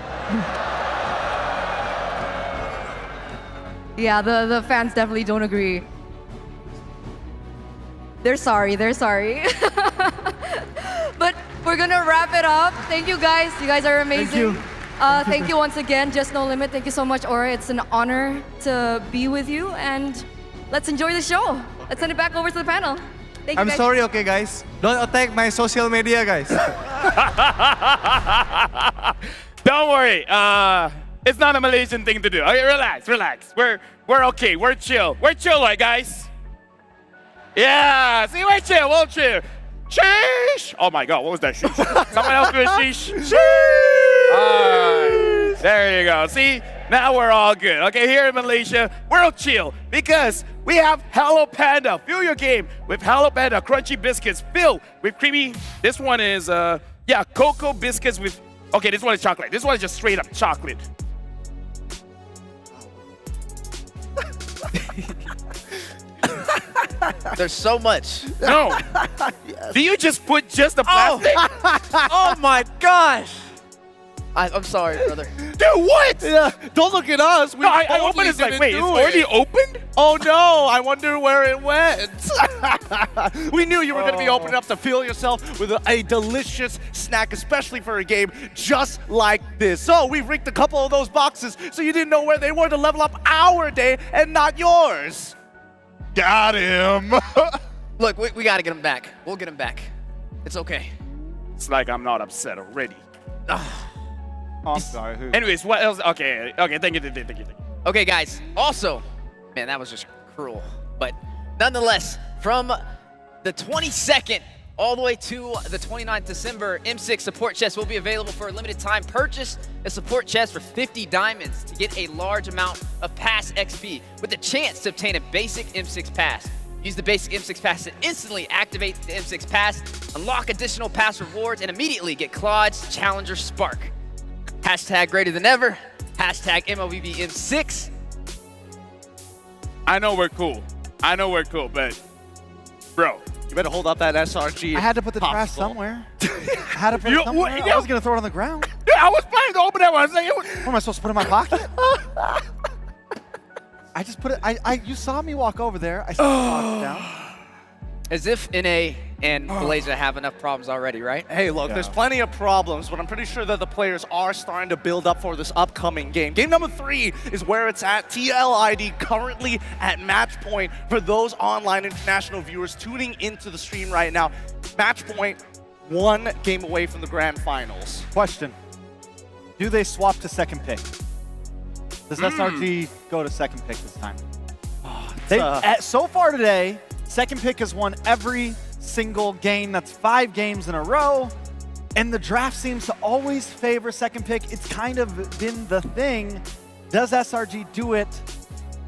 Speaker 4: Yeah, the fans definitely don't agree. They're sorry. But we're gonna wrap it up. Thank you guys. You guys are amazing. Thank you once again, Just No Limit. Thank you so much, Aura. It's an honor to be with you, and let's enjoy the show. Let's send it back over to the panel. Thank you,
Speaker 1: I'm
Speaker 4: guys.
Speaker 1: sorry, okay, guys. Don't attack my social media, guys.
Speaker 3: Don't worry. It's not a Malaysian thing to do. Okay, relax. We're okay. We're chill, right, guys? Yeah. See, we're chill. We'll chill. Sheesh! Oh my God, what was that? Sheesh. Someone else do a sheesh. Sheesh! Alright, there you go. See, now we're all good. Okay, here in Malaysia, we're chill because we have Hello Panda. Fill your game with Hello Panda crunchy biscuits filled with creamy. This one is, cocoa biscuits with. Okay, this one is chocolate. This one is just straight up chocolate.
Speaker 15: There's so much.
Speaker 3: No. Do you just put just the plastic?
Speaker 15: Oh my gosh.
Speaker 11: I'm sorry, brother.
Speaker 15: Dude, what? Yeah, don't look at us. We
Speaker 3: No, I
Speaker 15: totally
Speaker 3: opened it, it's like,
Speaker 15: didn't
Speaker 3: wait, it's
Speaker 15: do
Speaker 3: already
Speaker 15: it.
Speaker 3: opened?
Speaker 15: Oh no, I wonder where it went. We knew you were going to be opening up to fill yourself with a delicious snack, especially for a game just like this. So we've rigged a couple of those boxes so you didn't know where they were to level up our day and not yours.
Speaker 3: Got him.
Speaker 11: Look, we got to get him back. We'll get him back. It's okay.
Speaker 3: It's like I'm not upset already.
Speaker 14: Oh, I'm sorry. Who?
Speaker 3: Anyways, what else? Okay, thank you.
Speaker 11: Okay, guys. Also, man, that was just cruel. But nonetheless, from the 22nd all the way to the 29th December, M6 support chests will be available for a limited time. Purchase a support chest for 50 diamonds to get a large amount of pass XP with the chance to obtain a basic M6 pass. Use the basic M6 pass to instantly activate the M6 pass, unlock additional pass rewards, and immediately get Claude's Challenger Spark. Hashtag greater than ever. Hashtag MLBB M6.
Speaker 3: I know we're cool, but bro,
Speaker 15: You better hold up that SRG.
Speaker 14: I had to put the trash somewhere. I had to put it somewhere. I was going to throw it on the ground.
Speaker 3: Yeah, I was planning to open that one. I was like,
Speaker 14: What am I supposed to put in my pocket? I just put it. You saw me walk over there. I set the box down.
Speaker 11: As if NA and Malaysia have enough problems already, right?
Speaker 15: Hey, look, there's plenty of problems, but I'm pretty sure that the players are starting to build up for this upcoming game. Game number 3 is where it's at. TLID currently at match point for those online international viewers tuning into the stream right now. Match point, 1 game away from the grand finals.
Speaker 14: Question. Do they swap to second pick? Does SRG go to second pick this time? So far today, second pick has won every single game. That's 5 games in a row. And the draft seems to always favor second pick. It's kind of been the thing. Does SRG do it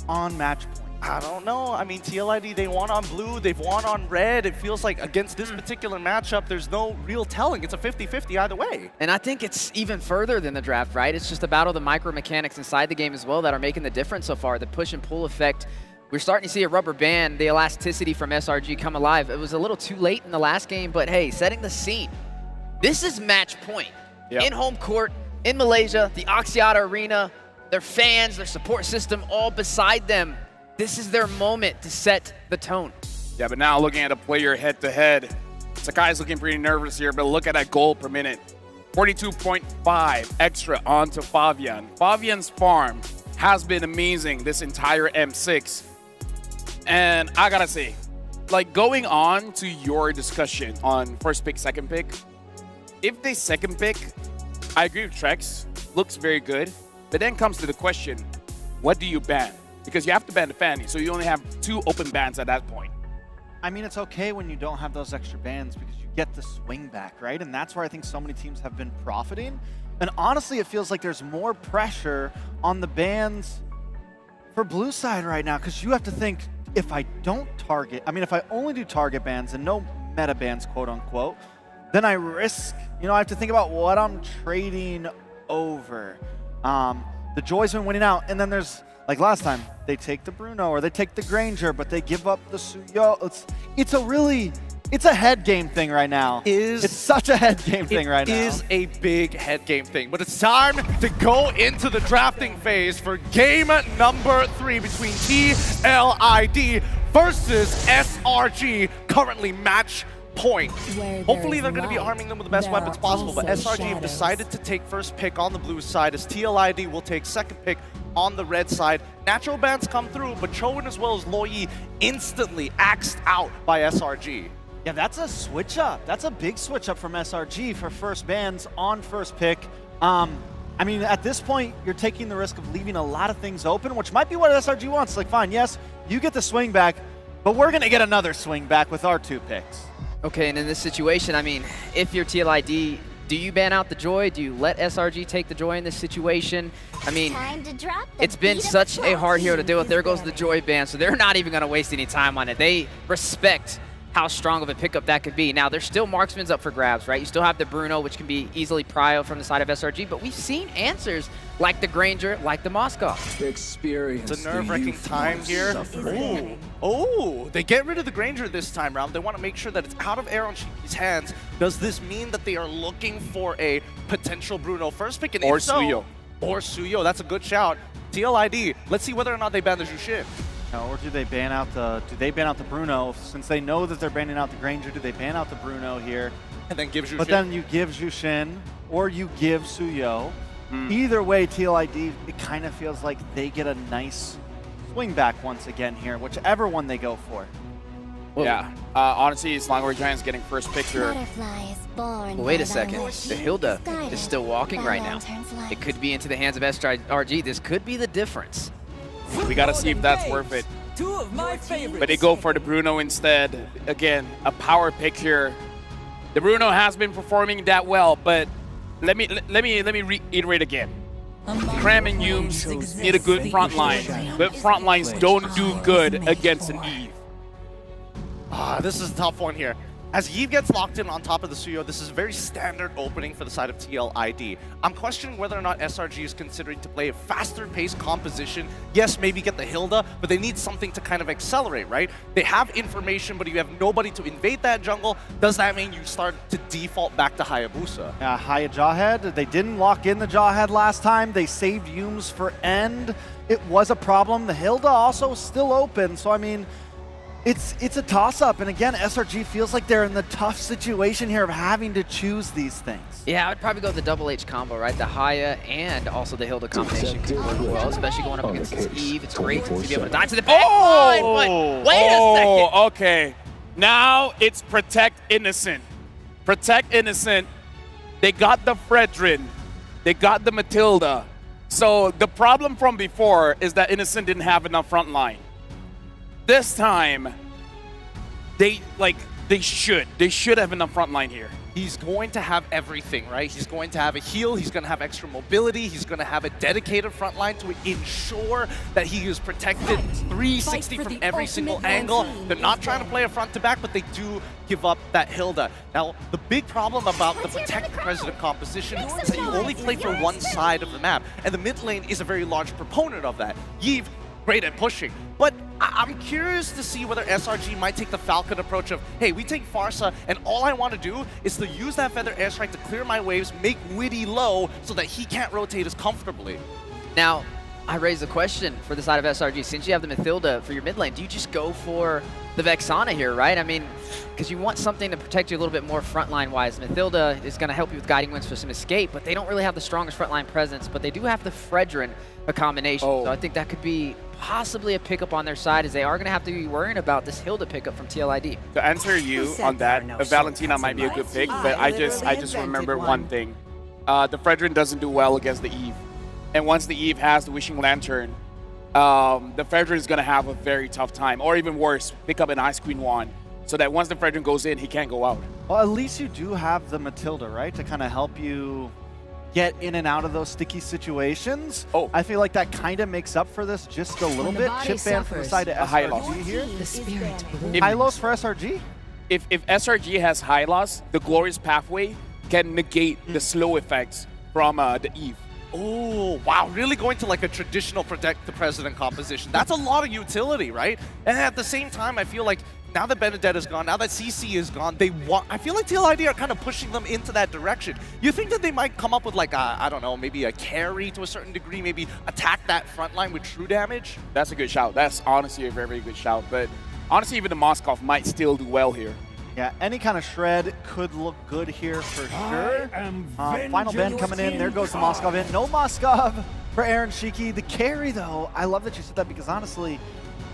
Speaker 14: on match point?
Speaker 15: I don't know. I mean, TLID, they won on blue, they've won on red. It feels like against this particular matchup, there's no real telling. It's a 50-50 either way.
Speaker 11: And I think it's even further than the draft, right? It's just about all the micro mechanics inside the game as well that are making the difference so far. The push and pull effect. We're starting to see a rubber band, the elasticity from SRG come alive. It was a little too late in the last game, but hey, setting the scene. This is match point. In home court, in Malaysia, the Axiata Arena, their fans, their support system, all beside them. This is their moment to set the tone.
Speaker 3: Yeah, but now looking at a player head-to-head, Sakai's looking pretty nervous here, but look at that goal per minute. 42.5 extra onto Fabian. Fabian's farm has been amazing this entire M6. And I gotta say, like going on to your discussion on first pick, second pick, if they second pick, I agree with Trex, looks very good, but then comes to the question, what do you ban? Because you have to ban the Fanny, so you only have 2 open bans at that point.
Speaker 14: I mean, it's okay when you don't have those extra bans because you get the swing back, right? And that's where I think so many teams have been profiting. And honestly, it feels like there's more pressure on the bans for blue side right now because you have to think, if I don't target, I mean, if I only do target bans and no meta bans, quote unquote, then I risk, I have to think about what I'm trading over. The Joy's been winning out, and then there's, like last time, they take the Bruno or they take the Granger, but they give up the Suyo. It's a head game thing right now. It's such a head game thing right now.
Speaker 15: It is a big head game thing, but it's time to go into the drafting phase for game number 3 between TLID versus SRG, currently match point. Hopefully they're going to be arming them with the best weapons possible, but SRG have decided to take first pick on the blue side as TLID will take second pick on the red side. Natural bans come through, but Chowen as well as Loyi instantly axed out by SRG.
Speaker 14: Yeah, that's a switch up. That's a big switch up from SRG for first bans on first pick. I mean, at this point, you're taking the risk of leaving a lot of things open, which might be what SRG wants. Like, fine, yes, you get the swing back, but we're going to get another swing back with our 2 picks.
Speaker 11: Okay, and in this situation, I mean, if you're TLID, do you ban out the Joy? Do you let SRG take the Joy in this situation? I mean, it's been such a hard hero to deal with. There goes the Joy ban, so they're not even going to waste any time on it. They respect how strong of a pickup that could be. Now, there's still marksmen's up for grabs, right? You still have the Bruno, which can be easily prio from the side of SRG, but we've seen answers like the Granger, like the Moskov.
Speaker 15: It's a nerve-wracking time here. Oh, they get rid of the Granger this time round. They want to make sure that it's out of Aaron Shiki's hands. Does this mean that they are looking for a potential Bruno first pick? And
Speaker 3: Or
Speaker 15: if so,
Speaker 3: Suyo.
Speaker 15: Or Suyo, that's a good shout. TLID, let's see whether or not they ban the Jushin.
Speaker 14: Or do they ban out the Bruno? Since they know that they're banning out the Granger, do they ban out the Bruno here?
Speaker 15: And then give Jushin.
Speaker 14: But then you give Jushin or you give Suyo. Either way, TLID, it kind of feels like they get a nice swing back once again here, whichever one they go for.
Speaker 3: Yeah, honestly, Slangor Giants getting first pick here.
Speaker 11: Wait a second. The Hilda is still walking right now. It could be into the hands of SRG. This could be the difference.
Speaker 3: We got to see if that's worth it.
Speaker 5: Two of my favorites.
Speaker 3: But they go for the Bruno instead. Again, a power pick here. The Bruno has been performing that well, but let me reiterate again. Cram and Humes need a good front line, but front lines don't do good against an Eve.
Speaker 15: This is a tough one here. As Yves gets locked in on top of the Suyo, this is a very standard opening for the side of TLID. I'm questioning whether or not SRG is considering to play a faster-paced composition. Yes, maybe get the Hilda, but they need something to kind of accelerate, right? They have information, but you have nobody to invade that jungle. Does that mean you start to default back to Hayabusa?
Speaker 14: Yeah, Haya Jawhead. They didn't lock in the Jawhead last time. They saved Humes for end. It was a problem. The Hilda also still open, so I mean, it's a toss-up, and again, SRG feels like they're in the tough situation here of having to choose these things.
Speaker 11: Yeah, I would probably go with the double H combo, right? The Haya and also the Hilda combination could work well, especially going up against this Eve. It's great to be able to dive to the back line, but wait a second.
Speaker 3: Okay. Now it's Protect Innocent. Protect Innocent. They got the Fredrin. They got the Matilda. So the problem from before is that Innocent didn't have enough front line. This time, they should have enough front line here.
Speaker 15: He's going to have everything, right? He's going to have a heal, he's going to have extra mobility, he's going to have a dedicated front line to ensure that he is protected 360 from every single angle. They're not trying to play a front to back, but they do give up that Hilda. Now, the big problem about the Protect President composition is that you only play for one side of the map, and the mid lane is a very large proponent of that. Yves, great at pushing, but I'm curious to see whether SRG might take the Falcon approach of, hey, we take Farsa, and all I want to do is to use that Feather Airstrike to clear my waves, make Witty low so that he can't rotate as comfortably.
Speaker 11: Now, I raise the question for the side of SRG. Since you have the Mathilda for your mid lane, do you just go for the Vexana here, right? I mean, because you want something to protect you a little bit more frontline-wise. Mathilda is going to help you with guiding winds for some escape, but they don't really have the strongest frontline presence, but they do have the Fredrin, a combination. So I think that could be possibly a pickup on their side, as they are going to have to be worrying about this Hilda pickup from TLID.
Speaker 3: To answer you on that, Valentina might be a good pick, but I just remember one thing. The Fredrin doesn't do well against the Eve. And once the Eve has the Wishing Lantern, the Fredrin is going to have a very tough time, or even worse, pick up an Ice Queen wand, so that once the Fredrin goes in, he can't go out.
Speaker 14: Well, at least you do have the Matilda, right, to kind of help you get in and out of those sticky situations. I feel like that kind of makes up for this just a little bit. Chip ban from the side of SRG here. High loss for SRG?
Speaker 3: If SRG has high loss, the Glorious Pathway can negate the slow effects from the Eve.
Speaker 15: Oh, wow, really going to like a traditional Protect the President composition. That's a lot of utility, right? And at the same time, I feel like now that Benedetta is gone, now that CC is gone, I feel like TLID are kind of pushing them into that direction. You think that they might come up with like a, I don't know, maybe a carry to a certain degree, maybe attack that front line with true damage?
Speaker 3: That's a good shout. That's honestly a very, very good shout. But honestly, even the Moskov might still do well here.
Speaker 14: Yeah, any kind of shred could look good here for sure. Final bend coming in. There goes the Moskov in. No Moskov for Aaron Shiki. The carry, though, I love that you said that, because honestly,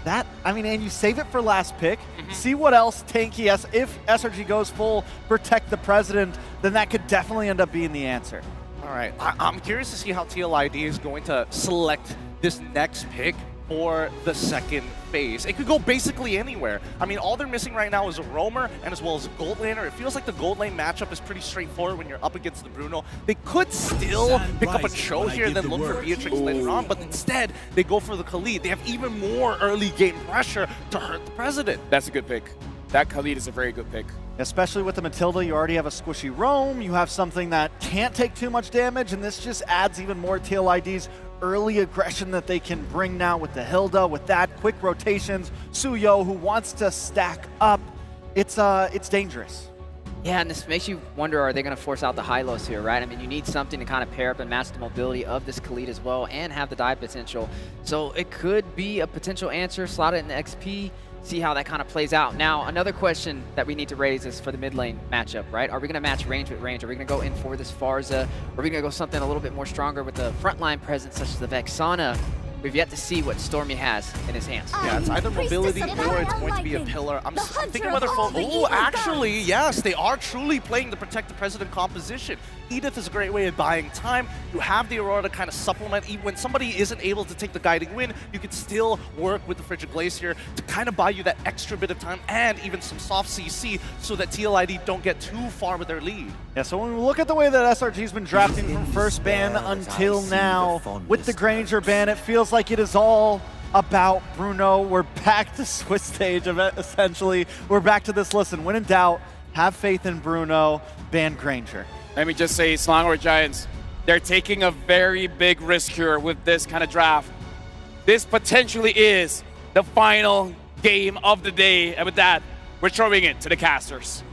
Speaker 14: that, I mean, and you save it for last pick. See what else tanky has. If SRG goes full Protect the President, then that could definitely end up being the answer.
Speaker 15: All right, I'm curious to see how TLID is going to select this next pick for the second phase. It could go basically anywhere. I mean, all they're missing right now is a roamer and as well as a gold laner. It feels like the gold lane matchup is pretty straightforward when you're up against the Bruno. They could still pick up a Cho here and then look for Beatrix later on, but instead they go for the Khalid. They have even more early game pressure to hurt the President.
Speaker 3: That's a good pick. that Khalid is a very good pick.
Speaker 14: Especially with the Matilda, you already have a squishy roam, you have something that can't take too much damage, and this just adds even more TLID's early aggression that they can bring now with the Hilda, with that, quick rotations, Suyo, who wants to stack up. It's dangerous.
Speaker 11: Yeah, and this makes you wonder, are they going to force out the high-lows here, right? I mean, you need something to kind of pair up and match the mobility of this Khalid as well and have the dive potential. So it could be a potential answer, slot it in the XP, see how that kind of plays out. Now, another question that we need to raise is for the mid lane matchup, right? Are we going to match range with range? Are we going to go in for this Farza? Are we going to go something a little bit more stronger with the frontline presence such as the Vexana? We've yet to see what Stormy has in his hands.
Speaker 15: Yeah, it's either mobility or it's going to be a pillar. I'm thinking whether oh, actually, yes, they are truly playing the Protect the President composition. Edith is a great way of buying time. You have the Aurora to kind of supplement. Even when somebody isn't able to take the guiding win, you can still work with the Frigid Glacier to kind of buy you that extra bit of time and even some soft CC so that TLID don't get too far with their lead.
Speaker 14: Yeah, so when we look at the way that SRG's been drafting from first ban until now, with the Granger ban, it feels like it is all about Bruno. We're back to Swiss stage, essentially. We're back to this, listen, when in doubt, have faith in Bruno, ban Granger.
Speaker 3: Let me just say, Slangor Giants, they're taking a very big risk here with this kind of draft. This potentially is the final game of the day, and with that, we're throwing it to the casters.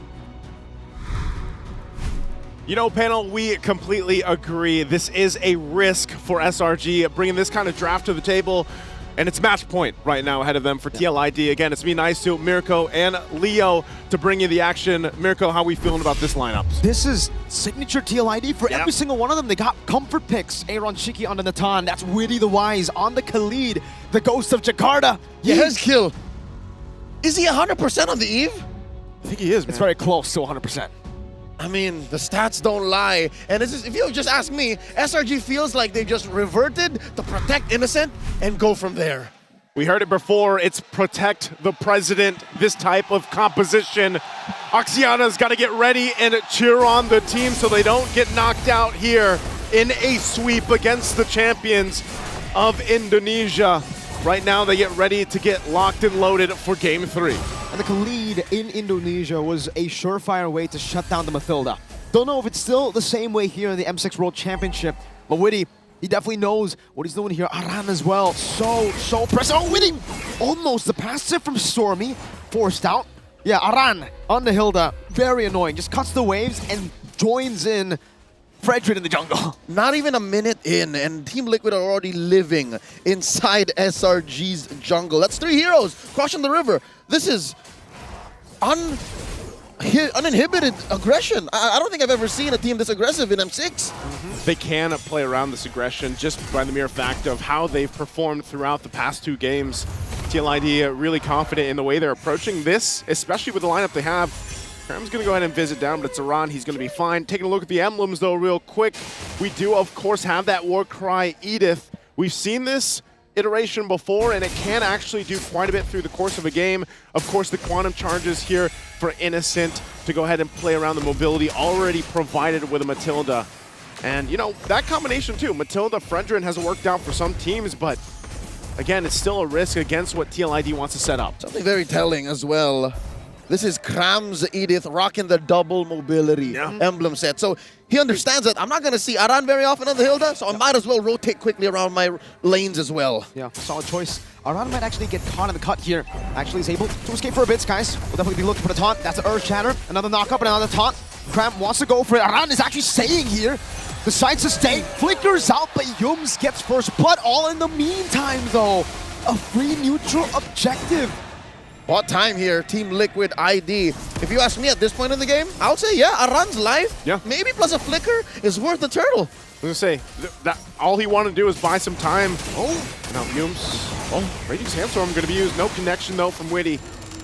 Speaker 18: You know, panel, we completely agree. This is a risk for SRG, bringing this kind of draft to the table. And it's match point right now ahead of them for TLID. Again, it's me, Naisu, Mirko, and Leo to bring you the action. Mirko, how are we feeling about this lineup?
Speaker 12: This is signature TLID for every single one of them. They got comfort picks. Aaron Shiki on the Natan. That's Witty the Wise on the Khalid. The Ghost of Jakarta.
Speaker 17: Yes, Kill. Is he 100% on the Eve?
Speaker 18: I think he is, man.
Speaker 12: It's very close to 100%.
Speaker 17: I mean, the stats don't lie. And this is, if you just ask me, SRG feels like they just reverted to protect Innocent and go from there.
Speaker 18: We heard it before. It's protect the president, this type of composition. Axiata's got to get ready and cheer on the team so they don't get knocked out here in a sweep against the champions of Indonesia. Right now, they get ready to get locked and loaded for Game 3.
Speaker 12: And the Khalid in Indonesia was a surefire way to shut down the Matilda. Don't know if it's still the same way here in the M6 World Championship, but Witty, he definitely knows what he's doing here. Aran as well, so pressing. Oh, Witty! Almost the passive from Stormy, forced out. Yeah, Aran on the Hilda, very annoying. Just cuts the waves and joins in Frederick in the jungle.
Speaker 17: Not even a minute in, and Team Liquid are already living inside SRG's jungle. That's 3 heroes crossing the river. This is uninhibited aggression. I don't think I've ever seen a team this aggressive in M6.
Speaker 18: They can play around this aggression just by the mere fact of how they've performed throughout the past 2 games. TLID really confident in the way they're approaching this, especially with the lineup they have. Kram's going to go ahead and visit down, but it's Aran. He's going to be fine. Taking a look at the emblems, though, real quick. We do, of course, have that war cry, Edith. We've seen this iteration before, and it can actually do quite a bit through the course of a game. Of course, the quantum charges here for Innocent to go ahead and play around the mobility already provided with a Matilda. And, you know, that combination, too. Matilda, Fredrin hasn't worked out for some teams, but again, it's still a risk against what TLID wants to set up.
Speaker 17: Something very telling as well. This is Kram's Edith rocking the double mobility emblem set. So he understands that I'm not going to see Aran very often on the Hilda, so I might as well rotate quickly around my lanes as well.
Speaker 12: Yeah, solid choice. Aran might actually get caught in the cut here. Actually is able to escape for a bit, guys. We'll definitely be looking for the taunt. That's an Earth Shatter. Another knock up and another taunt. Kram wants to go for it. Aran is actually staying here. Decides to stay. Flickers out, but Yums gets first blood. All in the meantime, though. A free neutral objective.
Speaker 17: What time here, Team Liquid ID. If you ask me at this point in the game, I would say, yeah, Aran's life, maybe plus a flicker, is worth the turtle.
Speaker 18: I was going to say, that all he wanted to do is buy some time. Oh, now Yums. Oh, Raging Sandstorm going to be used. No connection, though, from Witty.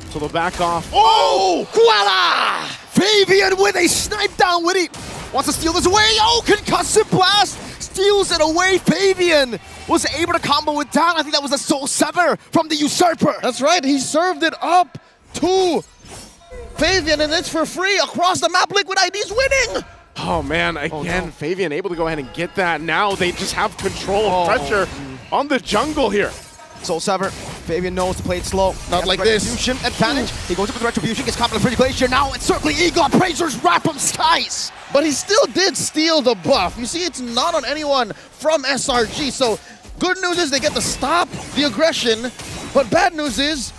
Speaker 18: So they'll back off.
Speaker 12: Oh! Kuala! Fabian with a snipe down. Witty wants to steal this away. Oh, concussive blast! Steals it away. Fabian was able to combo it down. I think that was a Soul Sever from the Usurper.
Speaker 17: That's right, he served it up to Fabian, and it's for free across the map. Liquid ID's winning!
Speaker 18: Oh man, again, Fabian able to go ahead and get that. Now they just have control of pressure on the jungle here.
Speaker 12: Soul Sever Fabian knows to play it slow.
Speaker 17: Not like this.
Speaker 12: Retribution advantage. He goes up with the Retribution, gets caught in the Fridge Glacier. Now it's Circling Eagle. Appraisers wrap from skies.
Speaker 17: But he still did steal the buff. You see, it's not on anyone from SRG. So good news is they get to stop the aggression. But bad news is,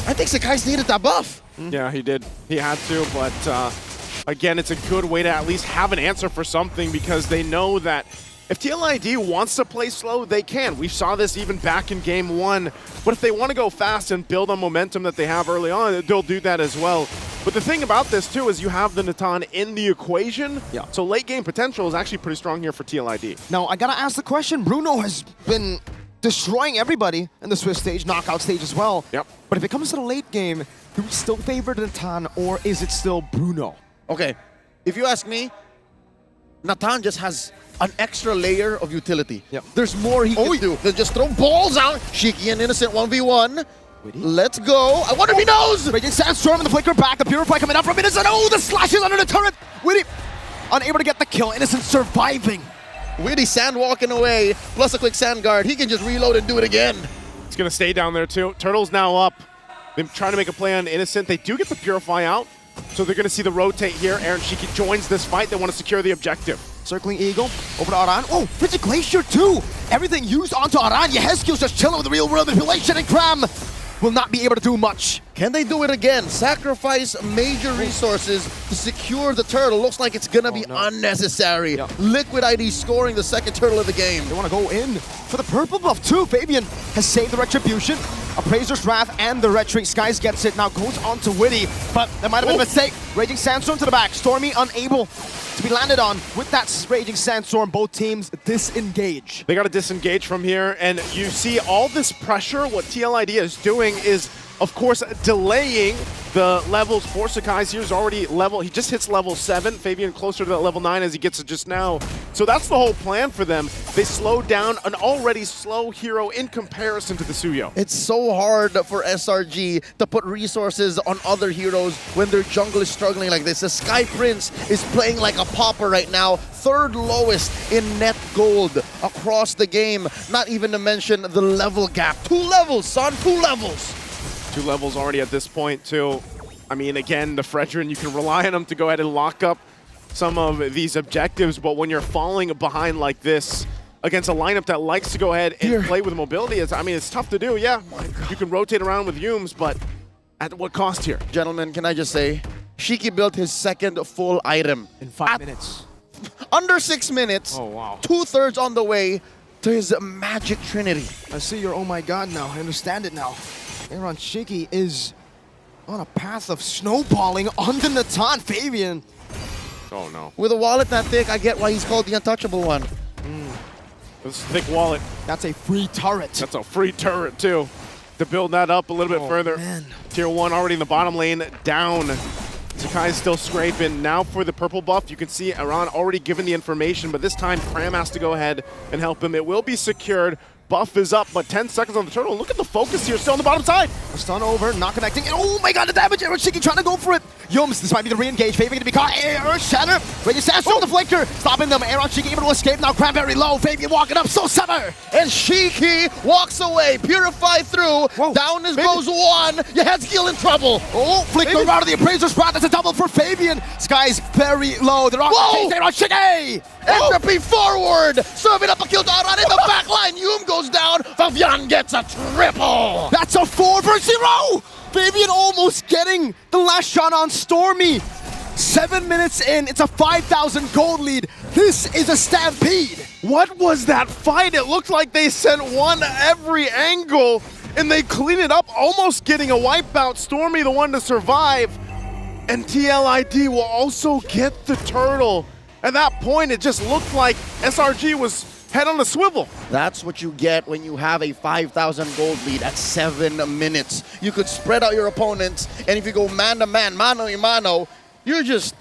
Speaker 17: I think Sakai's needed that buff.
Speaker 18: Yeah, he did. He had to, but again, it's a good way to at least have an answer for something because they know that if TLID wants to play slow, they can. We saw this even back in game 1. But if they want to go fast and build on momentum that they have early on, they'll do that as well. But the thing about this, too, is you have the Natan in the equation.
Speaker 12: Yeah.
Speaker 18: So late game potential is actually pretty strong here for TLID.
Speaker 12: Now, I gotta ask the question. Bruno has been destroying everybody in the Swiss stage, knockout stage as well.
Speaker 18: Yep.
Speaker 12: But if it comes to the late game, do we still favor Natan or is it still Bruno?
Speaker 17: Okay, if you ask me, Natan just has an extra layer of utility.
Speaker 12: Yep.
Speaker 17: There's more he can do than just throw balls out. Shiki and Innocent 1v1. Let's go. I wonder if he knows!
Speaker 12: Raging Sandstorm and the Flicker back. The Purify coming up from Innocent. Oh, the slashes under the turret. Witty unable to get the kill. Innocent surviving.
Speaker 17: Witty sand walking away, plus a quick sand guard. He can just reload and do it again.
Speaker 18: He's going to stay down there, too. Turtle's now up. They're trying to make a play on Innocent. They do get the Purify out, so they're going to see the rotate here. Aaron Shiki joins this fight. They want to secure the objective.
Speaker 12: Circling Eagle over to Aran. Oh, Frigid Glacier too. Everything used onto Aran. Yehezkiel's just chilling with the real world manipulation, and Kram will not be able to do much.
Speaker 17: Can they do it again? Sacrifice major resources to secure the turtle. Looks like it's gonna be unnecessary.
Speaker 12: Yeah.
Speaker 17: Liquid ID scoring the second turtle of the game.
Speaker 12: They want to go in for the purple buff too. Fabian has saved the Retribution. Appraiser's Wrath and the Retreat. Skies gets it, now goes on to Witty, but that might have been a mistake. Raging Sandstorm to the back. Stormy unable to be landed on. With that Raging Sandstorm, both teams disengage.
Speaker 18: They got to disengage from here, and you see all this pressure. What TLID is doing is, of course, delaying the levels for Sakai's. Here's already level, he just hits level 7. Fabian closer to that level 9 as he gets it just now. So that's the whole plan for them. They slowed down an already slow hero in comparison to the Suyo.
Speaker 17: It's so hard for SRG to put resources on other heroes when their jungle is struggling like this. The Sky Prince is playing like a pauper right now. Third lowest in net gold across the game. Not even to mention the level gap. 2 levels, son, 2 levels.
Speaker 18: 2 levels already at this point, too. I mean, again, the Fredrin, you can rely on them to go ahead and lock up some of these objectives, but when you're falling behind like this against a lineup that likes to go ahead and play with mobility, it's tough to do, yeah. You can rotate around with Yumes, but at what cost here?
Speaker 17: Gentlemen, can I just say, Shiki built his second full item.
Speaker 12: In 5 minutes.
Speaker 17: Under 6 minutes.
Speaker 18: Oh, wow.
Speaker 17: 2/3 on the way to his magic trinity.
Speaker 12: I see your oh my god now. I understand it now. Aaron Shiki is on a path of snowballing on the Natan. Fabian.
Speaker 18: Oh no.
Speaker 17: With a wallet that thick, I get why he's called the untouchable one.
Speaker 18: This thick wallet.
Speaker 12: That's a free turret.
Speaker 18: That's a free turret, too. To build that up a little bit further.
Speaker 12: Man.
Speaker 18: Tier 1 already in the bottom lane, down. Sakai's still scraping. Now for the purple buff, you can see Aran already given the information, but this time Cram has to go ahead and help him. It will be secured. Buff is up, but 10 seconds on the turtle. Look at the focus here, still on the bottom side.
Speaker 12: A stun over, not connecting. And oh my god, the damage! Aaron Shiki trying to go for it. Yums, this might be the re-engage. Fabian going to be caught. Air Shatter. Raging Sandstorm, the flicker. Stopping them. Aaron Shiki able to escape. Now Cranberry low. Fabian walking up. So summer.
Speaker 17: And Shiki walks away. Purify through.
Speaker 12: Whoa.
Speaker 17: Down goes 1. Yehezkiel in trouble.
Speaker 12: Oh, flicker out of the Appraiser's Wrath. That's a double for Fabian. Sky's very low. They're on the chase. Aaron Shiki.
Speaker 17: Entropy forward. Serving up a kill to Aran in the back line. Yum goes down. Fabian gets a triple.
Speaker 12: That's a 4-0. Fabian almost getting the last shot on Stormy. 7 minutes in, it's a 5,000 gold lead. This is a stampede.
Speaker 18: What was that fight? It looked like they sent one every angle, and they cleaned it up, almost getting a wipeout. Stormy, the one to survive, and TLID will also get the turtle. At that point, it just looked like SRG was head on a swivel.
Speaker 17: That's what you get when you have a 5,000 gold lead at 7 minutes. You could spread out your opponents, and if you go man to man, mano a mano, you're just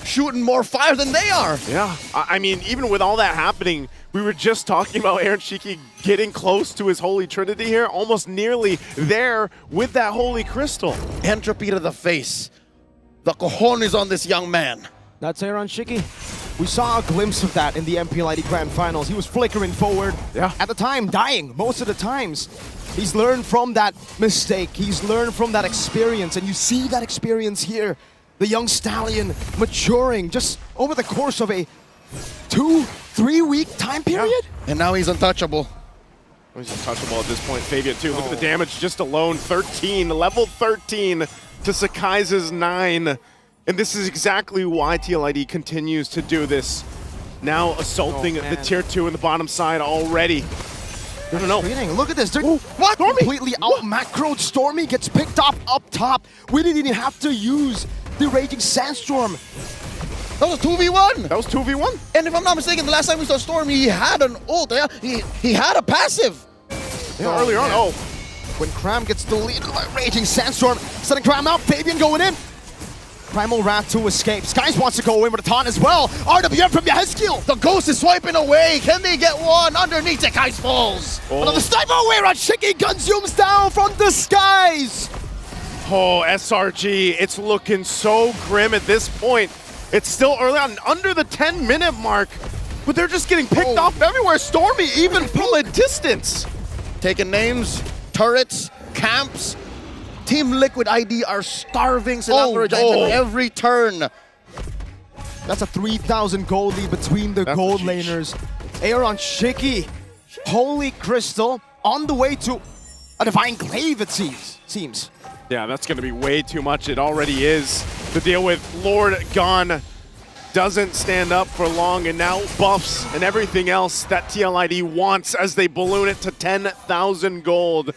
Speaker 17: shooting more fire than they are.
Speaker 18: Yeah, I mean, even with all that happening, we were just talking about Aaron Shiki getting close to his Holy Trinity here, almost nearly there with that Holy Crystal.
Speaker 17: Entropy to the face. The cojones on this young man.
Speaker 12: That's Aaron Shiki. We saw a glimpse of that in the MPLID Grand Finals. He was flickering forward.
Speaker 18: Yeah.
Speaker 12: At the time, dying most of the times. He's learned from that mistake. He's learned from that experience. And you see that experience here. The young stallion maturing just over the course of a 2-3 week time period.
Speaker 17: And now he's untouchable.
Speaker 18: He's untouchable at this point. Fabian too. Look at the damage just alone. 13, level 13 to Sakai's 9. And this is exactly why TLID continues to do this. Now assaulting the tier 2 in the bottom side already. No.
Speaker 12: Look at this. What? Completely out macroed. Stormy gets picked off up top. We didn't even have to use the Raging Sandstorm.
Speaker 17: That was 2v1.
Speaker 18: That was 2v1.
Speaker 17: And if I'm not mistaken, the last time we saw Stormy, he had an ult. Yeah? He had a passive.
Speaker 18: Yeah, earlier on. Oh.
Speaker 12: When Cram gets deleted by Raging Sandstorm, sending Cram out. Fabian going in. Primal Wrath to escape. Skies wants to go in with a taunt as well. RWM from Yehezkiel.
Speaker 17: The Ghost is swiping away. Can they get one underneath the Skies falls?
Speaker 12: Another sniper away. Rashiki gun zooms down from the skies.
Speaker 18: Oh, SRG, it's looking so grim at this point. It's still early on, under the 10-minute mark, but they're just getting picked off everywhere. Stormy, even from a distance.
Speaker 17: Taking names, turrets, camps. Team Liquid ID are starving Sinanguro Giants at every turn.
Speaker 12: That's a 3,000 gold lead between the gold laners. Aaron Shiki, Holy Crystal, on the way to a Divine Glaive, it seems.
Speaker 18: Yeah, that's going to be way too much. It already is. To deal with Lord Gone doesn't stand up for long, and now buffs and everything else that TLID wants as they balloon it to 10,000 gold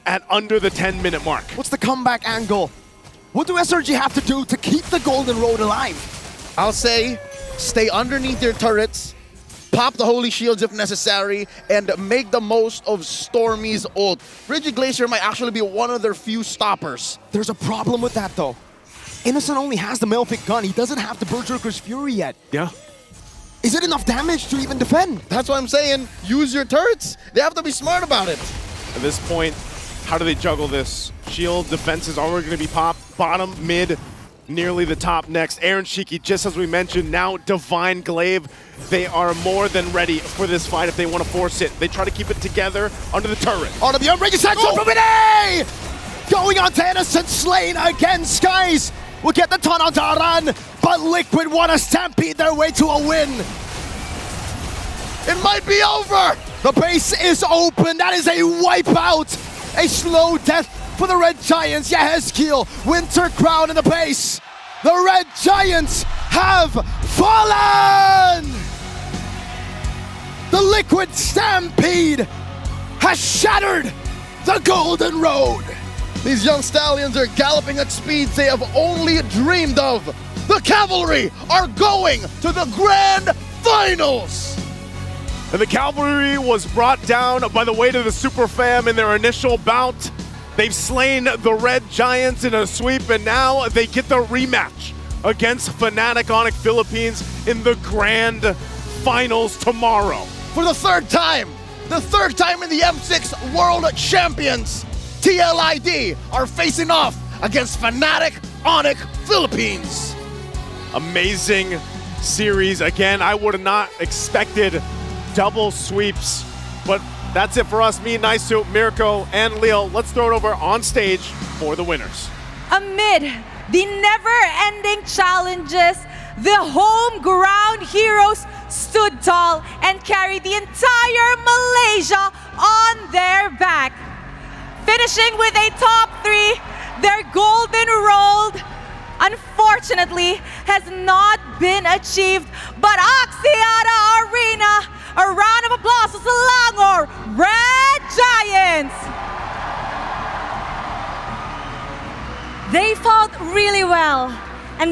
Speaker 18: at under the 10-minute mark.
Speaker 12: What's the comeback angle? What do SRG have to do to keep the Golden Road alive?
Speaker 17: I'll say stay underneath their turrets, pop the Holy Shields if necessary, and make the most of Stormy's ult. Frigid Glacier might actually be one of their few stoppers.
Speaker 12: There's a problem with that though. Innocent only has the Malefic gun. He doesn't have the Berserker's Fury yet.
Speaker 18: Yeah.
Speaker 12: Is it enough damage to even defend?
Speaker 17: That's what I'm saying. Use your turrets. They have to be smart about it.
Speaker 18: At this point, how do they juggle this? Shield defense is already going to be popped. Bottom, mid, nearly the top next. Aaron Shiki, just as we mentioned, now Divine Glaive. They are more than ready for this fight if they want to force it. They try to keep it together under the turret.
Speaker 12: Onto the Unbreaking Sandstorm from A! Going on to Innocent, slain again. Skies will get the taunt onto Aran, but Liquid want to stampede their way to a win.
Speaker 17: It might be over.
Speaker 12: The base is open. That is a wipeout. A slow death for the Red Giants. Yehezkiel, Winter Crown in the base. The Red Giants have fallen! The Liquid Stampede has shattered the Golden Road.
Speaker 17: These young stallions are galloping at speeds they have only dreamed of. The Cavalry are going to the Grand Finals!
Speaker 18: And the Cavalry was brought down by the weight of the Super Fam in their initial bout. They've slain the Red Giants in a sweep, and now they get the rematch against Fnatic Onyx Philippines in the Grand Finals tomorrow.
Speaker 17: For the third time in the M6 World Champions, TLID are facing off against Fnatic Onyx Philippines.
Speaker 18: Amazing series. Again, I would have not expected double sweeps, but that's it for us. Me, Naisu, Mirko, and Leo. Let's throw it over on stage for the winners.
Speaker 19: Amid the never-ending challenges, the home ground heroes stood tall and carried the entire Malaysia on their back. Finishing with a top 3, their Golden Road unfortunately has not been achieved, but Axiata Arena, a round of applause to Selangor Red Giants.
Speaker 20: They fought really well, and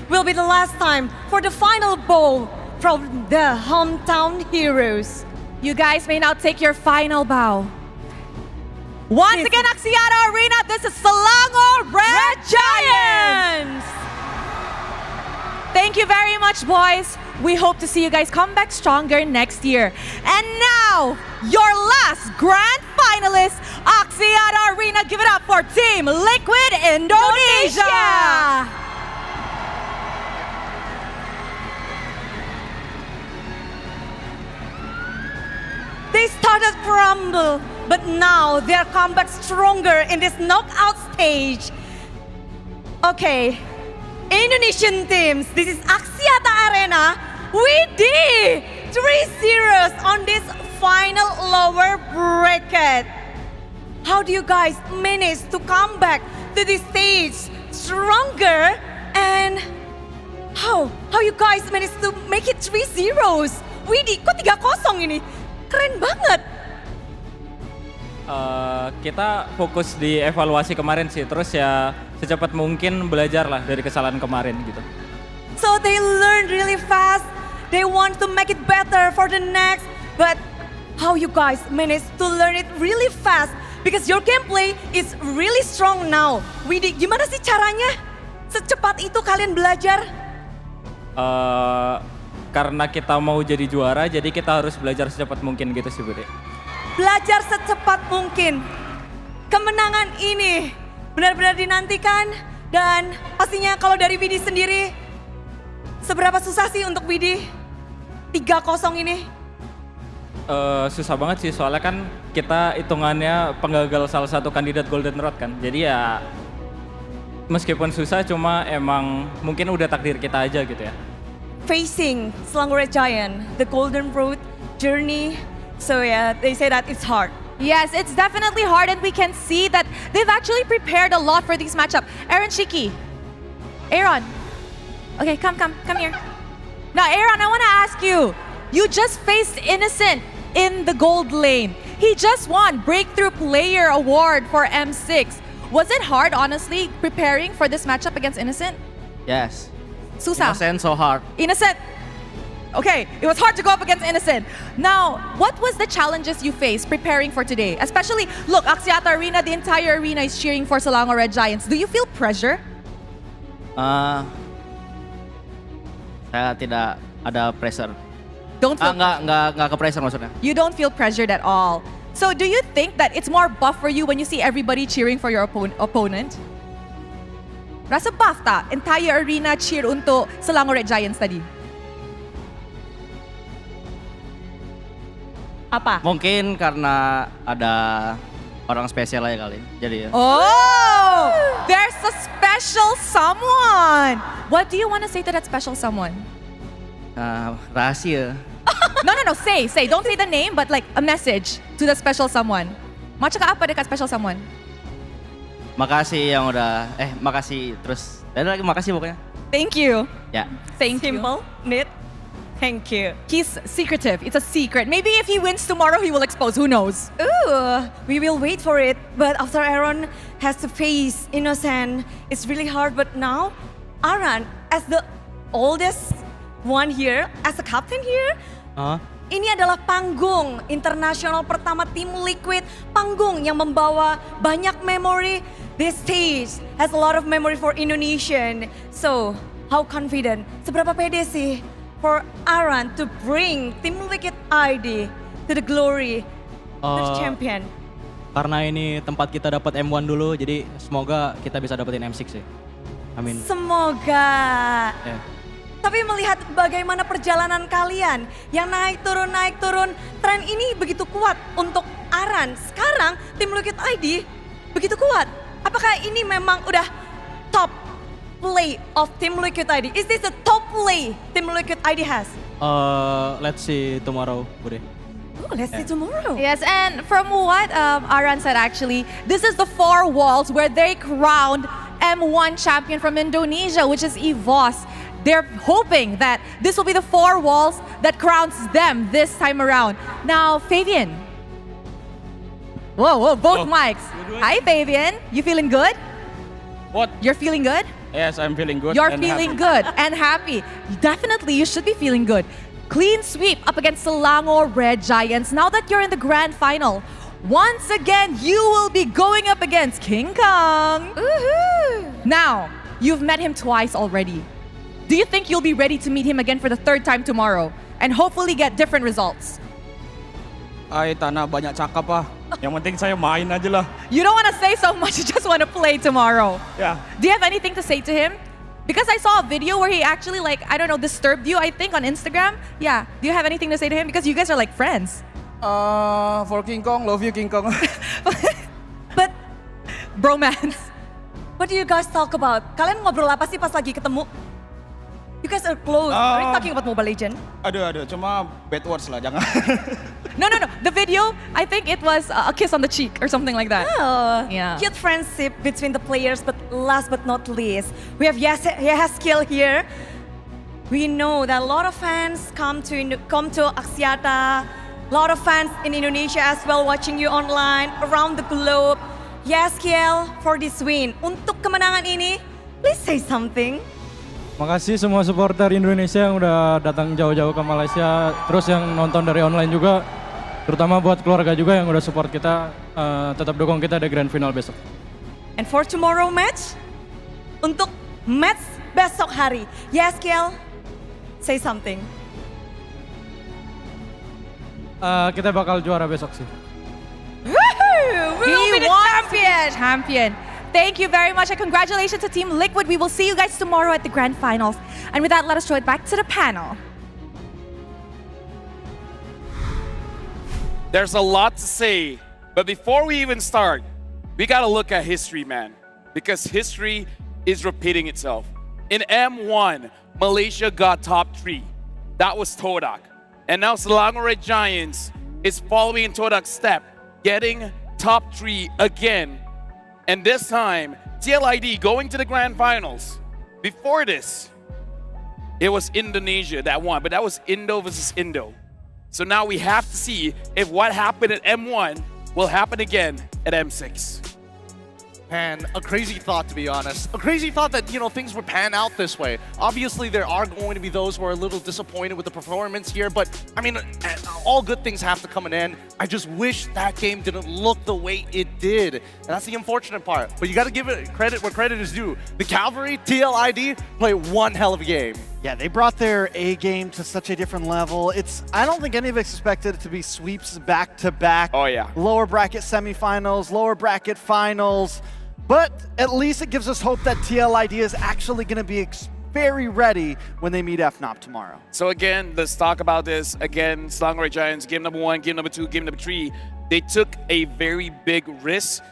Speaker 20: will be the last time for the final bowl from the hometown heroes.
Speaker 19: You guys may now take your final bow. Once again, Axiata Arena, this is Selangor Red Giants! Thank you very much, boys. We hope to see you guys come back stronger next year. And now, your last grand finalist, Axiata Arena. Give it up for Team Liquid Indonesia!
Speaker 20: shattered crumble, but now they're come back stronger in this knockout stage. Okay, Indonesian teams, this is Axiata Arena. We did 3-0 on this final lower bracket. How do you guys manage to come back to this stage stronger? And how you guys manage to make it 3-0? Widih, kok 3-0 ini? Keren banget.
Speaker 10: Kita fokus di evaluasi kemarin sih, terus ya secepat mungkin belajar lah dari kesalahan kemarin gitu.
Speaker 20: So they learn really fast. They want to make it better for the next. But how you guys manage to learn it really fast? Because your gameplay is really strong now. Widih, gimana sih caranya? Secepat itu kalian belajar?
Speaker 10: Karena kita mau jadi juara, jadi kita harus belajar secepat mungkin gitu sih Budi.
Speaker 20: Belajar secepat mungkin. Kemenangan ini benar-benar dinantikan. Dan pastinya kalau dari Widi sendiri, seberapa susah sih untuk Widi 3-0 ini?
Speaker 10: Susah banget sih, soalnya kan kita hitungannya penggagal salah satu kandidat Golden Road kan. Jadi ya meskipun susah, cuma emang mungkin udah takdir kita aja gitu ya.
Speaker 20: Facing Selangor Red Giant, the Golden Road journey. So yeah, they say that it's hard.
Speaker 19: Yes, it's definitely hard, and we can see that they've actually prepared a lot for this matchup. Aaron Shiki. Aaron. Okay, come here. Now, Aaron, I want to ask you. You just faced Innocent in the gold lane. He just won Breakthrough Player Award for M6. Was it hard, honestly, preparing for this matchup against Innocent?
Speaker 13: Yes.
Speaker 19: Susah.
Speaker 13: Innocent so hard.
Speaker 19: Innocent. Okay, it was hard to go up against Innocent. Now, what was the challenges you faced preparing for today? Especially, look, Axiata Arena, the entire arena is cheering for Selangor Red Giants. Do you feel pressure?
Speaker 13: Saya tidak ada pressure.
Speaker 19: Don't feel
Speaker 13: nggak ke pressure maksudnya.
Speaker 19: You don't feel pressured at all. So do you think that it's more buff for you when you see everybody cheering for your opponent? Rasa buff tak? Entire arena cheer untuk Selangor Red Giants tadi. Apa?
Speaker 13: Mungkin karena ada orang spesial aja kali. Jadi ya.
Speaker 19: Oh, there's a special someone. What do you want to say to that special someone?
Speaker 13: Rahasia.
Speaker 19: No. Say. Don't say the name, but like a message to the special someone. Mau cakap apa dekat special someone?
Speaker 13: Makasih yang udah, makasih terus. Dan lagi makasih pokoknya.
Speaker 19: Thank you.
Speaker 13: Ya.
Speaker 19: Thank you.
Speaker 20: Simple, neat. Thank you.
Speaker 19: He's secretive. It's a secret. Maybe if he wins tomorrow, he will expose. Who knows?
Speaker 20: Ooh, we will wait for it. But after Aaron has to face Innocent, it's really hard. But now, Aaron, as the oldest one here, as a captain here, ini adalah panggung internasional pertama tim Liquid. Panggung yang membawa banyak memori. This stage has a lot of memory for Indonesian. So, how confident? Seberapa pede sih for Aaron to bring Team Liquid ID to the glory, to the champion?
Speaker 13: Karena ini tempat kita dapat M1 dulu, jadi semoga kita bisa dapetin M6 sih. Amin.
Speaker 20: Semoga.
Speaker 13: Yeah.
Speaker 20: Tapi melihat bagaimana perjalanan kalian yang naik turun, tren ini begitu kuat untuk Aaron. Sekarang Team Liquid ID begitu kuat. Apakah ini memang udah top play of Team Liquid ID? Is this the top play Team Liquid ID has?
Speaker 13: Let's see tomorrow, Bude.
Speaker 20: Oh, let's see tomorrow.
Speaker 19: Yes, and from what Aaron said actually, this is the 4 walls where they crowned M1 champion from Indonesia, which is EVOS. They're hoping that this will be the 4 walls that crowns them this time around. Now, Fabian. Whoa, both mics. Hi, Fabian. You feeling good?
Speaker 28: What?
Speaker 19: You're feeling good?
Speaker 28: Yes, I'm feeling good.
Speaker 19: You're
Speaker 28: and
Speaker 19: feeling
Speaker 28: happy.
Speaker 19: good and happy. Definitely, you should be feeling good. Clean sweep up against Selangor Red Giants. Now that you're in the grand final, once again, you will be going up against King Kong. Now, you've met him twice already. Do you think you'll be ready to meet him again for the 3rd time tomorrow and hopefully get different results?
Speaker 28: Ay, Tana, banyak cakap ah. Yang penting saya main aja lah.
Speaker 19: You don't want to say so much, you just want to play tomorrow.
Speaker 28: Yeah.
Speaker 19: Do you have anything to say to him? Because I saw a video where he actually disturbed you, I think, on Instagram. Yeah. Do you have anything to say to him? Because you guys are like friends.
Speaker 8: For King Kong, love you King Kong.
Speaker 20: But
Speaker 19: Bromance.
Speaker 20: what do you guys talk about? Kalian ngobrol apa sih pas lagi ketemu? You guys are close. Are you talking about Mobile Legends?
Speaker 8: Aduh, cuma bad words lah, jangan.
Speaker 19: No. The video, I think it was a kiss on the cheek or something like that.
Speaker 20: Oh,
Speaker 19: Yeah.
Speaker 20: cute friendship between the players, but last but not least, we have Yaskill here. We know that a lot of fans come to Axiata, a lot of fans in Indonesia as well watching you online, around the globe. Yaskill for this win. Untuk kemenangan ini, please say something.
Speaker 8: Makasih semua supporter Indonesia yang udah datang jauh-jauh ke Malaysia, terus yang nonton dari online juga, terutama buat keluarga juga yang udah support kita, tetap dukung kita di grand final besok.
Speaker 20: And for tomorrow match, untuk match besok hari, Yaskill, say something.
Speaker 8: Kita bakal juara besok sih.
Speaker 20: Woohoo! We will be the
Speaker 19: Champion. Thank you very much and congratulations to Team Liquid. We will see you guys tomorrow at the grand finals. And with that, let us throw it back to the panel.
Speaker 3: There's a lot to say, but before we even start, we gotta look at history, man, because history is repeating itself. In M1, Malaysia got top 3. That was Todak. And now Selangor Giants is following in Todak's step, getting top 3 again. And this time, TLID going to the grand finals. Before this, it was Indonesia that won, but that was Indo versus Indo. So now we have to see if what happened at M1 will happen again at M6.
Speaker 15: And a crazy thought, to be honest. A crazy thought that, things would pan out this way. Obviously, there are going to be those who are a little disappointed with the performance here, but, all good things have to come an end. I just wish that game didn't look the way it did. And that's the unfortunate part. But you got to give it credit where credit is due. The Cavalry, TLID, play one hell of a game.
Speaker 14: Yeah, they brought their A game to such a different level. I don't think any of us expected it to be sweeps back to back.
Speaker 3: Oh, yeah.
Speaker 14: Lower bracket semifinals, lower bracket finals. But at least it gives us hope that TLID is actually going to be very ready when they meet FNOP tomorrow.
Speaker 3: So again, let's talk about this. Again, Selangor Giants, game number 1, game number 2, game number 3. They took a very big risk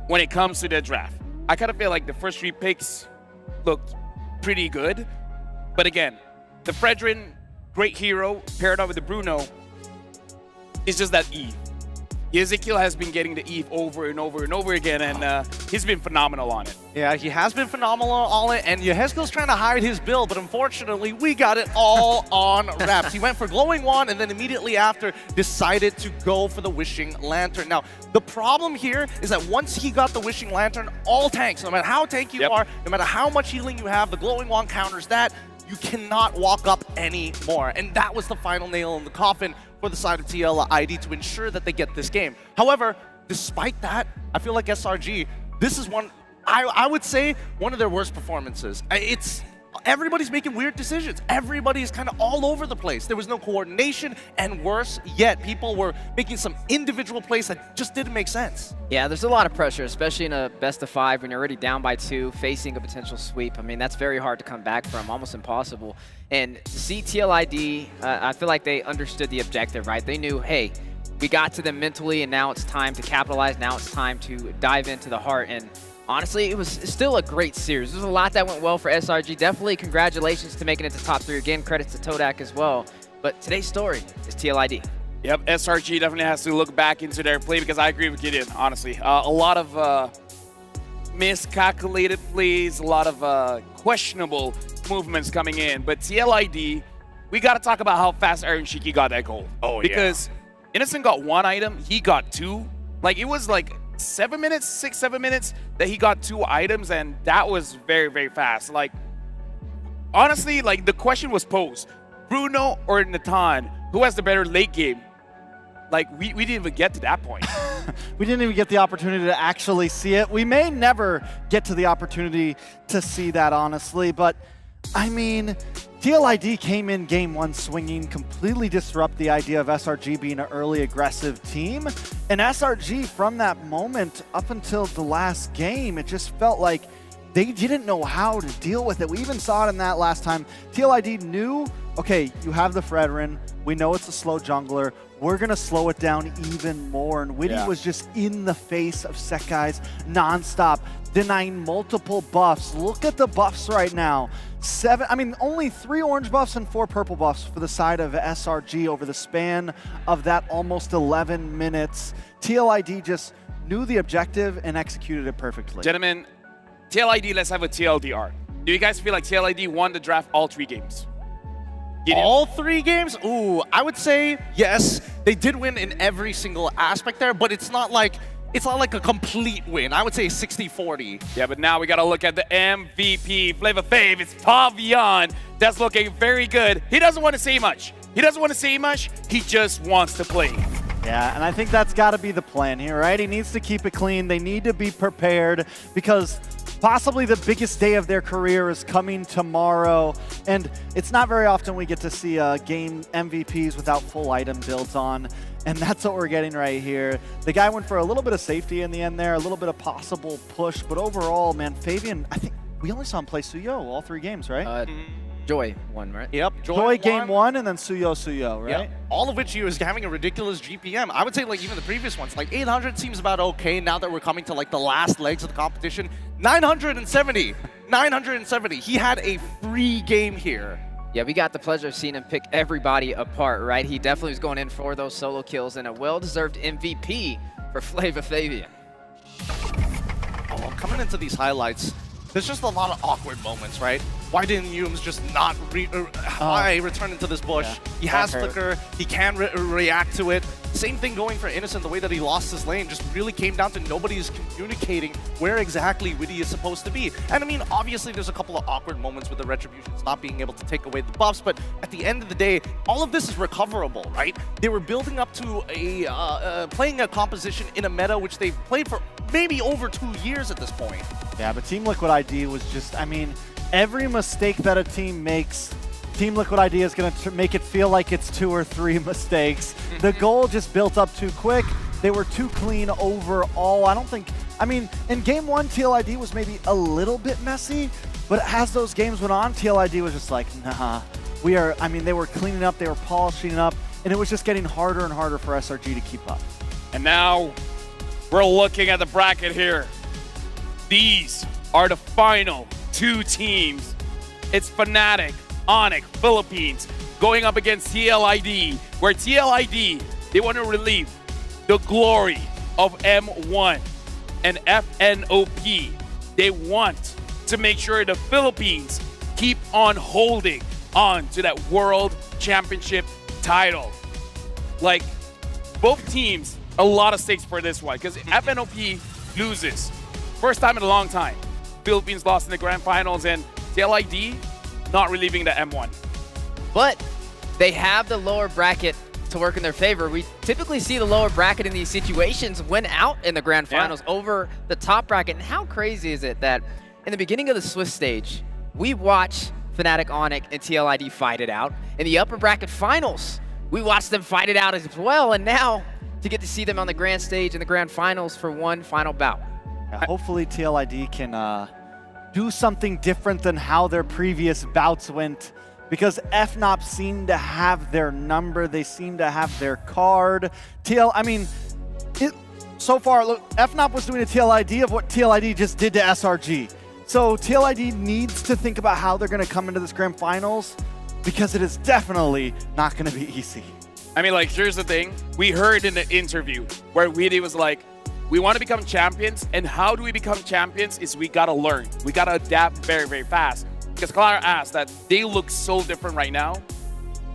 Speaker 3: when it comes to their draft. I kind of feel like the first 3 picks looked pretty good. But again, the Fredrin, great hero, paired up with the Bruno, is just that Eve. Ezekiel has been getting the Eve over and over and over again, and he's been phenomenal on it.
Speaker 15: Yeah, he has been phenomenal on it, and Yehezkel's trying to hide his build, but unfortunately, we got it all on wraps. He went for Glowing Wand, and then immediately after, decided to go for the Wishing Lantern. Now, the problem here is that once he got the Wishing Lantern, all tanks, no matter how tanky you are, no matter how much healing you have, the Glowing Wand counters that. You cannot walk up anymore. And that was the final nail in the coffin for the side of TLID to ensure that they get this game. However, despite that, I feel like SRG, this is I would say, one of their worst performances. Everybody's making weird decisions. Everybody's kind of all over the place. There was no coordination, and worse yet, people were making some individual plays that just didn't make sense.
Speaker 11: Yeah, there's a lot of pressure, especially in a best of 5 when you're already down by 2, facing a potential sweep. I mean, that's very hard to come back from, almost impossible. And to see TLID, I feel like they understood the objective, right? They knew, hey, we got to them mentally, and now it's time to capitalize. Now it's time to dive into the heart. And honestly, it was still a great series. There's a lot that went well for SRG. Definitely congratulations to making it to top 3. Again, credits to Todak as well. But today's story is TLID.
Speaker 3: Yep, SRG definitely has to look back into their play because I agree with Gideon, honestly. A lot of miscalculated plays, a lot of questionable movements coming in. But TLID, we got to talk about how fast Aaron Shiki got that goal.
Speaker 18: Oh,
Speaker 3: because Innocent got 1 item, he got 2. Like, it was like 6, 7 minutes that he got 2 items, and that was very, very fast. Like, honestly, like, the question was posed, Bruno or Nathan, who has the better late game? Like, we didn't even get to that point.
Speaker 14: We didn't even get the opportunity to actually see it. We may never get to the opportunity to see that, honestly, but I mean, TLID came in game 1 swinging, completely disrupt the idea of SRG being an early aggressive team. And SRG, from that moment up until the last game, it just felt like they didn't know how to deal with it. We even saw it in that last time. TLID knew okay, you have the Fredrin. We know it's a slow jungler. We're going to slow it down even more. And Witty was just in the face of Sekai's nonstop, denying multiple buffs. Look at the buffs right now. Only 3 orange buffs and 4 purple buffs for the side of SRG over the span of that almost 11 minutes. TLID just knew the objective and executed it perfectly.
Speaker 3: Gentlemen, TLID, let's have a TLDR. Do you guys feel like TLID won the draft all 3 games?
Speaker 15: All 3 games? Ooh, I would say yes. They did win in every single aspect there, but it's not like a complete win. I would say 60-40.
Speaker 3: Yeah, but now we got to look at the MVP, Flavor Fave. It's Pavian. That's looking very good. He doesn't want to say much. He just wants to play.
Speaker 14: Yeah, and I think that's got to be the plan here, right? He needs to keep it clean. They need to be prepared because possibly the biggest day of their career is coming tomorrow. And it's not very often we get to see game MVPs without full item builds on. And that's what we're getting right here. The guy went for a little bit of safety in the end there, a little bit of possible push. But overall, man, Fabian, I think we only saw him play Suyo all 3 games, right?
Speaker 15: Joy won, right?
Speaker 14: Yep, Joy game 1 and then Suyo, right?
Speaker 15: Yep. All of which he was having a ridiculous GPM. I would say like even the previous ones, like 800 seems about okay now that we're coming to like the last legs of the competition. 970. He had a free game here.
Speaker 11: Yeah, we got the pleasure of seeing him pick everybody apart, right? He definitely was going in for those solo kills and a well-deserved MVP for Flavor Fabian.
Speaker 15: Oh, coming into these highlights, there's just a lot of awkward moments, right? Why didn't Yums just not why return into this bush?
Speaker 14: Yeah,
Speaker 15: he has Flicker, he can react to it. Same thing going for Innocent, the way that he lost his lane just really came down to nobody's communicating where exactly Witty is supposed to be. And I mean, obviously there's a couple of awkward moments with the Retributions not being able to take away the buffs, but at the end of the day, all of this is recoverable, right? They were building up to a playing a composition in a meta which they've played for maybe over 2 years at this point.
Speaker 14: Yeah, but Team Liquid ID was just, every mistake that a team makes, Team Liquid ID is going to make it feel like it's 2 or 3 mistakes. The goal just built up too quick. They were too clean overall. In game 1, TLID was maybe a little bit messy, but as those games went on, TLID was just like, nah, they were cleaning up, they were polishing up, and it was just getting harder and harder for SRG to keep up.
Speaker 3: And now we're looking at the bracket here. These are the final 2 teams. It's Fnatic, Onyx, Philippines, going up against TLID, where TLID, they want to relieve the glory of M1 and FNOP. They want to make sure the Philippines keep on holding on to that World Championship title. Like, both teams, a lot of stakes for this one, because FNOP loses. First time in a long time. Philippines lost in the grand finals, and TLID not relieving the M1.
Speaker 11: But they have the lower bracket to work in their favor. We typically see the lower bracket in these situations win out in the grand finals over the top bracket. And how crazy is it that in the beginning of the Swift stage, we watch Fnatic, Onyx, and TLID fight it out. In the upper bracket finals, we watched them fight it out as well. And now to get to see them on the grand stage in the grand finals for one final bout.
Speaker 14: Hopefully TLID can do something different than how their previous bouts went, because FNOP seemed to have their number, they seem to have their card. So far, look, FNOP was doing a TLID of what TLID just did to SRG. So TLID needs to think about how they're going to come into this grand finals, because it is definitely not going to be easy.
Speaker 3: Here's the thing. We heard in the interview where Witty was like, we want to become champions, and how do we become champions is we got to learn. We got to adapt very, very fast. Because Clara asked that they look so different right now.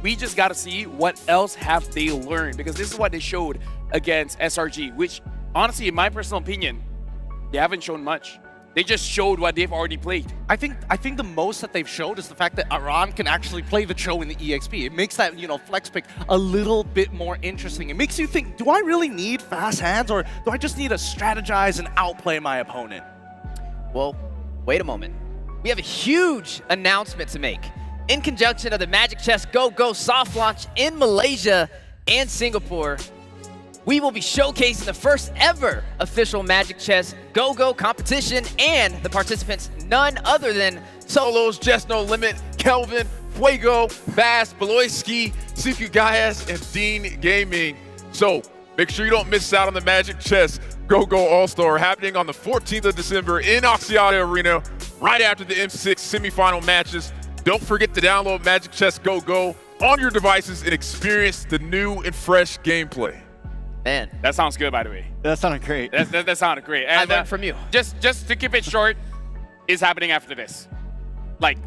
Speaker 3: We just got to see what else have they learned, because this is what they showed against SRG, which honestly, in my personal opinion, they haven't shown much. They just showed what they've already played.
Speaker 15: I think the most that they've showed is the fact that Aran can actually play the Cho in the EXP. It makes that, flex pick a little bit more interesting. It makes you think, do I really need fast hands, or do I just need to strategize and outplay my opponent?
Speaker 11: Well, wait a moment. We have a huge announcement to make. In conjunction of the Magic Chess Go soft launch in Malaysia and Singapore, we will be showcasing the first ever official Magic Chess Go competition, and the participants none other than
Speaker 17: Solos, Just No Limit, Kelvin,
Speaker 2: Fuego, Bass, Beloyski, CQ Gaias, and Dean Gaming. So make sure you don't miss out on the Magic Chess Go-Go All-Star happening on the 14th of December in Axiata Arena, right after the M6 semifinal matches. Don't forget to download Magic Chess Go-Go on your devices and experience the new and fresh gameplay.
Speaker 11: Man,
Speaker 3: that sounds good, by the way.
Speaker 14: That sounded great.
Speaker 3: That sounded great. And,
Speaker 11: I learned from you.
Speaker 3: Just to keep it short, is happening after this. Like,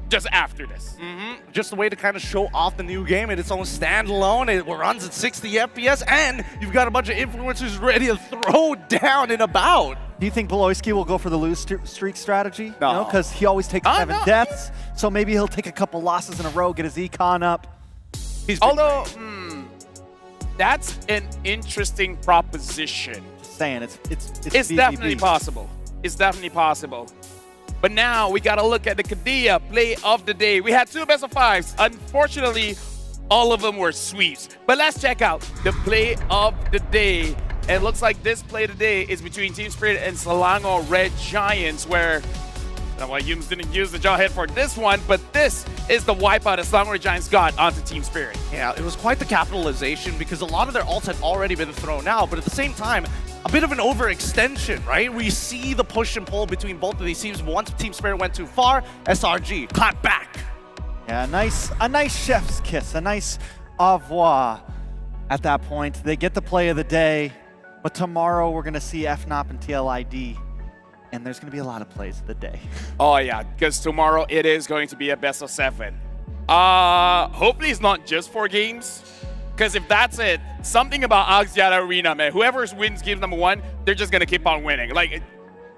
Speaker 3: just after this.
Speaker 15: Just a way to kind of show off the new game in its own standalone. It runs at 60 FPS, and you've got a bunch of influencers ready to throw down and about.
Speaker 14: Do you think Beloyski will go for the lose streak strategy?
Speaker 15: No.
Speaker 14: Because he always takes 7 deaths. So maybe he'll take a couple losses in a row, get his econ up.
Speaker 3: Although, that's an interesting proposition.
Speaker 14: Just saying, it's BBB.
Speaker 3: Definitely possible. It's definitely possible. But now we got to look at the Kadea play of the day. We had 2 best of 5s. Unfortunately, all of them were sweeps. But let's check out the play of the day. And it looks like this play today is between Team Spirit and Selangor Red Giants, where well, Yums didn't use the Jawhead for this one, but this is the wipeout that Selangor Red Giants got onto Team Spirit.
Speaker 15: Yeah, it was quite the capitalization because a lot of their ults had already been thrown out, but at the same time, a bit of an overextension, right? We see the push and pull between both of these teams, but once Team Spirit went too far, SRG clapped back.
Speaker 14: Yeah, a nice chef's kiss, a nice au revoir at that point. They get the play of the day, but tomorrow we're going to see FNOP and TLID, and there's going to be a lot of plays of the day.
Speaker 3: Oh yeah, because tomorrow it is going to be a best of 7. Hopefully it's not just 4 games. Because if that's it, something about Axiata Arena, man, whoever wins game number 1, they're just going to keep on winning. Like,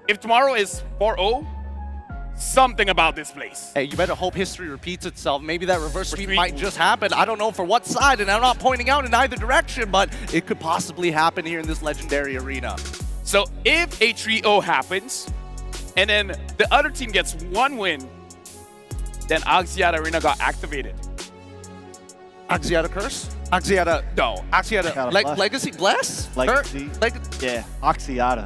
Speaker 3: if tomorrow is 4-0, something about this place.
Speaker 15: Hey, you better hope history repeats itself. Maybe that reverse sweep might just happen. I don't know for what side, and I'm not pointing out in either direction, but it could possibly happen here in this legendary arena.
Speaker 3: So if a 3-0 happens, and then the other team gets 1 win, then Axiata Arena got activated.
Speaker 15: Axiata Curse? Axiata, no. Axiata, Legacy Bless?
Speaker 14: Legacy? Yeah, Axiata.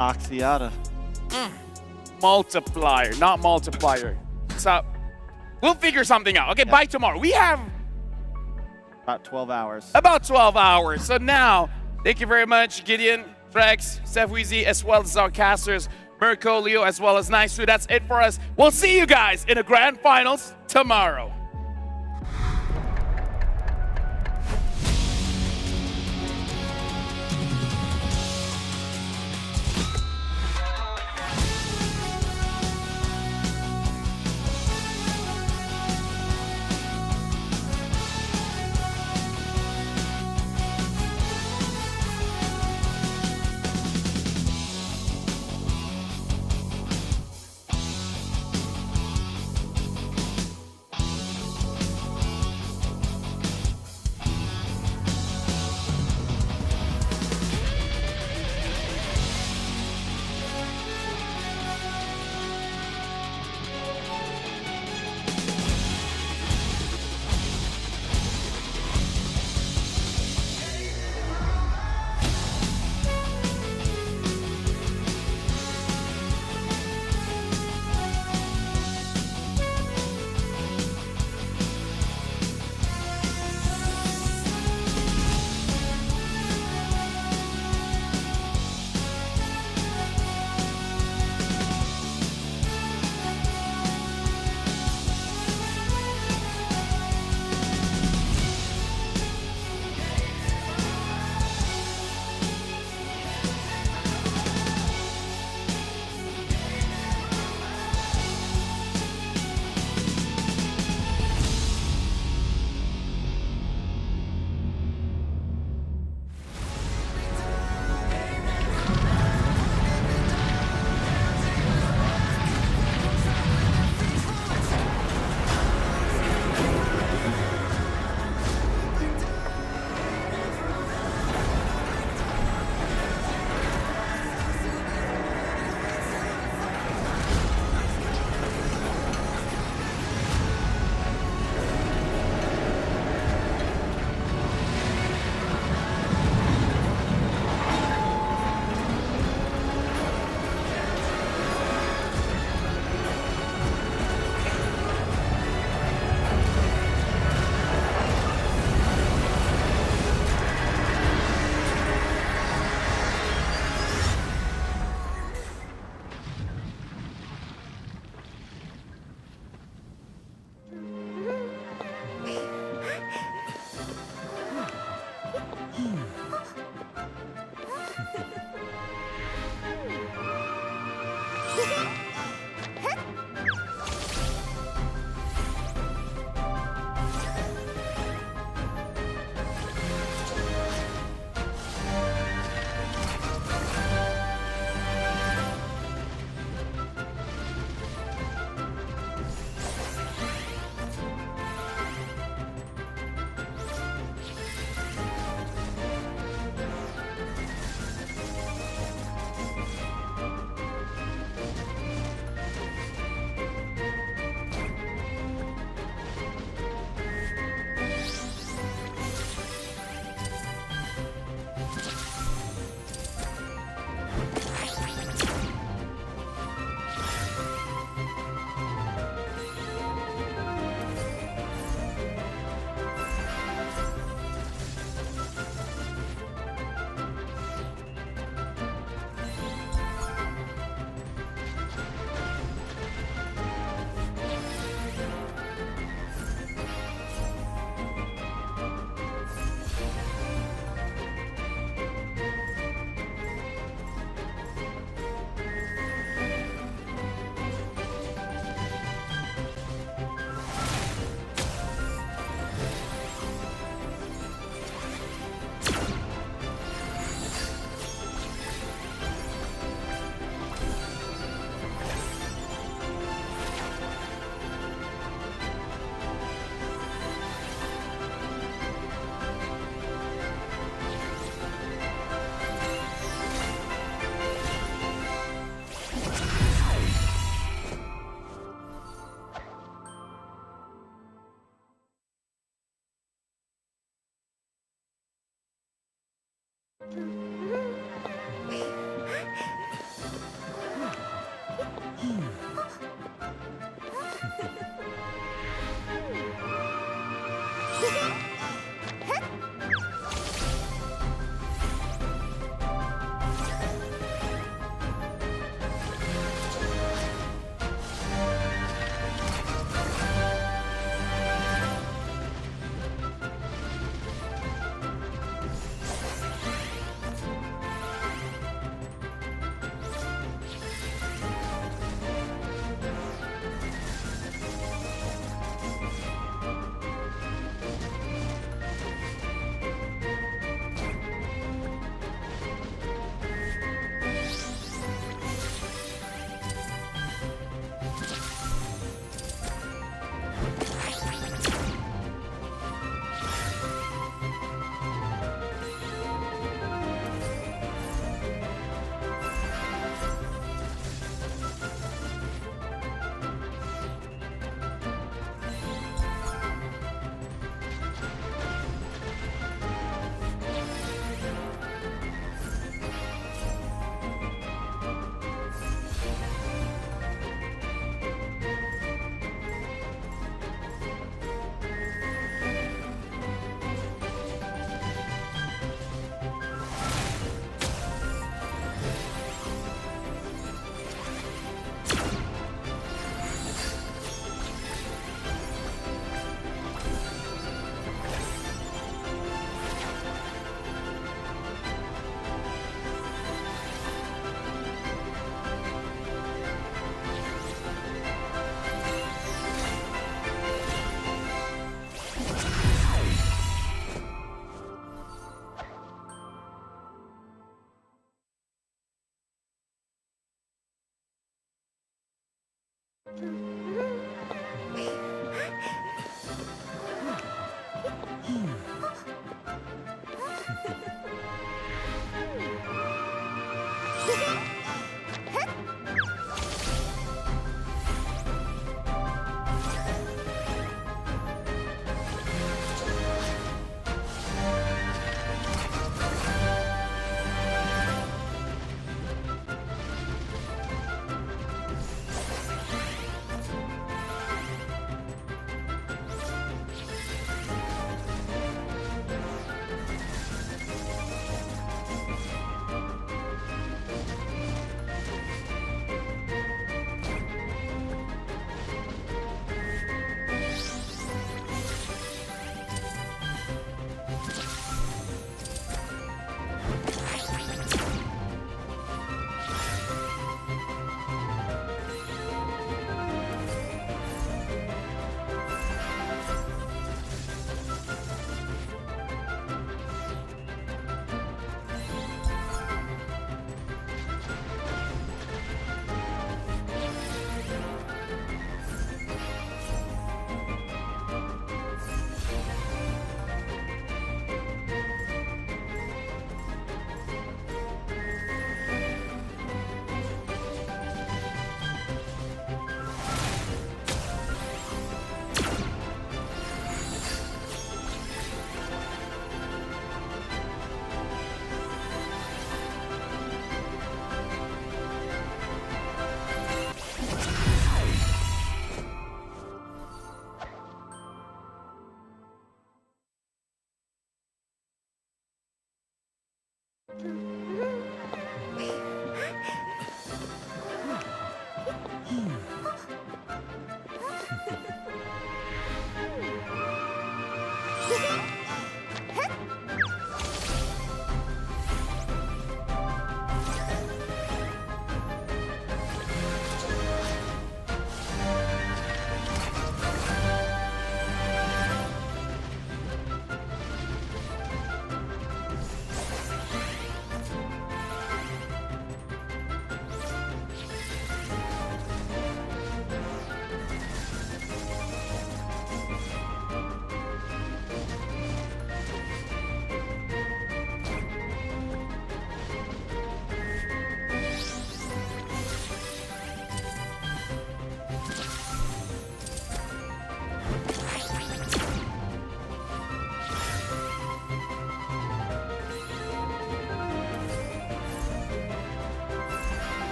Speaker 3: Axiata. Multiplier, not multiplier. So we'll figure something out. Okay, by tomorrow. We have
Speaker 14: about 12 hours.
Speaker 3: About 12 hours. So now, thank you very much, Gideon, Trex, Sefweezy, as well as our casters, Mirko, Leo, as well as Nice. That's it for us. We'll see you guys in the grand finals tomorrow.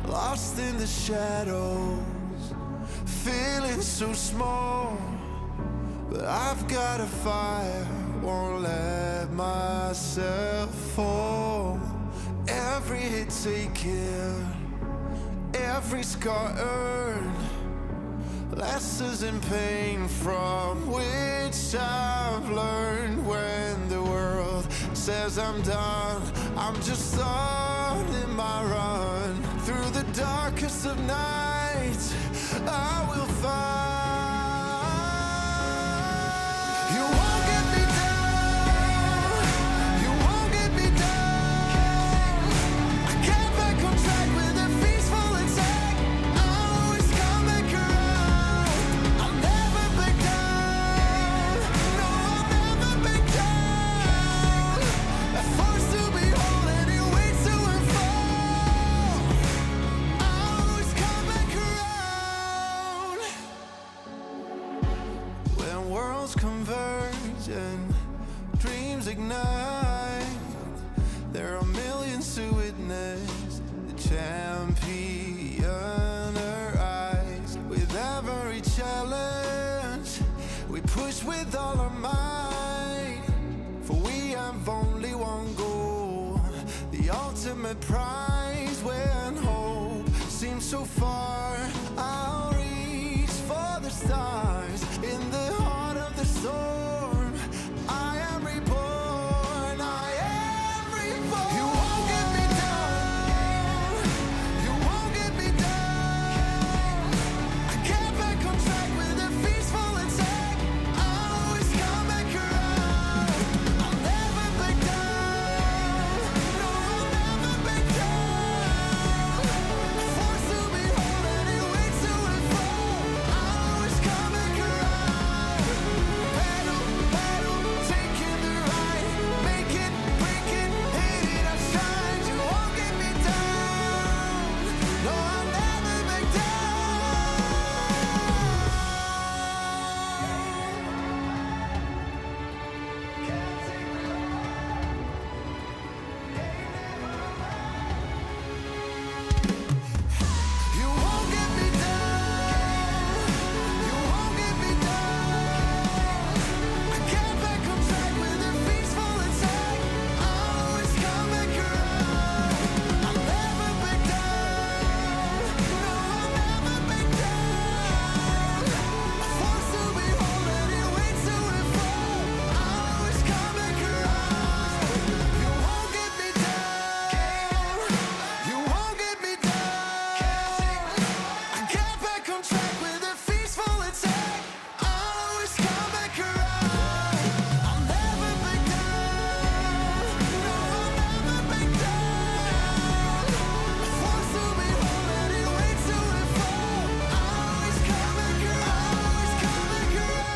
Speaker 9: Lost in the shadows, feeling so small. But I've got a fire, won't let myself fall. Every hit taken, every scar earned, lessons in pain from which I've learned. When the world says I'm done, I'm just starting my run. Through the darkest of nights, I will find. You won't get me down, you won't get me down. I get back on track with a peaceful attack. I always come back around. I'll never back down, no, I'll never back down. A force to behold and it waits to unfold. I always come back around. When worlds converge and dreams ignite, there are millions to witness the champion arise. With every challenge, we push with all our might. For we have only one goal, the ultimate prize when hope seems so far. I'll reach for the stars in the heart of the storm. I am reborn, I am reborn. You won't get me down, you won't get me down. I get back on track with a peaceful attack. I'll always come back around. I'll never back down, no, I'll never back down. Forced to be whole and it waits to and fall. I'll always come back around. Battle, battle, taking the ride. Make it, break it, hate it, I shine. You won't get me down, no, I'll never back down. You won't get me down, you won't get me down. I get back on track with a peaceful attack. I'll always come back around. I'll never back down, no, I'll never back down. Forced to be whole and it waits to and fall. I'll always come back around. You won't get me down, you won't get me down. I get back on track with a peaceful attack. I'll always come back around. I'll never back down, no, I'll never back down. Forced to be whole and it waits to and fall. I'll always come back around, always come back around.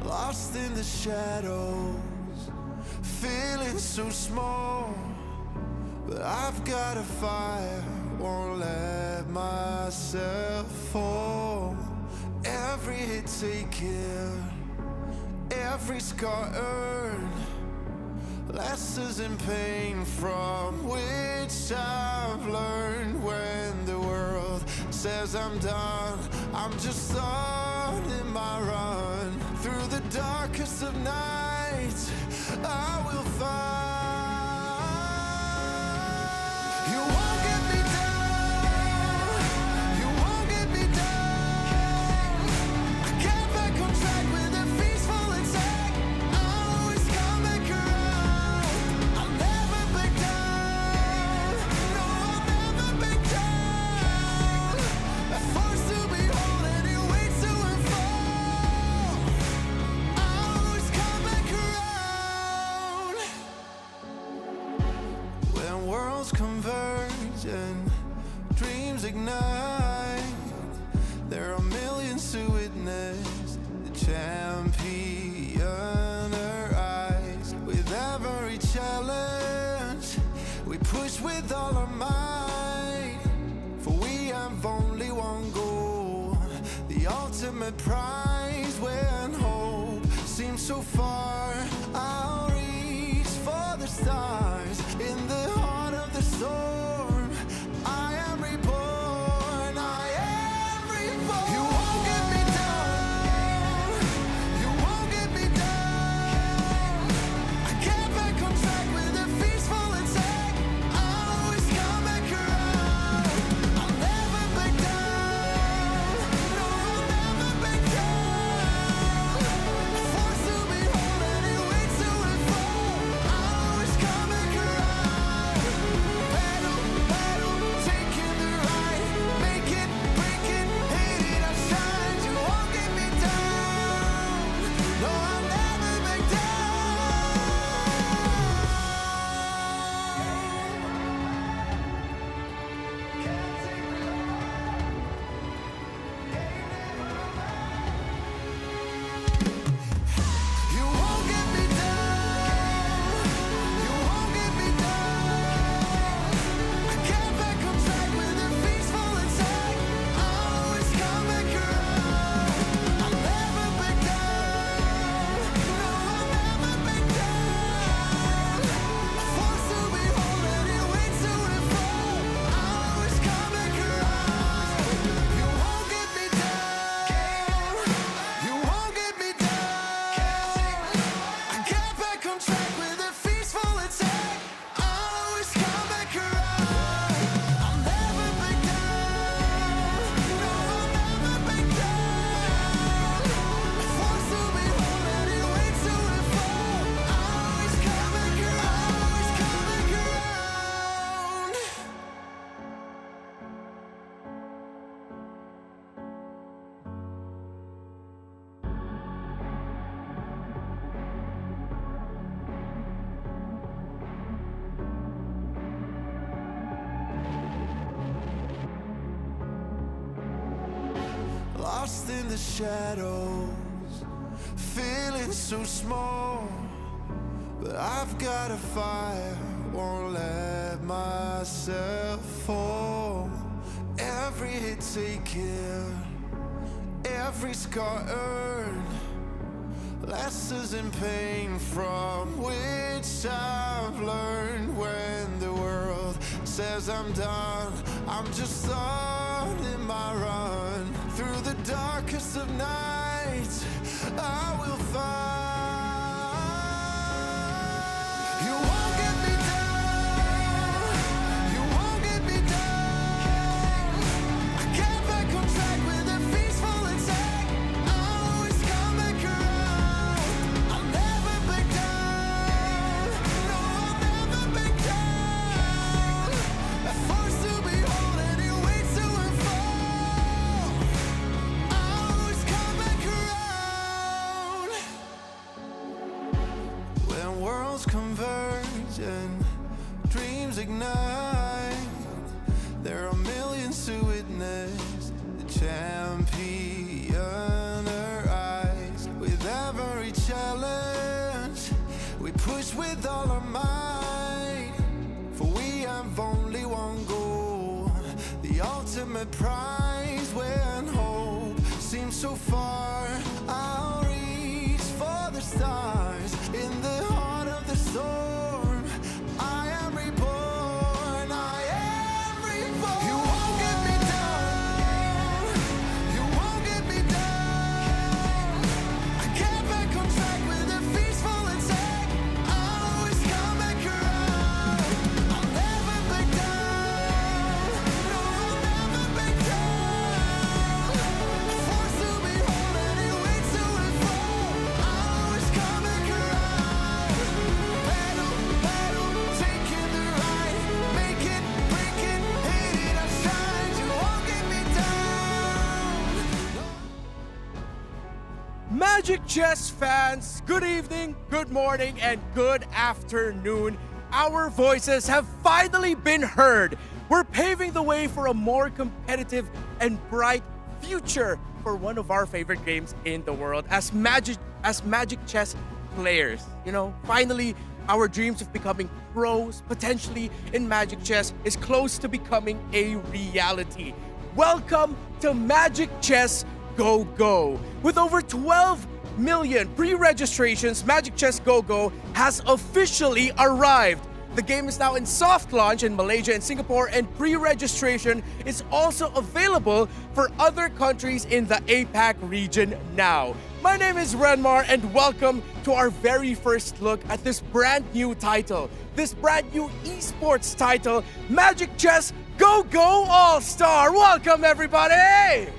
Speaker 9: Lost in the shadows, feeling so small. But I've got a fire, won't let myself fall. Every hit taken, every scar earned, lessons in pain from which I've learned. When the world says I'm done, I'm just starting my run. Through the darkest of nights, I will find. You won't get me down, you won't get me down. I get back on track with a peaceful attack. I'll always come back around. I'll never back down, no, I'll never back down. Forced to be whole and it waits to and fall. I'll always come back around. When worlds converge and dreams ignite, there are millions to witness the champion arise. With every challenge, we push with all our might. For we have only one goal, the ultimate prize. When hope seems so far, I'll reach for the stars in the heart of the storm. I am reborn, I am reborn. You won't get me down, you won't get me down. I get back on track with a peaceful attack. I'll always come back around. I'll never back down, no, I'll never back down. Forced to be whole and it waits lost in the shadows, feeling so small. But I've got a fire, won't let myself fall. Every hit taken, every scar earned, lessons in pain from which I've learned. When the world says I'm done, I'm just starting my run. Through the darkest of nights, I will find. You won't get me down, you won't get me down. I get back on track with a peaceful attack. I always come back around. I'll never back down, no, I'll never back down. A force to behold and it waits to unfold. I always come back around. When worlds converge and dreams ignite, there are millions to witness the champion arise. With every challenge, we push with all our might. For we have only one goal, the ultimate prize. When hope seems so far, I'll reach for the stars. In the heart of the storm, I am reborn, I am reborn. You won't get me down, you won't get me down. I get back on track with a peaceful attack. I always come back around. I'll never back down, no, I'll never back down. A force to behold and it waits to unfold. I always come back around. Battle, battle, taking the ride, make it, break it, hate it, I shine. You won't get me down.
Speaker 6: Magic Chess fans, good evening, good morning, and good afternoon. Our voices have finally been heard. We're paving the way for a more competitive and bright future for one of our favorite games in the world as Magic Chess players. You know, finally, our dreams of becoming pros, potentially in Magic Chess, is close to becoming a reality. Welcome to Magic Chess Go Go. With over 12 million pre-registrations, Magic Chess Go Go has officially arrived. The game is now in soft launch in Malaysia and Singapore, and pre-registration is also available for other countries in the APAC region now. My name is Renmar, and welcome to our very first look at this brand new title, this brand new esports title, Magic Chess Go Go All-Star. Welcome, everybody!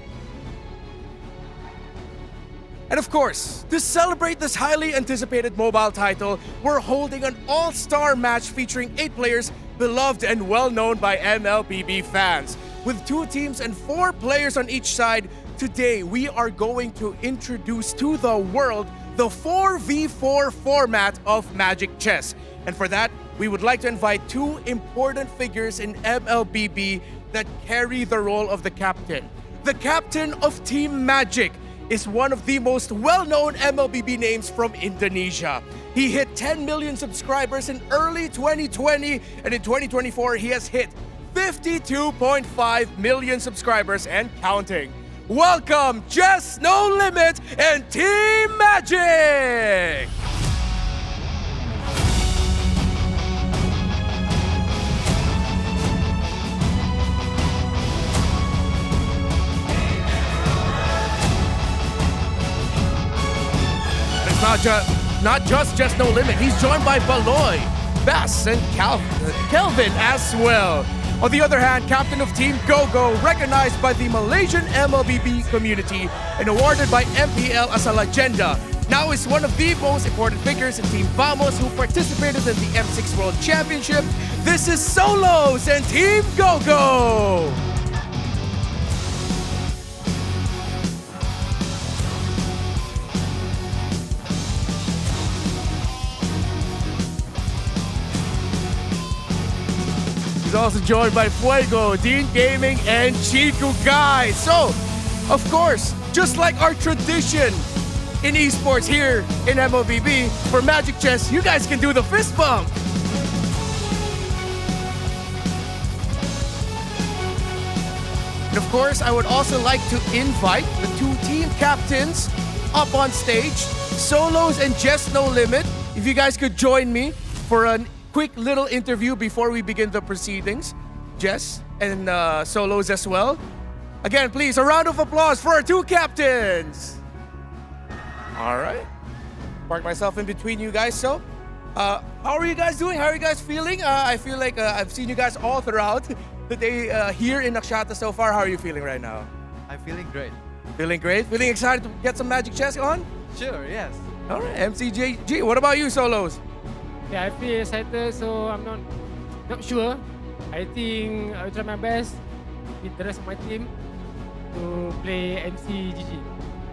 Speaker 6: And of course, to celebrate this highly anticipated mobile title, we're holding an all-star match featuring 8 players beloved and well-known by MLBB fans. With 2 teams and 4 players on each side, today we are going to introduce to the world the 4v4 format of Magic Chess. And for that, we would like to invite 2 important figures in MLBB that carry the role of the captain. The captain of Team Magic is one of the most well-known MLBB names from Indonesia. He hit 10 million subscribers in early 2020, and in 2024, he has hit 52.5 million subscribers and counting. Welcome, Chess No Limit and Team Magic! Not just No Limit. He's joined by Baloy, Bass, and Kelvin as well. On the other hand, captain of Team Go-Go, recognized by the Malaysian MLBB community and awarded by MPL as a legenda, now is one of the most important figures in Team Vamos who participated in the M6 World Championship. This is Solos and Team Go-Go! He's also joined by Fuego, Dean Gaming, and Chiku Guy. So, of course, just like our tradition in esports here in MLBB, for Magic Chess, you guys can do the fist bump. And of course, I would also like to invite the two team captains up on stage, Solos and Just No Limit. If you guys could join me for a quick little interview before we begin the proceedings. Jess and Solos as well. Again, please, a round of applause for our two captains. All right. Park myself in between you guys. So, how are you guys doing? How are you guys feeling? I feel like I've seen you guys all throughout the day here in Axiata so far. How are you feeling right now?
Speaker 1: I'm feeling great.
Speaker 6: Feeling great? Feeling excited to get some Magic Chess on?
Speaker 1: Sure, yes.
Speaker 6: All right, MCGG. What about you, Solos?
Speaker 16: Yeah, I feel excited, so I'm not sure. I think I'll try my best with the rest of my team to play MCGG.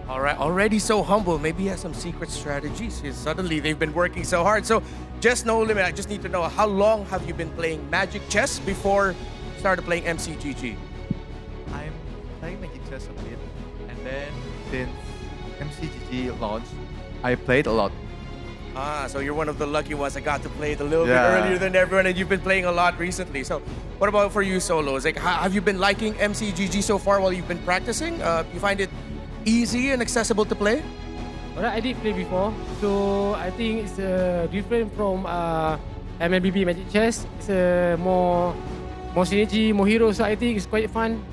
Speaker 6: All right, already so humble. Maybe he has some secret strategies. Suddenly, they've been working so hard. So, Just No Limit, I just need to know, how long have you been playing Magic Chess before you started playing MCGG?
Speaker 1: I'm playing Magic Chess a bit, and then since MCGG launched, I played a lot.
Speaker 6: Ah, so you're one of the lucky ones that got to play it a little bit
Speaker 1: Yeah.
Speaker 6: earlier than everyone, and you've been playing a lot recently. So, what about for you, Solos? Like, have you been liking MCGG so far while you've been practicing? You find it easy and accessible to play?
Speaker 16: Alright, I did play before, so I think it's different from MLBB Magic Chess. It's more synergy, more heroes, so I think it's quite fun.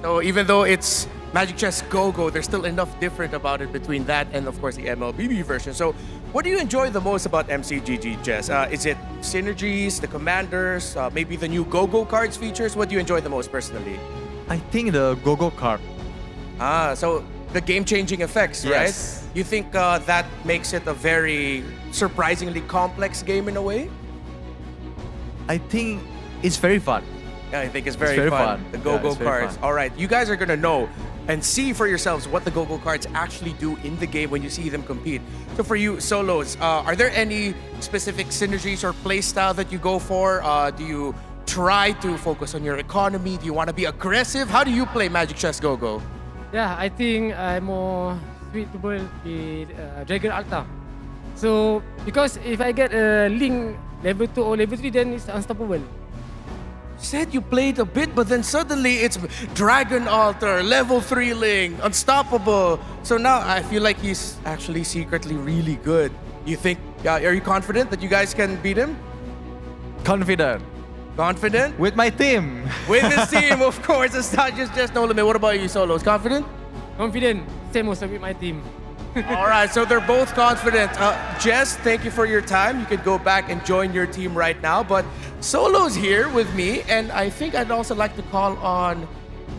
Speaker 6: So even though it's Magic Chess Go-Go, there's still enough different about it between that and, of course, the MLBB version. So what do you enjoy the most about MCGG, Jess? Is it synergies, the commanders, maybe the new Go-Go cards features? What do you enjoy the most personally?
Speaker 1: I think the Go-Go card.
Speaker 6: Ah, so the game-changing effects,
Speaker 1: Yes.
Speaker 6: right? You think that makes it a very surprisingly complex game in a way?
Speaker 1: I think it's very fun.
Speaker 6: Yeah, I think it's very,
Speaker 1: very
Speaker 6: fun.
Speaker 1: fun.
Speaker 6: The
Speaker 1: Yeah,
Speaker 6: Go-Go
Speaker 1: it's very
Speaker 6: cards.
Speaker 1: fun.
Speaker 6: All right, you guys are gonna know and see for yourselves what the Go-Go cards actually do in the game when you see them compete. So for you, Solos, are there any specific synergies or play style that you go for? Do you try to focus on your economy? Do you want to be aggressive? How do you play Magic Chess Go-Go?
Speaker 16: Yeah, I think I'm more suitable with Dragon Alta. So, because if I get a Link level 2 or level 3, then it's unstoppable.
Speaker 6: Said you played a bit, but then suddenly it's Dragon Altar, level 3 Link, unstoppable. So now I feel like he's actually secretly really good. You think, are you confident that you guys can beat him?
Speaker 1: Confident.
Speaker 6: Confident?
Speaker 1: With my team.
Speaker 6: With his team, of course. It's not just No Limit. What about you, Solos? Confident?
Speaker 16: Confident. Same also with my team.
Speaker 6: All right, so they're both confident. Jess, thank you for your time. You can go back and join your team right now. But Solo's here with me, and I think I'd also like to call on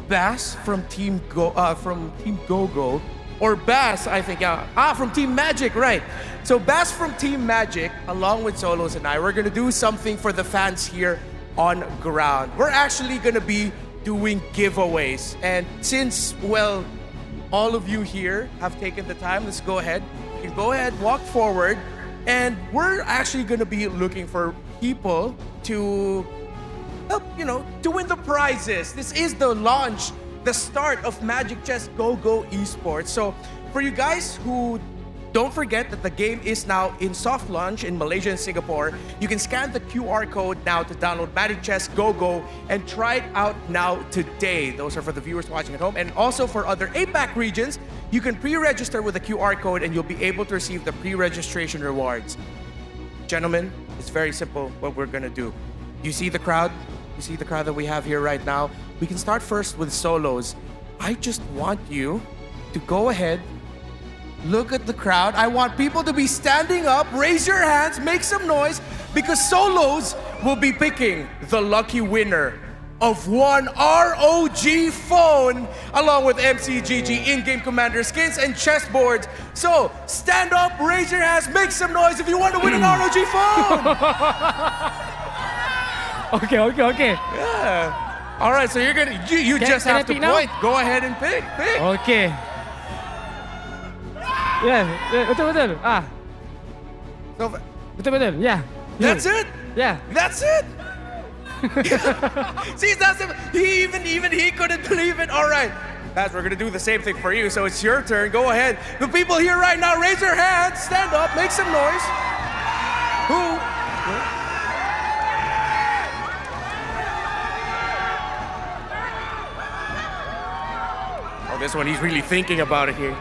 Speaker 6: Bass from Team Go-Go, or Bass, I think. From Team Magic, right? So Bass from Team Magic, along with Solos and I, we're gonna do something for the fans here on ground. We're actually gonna be doing giveaways, and since, well, all of you here have taken the time, let's go ahead. You can go ahead, walk forward, and we're actually going to be looking for people to help, to win the prizes. This is the launch, the start of Magic Chess Go-Go Esports. So for you guys who don't forget that the game is now in soft launch in Malaysia and Singapore. You can scan the QR code now to download Magic Chess Go-Go and try it out now today. Those are for the viewers watching at home. And also for other APAC regions, you can pre-register with the QR code and you'll be able to receive the pre-registration rewards. Gentlemen, it's very simple what we're gonna do. You see the crowd? You see the crowd that we have here right now? We can start first with Solos. I just want you to go ahead, look at the crowd. I want people to be standing up, raise your hands, make some noise, because Solos will be picking the lucky winner of one ROG phone, along with MCGG in-game commander skins and chessboards. So stand up, raise your hands, make some noise if you want to win an ROG phone.
Speaker 16: Okay.
Speaker 6: Yeah. All right, so you just have to point. Go ahead and pick.
Speaker 16: Okay. Yeah, betul. Betul. Yeah.
Speaker 6: That's it?
Speaker 16: Yeah.
Speaker 6: That's it? See, that's it. Even he couldn't believe it. All right. Baz, we're gonna do the same thing for you, so it's your turn. Go ahead. The people here right now, raise your hands, stand up, make some noise. Who? Oh, this one, he's really thinking about it here.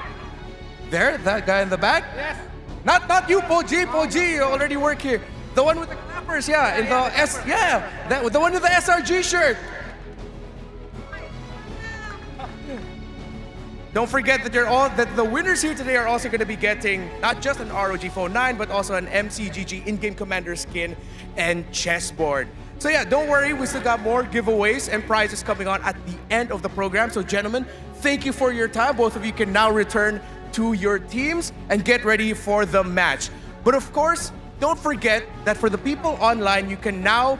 Speaker 6: There, that guy in the back? Yes. Not you, Poji. Poji, you already work here. The one with the clappers, yeah. In the the one with the SRG shirt. Don't forget that the winners here today are also going to be getting not just an ROG Phone 9, but also an MCGG in-game commander skin and chessboard. So yeah, don't worry, we still got more giveaways and prizes coming on at the end of the program. So gentlemen, thank you for your time. Both of you can now return to your teams and get ready for the match. But of course, don't forget that for the people online, you can now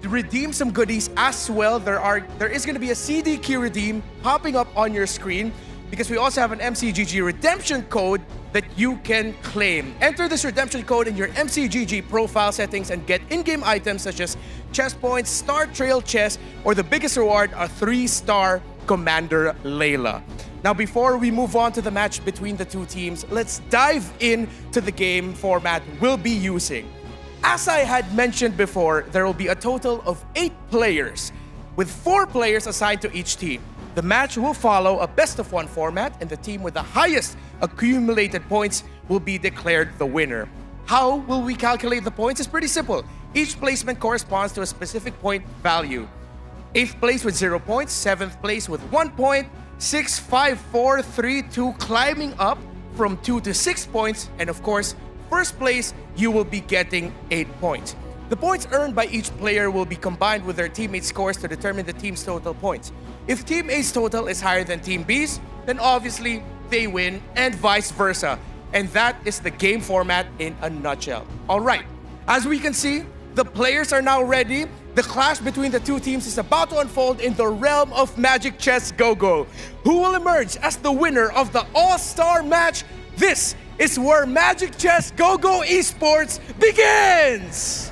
Speaker 6: redeem some goodies as well. There is going to be a CD key redeem popping up on your screen, because we also have an MCGG redemption code that you can claim. Enter this redemption code in your MCGG profile settings and get in-game items such as chess points, Star Trail chess, or the biggest reward, a 3-star Commander Layla. Now, before we move on to the match between the two teams, let's dive into the game format we'll be using. As I had mentioned before, there will be a total of 8 players, with 4 players assigned to each team. The match will follow a best-of-1 format, and the team with the highest accumulated points will be declared the winner. How will we calculate the points? It's pretty simple. Each placement corresponds to a specific point value. 8th place with 0 points, 7th place with 1 point, 6, 5, 4, 3, 2, climbing up from 2 to 6 points, and of course, first place, you will be getting 8 points. The points earned by each player will be combined with their teammates' scores to determine the team's total points. If Team A's total is higher than Team B's, then obviously they win, and vice versa. And that is the game format in a nutshell. All right, as we can see, the players are now ready. The clash between the two teams is about to unfold in the realm of Magic Chess Go-Go. Who will emerge as the winner of the All-Star match? This is where Magic Chess Go-Go Esports begins!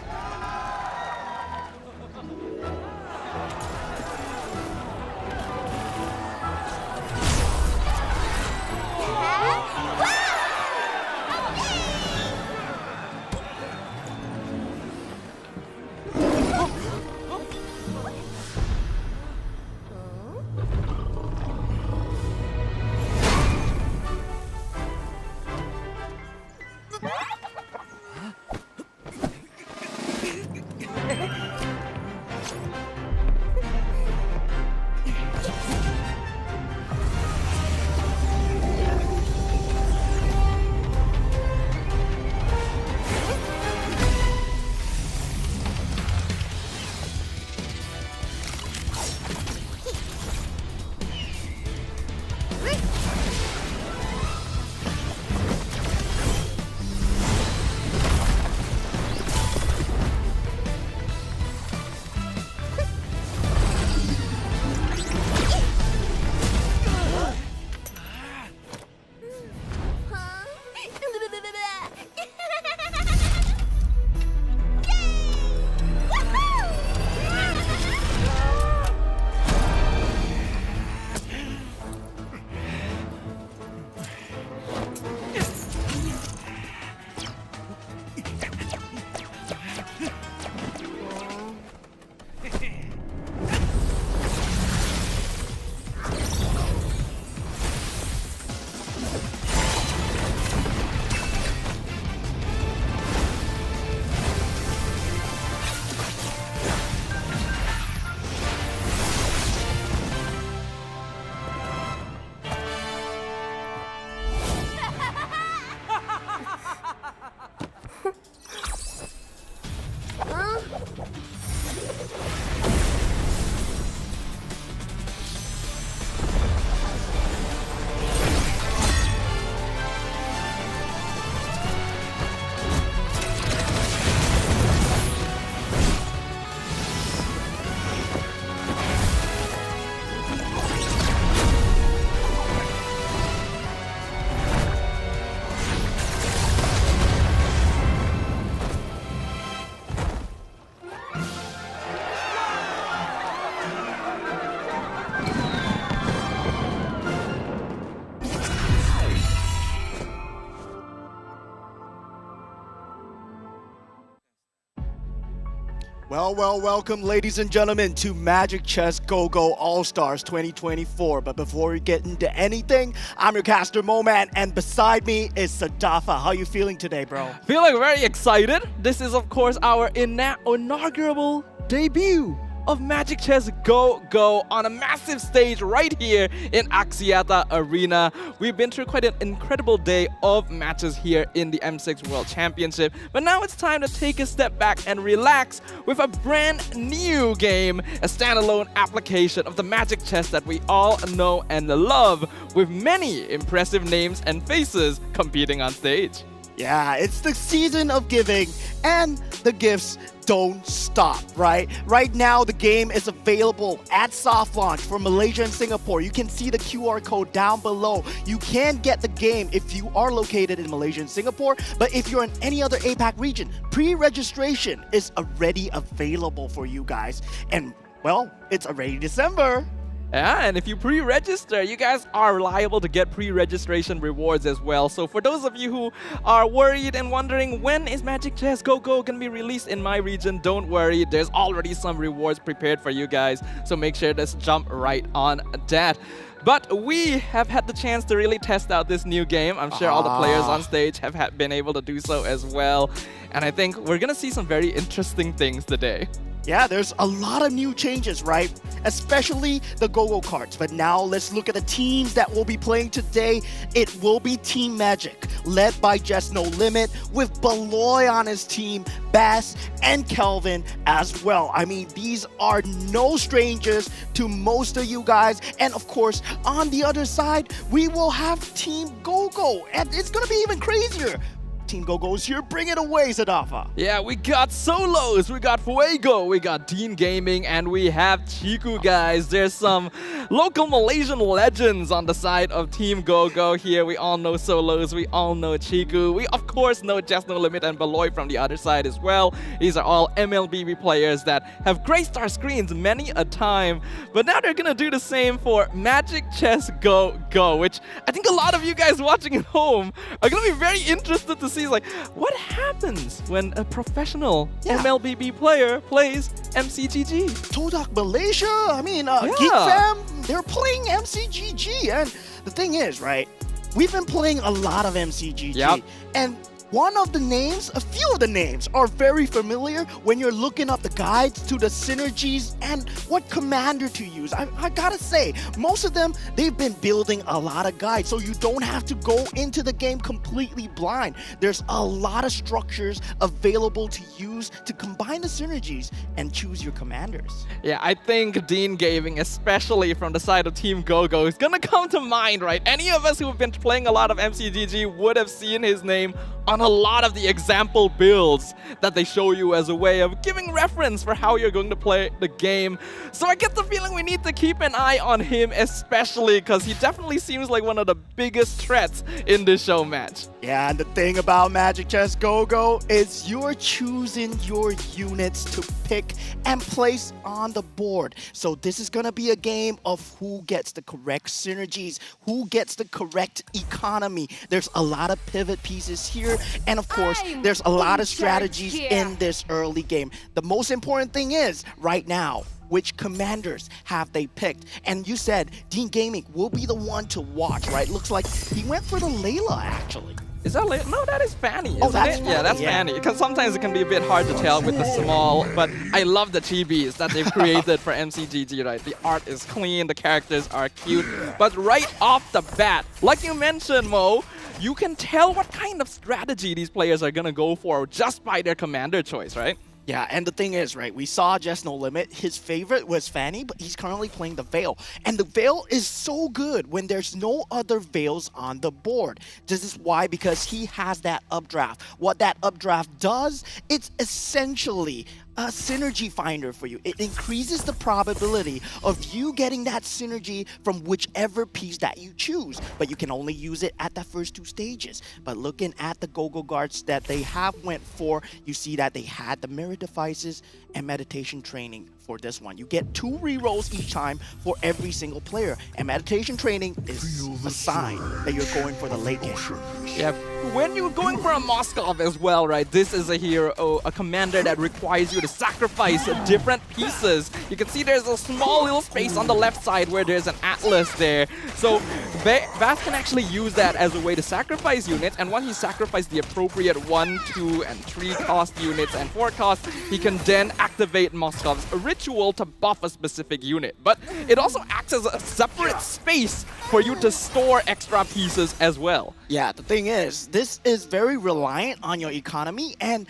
Speaker 12: Well, welcome, ladies and gentlemen, to Magic Chess Go-Go All-Stars 2024. But before we get into anything, I'm your caster, Moman, and beside me is Sadafa. How you feeling today, bro?
Speaker 7: Feeling very excited. This is, of course, our inaugural debut of Magic Chess Go-Go on a massive stage right here in Axiata Arena. We've been through quite an incredible day of matches here in the M6 World Championship, but now it's time to take a step back and relax with a brand new game, a standalone application of the Magic Chess that we all know and love, with many impressive names and faces competing on stage.
Speaker 12: Yeah, it's the season of giving, and the gifts don't stop, right? Right now, the game is available at soft launch for Malaysia and Singapore. You can see the QR code down below. You can get the game if you are located in Malaysia and Singapore, but if you're in any other APAC region, pre-registration is already available for you guys. And, well, it's already December.
Speaker 7: Yeah, and if you pre-register, you guys are liable to get pre-registration rewards as well. So for those of you who are worried and wondering when is Magic Chess Go-Go going to be released in my region, don't worry. There's already some rewards prepared for you guys. So make sure to jump right on that. But we have had the chance to really test out this new game. I'm sure all the players on stage have been able to do so as well. And I think we're going to see some very interesting things today.
Speaker 12: Yeah, there's a lot of new changes, right? Especially the Go-Go cards. But now let's look at the teams that will be playing today. It will be Team Magic, led by Just No Limit, with Beloy on his team, Bass, and Kelvin as well. I mean, these are no strangers to most of you guys. And of course, on the other side, we will have Team Go-Go. And it's going to be even crazier. Team Go-Go's here, bring it away, Sadafa.
Speaker 7: Yeah, we got Solos, we got Fuego, we got Dean Gaming, and we have Chiku, guys. There's some local Malaysian legends on the side of Team Go-Go here. We all know Solos, we all know Chiku. We, of course, know Just No Limit and Beloy from the other side as well. These are all MLBB players that have graced our screens many a time. But now they're gonna do the same for Magic Chess Go-Go, which I think a lot of you guys watching at home are gonna be very interested to see, like, what happens when a professional MLBB player plays MCGG?
Speaker 12: Todak Malaysia, I mean, Geek Fam, they're playing MCGG. And the thing is, right, we've been playing a lot of MCGG. And one of the names, a few of the names are very familiar when you're looking up the guides to the synergies and what commander to use. I gotta say, most of them, they've been building a lot of guides, so you don't have to go into the game completely blind. There's a lot of structures available to use to combine the synergies and choose your commanders.
Speaker 7: Yeah, I think Dean Gaming, especially from the side of Team Go-Go, is gonna come to mind, right? Any of us who have been playing a lot of MCGG would have seen his name on a lot of the example builds that they show you as a way of giving reference for how you're going to play the game. So I get the feeling we need to keep an eye on him, especially because he definitely seems like one of the biggest threats in this show match.
Speaker 12: Yeah, and the thing about Magic Chess Go-Go is you're choosing your units to pick and place on the board. So this is going to be a game of who gets the correct synergies, who gets the correct economy. There's a lot of pivot pieces here, and of course, there's a lot of strategies in this early game. The most important thing is, right now, which commanders have they picked? And you said Dean Gaming will be the one to watch, right? Looks like he went for the Layla, actually.
Speaker 7: Is that Layla? No, that is Fanny,
Speaker 12: Oh,
Speaker 7: isn't
Speaker 12: that's
Speaker 7: it?
Speaker 12: Fanny,
Speaker 7: Yeah, that's
Speaker 12: yeah.
Speaker 7: Fanny. Because sometimes it can be a bit hard to tell with the small, but I love the chibis that they've created for MCGG, right? The art is clean, the characters are cute, but right off the bat, like you mentioned, Mo, you can tell what kind of strategy these players are gonna go for just by their commander choice, right?
Speaker 12: Yeah, and the thing is, right, we saw Just No Limit. His favorite was Fanny, but he's currently playing the Veil. And the Veil is so good when there's no other Veils on the board. This is why, because he has that updraft. What that updraft does, it's essentially a synergy finder for you. It increases the probability of you getting that synergy from whichever piece that you choose, but you can only use it at the first two stages. But looking at the Go-Go guards that they have went for, you see that they had the mirror devices and meditation training for this one. You get 2 rerolls each time for every single player, and meditation training is a sign that you're going for the late game.
Speaker 7: Yeah, when you're going for a Moskov as well, right, this is a hero, a commander that requires you to sacrifice different pieces. You can see there's a small little space on the left side where there's an Atlas there. So Vast can actually use that as a way to sacrifice units, and once he sacrificed the appropriate 1, 2, and 3 cost units and 4 cost, he can then activate Moskov's ritual to buff a specific unit. But it also acts as a separate space for you to store extra pieces as well.
Speaker 17: Yeah, the thing is, this is very reliant on your economy, and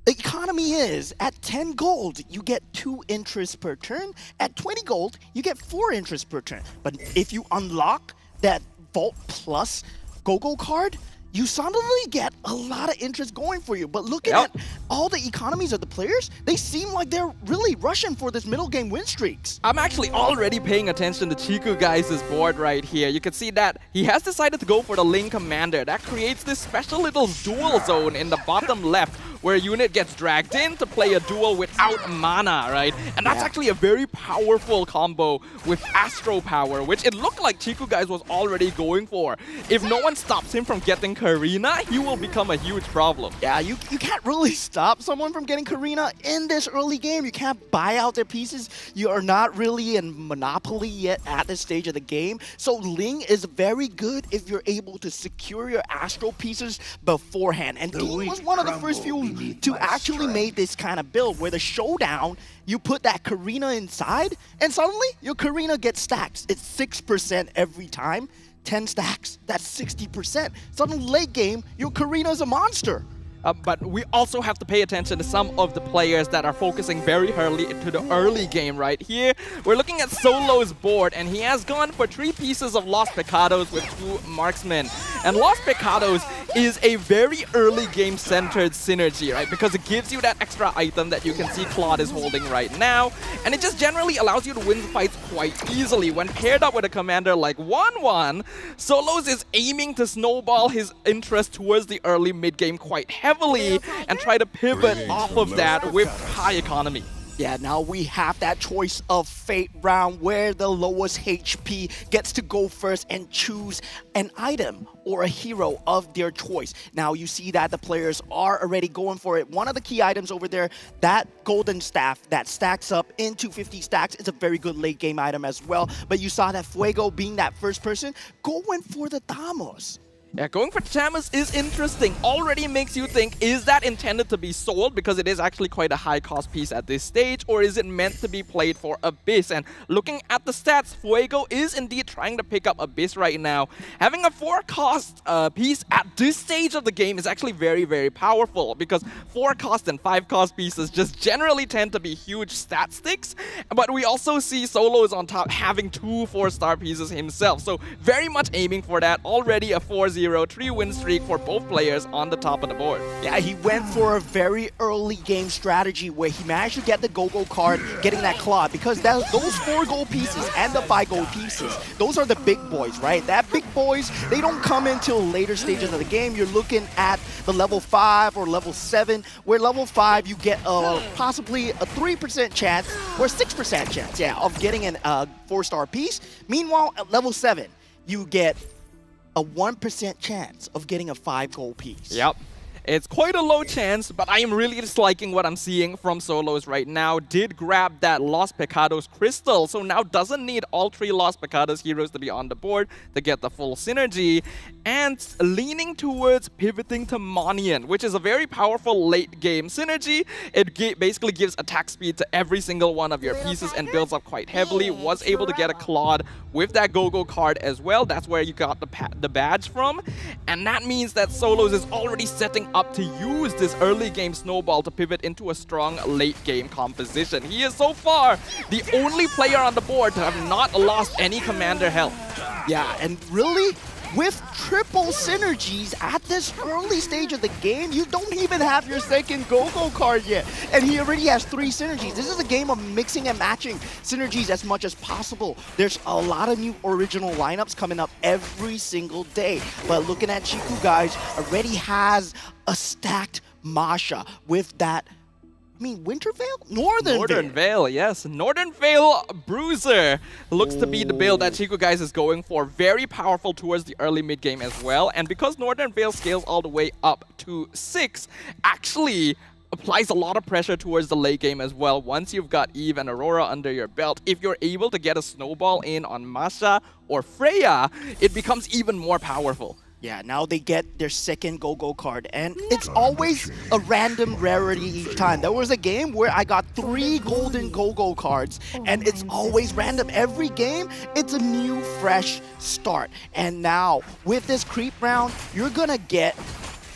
Speaker 17: the economy is at 10 gold, you get 2 interest per turn. At 20 gold, you get 4 interest per turn. But if you unlock that Vault Plus Go-Go card, you suddenly get a lot of interest going for you. But looking at all the economies of the players, they seem like they're really rushing for this middle game win streaks.
Speaker 7: I'm actually already paying attention to Chiku guys' board right here. You can see that he has decided to go for the Link Commander. That creates this special little duel zone in the bottom left, where a unit gets dragged in to play a duel without mana, right? And that's actually a very powerful combo with Astro Power, which it looked like Chiku guys was already going for. If no one stops him from getting Karina, he will become a huge problem.
Speaker 17: Yeah, you can't really stop someone from getting Karina in this early game. You can't buy out their pieces. You are not really in Monopoly yet at this stage of the game. So Ling is very good if you're able to secure your Astro pieces beforehand. And Dean was one of the first few to actually make this kind of build where the showdown, you put that Karina inside and suddenly your Karina gets stacks. It's 6% every time. 10 stacks, that's 60%. Suddenly late game, your Karina is a monster.
Speaker 7: But we also have to pay attention to some of the players that are focusing very early into the early game right here. We're looking at Solo's board, and he has gone for 3 pieces of Lost Pecados with 2 marksmen. And Lost Pecados is a very early game centered synergy, right? Because it gives you that extra item that you can see Claude is holding right now. And it just generally allows you to win fights quite easily. When paired up with a commander like 1-1, Solos is aiming to snowball his interest towards the early mid game quite heavily and try to pivot off of that with high economy.
Speaker 17: Yeah, now we have that choice of fate round where the lowest HP gets to go first and choose an item or a hero of their choice. Now you see that the players are already going for it. One of the key items over there, that golden staff that stacks up into 50 stacks, is a very good late game item as well. But you saw that Fuego being that first person going for the Thamos.
Speaker 7: Yeah, going for Tamus is interesting. Already makes you think, is that intended to be sold because it is actually quite a high cost piece at this stage, or is it meant to be played for Abyss? And looking at the stats, Fuego is indeed trying to pick up Abyss right now. Having a 4 cost piece at this stage of the game is actually very, very powerful, because 4 cost and 5 cost pieces just generally tend to be huge stat sticks. But we also see Solos on top having 2 4-star pieces himself. So very much aiming for that. Already a 4-0 3-win streak for both players on the top of the board.
Speaker 17: Yeah, he went for a very early game strategy where he managed to get the Go-Go card, getting that Claude, because those 4 gold pieces and the 5 gold pieces, those are the big boys, right? That big boys, they don't come until later stages of the game. You're looking at the level 5 or level 7, where level 5 you get possibly a 3% chance or 6% chance, of getting a 4-star piece. Meanwhile, at level 7, you get a 1% chance of getting a 5 gold piece.
Speaker 7: Yep. It's quite a low chance, but I am really disliking what I'm seeing from Solos right now. Did grab that Lost Pecados crystal, so now doesn't need all 3 Lost Pecados heroes to be on the board to get the full synergy. And leaning towards pivoting to Monian, which is a very powerful late game synergy. It basically gives attack speed to every single one of your pieces and builds up quite heavily. Was able to get a Claude with that Go-Go card as well. That's where you got the badge from. And that means that Solos is already setting up to use this early game snowball to pivot into a strong late game composition. He is so far the only player on the board to have not lost any commander health.
Speaker 17: Yeah, and really, with triple synergies at this early stage of the game, you don't even have your second Go-Go card yet. And he already has 3 synergies. This is a game of mixing and matching synergies as much as possible. There's a lot of new original lineups coming up every single day. But looking at Chiku, guys, already has a stacked Masha with that, Winter Veil? Northern
Speaker 7: Veil, yes. Northern Veil Bruiser looks to be the build that Chiku guys is going for. Very powerful towards the early mid game as well. And because Northern Veil scales all the way up to 6, actually applies a lot of pressure towards the late game as well. Once you've got Eve and Aurora under your belt, if you're able to get a snowball in on Masha or Freya, it becomes even more powerful.
Speaker 17: Yeah, now they get their second go-go card, and it's always a random rarity each time. There was a game where I got 3 golden go-go cards, and it's always random. Every game, it's a new, fresh start. And now, with this creep round, you're gonna get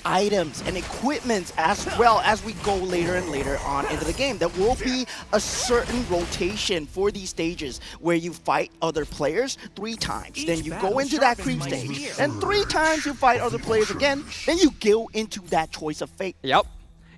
Speaker 17: items and equipment as well as we go later and later on into the game. There will be a certain rotation for these stages where you fight other players 3 times. Then you go into that creep stage, and 3 times you fight other players again. Then you go into that choice of fate.
Speaker 7: Yep.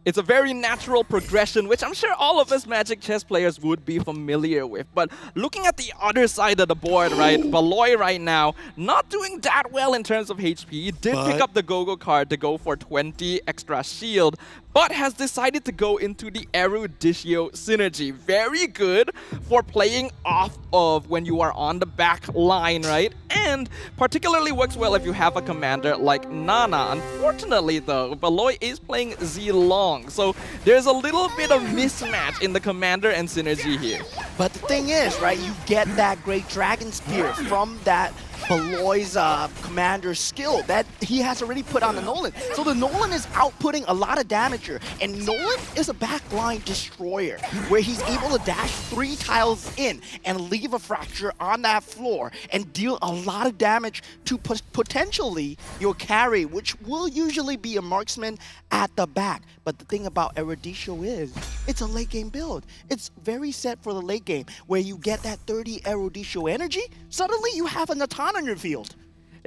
Speaker 7: It's a very natural progression, which I'm sure all of us Magic Chess players would be familiar with. But looking at the other side of the board, right, Baloy right now, not doing that well in terms of HP, did pick up the Go-Go card to go for 20 extra shield, but has decided to go into the Eruditio synergy. Very good for playing off of when you are on the back line, right? And particularly works well if you have a commander like Nana. Unfortunately though, Baloy is playing Zilong, so there's a little bit of mismatch in the commander and synergy here.
Speaker 17: But the thing is, right, you get that great Dragon Spear from that Baloy's commander's skill that he has already put on the Nolan. So the Nolan is outputting a lot of damage here. And Nolan is a backline destroyer where he's able to dash 3 tiles in and leave a fracture on that floor and deal a lot of damage to potentially your carry, which will usually be a marksman at the back. But the thing about Eruditio is, it's a late game build. It's very set for the late game where you get that 30 Eruditio energy, suddenly you have a Natan on your field.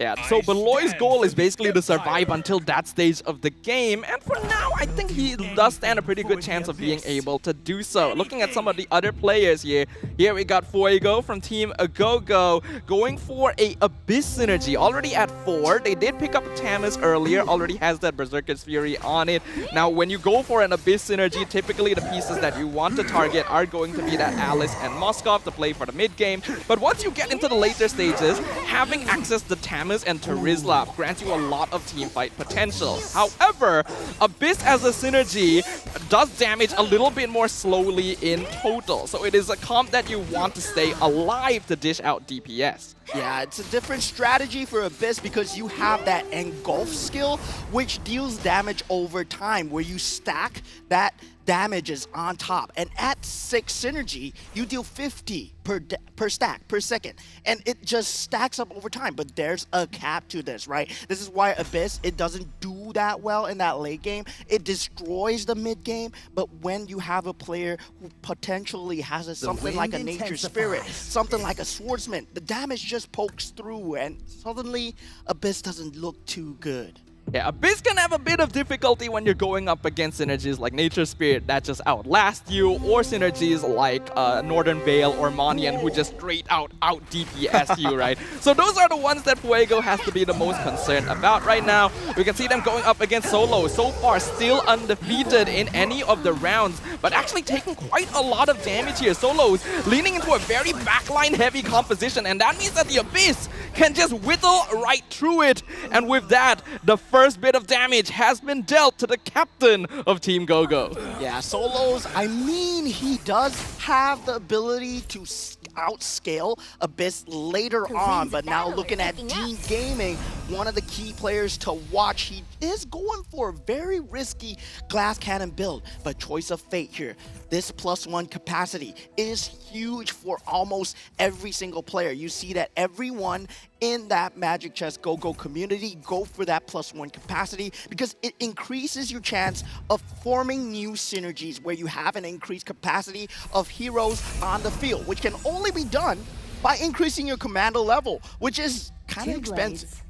Speaker 7: Yeah, so Baloy's goal is basically to survive until that stage of the game, and for now, I think he does stand a pretty good chance of being able to do so. Looking at some of the other players here, we got Fuego from Team Agogo going for a Abyss synergy, already at 4. They did pick up Tamis earlier, already has that Berserker's Fury on it. Now, when you go for an Abyss synergy, typically the pieces that you want to target are going to be that Alice and Moskov to play for the mid game, but once you get into the later stages, having access to Tamis and Terizla grants you a lot of teamfight potential. However, Abyss as a synergy does damage a little bit more slowly in total, so it is a comp that you want to stay alive to dish out DPS.
Speaker 17: Yeah, it's a different strategy for Abyss because you have that engulf skill, which deals damage over time, where you stack that damages on top. And at 6 synergy, you deal 50 per stack, per second. And it just stacks up over time. But there's a cap to this, right? This is why Abyss, it doesn't do that well in that late game. It destroys the mid game. But when you have a player who potentially has something like a Nature Spirit, something like a Swordsman, the damage just pokes through and suddenly Abyss doesn't look too good.
Speaker 7: Yeah, Abyss can have a bit of difficulty when you're going up against synergies like Nature Spirit that just outlast you, or synergies like Northern Veil or Monian who just straight out DPS you, right? So those are the ones that Fuego has to be the most concerned about right now. We can see them going up against Solo. So far, still undefeated in any of the rounds, but actually taking quite a lot of damage here. Solo's leaning into a very backline heavy composition, and that means that the Abyss can just whittle right through it. And with that, the first bit of damage has been dealt to the captain of Team Gogo.
Speaker 17: Yeah, Solos, I mean, he does have the ability to outscale Abyss later on, but now looking at Dean Gaming, one of the key players to watch, he is going for a very risky glass cannon build, but choice of fate here. This +1 capacity is huge for almost every single player. You see that everyone in that Magic Chess Go-Go community go for that +1 capacity because it increases your chance of forming new synergies where you have an increased capacity of heroes on the field, which can only be done by increasing your commander level, which is kind of expensive.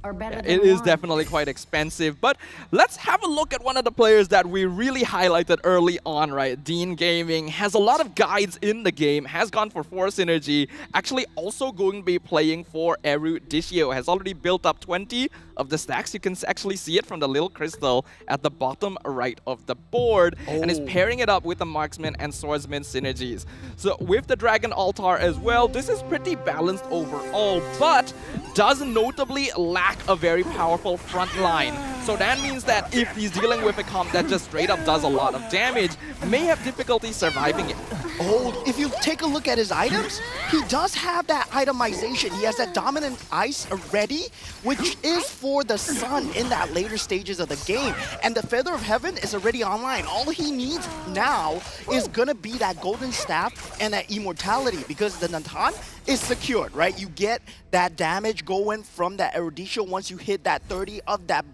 Speaker 7: It is definitely quite expensive, but let's have a look at one of the players that we really highlighted early on, right? Dean Gaming has a lot of guides in the game, has gone for 4 synergy, actually also going to be playing for Eruditio, has already built up 20 of the stacks. You can actually see it from the little crystal at the bottom right of the board, and is pairing it up with the Marksman and Swordsman synergies. So with the Dragon Altar as well, this is pretty balanced overall, but does notably lack a very powerful front line. So that means that if he's dealing with a comp that just straight up does a lot of damage, may have difficulty surviving it.
Speaker 17: Oh, if you take a look at his items, he does have that itemization. He has that dominant ice already, which is for the sun in that later stages of the game. And the Feather of Heaven is already online. All he needs now is gonna be that golden staff and that immortality, because the Natan is secured, right? You get that damage going from that Eruditio once you hit that 30 of that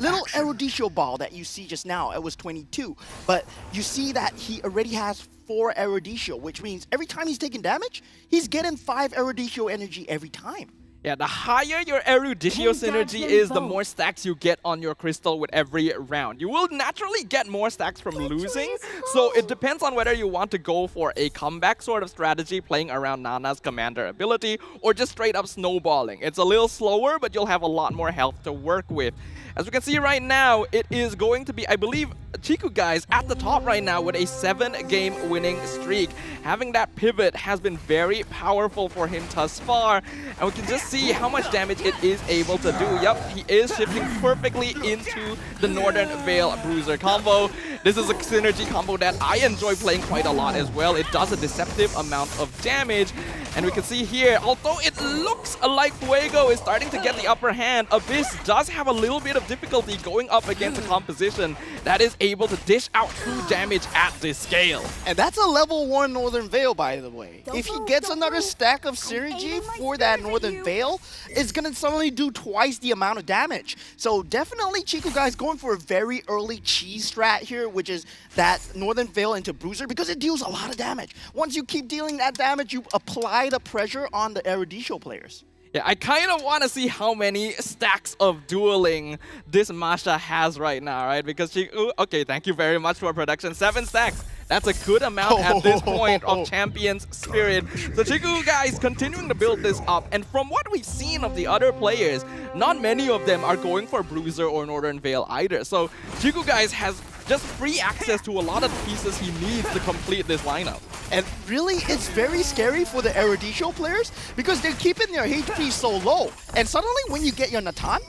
Speaker 17: little Eruditio ball that you see just now. It was 22, but you see that he already has 4 Eruditio, which means every time he's taking damage, he's getting 5 Eruditio energy every time.
Speaker 7: Yeah, the higher your Eruditio synergy is, the more stacks you get on your crystal with every round. You will naturally get more stacks from losing, so it depends on whether you want to go for a comeback sort of strategy, playing around Nana's commander ability, or just straight up snowballing. It's a little slower, but you'll have a lot more health to work with. As we can see right now, it is going to be, I believe, Chiku guys at the top right now with a 7-game winning streak. Having that pivot has been very powerful for him thus far, and we can just see how much damage it is able to do. Yep, he is shifting perfectly into the Northern Veil Bruiser combo. This is a synergy combo that I enjoy playing quite a lot as well. It does a deceptive amount of damage, and we can see here, although it looks like Fuego is starting to get the upper hand, Abyss does have a little bit of difficulty going up against a composition that is able to dish out true damage at this scale.
Speaker 17: And that's a level 1 Northern Veil, by the way. If he gets another stack of synergy for that Northern Veil, it's gonna suddenly do twice the amount of damage. So definitely Chiku guys going for a very early cheese strat here, which is that Northern Veil into Bruiser, because it deals a lot of damage. Once you keep dealing that damage, you apply the pressure on the Eruditio players.
Speaker 7: Yeah, I kind of want to see how many stacks of dueling this Masha has right now, right? Because she, okay, thank you very much for production. 7 stacks. That's a good amount at this point of Champion's Spirit. So Chiku guys continuing to build this up. And from what we've seen of the other players, not many of them are going for Bruiser or Northern Veil either. So Chiku guys has just free access to a lot of the pieces he needs to complete this lineup.
Speaker 17: And really, it's very scary for the Eruditio players because they're keeping their HP so low. And suddenly when you get your Natan,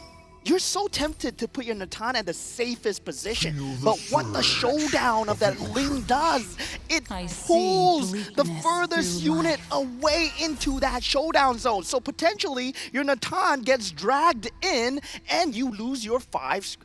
Speaker 17: you're so tempted to put your Natan at the safest position. But what the showdown of that Ling does, it pulls the furthest unit away into that showdown zone. So potentially your Natan gets dragged in and you lose your 5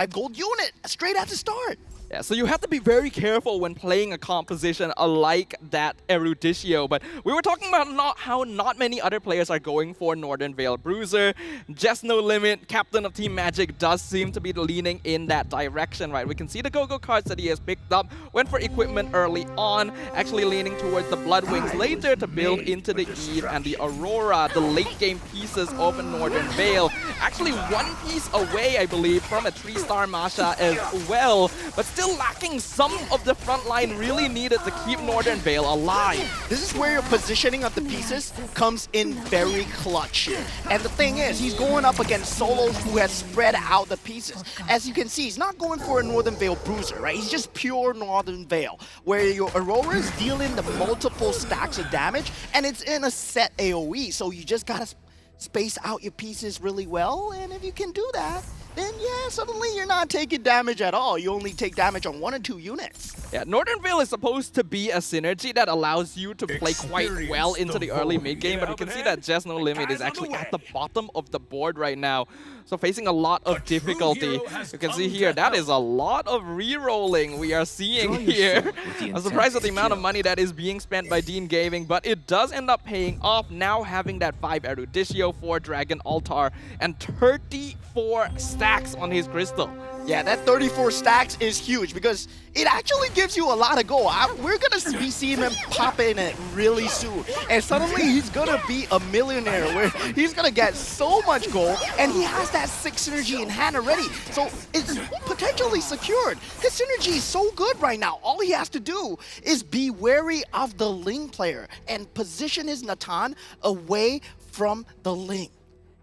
Speaker 17: gold unit straight at the start.
Speaker 7: Yeah, so you have to be very careful when playing a composition like that Eruditio. But we were talking about how not many other players are going for Northern Veil Bruiser. Just No Limit, captain of Team Magic, does seem to be leaning in that direction, right? We can see the Go-Go cards that he has picked up. Went for equipment early on, actually leaning towards the Blood Wings later to build into the Eve and the Aurora, the late game pieces of Northern Veil. Actually 1 piece away, I believe, from a 3-star Masha as well. But still lacking some of the front line really needed to keep Northern Veil alive.
Speaker 17: This is where your positioning of the pieces comes in very clutch here. And the thing is, he's going up against solos who has spread out the pieces. As you can see, he's not going for a Northern Veil Bruiser, right? He's just pure Northern Veil, where your Aurora is dealing the multiple stacks of damage, and it's in a set AoE, so you just gotta space out your pieces really well, and if you can do that, then yeah, suddenly you're not taking damage at all. You only take damage on 1 or 2 units.
Speaker 7: Yeah, Northern Veil is supposed to be a synergy that allows you to play quite well into the early mid game, but you can see that Just No Limit is actually at the bottom of the board right now. So facing a lot of difficulty. You can see here, that is a lot of re-rolling we are seeing here. I'm surprised at the amount of money that is being spent by Dean Gaming, but it does end up paying off now having that 5 Eruditio, 4 Dragon Altar, and 34 stacks on his crystal.
Speaker 17: Yeah, that 34 stacks is huge because it actually gives you a lot of gold. We're going to be seeing him pop in it really soon. And suddenly he's going to be a millionaire where he's going to get so much gold and he has that 6 synergy in hand already. So it's potentially secured. His synergy is so good right now. All he has to do is be wary of the Ling player and position his Natan away from the Ling.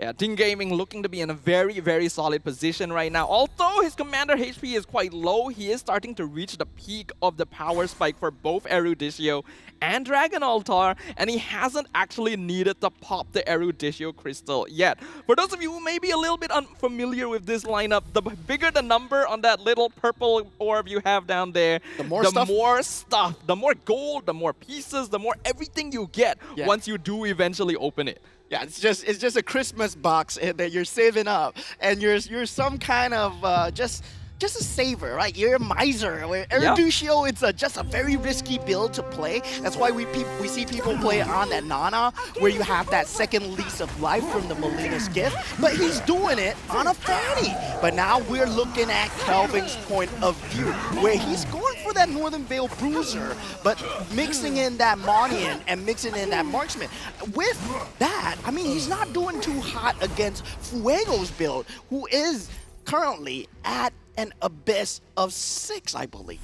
Speaker 7: Yeah, Team Gaming looking to be in a very, very solid position right now. Although his commander HP is quite low, he is starting to reach the peak of the power spike for both Eruditio and Dragon Altar, and he hasn't actually needed to pop the Eruditio crystal yet. For those of you who may be a little bit unfamiliar with this lineup, the bigger the number on that little purple orb you have down there, the more stuff, the more gold, the more pieces, the more everything you get once you do eventually open it.
Speaker 4: Yeah, it's just a Christmas box that you're saving up, and you're some kind of just a saver, right? You're a miser. Where Eruditio, it's just a very risky build to play. That's why we see people play on that Nana, where you have that second lease of life from the Molina's gift. But he's doing it on a Fanny. But now we're looking at Kelvin's point of view, where he's going for that Northern Veil Bruiser, but mixing in that Monian and mixing in that Marksman. With that, I mean, he's not doing too hot against Fuego's build, who is currently at an abyss of 6, I believe.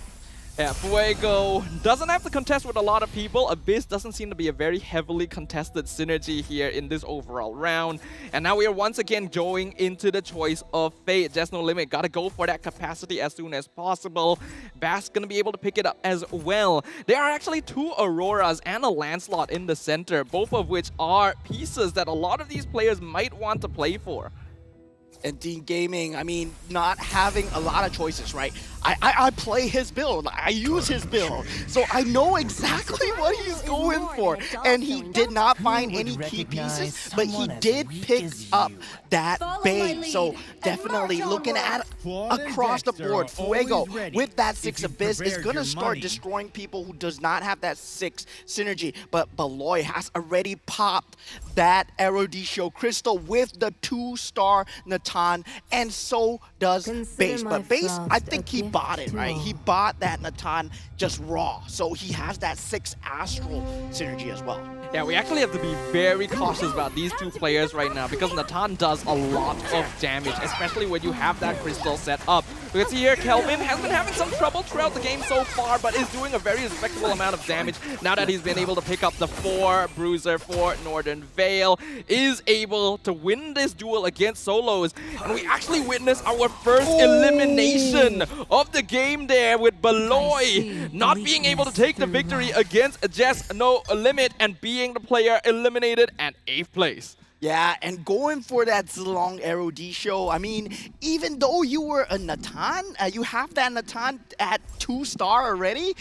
Speaker 7: Yeah, Fuego doesn't have to contest with a lot of people. Abyss doesn't seem to be a very heavily contested synergy here in this overall round. And now we are once again going into the choice of fate. Just no limit. Gotta go for that capacity as soon as possible. Bass gonna be able to pick it up as well. There are actually 2 Auroras and a Lancelot in the center, both of which are pieces that a lot of these players might want to play for.
Speaker 4: And Team Gaming, I mean, not having a lot of choices, right? I play his build. I use his build. So I know exactly what he's going for. And he did not find any key pieces, but he did pick up that bait. So definitely looking at across the board, Fuego with that 6 Abyss is going to start destroying people who does not have that 6 synergy. But Beloy has already popped that Eruditio crystal with the 2-star Natan, and so does Base. But Base, I think he bought it, right? He bought that Natan just raw. So he has that 6 Astral synergy as well.
Speaker 7: Yeah, we actually have to be very cautious about these 2 players right now because Natan does a lot of damage, especially when you have that crystal set up. We can see here Kelvin has been having some trouble throughout the game so far, but is doing a very respectable amount of damage now that he's been able to pick up the 4 Bruiser for Northern Veil, is able to win this duel against Solos, and we actually witnessed our first elimination of the game there with Beloy not being able to take the victory against Just No Limit and being the player eliminated at 8th place.
Speaker 4: Yeah, and going for that Zilong Eruditio, I mean, even though you were a Natan, you have that Natan at 2-star already,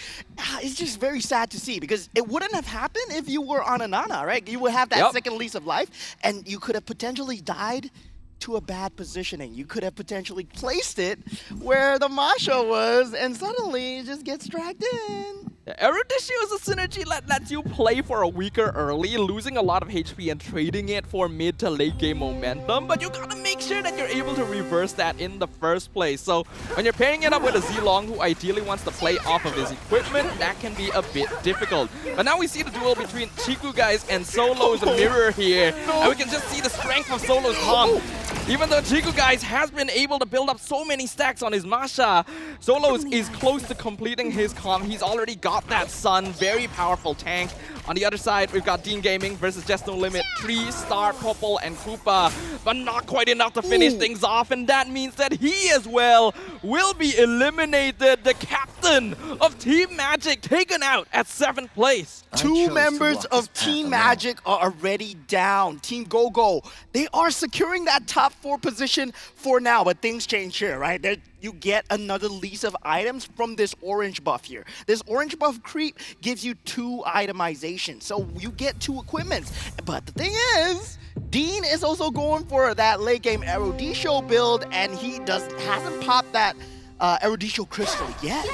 Speaker 4: it's just very sad to see because it wouldn't have happened if you were on a Nana, right? You would have that second lease of life, and you could have potentially died to a bad positioning. You could have potentially placed it where the Masha was, and suddenly it just gets dragged in.
Speaker 7: Eruditio is a synergy that lets you play for a weaker early, losing a lot of HP and trading it for mid to late game momentum, but you gotta make sure that you're able to reverse that in the first place. So when you're pairing it up with a Zilong who ideally wants to play off of his equipment, that can be a bit difficult. But now we see the duel between Chiku guys and Solo's mirror here, and we can just see the strength of Solo's comp. Even though Chiku guys has been able to build up so many stacks on his Masha, Solos is close to completing his comp. He's already got that Sun, very powerful tank. On the other side, we've got Dean Gaming versus Just No Limit, 3-star Popple and Koopa, but not quite enough to finish things off, and that means that he as well will be eliminated. The captain of Team Magic taken out at 7th place.
Speaker 4: 2 members of Team Magic are already down. Team Go-Go, they are securing that top 4 position for now, but things change here, right? You get another lease of items from this orange buff here. This orange buff creep gives you 2 itemizations, so you get 2 equipments. But the thing is, Dean is also going for that late game Eruditio build, and he hasn't popped that Eruditio crystal yet.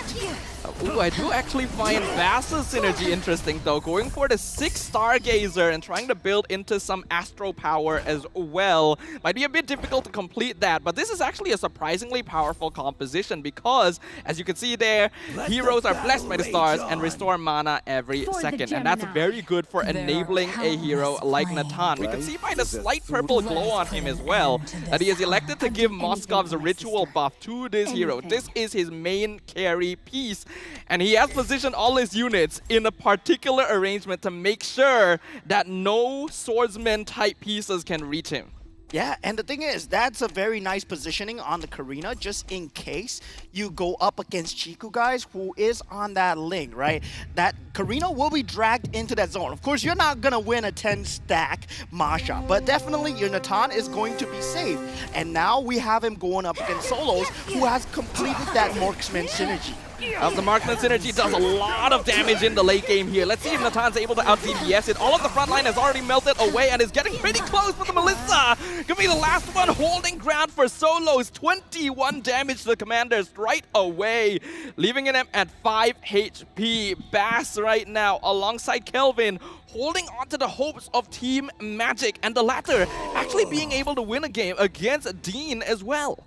Speaker 7: Ooh, I do actually find Vass's synergy interesting though, going for the 6 Stargazer and trying to build into some Astro power as well. Might be a bit difficult to complete that, but this is actually a surprisingly powerful composition because, as you can see there, heroes are blessed by the stars and restore mana every second, and that's very good for enabling a hero like Natan. We can see by the slight purple glow on him as well that he has elected to give Moskov's ritual buff to this hero. This is his main carry piece. And he has positioned all his units in a particular arrangement to make sure that no swordsman type pieces can reach him.
Speaker 4: Yeah, and the thing is, that's a very nice positioning on the Karina, just in case you go up against Chiku guys, who is on that link, right? That Karina will be dragged into that zone. Of course, you're not gonna win a 10-stack Masha, but definitely your Natan is going to be safe. And now we have him going up against Solos, who has completed that Marksman synergy.
Speaker 7: As the Marksman synergy does a lot of damage in the late game here. Let's see if Natan's able to out-DPS it. All of the front line has already melted away and is getting pretty close with the Melissa. Gonna be the last one holding ground for Solos. 21 damage to the commanders right away, leaving him at 5 HP. Bass right now alongside Kelvin, holding on to the hopes of Team Magic, and the latter actually being able to win a game against Dean as well.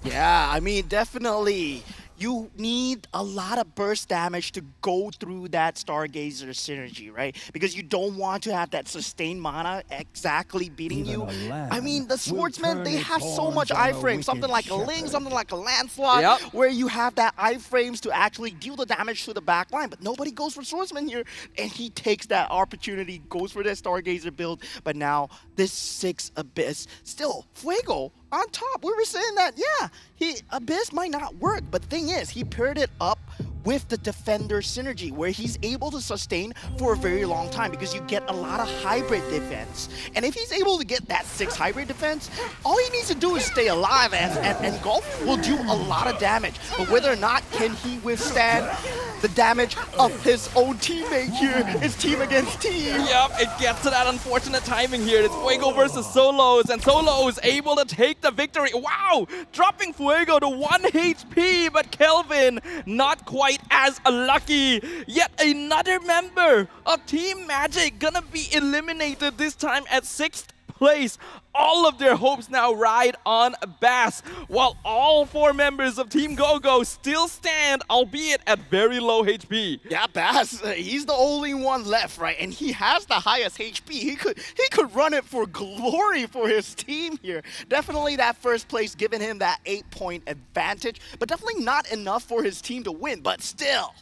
Speaker 4: Yeah, I mean, definitely. You need a lot of burst damage to go through that Stargazer synergy, right? Because you don't want to have that sustained mana exactly beating you. I mean, the swordsmen, they have so much iframe. Something like a Ling, something like a Lancelot, where you have that iframes to actually deal the damage to the back line. But nobody goes for swordsman here, and he takes that opportunity, goes for that Stargazer build. But now, this 6 Abyss, still, Fuego on top. We were saying that, yeah, Abyss might not work, but the thing is, he paired it up with the Defender synergy, where he's able to sustain for a very long time because you get a lot of hybrid defense. And if he's able to get that 6 hybrid defense, all he needs to do is stay alive, and Golf will do a lot of damage. But whether or not can he withstand the damage of his own teammate here, it's team against team.
Speaker 7: Yep, it gets to that unfortunate timing here. It's Fuego versus Solos, and Solos able to take the victory. Wow, dropping Fuego to 1 HP, but Kelvin not quite as lucky. Yet another member of Team Magic gonna be eliminated, this time at 6th place. All of their hopes now ride on Bass, while all 4 members of Team GoGo still stand, albeit at very low HP.
Speaker 4: Yeah, Bass, he's the only one left, right? And he has the highest HP. He could run it for glory for his team here. Definitely that first place giving him that 8-point advantage, but definitely not enough for his team to win. But still,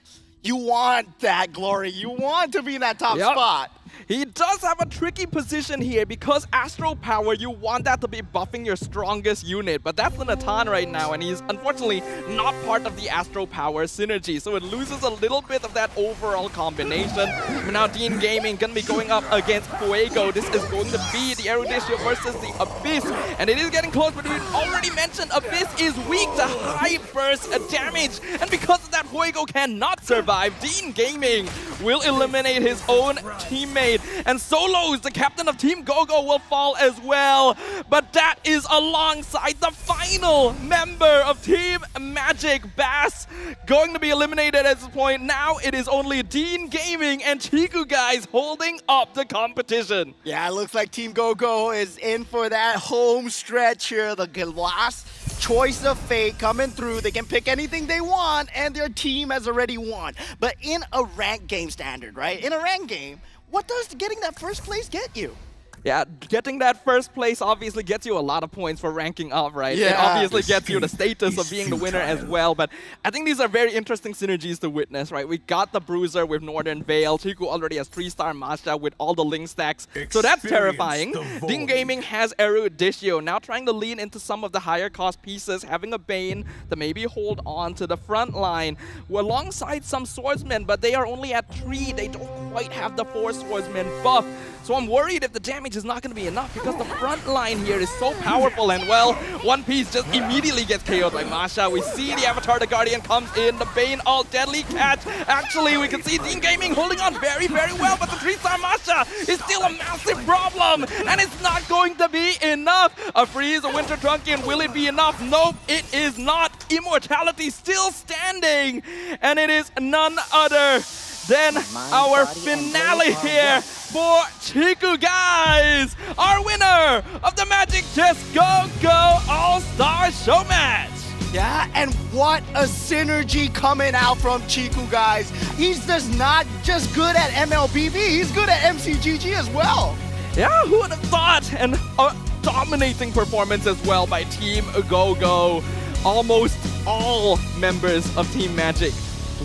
Speaker 4: you want that glory. You want to be in that top spot.
Speaker 7: He does have a tricky position here because Astro Power, you want that to be buffing your strongest unit, but that's the Natan right now, and he's unfortunately not part of the Astro Power synergy, so it loses a little bit of that overall combination. But now Dean Gaming gonna be going up against Fuego. This is going to be the Eruditio versus the Abyss, and it is getting close, but we already mentioned Abyss is weak to high burst damage, and because of that, Fuego cannot survive. Dean Gaming will eliminate his own teammate, and Solos, the captain of Team GoGo, will fall as well. But that is alongside the final member of Team Magic, Bass, going to be eliminated at this point. Now it is only Dean Gaming and Chiku guys holding up the competition.
Speaker 4: Yeah, it looks like Team GoGo is in for that home stretch here. The last choice of fate coming through. They can pick anything they want, and their team has already won. But in a ranked game standard, right? In a ranked game, what does getting that first place get you?
Speaker 7: Yeah, getting that first place obviously gets you a lot of points for ranking up, right?
Speaker 4: Yeah.
Speaker 7: It obviously gets you the status of being the winner as well, but I think these are very interesting synergies to witness, right? We got the Bruiser with Northern Veil. Chiku already has 3-star Masha with all the Link stacks, so that's terrifying. Dean Gaming has Eruditio, now trying to lean into some of the higher cost pieces, having a Bane to maybe hold on to the front line, alongside some Swordsmen, but they are only at 3. They don't quite have the 4 Swordsmen buff. So I'm worried if the damage is not going to be enough because the front line here is so powerful, and well, One Piece just immediately gets KO'd by Masha. We see the Avatar, the Guardian comes in, the Bane, all deadly catch. Actually, we can see Dean Gaming holding on very, very well, but the 3-star Masha is still a massive problem, and it's not going to be enough. A freeze, a Winter Drunken, will it be enough? Nope, it is not. Immortality still standing, and it is none other than our finale here for Chiku guys, our winner of the Magic Chess Go All-Star Show match.
Speaker 4: Yeah, and what a synergy coming out from Chiku guys. He's just not just good at MLBB, he's good at MCGG as well.
Speaker 7: Yeah, who would have thought? And a dominating performance as well by Team GoGo. Almost all members of Team Magic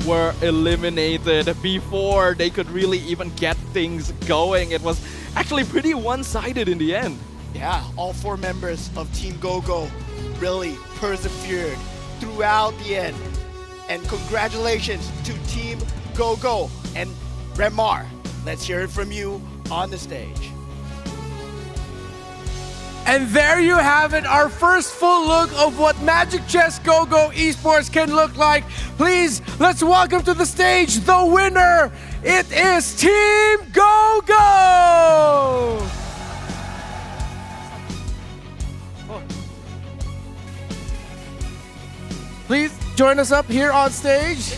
Speaker 7: were eliminated before they could really even get things going. It was actually pretty one-sided in the end.
Speaker 4: Yeah, all 4 members of Team GoGo really persevered throughout the end. And congratulations to Team GoGo and Remar. Let's hear it from you on the stage.
Speaker 6: And there you have it, our first full look of what Magic Chess GoGo Esports can look like. Please, let's welcome to the stage the winner. It is Team GoGo! Please join us up here on stage.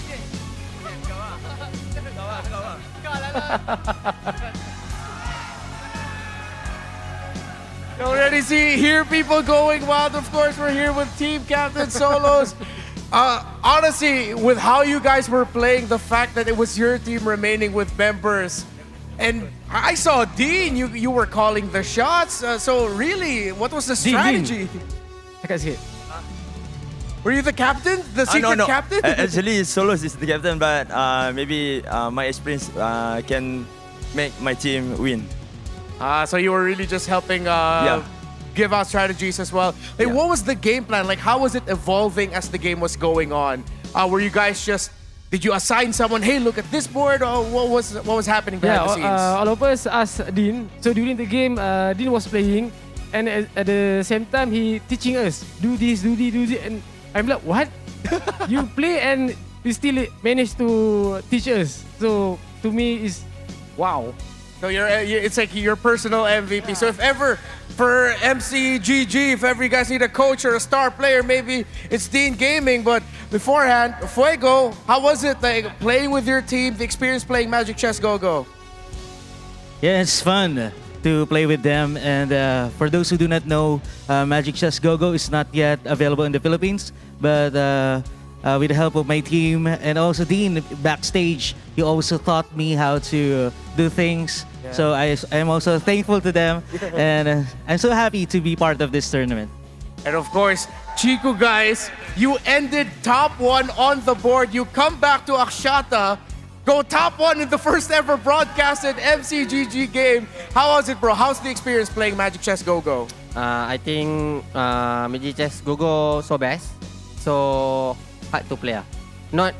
Speaker 6: You already hear people going wild. Of course, we're here with Team Captain Solos. Honestly, with how you guys were playing, the fact that it was your team remaining with members, and I saw Dean, you were calling the shots. So really, what was the strategy? Were you the captain? The secret
Speaker 5: no.
Speaker 6: captain?
Speaker 5: Actually, Solos is the captain, but maybe my experience can make my team win.
Speaker 6: So you were really just helping give out strategies as well. Like, what was the game plan? Like, how was it evolving as the game was going on? Were you guys did you assign someone, hey, look at this board, or what was happening behind the scenes?
Speaker 16: All of us asked Dean. So during the game, Dean was playing, and at the same time, he teaching us, do this, and I'm like, what? You play and you still manage to teach us. So to me, is wow.
Speaker 6: So it's like your personal MVP. So if ever for MCGG, if ever you guys need a coach or a star player, maybe it's Dean Gaming. But beforehand, Fuego, how was it like playing with your team, the experience playing Magic Chess GoGo?
Speaker 8: Yeah, it's fun to play with them. And for those who do not know, Magic Chess GoGo is not yet available in the Philippines. But with the help of my team and also Dean backstage, he also taught me how to do things. Yeah. So I'm also thankful to them, and I'm so happy to be part of this tournament.
Speaker 6: And of course, Chiku guys, you ended top 1 on the board. You come back to Axiata, go top 1 in the first ever broadcasted MCGG game. How was it, bro? How's the experience playing Magic Chess GoGo?
Speaker 21: I think Magic Chess GoGo so best, so hard to play. Not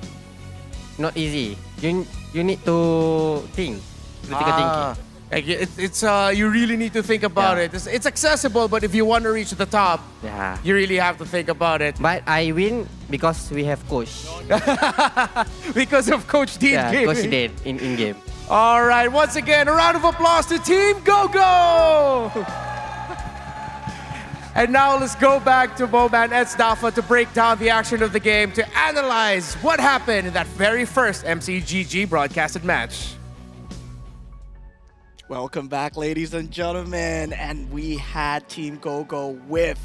Speaker 21: easy. You need to think. Critical thinking.
Speaker 6: Like it's you really need to think about it. It's accessible, but if you want to reach the top, you really have to think about it.
Speaker 21: But I win because we have coach.
Speaker 6: Because of Coach Dean.
Speaker 21: Yeah, Coach Dean in game.
Speaker 6: All right, once again, a round of applause to Team GoGo! And now let's go back to Bowman and Stafa to break down the action of the game, to analyze what happened in that very first MCGG broadcasted match.
Speaker 4: Welcome back, ladies and gentlemen. And we had Team GoGo with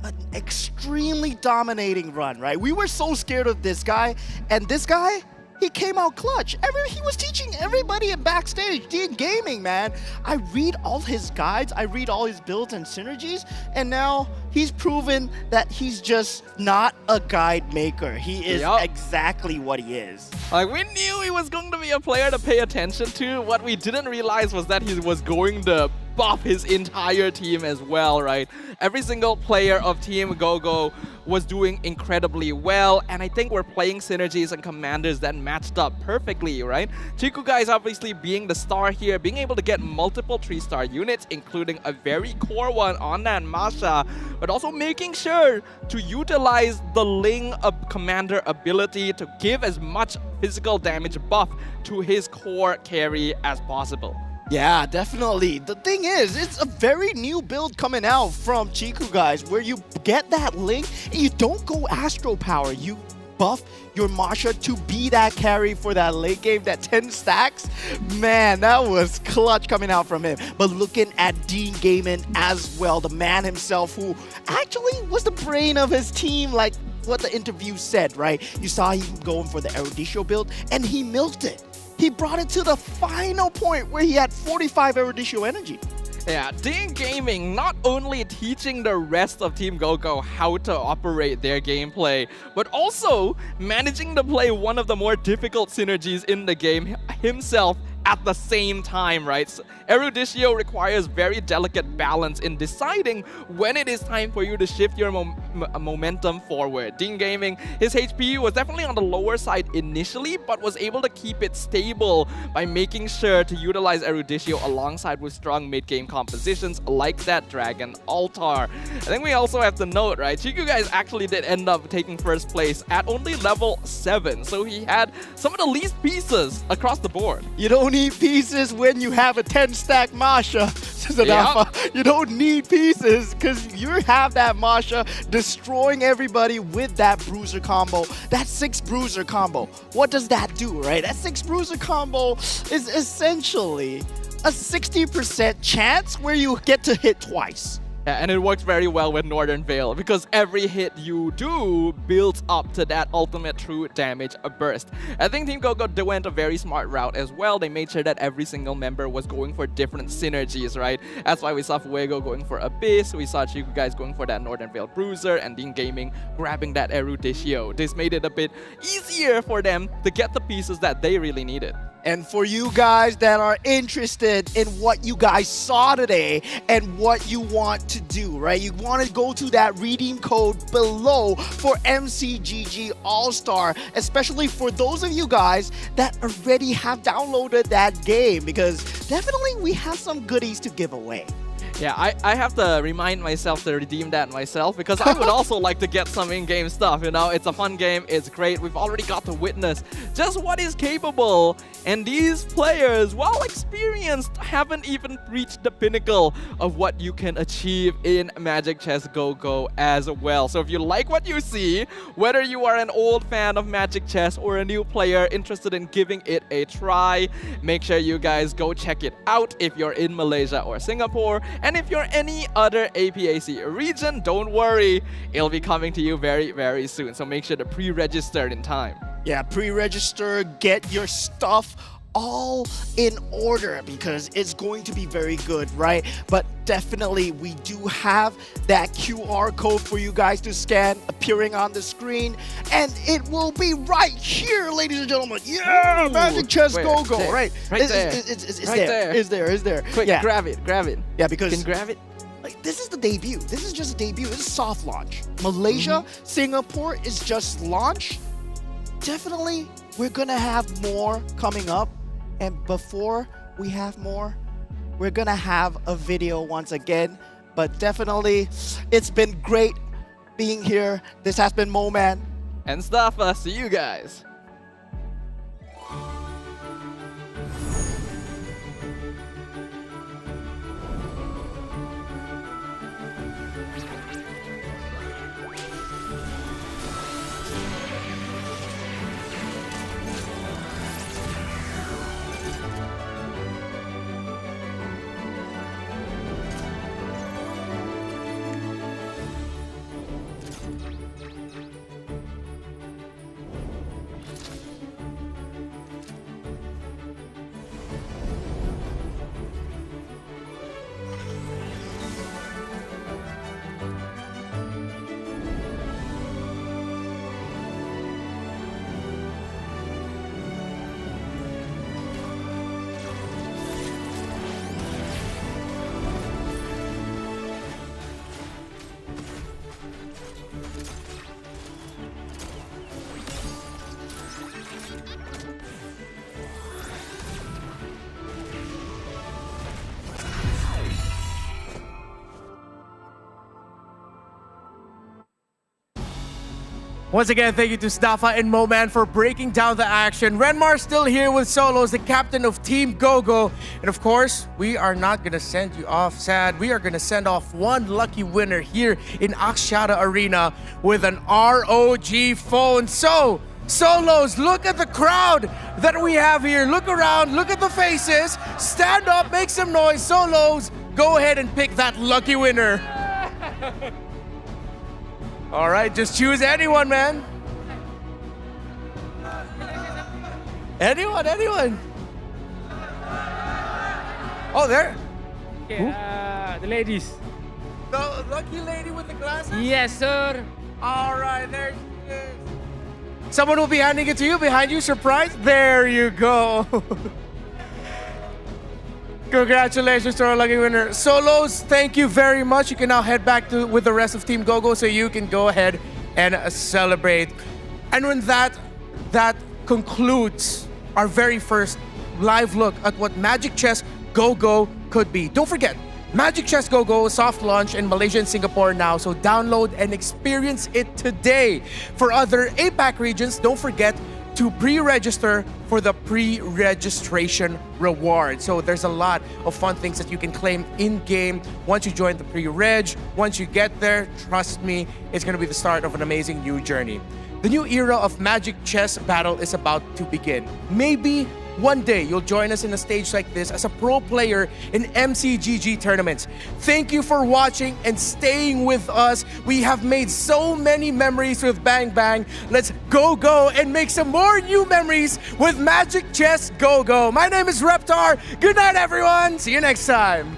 Speaker 4: an extremely dominating run, right? We were so scared of this guy, and this guy, he came out clutch. He was teaching everybody in backstage, Dean Gaming, man. I read all his guides, I read all his builds and synergies, and now he's proven that he's just not a guide maker. He is exactly what he is.
Speaker 7: Like, we knew he was going to be a player to pay attention to. What we didn't realize was that he was going to buff his entire team as well, right? Every single player of Team GoGo was doing incredibly well, and I think we're playing synergies and commanders that matched up perfectly, right? Chiku guys obviously being the star here, being able to get multiple 3-star units, including a very core one on that Masha, but also making sure to utilize the Ling commander ability to give as much physical damage buff to his core carry as possible.
Speaker 4: Yeah, definitely. The thing is, it's a very new build coming out from Chiku guys, where you get that Link and you don't go Astro Power. You buff your Masha to be that carry for that late game, that 10 stacks. Man, that was clutch coming out from him. But looking at Dean Gaming as well, the man himself who actually was the brain of his team, like what the interview said, right? You saw him going for the Eruditio build, and he milked it. He brought it to the final point where he had 45 Eruditio energy.
Speaker 7: Yeah, Dean Gaming not only teaching the rest of Team GoGo how to operate their gameplay, but also managing to play one of the more difficult synergies in the game himself, at the same time, right? So Eruditio requires very delicate balance in deciding when it is time for you to shift your momentum forward. Dean Gaming, his HP was definitely on the lower side initially, but was able to keep it stable by making sure to utilize Eruditio alongside with strong mid-game compositions like that Dragon Altar. I think we also have to note, right, Chiku guys actually did end up taking first place at only level 7, so he had some of the least pieces across the board.
Speaker 4: You don't need pieces when you have a 10-stack Masha, Zadafa. You don't need pieces because you have that Masha destroying everybody with that bruiser combo. That 6 bruiser combo. What does that do, right? That 6 bruiser combo is essentially a 60% chance where you get to hit twice.
Speaker 7: Yeah, and it works very well with Northern Veil because every hit you do builds up to that ultimate true damage burst. I think Team Gogo went a very smart route as well. They made sure that every single member was going for different synergies, right? That's why we saw Fuego going for Abyss, we saw Chiku guys going for that Northern Veil Bruiser, and Dean Gaming grabbing that Eruditio. This made it a bit easier for them to get the pieces that they really needed.
Speaker 4: And for you guys that are interested in what you guys saw today and what you want to do, right? You want to go to that redeem code below for MCGG All-Star, especially for those of you guys that already have downloaded that game, because definitely we have some goodies to give away.
Speaker 7: Yeah, I have to remind myself to redeem that myself because I would also like to get some in-game stuff, you know? It's a fun game, it's great. We've already got to witness just what is capable. And these players, while experienced, haven't even reached the pinnacle of what you can achieve in Magic Chess Go-Go as well. So if you like what you see, whether you are an old fan of Magic Chess or a new player interested in giving it a try, make sure you guys go check it out if you're in Malaysia or Singapore. And if you're any other APAC region, don't worry, it'll be coming to you very, very soon. So make sure to pre-register in time.
Speaker 4: Yeah, pre-register, get your stuff all in order because it's going to be very good, right? But definitely we do have that QR code for you guys to scan appearing on the screen, and it will be right here, ladies and gentlemen. Yeah,
Speaker 7: Ooh,
Speaker 4: Magic Chess
Speaker 7: wait,
Speaker 4: Go-Go,
Speaker 7: there,
Speaker 4: right?
Speaker 7: right
Speaker 4: It's
Speaker 7: there.
Speaker 4: it's
Speaker 7: Right
Speaker 4: there.
Speaker 7: there.
Speaker 4: It's there.
Speaker 7: Quick,
Speaker 4: Yeah.
Speaker 7: grab it.
Speaker 4: Yeah, because
Speaker 7: Can grab it.
Speaker 4: like, this is the debut. This is just a debut. This is soft launch. Malaysia, Singapore is just launch. Definitely, we're gonna have more coming up. And before we have more, we're gonna have a video once again. But definitely, it's been great being here. This has been Moman.
Speaker 7: And stuff. See you guys.
Speaker 6: Once again, thank you to Stafa and Moman for breaking down the action. Renmar's still here with Solos, the captain of Team Gogo. And of course, we are not going to send you off sad. We are going to send off one lucky winner here in Axiata Arena with an ROG phone. So, Solos, look at the crowd that we have here. Look around, look at the faces. Stand up, make some noise. Solos, go ahead and pick that lucky winner. All right, just choose anyone, man. Anyone. Oh, there.
Speaker 16: Okay, the ladies.
Speaker 6: The lucky lady with the glasses?
Speaker 16: Yes, sir.
Speaker 6: All right, there she is. Someone will be handing it to you behind you. Surprise. There you go. Congratulations to our lucky winner. Solos, thank you very much. You can now head back with the rest of Team GoGo so you can go ahead and celebrate. And when that concludes our very first live look at what Magic Chess GoGo could be. Don't forget, Magic Chess GoGo soft launch in Malaysia and Singapore now, so download and experience it today. For other APAC regions, don't forget to pre-register for the pre-registration reward. So there's a lot of fun things that you can claim in-game once you join the pre-reg. Once you get there, trust me, it's going to be the start of an amazing new journey. The new era of Magic Chess Battle is about to begin. Maybe one day you'll join us in a stage like this as a pro player in MCGG tournaments. Thank you for watching and staying with us. We have made so many memories with Bang Bang. Let's go and make some more new memories with Magic Chess GoGo. My name is Reptar. Good night, everyone. See you next time.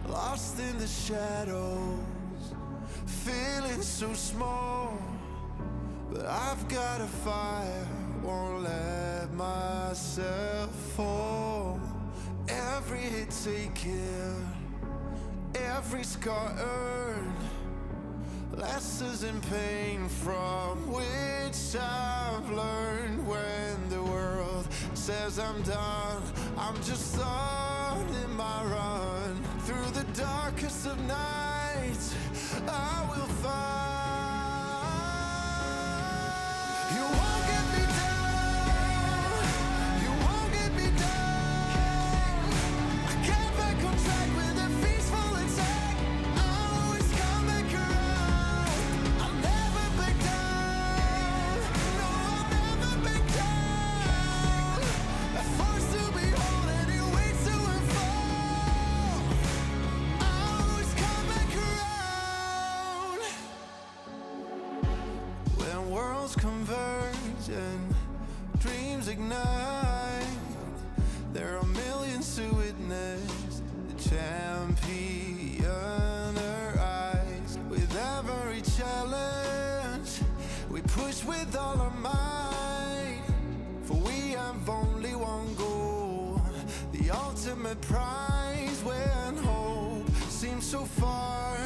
Speaker 9: Lost in the shadows, feeling so small. But I've got a fire, won't let myself fall. Every hit taken, every scar earned, lessons in pain from which I've learned. When the world says I'm done, I'm just starting my run. Through the darkest of nights, I will find. You won't get me down, you won't get me down. I get back on track with a peaceful attack. I'll always come back around. I'll never back down, no, I'll never back down. A force to behold and it waits to unfold. When worlds converge and dreams ignite, there are millions to witness the champion arise. With every challenge, we push with all our might, for we have only one goal, the ultimate prize. When hope seems so far,